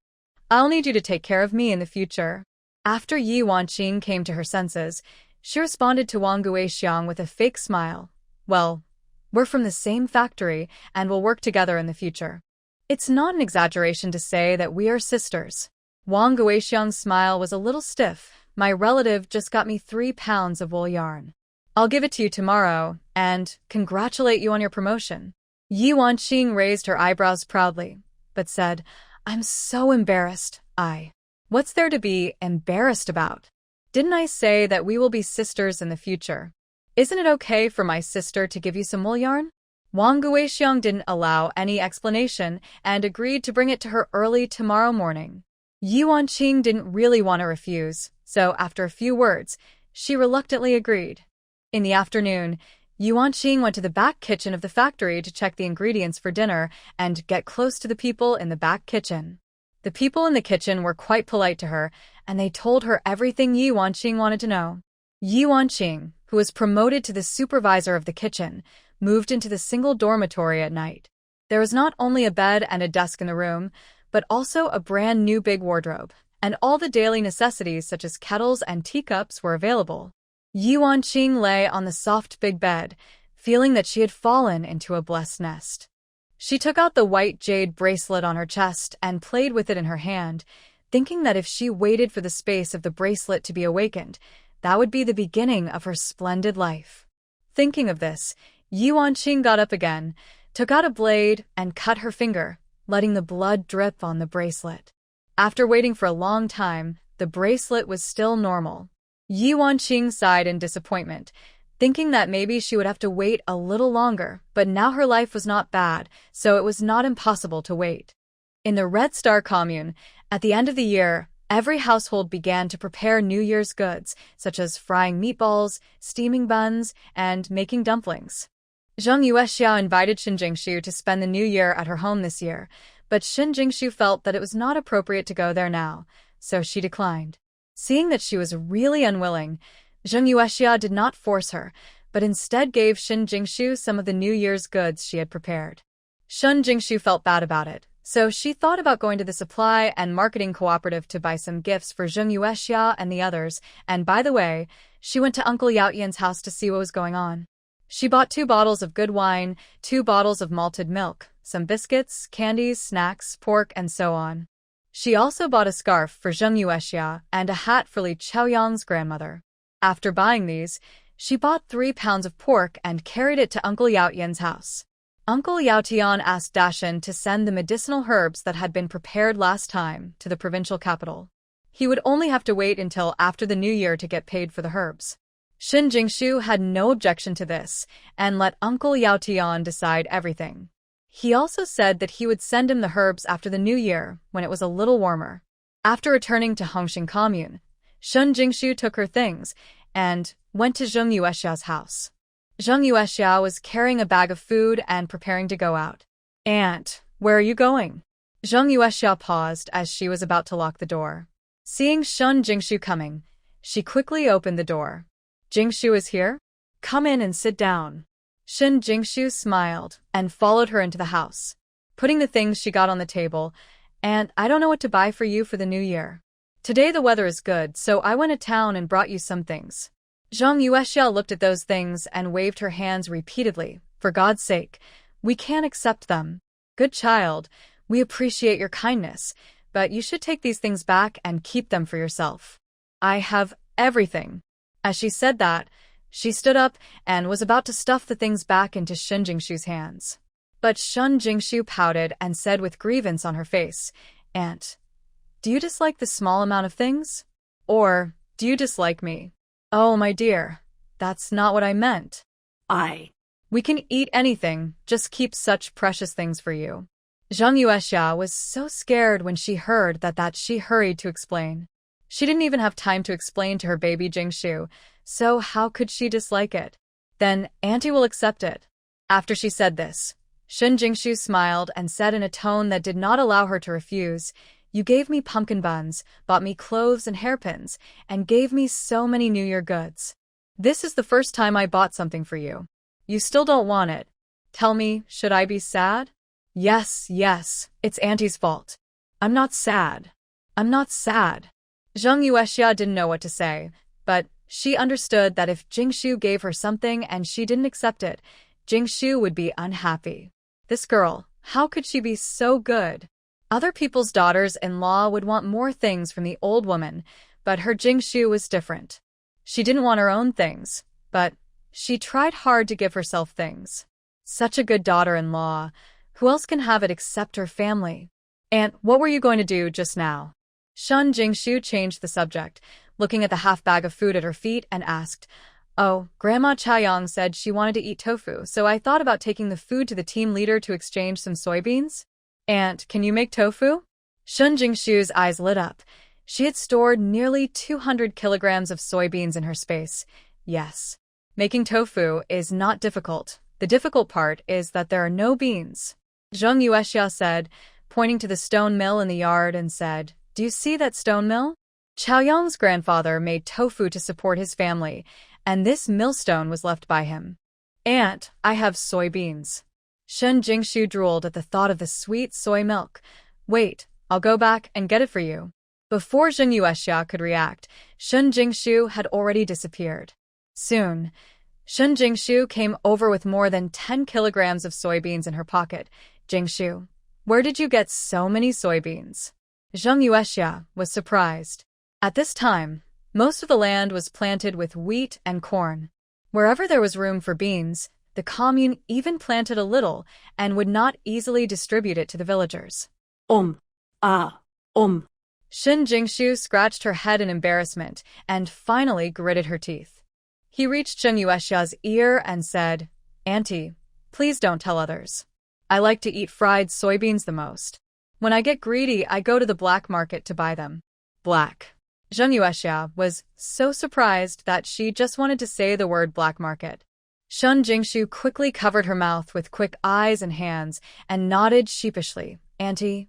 "I'll need you to take care of me in the future." After Ye Wanqing came to her senses, she responded to Wang Guixiang with a fake smile. "Well, we're from the same factory and will work together in the future. It's not an exaggeration to say that we are sisters." Wang Guixiang's smile was a little stiff. "My relative just got me 3 pounds of wool yarn. I'll give it to you tomorrow and congratulate you on your promotion." Ye Wanqing raised her eyebrows proudly, but said, "I'm so embarrassed. What's there to be embarrassed about? Didn't I say that we will be sisters in the future? Isn't it okay for my sister to give you some wool yarn?" Wang Guixiang didn't allow any explanation and agreed to bring it to her early tomorrow morning. Ye Wanqing didn't really want to refuse, so after a few words, she reluctantly agreed. In the afternoon, Ye Wanqing went to the back kitchen of the factory to check the ingredients for dinner and get close to the people in the back kitchen. The people in the kitchen were quite polite to her, and they told her everything Ye Wanqing wanted to know. Ye Wanqing, who was promoted to the supervisor of the kitchen, moved into the single dormitory at night. There was not only a bed and a desk in the room, but also a brand new big wardrobe, and all the daily necessities such as kettles and teacups were available. Ye Wanqing lay on the soft big bed, feeling that she had fallen into a blessed nest. She took out the white jade bracelet on her chest and played with it in her hand, thinking that if she waited for the space of the bracelet to be awakened, that would be the beginning of her splendid life. Thinking of this, Ye Wanqing got up again, took out a blade, and cut her finger, letting the blood drip on the bracelet. After waiting for a long time, the bracelet was still normal. Ye Wanqing sighed in disappointment, thinking that maybe she would have to wait a little longer, but now her life was not bad, so it was not impossible to wait. In the Red Star commune, at the end of the year, every household began to prepare New Year's goods, such as frying meatballs, steaming buns, and making dumplings. Zheng Yuexiao invited Shin Jingshu to spend the New Year at her home this year, but Shin Jingshu felt that it was not appropriate to go there now, so she declined. Seeing that she was really unwilling, Zheng Yuexiao did not force her, but instead gave Shin Jingshu some of the New Year's goods she had prepared. Shin Jingshu felt bad about it, so she thought about going to the supply and marketing cooperative to buy some gifts for Zheng Yuexiao and the others, and by the way, she went to Uncle Yao Yan's house to see what was going on. She bought 2 bottles of good wine, 2 bottles of malted milk, some biscuits, candies, snacks, pork, and so on. She also bought a scarf for Zheng Yuexia and a hat for Li Chaoyang's grandmother. After buying these, she bought 3 pounds of pork and carried it to Uncle Yao Tian's house. Uncle Yao Tian asked Dashan to send the medicinal herbs that had been prepared last time to the provincial capital. He would only have to wait until after the new year to get paid for the herbs. Shen Jingshu had no objection to this and let Uncle Yao Tian decide everything. He also said that he would send him the herbs after the new year when it was a little warmer. After returning to Hongxing commune, Shen Jingshu took her things and went to Zheng Yuexia's house. Zheng Yuexia was carrying a bag of food and preparing to go out. "Aunt, where are you going?" Zheng Yuexia paused as she was about to lock the door. Seeing Shen Jingshu coming, she quickly opened the door. "Jingshu is here? Come in and sit down." Shen Jingshu smiled and followed her into the house, putting the things she got on the table. "And I don't know what to buy for you for the new year. Today the weather is good, so I went to town and brought you some things." Zheng Yuexia looked at those things and waved her hands repeatedly. "For God's sake, we can't accept them. Good child, we appreciate your kindness, but you should take these things back and keep them for yourself. I have everything." As she said that, she stood up and was about to stuff the things back into Shen Jingshu's hands. But Shen Jingshu pouted and said with grievance on her face, "Aunt, do you dislike the small amount of things? Or do you dislike me?" "Oh, my dear, that's not what I meant. We can eat anything, just keep such precious things for you." Zheng Yuexia was so scared when she heard that she hurried to explain. She didn't even have time to explain to her baby Jingshu, so how could she dislike it? "Then Auntie will accept it." After she said this, Shen Jingshu smiled and said in a tone that did not allow her to refuse, "You gave me pumpkin buns, bought me clothes and hairpins, and gave me so many New Year goods. This is the first time I bought something for you. You still don't want it. Tell me, should I be sad?" Yes, it's Auntie's fault. I'm not sad. Zheng Yuexia didn't know what to say, but she understood that if Jingshu gave her something and she didn't accept it, Jingshu would be unhappy. This girl, how could she be so good? Other people's daughters-in-law would want more things from the old woman, but her Jingshu was different. She didn't want her own things, but she tried hard to give herself things. Such a good daughter-in-law. Who else can have it except her family? "Aunt, what were you going to do just now?" Shen Jingshu changed the subject, looking at the half bag of food at her feet, and asked, "Oh, Grandma Chaoyang said she wanted to eat tofu, so I thought about taking the food to the team leader to exchange some soybeans." "Aunt, can you make tofu?" Shen Jingshu's eyes lit up. She had stored nearly 200 kilograms of soybeans in her space. Yes. Making tofu is not difficult. The difficult part is that there are no beans. Zheng Yuexia said, pointing to the stone mill in the yard, and said, "Do you see that stone mill? Chaoyang's grandfather made tofu to support his family, and this millstone was left by him." "Aunt, I have soybeans." Shen Jingshu drooled at the thought of the sweet soy milk. "Wait, I'll go back and get it for you." Before Zheng Yuexia could react, Shen Jingshu had already disappeared. Soon, Shen Jingshu came over with more than 10 kilograms of soybeans in her pocket. "Jingshu, where did you get so many soybeans?" Zheng Yuexia was surprised. At this time, most of the land was planted with wheat and corn. Wherever there was room for beans, the commune even planted a little and would not easily distribute it to the villagers. Shen Jingshu scratched her head in embarrassment and finally gritted her teeth. He reached Zheng Yuexia's ear and said, "Auntie, please don't tell others. I like to eat fried soybeans the most. When I get greedy, I go to the black market to buy them." Black. Zheng Yuexia was so surprised that she just wanted to say the word black market. Shen Jingshu quickly covered her mouth with quick eyes and hands and nodded sheepishly. "Auntie,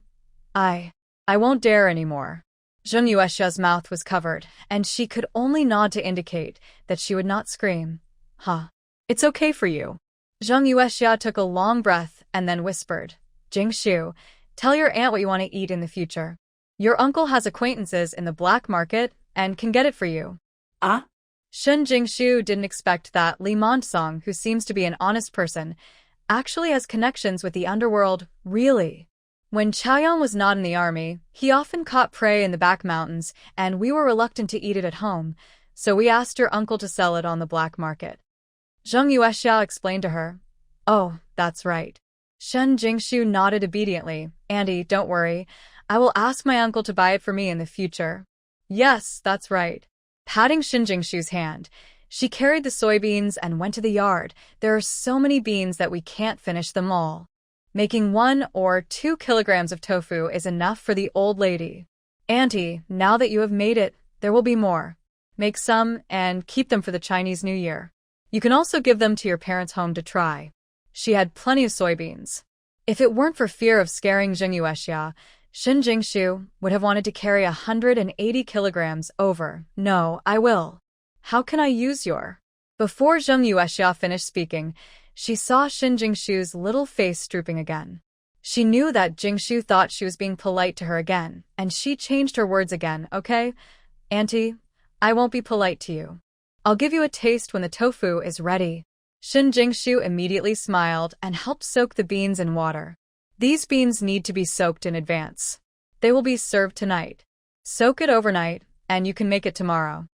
I won't dare anymore." Zheng Yuexia's mouth was covered, and she could only nod to indicate that she would not scream. It's okay for you." Zheng Yuexia took a long breath and then whispered, "Jingshu, tell your aunt what you want to eat in the future. Your uncle has acquaintances in the black market and can get it for you." Shun Jingshu didn't expect that Li Chaoyang, who seems to be an honest person, actually has connections with the underworld, really. When Chaoyang was not in the army, he often caught prey in the back mountains, and we were reluctant to eat it at home, so we asked your uncle to sell it on the black market. Zheng Yuexia explained to her. Oh, that's right. Shun Jingshu nodded obediently. Auntie, don't worry. I will ask my uncle to buy it for me in the future. Yes, that's right. Patting Shun Jingshu's hand, she carried the soybeans and went to the yard. There are so many beans that we can't finish them all. Making 1 or 2 kilograms of tofu is enough for the old lady. Auntie, now that you have made it, there will be more. Make some and keep them for the Chinese New Year. You can also give them to your parents' home to try. She had plenty of soybeans. If it weren't for fear of scaring Zheng Yuexia, Shun Jingshu would have wanted to carry 180 kilograms over. No, I will. How can I use your? Before Zheng Yuexia finished speaking, she saw Shun Jingshu's little face drooping again. She knew that Jingshu thought she was being polite to her again, and she changed her words again. Okay, Auntie, I won't be polite to you. I'll give you a taste when the tofu is ready. Shun Jingshu immediately smiled and helped soak the beans in water. These beans need to be soaked in advance. They will be served tonight. Soak it overnight, and you can make it tomorrow.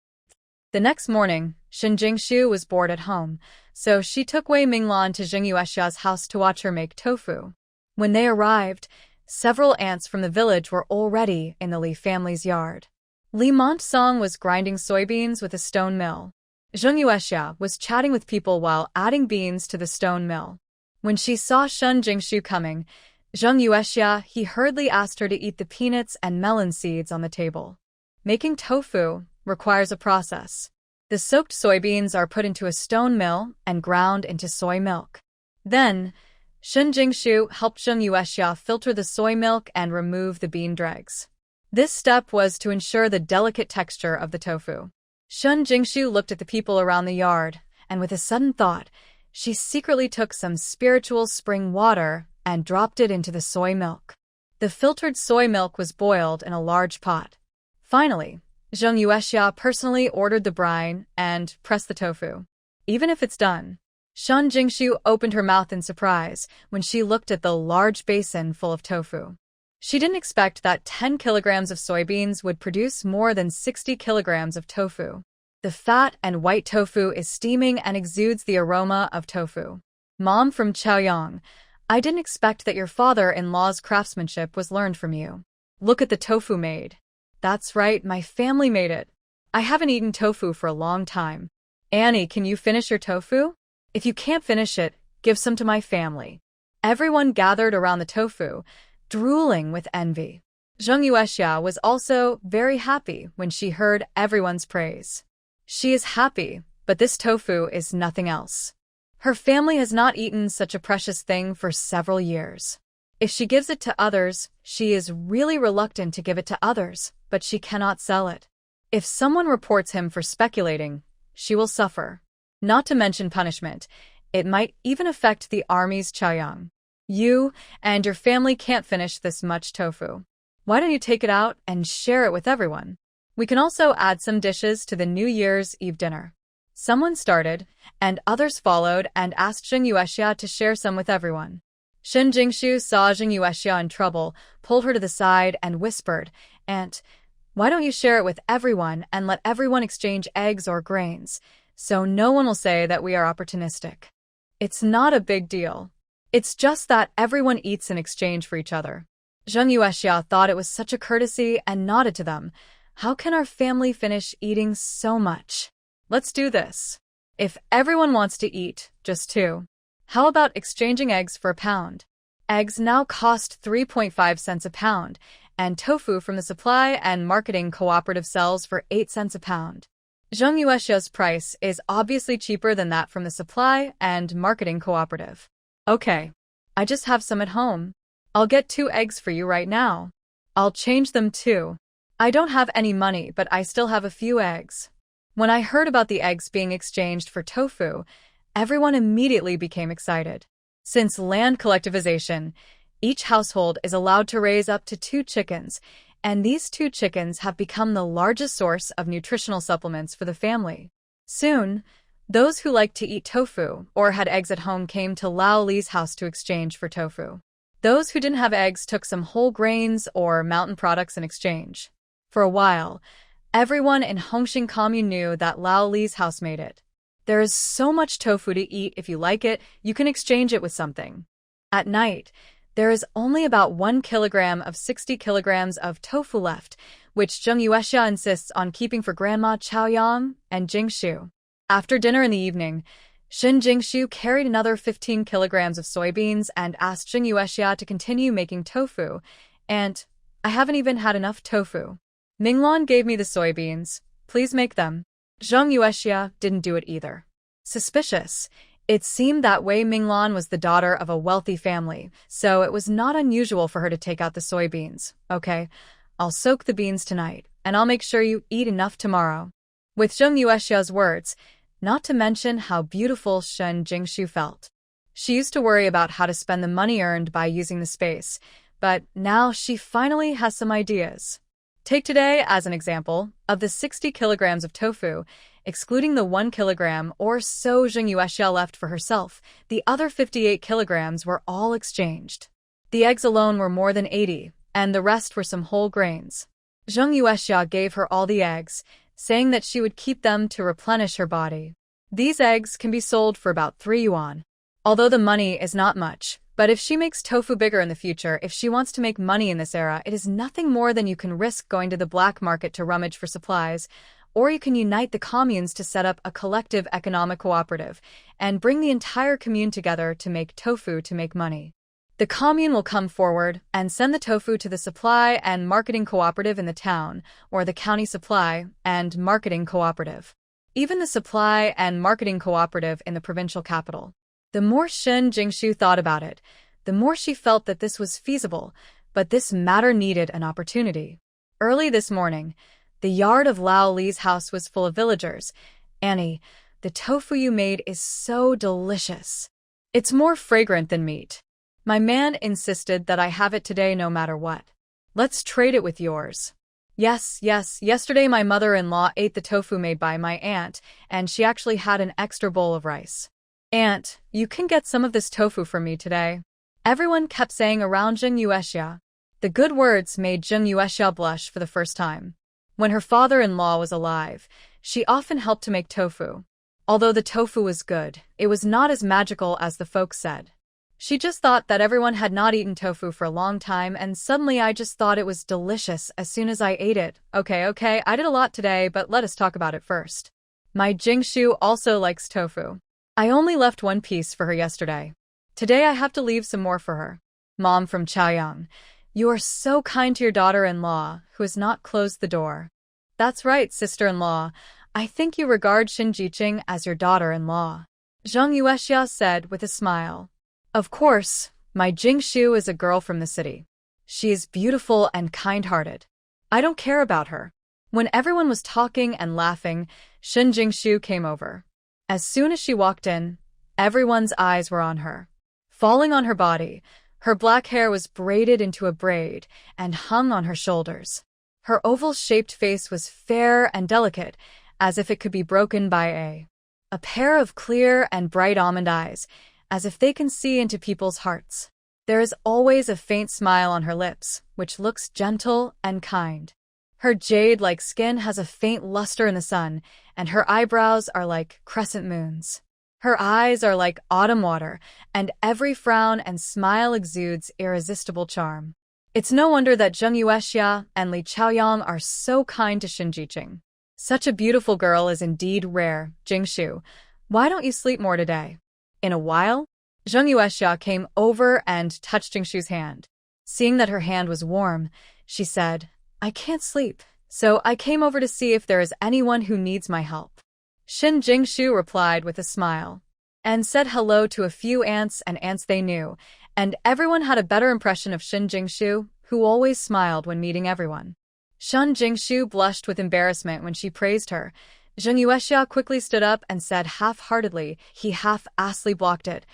The next morning, Shun Jingshu was bored at home, so she took Wei Minglan to Zheng Yuexia's house to watch her make tofu. When they arrived, several ants from the village were already in the Li family's yard. Li Chaoyang was grinding soybeans with a stone mill. Zheng Yuexia was chatting with people while adding beans to the stone mill. When she saw Shun Jingshu coming, Zheng Yuexia hurriedly asked her to eat the peanuts and melon seeds on the table. Making tofu requires a process. The soaked soybeans are put into a stone mill and ground into soy milk. Then, Shun Jingshu helped Zheng Yuexia filter the soy milk and remove the bean dregs. This step was to ensure the delicate texture of the tofu. Shun Jingshu looked at the people around the yard, and with a sudden thought, she secretly took some spiritual spring water and dropped it into the soy milk. The filtered soy milk was boiled in a large pot. Finally, Zheng Yuexia personally ordered the brine and pressed the tofu. Even if it's done. Shun Jingshu opened her mouth in surprise when she looked at the large basin full of tofu. She didn't expect that 10 kilograms of soybeans would produce more than 60 kilograms of tofu. The fat and white tofu is steaming and exudes the aroma of tofu. Mom from Chaoyang, I didn't expect that your father-in-law's craftsmanship was learned from you. Look at the tofu made. That's right, my family made it. I haven't eaten tofu for a long time. Annie, can you finish your tofu? If you can't finish it, give some to my family. Everyone gathered around the tofu, drooling with envy. Zheng Yuexia was also very happy when she heard everyone's praise. She is happy, but this tofu is nothing else. Her family has not eaten such a precious thing for several years. If she gives it to others, she is really reluctant to give it to others, but she cannot sell it. If someone reports him for speculating, she will suffer. Not to mention punishment, it might even affect the army's Chaoyang. You and your family can't finish this much tofu. Why don't you take it out and share it with everyone? We can also add some dishes to the New Year's Eve dinner. Someone started, and others followed and asked Zheng Yuexia to share some with everyone. Shun Jingshu saw Zheng Yuexia in trouble, pulled her to the side and whispered, Aunt, why don't you share it with everyone and let everyone exchange eggs or grains, so no one will say that we are opportunistic. It's not a big deal. It's just that everyone eats in exchange for each other. Zheng Yuexia thought it was such a courtesy and nodded to them. How can our family finish eating so much? Let's do this. If everyone wants to eat, just 2. How about exchanging eggs for a pound? Eggs now cost 3.5 cents a pound, and tofu from the supply and marketing cooperative sells for 8 cents a pound. Zheng Yuexia's price is obviously cheaper than that from the supply and marketing cooperative. Okay, I just have some at home. I'll get 2 eggs for you right now. I'll change them too. I don't have any money, but I still have a few eggs. When I heard about the eggs being exchanged for tofu, everyone immediately became excited. Since land collectivization, each household is allowed to raise up to 2 chickens, and these 2 chickens have become the largest source of nutritional supplements for the family. Soon, those who liked to eat tofu or had eggs at home came to Lao Li's house to exchange for tofu. Those who didn't have eggs took some whole grains or mountain products in exchange. For a while, everyone in Hongxing commune knew that Lao Li's house made it. There is so much tofu to eat. If you like it, you can exchange it with something. At night, there is only about 1 kilogram of 60 kilograms of tofu left, which Zheng Yuexia insists on keeping for Grandma Chaoyang and Jingshu. After dinner in the evening, Shin Jingshu carried another 15 kilograms of soybeans and asked Zheng Yuexia to continue making tofu, and I haven't even had enough tofu. Minglan gave me the soybeans. Please make them. Zheng Yuexia didn't do it either. Suspicious. It seemed that Wei Minglan was the daughter of a wealthy family, so it was not unusual for her to take out the soybeans. Okay, I'll soak the beans tonight, and I'll make sure you eat enough tomorrow. With Zheng Yuexia's words, not to mention how beautiful Shen Jingshu felt. She used to worry about how to spend the money earned by using the space, but now she finally has some ideas. Take today as an example. Of the 60 kilograms of tofu, excluding the 1 kilogram or so Zheng Yuexia left for herself, the other 58 kilograms were all exchanged. The eggs alone were more than 80, and the rest were some whole grains. Zheng Yuexia gave her all the eggs, saying that she would keep them to replenish her body. These eggs can be sold for about 3 yuan. Although the money is not much, but if she makes tofu bigger in the future, if she wants to make money in this era, it is nothing more than you can risk going to the black market to rummage for supplies, or you can unite the communes to set up a collective economic cooperative and bring the entire commune together to make tofu to make money. The commune will come forward and send the tofu to the supply and marketing cooperative in the town, or the county supply and marketing cooperative. Even the supply and marketing cooperative in the provincial capital. The more Shen Jingshu thought about it, the more she felt that this was feasible, but this matter needed an opportunity. Early this morning, the yard of Lao Li's house was full of villagers. Annie, the tofu you made is so delicious. It's more fragrant than meat. My man insisted that I have it today no matter what. Let's trade it with yours. Yes, yesterday my mother-in-law ate the tofu made by my aunt, and she actually had an extra bowl of rice. Aunt, you can get some of this tofu for me today. Everyone kept saying around Zheng Yuexia. The good words made Zheng Yuexia blush for the first time. When her father-in-law was alive, she often helped to make tofu. Although the tofu was good, it was not as magical as the folks said. She just thought that everyone had not eaten tofu for a long time, and suddenly I just thought it was delicious as soon as I ate it. Okay, I did a lot today, but let us talk about it first. My Jingshu also likes tofu. I only left 1 piece for her yesterday. Today I have to leave some more for her. Mom from Chaoyang, you are so kind to your daughter-in-law, who has not closed the door. That's right, sister-in-law. I think you regard Shin Jiqing as your daughter-in-law. Zheng Yuexia said with a smile. Of course, my Jingshu is a girl from the city. She is beautiful and kind-hearted. I don't care about her. When everyone was talking and laughing, Shin Jingshu came over. As soon as she walked in, everyone's eyes were on her. Falling on her body, her black hair was braided into a braid and hung on her shoulders. Her oval-shaped face was fair and delicate, as if it could be broken by a pair of clear and bright almond eyes, as if they can see into people's hearts. There is always a faint smile on her lips, which looks gentle and kind. Her jade-like skin has a faint luster in the sun, and her eyebrows are like crescent moons. Her eyes are like autumn water, and every frown and smile exudes irresistible charm. It's no wonder that Zheng Yuexia and Li Chaoyang are so kind to Shin Jiqing. Such a beautiful girl is indeed rare. Jingshu, why don't you sleep more today? In a while, Zheng Yuexia came over and touched Jingshu's hand. Seeing that her hand was warm, she said, I can't sleep, so I came over to see if there is anyone who needs my help. Shin Jingshu replied with a smile, and said hello to a few aunts and aunts they knew, and everyone had a better impression of Shin Jingshu, who always smiled when meeting everyone. Shin Jingshu blushed with embarrassment when she praised her. Zheng Yuexia quickly stood up and said half-heartedly, he half-assly blocked it,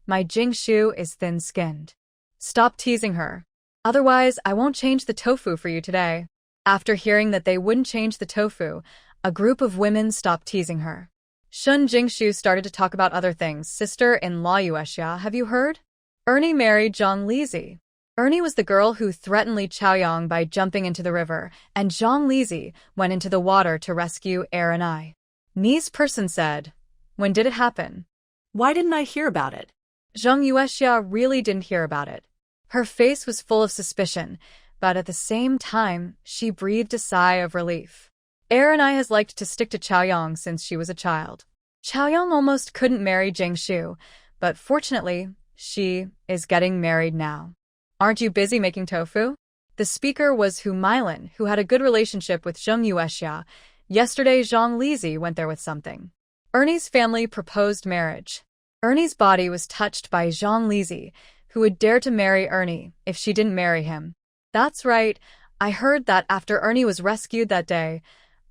my Jingshu is thin-skinned. Stop teasing her. Otherwise, I won't change the tofu for you today. After hearing that they wouldn't change the tofu, a group of women stopped teasing her. Shun Jingshu started to talk about other things. Sister-in-law Yuexia, have you heard? Ernie married Zhang Lizi. Ernie was the girl who threatened Li Chaoyang by jumping into the river, and Zhang Lizi went into the water to rescue Ernie. Ni's person said, "When did it happen?" Why didn't I hear about it? Zhang Yuexia really didn't hear about it. Her face was full of suspicion, but at the same time, she breathed a sigh of relief. Ernie has liked to stick to Chaoyang since she was a child. Chaoyang almost couldn't marry Jingshu, but fortunately, she is getting married now. Aren't you busy making tofu? The speaker was Hu Mylin, who had a good relationship with Zhang Yuexia. Yesterday, Zhang Lizi went there with something. Ernie's family proposed marriage. Ernie's body was touched by Zhang Lizi, who would dare to marry Ernie if she didn't marry him. That's right, I heard that after Ernie was rescued that day,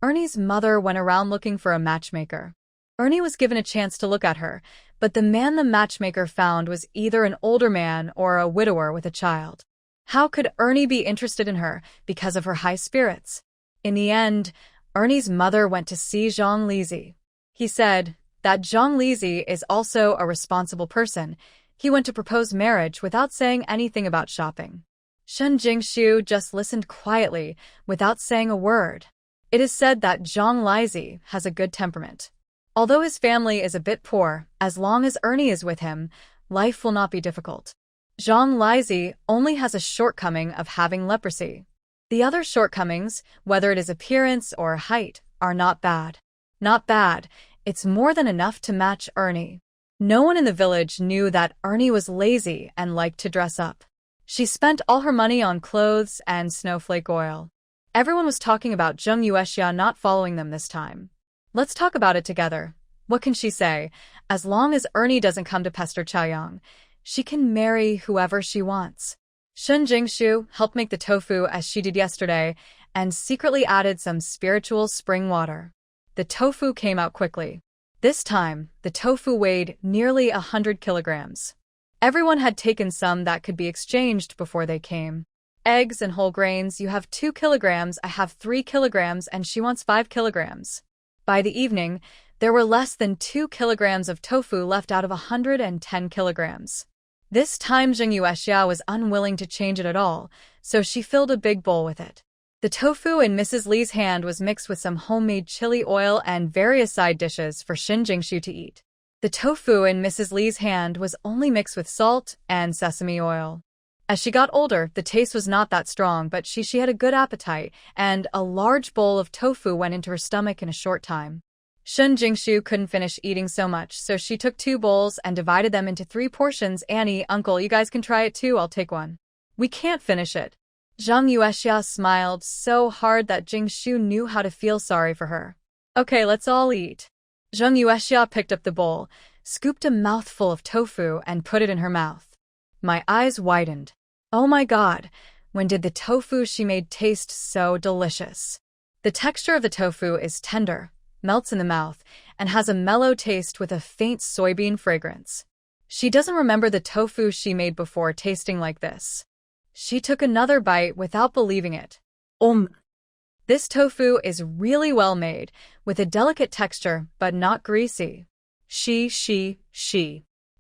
Ernie's mother went around looking for a matchmaker. Ernie was given a chance to look at her, but the man the matchmaker found was either an older man or a widower with a child. How could Ernie be interested in her because of her high spirits? In the end, Ernie's mother went to see Zhang Lizi. He said that Zhang Lizi is also a responsible person. He went to propose marriage without saying anything about shopping. Shun Jingshu just listened quietly, without saying a word. It is said that Zhang Lizi has a good temperament. Although his family is a bit poor, as long as Ernie is with him, life will not be difficult. Zhang Lizi only has a shortcoming of having leprosy. The other shortcomings, whether it is appearance or height, are not bad. Not bad, it's more than enough to match Ernie. No one in the village knew that Ernie was lazy and liked to dress up. She spent all her money on clothes and snowflake oil. Everyone was talking about Zhang Yuexia not following them this time. Let's talk about it together. What can she say? As long as Ernie doesn't come to pester Chaoyang, she can marry whoever she wants. Shun Jingshu helped make the tofu as she did yesterday and secretly added some spiritual spring water. The tofu came out quickly. This time, the tofu weighed nearly 100 kilograms. Everyone had taken some that could be exchanged before they came. Eggs and whole grains, you have 2 kilograms, I have 3 kilograms, and she wants 5 kilograms. By the evening, there were less than 2 kilograms of tofu left out of 110 kilograms. This time Zhang Yuexia was unwilling to change it at all, so she filled a big bowl with it. The tofu in Mrs. Li's hand was mixed with some homemade chili oil and various side dishes for Shun Jingshu to eat. The tofu in Mrs. Li's hand was only mixed with salt and sesame oil. As she got older, the taste was not that strong, but she had a good appetite, and a large bowl of tofu went into her stomach in a short time. Shun Jingshu couldn't finish eating so much, so she took 2 bowls and divided them into 3 portions. Annie, uncle, you guys can try it too, I'll take one. We can't finish it. Zhang Yuexia smiled so hard that Jingshu knew how to feel sorry for her. Okay, let's all eat. Zhang Yuexia picked up the bowl, scooped a mouthful of tofu, and put it in her mouth. My eyes widened. Oh my god, when did the tofu she made taste so delicious? The texture of the tofu is tender, melts in the mouth, and has a mellow taste with a faint soybean fragrance. She doesn't remember the tofu she made before tasting like this. She took another bite without believing it. This tofu is really well made, with a delicate texture but not greasy.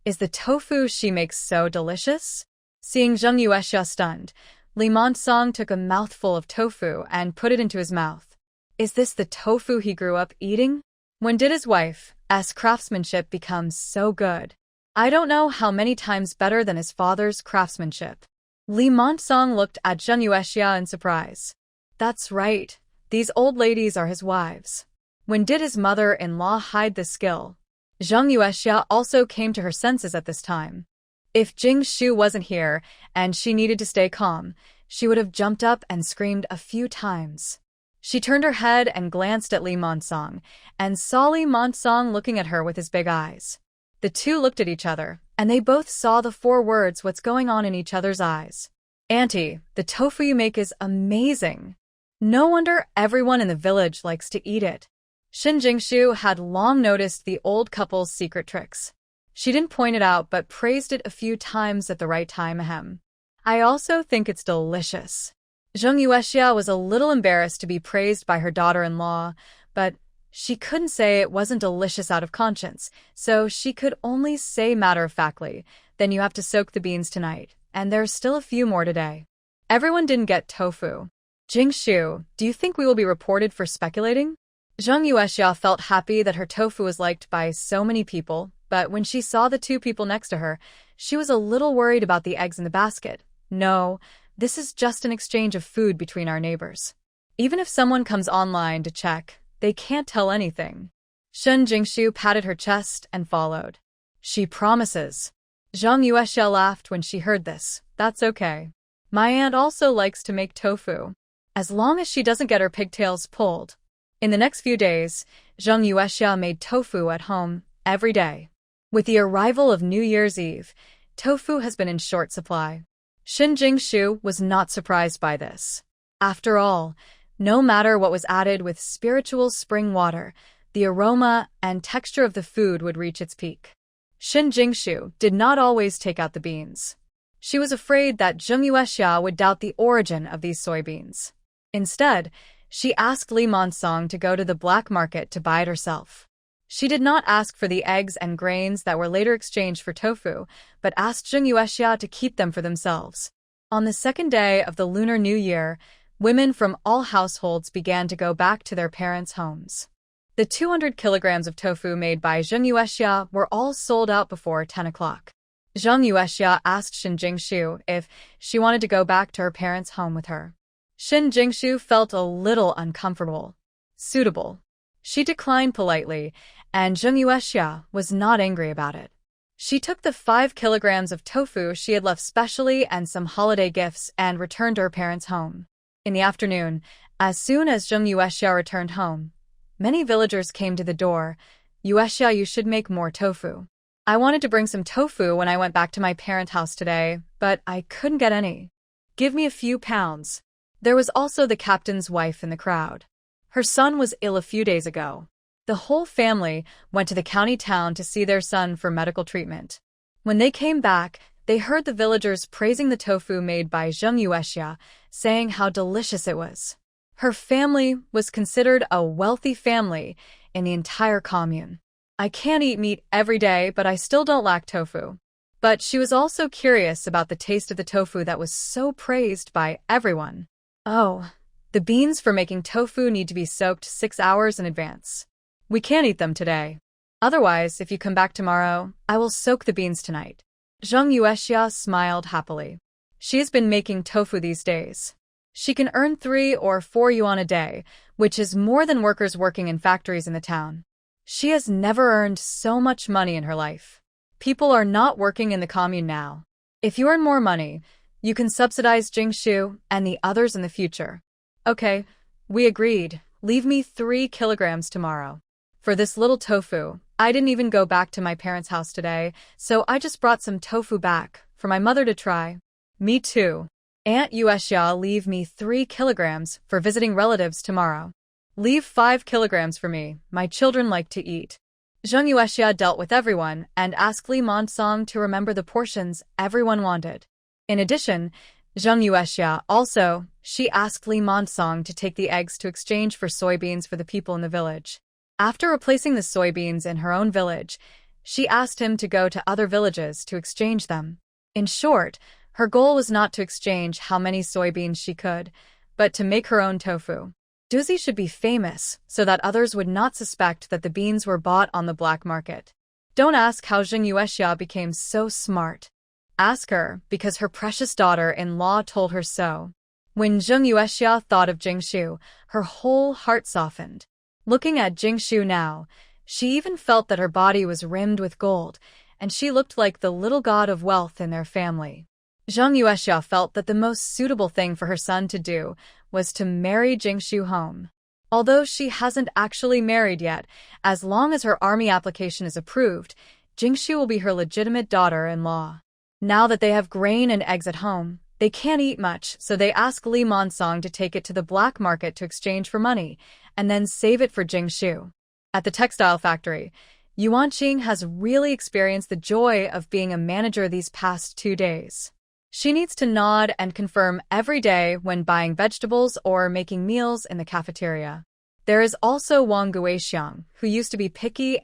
Is the tofu she makes so delicious? Seeing Zhang Yuexia stunned, Li Chaoyang took a mouthful of tofu and put it into his mouth. Is this the tofu he grew up eating? When did his wife's craftsmanship become so good? I don't know how many times better than his father's craftsmanship. Li Chaoyang looked at Zhang Yuexia in surprise. That's right, these old ladies are his wives. When did his mother-in-law hide this skill? Zhang Yuexia also came to her senses at this time. If Jingshu wasn't here and she needed to stay calm, she would have jumped up and screamed a few times. She turned her head and glanced at Li Chaoyang, and saw Li Chaoyang looking at her with his big eyes. The two looked at each other, and they both saw the 4 words what's going on in each other's eyes. Auntie, the tofu you make is amazing. No wonder everyone in the village likes to eat it. Shun Jingshu had long noticed the old couple's secret tricks. She didn't point it out but praised it a few times at the right time. I also think it's delicious. Zhang Yuexia was a little embarrassed to be praised by her daughter-in-law, but She couldn't say it wasn't delicious out of conscience, so she could only say matter-of-factly, "Then you have to soak the beans tonight, and there's still a few more today." Everyone didn't get tofu. "Jingshu, do you think we will be reported for speculating?" Zheng Yuexia felt happy that her tofu was liked by so many people, but when she saw the two people next to her, she was a little worried about the eggs in the basket. "No, this is just an exchange of food between our neighbors. Even if someone comes online to check, they can't tell anything." Shen Jingshu patted her chest and followed. "She promises." Zheng Yuexia laughed when she heard this. "That's okay. My aunt also likes to make tofu. As long as she doesn't get her pigtails pulled." In the next few days, Zheng Yuexia made tofu at home every day. With the arrival of New Year's Eve, tofu has been in short supply. Shen Jingshu was not surprised by this. After all, no matter what was added with spiritual spring water, the aroma and texture of the food would reach its peak. Shen Jingshu did not always take out the beans. She was afraid that Zheng Yuexia would doubt the origin of these soybeans. Instead, she asked Li Chaoyang to go to the black market to buy it herself. She did not ask for the eggs and grains that were later exchanged for tofu, but asked Zheng Yuexia to keep them for themselves. On the second day of the Lunar New Year, women from all households began to go back to their parents' homes. The 200 kilograms of tofu made by Zheng Yuexia were all sold out before 10 o'clock. Zheng Yuexia asked Shen Jingshu if she wanted to go back to her parents' home with her. Shen Jingshu felt a little uncomfortable. Suitable. She declined politely, and Zheng Yuexia was not angry about it. She took the 5 kilograms of tofu she had left specially and some holiday gifts and returned to her parents' home. In the afternoon, as soon as Zheng Yuexia returned home, many villagers came to the door. "Yuexia, you should make more tofu. I wanted to bring some tofu when I went back to my parents' house today, but I couldn't get any. Give me a few pounds." There was also the captain's wife in the crowd. Her son was ill a few days ago. The whole family went to the county town to see their son for medical treatment. When they came back, they heard the villagers praising the tofu made by Zheng Yuexia, saying how delicious it was. Her family was considered a wealthy family in the entire commune. "I can't eat meat every day, but I still don't lack tofu." But she was also curious about the taste of the tofu that was so praised by everyone. "Oh, the beans for making tofu need to be soaked 6 hours in advance. We can't eat them today. Otherwise, if you come back tomorrow, I will soak the beans tonight." Zheng Yuexia smiled happily. She has been making tofu these days. She can earn 3 or 4 yuan a day, which is more than workers working in factories in the town. She has never earned so much money in her life. People are not working in the commune now. If you earn more money, you can subsidize Jingshu and the others in the future. "Okay, we agreed. Leave me 3 kilograms tomorrow. For this little tofu, I didn't even go back to my parents' house today, so I just brought some tofu back for my mother to try." "Me too. Aunt Yuexia, leave me 3 kilograms for visiting relatives tomorrow. Leave 5 kilograms for me. My children like to eat." Zheng Yuexia dealt with everyone and asked Li Chaoyang to remember the portions everyone wanted. In addition, Zheng Yuexia she asked Li Chaoyang to take the eggs to exchange for soybeans for the people in the village. After replacing the soybeans in her own village, she asked him to go to other villages to exchange them. In short, her goal was not to exchange how many soybeans she could, but to make her own tofu. Duzi should be famous so that others would not suspect that the beans were bought on the black market. Don't ask how Zheng Yuexia became so smart. Ask her because her precious daughter-in-law told her so. When Zheng Yuexia thought of Jingshu, her whole heart softened. Looking at Jingshu now, she even felt that her body was rimmed with gold, and she looked like the little god of wealth in their family. Zheng Yuexia felt that the most suitable thing for her son to do was to marry Jingshu home. Although she hasn't actually married yet, as long as her army application is approved, Jingshu will be her legitimate daughter-in-law. Now that they have grain and eggs at home, they can't eat much, so they ask Li Chaoyang to take it to the black market to exchange for money, and then save it for Jingshu. At the textile factory, Wanqing has really experienced the joy of being a manager these past 2 days. She needs to nod and confirm every day when buying vegetables or making meals in the cafeteria. There is also Wang Guixiang, who used to be picky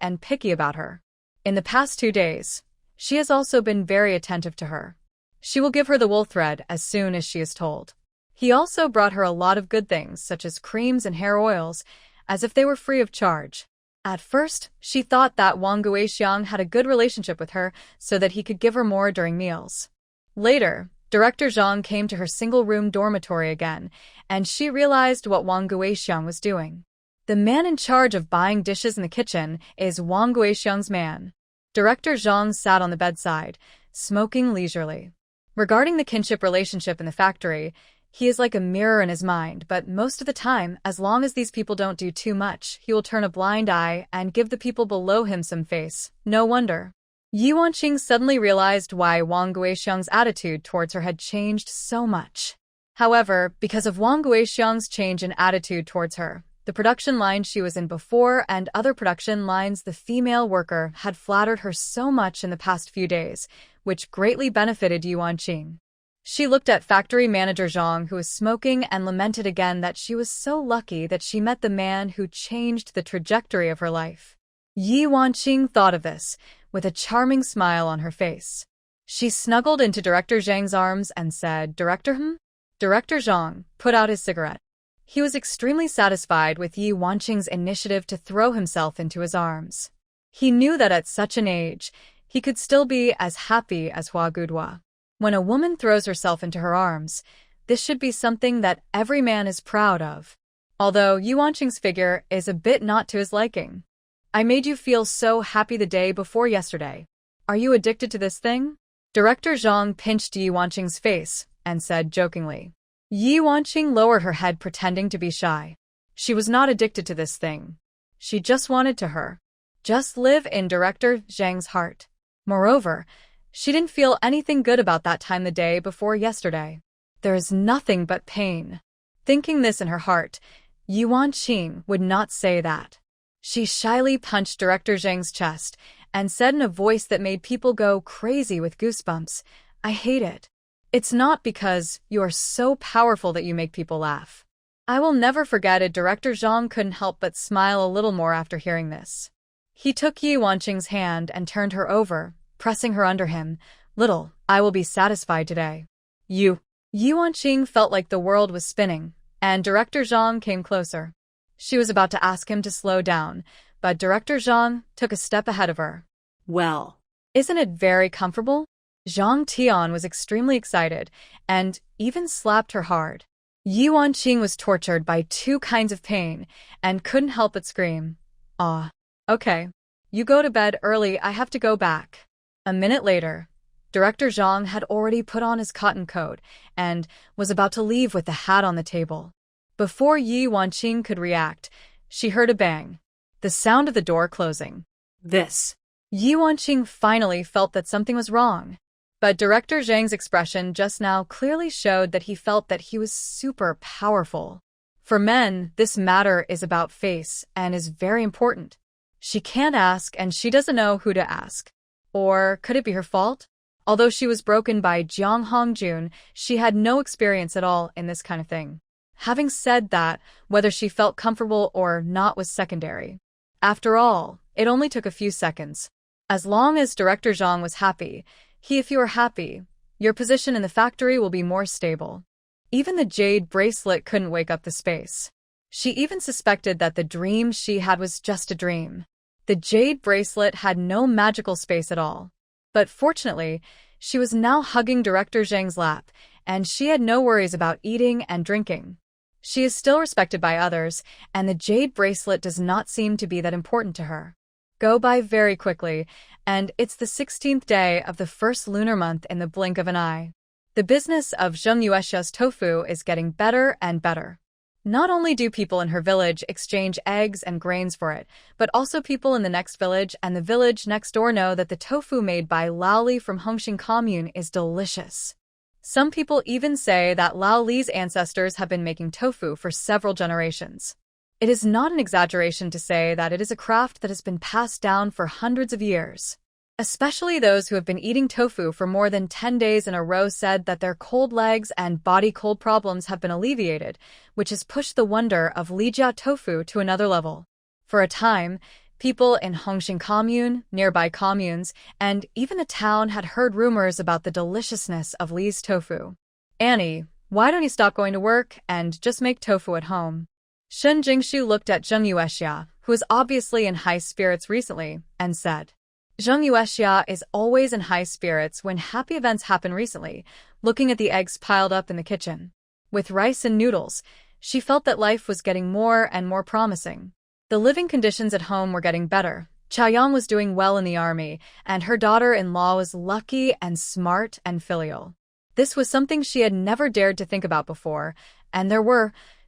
about her. In the past 2 days, she has also been very attentive to her. She will give her the wool thread as soon as she is told. He also brought her a lot of good things, such as creams and hair oils, as if they were free of charge. At first, she thought that Wang Guixiang had a good relationship with her so that he could give her more during meals. Later, Director Zhang came to her single-room dormitory again, and she realized what Wang Guixiang was doing. The man in charge of buying dishes in the kitchen is Wang Guixiang's man. Director Zhang sat on the bedside, smoking leisurely. Regarding the kinship relationship in the factory, he is like a mirror in his mind, but most of the time, as long as these people don't do too much, he will turn a blind eye and give the people below him some face. No wonder. Ye Wanqing suddenly realized why Wang Guixiang's attitude towards her had changed so much. However, because of Wang Guixiang's change in attitude towards her, the production line she was in before and other production lines the female worker had flattered her so much in the past few days, which greatly benefited Ye Wanqing. She looked at factory manager Zhang, who was smoking, and lamented again that she was so lucky that she met the man who changed the trajectory of her life. Ye Wanqing thought of this, with a charming smile on her face. She snuggled into Director Zhang's arms and said, Director Director Zhang put out his cigarette. He was extremely satisfied with Ye Wanqing's initiative to throw himself into his arms. He knew that at such an age, he could still be as happy as Hua Gudhua. When a woman throws herself into her arms, this should be something that every man is proud of. Although Ye Wanqing's figure is a bit not to his liking. I made you feel so happy the day before yesterday. Are you addicted to this thing? Director Zhang pinched Ye Wanqing's face and said jokingly. Ye Wanqing lowered her head, pretending to be shy. She was not addicted to this thing. She just wanted to just live in Director Zhang's heart. Moreover, she didn't feel anything good about that time the day before yesterday. There is nothing but pain. Thinking this in her heart, Ye Wanqing would not say that. She shyly punched Director Zhang's chest and said in a voice that made people go crazy with goosebumps, I hate it. It's not because you are so powerful that you make people laugh. I will never forget it. Director Zhang couldn't help but smile a little more after hearing this. He took Ye Wanqing's hand and turned her over, pressing her under him. Little, I will be satisfied today. Ye Wanqing felt like the world was spinning, and Director Zhang came closer. She was about to ask him to slow down, but Director Zhang took a step ahead of her. Well, isn't it very comfortable? Zhang Tian was extremely excited, and even slapped her hard. Ye Wanqing was tortured by 2 kinds of pain, and couldn't help but scream. Ah. Okay. You go to bed early, I have to go back. A minute later, Director Zhang had already put on his cotton coat, and was about to leave with the hat on the table. Before Ye Wanqing could react, she heard a bang. The sound of the door closing. Ye Wanqing finally felt that something was wrong. But Director Zhang's expression just now clearly showed that he felt that he was super powerful. For men, this matter is about face and is very important. She can't ask and she doesn't know who to ask. Or could it be her fault? Although she was broken by Jiang Hongjun, she had no experience at all in this kind of thing. Having said that, whether she felt comfortable or not was secondary. After all, it only took a few seconds. As long as Director Zhang was happy, if you are happy, your position in the factory will be more stable. Even the jade bracelet couldn't wake up the space. She even suspected that the dream she had was just a dream. The jade bracelet had no magical space at all. But fortunately, she was now hugging Director Zhang's lap, and she had no worries about eating and drinking. She is still respected by others, and the jade bracelet does not seem to be that important to her. Go by very quickly, and it's the 16th day of the first lunar month in the blink of an eye. The business of Zheng Yuexia's tofu is getting better and better. Not only do people in her village exchange eggs and grains for it, but also people in the next village and the village next door know that the tofu made by Lao Li from Hongxing commune is delicious. Some people even say that Lao Li's ancestors have been making tofu for several generations. It is not an exaggeration to say that it is a craft that has been passed down for hundreds of years. Especially those who have been eating tofu for more than 10 days in a row said that their cold legs and body cold problems have been alleviated, which has pushed the wonder of Li Chaoyang tofu to another level. For a time, people in Hongxing commune, nearby communes, and even the town had heard rumors about the deliciousness of Li's tofu. "Annie, why don't you stop going to work and just make tofu at home?" Shen Jingshu looked at Zheng Yuexia, who was obviously in high spirits recently, and said, Zheng Yuexia is always in high spirits when happy events happen recently, looking at the eggs piled up in the kitchen. With rice and noodles, she felt that life was getting more and more promising. The living conditions at home were getting better. Chaoyang was doing well in the army, and her daughter-in-law was lucky and smart and filial. This was something she had never dared to think about before, and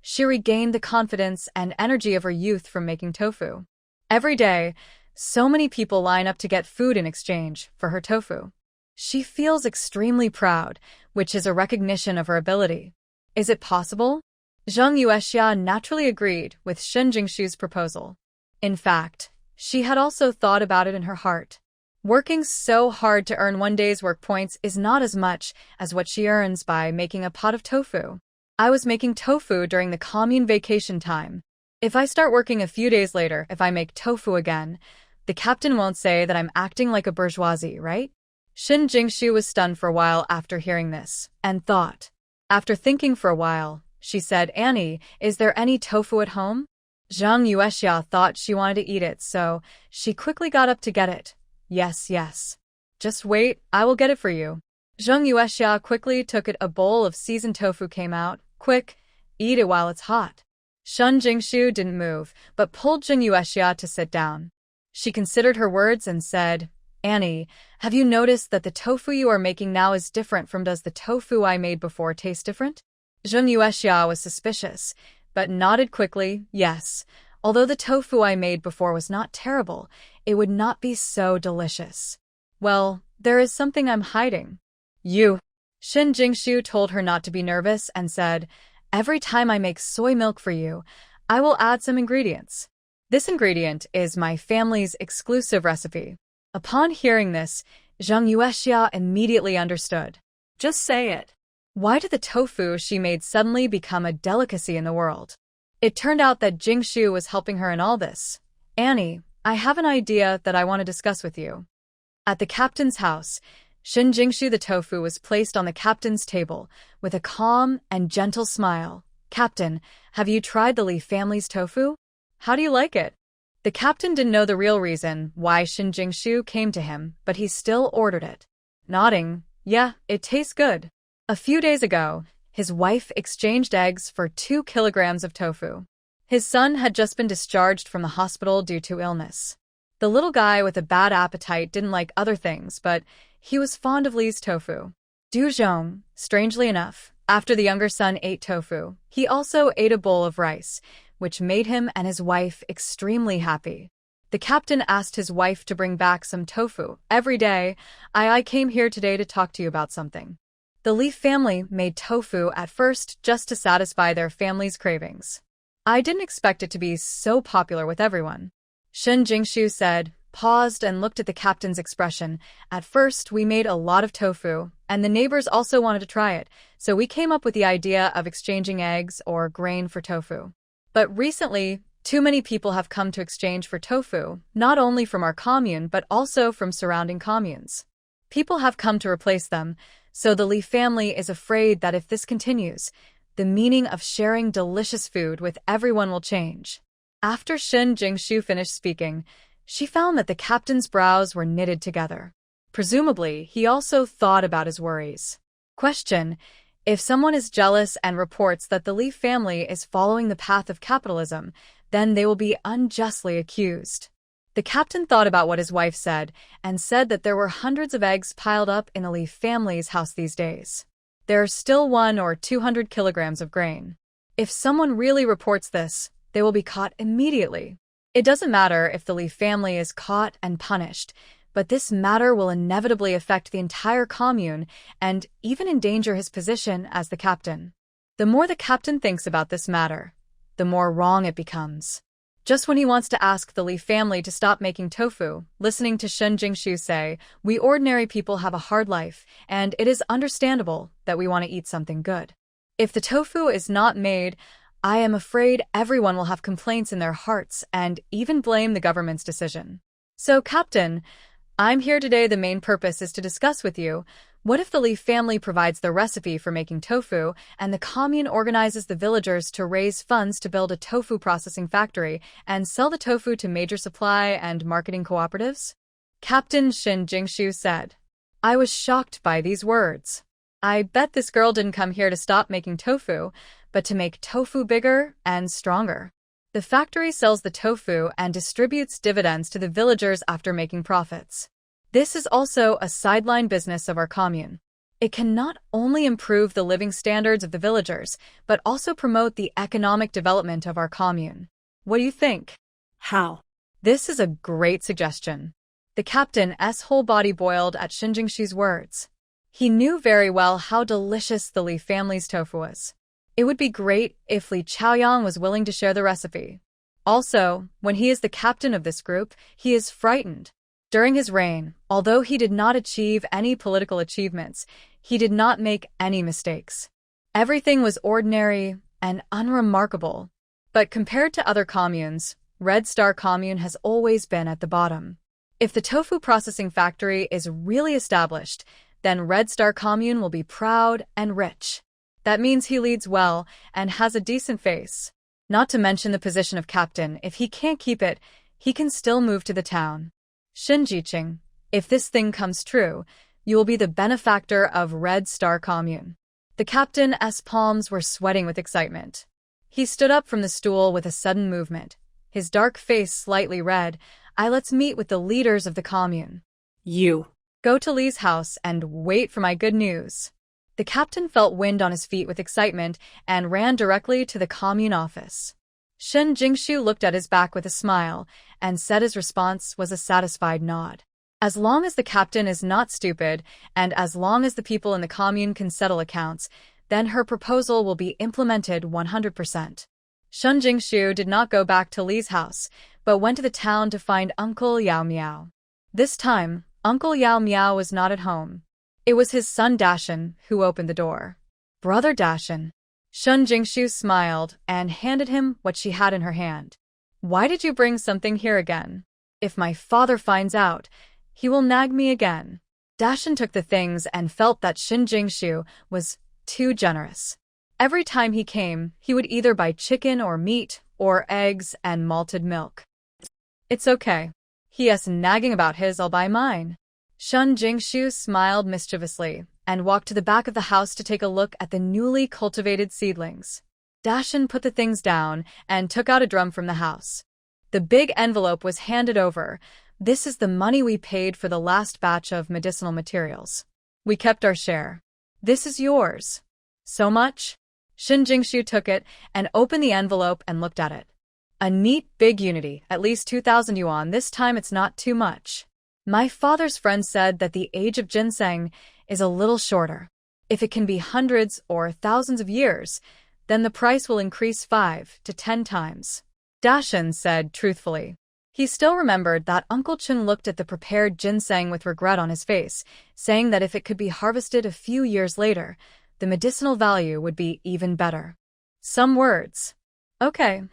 she regained the confidence and energy of her youth from making tofu. Every day, so many people line up to get food in exchange for her tofu. She feels extremely proud, which is a recognition of her ability. Is it possible? Zheng Yuexia naturally agreed with Shen Jingshu's proposal. In fact, she had also thought about it in her heart. Working so hard to earn one day's work points is not as much as what she earns by making a pot of tofu. I was making tofu during the commune vacation time. If I start working a few days later, if I make tofu again, the captain won't say that I'm acting like a bourgeoisie, right? Shen Jingshu was stunned for a while after hearing this, and thought. After thinking for a while, she said, Annie, is there any tofu at home? Zheng Yuexia thought she wanted to eat it, so she quickly got up to get it. Yes. Just wait, I will get it for you. Zheng Yuexia quickly took it. A bowl of seasoned tofu came out. Quick, eat it while it's hot. Shen Jingshu didn't move, but pulled Zheng Yuexia to sit down. She considered her words and said, Annie, have you noticed that the tofu you are making now is different from does the tofu I made before taste different? Zheng Yuexia was suspicious, but nodded quickly, yes. Although the tofu I made before was not terrible, it would not be so delicious. Well, there is something I'm hiding. You. Shen Jingshu told her not to be nervous and said, every time I make soy milk for you, I will add some ingredients. This ingredient is my family's exclusive recipe. Upon hearing this, Zheng Yuexia immediately understood. Just say it. Why did the tofu she made suddenly become a delicacy in the world? It turned out that Jingshu was helping her in all this. Annie, I have an idea that I want to discuss with you. At the captain's house, Shen Jingshu the tofu was placed on the captain's table with a calm and gentle smile. Captain, have you tried the Li family's tofu? How do you like it? The captain didn't know the real reason why Shen Jingshu came to him, but he still ordered it. Nodding, yeah, it tastes good. A few days ago, his wife exchanged eggs for 2 kilograms of tofu. His son had just been discharged from the hospital due to illness. The little guy with a bad appetite didn't like other things, but he was fond of Li's tofu. Du Zhong, strangely enough, after the younger son ate tofu, he also ate a bowl of rice, which made him and his wife extremely happy. The captain asked his wife to bring back some tofu every day. I came here today to talk to you about something. The Li family made tofu at first just to satisfy their family's cravings. I didn't expect it to be so popular with everyone. Shen Jingshu said, paused and looked at the captain's expression. At first, we made a lot of tofu, and the neighbors also wanted to try it, so we came up with the idea of exchanging eggs or grain for tofu. But recently, too many people have come to exchange for tofu, not only from our commune but also from surrounding communes. People have come to replace them, so the Li family is afraid that if this continues, the meaning of sharing delicious food with everyone will change. After Shen Jingshu finished speaking, she found that the captain's brows were knitted together. Presumably, he also thought about his worries. Question: if someone is jealous and reports that the Li family is following the path of capitalism, then they will be unjustly accused. The captain thought about what his wife said and said that there were hundreds of eggs piled up in the Li family's house these days. There are still 100 or 200 kilograms of grain. If someone really reports this, they will be caught immediately. It doesn't matter if the Li family is caught and punished, but this matter will inevitably affect the entire commune and even endanger his position as the captain. The more the captain thinks about this matter, the more wrong it becomes. Just when he wants to ask the Li family to stop making tofu, listening to Shen Jingshu say, "We ordinary people have a hard life, and it is understandable that we want to eat something good. If the tofu is not made, I am afraid everyone will have complaints in their hearts and even blame the government's decision. So, Captain, I'm here today. The main purpose is to discuss with you, what if the Li family provides the recipe for making tofu and the commune organizes the villagers to raise funds to build a tofu processing factory and sell the tofu to major supply and marketing cooperatives?" Captain Shin Jingshu said. I was shocked by these words. I bet this girl didn't come here to stop making tofu, but to make tofu bigger and stronger. The factory sells the tofu and distributes dividends to the villagers after making profits. This is also a sideline business of our commune. It can not only improve the living standards of the villagers, but also promote the economic development of our commune. What do you think? How? This is a great suggestion. The captain's whole body boiled at Shin Jingshu's words. He knew very well how delicious the Li family's tofu was. It would be great if Li Chaoyang was willing to share the recipe. Also, when he is the captain of this group, he is frightened. During his reign, although he did not achieve any political achievements, he did not make any mistakes. Everything was ordinary and unremarkable. But compared to other communes, Red Star Commune has always been at the bottom. If the tofu processing factory is really established, then Red Star Commune will be proud and rich. That means he leads well and has a decent face. Not to mention the position of captain. If he can't keep it, he can still move to the town. Shin Jiqing, if this thing comes true, you will be the benefactor of Red Star Commune. The captain's palms were sweating with excitement. He stood up from the stool with a sudden movement, his dark face slightly red. Let's meet with the leaders of the commune. You. Go to Li's house and wait for my good news. The captain felt wind on his feet with excitement and ran directly to the commune office. Shen Jingshu looked at his back with a smile and said his response was a satisfied nod. As long as the captain is not stupid and as long as the people in the commune can settle accounts, then her proposal will be implemented 100%. Shen Jingshu did not go back to Li's house, but went to the town to find Uncle Yao Miao. This time, Uncle Yao Miao was not at home. It was his son Dashan who opened the door. "Brother Dashan." Shen Jingshu smiled and handed him what she had in her hand. "Why did you bring something here again? If my father finds out, he will nag me again." Dashan took the things and felt that Shen Jingshu was too generous. Every time he came, he would either buy chicken or meat or eggs and malted milk. "It's okay. He is nagging about his, I'll buy mine." Shen Jingshu smiled mischievously and walked to the back of the house to take a look at the newly cultivated seedlings. Dashan put the things down and took out a drum from the house. The big envelope was handed over. "This is the money we paid for the last batch of medicinal materials. We kept our share. This is yours." "So much?" Shin Jingshu took it and opened the envelope and looked at it. "A neat big unity, at least 2,000 yuan. This time it's not too much. My father's friend said that the age of ginseng is a little shorter. If it can be hundreds or thousands of years, then the price will increase 5 to 10 times. Dashan said truthfully. He still remembered that Uncle Chun looked at the prepared ginseng with regret on his face, saying that if it could be harvested a few years later, the medicinal value would be even better. Some words. "Okay,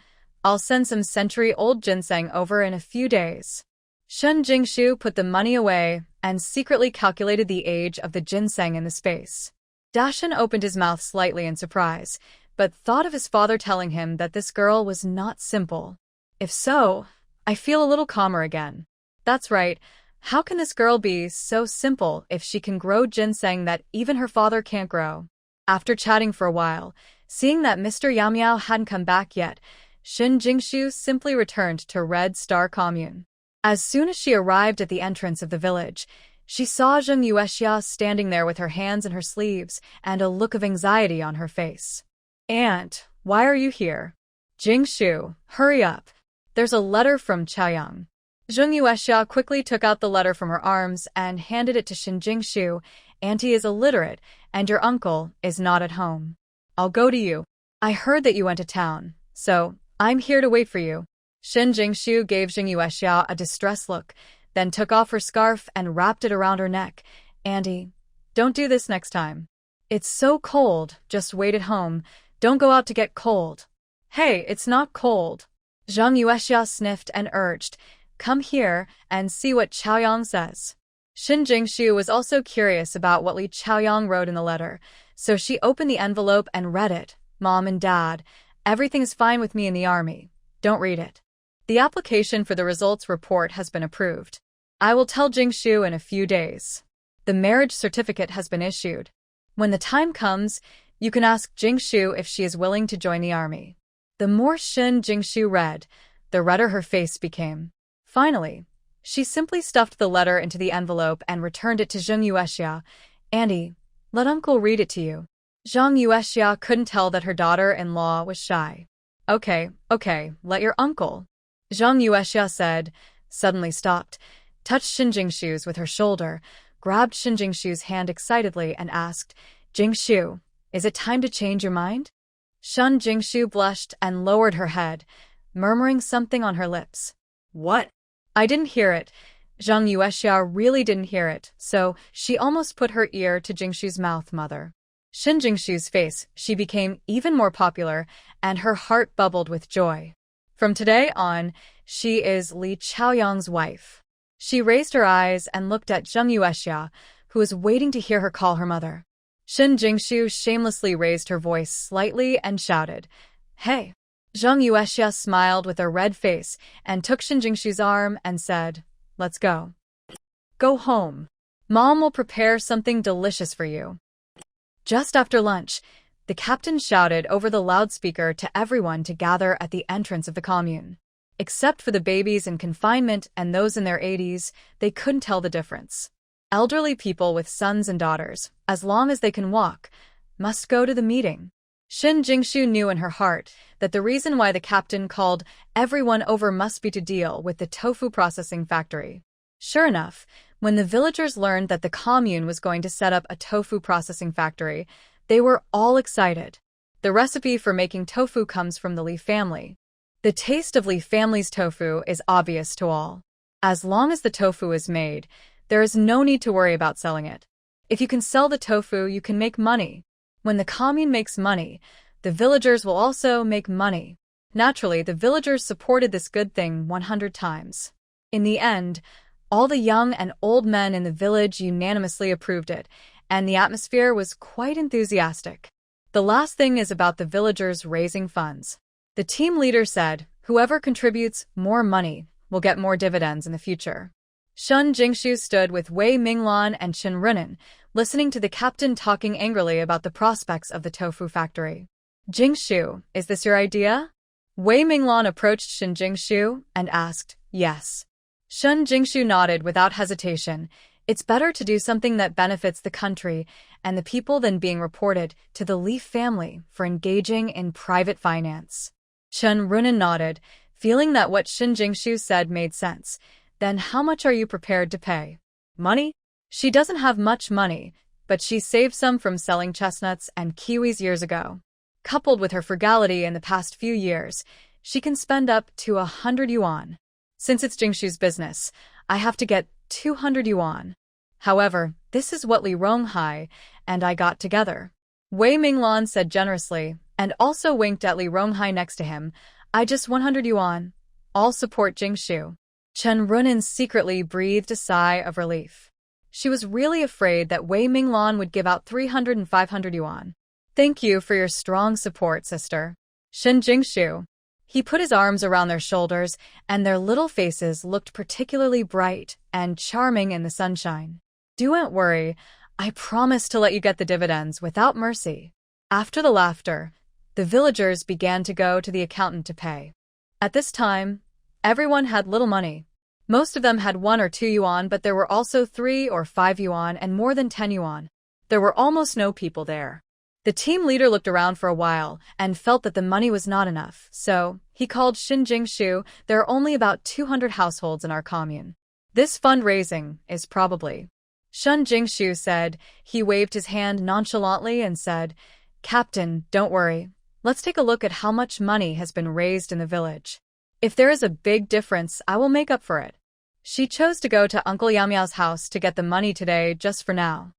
I'll send some century-old ginseng over in a few days." Shen Jingshu put the money away and secretly calculated the age of the ginseng in the space. Dashan opened his mouth slightly in surprise, but thought of his father telling him that this girl was not simple. If so, I feel a little calmer again. That's right. How can this girl be so simple if she can grow ginseng that even her father can't grow? After chatting for a while, seeing that Mr. Yao Miao hadn't come back yet, Shin Jingshu simply returned to Red Star Commune. As soon as she arrived at the entrance of the village, she saw Zheng Yuexia standing there with her hands in her sleeves and a look of anxiety on her face. "Aunt, why are you here?" "Jingshu, hurry up. There's a letter from Chaoyang." Zheng Yuexia quickly took out the letter from her arms and handed it to Shin Jingshu. "Auntie is illiterate, and your uncle is not at home. I'll go to you. I heard that you went to town, so I'm here to wait for you." Shin Jingshu gave Jing Yuexiao a distressed look, then took off her scarf and wrapped it around her neck. Andy, don't do this next time. It's so cold, just wait at home. Don't go out to get cold. Hey, it's not cold. Zhang Yuexiao sniffed and urged, come here and see what Chaoyang says. Shin Jingshu was also curious about what Li Chaoyang wrote in the letter, so she opened the envelope and read it. Mom and Dad, everything's fine with me in the army. Don't read it. The application for the results report has been approved. I will tell Jingshu in a few days. The marriage certificate has been issued. When the time comes, you can ask Jingshu if she is willing to join the army. The more Shin Jingshu read, the redder her face became. Finally, she simply stuffed the letter into the envelope and returned it to Zhang Yuexiao. Andy, let uncle read it to you. Zhang Yuexiao couldn't tell that her daughter-in-law was shy. Okay, let your uncle. Zhang Yuexiao said, suddenly stopped, touched Shin Jingshu's with her shoulder, grabbed Shin Jingshu's hand excitedly and asked, Jingshu, is it time to change your mind? Shin Jingshu blushed and lowered her head, murmuring something on her lips. What? I didn't hear it. Zhang Yuexiao really didn't hear it, so she almost put her ear to Jingshu's mouth, mother. Shin Jingshu's face, she became even more popular, and her heart bubbled with joy. From today on, she is Li Chaoyang's wife. She raised her eyes and looked at Zhang Yuexiao, who was waiting to hear her call her mother. Shin Jingshu shamelessly raised her voice slightly and shouted, Hey! Zhang Yuexiao smiled with a red face and took Shin Jingshu's arm and said, Let's go. Go home. Mom will prepare something delicious for you. Just after lunch, the captain shouted over the loudspeaker to everyone to gather at the entrance of the commune. Except for the babies in confinement and those in their 80s, they couldn't tell the difference. Elderly people with sons and daughters, as long as they can walk, must go to the meeting. Shin Jingshu knew in her heart that the reason why the captain called everyone over must be to deal with the tofu processing factory. Sure enough, when the villagers learned that the commune was going to set up a tofu processing factory, they were all excited. The recipe for making tofu comes from the Li family. The taste of Li family's tofu is obvious to all. As long as the tofu is made, there is no need to worry about selling it. If you can sell the tofu, you can make money. When the commune makes money, the villagers will also make money. Naturally, the villagers supported this good thing 100 times. In the end, all the young and old men in the village unanimously approved it, and the atmosphere was quite enthusiastic. The last thing is about the villagers raising funds. The team leader said, whoever contributes more money will get more dividends in the future. Shin Jingshu stood with Wei Minglan and Chen Runan, listening to the captain talking angrily about the prospects of the tofu factory. Jingshu, is this your idea? Wei Minglan approached Shin Jingshu and asked, Yes. Shin Jingshu nodded without hesitation. It's better to do something that benefits the country and the people than being reported to the Li family for engaging in private finance. Chen Runan nodded, feeling that what Shin Jingshu said made sense. Then how much are you prepared to pay? Money? She doesn't have much money, but she saved some from selling chestnuts and kiwis years ago. Coupled with her frugality in the past few years, she can spend up to 100 yuan. Since it's Jingshu's business, I have to get 200 yuan. However, this is what Li Ronghai and I got together. Wei Minglan said generously, and also winked at Li Ronghai next to him. I just 100 yuan. All support Jingshu. Chen Runan secretly breathed a sigh of relief. She was really afraid that Wei Minglan would give out 300 and 500 yuan. Thank you for your strong support, sister. Shin Jingshu. He put his arms around their shoulders, and their little faces looked particularly bright and charming in the sunshine. Don't worry, I promise to let you get the dividends without mercy. After the laughter, the villagers began to go to the accountant to pay. At this time, everyone had little money. Most of them had 1 or 2 yuan, but there were also 3 or 5 yuan and more than 10 yuan. There were almost no people there. The team leader looked around for a while and felt that the money was not enough, so he called Shin Jingshu. There are only about 200 households in our commune. This fundraising is probably... Shin Jingshu said. He waved his hand nonchalantly and said, Captain, don't worry. Let's take a look at how much money has been raised in the village. If there is a big difference, I will make up for it. She chose to go to Uncle Yamiao's house to get the money today just for now.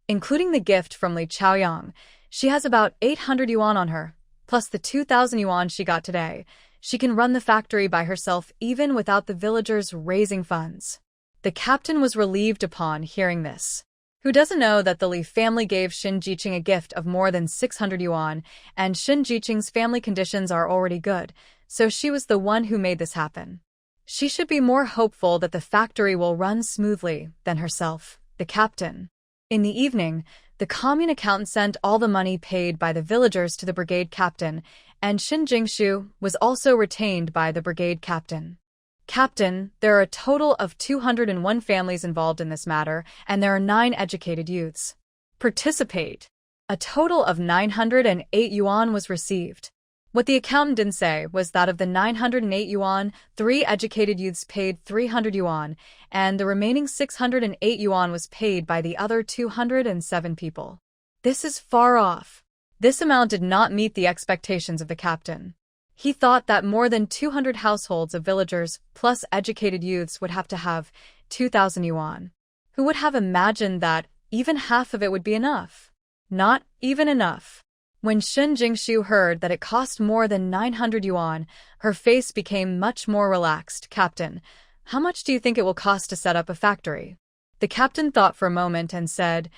Including the gift from Li Chaoyang, she has about 800 yuan on her, plus the 2,000 yuan she got today. She can run the factory by herself even without the villagers raising funds. The captain was relieved upon hearing this. Who doesn't know that the Li family gave Xin Jiqing a gift of more than 600 yuan, and Xin Jiqing's family conditions are already good, so she was the one who made this happen. She should be more hopeful that the factory will run smoothly than herself, the captain. In the evening, the commune accountant sent all the money paid by the villagers to the brigade captain, and Xin Jingshu was also retained by the brigade captain. Captain, there are a total of 201 families involved in this matter, and there are 9 educated youths. Participate. A total of 908 yuan was received. What the accountant didn't say was that of the 908 yuan, 3 educated youths paid 300 yuan, and the remaining 608 yuan was paid by the other 207 people. This is far off. This amount did not meet the expectations of the captain. He thought that more than 200 households of villagers plus educated youths would have to have 2,000 yuan. Who would have imagined that even half of it would be enough? Not even enough. When Xin Jingshu heard that it cost more than 900 yuan, her face became much more relaxed. Captain, how much do you think it will cost to set up a factory? The captain thought for a moment and said,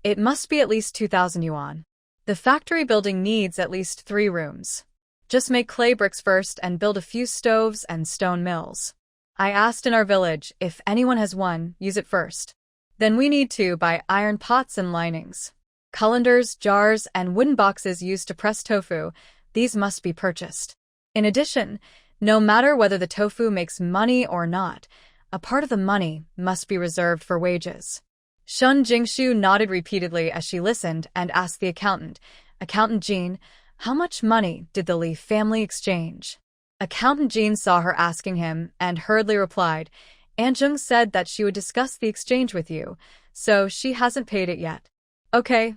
it must be at least 2,000 yuan. The factory building needs at least 3 rooms. Just make clay bricks first and build a few stoves and stone mills. I asked in our village if anyone has one, use it first. Then we need to buy iron pots and linings. Colanders, jars, and wooden boxes used to press tofu, these must be purchased. In addition, no matter whether the tofu makes money or not, a part of the money must be reserved for wages. Xin Jingshu nodded repeatedly as she listened and asked the accountant, Accountant Jean, how much money did the Li family exchange? Accountant Jean saw her asking him and hurriedly replied, Aunt Jung said that she would discuss the exchange with you, so she hasn't paid it yet. Okay,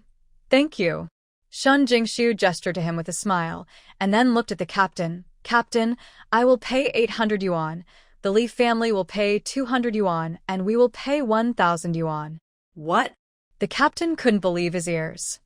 thank you. Xin Jingshu gestured to him with a smile, and then looked at the captain. Captain, I will pay 800 yuan. The Li family will pay 200 yuan, and we will pay 1,000 yuan. What? The captain couldn't believe his ears.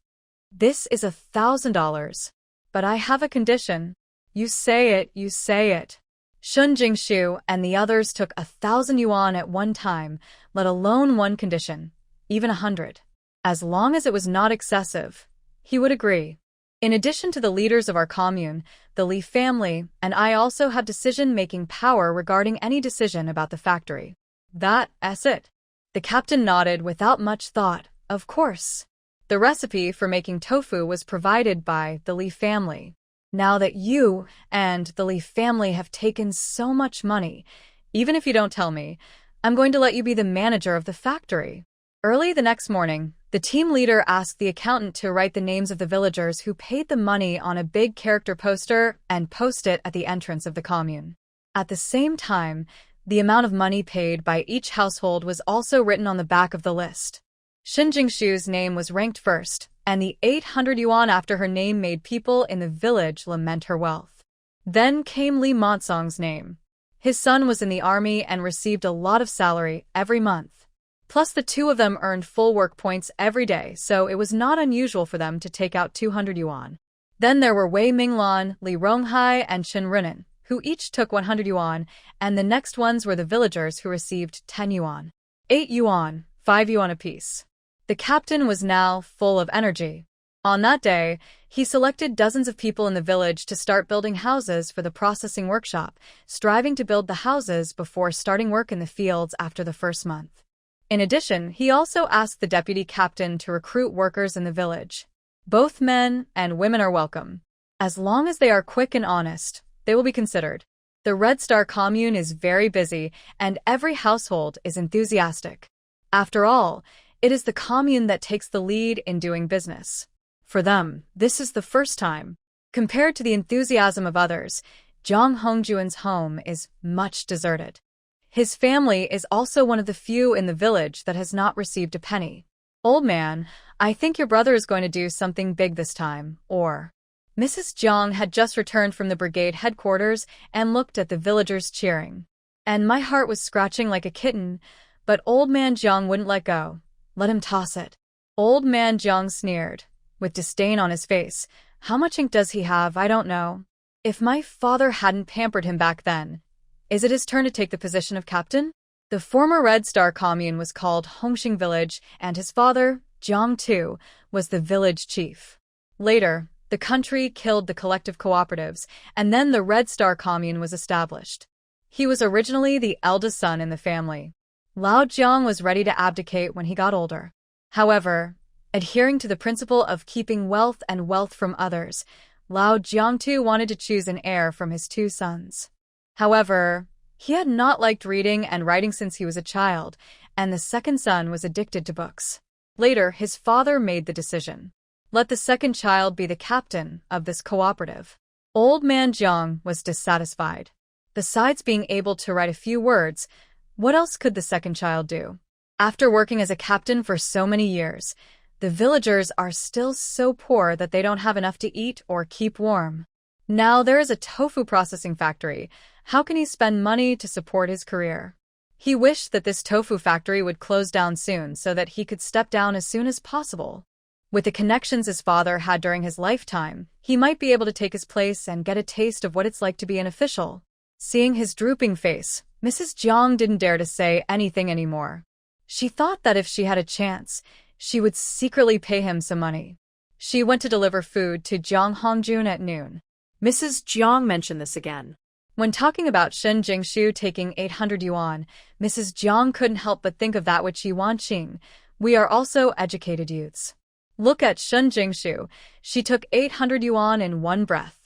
This is $1,000. But I have a condition. You say it, you say it. Xin Jingshu and the others took 1,000 yuan at one time, let alone one condition, even 100. As long as it was not excessive, he would agree. In addition to the leaders of our commune, the Li family, and I also have decision-making power regarding any decision about the factory. That's it. The captain nodded without much thought, of course. The recipe for making tofu was provided by the Li family. Now that you and the Li family have taken so much money, even if you don't tell me, I'm going to let you be the manager of the factory. Early the next morning, the team leader asked the accountant to write the names of the villagers who paid the money on a big character poster and post it at the entrance of the commune. At the same time, the amount of money paid by each household was also written on the back of the list. Xin Jingshu's name was ranked first, and the 800 yuan after her name made people in the village lament her wealth. Then came Li Montsong's name. His son was in the army and received a lot of salary every month. Plus the two of them earned full work points every day, so it was not unusual for them to take out 200 yuan. Then there were Wei Minglan, Li Ronghai, and Chen Rinan, who each took 100 yuan, and the next ones were the villagers who received 10 yuan. 8 yuan, 5 yuan apiece. The captain was now full of energy. On that day, he selected dozens of people in the village to start building houses for the processing workshop, striving to build the houses before starting work in the fields after the first month. In addition, he also asked the deputy captain to recruit workers in the village. Both men and women are welcome. As long as they are quick and honest, they will be considered. The Red Star commune is very busy, and every household is enthusiastic. After all, it is the commune that takes the lead in doing business. For them, this is the first time. Compared to the enthusiasm of others, Zhang Hongjuan's home is much deserted. His family is also one of the few in the village that has not received a penny. Old man, I think your brother is going to do something big this time, or... Mrs. Jiang had just returned from the brigade headquarters and looked at the villagers cheering. And my heart was scratching like a kitten, but Old Man Jiang wouldn't let go. Let him toss it. Old Man Jiang sneered, with disdain on his face. How much ink does he have? I don't know. If my father hadn't pampered him back then, is it his turn to take the position of captain? The former Red Star commune was called Hongxing Village, and his father, Jiang Tu, was the village chief. Later, the country killed the collective cooperatives, and then the Red Star commune was established. He was originally the eldest son in the family. Lao Jiang was ready to abdicate when he got older. However, adhering to the principle of keeping wealth and wealth from others, Lao Jiang too wanted to choose an heir from his two sons. However, he had not liked reading and writing since he was a child, and the second son was addicted to books. Later, his father made the decision. Let the second child be the captain of this cooperative. Old Man Jiang was dissatisfied. Besides being able to write a few words, what else could the second child do? After working as a captain for so many years, the villagers are still so poor that they don't have enough to eat or keep warm. Now there is a tofu processing factory. How can he spend money to support his career? He wished that this tofu factory would close down soon so that he could step down as soon as possible. With the connections his father had during his lifetime, he might be able to take his place and get a taste of what it's like to be an official. Seeing his drooping face, Mrs. Jiang didn't dare to say anything anymore. She thought that if she had a chance, she would secretly pay him some money. She went to deliver food to Jiang Hongjun at noon. Mrs. Jiang mentioned this again. When talking about Shen Jingshu taking 800 yuan, Mrs. Jiang couldn't help but think of that which Ye Wanqing. We are also educated youths. Look at Shen Jingshu. She took 800 yuan in one breath.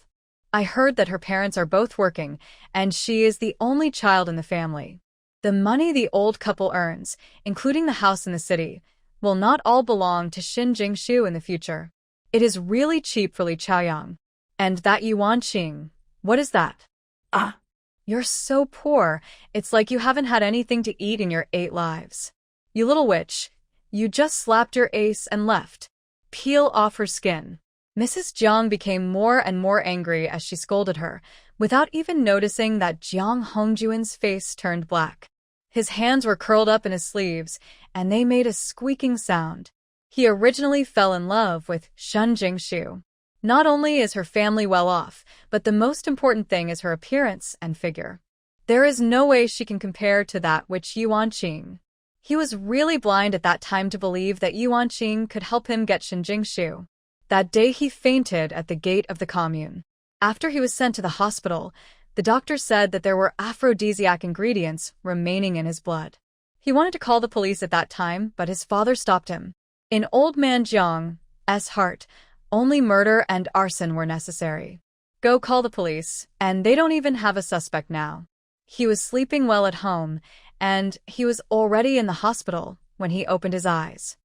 I heard that her parents are both working, and she is the only child in the family. The money the old couple earns, including the house in the city, will not all belong to Shen Jingshu in the future. It is really cheap for Li Chaoyang. And that Ye Wanqing, what is that? Ah, you're so poor, it's like you haven't had anything to eat in your 8 lives. You little witch, you just slapped your ace and left. Peel off her skin. Mrs. Jiang became more and more angry as she scolded her, without even noticing that Jiang Hongjuan's face turned black. His hands were curled up in his sleeves, and they made a squeaking sound. He originally fell in love with Shen Jingshu. Not only is her family well off, but the most important thing is her appearance and figure. There is no way she can compare to that which Ye Wanqing. He was really blind at that time to believe that Ye Wanqing could help him get Shen Jingshu. That day he fainted at the gate of the commune. After he was sent to the hospital, the doctor said that there were aphrodisiac ingredients remaining in his blood. He wanted to call the police at that time, but his father stopped him. In Old Man Jiang's heart, only murder and arson were necessary. Go call the police, and they don't even have a suspect now. He was sleeping well at home, and he was already in the hospital when he opened his eyes.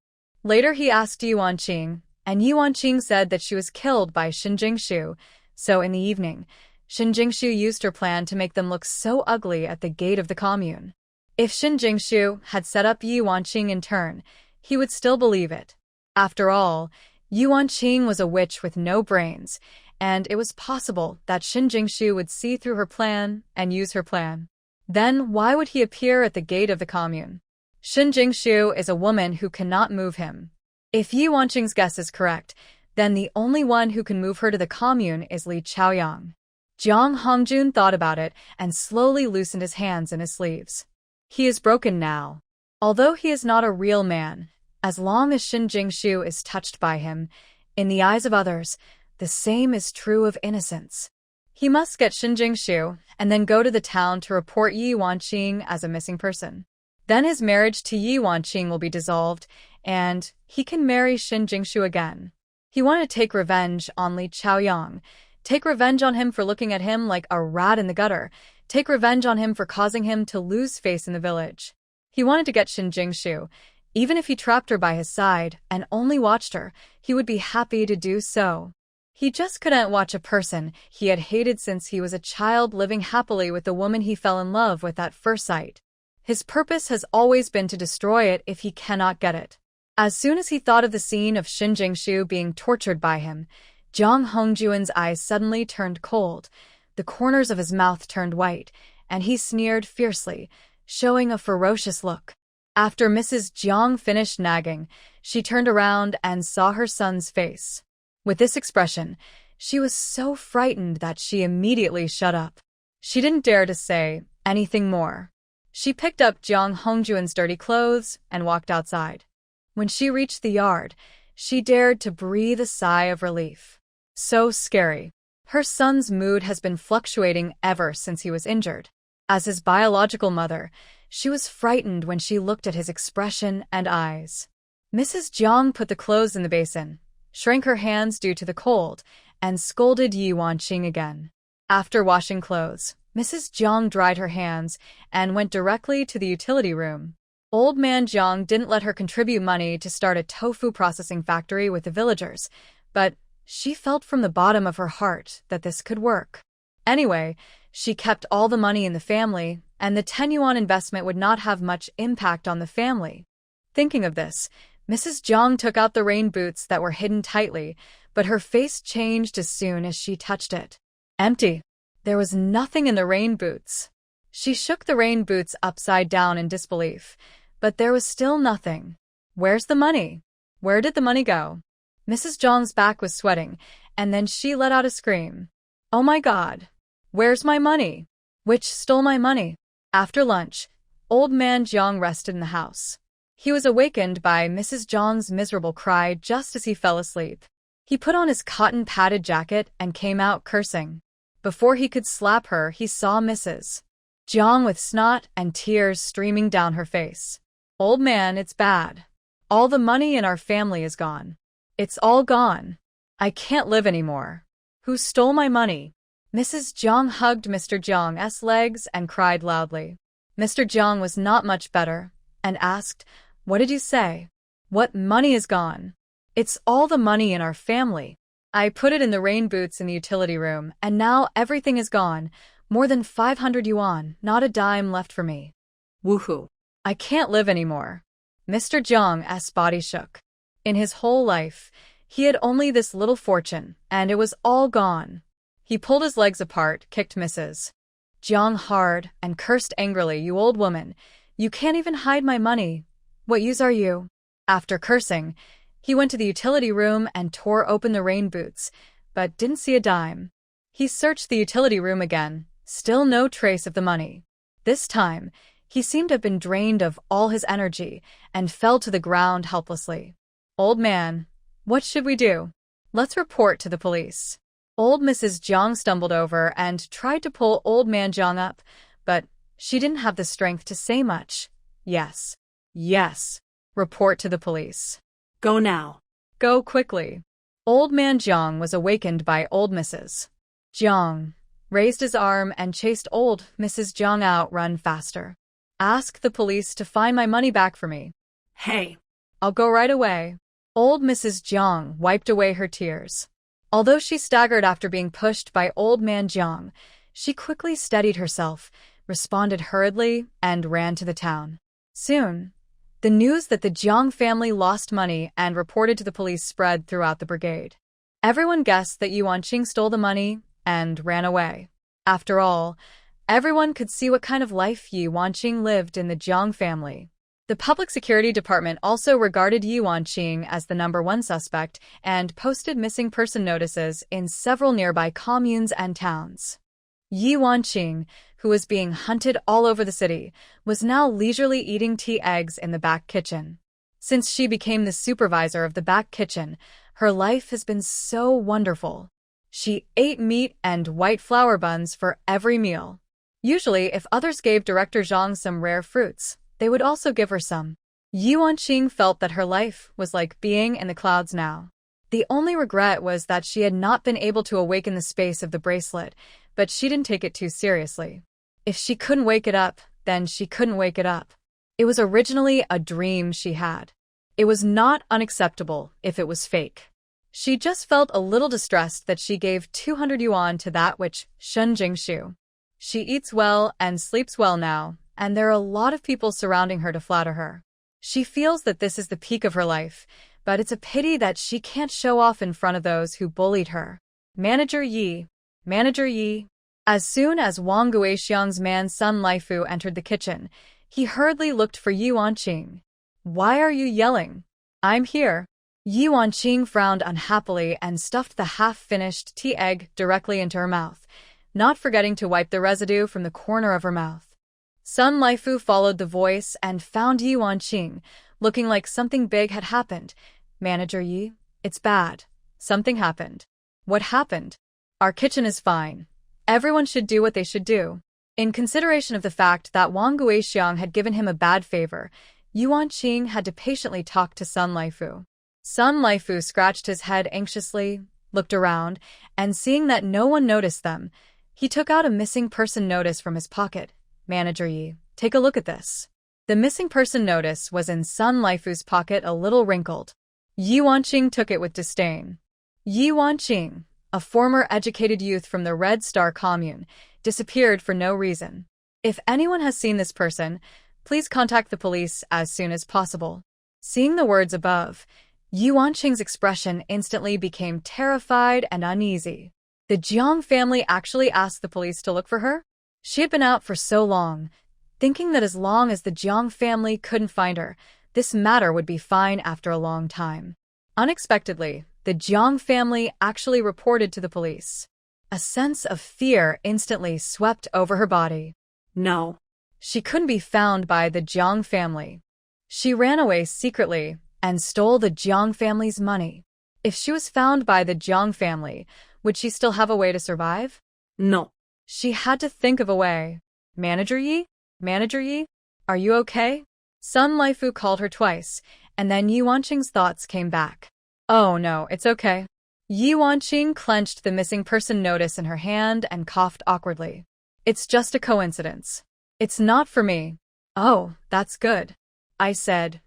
Later he asked Ye Wanqing, and Ye Wanqing said that she was killed by Shen Jingshu, so in the evening, Shen Jingshu used her plan to make them look so ugly at the gate of the commune. If Shen Jingshu had set up Ye Wanqing in turn, he would still believe it. After all, Ye Wanqing was a witch with no brains, and it was possible that Shen Jingshu would see through her plan and use her plan. Then why would he appear at the gate of the commune? Shen Jingshu is a woman who cannot move him. If Ye Wanqing's guess is correct, then the only one who can move her to the commune is Li Chaoyang. Jiang Hongjun thought about it and slowly loosened his hands in his sleeves. He is broken now. Although he is not a real man, as long as Shen Jingshu is touched by him, in the eyes of others, the same is true of innocence. He must get Shen Jingshu and then go to the town to report Ye Wanqing as a missing person. Then his marriage to Ye Wanqing will be dissolved, and he can marry Shen Jingshu again. He wanted to take revenge on Li Chaoyang, take revenge on him for looking at him like a rat in the gutter, take revenge on him for causing him to lose face in the village. He wanted to get Shen Jingshu. Even if he trapped her by his side and only watched her, he would be happy to do so. He just couldn't watch a person he had hated since he was a child living happily with the woman he fell in love with at first sight. His purpose has always been to destroy it if he cannot get it. As soon as he thought of the scene of Shen Jingshu being tortured by him, Jiang Hongjuan's eyes suddenly turned cold, the corners of his mouth turned white, and he sneered fiercely, showing a ferocious look. After Mrs. Jiang finished nagging, she turned around and saw her son's face. With this expression, she was so frightened that she immediately shut up. She didn't dare to say anything more. She picked up Jiang Hongjuan's dirty clothes and walked outside. When she reached the yard, she dared to breathe a sigh of relief. So scary. Her son's mood has been fluctuating ever since he was injured. As his biological mother, she was frightened when she looked at his expression and eyes. Mrs. Jiang put the clothes in the basin, shrank her hands due to the cold, and scolded Ye Wanqing again. After washing clothes, Mrs. Jiang dried her hands and went directly to the utility room. Old man Jiang didn't let her contribute money to start a tofu processing factory with the villagers, but she felt from the bottom of her heart that this could work. Anyway, she kept all the money in the family, and the 10 yuan investment would not have much impact on the family. Thinking of this, Mrs. Jiang took out the rain boots that were hidden tightly, but her face changed as soon as she touched it. Empty. There was nothing in the rain boots. She shook the rain boots upside down in disbelief, but there was still nothing. Where's the money? Where did the money go? Mrs. Jiang's back was sweating, and then she let out a scream. Oh my God! Where's my money? Which stole my money? After lunch, old man Jiang rested in the house. He was awakened by Mrs. Jiang's miserable cry just as he fell asleep. He put on his cotton-padded jacket and came out cursing. Before he could slap her, he saw Mrs. Jiang with snot and tears streaming down her face. Old man, it's bad. All the money in our family is gone. It's all gone. I can't live anymore. Who stole my money? Mrs. Jiang hugged Mr. Jiang's legs and cried loudly. Mr. Jiang was not much better and asked, What did you say? What money is gone? It's all the money in our family. I put it in the rain boots in the utility room, and now everything is gone. More than 500 yuan, not a dime left for me. Woohoo. I can't live anymore. Mr. Jiang's body shook. In his whole life, he had only this little fortune, and it was all gone. He pulled his legs apart, kicked Mrs. Jiang hard, and cursed angrily, You old woman, you can't even hide my money. What use are you? After cursing, he went to the utility room and tore open the rain boots, but didn't see a dime. He searched the utility room again, still no trace of the money. This time, he seemed to have been drained of all his energy and fell to the ground helplessly. Old man, what should we do? Let's report to the police. Old Mrs. Jiang stumbled over and tried to pull old man Jiang up, but she didn't have the strength to say much. Yes. Yes. Report to the police. Go now. Go quickly. Old man Jiang was awakened by old Mrs. Jiang, raised his arm and chased old Mrs. Jiang out. Run faster. Ask the police to find my money back for me. Hey. I'll go right away. Old Mrs. Jiang wiped away her tears. Although she staggered after being pushed by old man Jiang, she quickly steadied herself, responded hurriedly, and ran to the town. Soon, the news that the Jiang family lost money and reported to the police spread throughout the brigade. Everyone guessed that Ye Wanqing stole the money and ran away. After all, everyone could see what kind of life Ye Wanqing lived in the Jiang family. The Public Security Department also regarded Ye Wanqing as the #1 suspect and posted missing person notices in several nearby communes and towns. Ye Wanqing, who was being hunted all over the city, was now leisurely eating tea eggs in the back kitchen. Since she became the supervisor of the back kitchen, her life has been so wonderful. She ate meat and white flour buns for every meal. Usually, if others gave Director Zhang some rare fruits, they would also give her some. Ye Wanqing felt that her life was like being in the clouds now. The only regret was that she had not been able to awaken the space of the bracelet, but she didn't take it too seriously. If she couldn't wake it up, then she couldn't wake it up. It was originally a dream she had. It was not unacceptable if it was fake. She just felt a little distressed that she gave 200 yuan to that which Shun Jingshu. She eats well and sleeps well now, and there are a lot of people surrounding her to flatter her. She feels that this is the peak of her life, but it's a pity that she can't show off in front of those who bullied her. Manager Yi. Manager Yi. As soon as Wang Guixiang's man Sun Laifu entered the kitchen, he hurriedly looked for Yi Wanqing. Why are you yelling? I'm here. Yi Wanqing frowned unhappily and stuffed the half-finished tea egg directly into her mouth, not forgetting to wipe the residue from the corner of her mouth. Sun Laifu followed the voice and found Yi Wanqing, looking like something big had happened. Manager Yi, it's bad. Something happened. What happened? Our kitchen is fine. Everyone should do what they should do. In consideration of the fact that Wang Guixiang had given him a bad favor, Yi Wanqing had to patiently talk to Sun Laifu. Sun Laifu scratched his head anxiously, looked around, and seeing that no one noticed them, he took out a missing person notice from his pocket. Manager Yi, take a look at this. The missing person notice was in Sun Laifu's pocket, a little wrinkled. Yi Wanqing took it with disdain. Yi Wanqing, a former educated youth from the Red Star commune, disappeared for no reason. If anyone has seen this person, please contact the police as soon as possible. Seeing the words above, Yi Wanqing's expression instantly became terrified and uneasy. The Jiang family actually asked the police to look for her? She had been out for so long, thinking that as long as the Jiang family couldn't find her, this matter would be fine after a long time. Unexpectedly, the Jiang family actually reported to the police. A sense of fear instantly swept over her body. No. She couldn't be found by the Jiang family. She ran away secretly and stole the Jiang family's money. If she was found by the Jiang family, would she still have a way to survive? No. She had to think of a way. Manager Yi? Manager Yi? Are you okay? Sun Laifu called her twice, and then Yi Wanqing's thoughts came back. Oh no, it's okay. Yi Wanqing clenched the missing person notice in her hand and coughed awkwardly. It's just a coincidence. It's not for me. Oh, that's good. I said.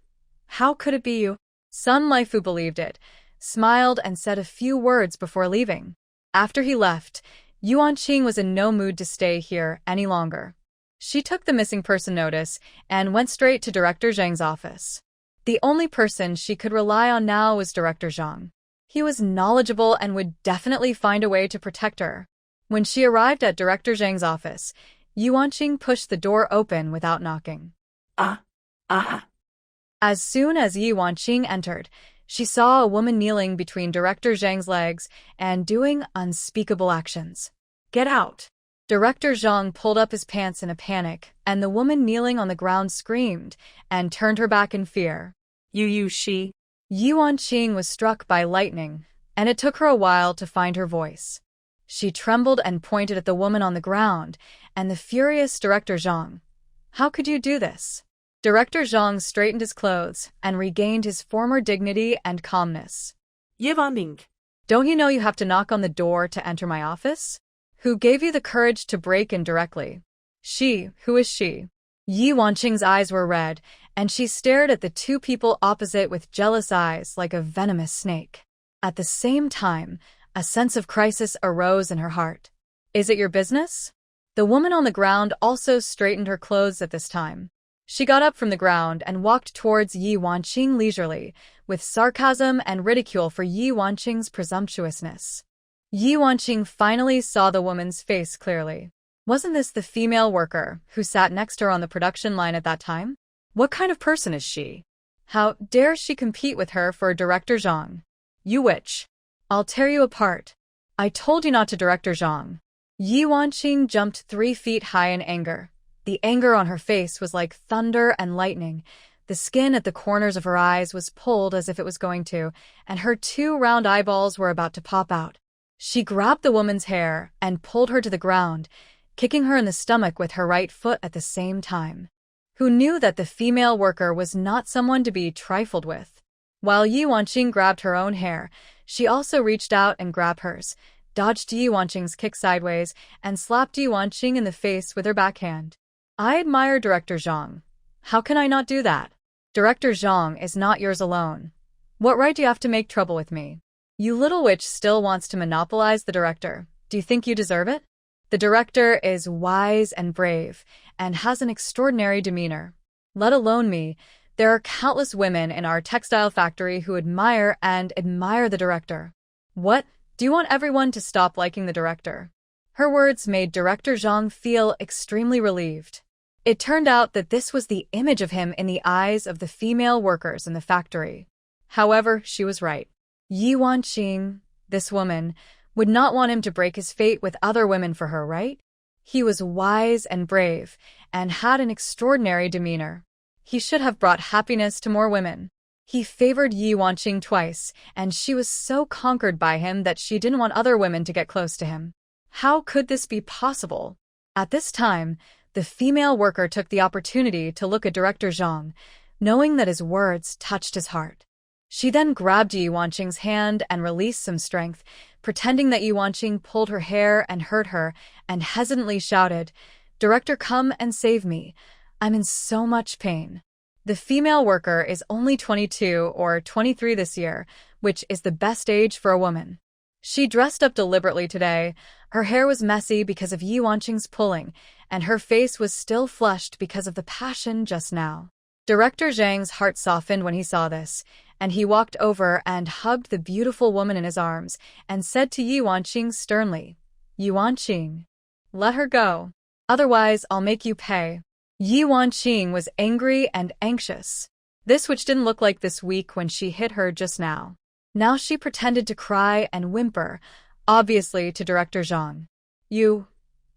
How could it be you? Sun Laifu believed it, smiled and said a few words before leaving. After he left, Yi Wanqing was in no mood to stay here any longer. She took the missing person notice and went straight to Director Zhang's office. The only person she could rely on now was Director Zhang. He was knowledgeable and would definitely find a way to protect her. When she arrived at Director Zhang's office, Yi Wanqing pushed the door open without knocking. As soon as Yi Wanqing entered, she saw a woman kneeling between Director Zhang's legs and doing unspeakable actions. Get out! Director Zhang pulled up his pants in a panic, and the woman kneeling on the ground screamed and turned her back in fear. She. Yi Wanqing was struck by lightning, and it took her a while to find her voice. She trembled and pointed at the woman on the ground, and the furious Director Zhang. How could you do this? Director Zhang straightened his clothes and regained his former dignity and calmness. Ye Wanqing. Don't you know you have to knock on the door to enter my office? Who gave you the courage to break in directly? She, who is she? Yi Wanqing's eyes were red, and she stared at the two people opposite with jealous eyes like a venomous snake. At the same time, a sense of crisis arose in her heart. Is it your business? The woman on the ground also straightened her clothes at this time. She got up from the ground and walked towards Yi Wanqing leisurely, with sarcasm and ridicule for Yi Wanqing's presumptuousness. Yi Wanqing finally saw the woman's face clearly. Wasn't this the female worker who sat next to her on the production line at that time? What kind of person is she? How dare she compete with her for Director Zhang? You witch! I'll tear you apart. I told you not to, Director Zhang. Yi Wanqing jumped 3 feet high in anger. The anger on her face was like thunder and lightning. The skin at the corners of her eyes was pulled as if it was going to, and her 2 round eyeballs were about to pop out. She grabbed the woman's hair and pulled her to the ground, kicking her in the stomach with her right foot at the same time. Who knew that the female worker was not someone to be trifled with? While Yi Wanqing grabbed her own hair, she also reached out and grabbed hers, dodged Yi Wanqing's kick sideways, and slapped Yi Wanqing in the face with her backhand. I admire Director Zhang. How can I not do that? Director Zhang is not yours alone. What right do you have to make trouble with me? You little witch still wants to monopolize the director. Do you think you deserve it? The director is wise and brave, and has an extraordinary demeanor. Let alone me, There are countless women in our textile factory who admire the director. What? Do you want everyone to stop liking the director? Her words made Director Zhang feel extremely relieved. It turned out that this was the image of him in the eyes of the female workers in the factory. However, she was right. Ye Wanqing, this woman, would not want him to break his fate with other women for her, right? He was wise and brave, and had an extraordinary demeanor. He should have brought happiness to more women. He favored Ye Wanqing twice, and she was so conquered by him that she didn't want other women to get close to him. How could this be possible? At this time, the female worker took the opportunity to look at Director Zhang, knowing that his words touched his heart. She then grabbed Ye Wanqing's hand and released some strength, pretending that Ye Wanqing pulled her hair and hurt her, and hesitantly shouted, "Director, come and save me. I'm in so much pain." The female worker is only 22 or 23 this year, which is the best age for a woman. She dressed up deliberately today. Her hair was messy because of Ye Wanqing's pulling, and her face was still flushed because of the passion just now. Director Zhang's heart softened when he saw this, and he walked over and hugged the beautiful woman in his arms and said to Ye Wanqing sternly, "Ye Wanqing, let her go. Otherwise, I'll make you pay." Ye Wanqing was angry and anxious. This which didn't look like this week when she hit her just now. Now she pretended to cry and whimper, obviously to Director Zhang. "You,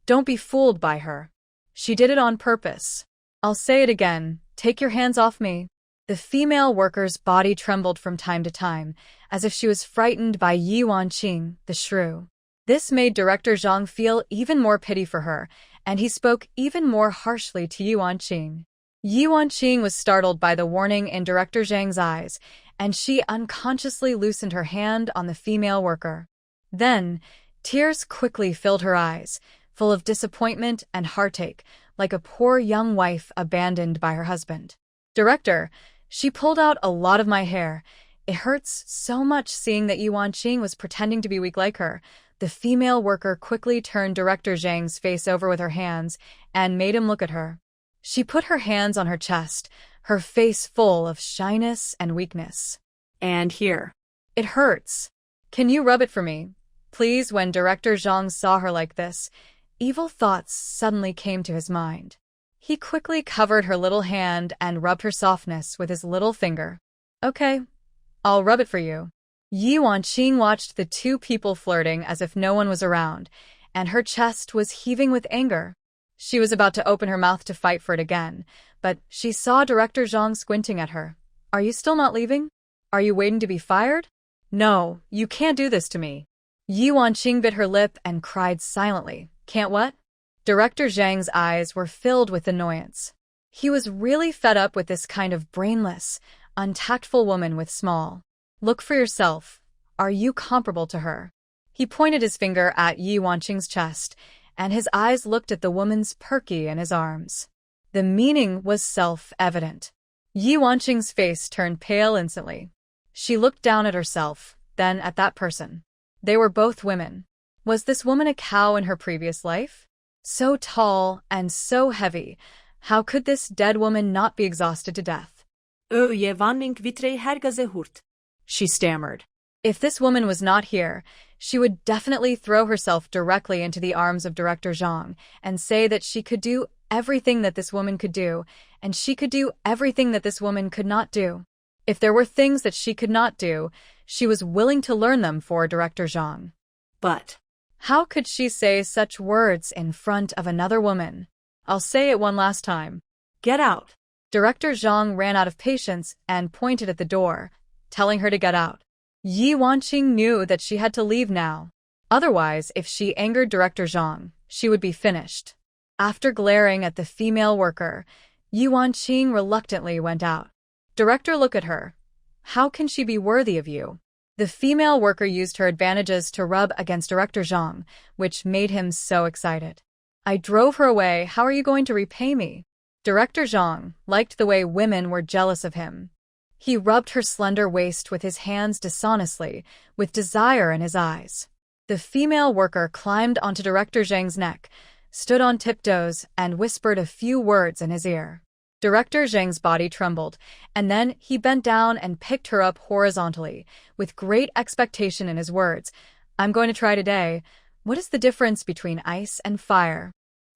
don't be fooled by her. She did it on purpose. I'll say it again, take your hands off me." The female worker's body trembled from time to time, as if she was frightened by Ye Wanqing, the shrew. This made Director Zhang feel even more pity for her, and he spoke even more harshly to Ye Wanqing. Ye Wanqing was startled by the warning in Director Zhang's eyes, and she unconsciously loosened her hand on the female worker. Then, tears quickly filled her eyes, full of disappointment and heartache, like a poor young wife abandoned by her husband. "Director, she pulled out a lot of my hair. It hurts so much seeing that Ye Wanqing was pretending to be weak like her." The female worker quickly turned Director Zhang's face over with her hands and made him look at her. She put her hands on her chest, her face full of shyness and weakness. "And here." "It hurts. Can you rub it for me, please?" When Director Zhang saw her like this, evil thoughts suddenly came to his mind. He quickly covered her little hand and rubbed her softness with his little finger. "Okay, I'll rub it for you." Ye Wanqing watched the two people flirting as if no one was around, and her chest was heaving with anger. She was about to open her mouth to fight for it again, but she saw Director Zhang squinting at her. "Are you still not leaving? Are you waiting to be fired? No, you can't do this to me." Ye Wanqing bit her lip and cried silently. "Can't what?" Director Zhang's eyes were filled with annoyance. He was really fed up with this kind of brainless, untactful woman with small. "Look for yourself. Are you comparable to her?" He pointed his finger at Ye Wanqing's chest, and his eyes looked at the woman's perky in his arms. The meaning was self-evident. Ye Wanqing's face turned pale instantly. She looked down at herself, then at that person. They were both women. Was this woman a cow in her previous life? So tall and so heavy, how could this dead woman not be exhausted to death? Ye Wanqing vitrei hergaze hurt," she stammered. If this woman was not here, she would definitely throw herself directly into the arms of Director Zhang and say that she could do everything that this woman could do, and she could do everything that this woman could not do. If there were things that she could not do, she was willing to learn them for Director Zhang. But how could she say such words in front of another woman? I'll say it one last time. "Get out." Director Zhang ran out of patience and pointed at the door, telling her to get out. Ye Wanqing knew that she had to leave now. Otherwise, if she angered Director Zhang, she would be finished. After glaring at the female worker, Ye Wanqing reluctantly went out. "Director, look at her. How can she be worthy of you?" The female worker used her advantages to rub against Director Zhang, which made him so excited. "I drove her away. How are you going to repay me?" Director Zhang liked the way women were jealous of him. He rubbed her slender waist with his hands dishonestly, with desire in his eyes. The female worker climbed onto Director Zhang's neck, stood on tiptoes, and whispered a few words in his ear. Director Zhang's body trembled, and then he bent down and picked her up horizontally, with great expectation in his words. I'm going to try today. What is the difference between ice and fire?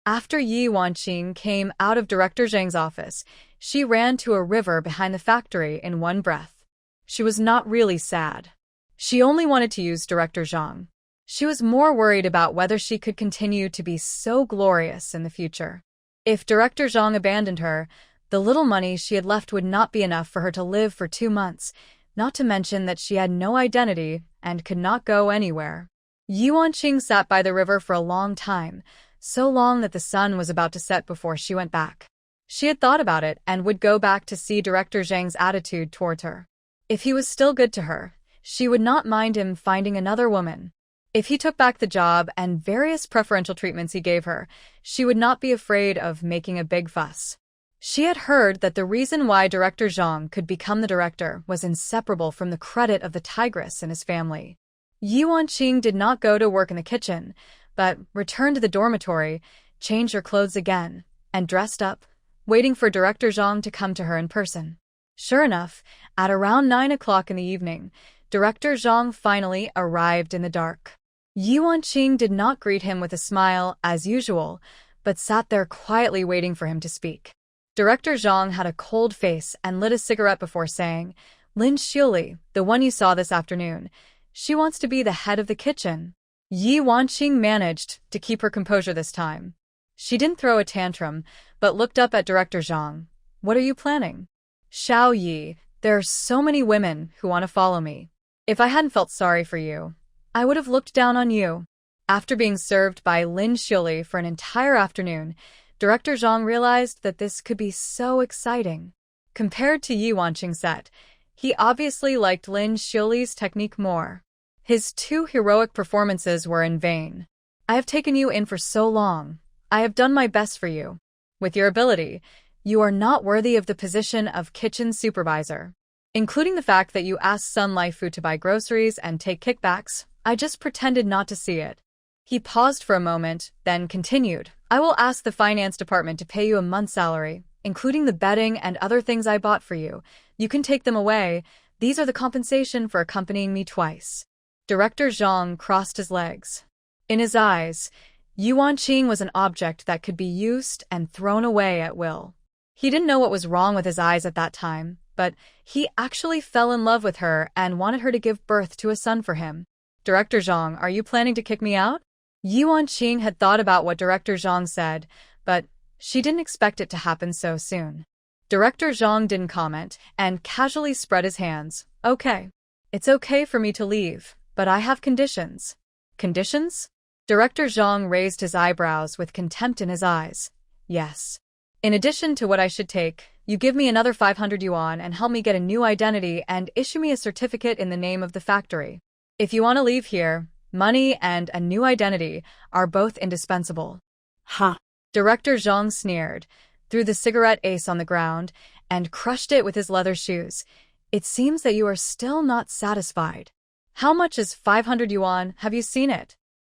After Ye Wanqing came out of Director Zhang's office, she ran to a river behind the factory in one breath. She was not really sad. She only wanted to use Director Zhang. She was more worried about whether she could continue to be so glorious in the future. If Director Zhang abandoned her, the little money she had left would not be enough for her to live for 2 months, not to mention that she had no identity and could not go anywhere. Ye Wanqing sat by the river for a long time, so long that the sun was about to set before she went back. She had thought about it and would go back to see Director Zhang's attitude towards her. If he was still good to her, she would not mind him finding another woman. If he took back the job and various preferential treatments he gave her, she would not be afraid of making a big fuss. She had heard that the reason why Director Zhang could become the director was inseparable from the credit of the tigress and his family. Ye Wanqing did not go to work in the kitchen, but returned to the dormitory, changed her clothes again, and dressed up, waiting for Director Zhang to come to her in person. Sure enough, at around 9 o'clock in the evening, Director Zhang finally arrived in the dark. Ye Wanqing did not greet him with a smile as usual, but sat there quietly waiting for him to speak. Director Zhang had a cold face and lit a cigarette before saying, Lin Xiuli, the one you saw this afternoon, she wants to be the head of the kitchen. Ye Wanqing managed to keep her composure this time. She didn't throw a tantrum, but looked up at Director Zhang. What are you planning? Xiao Yi, there are so many women who want to follow me. If I hadn't felt sorry for you, I would have looked down on you. After being served by Lin Xiuli for an entire afternoon, Director Zhang realized that this could be so exciting. Compared to Ye Wanqing's set, he obviously liked Lin Xiuli's technique more. His 2 heroic performances were in vain. I have taken you in for so long. I have done my best for you. With your ability, you are not worthy of the position of kitchen supervisor. Including the fact that you asked Sun Laifu to buy groceries and take kickbacks, I just pretended not to see it. He paused for a moment, then continued. I will ask the finance department to pay you a month's salary, including the bedding and other things I bought for you. You can take them away. These are the compensation for accompanying me twice. Director Zhang crossed his legs. In his eyes, Ye Wanqing was an object that could be used and thrown away at will. He didn't know what was wrong with his eyes at that time, but he actually fell in love with her and wanted her to give birth to a son for him. Director Zhang, are you planning to kick me out? Ye Wanqing had thought about what Director Zhang said, but she didn't expect it to happen so soon. Director Zhang didn't comment and casually spread his hands. Okay. It's okay for me to leave, but I have conditions. Conditions? Director Zhang raised his eyebrows with contempt in his eyes. Yes. In addition to what I should take, you give me another 500 yuan and help me get a new identity and issue me a certificate in the name of the factory. If you want to leave here, money and a new identity are both indispensable. Ha! Director Zhang sneered, threw the cigarette ace on the ground, and crushed it with his leather shoes. It seems that you are still not satisfied. How much is 500 yuan? Have you seen it?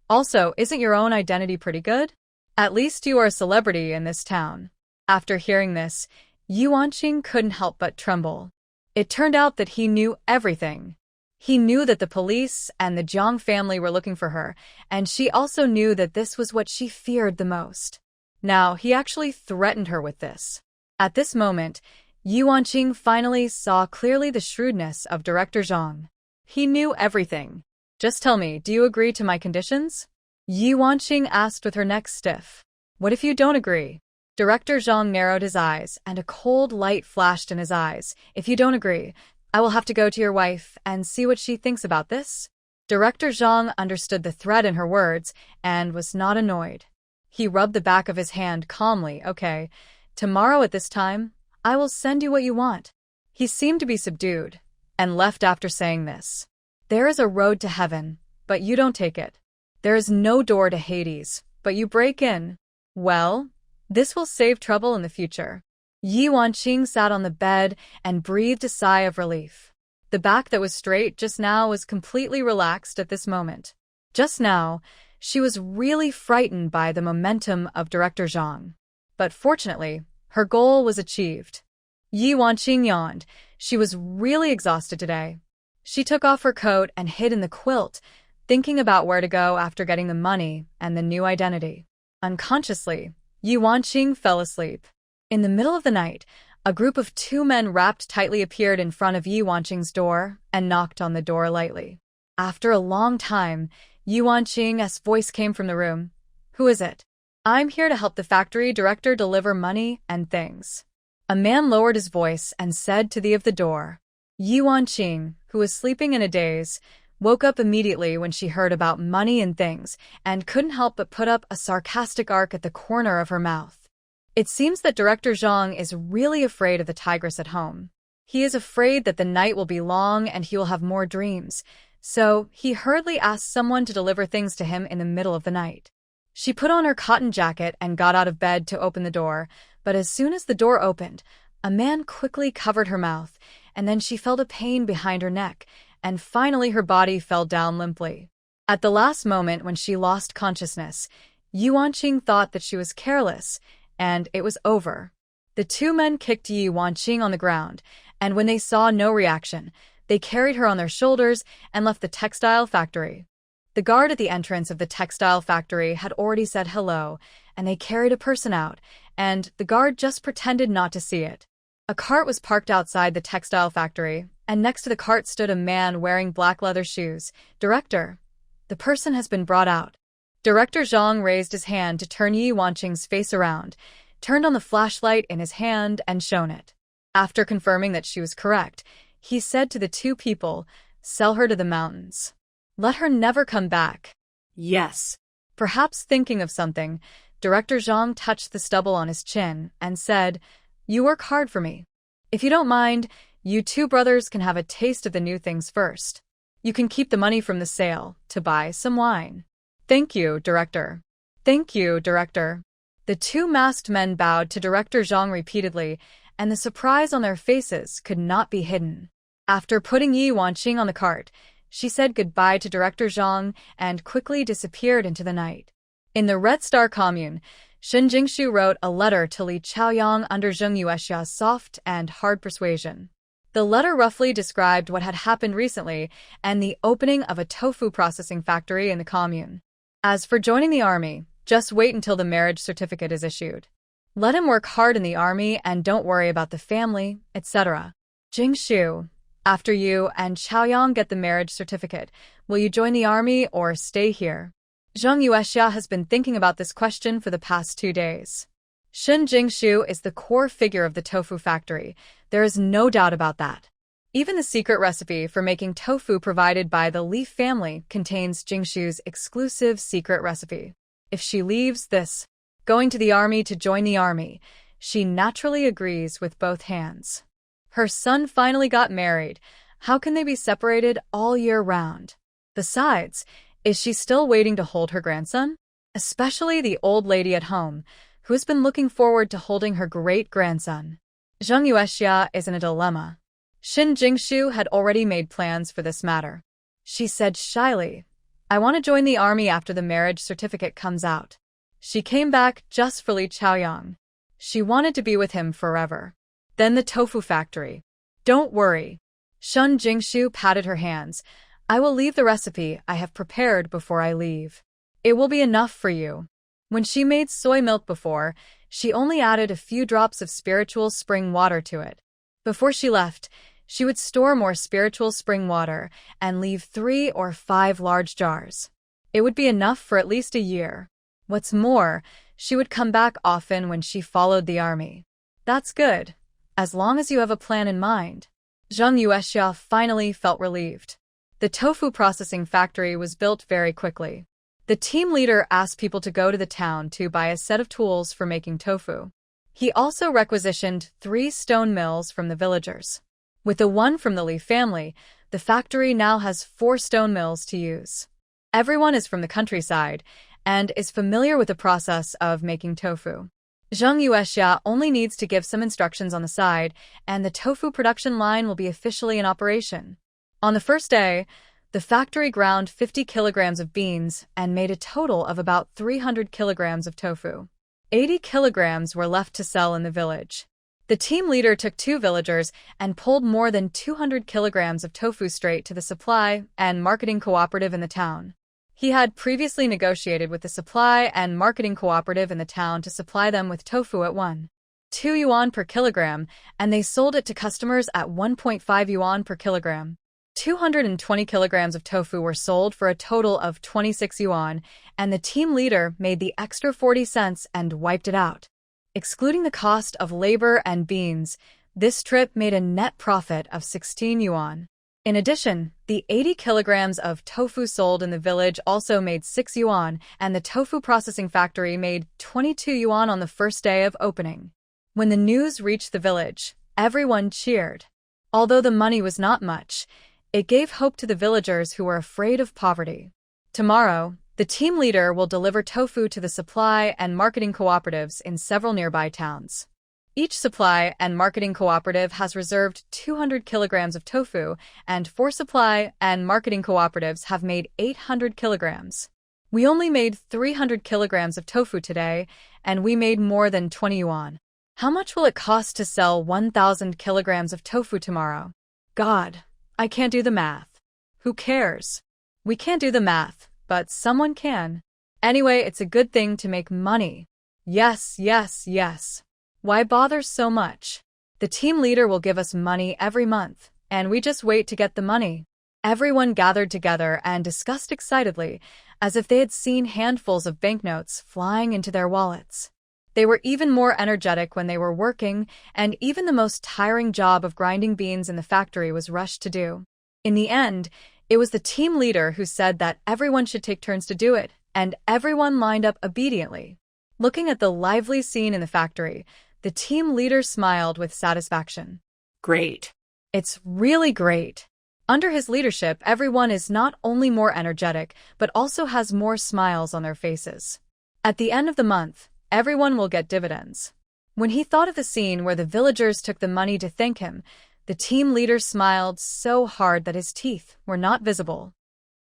Also, isn't your own identity pretty good? At least you are a celebrity in this town. After hearing this, Ye Wanqing couldn't help but tremble. It turned out that he knew everything. He knew that the police and the Jiang family were looking for her, and she also knew that this was what she feared the most. Now, he actually threatened her with this. At this moment, Ye Wanqing finally saw clearly the shrewdness of Director Zhang. He knew everything. Just tell me, do you agree to my conditions? Ye Wanqing asked with her neck stiff. What if you don't agree? Director Zhang narrowed his eyes, and a cold light flashed in his eyes. If you don't agree, I will have to go to your wife and see what she thinks about this. Director Zhang understood the threat in her words and was not annoyed. He rubbed the back of his hand calmly. Okay, tomorrow at this time, I will send you what you want. He seemed to be subdued and left after saying this. There is a road to heaven, but you don't take it. There is no door to Hades, but you break in. Well, this will save trouble in the future. Ye Wanqing sat on the bed and breathed a sigh of relief. The back that was straight just now was completely relaxed at this moment. Just now, she was really frightened by the momentum of Director Zhang. But fortunately, Her goal was achieved. Ye Wanqing yawned. She was really exhausted today. She took off her coat and hid in the quilt, thinking about where to go after getting the money and the new identity. Unconsciously, Ye Wanqing fell asleep. In the middle of the night, a group of 2 men wrapped tightly appeared in front of Ye Wanqing's door and knocked on the door lightly. After a long time, Ye Wanqing's voice came from the room. "Who is it?" "I'm here to help the factory director deliver money and things." A man lowered his voice and said to the of the door. Ye Wanqing, who was sleeping in a daze, woke up immediately when she heard about money and things and couldn't help but put up a sarcastic arc at the corner of her mouth. It seems that Director Zhang is really afraid of the tigress at home. He is afraid that the night will be long and he will have more dreams, so he hurriedly asked someone to deliver things to him in the middle of the night. She put on her cotton jacket and got out of bed to open the door, but as soon as the door opened, a man quickly covered her mouth, and then she felt a pain behind her neck, and finally her body fell down limply. At the last moment when she lost consciousness, Ye Wanqing thought that she was careless, and it was over. The 2 men kicked Ye Wanqing on the ground, and when they saw no reaction, they carried her on their shoulders and left the textile factory. The guard at the entrance of the textile factory had already said hello, and they carried a person out, and the guard just pretended not to see it. A cart was parked outside the textile factory, and next to the cart stood a man wearing black leather shoes. "Director, the person has been brought out." Director Zhang raised his hand to turn Ye Wanqing's face around, turned on the flashlight in his hand and shone it. After confirming that she was correct, he said to the 2 people, "Sell her to the mountains. Let her never come back." Yes. Perhaps thinking of something, Director Zhang touched the stubble on his chin and said, "You work hard for me. If you don't mind, you 2 brothers can have a taste of the new things first. You can keep the money from the sale to buy some wine." "Thank you, Director." "Thank you, Director." The 2 masked men bowed to Director Zhang repeatedly, and the surprise on their faces could not be hidden. After putting Ye Wanqing on the cart, she said goodbye to Director Zhang and quickly disappeared into the night. In the Red Star commune, Shen Jingshu wrote a letter to Li Chaoyang under Zheng Yuexia's soft and hard persuasion. The letter roughly described what had happened recently and the opening of a tofu processing factory in the commune. As for joining the army, just wait until the marriage certificate is issued. Let him work hard in the army and don't worry about the family, etc. Jingshu, after you and Chaoyang get the marriage certificate, will you join the army or stay here? Zheng Yuexia has been thinking about this question for the past 2 days. Shen Jingshu is the core figure of the tofu factory. There is no doubt about that. Even the secret recipe for making tofu provided by the Li family contains Jingshu's exclusive secret recipe. If she leaves this, going to the army to join the army, she naturally agrees with both hands. Her son finally got married. How can they be separated all year round? Besides, is she still waiting to hold her grandson? Especially the old lady at home, who has been looking forward to holding her great-grandson. Zheng Yuexia is in a dilemma. Shen Jingshu had already made plans for this matter. She said shyly, "I want to join the army after the marriage certificate comes out." She came back just for Li Chaoyang. She wanted to be with him forever. Then the tofu factory. "Don't worry." Shen Jingshu patted her hands. "I will leave the recipe I have prepared before I leave. It will be enough for you." When she made soy milk before, she only added a few drops of spiritual spring water to it. Before she left, she would store more spiritual spring water and leave 3 or 5 large jars. It would be enough for at least a year. What's more, she would come back often when she followed the army. That's good, as long as you have a plan in mind. Zheng Yuexia finally felt relieved. The tofu processing factory was built very quickly. The team leader asked people to go to the town to buy a set of tools for making tofu. He also requisitioned 3 stone mills from the villagers. With the one from the Li family, the factory now has 4 stone mills to use. Everyone is from the countryside and is familiar with the process of making tofu. Zheng Yuexia only needs to give some instructions on the side, and the tofu production line will be officially in operation. On the first day, the factory ground 50 kilograms of beans and made a total of about 300 kilograms of tofu. 80 kilograms were left to sell in the village. The team leader took 2 villagers and pulled more than 200 kilograms of tofu straight to the supply and marketing cooperative in the town. He had previously negotiated with the supply and marketing cooperative in the town to supply them with tofu at 1.2 yuan per kilogram, and they sold it to customers at 1.5 yuan per kilogram. 220 kilograms of tofu were sold for a total of 26 yuan, and the team leader made the extra 40 cents and wiped it out. Excluding the cost of labor and beans, this trip made a net profit of 16 yuan. In addition, the 80 kilograms of tofu sold in the village also made 6 yuan, and the tofu processing factory made 22 yuan on the first day of opening. When the news reached the village, everyone cheered. Although the money was not much, it gave hope to the villagers who were afraid of poverty. Tomorrow, the team leader will deliver tofu to the supply and marketing cooperatives in several nearby towns. Each supply and marketing cooperative has reserved 200 kilograms of tofu, and 4 supply and marketing cooperatives have made 800 kilograms. We only made 300 kilograms of tofu today, and we made more than 20 yuan. How much will it cost to sell 1,000 kilograms of tofu tomorrow? God, I can't do the math. Who cares? We can't do the math, but someone can. Anyway, it's a good thing to make money. Yes, yes, yes. Why bother so much? The team leader will give us money every month, and we just wait to get the money. Everyone gathered together and discussed excitedly, as if they had seen handfuls of banknotes flying into their wallets. They were even more energetic when they were working, and even the most tiring job of grinding beans in the factory was rushed to do. In the end, it was the team leader who said that everyone should take turns to do it, and everyone lined up obediently. Looking at the lively scene in the factory, the team leader smiled with satisfaction. Great. It's really great. Under his leadership, everyone is not only more energetic, but also has more smiles on their faces. At the end of the month, everyone will get dividends. When he thought of the scene where the villagers took the money to thank him, the team leader smiled so hard that his teeth were not visible.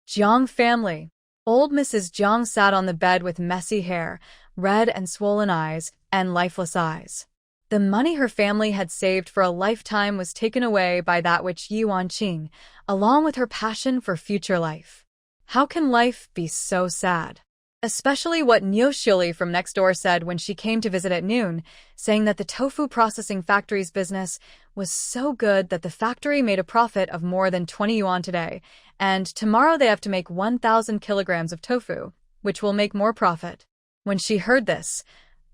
Jiang family. Old Mrs. Jiang sat on the bed with messy hair, red and swollen eyes, and lifeless eyes. The money her family had saved for a lifetime was taken away by that which Ye Wanqing, along with her passion for future life. How can life be so sad? Especially what Niu Shuli from next door said when she came to visit at noon, saying that the tofu processing factory's business was so good that the factory made a profit of more than 20 yuan today, and tomorrow they have to make 1,000 kilograms of tofu, which will make more profit. When she heard this,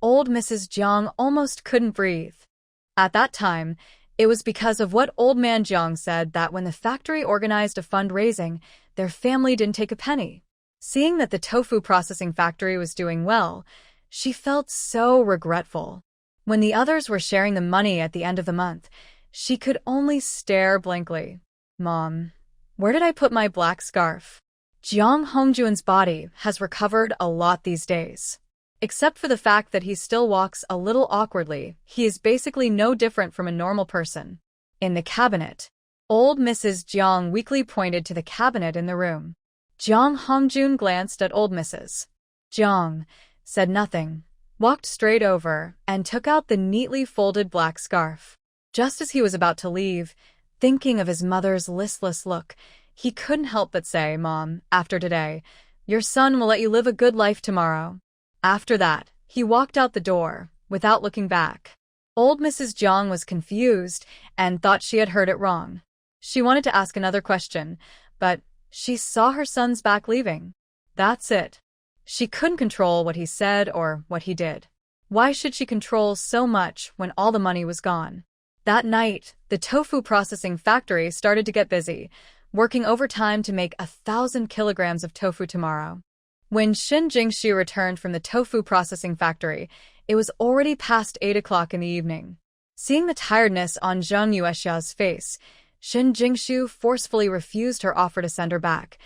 old Mrs. Jiang almost couldn't breathe. At that time, it was because of what old man Jiang said that when the factory organized a fundraising, their family didn't take a penny. Seeing that the tofu processing factory was doing well, she felt so regretful. When the others were sharing the money at the end of the month, she could only stare blankly. Mom, where did I put my black scarf? Jiang Hongjuan's body has recovered a lot these days. Except for the fact that he still walks a little awkwardly, he is basically no different from a normal person. In the cabinet, old Mrs. Jiang weakly pointed to the cabinet in the room. Jiang Hongjun glanced at old Mrs. Jiang, said nothing, walked straight over, and took out the neatly folded black scarf. Just as he was about to leave, thinking of his mother's listless look, he couldn't help but say, Mom, after today, your son will let you live a good life tomorrow. After that, he walked out the door, without looking back. Old Mrs. Jiang was confused and thought she had heard it wrong. She wanted to ask another question, but she saw her son's back leaving. That's it. She couldn't control what he said or what he did. Why should she control so much when all the money was gone? That night, the tofu processing factory started to get busy, working overtime to make 1,000 kilograms of tofu tomorrow. When Shen Jingxu returned from the tofu processing factory, it was already past 8 o'clock in the evening. Seeing the tiredness on Zheng Yuexia's face, Shen Jingxu forcefully refused her offer to send her back.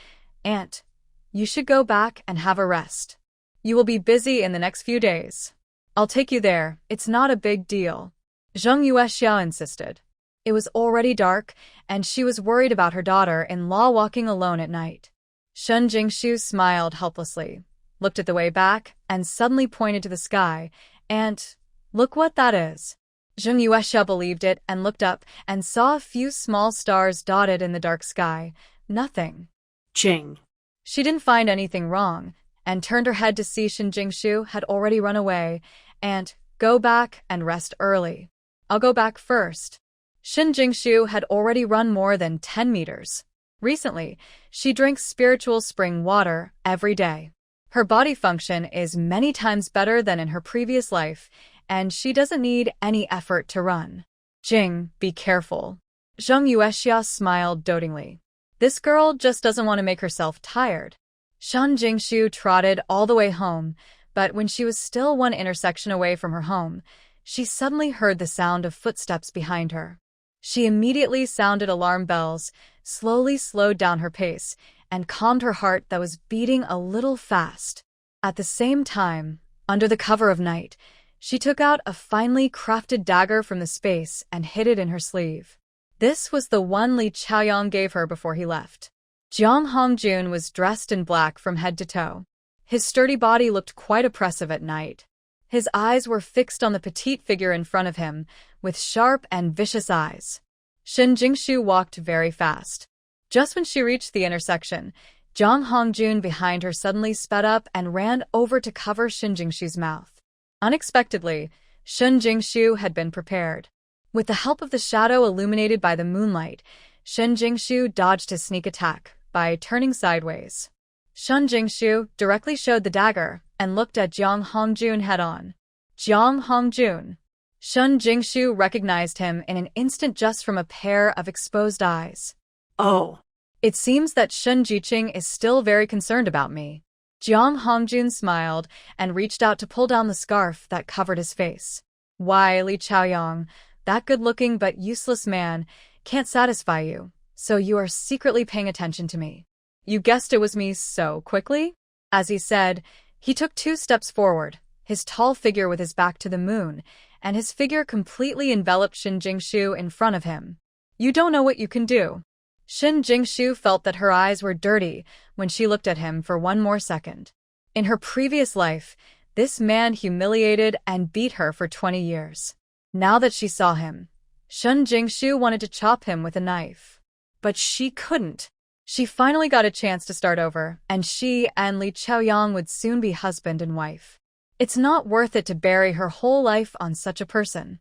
Aunt, you should go back and have a rest. You will be busy in the next few days. I'll take you there, it's not a big deal. Zheng Yuexia insisted. It was already dark, and she was worried about her daughter-in-law walking alone at night. Shen Jingxu smiled helplessly, looked at the way back, and suddenly pointed to the sky, And look what that is. Zheng Yuexia believed it and looked up and saw a few small stars dotted in the dark sky. Nothing. Jing. She didn't find anything wrong and turned her head to see Shen Jingshu had already run away and go back and rest early. I'll go back first. Shen Jingshu had already run more than 10 meters. Recently, she drinks spiritual spring water every day. Her body function is many times better than in her previous life, and she doesn't need any effort to run. Jing, be careful. Zheng Yuexia smiled dotingly. This girl just doesn't want to make herself tired. Shen Jingshu trotted all the way home, but when she was still one intersection away from her home, she suddenly heard the sound of footsteps behind her. She immediately sounded alarm bells, slowly slowed down her pace, and calmed her heart that was beating a little fast. At the same time, under the cover of night, she took out a finely crafted dagger from the space and hid it in her sleeve. This was the one Li Chaoyang gave her before he left. Jiang Hongjun was dressed in black from head to toe. His sturdy body looked quite oppressive at night. His eyes were fixed on the petite figure in front of him, with sharp and vicious eyes. Shen Jingshu walked very fast. Just when she reached the intersection, Jiang Hongjun behind her suddenly sped up and ran over to cover Shen Jingshu's mouth. Unexpectedly, Shen Jingshu had been prepared. With the help of the shadow illuminated by the moonlight, Shen Jingshu dodged his sneak attack by turning sideways. Shen Jingshu directly showed the dagger and looked at Jiang Hongjun head-on. Jiang Hongjun. Shen Jingshu recognized him in an instant just from a pair of exposed eyes. Oh. It seems that Shen Jiqing is still very concerned about me. Jiang Hongjun smiled and reached out to pull down the scarf that covered his face. Why, Li Chaoyang, that good-looking but useless man can't satisfy you, so you are secretly paying attention to me. You guessed it was me so quickly? As he said, he took 2 steps forward, his tall figure with his back to the moon, and his figure completely enveloped Shen Jingshu in front of him. You don't know what you can do. Shen Jingshu felt that her eyes were dirty when she looked at him for one more second. In her previous life, this man humiliated and beat her for 20 years. Now that she saw him, Shen Jingshu wanted to chop him with a knife. But she couldn't. She finally got a chance to start over, and she and Li Chaoyang would soon be husband and wife. It's not worth it to bury her whole life on such a person.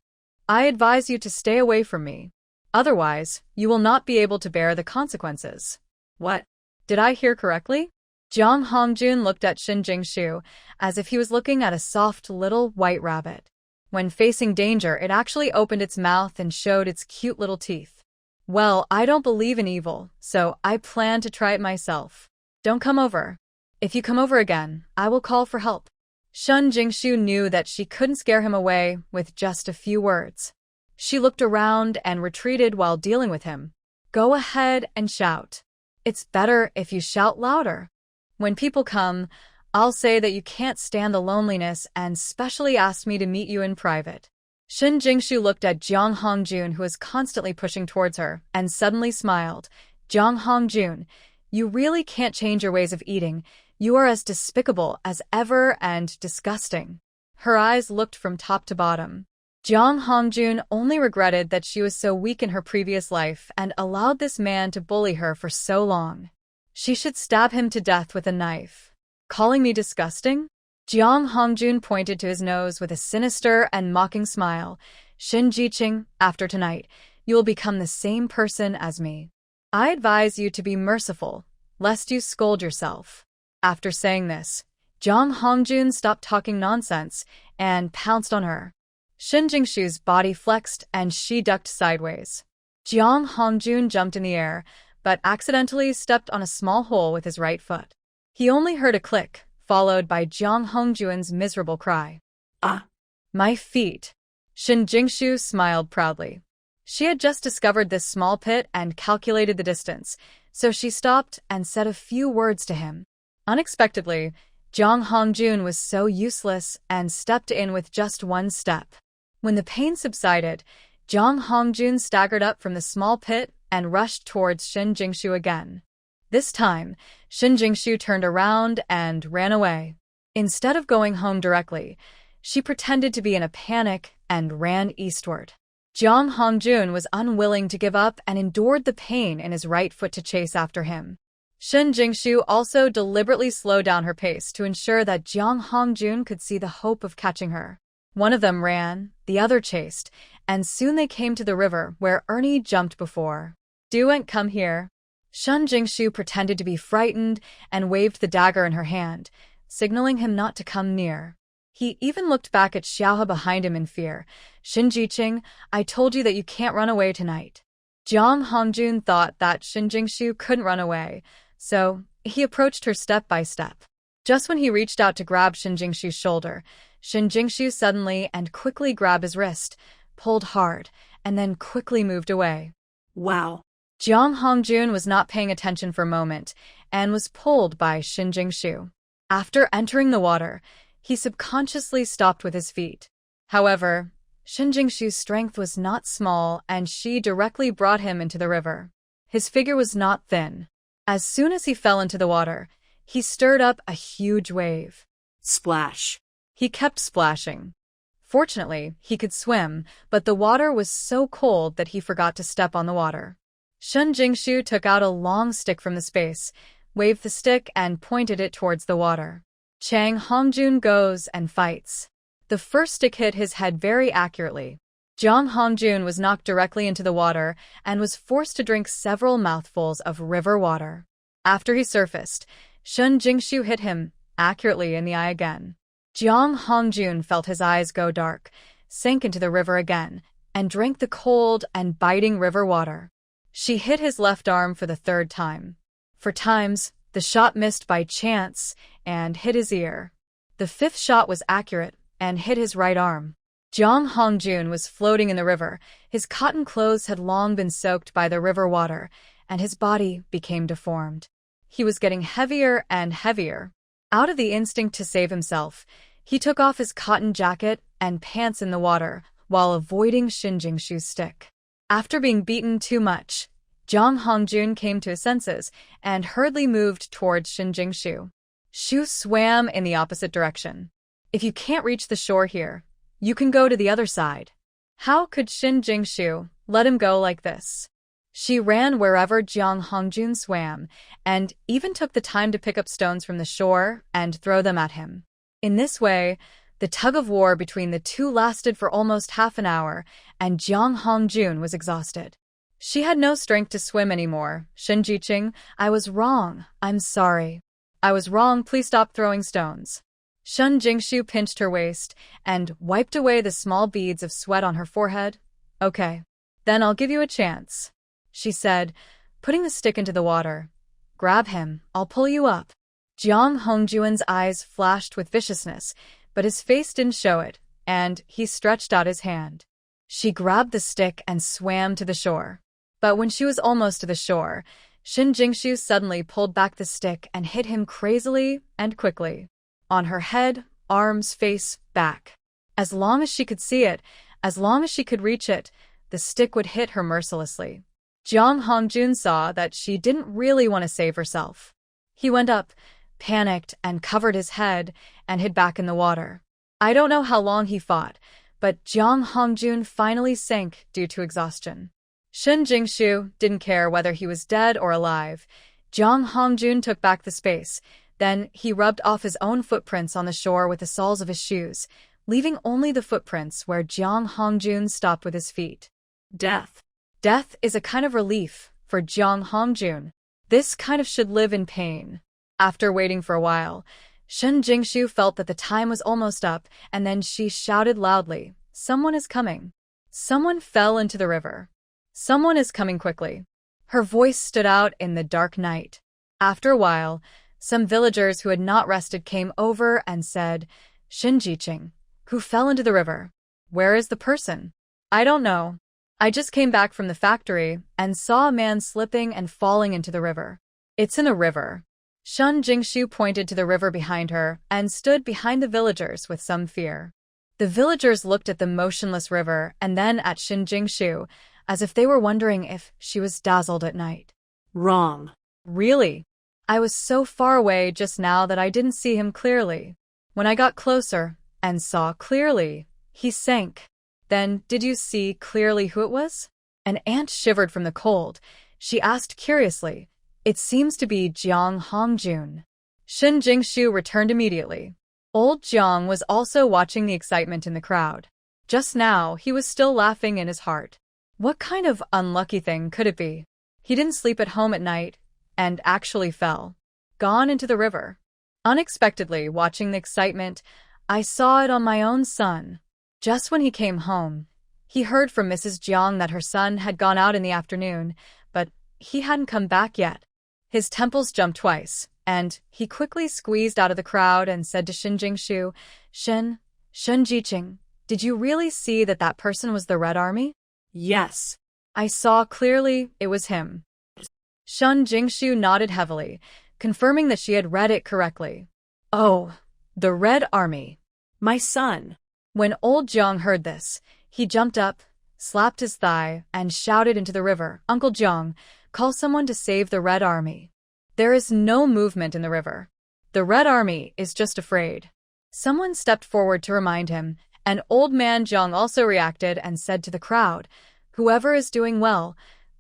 I advise you to stay away from me. Otherwise, you will not be able to bear the consequences. What? Did I hear correctly? Jiang Hongjun looked at Shen Jingshu as if he was looking at a soft little white rabbit. When facing danger, it actually opened its mouth and showed its cute little teeth. Well, I don't believe in evil, so I plan to try it myself. Don't come over. If you come over again, I will call for help. Shen Jingshu knew that she couldn't scare him away with just a few words. She looked around and retreated while dealing with him. Go ahead and shout. It's better if you shout louder. When people come, I'll say that you can't stand the loneliness and specially asked me to meet you in private. Shen Jingshu looked at Jiang Hongjun, who was constantly pushing towards her, and suddenly smiled. Jiang Hongjun, you really can't change your ways of eating. You are as despicable as ever and disgusting. Her eyes looked from top to bottom. Jiang Hongjun only regretted that she was so weak in her previous life and allowed this man to bully her for so long. She should stab him to death with a knife. Calling me disgusting? Jiang Hongjun pointed to his nose with a sinister and mocking smile. Shen Jiqing, after tonight, you will become the same person as me. I advise you to be merciful, lest you scold yourself. After saying this, Jiang Hongjun stopped talking nonsense and pounced on her. Shen Jingshu's body flexed and she ducked sideways. Jiang Hongjun jumped in the air, but accidentally stepped on a small hole with his right foot. He only heard a click, followed by Jiang Hongjun's miserable cry. Ah! My feet. Shen Jingshu smiled proudly. She had just discovered this small pit and calculated the distance, so she stopped and said a few words to him. Unexpectedly, Jiang Hongjun was so useless and stepped in with just one step. When the pain subsided, Jiang Hongjun staggered up from the small pit and rushed towards Shen Jingshu again. This time, Shen Jingshu turned around and ran away. Instead of going home directly, She pretended to be in a panic and ran eastward. Jiang Hongjun was unwilling to give up and endured the pain in his right foot to chase after him. Shen Jingshu also deliberately slowed down her pace to ensure that Jiang Hongjun could see the hope of catching her. One of them ran, the other chased, and soon they came to the river where Ernie jumped before. "Duant, come here." Shen Jingshu pretended to be frightened and waved the dagger in her hand, signaling him not to come near. He even looked back at Xiaohe behind him in fear. "Shin Jiqing, I told you that you can't run away tonight." Jiang Hongjun thought that Shin Jingshu couldn't run away, so he approached her step by step. Just when he reached out to grab Shin Jingshu's shoulder, Shin Jingshu suddenly and quickly grabbed his wrist, pulled hard, and then quickly moved away. Wow. Jiang Hongjun was not paying attention for a moment and was pulled by Shin Jingshu. After entering the water, he subconsciously stopped with his feet. However, Shin Jingshu's strength was not small and she directly brought him into the river. His figure was not thin. As soon as he fell into the water, he stirred up a huge wave. Splash. He kept splashing. Fortunately, he could swim, but the water was so cold that he forgot to step on the water. Shen Jingshu took out a long stick from the space, waved the stick and pointed it towards the water. Chang Hongjun goes and fights. The first stick hit his head very accurately. Jiang Hongjun was knocked directly into the water and was forced to drink several mouthfuls of river water. After he surfaced, Shen Jingshu hit him accurately in the eye again. Jiang Hongjun felt his eyes go dark, sank into the river again, and drank the cold and biting river water. She hit his left arm for the third time. For times, the shot missed by chance and hit his ear. The fifth shot was accurate and hit his right arm. Jiang Hongjun was floating in the river. His cotton clothes had long been soaked by the river water, and his body became deformed. He was getting heavier and heavier. Out of the instinct to save himself, he took off his cotton jacket and pants in the water while avoiding Shin Jingshu's stick. After being beaten too much, Jiang Hongjun came to his senses and hurriedly moved towards Shin Jingshu. Shu swam in the opposite direction. "If you can't reach the shore here, you can go to the other side." How could Shin Jingshu let him go like this? She ran wherever Jiang Hongjun swam and even took the time to pick up stones from the shore and throw them at him. In this way, the tug-of-war between the two lasted for almost half an hour, and Jiang Hongjun was exhausted. She had no strength to swim anymore. "Shin Jiqing, I was wrong. I'm sorry." "I was wrong. Please stop throwing stones." Shen Jingshu pinched her waist and wiped away the small beads of sweat on her forehead. "Okay. Then I'll give you a chance," she said, putting the stick into the water. "Grab him. I'll pull you up." Jiang Hongjuan's eyes flashed with viciousness, but his face didn't show it, and he stretched out his hand. She grabbed the stick and swam to the shore. But when she was almost to the shore, Shin Jingshu suddenly pulled back the stick and hit him crazily and quickly. On her head, arms, face, back. As long as she could see it, as long as she could reach it, the stick would hit her mercilessly. Jiang Hongjun saw that she didn't really want to save herself. He went up, panicked, and covered his head and hid back in the water. I don't know how long he fought, but Jiang Hongjun finally sank due to exhaustion. Shin Jingshu didn't care whether he was dead or alive. Jiang Hongjun took back the space. Then he rubbed off his own footprints on the shore with the soles of his shoes, leaving only the footprints where Jiang Hongjun stopped with his feet. Death. Death is a kind of relief for Jiang Hongjun. This kind of should live in pain. After waiting for a while, Shin Jingshu felt that the time was almost up, and then she shouted loudly, "Someone is coming." Someone fell into the river. "Someone is coming quickly." Her voice stood out in the dark night. After a while, some villagers who had not rested came over and said, "Shin Jiqing, who fell into the river? Where is the person?" "I don't know. I just came back from the factory and saw a man slipping and falling into the river." "It's in a river." Shin Jingshu pointed to the river behind her and stood behind the villagers with some fear. The villagers looked at the motionless river and then at Shin Jingshu, as if they were wondering if she was dazzled at night. Wrong. "Really? I was so far away just now that I didn't see him clearly. When I got closer, and saw clearly. He sank. Then, did you see clearly who it was? An ant shivered from the cold. She asked curiously. It seems to be Jiang Hongjun. Shen Jingshu returned immediately. Old Jiang was also watching the excitement in the crowd. Just now, he was still laughing in his heart. What kind of unlucky thing could it be? He didn't sleep at home at night, and actually fell. Gone into the river. Unexpectedly, watching the excitement, I saw it on my own son. Just when he came home, he heard from Mrs. Jiang that her son had gone out in the afternoon, but he hadn't come back yet. His temples jumped twice, and he quickly squeezed out of the crowd and said to Shen Jingshu, Shen Jiqing, did you really see that person was the Red Army? Yes. I saw clearly it was him. Shen Jingshu nodded heavily, confirming that she had read it correctly. Oh, the Red Army. My son. When old Jiang heard this, he jumped up, slapped his thigh, and shouted into the river, Uncle Jiang, call someone to save the Red Army. There is no movement in the river. The Red Army is just afraid. Someone stepped forward to remind him, and old man Jiang also reacted and said to the crowd, whoever is doing well,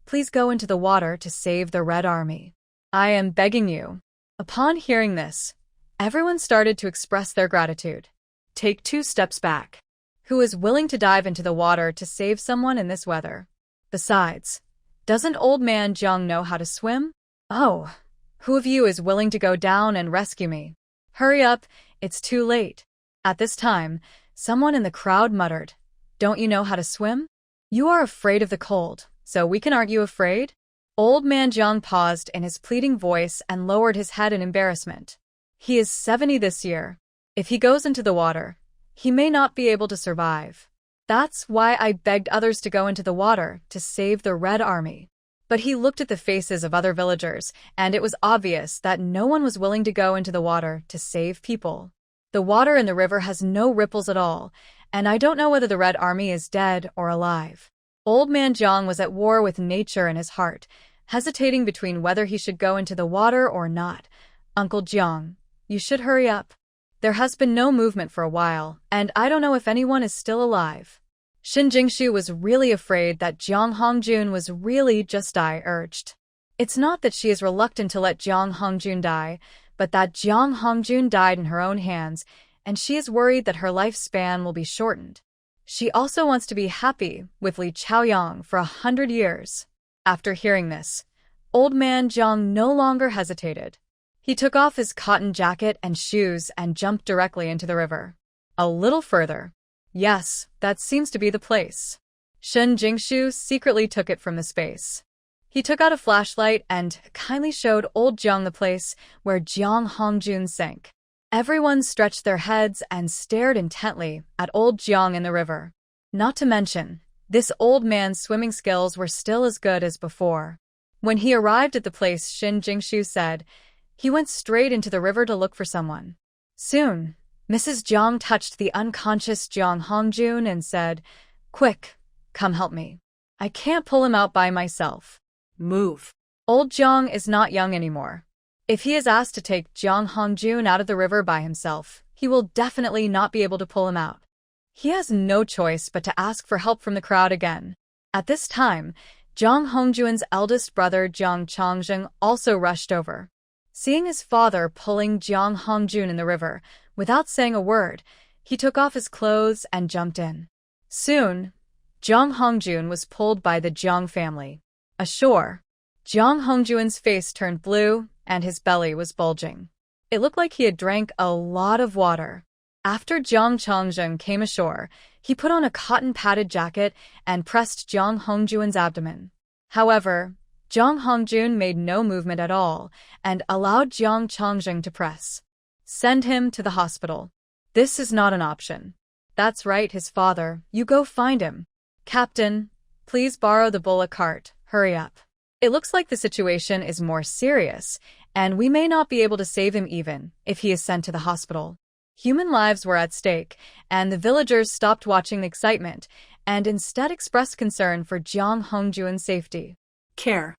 please go into the water to save the Red Army. I am begging you. Upon hearing this, everyone started to express their gratitude. Take 2 steps back. Who is willing to dive into the water to save someone in this weather? Besides, doesn't old man Jiang know how to swim? Oh, who of you is willing to go down and rescue me? Hurry up, it's too late. At this time, someone in the crowd muttered, don't you know how to swim? You are afraid of the cold, so we can argue afraid? Old man Jiang paused in his pleading voice and lowered his head in embarrassment. He is 70 this year. If he goes into the water, he may not be able to survive. That's why I begged others to go into the water to save the Red Army. But he looked at the faces of other villagers, and it was obvious that no one was willing to go into the water to save people. The water in the river has no ripples at all, and I don't know whether the Red Army is dead or alive. Old man Jiang was at war with nature in his heart, hesitating between whether he should go into the water or not. Uncle Jiang, you should hurry up. There has been no movement for a while, and I don't know if anyone is still alive. Shen Jingshu was really afraid that Jiang Hongjun was really just urged. It's not that she is reluctant to let Jiang Hongjun die, but that Jiang Hongjun died in her own hands, and she is worried that her lifespan will be shortened. She also wants to be happy with Li Chaoyang for 100 years. After hearing this, old man Jiang no longer hesitated. He took off his cotton jacket and shoes and jumped directly into the river. A little further. Yes, that seems to be the place. Shen Jingshu secretly took it from the space. He took out a flashlight and kindly showed old Jiang the place where Jiang Hongjun sank. Everyone stretched their heads and stared intently at old Jiang in the river. Not to mention, this old man's swimming skills were still as good as before. When he arrived at the place Shen Jingshu said, he went straight into the river to look for someone. Soon, Mrs. Jiang touched the unconscious Jiang Hongjun and said, Quick, come help me. I can't pull him out by myself. Move. Old Jiang is not young anymore. If he is asked to take Jiang Hongjun out of the river by himself, he will definitely not be able to pull him out. He has no choice but to ask for help from the crowd again. At this time, Jiang Hongjun's eldest brother Jiang Changzheng also rushed over. Seeing his father pulling Jiang Hongjun in the river, without saying a word, he took off his clothes and jumped in. Soon, Jiang Hongjun was pulled by the Jiang family. Ashore, Jiang Hongjun's face turned blue and his belly was bulging. It looked like he had drank a lot of water. After Jiang Changzheng came ashore, he put on a cotton-padded jacket and pressed Jiang Hongjun's abdomen. However, Jiang Hongjun made no movement at all and allowed Jiang Changzheng to press. Send him to the hospital. This is not an option. That's right, his father. You go find him. Captain, please borrow the bullock cart. Hurry up. It looks like the situation is more serious, and we may not be able to save him even if he is sent to the hospital. Human lives were at stake, and the villagers stopped watching the excitement and instead expressed concern for Jiang Hongjun's safety. Care.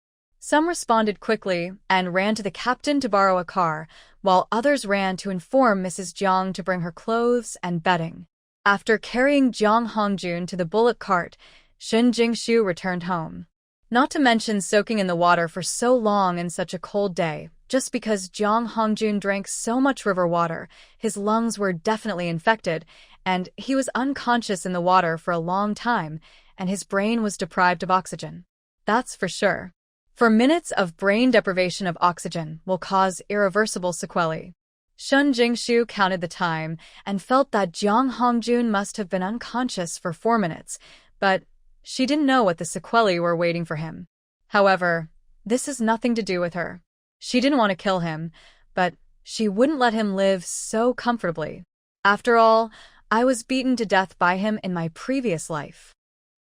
Some responded quickly and ran to the captain to borrow a car, while others ran to inform Mrs. Jiang to bring her clothes and bedding. After carrying Jiang Hongjun to the bullock cart, Shen Jingshu returned home. Not to mention soaking in the water for so long in such a cold day, just because Jiang Hongjun drank so much river water, his lungs were definitely infected, and he was unconscious in the water for a long time, and his brain was deprived of oxygen. That's for sure. For minutes of brain deprivation of oxygen will cause irreversible sequelae. Shen Jingshu counted the time and felt that Jiang Hongjun must have been unconscious for 4 minutes, but she didn't know what the sequelae were waiting for him. However, this has nothing to do with her. She didn't want to kill him, but she wouldn't let him live so comfortably. After all, I was beaten to death by him in my previous life.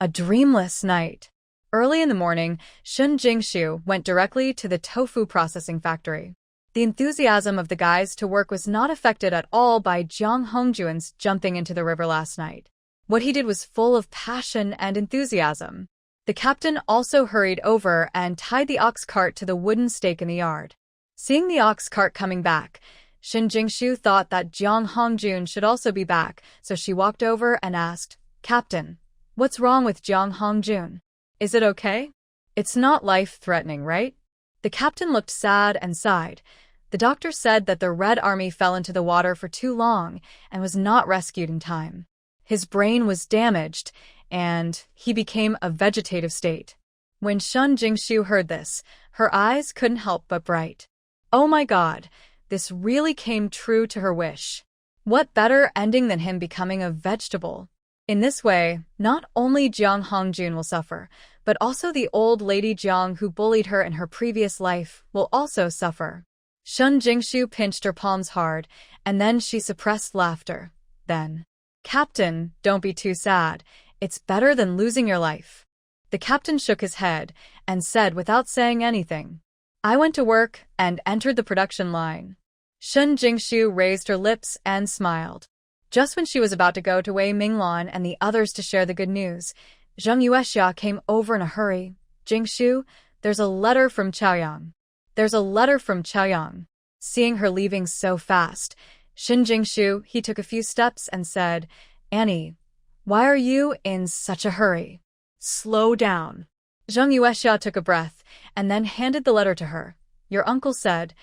A dreamless night. Early in the morning, Shen Jingshu went directly to the tofu processing factory. The enthusiasm of the guys to work was not affected at all by Jiang Hongjun's jumping into the river last night. What he did was full of passion and enthusiasm. The captain also hurried over and tied the ox cart to the wooden stake in the yard. Seeing the ox cart coming back, Shen Jingshu thought that Jiang Hongjun should also be back, so she walked over and asked, "Captain, what's wrong with Jiang Hongjun? Is it okay? It's not life-threatening, right?" The captain looked sad and sighed. The doctor said that the Red Army fell into the water for too long and was not rescued in time. His brain was damaged, and he became a vegetative state. When Shen Jingshu heard this, her eyes couldn't help but bright. Oh my God, this really came true to her wish. What better ending than him becoming a vegetable? In this way, not only Jiang Hongjun will suffer, but also the old lady Jiang who bullied her in her previous life will also suffer. Shen Jingshu pinched her palms hard, and then she suppressed laughter. Then, "Captain, don't be too sad. It's better than losing your life." The captain shook his head and said without saying anything, "I went to work and entered the production line." Shen Jingshu raised her lips and smiled. Just when she was about to go to Wei Minglan and the others to share the good news, Zheng Yuexia came over in a hurry. "Jingshu, there's a letter from Chaoyang." "There's a letter from Chaoyang." Seeing her leaving so fast, Shen Jingshu, he took a few steps and said, "Annie, why are you in such a hurry? Slow down." Zheng Yuexia took a breath and then handed the letter to her. "Your uncle said,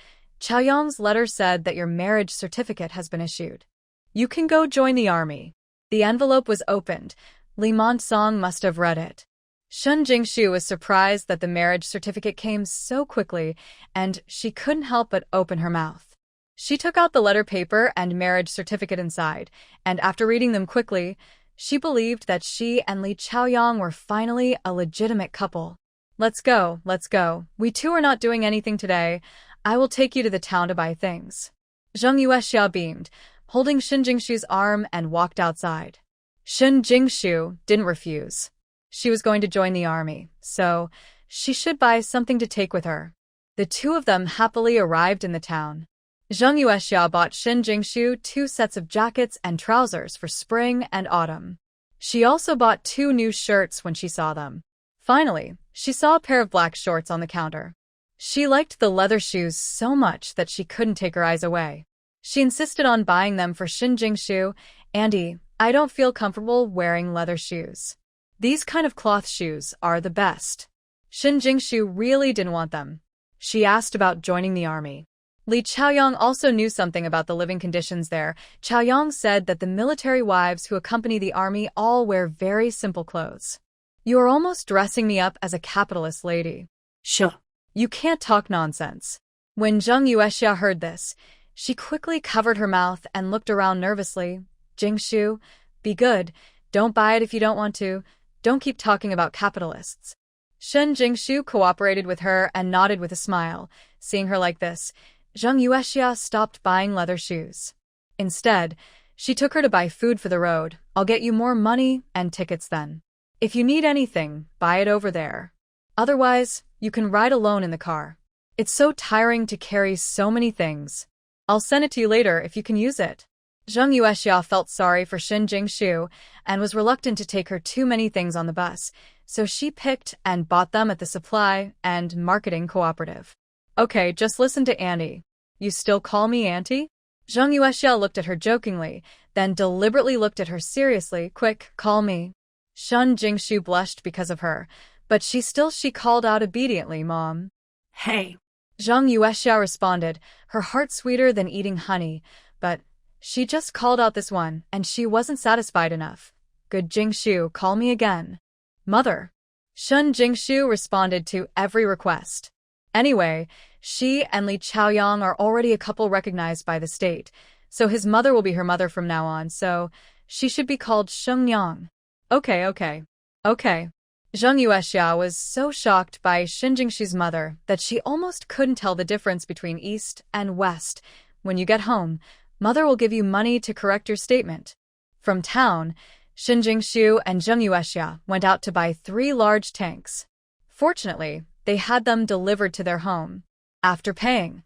Chaoyang's letter said that your marriage certificate has been issued. You can go join the army." The envelope was opened. Li Song must have read it. Shen Jingshu was surprised that the marriage certificate came so quickly, and she couldn't help but open her mouth. She took out the letter paper and marriage certificate inside, and after reading them quickly, she believed that she and Li Chaoyang were finally a legitimate couple. Let's go. We two are not doing anything today. I will take you to the town to buy things." Zheng Yuexia beamed, holding Shen Jingshu's arm, and walked outside. Shen Jingshu didn't refuse. She was going to join the army, so she should buy something to take with her. The two of them happily arrived in the town. Zheng Yuexia bought Shen Jingshu 2 sets of jackets and trousers for spring and autumn. She also bought 2 new shirts when she saw them. Finally, she saw a pair of black shorts on the counter. She liked the leather shoes so much that she couldn't take her eyes away. She insisted on buying them for Shen Jingshu. "Andy, I don't feel comfortable wearing leather shoes. These kind of cloth shoes are the best." Shen Jingshu really didn't want them. She asked about joining the army. Li Chaoyang also knew something about the living conditions there. Chaoyang said that the military wives who accompany the army all wear very simple clothes. "You are almost dressing me up as a capitalist lady." Sure. "You can't talk nonsense." When Zheng Yuexia heard this, she quickly covered her mouth and looked around nervously. "Jingshu, be good. Don't buy it if you don't want to. Don't keep talking about capitalists." Shen Jingshu cooperated with her and nodded with a smile. Seeing her like this, Zheng Yuexia stopped buying leather shoes. Instead, she took her to buy food for the road. "I'll get you more money and tickets then. If you need anything, buy it over there. Otherwise, you can ride alone in the car. It's so tiring to carry so many things. I'll send it to you later if you can use it." Zheng Yuexia felt sorry for Xin Jingshu and was reluctant to take her too many things on the bus, so she picked and bought them at the supply and marketing cooperative. Okay, just listen to Auntie. You still call me Auntie? Zheng Yuexia looked at her jokingly, then deliberately looked at her seriously. Quick, call me. Xin Jingshu blushed because of her, but she called out obediently, Mom. Hey. Zheng Yuexia responded, her heart sweeter than eating honey, but she just called out this one, and she wasn't satisfied enough. Good Jingshu, call me again. Mother. Xin Jingshu responded to every request. Anyway, she and Li Chaoyang are already a couple recognized by the state, so his mother will be her mother from now on, so she should be called Shengyang. Okay. Zheng Yuexia was so shocked by Xin Jingshu's mother that she almost couldn't tell the difference between east and west. When you get home, Mother will give you money to correct your statement. From town, Xin Jingshu and Zheng Yuexia went out to buy 3 large tanks. Fortunately, they had them delivered to their home. After paying,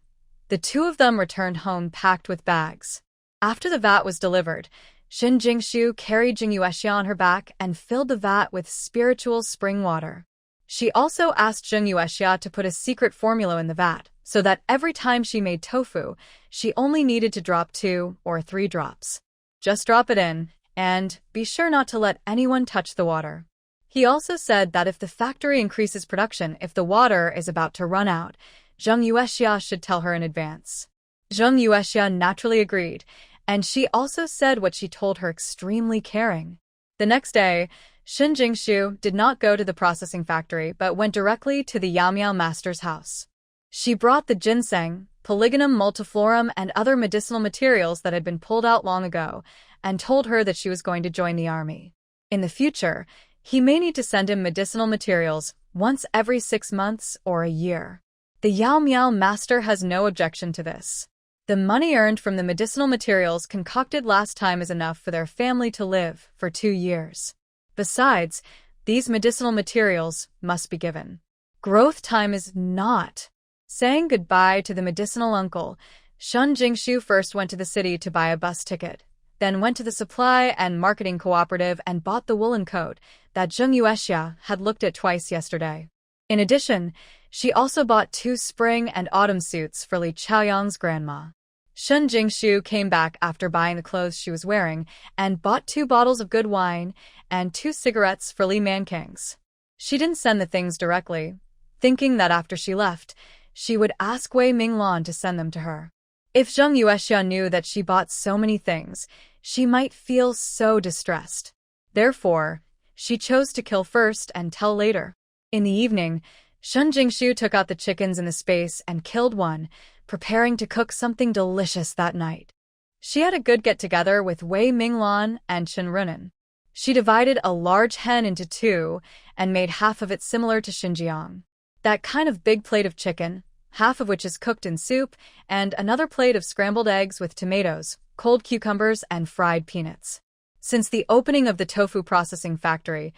the two of them returned home packed with bags. After the vat was delivered, Xin Jingshu carried Zheng Yuexia on her back and filled the vat with spiritual spring water. She also asked Zheng Yuexia to put a secret formula in the vat, so that every time she made tofu, she only needed to drop 2 or 3 drops. Just drop it in, and be sure not to let anyone touch the water. He also said that if the factory increases production if the water is about to run out, Zheng Yuexia should tell her in advance. Zheng Yuexia naturally agreed, and she also said what she told her extremely caring. The next day, Xin Jingshu did not go to the processing factory but went directly to the Yaomiao master's house. She brought the ginseng, polygonum multiflorum and other medicinal materials that had been pulled out long ago, and told her that she was going to join the army. In the future, he may need to send him medicinal materials once every 6 months or a year. The Yaomiao master has no objection to this. The money earned from the medicinal materials concocted last time is enough for their family to live for 2 years. Besides, these medicinal materials must be given. Growth time is not. Saying goodbye to the medicinal uncle, Xin Jingshu first went to the city to buy a bus ticket, then went to the supply and marketing cooperative and bought the woolen coat that Zheng Yuexia had looked at twice yesterday. In addition, she also bought 2 spring and autumn suits for Li Chaoyang's grandma. Xin Jingshu came back after buying the clothes she was wearing and bought 2 bottles of good wine and 2 cigarettes for Li Manqing's. She didn't send the things directly, thinking that after she left, she would ask Wei Minglan to send them to her. If Zheng Yuexia knew that she bought so many things, she might feel so distressed. Therefore, she chose to kill first and tell later. In the evening, Xin Jingshu took out the chickens in the space and killed one, preparing to cook something delicious that night. She had a good get-together with Wei Minglan and Chen Runan. She divided a large hen into 2 and made half of it similar to Xinjiang. That kind of big plate of chicken, half of which is cooked in soup, and another plate of scrambled eggs with tomatoes, cold cucumbers, and fried peanuts. Since the opening of the tofu processing factory,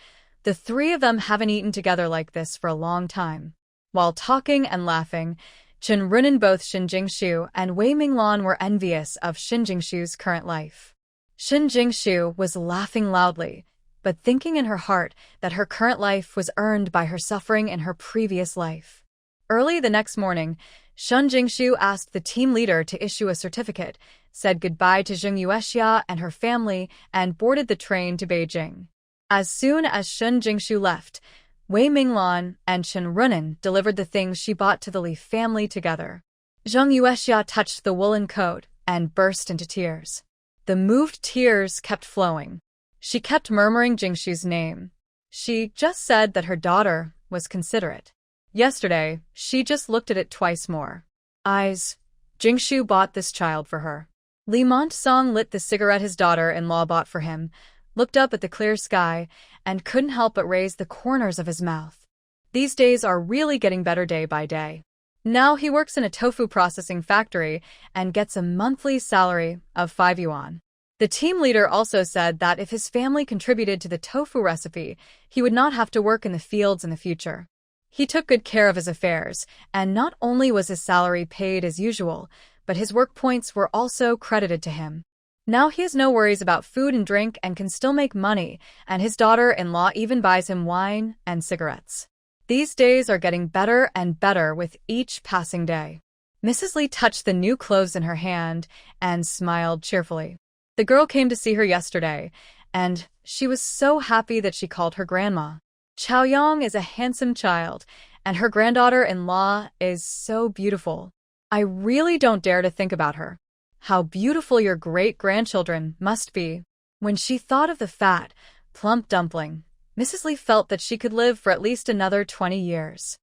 the 3 of them haven't eaten together like this for a long time. While talking and laughing, Chen Runan, both Xin Jingshu and Wei Minglan were envious of Xin Jingshu's current life. Xin Jingshu was laughing loudly, but thinking in her heart that her current life was earned by her suffering in her previous life. Early the next morning, Xin Jingshu asked the team leader to issue a certificate, said goodbye to Zheng Yuexia and her family, and boarded the train to Beijing. As soon as Xin Jingshu left, Wei Minglan and Chen Runan delivered the things she bought to the Li family together. Zheng Yuexia touched the woolen coat and burst into tears. The moved tears kept flowing. She kept murmuring Jingshu's name. She just said that her daughter was considerate. Yesterday, she just looked at it twice more. Eyes. Jingshu bought this child for her. Li Montsong lit the cigarette his daughter-in-law bought for him, looked up at the clear sky, and couldn't help but raise the corners of his mouth. These days are really getting better day by day. Now he works in a tofu processing factory and gets a monthly salary of 5 yuan. The team leader also said that if his family contributed to the tofu recipe, he would not have to work in the fields in the future. He took good care of his affairs, and not only was his salary paid as usual, but his work points were also credited to him. Now he has no worries about food and drink and can still make money, and his daughter-in-law even buys him wine and cigarettes. These days are getting better and better with each passing day. Mrs. Li touched the new clothes in her hand and smiled cheerfully. The girl came to see her yesterday, and she was so happy that she called her grandma. Chaoyang is a handsome child, and her granddaughter-in-law is so beautiful. I really don't dare to think about her. How beautiful your great-grandchildren must be. When she thought of the fat, plump dumpling, Mrs. Li felt that she could live for at least another 20 years.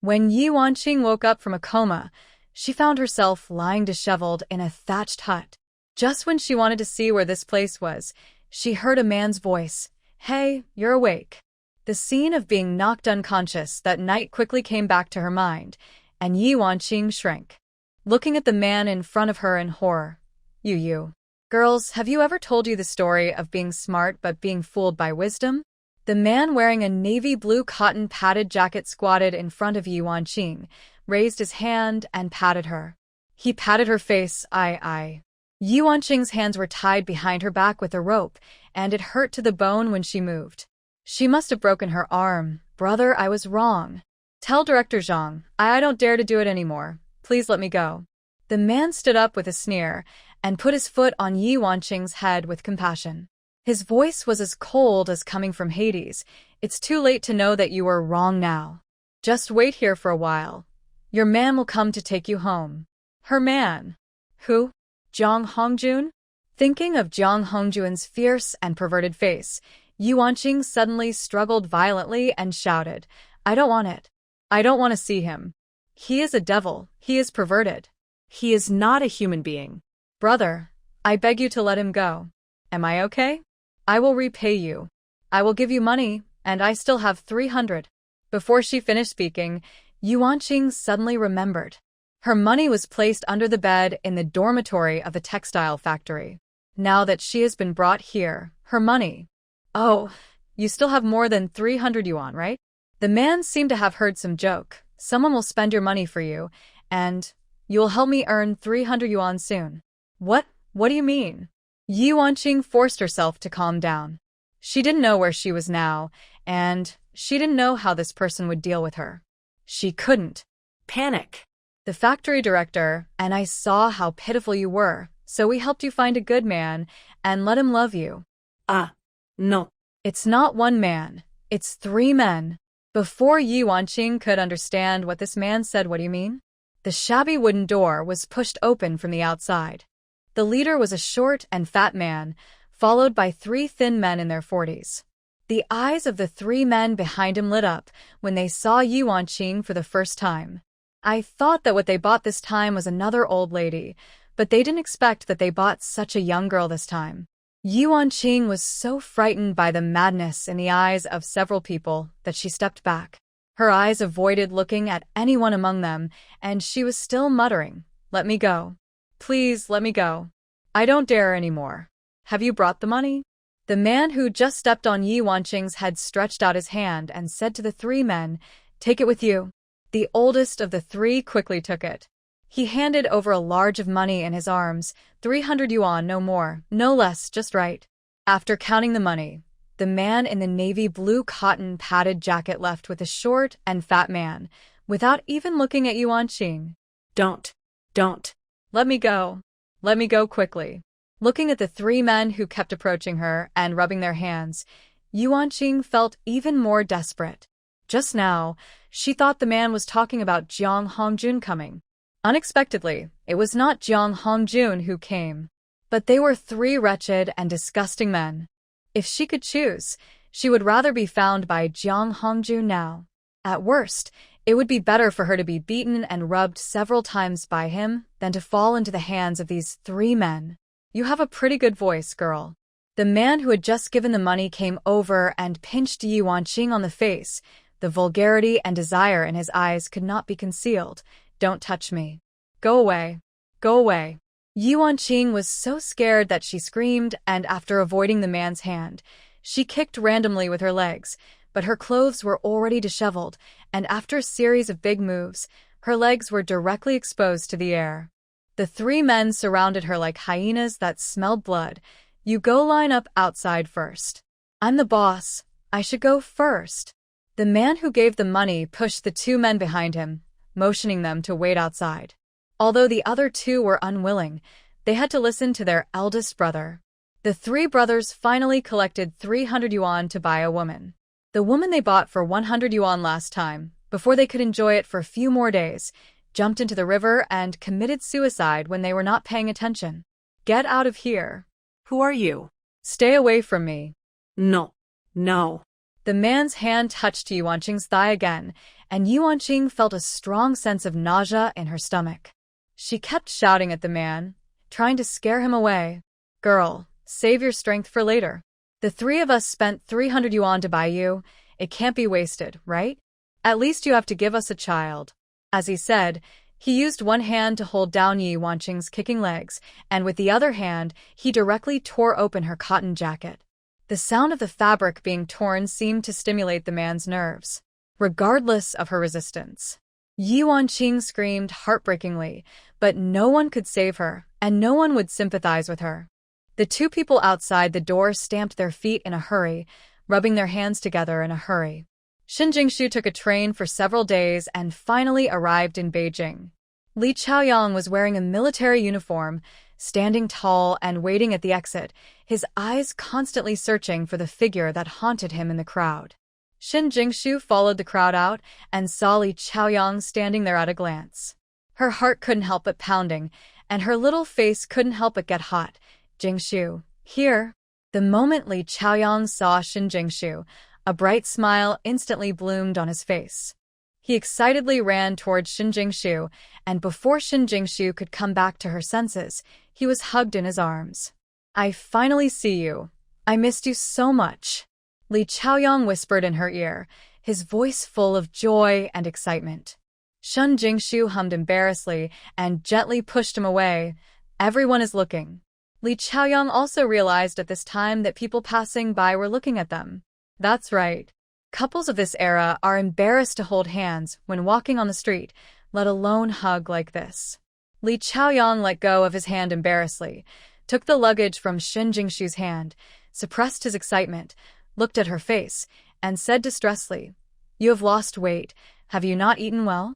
When Ye Wanqing woke up from a coma, she found herself lying disheveled in a thatched hut. Just when she wanted to see where this place was, she heard a man's voice. "Hey, you're awake." The scene of being knocked unconscious that night quickly came back to her mind, and Ye Wanqing shrank, looking at the man in front of her in horror. You. Girls, have you ever told you the story of being smart but being fooled by wisdom? The man wearing a navy blue cotton padded jacket squatted in front of Ye Wanqing, raised his hand and patted her. He patted her face. I. Ye Wanqing's hands were tied behind her back with a rope, and it hurt to the bone when she moved. She must have broken her arm. Brother, I was wrong. Tell Director Zhang, I don't dare to do it anymore. Please let me go. The man stood up with a sneer and put his foot on Ye Wanqing's head with compassion. His voice was as cold as coming from Hades. It's too late to know that you were wrong now. Just wait here for a while. Your man will come to take you home. Her man? Who? Jiang Hongjun? Thinking of Jiang Hongjun's fierce and perverted face, Ye Wanqing suddenly struggled violently and shouted, I don't want it. I don't want to see him. He is a devil. He is perverted. He is not a human being. Brother, I beg you to let him go. Am I okay? I will repay you. I will give you money, and I still have 300. Before she finished speaking, Ye Wanqing suddenly remembered. Her money was placed under the bed in the dormitory of the textile factory. Now that she has been brought here, her money. Oh, you still have more than 300 yuan, right? The man seemed to have heard some joke. Someone will spend your money for you, and you will help me earn 300 yuan soon. What do you mean? Ye Wanqing forced herself to calm down. She didn't know where she was now, and she didn't know how this person would deal with her. She couldn't panic. The factory director and I saw how pitiful you were, so we helped you find a good man and let him love you. No. It's not one man, it's 3 men. Before Ye Wanqing could understand what this man said, what do you mean? The shabby wooden door was pushed open from the outside. The leader was a short and fat man, followed by 3 thin men in their 40s. The eyes of the 3 men behind him lit up when they saw Ye Wanqing for the first time. I thought that what they bought this time was another old lady, but they didn't expect that they bought such a young girl this time. Ye Wanqing was so frightened by the madness in the eyes of several people that she stepped back. Her eyes avoided looking at anyone among them, and she was still muttering, Let me go. Please let me go. I don't dare anymore. Have you brought the money? The man who just stepped on Ye Wanqing's head stretched out his hand and said to the 3 men, Take it with you. The oldest of the 3 quickly took it. He handed over a large of money in his arms, 300 yuan, no more, no less, just right. After counting the money, the man in the navy blue cotton padded jacket left with the short and fat man, without even looking at Ye Wanqing. Don't. Let me go. Let me go quickly. Looking at the 3 men who kept approaching her and rubbing their hands, Ye Wanqing felt even more desperate. Just now, she thought the man was talking about Jiang Hongjun coming. Unexpectedly, it was not Jiang Hongjun who came, but they were 3 wretched and disgusting men. If she could choose, she would rather be found by Jiang Hongjun now. At worst, it would be better for her to be beaten and rubbed several times by him than to fall into the hands of these 3 men. You have a pretty good voice, girl. The man who had just given the money came over and pinched Ye Wanqing on the face. The vulgarity and desire in his eyes could not be concealed. Don't touch me. Go away. Go away. Ye Wanqing was so scared that she screamed, and after avoiding the man's hand, she kicked randomly with her legs, but her clothes were already disheveled, and after a series of big moves, her legs were directly exposed to the air. The three men surrounded her like hyenas that smelled blood. You go line up outside first. I'm the boss. I should go first. The man who gave the money pushed the two men behind him, motioning them to wait outside. Although the other two were unwilling, they had to listen to their eldest brother. The three brothers finally collected 300 yuan to buy a woman. The woman they bought for 100 yuan last time, before they could enjoy it for a few more days, jumped into the river and committed suicide when they were not paying attention. Get out of here. Who are you? Stay away from me. No. No. The man's hand touched Ye Wanqing's thigh again, and Ye Wanqing felt a strong sense of nausea in her stomach. She kept shouting at the man, trying to scare him away. Girl, save your strength for later. The three of us spent 300 yuan to buy you. It can't be wasted, right? At least you have to give us a child. As he said, he used one hand to hold down Ye Wanqing's kicking legs, and with the other hand, he directly tore open her cotton jacket. The sound of the fabric being torn seemed to stimulate the man's nerves. Regardless of her resistance, Ye Wanqing screamed heartbreakingly, but no one could save her, and no one would sympathize with her. The two people outside the door stamped their feet in a hurry, rubbing their hands together in a hurry. Shin Jingshu took a train for several days and finally arrived in Beijing. Li Chaoyang was wearing a military uniform, standing tall and waiting at the exit, his eyes constantly searching for the figure that haunted him in the crowd. Shin Jingshu followed the crowd out and saw Li Chaoyang standing there at a glance. Her heart couldn't help but pounding, and her little face couldn't help but get hot. Jingshu, here. The moment Li Chaoyang saw Shin Jingshu, a bright smile instantly bloomed on his face. He excitedly ran towards Shin Jingshu, and before Shin Jingshu could come back to her senses, he was hugged in his arms. I finally see you. I missed you so much. Li Chaoyang whispered in her ear, his voice full of joy and excitement. Shin Jingshu hummed embarrassedly and gently pushed him away. Everyone is looking. Li Chaoyang also realized at this time that people passing by were looking at them. That's right. Couples of this era are embarrassed to hold hands when walking on the street, let alone hug like this. Li Chaoyang let go of his hand embarrassedly, took the luggage from Shin Jingshu's hand, suppressed his excitement, looked at her face, and said distressedly, You have lost weight. Have you not eaten well?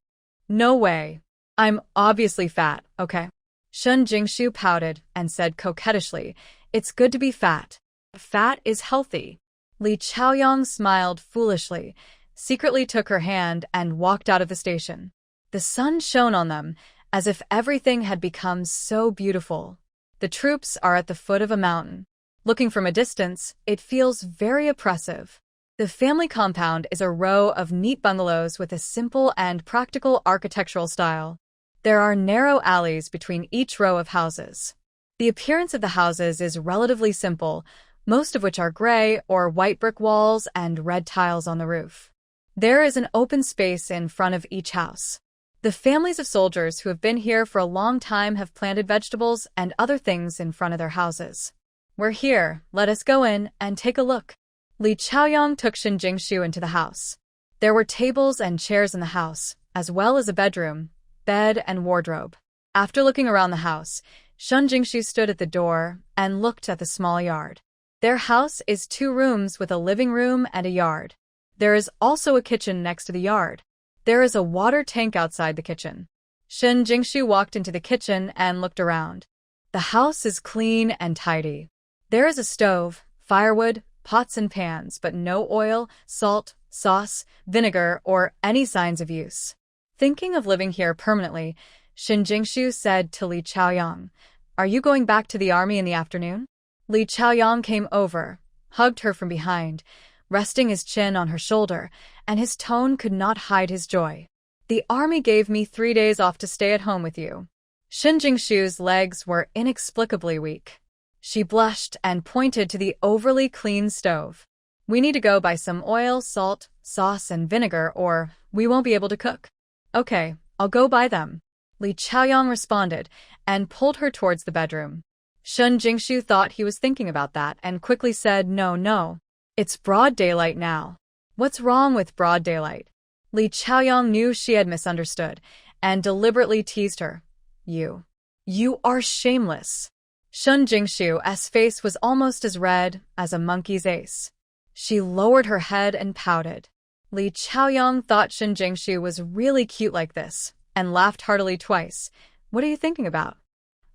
No way. I'm obviously fat, okay? Shin Jingshu pouted and said coquettishly, It's good to be fat. Fat is healthy. Li Chaoyang smiled foolishly, secretly took her hand and walked out of the station. The sun shone on them, as if everything had become so beautiful. The troops are at the foot of a mountain. Looking from a distance, it feels very oppressive. The family compound is a row of neat bungalows with a simple and practical architectural style. There are narrow alleys between each row of houses. The appearance of the houses is relatively simple, most of which are gray or white brick walls and red tiles on the roof. There is an open space in front of each house. The families of soldiers who have been here for a long time have planted vegetables and other things in front of their houses. We're here, let us go in and take a look. Li Chaoyang took Shin Jingshu into the house. There were tables and chairs in the house, as well as a bedroom, bed, and wardrobe. After looking around the house, Shin Jingshu stood at the door and looked at the small yard. Their house is 2 rooms with a living room and a yard. There is also a kitchen next to the yard. There is a water tank outside the kitchen. Shin Jingshu walked into the kitchen and looked around. The house is clean and tidy. There is a stove, firewood, pots and pans, but no oil, salt, sauce, vinegar, or any signs of use. Thinking of living here permanently, Shin Jingshu said to Li Chaoyang, Are you going back to the army in the afternoon? Li Chaoyang came over, hugged her from behind, resting his chin on her shoulder, and his tone could not hide his joy. The army gave me 3 days off to stay at home with you. Shin Jingshu's legs were inexplicably weak. She blushed and pointed to the overly clean stove. We need to go buy some oil, salt, sauce, and vinegar, or we won't be able to cook. Okay, I'll go buy them. Li Chaoyang responded and pulled her towards the bedroom. Shin Jingshu thought he was thinking about that and quickly said, No. It's broad daylight now. What's wrong with broad daylight? Li Chaoyang knew she had misunderstood and deliberately teased her. You. You are shameless. Shun Jingshu's face was almost as red as a monkey's ace. She lowered her head and pouted. Li Chaoyang thought Shun Jingshu was really cute like this, and laughed heartily twice. What are you thinking about?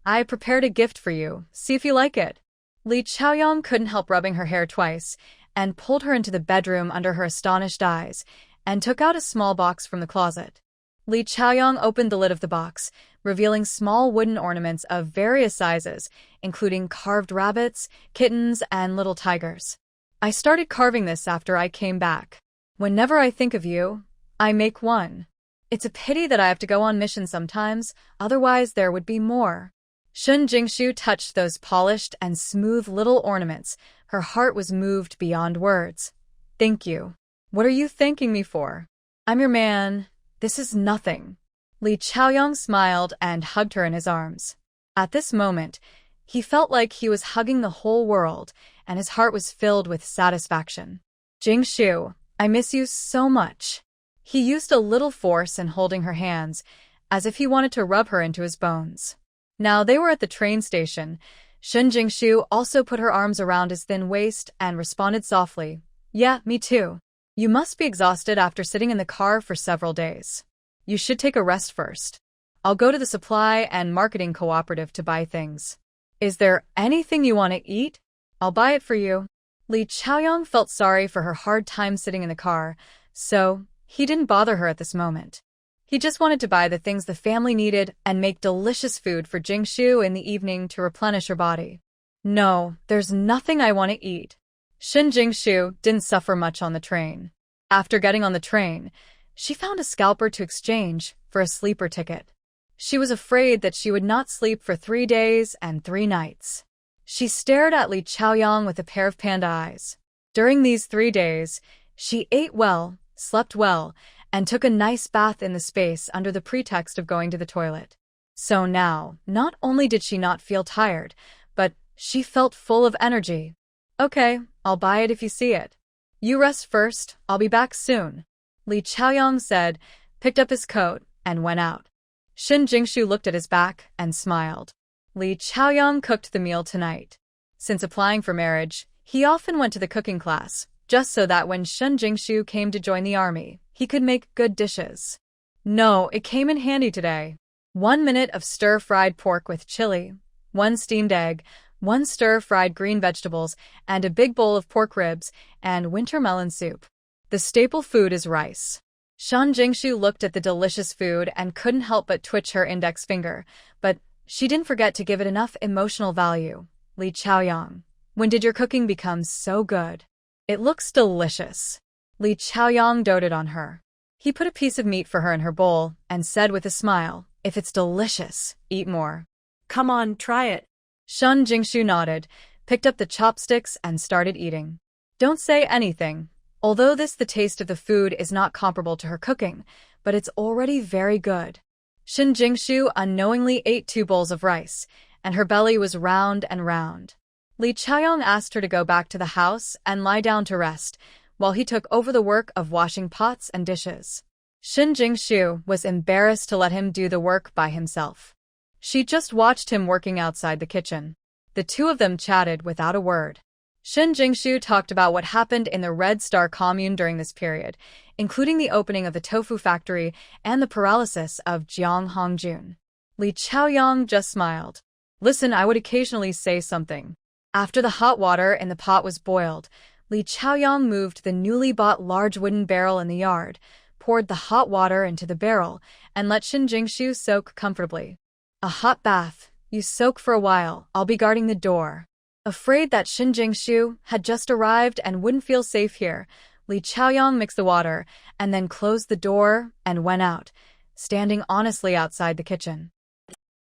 I prepared a gift for you. See if you like it. Li Chaoyang couldn't help rubbing her hair twice, and pulled her into the bedroom under her astonished eyes, and took out a small box from the closet. Li Chaoyang opened the lid of the box, revealing small wooden ornaments of various sizes, including carved rabbits, kittens, and little tigers. I started carving this after I came back. Whenever I think of you, I make one. It's a pity that I have to go on missions sometimes, otherwise there would be more. Shun Jingshu touched those polished and smooth little ornaments. Her heart was moved beyond words. Thank you. What are you thanking me for? I'm your man. This is nothing. Li Chaoyang smiled and hugged her in his arms. At this moment, he felt like he was hugging the whole world, and his heart was filled with satisfaction. Jingshu, I miss you so much. He used a little force in holding her hands, as if he wanted to rub her into his bones. Now they were at the train station. Shun Jingshu also put her arms around his thin waist and responded softly, Yeah, me too. You must be exhausted after sitting in the car for several days. You should take a rest first. I'll go to the supply and marketing cooperative to buy things. Is there anything you want to eat? I'll buy it for you. Li Chaoyang felt sorry for her hard time sitting in the car, so he didn't bother her at this moment. He just wanted to buy the things the family needed and make delicious food for Jingshu in the evening to replenish her body. No, there's nothing I want to eat. Shun Jingshu didn't suffer much on the train. After getting on the train, she found a scalper to exchange for a sleeper ticket. She was afraid that she would not sleep for 3 days and 3 nights. She stared at Li Chaoyang with a pair of panda eyes. During these 3 days, she ate well, slept well, and took a nice bath in the space under the pretext of going to the toilet. So now, not only did she not feel tired, but she felt full of energy. Okay, I'll buy it if you see it. You rest first, I'll be back soon. Li Chaoyang said, picked up his coat, and went out. Shun Jingshu looked at his back and smiled. Li Chaoyang cooked the meal tonight. Since applying for marriage, he often went to the cooking class, just so that when Shun Jingshu came to join the army, he could make good dishes. No, it came in handy today. 1 minute of stir-fried pork with chili, 1 steamed egg, 1 stir-fried green vegetables, and a big bowl of pork ribs and winter melon soup. The staple food is rice. Shun Jingshu looked at the delicious food and couldn't help but twitch her index finger, but she didn't forget to give it enough emotional value. Li Chaoyang, when did your cooking become so good? It looks delicious. Li Chaoyang doted on her. He put a piece of meat for her in her bowl and said with a smile, if it's delicious, eat more. Come on, try it. Shun Jingshu nodded, picked up the chopsticks and started eating. Don't say anything. Although the taste of the food is not comparable to her cooking, but it's already very good. Shun Jingshu unknowingly ate 2 bowls of rice, and her belly was round and round. Li Chaoyang asked her to go back to the house and lie down to rest, while he took over the work of washing pots and dishes. Shun Jingshu was embarrassed to let him do the work by himself. She just watched him working outside the kitchen. The two of them chatted without a word. Shun Jingshu talked about what happened in the Red Star commune during this period, including the opening of the tofu factory and the paralysis of Jiang Hongjun. Li Chaoyang just smiled. Listen, I would occasionally say something. After the hot water in the pot was boiled, Li Chaoyang moved the newly bought large wooden barrel in the yard, poured the hot water into the barrel, and let Shun Jingshu soak comfortably. A hot bath. You soak for a while, I'll be guarding the door. Afraid that Shun Jingshu had just arrived and wouldn't feel safe here, Li Chaoyang mixed the water and then closed the door and went out, standing honestly outside the kitchen.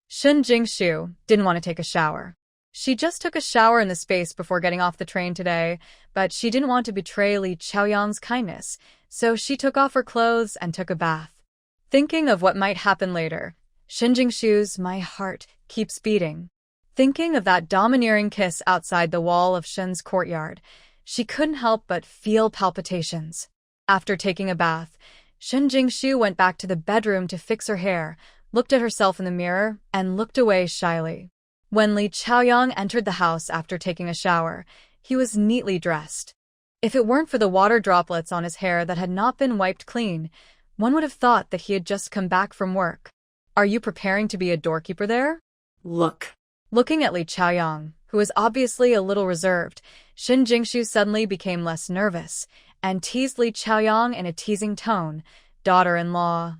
Shun Jingshu didn't want to take a shower. She just took a shower in the space before getting off the train today, but she didn't want to betray Li Chaoyang's kindness, so she took off her clothes and took a bath. Thinking of what might happen later, Shun Jingshu's my heart keeps beating. Thinking of that domineering kiss outside the wall of Shun's courtyard, she couldn't help but feel palpitations. After taking a bath, Shun Jingshu went back to the bedroom to fix her hair, looked at herself in the mirror, and looked away shyly. When Li Chaoyang entered the house after taking a shower, he was neatly dressed. If it weren't for the water droplets on his hair that had not been wiped clean, one would have thought that he had just come back from work. "Are you preparing to be a doorkeeper there?" Look. Looking at Li Chaoyang, who was obviously a little reserved, Shin Jingshu suddenly became less nervous and teased Li Chaoyang in a teasing tone, "Daughter-in-law,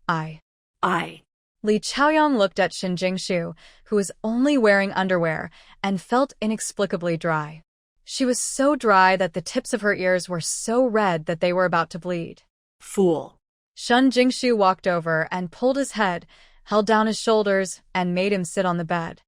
I." Li Chaoyang looked at Shin Jingshu, who was only wearing underwear, and felt inexplicably dry. She was so dry that the tips of her ears were so red that they were about to bleed. Fool. Shin Jingshu walked over and pulled his head, held down his shoulders, and made him sit on the bed.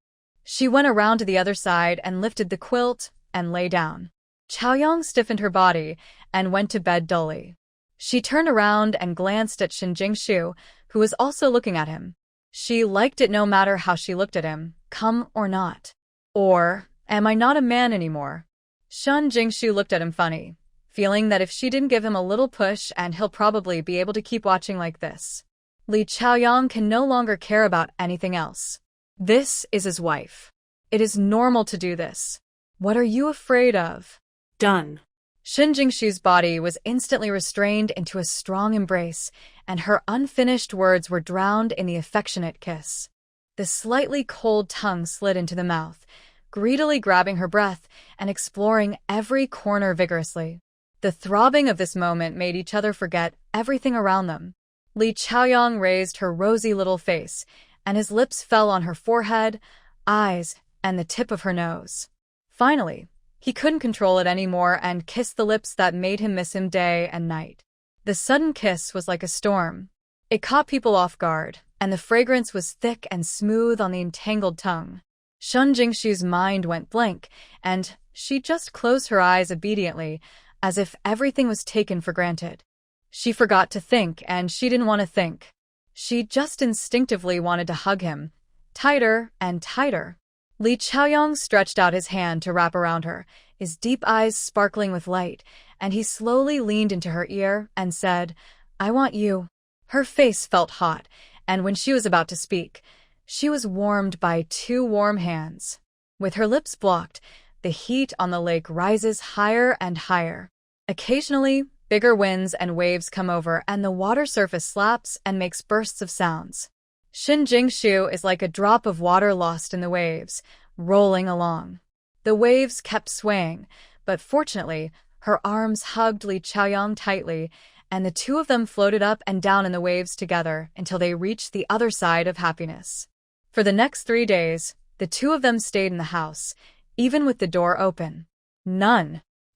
She went around to the other side and lifted the quilt and lay down. Chaoyang stiffened her body and went to bed dully. She turned around and glanced at Shin Jingshu, who was also looking at him. She liked it no matter how she looked at him, come or not. Or, am I not a man anymore? Shin Jingshu looked at him funny, feeling that if she didn't give him a little push and he'll probably be able to keep watching like this. Li Chaoyang can no longer care about anything else. This is his wife. It is normal to do this. What are you afraid of? Done. Shin Jingshu's body was instantly restrained into a strong embrace, and her unfinished words were drowned in the affectionate kiss. The slightly cold tongue slid into the mouth, greedily grabbing her breath and exploring every corner vigorously. The throbbing of this moment made each other forget everything around them. Li Chaoyang raised her rosy little face, and his lips fell on her forehead, eyes, and the tip of her nose. Finally, he couldn't control it anymore and kissed the lips that made him miss him day and night. The sudden kiss was like a storm. It caught people off guard, and the fragrance was thick and smooth on the entangled tongue. Shin Jingshu's mind went blank, and she just closed her eyes obediently, as if everything was taken for granted. She forgot to think, and she didn't want to think. She just instinctively wanted to hug him, tighter and tighter. Li Chaoyang stretched out his hand to wrap around her, his deep eyes sparkling with light, and he slowly leaned into her ear and said, "I want you." Her face felt hot, and when she was about to speak, she was warmed by two warm hands. With her lips blocked, the heat on the lake rises higher and higher. Occasionally, bigger winds and waves come over, and the water surface slaps and makes bursts of sounds. Shin Jingshu is like a drop of water lost in the waves, rolling along. The waves kept swaying, but fortunately, her arms hugged Li Chaoyang tightly, and the two of them floated up and down in the waves together until they reached the other side of happiness. For the next 3 days, the two of them stayed in the house, even with the door open.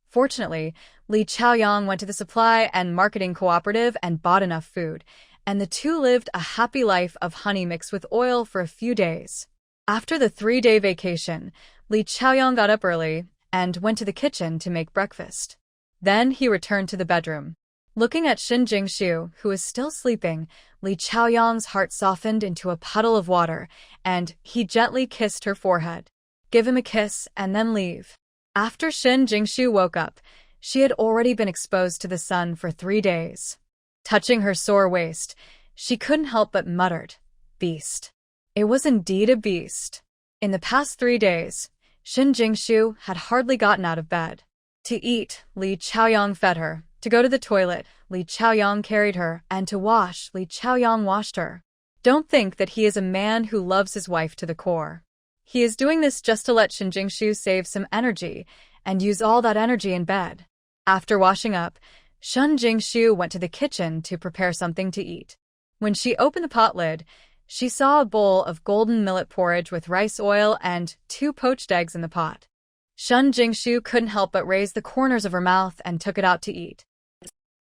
Fortunately, Li Chaoyang went to the supply and marketing cooperative and bought enough food, and the two lived a happy life of honey mixed with oil for a few days. After the 3-day vacation, Li Chaoyang got up early and went to the kitchen to make breakfast. Then he returned to the bedroom. Looking at Shin Jingshu, who was still sleeping, Li Chaoyang's heart softened into a puddle of water, and he gently kissed her forehead. Give him a kiss and then leave. After Shin Jingshu woke up, she had already been exposed to the sun for 3 days. Touching her sore waist, she couldn't help but muttered, "Beast." It was indeed a beast. In the past 3 days, Shin Jingshu had hardly gotten out of bed. To eat, Li Chaoyang fed her. To go to the toilet, Li Chaoyang carried her, and to wash, Li Chaoyang washed her. Don't think that he is a man who loves his wife to the core. He is doing this just to let Shin Jingshu save some energy and use all that energy in bed. After washing up, Shin Jingshu went to the kitchen to prepare something to eat. When she opened the pot lid, she saw a bowl of golden millet porridge with rice oil and 2 poached eggs in the pot. Shin Jingshu couldn't help but raise the corners of her mouth and took it out to eat.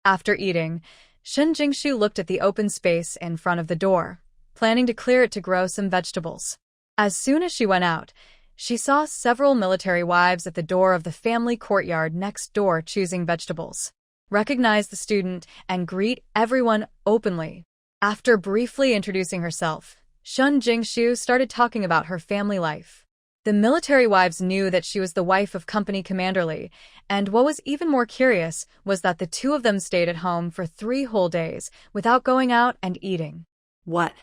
After eating, Shin Jingshu looked at the open space in front of the door, planning to clear it to grow some vegetables. As soon as she went out, she saw several military wives at the door of the family courtyard next door choosing vegetables. Recognize the student and greet everyone openly. After briefly introducing herself, Shin Jingshu started talking about her family life. The military wives knew that she was the wife of Company Commander Li, and what was even more curious was that the two of them stayed at home for 3 whole days without going out and eating. What?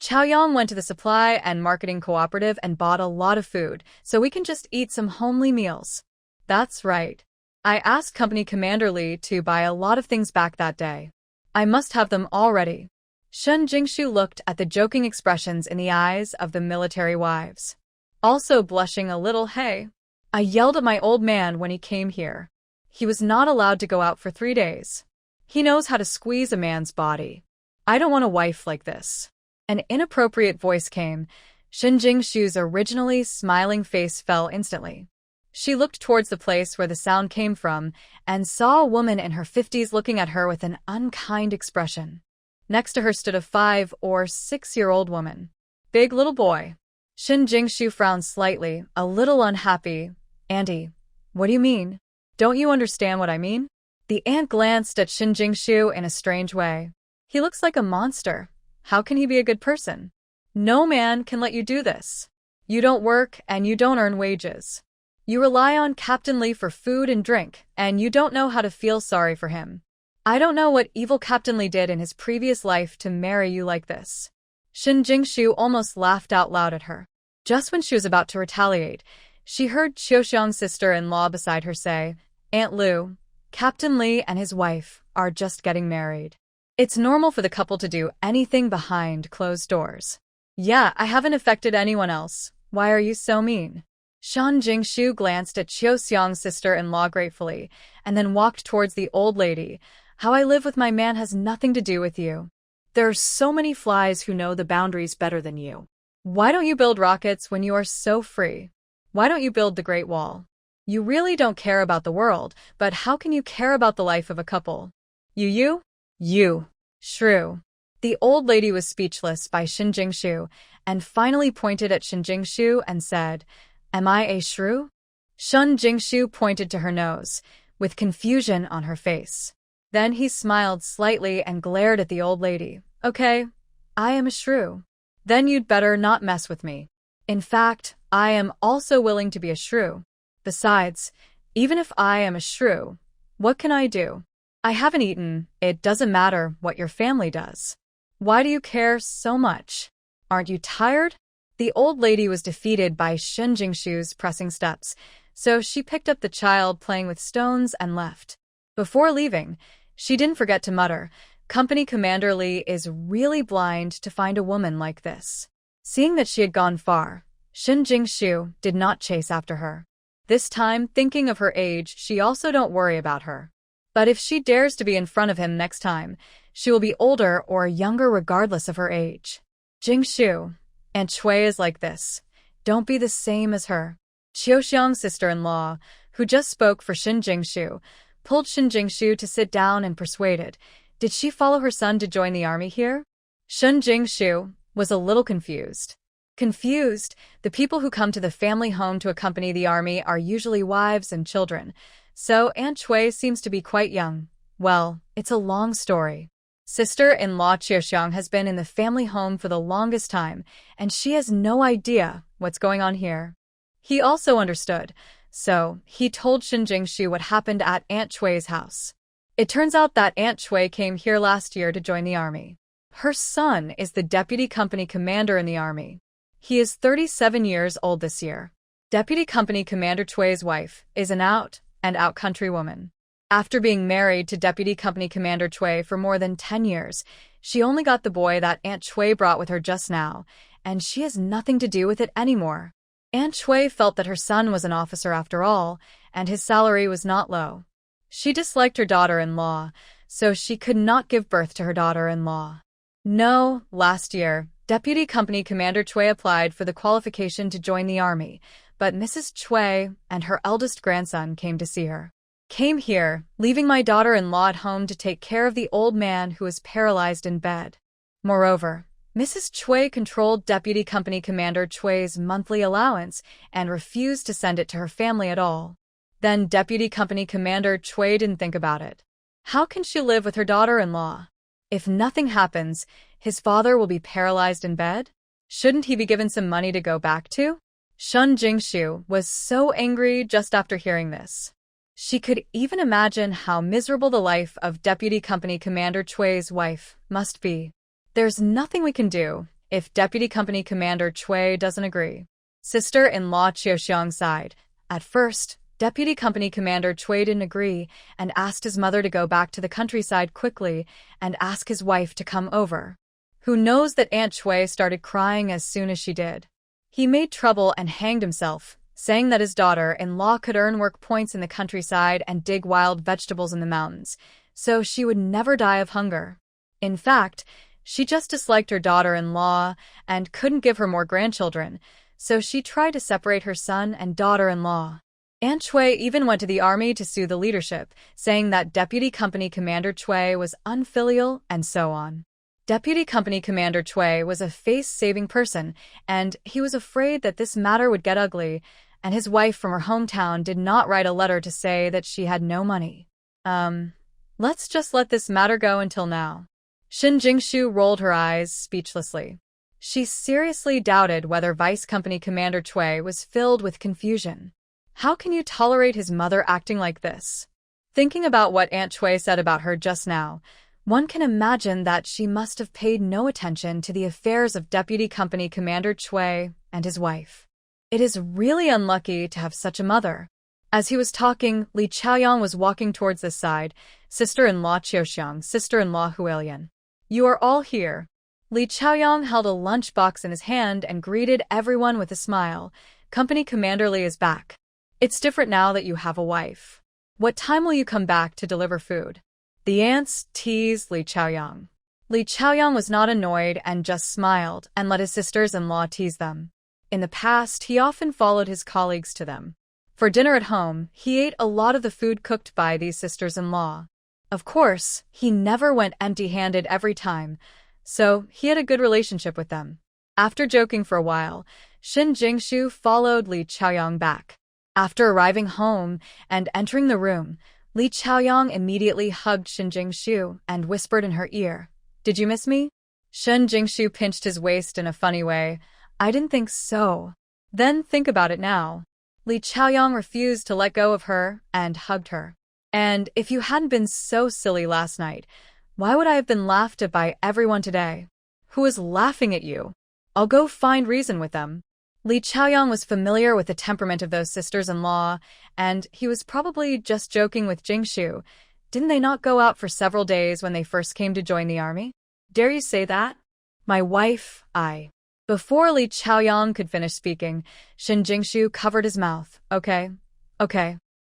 Chaoyang went to the supply and marketing cooperative and bought a lot of food, so we can just eat some homely meals. That's right. I asked Company Commander Li to buy a lot of things back that day. I must have them all ready. Shen Jingshu looked at the joking expressions in the eyes of the military wives. Also blushing a little. Hey, I yelled at my old man when he came here. He was not allowed to go out for 3 days. He knows how to squeeze a man's body. I don't want a wife like this. An inappropriate voice came. Shen Jingshu's originally smiling face fell instantly. She looked towards the place where the sound came from and saw a woman in her 50s looking at her with an unkind expression. Next to her stood a 5 or 6-year-old woman. Big little boy. Shen Jingshu frowned slightly, a little unhappy. Auntie, what do you mean? Don't you understand what I mean? The aunt glanced at Shen Jingshu in a strange way. He looks like a monster. How can he be a good person? No man can let you do this. You don't work and you don't earn wages. You rely on Captain Li for food and drink, and you don't know how to feel sorry for him. I don't know what evil Captain Li did in his previous life to marry you like this. Shen Jingshu almost laughed out loud at her. Just when she was about to retaliate, she heard Xiaoxiang's sister-in-law beside her say, Aunt Lu, Captain Li and his wife are just getting married. It's normal for the couple to do anything behind closed doors. Yeah, I haven't affected anyone else. Why are you so mean? Shen Jingshu glanced at Xiaoxiang's sister-in-law gratefully, and then walked towards the old lady. How I live with my man has nothing to do with you. There are so many flies who know the boundaries better than you. Why don't you build rockets when you are so free? Why don't you build the Great Wall? You really don't care about the world, but how can you care about the life of a couple? You, shrew. The old lady was speechless by Shen Jingshu, and finally pointed at Shen Jingshu and said, Am I a shrew? Shen Jingshu pointed to her nose, with confusion on her face. Then he smiled slightly and glared at the old lady. Okay, I am a shrew. Then you'd better not mess with me. In fact, I am also willing to be a shrew. Besides, even if I am a shrew, what can I do? I haven't eaten. It doesn't matter what your family does. Why do you care so much? Aren't you tired? The old lady was defeated by Shen Jingshu's pressing steps, so she picked up the child playing with stones and left. Before leaving, she didn't forget to mutter, Company Commander Li is really blind to find a woman like this. Seeing that she had gone far, Shen Jingshu did not chase after her. This time, thinking of her age, she also don't worry about her. But if she dares to be in front of him next time, she will be older or younger regardless of her age. Jingshu, Aunt Chui is like this. Don't be the same as her. Xiaoxiang's sister-in-law, who just spoke for Shen Jingshu, pulled Shen Jingshu to sit down and persuaded. Did she follow her son to join the army here? Shen Jingshu was a little confused. Confused, the people who come to the family home to accompany the army are usually wives and children, so Aunt Chui seems to be quite young. Well, it's a long story. Sister-in-law Xiaoxiang has been in the family home for the longest time, and she has no idea what's going on here. He also understood, so he told Shen Jingshu what happened at Aunt Chui's house. It turns out that Aunt Chui came here last year to join the army. Her son is the deputy company commander in the army. He is 37 years old this year. Deputy company commander Chui's wife is an out-and-out country woman. After being married to Deputy Company Commander Chui for more than 10 years, she only got the boy that Aunt Chui brought with her just now, and she has nothing to do with it anymore. Aunt Chui felt that her son was an officer after all, and his salary was not low. She disliked her daughter-in-law, so she could not give birth to her daughter-in-law. No, last year, Deputy Company Commander Chui applied for the qualification to join the army, but Mrs. Chui and her eldest grandson came to see her. Came here, leaving my daughter-in-law at home to take care of the old man who was paralyzed in bed. Moreover, Mrs. Chui controlled Deputy Company Commander Chui's monthly allowance and refused to send it to her family at all. Then Deputy Company Commander Chui didn't think about it. How can she live with her daughter-in-law? If nothing happens, his father will be paralyzed in bed? Shouldn't he be given some money to go back to? Shen Jingshu was so angry just after hearing this. She could even imagine how miserable the life of Deputy Company Commander Chui's wife must be. There's nothing we can do. if Deputy Company Commander Cui doesn't agree. Sister-in-law Chaoyang sighed. At first, Deputy Company Commander Cui didn't agree and asked his mother to go back to the countryside quickly and ask his wife to come over. Who knows that Aunt Cui started crying as soon as she did. He made trouble and hanged himself, saying that his daughter-in-law could earn work points in the countryside and dig wild vegetables in the mountains, so she would never die of hunger. In fact, she just disliked her daughter-in-law and couldn't give her more grandchildren, so she tried to separate her son and daughter-in-law. Aunt Cui even went to the army to sue the leadership, saying that Deputy Company Commander Cui was unfilial and so on. Deputy Company Commander Cui was a face-saving person, and he was afraid that this matter would get ugly, and his wife from her hometown did not write a letter to say that she had no money. Let's just let this matter go until now. Shin Jingshu rolled her eyes speechlessly. She seriously doubted whether Vice Company Commander Cui was filled with confusion. How can you tolerate his mother acting like this? Thinking about what Aunt Cui said about her just now, one can imagine that she must have paid no attention to the affairs of Deputy Company Commander Cui and his wife. It is really unlucky to have such a mother. As he was talking, Li Chaoyang was walking towards this side. Sister-in-law Chaoyang, sister-in-law Hualian. You are all here. Li Chaoyang held a lunchbox in his hand and greeted everyone with a smile. Company Commander Li is back. It's different now that you have a wife. What time will you come back to deliver food? The aunts teased Li Chaoyang. Li Chaoyang was not annoyed and just smiled and let his sisters-in-law tease them. In the past, he often followed his colleagues to them. For dinner at home, he ate a lot of the food cooked by these sisters-in-law. Of course, he never went empty-handed every time, so he had a good relationship with them. After joking for a while, Shin Jingshu followed Li Chaoyang back. After arriving home and entering the room, Li Chaoyang immediately hugged Shin Jingshu and whispered in her ear, "Did you miss me?" Shin Jingshu pinched his waist in a funny way. "I didn't think so." "Then think about it now." Li Chaoyang refused to let go of her and hugged her. "And if you hadn't been so silly last night, why would I have been laughed at by everyone today? Who is laughing at you? I'll go find reason with them." Li Chaoyang was familiar with the temperament of those sisters-in-law, and he was probably just joking with Jingshu. Didn't they not go out for several days when they first came to join the army? "Dare you say that?" "My wife, I..." Before Li Chaoyang could finish speaking, Shin Jingshu covered his mouth. Okay.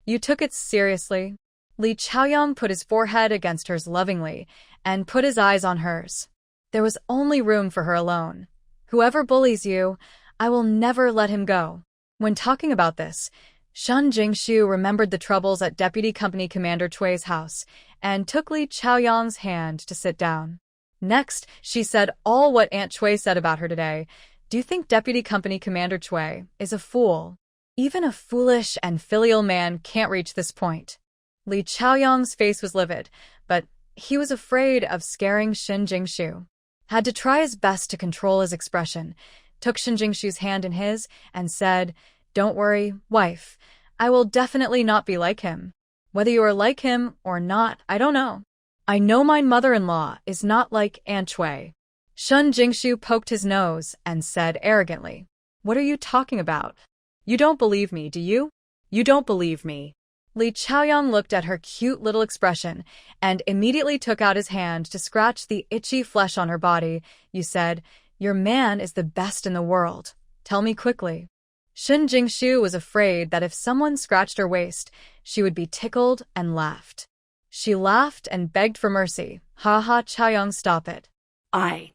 You took it seriously." Li Chaoyang put his forehead against hers lovingly and put his eyes on hers. There was only room for her alone. "Whoever bullies you, I will never let him go." When talking about this, Shin Jingshu remembered the troubles at Deputy Company Commander Cui's house and took Li Chaoyang's hand to sit down. Next, she said all what Aunt Cui said about her today. "Do you think Deputy Company Commander Cui is a fool? Even a foolish and filial man can't reach this point." Li Chaoyang's face was livid, but he was afraid of scaring Shin Jingshu. Had to try his best to control his expression, took Shin Jingshu's hand in his and said, "Don't worry, wife. I will definitely not be like him. Whether you are like him or not, I don't know. I know my mother-in-law is not like Aunt Cui." Shin Jingshu poked his nose and said arrogantly, "What are you talking about? You don't believe me, do you? You don't believe me." Li Chaoyang looked at her cute little expression and immediately took out his hand to scratch the itchy flesh on her body. "You said, your man is the best in the world. Tell me quickly." Shin Jingshu was afraid that if someone scratched her waist, she would be tickled and laughed. She laughed and begged for mercy. "Ha ha, Chaoyang, stop it. I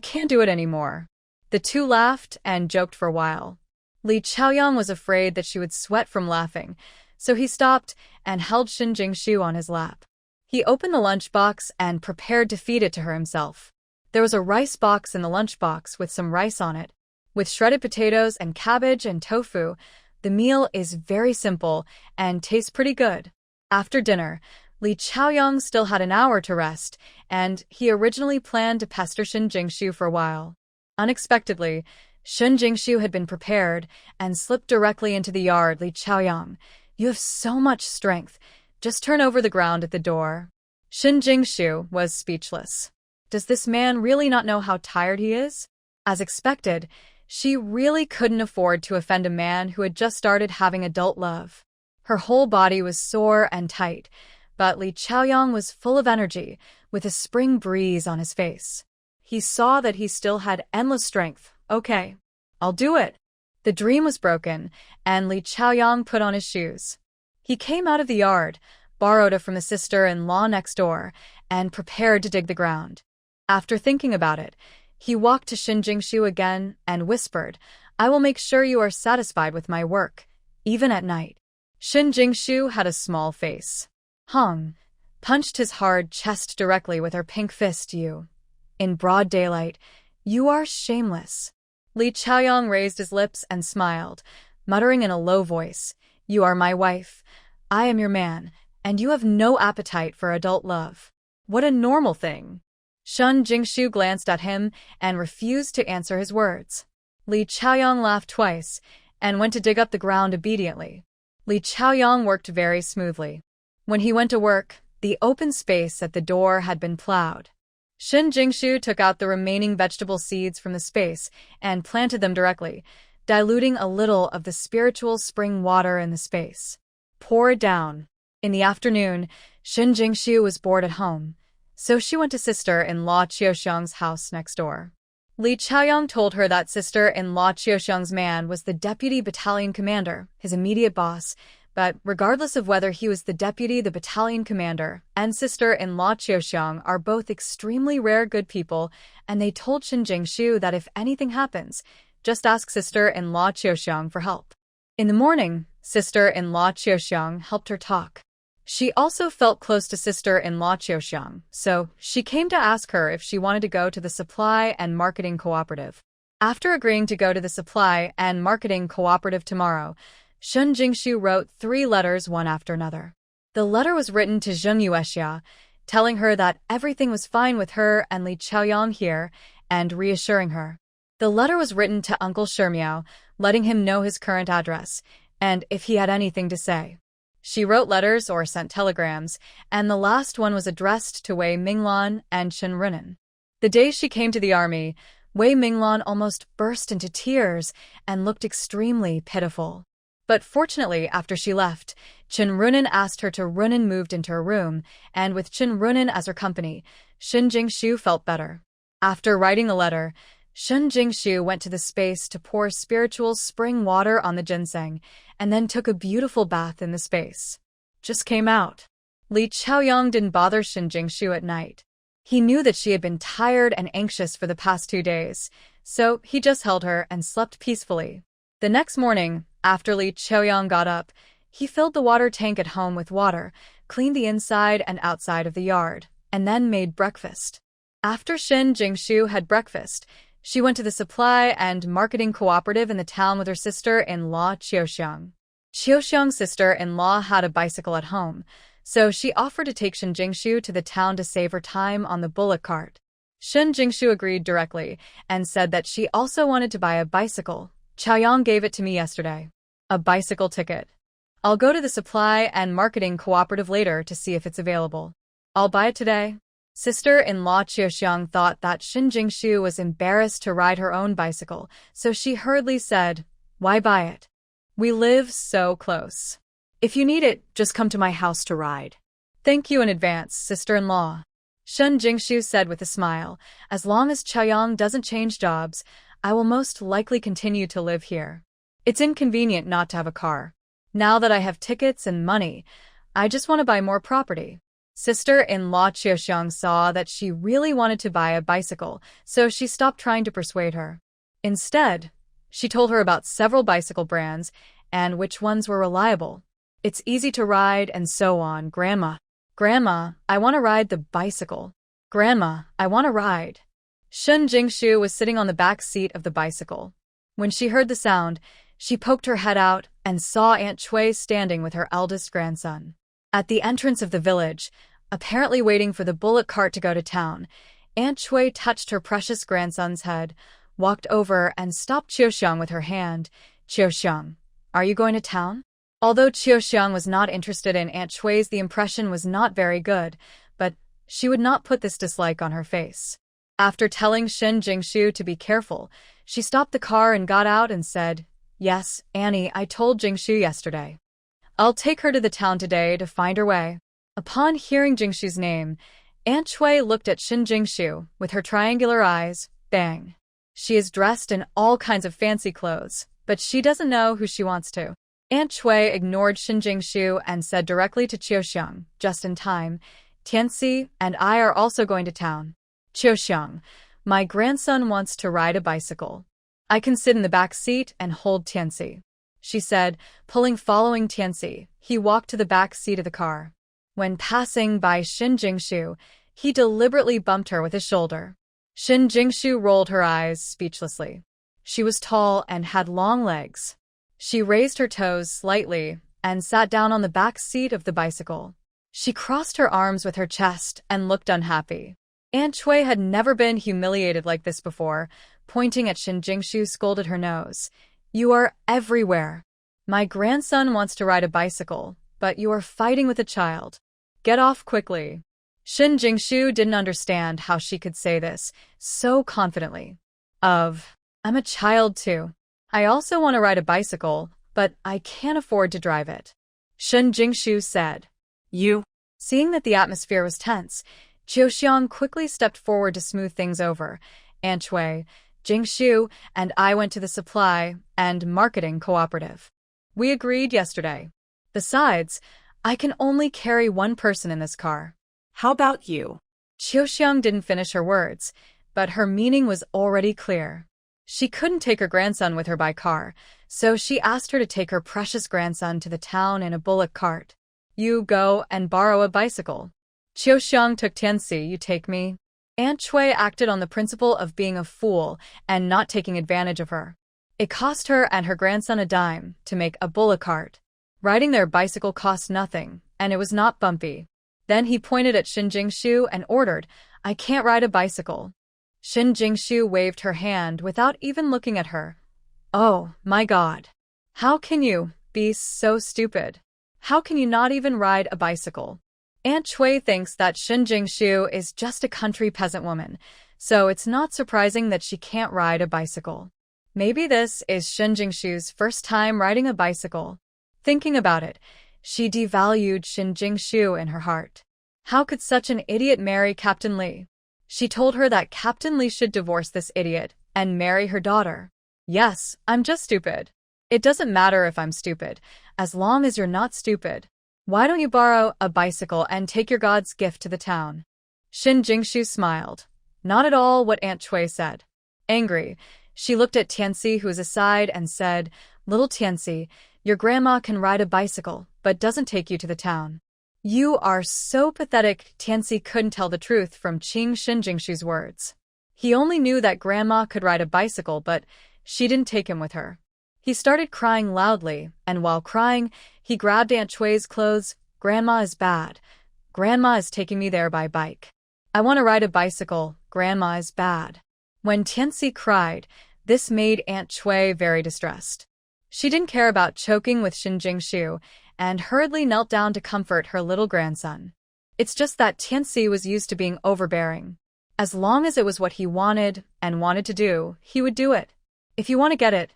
can't do it anymore." The two laughed and joked for a while. Li Chaoyang was afraid that she would sweat from laughing, so he stopped and held Shin Jingshu on his lap. He opened the lunchbox and prepared to feed it to her himself. There was a rice box in the lunchbox with some rice on it, with shredded potatoes and cabbage and tofu. The meal is very simple and tastes pretty good. After dinner, Li Chaoyang still had an hour to rest, and he originally planned to pester Shin Jingshu for a while. Unexpectedly, Shin Jingshu had been prepared and slipped directly into the yard. "Li Chaoyang, you have so much strength. Just turn over the ground at the door." Shin Jingshu was speechless. Does this man really not know how tired he is? As expected, she really couldn't afford to offend a man who had just started having adult love. Her whole body was sore and tight, but Li Chaoyang was full of energy, with a spring breeze on his face. He saw that he still had endless strength. Okay, I'll do it. The dream was broken, and Li Chaoyang put on his shoes. He came out of the yard, borrowed it from the sister-in-law next door, and prepared to dig the ground. After thinking about it, he walked to Shin Jingshu again and whispered, "I will make sure you are satisfied with my work, even at night." Shin Jingshu had a small face. Hong punched his hard chest directly with her pink fist. "You, in broad daylight, you are shameless." Li Chaoyang raised his lips and smiled, muttering in a low voice, "You are my wife, I am your man, and you have no appetite for adult love. What a normal thing." Shin Jingshu glanced at him and refused to answer his words. Li Chaoyang laughed twice and went to dig up the ground obediently. Li Chaoyang worked very smoothly. When he went to work, the open space at the door had been plowed. Shin Jingshu took out the remaining vegetable seeds from the space and planted them directly, diluting a little of the spiritual spring water in the space. Pour it down. In the afternoon, Shin Jingshu was bored at home, so she went to sister-in-law Xiaoxiang's house next door. Li Chaoyang told her that sister-in-law Xiaoxiang's man was the deputy battalion commander, his immediate boss, but regardless of whether he was the deputy, the battalion commander, and sister-in-law Xiaoxiang are both extremely rare good people, and they told Shin Jingshu that if anything happens, just ask sister-in-law Xiaoxiang for help. In the morning, sister-in-law Xiaoxiang helped her talk. She also felt close to sister-in-law Chaoyang, so she came to ask her if she wanted to go to the supply and marketing cooperative. After agreeing to go to the supply and marketing cooperative tomorrow, Shin Jingshu wrote 3 letters one after another. The letter was written to Zheng Yuexia, telling her that everything was fine with her and Li Chaoyang here, and reassuring her. The letter was written to Uncle Shimiao, letting him know his current address, and if he had anything to say. She wrote letters or sent telegrams, and the last one was addressed to Wei Minglan and Chen Runan. The day she came to the army, Wei Minglan almost burst into tears and looked extremely pitiful. But fortunately, after she left, Chen Runan asked her to Runan moved into her room, and with Chen Runan as her company, Shin Jingshu felt better. After writing the letter, Shin Jingshu went to the space to pour spiritual spring water on the ginseng, and then took a beautiful bath in the space. Just came out. Li Chaoyang didn't bother Shin Jingshu at night. He knew that she had been tired and anxious for the past 2 days, so he just held her and slept peacefully. The next morning, after Li Chaoyang got up, he filled the water tank at home with water, cleaned the inside and outside of the yard, and then made breakfast. After Shin Jingshu had breakfast, she went to the supply and marketing cooperative in the town with her sister-in-law Xiaoxiang. Xiaoxiang's sister-in-law had a bicycle at home, so she offered to take Shin Jingshu to the town to save her time on the bullock cart. Shin Jingshu agreed directly and said that she also wanted to buy a bicycle. "Chaoyang gave it to me yesterday. A bicycle ticket. I'll go to the supply and marketing cooperative later to see if it's available. I'll buy it today." Sister-in-law Xiaoxiang thought that Shin Jingshu was embarrassed to ride her own bicycle, so she hurriedly said, "Why buy it? We live so close. If you need it, just come to my house to ride." "Thank you in advance, sister-in-law," Shin Jingshu said with a smile. "As long as Chaoyang doesn't change jobs, I will most likely continue to live here. It's inconvenient not to have a car. Now that I have tickets and money, I just want to buy more property." Sister-in-law Xiaoxiang saw that she really wanted to buy a bicycle, so she stopped trying to persuade her. Instead, she told her about several bicycle brands and which ones were reliable. "It's easy to ride and so on, Grandma. Grandma, I want to ride the bicycle. Grandma, I want to ride." Shin Jingshu was sitting on the back seat of the bicycle. When she heard the sound, she poked her head out and saw Aunt Chui standing with her eldest grandson. At the entrance of the village, apparently waiting for the bullock cart to go to town, Aunt Chui touched her precious grandson's head, walked over and stopped Xiaoxiang with her hand. "Xiaoxiang, are you going to town?" Although Xiaoxiang was not interested in Aunt Chui's, the impression was not very good, but she would not put this dislike on her face. After telling Shin Jingshu to be careful, she stopped the car and got out and said, "Yes, Annie, I told Jingshu yesterday. I'll take her to the town today to find her way." Upon hearing Jingshu's name, Aunt Chui looked at Shin Jingshu with her triangular eyes. Bang. She is dressed in all kinds of fancy clothes, but she doesn't know who she wants to. Aunt Chui ignored Shin Jingshu and said directly to Chaoyang, just in time, "Tianxi and I are also going to town." "Chaoyang, my grandson wants to ride a bicycle. I can sit in the back seat and hold Tianxi," she said, following Tianxi. He walked to the back seat of the car. When passing by Shin Jingshu, he deliberately bumped her with his shoulder. Shin Jingshu rolled her eyes speechlessly. She was tall and had long legs. She raised her toes slightly and sat down on the back seat of the bicycle. She crossed her arms with her chest and looked unhappy. Aunt Chui had never been humiliated like this before. Pointing at Shin Jingshu, scolded her nose. "You are everywhere. My grandson wants to ride a bicycle, but you are fighting with a child. Get off quickly." Shin Jingshu didn't understand how she could say this so confidently. I'm a child too. I also want to ride a bicycle, but I can't afford to drive it," Shin Jingshu said. You. Seeing that the atmosphere was tense, Chaoyang quickly stepped forward to smooth things over. "Aunt Chui, Jingshu, and I went to the supply and marketing cooperative. We agreed yesterday. Besides, I can only carry one person in this car." How about you? Chaoyang didn't finish her words, but her meaning was already clear. She couldn't take her grandson with her by car, so she asked her to take her precious grandson to the town in a bullock cart. "You go and borrow a bicycle." Chaoyang took Tianxi. "You take me." Aunt Chui acted on the principle of being a fool and not taking advantage of her. It cost her and her grandson a dime to make a bullock cart. Riding their bicycle cost nothing, and it was not bumpy. Then he pointed at Shin Jingshu and ordered, "I can't ride a bicycle." Shin Jingshu waved her hand without even looking at her. "Oh, my God. How can you be so stupid? How can you not even ride a bicycle?" Aunt Chui thinks that Shin Jingshu is just a country peasant woman, so it's not surprising that she can't ride a bicycle. Maybe this is Shin Jingshu's first time riding a bicycle. Thinking about it, she devalued Shin Jingshu in her heart. How could such an idiot marry Captain Li? She told her that Captain Li should divorce this idiot and marry her daughter. "Yes, I'm just stupid. It doesn't matter if I'm stupid, as long as you're not stupid. Why don't you borrow a bicycle and take your God's gift to the town?" Shin Jingshu smiled. Not at all what Aunt Chui said. Angry, she looked at Tianxi, who was aside, and said, "Little Tianxi, your grandma can ride a bicycle, but doesn't take you to the town." "You are so pathetic." Tianxi couldn't tell the truth from Shin Jingshu's words. He only knew that grandma could ride a bicycle, but she didn't take him with her. He started crying loudly, and while crying, he grabbed Aunt Chui's clothes. "Grandma is bad. Grandma is taking me there by bike. I want to ride a bicycle. Grandma is bad." When Tianxi cried, this made Aunt Chui very distressed. She didn't care about choking with Shin Jingshu, and hurriedly knelt down to comfort her little grandson. It's just that Tianxi was used to being overbearing. As long as it was what he wanted and wanted to do, he would do it. If you want to get it,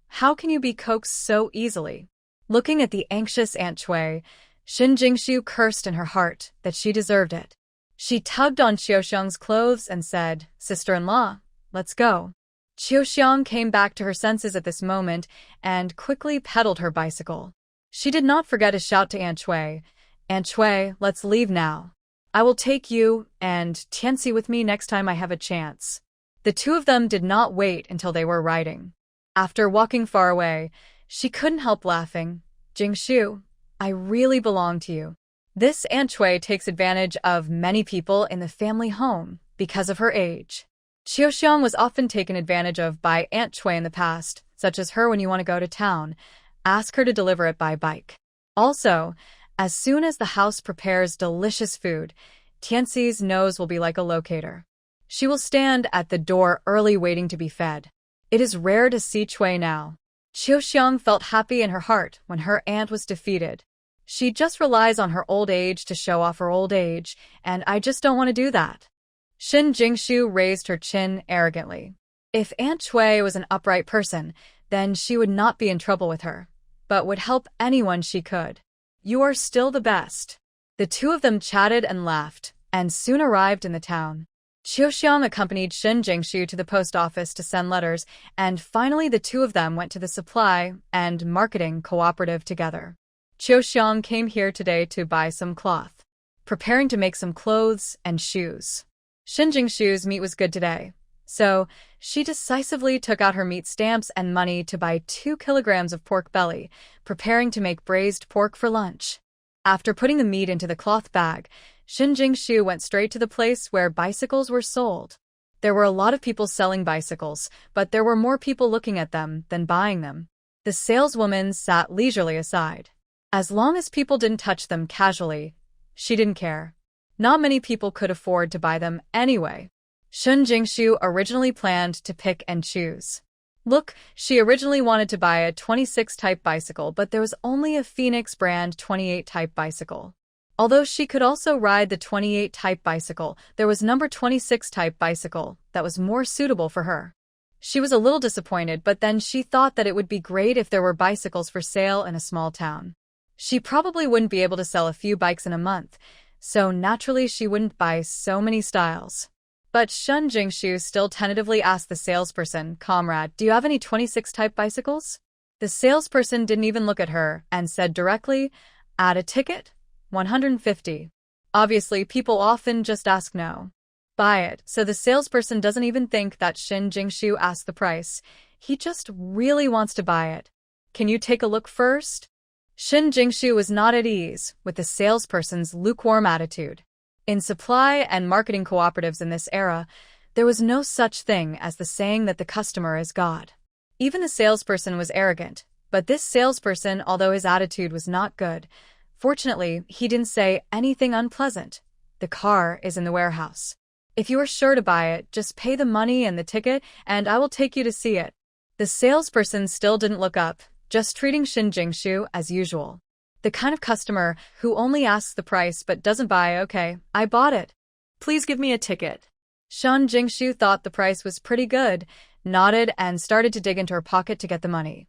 how can you be coaxed so easily? Looking at the anxious Aunt Chui, Shin Jingshu cursed in her heart that she deserved it. She tugged on Chaoyang's clothes and said, "Sister-in-law, let's go." Chaoyang came back to her senses at this moment and quickly pedaled her bicycle. She did not forget to shout to Aunt Chui, "Aunt Chui, let's leave now. I will take you and Tianxi with me next time I have a chance." The two of them did not wait until they were riding. After walking far away, she couldn't help laughing. "Jingshu, I really belong to you." This Aunt Chui takes advantage of many people in the family home because of her age. Chaoyang was often taken advantage of by Aunt Chui in the past, such as her when you want to go to town. Ask her to deliver it by bike. Also, as soon as the house prepares delicious food, Tianxi's nose will be like a locator. She will stand at the door early waiting to be fed. It is rare to see Chui now. Chaoyang felt happy in her heart when her aunt was defeated. She just relies on her old age to show off her old age, and I just don't want to do that. Shin Jingshu raised her chin arrogantly. If Aunt Chui was an upright person, then she would not be in trouble with her, but would help anyone she could. You are still the best. The two of them chatted and laughed, and soon arrived in the town. Chaoyang accompanied Shin Jingshu to the post office to send letters, and finally the two of them went to the supply and marketing cooperative together. Chaoyang came here today to buy some cloth, preparing to make some clothes and shoes. Shin Jingshu's meat was good today, so she decisively took out her meat stamps and money to buy 2 kilograms of pork belly, preparing to make braised pork for lunch. After putting the meat into the cloth bag, Shin Jingshu went straight to the place where bicycles were sold. There were a lot of people selling bicycles, but there were more people looking at them than buying them. The saleswoman sat leisurely aside. As long as people didn't touch them casually, she didn't care. Not many people could afford to buy them anyway. Shin Jingshu originally planned to pick and choose. Look, she originally wanted to buy a 26 type bicycle, but there was only a Phoenix brand 28 type bicycle. Although she could also ride the 28 type bicycle, there was number 26 type bicycle that was more suitable for her. She was a little disappointed, but then she thought that it would be great if there were bicycles for sale in a small town. She probably wouldn't be able to sell a few bikes in a month, so naturally she wouldn't buy so many styles. But Shin Jingshu still tentatively asked the salesperson, "Comrade, do you have any 26 type bicycles?" The salesperson didn't even look at her and said directly, "Add a ticket? 150. Obviously, people often just ask no. Buy it, so the salesperson doesn't even think that Shin Jingshu asked the price. He just really wants to buy it. Can you take a look first? Shin Jingshu was not at ease with the salesperson's lukewarm attitude. In supply and marketing cooperatives in this era, there was no such thing as the saying that the customer is God. Even the salesperson was arrogant, but this salesperson, although his attitude was not good, fortunately, he didn't say anything unpleasant. The car is in the warehouse. If you are sure to buy it, just pay the money and the ticket, and I will take you to see it. The salesperson still didn't look up, just treating Shin Jingshu as usual. The kind of customer who only asks the price but doesn't buy. "Okay, I bought it. Please give me a ticket." Shin Jingshu thought the price was pretty good, nodded, and started to dig into her pocket to get the money.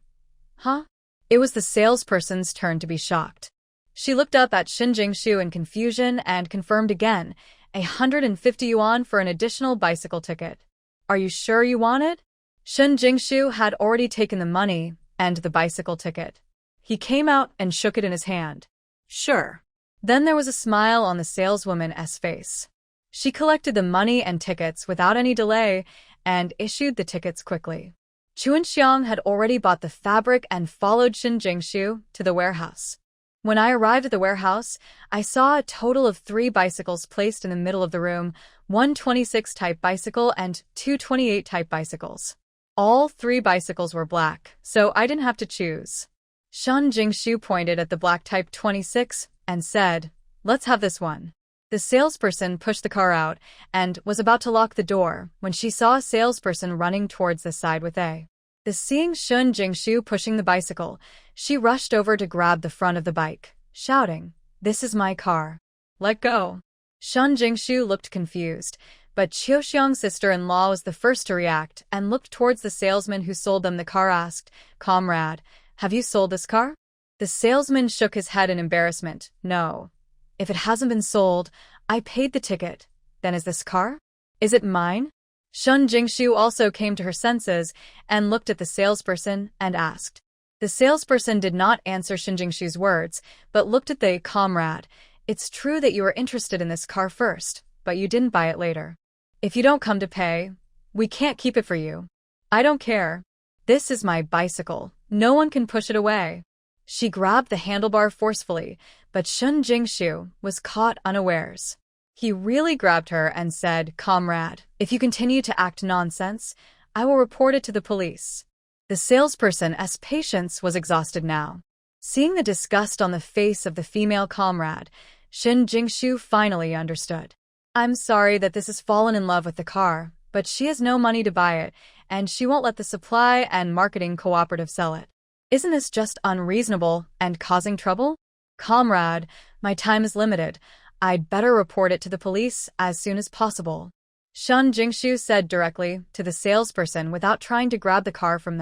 Huh? It was the salesperson's turn to be shocked. She looked up at Shin Jingshu in confusion and confirmed again, 150 yuan for an additional bicycle ticket. "Are you sure you want it?" Shin Jingshu had already taken the money and the bicycle ticket. He came out and shook it in his hand. "Sure." Then there was a smile on the saleswoman's face. She collected the money and tickets without any delay and issued the tickets quickly. Chuanxiang had already bought the fabric and followed Shin Jingshu to the warehouse. When I arrived at the warehouse, I saw a total of 3 bicycles placed in the middle of the room, 1 26 type bicycle and 2 28 type bicycles. All 3 bicycles were black, so I didn't have to choose. Shin Jingshu pointed at the black type 26 and said, "Let's have this one." The salesperson pushed the car out and was about to lock the door when she saw a salesperson running towards the side with a. Seeing Shin Jingshu pushing the bicycle, she rushed over to grab the front of the bike, shouting, "This is my car. Let go." Shin Jingshu looked confused, but Chaoyang's sister-in-law was the first to react and looked towards the salesman who sold them the car. Asked, "Comrade, have you sold this car?" The salesman shook his head in embarrassment. "No. If it hasn't been sold, I paid the ticket. Then is this car? Is it mine?" Shin Jingshu also came to her senses and looked at the salesperson and asked. The salesperson did not answer Shin Jingshu's words, but looked at the comrade. "It's true that you were interested in this car first, but you didn't buy it later. If you don't come to pay, we can't keep it for you. I don't care. This is my bicycle. No one can push it away." She grabbed the handlebar forcefully, but Shin Jingshu was caught unawares. He really grabbed her and said, "Comrade, if you continue to act nonsense, I will report it to the police." The salesperson's patience was exhausted now. Seeing the disgust on the face of the female comrade, Shin Jingshu finally understood. "I'm sorry that this has fallen in love with the car, but she has no money to buy it, and she won't let the supply and marketing cooperative sell it. Isn't this just unreasonable and causing trouble? Comrade, my time is limited. I'd better report it to the police as soon as possible." Shun Jingshu said directly to the salesperson without trying to grab the car from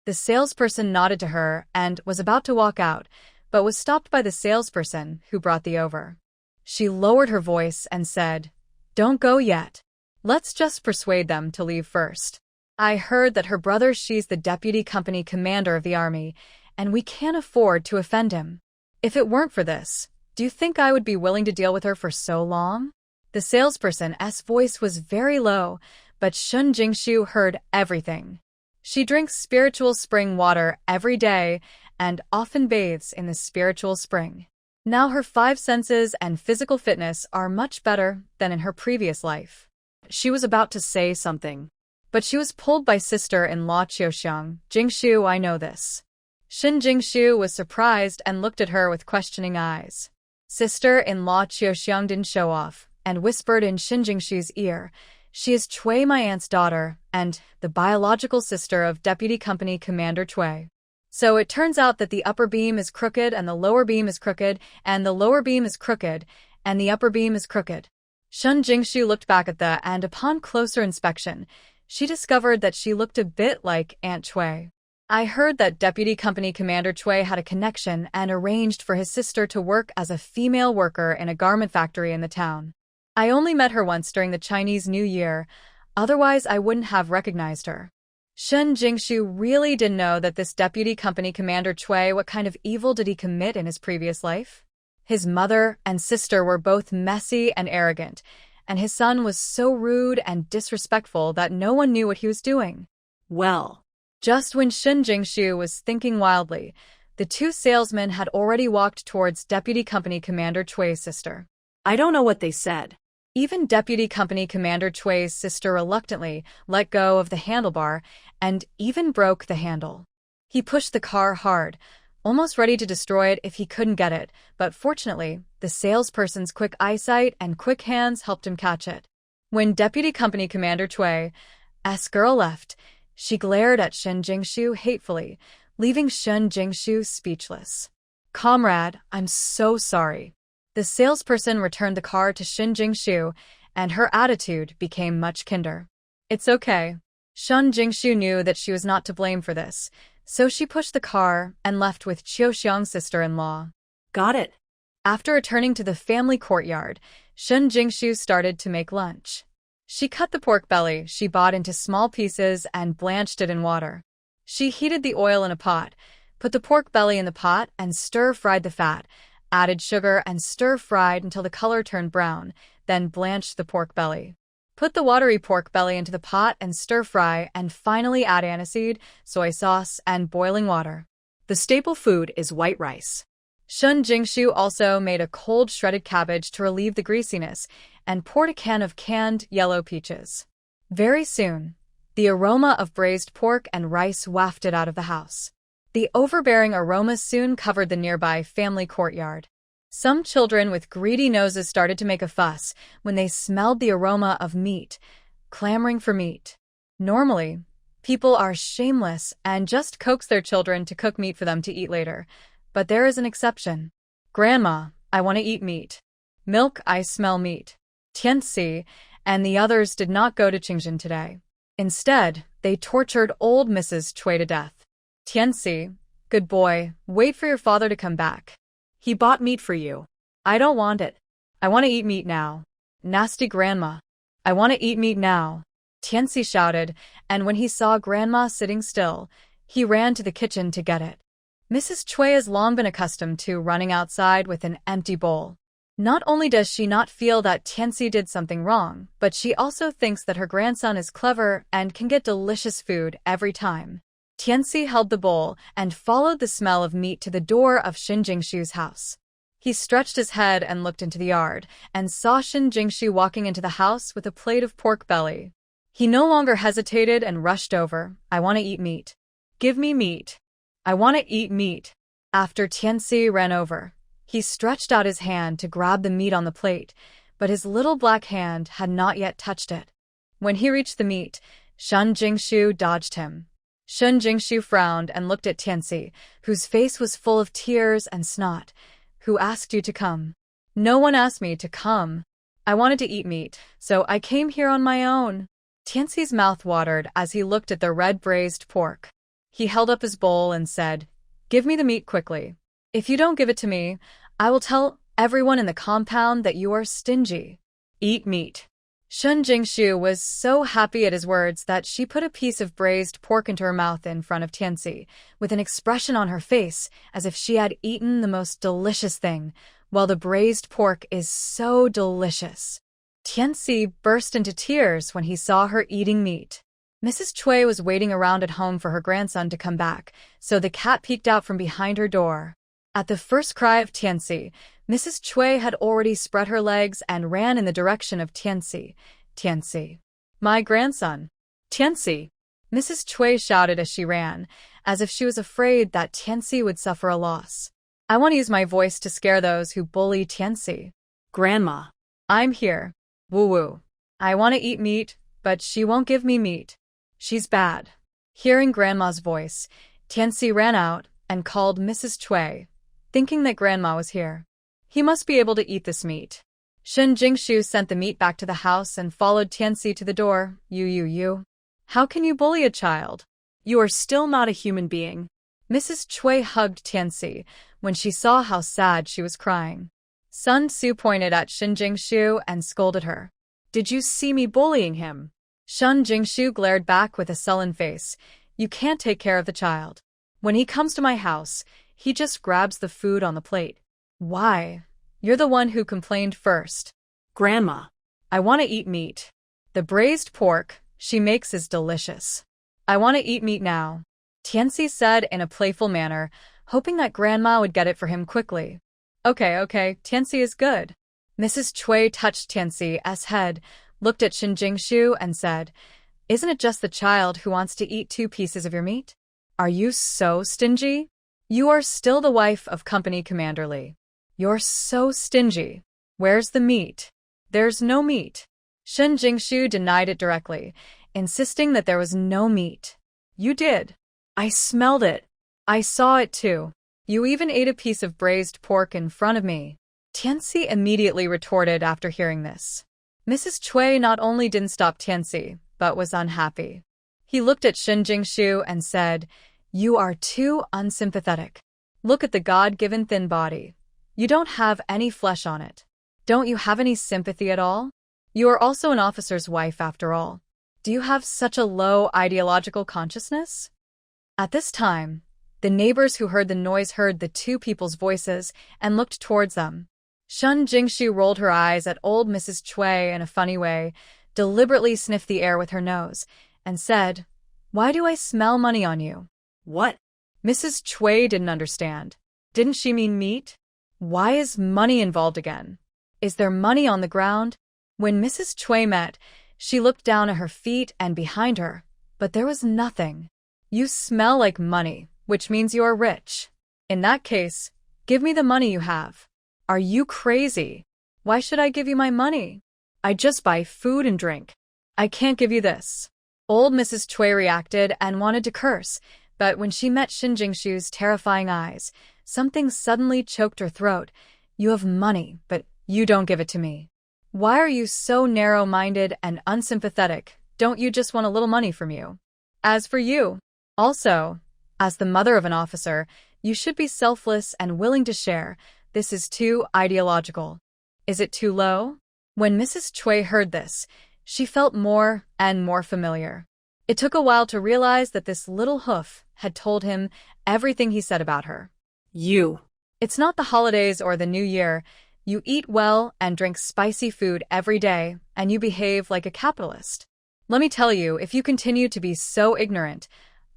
The salesperson nodded to her and was about to walk out, but was stopped by the salesperson who brought the over. She lowered her voice and said, "Don't go yet. Let's just persuade them to leave first. I heard that her brother she's the deputy company commander of the army, and we can't afford to offend him. If it weren't for this, do you think I would be willing to deal with her for so long?" The salesperson's voice was very low, but Shun Jingshu heard everything. She drinks spiritual spring water every day and often bathes in the spiritual spring. Now her 5 senses and physical fitness are much better than in her previous life. She was about to say something, but she was pulled by sister-in-law Chaoyang. "Jingshu, I know this." Shun Jingshu was surprised and looked at her with questioning eyes. Sister-in-law Chaoyang didn't show off and whispered in Shun Jingshu's ear, "She is Cui, my aunt's daughter, and the biological sister of Deputy Company Commander Cui. So it turns out that the upper beam is crooked and the lower beam is crooked, and the lower beam is crooked, and the upper beam is crooked." Shun Jingshu looked back at and upon closer inspection, she discovered that she looked a bit like Aunt Cui. "I heard that Deputy Company Commander Cui had a connection and arranged for his sister to work as a female worker in a garment factory in the town. I only met her once during the Chinese New Year, otherwise I wouldn't have recognized her." Shun Jingshu really didn't know that this Deputy Company Commander Cui, what kind of evil did he commit in his previous life? His mother and sister were both messy and arrogant, and his son was so rude and disrespectful that no one knew what he was doing. Well, just when Shun Jingshu was thinking wildly, the 2 salesmen had already walked towards Deputy Company Commander Cui's sister. I don't know what they said. Even Deputy Company Commander Cui's sister reluctantly let go of the handlebar and even broke the handle. He pushed the car hard, almost ready to destroy it if he couldn't get it, but fortunately, the salesperson's quick eyesight and quick hands helped him catch it. When Deputy Company Commander Cui's girl left, she glared at Shun Jingshu hatefully, leaving Shun Jingshu speechless. "Comrade, I'm so sorry." The salesperson returned the car to Shun Jingshu, and her attitude became much kinder. "It's okay." Shun Jingshu knew that she was not to blame for this, so she pushed the car and left with Chaoyang's sister-in-law. Got it. After returning to the family courtyard, Shun Jingshu started to make lunch. She cut the pork belly she bought into small pieces and blanched it in water. She heated the oil in a pot, put the pork belly in the pot and stir-fried the fat, added sugar and stir-fried until the color turned brown, then blanched the pork belly. Put the watery pork belly into the pot and stir-fry, and finally add aniseed, soy sauce, and boiling water. The staple food is white rice. Shun Jingshu also made a cold shredded cabbage to relieve the greasiness and poured a can of canned yellow peaches. Very soon, the aroma of braised pork and rice wafted out of the house. The overbearing aroma soon covered the nearby family courtyard. Some children with greedy noses started to make a fuss when they smelled the aroma of meat, clamoring for meat. Normally, people are shameless and just coax their children to cook meat for them to eat later, but there is an exception. "Grandma, I want to eat meat." "Milk, I smell meat." Tianxi and the others did not go to Qingjin today. Instead, they tortured old Mrs. Cui to death. "Tianxi, good boy, wait for your father to come back. He bought meat for you." "I don't want it. I want to eat meat now." "Nasty grandma. I want to eat meat now." Tianxi shouted, and when he saw Grandma sitting still, he ran to the kitchen to get it. Mrs. Cui has long been accustomed to running outside with an empty bowl. Not only does she not feel that Tianxi did something wrong, but she also thinks that her grandson is clever and can get delicious food every time. Tianxi held the bowl and followed the smell of meat to the door of Shun Jingshu's house. He stretched his head and looked into the yard, and saw Shun Jingshu walking into the house with a plate of pork belly. He no longer hesitated and rushed over. "I want to eat meat. Give me meat. I want to eat meat." After Tianxi ran over, he stretched out his hand to grab the meat on the plate, but his little black hand had not yet touched it. When he reached the meat, Shun Jingshu dodged him. Shun Jingshu frowned and looked at Tianxi, whose face was full of tears and snot. "Who asked you to come?" "No one asked me to come." I wanted to eat meat, so I came here on my own. Tianxi's mouth watered as he looked at the red braised pork. He held up his bowl and said, "Give me the meat quickly. If you don't give it to me, I will tell everyone in the compound that you are stingy. Eat meat." Shen Jingshu was so happy at his words that she put a piece of braised pork into her mouth in front of Tianxi, with an expression on her face as if she had eaten the most delicious thing, while the braised pork is so delicious. Tianxi burst into tears when he saw her eating meat. Mrs. Cui was waiting around at home for her grandson to come back, so the cat peeked out from behind her door. At the first cry of Tianxi, Mrs. Cui had already spread her legs and ran in the direction of Tianxi. "Tianxi, my grandson. Tianxi!" Mrs. Cui shouted as she ran, as if she was afraid that Tianxi would suffer a loss. "I want to use my voice to scare those who bully Tianxi." Grandma. "I'm here. Woo-woo. I want to eat meat, but she won't give me meat. She's bad." Hearing Grandma's voice, Tianxi ran out and called Mrs. Cui, thinking that Grandma was here. He must be able to eat this meat. Shen Jingshu sent the meat back to the house and followed Tianxi to the door. You. How can you bully a child? You are still not a human being. Mrs. Cui hugged Tianxi when she saw how sad she was crying. Sun Tzu pointed at Shen Jingshu and scolded her. Did you see me bullying him? Shen Jingshu glared back with a sullen face. You can't take care of the child. When he comes to my house, he just grabs the food on the plate. Why? You're the one who complained first. Grandma. I want to eat meat. The braised pork she makes is delicious. I want to eat meat now, Tianxi said in a playful manner, hoping that Grandma would get it for him quickly. Okay, Tianxi is good. Mrs. Cui touched Tianxi's head, looked at Shen Jingshu and said, "Isn't it just the child who wants to eat 2 pieces of your meat? Are you so stingy? You are still the wife of Company Commander Li. You're so stingy. Where's the meat?" "There's no meat." Shen Jingshu denied it directly, insisting that there was no meat. "You did. I smelled it. I saw it too. You even ate a piece of braised pork in front of me." Tianxi immediately retorted after hearing this. Mrs. Cui not only didn't stop Tianxi, but was unhappy. He looked at Shen Jingshu and said, "You are too unsympathetic. Look at the God-given thin body. You don't have any flesh on it. Don't you have any sympathy at all? You are also an officer's wife after all. Do you have such a low ideological consciousness?" At this time, the neighbors who heard the noise heard the 2 people's voices and looked towards them. Shen Jingshu rolled her eyes at old Mrs. Cui in a funny way, deliberately sniffed the air with her nose, and said, "Why do I smell money on you?" What? Mrs. Cui didn't understand. Didn't she mean meat? Why is money involved again? Is there money on the ground? When Mrs. Cui met, she looked down at her feet and behind her, but there was nothing. "You smell like money, which means you are rich. In that case, give me the money you have." "Are you crazy? Why should I give you my money? I just buy food and drink. I can't give you this." Old Mrs. Cui reacted and wanted to curse, but when she met Shen Jingshu's terrifying eyes, something suddenly choked her throat. "You have money, but you don't give it to me. Why are you so narrow-minded and unsympathetic? Don't you just want a little money from you? As for you, also, as the mother of an officer, you should be selfless and willing to share. This is too ideological. Is it too low?" When Mrs. Cui heard this, she felt more and more familiar. It took a while to realize that this little hoof had told him everything he said about her. You. It's not the holidays or the New Year. You eat well and drink spicy food every day, and you behave like a capitalist. Let me tell you, if you continue to be so ignorant,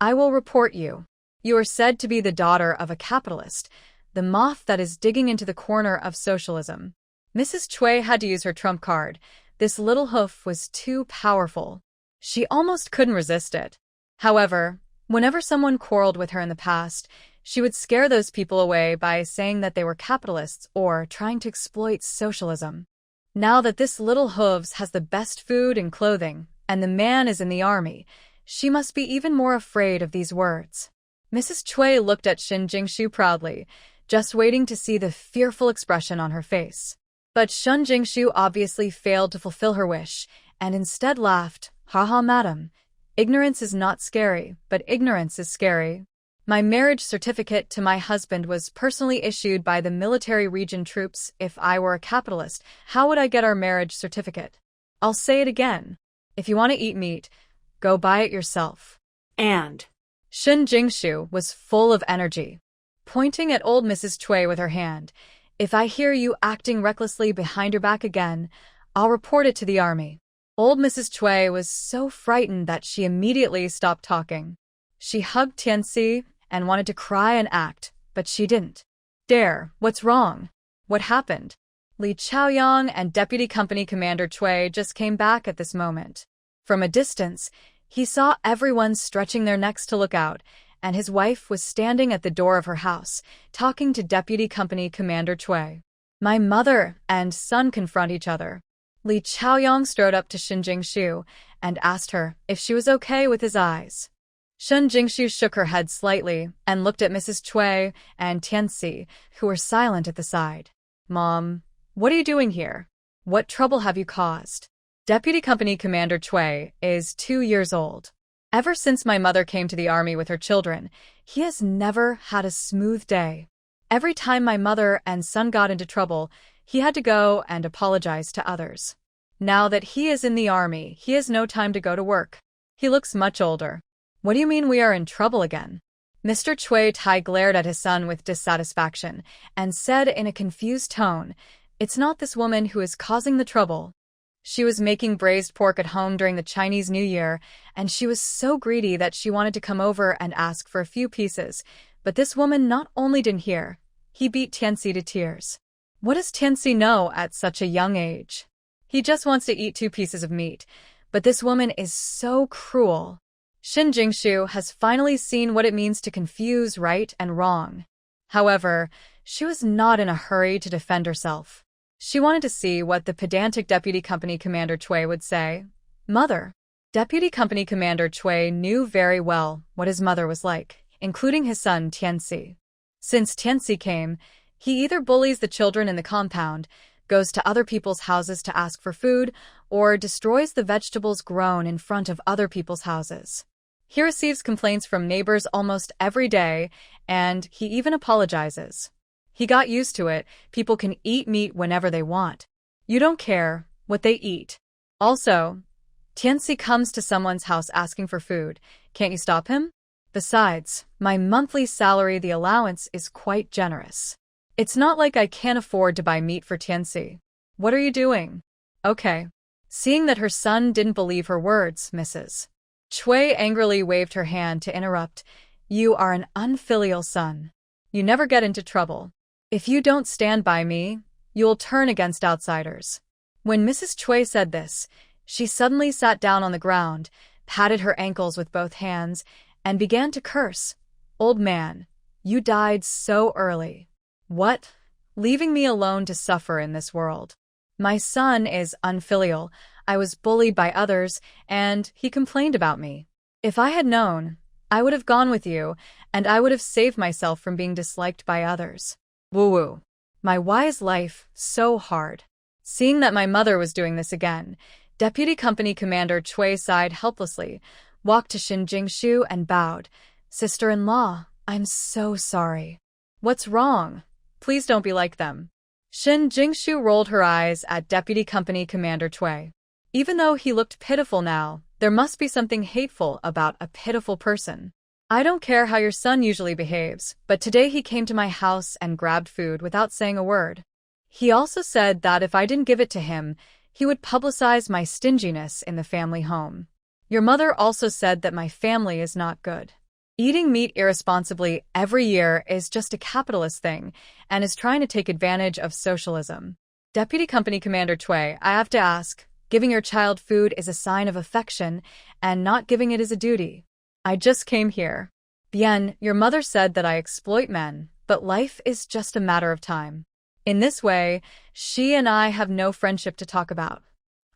I will report you. You are said to be the daughter of a capitalist, the moth that is digging into the corner of socialism. Mrs. Cui had to use her trump card. This little hoof was too powerful. She almost couldn't resist it. However, whenever someone quarreled with her in the past, she would scare those people away by saying that they were capitalists or trying to exploit socialism. Now that this little hooves has the best food and clothing, and the man is in the army, she must be even more afraid of these words. Mrs. Cui looked at Shen Jingshu proudly, just waiting to see the fearful expression on her face. But Shun Jingshu obviously failed to fulfill her wish, and instead laughed. Haha, madam. Ignorance is not scary, but ignorance is scary. My marriage certificate to my husband was personally issued by the military region troops. If I were a capitalist, how would I get our marriage certificate? I'll say it again. If you want to eat meat, go buy it yourself. And Shun Jingshu was full of energy, pointing at old Mrs. Cui with her hand. If I hear you acting recklessly behind your back again, I'll report it to the army. Old Mrs. Cui was so frightened that she immediately stopped talking. She hugged Tianxi and wanted to cry and act, but she didn't dare. What's wrong? What happened? Li Chaoyang and Deputy Company Commander Cui just came back at this moment. From a distance, he saw everyone stretching their necks to look out, and his wife was standing at the door of her house, talking to Deputy Company Commander Cui. My mother and son confront each other. Li Chaoyang strode up to Shun Jingshu and asked her if she was okay with his eyes. Shun Jingshu shook her head slightly and looked at Mrs. Cui and Tianxi, who were silent at the side. Mom, what are you doing here? What trouble have you caused? Deputy Company Commander Cui is 2 years old. Ever since my mother came to the army with her children, he has never had a smooth day. Every time my mother and son got into trouble, he had to go and apologize to others. Now that he is in the army, he has no time to go to work. He looks much older. What do you mean we are in trouble again? Mr. Cui Tai glared at his son with dissatisfaction and said in a confused tone, It's not this woman who is causing the trouble. She was making braised pork at home during the Chinese New Year, and she was so greedy that she wanted to come over and ask for a few pieces. But this woman not only didn't hear, he beat Tianxi to tears. What does Tianxi know at such a young age? He just wants to eat 2 pieces of meat, but this woman is so cruel. Shun Jingshu has finally seen what it means to confuse right and wrong. However, she was not in a hurry to defend herself. She wanted to see what the pedantic Deputy Company Commander Cui would say. Mother. Deputy Company Commander Cui knew very well what his mother was like, including his son Tianxi. Since Tianxi came, he either bullies the children in the compound, goes to other people's houses to ask for food, or destroys the vegetables grown in front of other people's houses. He receives complaints from neighbors almost every day, and he even apologizes. He got used to it. People can eat meat whenever they want. You don't care what they eat. Also, Tianxi comes to someone's house asking for food. Can't you stop him? Besides, my monthly salary, the allowance, is quite generous. It's not like I can't afford to buy meat for Tianxi. What are you doing? Okay. Seeing that her son didn't believe her words, Mrs. Cui angrily waved her hand to interrupt. You are an unfilial son. You never get into trouble. If you don't stand by me, you'll turn against outsiders. When Mrs. Cui said this, she suddenly sat down on the ground, patted her ankles with both hands, and began to curse. Old man, you died so early. What? Leaving me alone to suffer in this world. My son is unfilial. I was bullied by others, and he complained about me. If I had known, I would have gone with you, and I would have saved myself from being disliked by others. Woo-woo. My wise life, so hard. Seeing that my mother was doing this again, Deputy Company Commander Cui sighed helplessly, walked to Shun Jingshu and bowed. Sister-in-law, I'm so sorry. What's wrong? Please don't be like them. Shun Jingshu rolled her eyes at Deputy Company Commander Cui. Even though he looked pitiful now, there must be something hateful about a pitiful person. I don't care how your son usually behaves, but today he came to my house and grabbed food without saying a word. He also said that if I didn't give it to him, he would publicize my stinginess in the family home. Your mother also said that my family is not good. Eating meat irresponsibly every year is just a capitalist thing and is trying to take advantage of socialism. Deputy Company Commander Cui, I have to ask, giving your child food is a sign of affection, and not giving it is a duty. I just came here. Bien, your mother said that I exploit men, but life is just a matter of time. In this way, she and I have no friendship to talk about.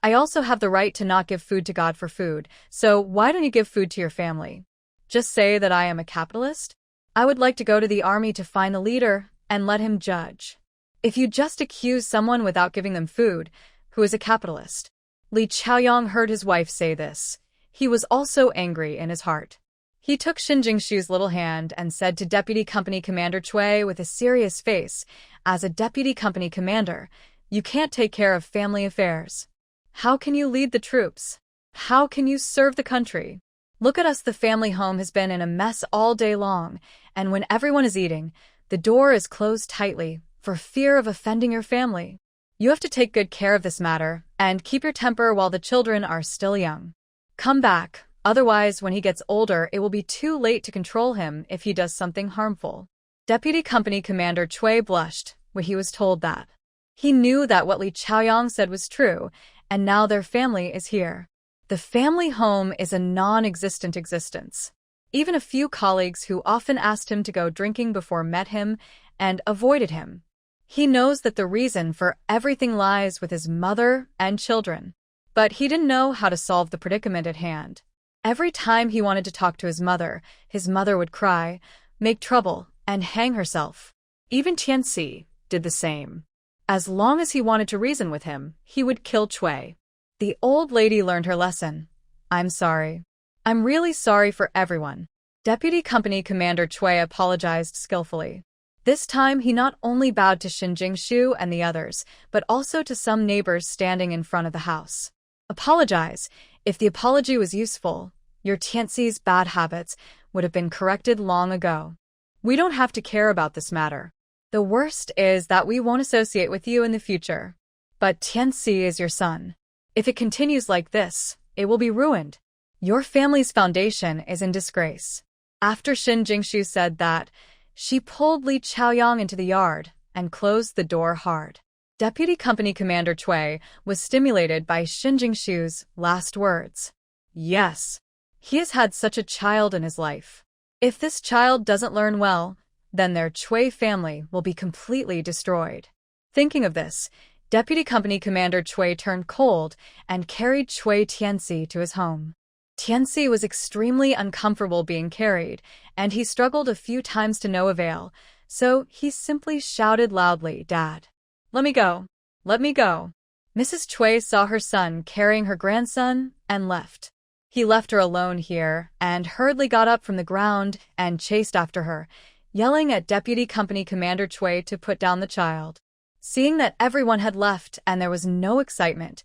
I also have the right to not give food to God for food, so why don't you give food to your family? Just say that I am a capitalist? I would like to go to the army to find the leader and let him judge. If you just accuse someone without giving them food, who is a capitalist? Li Chaoyang heard his wife say this. He was also angry in his heart. He took Shin Jingshu's little hand and said to Deputy Company Commander Cui with a serious face, "As a Deputy Company Commander, you can't take care of family affairs. How can you lead the troops? How can you serve the country? Look at us, the family home has been in a mess all day long, and when everyone is eating, the door is closed tightly for fear of offending your family. You have to take good care of this matter and keep your temper while the children are still young. Come back. Otherwise, when he gets older, it will be too late to control him if he does something harmful." Deputy Company Commander Cui blushed when he was told that. He knew that what Li Chaoyang said was true, and now their family is here. The family home is a non-existent existence. Even a few colleagues who often asked him to go drinking before met him and avoided him. He knows that the reason for everything lies with his mother and children. But he didn't know how to solve the predicament at hand. Every time he wanted to talk to his mother would cry, make trouble, and hang herself. Even Tianxi did the same. As long as he wanted to reason with him, he would kill Cui. The old lady learned her lesson. "I'm sorry. I'm really sorry for everyone." Deputy Company Commander Cui apologized skillfully. This time he not only bowed to Shin Jingshu and the others, but also to some neighbors standing in front of the house. "Apologize. If the apology was useful, your Tianxi's bad habits would have been corrected long ago. We don't have to care about this matter. The worst is that we won't associate with you in the future. But Tianxi is your son. If it continues like this, it will be ruined. Your family's foundation is in disgrace." After Shin Jingshu said that, she pulled Li Chaoyang into the yard and closed the door hard. Deputy Company Commander Cui was stimulated by Shin Jingshu's last words. Yes, he has had such a child in his life. If this child doesn't learn well, then their Cui family will be completely destroyed. Thinking of this, Deputy Company Commander Cui turned cold and carried Cui Tianxi to his home. Tianxi was extremely uncomfortable being carried, and he struggled a few times to no avail, so he simply shouted loudly, "Dad! Let me go! Let me go!" Mrs. Cui saw her son carrying her grandson and left. He left her alone here and hurriedly got up from the ground and chased after her, yelling at Deputy Company Commander Cui to put down the child. Seeing that everyone had left and there was no excitement,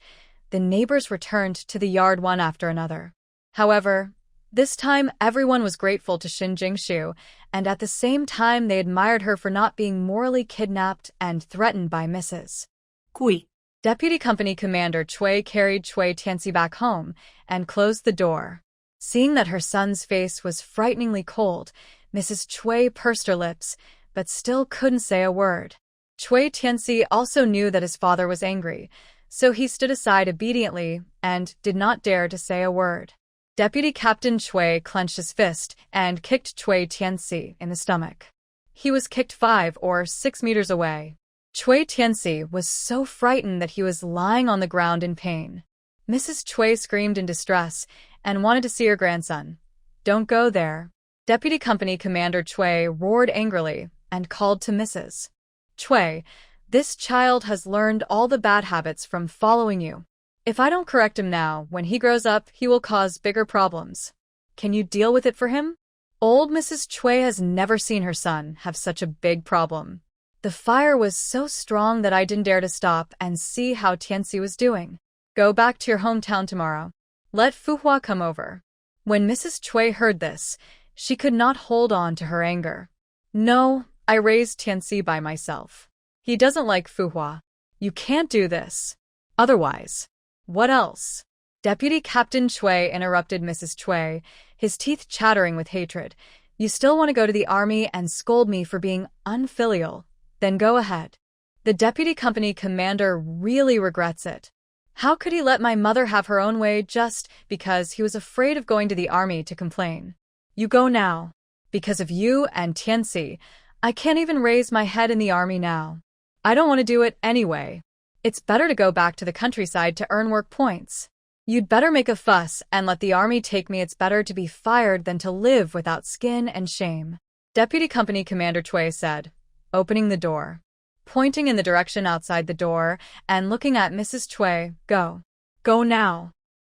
the neighbors returned to the yard one after another. However, this time everyone was grateful to Shin Jingshu, and at the same time they admired her for not being morally kidnapped and threatened by Mrs. Cui. Deputy Company Commander Cui carried Cui Tianxi back home and closed the door. Seeing that her son's face was frighteningly cold, Mrs. Cui pursed her lips, but still couldn't say a word. Cui Tianxi also knew that his father was angry, so he stood aside obediently and did not dare to say a word. Deputy Captain Cui clenched his fist and kicked Cui Tianxi in the stomach. He was kicked 5 or 6 meters away. Cui Tianxi was so frightened that he was lying on the ground in pain. Mrs. Cui screamed in distress and wanted to see her grandson. "Don't go there." Deputy Company Commander Cui roared angrily and called to Mrs. Cui, "This child has learned all the bad habits from following you. If I don't correct him now, when he grows up, he will cause bigger problems. Can you deal with it for him?" Old Mrs. Cui has never seen her son have such a big problem. "The fire was so strong that I didn't dare to stop and see how Tianxi was doing. Go back to your hometown tomorrow. Let Fu Hua come over." When Mrs. Cui heard this, she could not hold on to her anger. "No, I raised Tianxi by myself. He doesn't like Fu Hua. You can't do this. Otherwise, what else?" Deputy Captain Cui interrupted Mrs. Cui, his teeth chattering with hatred. "You still want to go to the army and scold me for being unfilial? Then go ahead. The Deputy Company Commander really regrets it. How could he let my mother have her own way just because he was afraid of going to the army to complain? You go now. Because of you and Tianxi, I can't even raise my head in the army now. I don't want to do it anyway. It's better to go back to the countryside to earn work points. You'd better make a fuss and let the army take me. It's better to be fired than to live without skin and shame," Deputy Company Commander Cui said, opening the door. pointing in the direction outside the door and looking at Mrs. Cui. Go. Go now.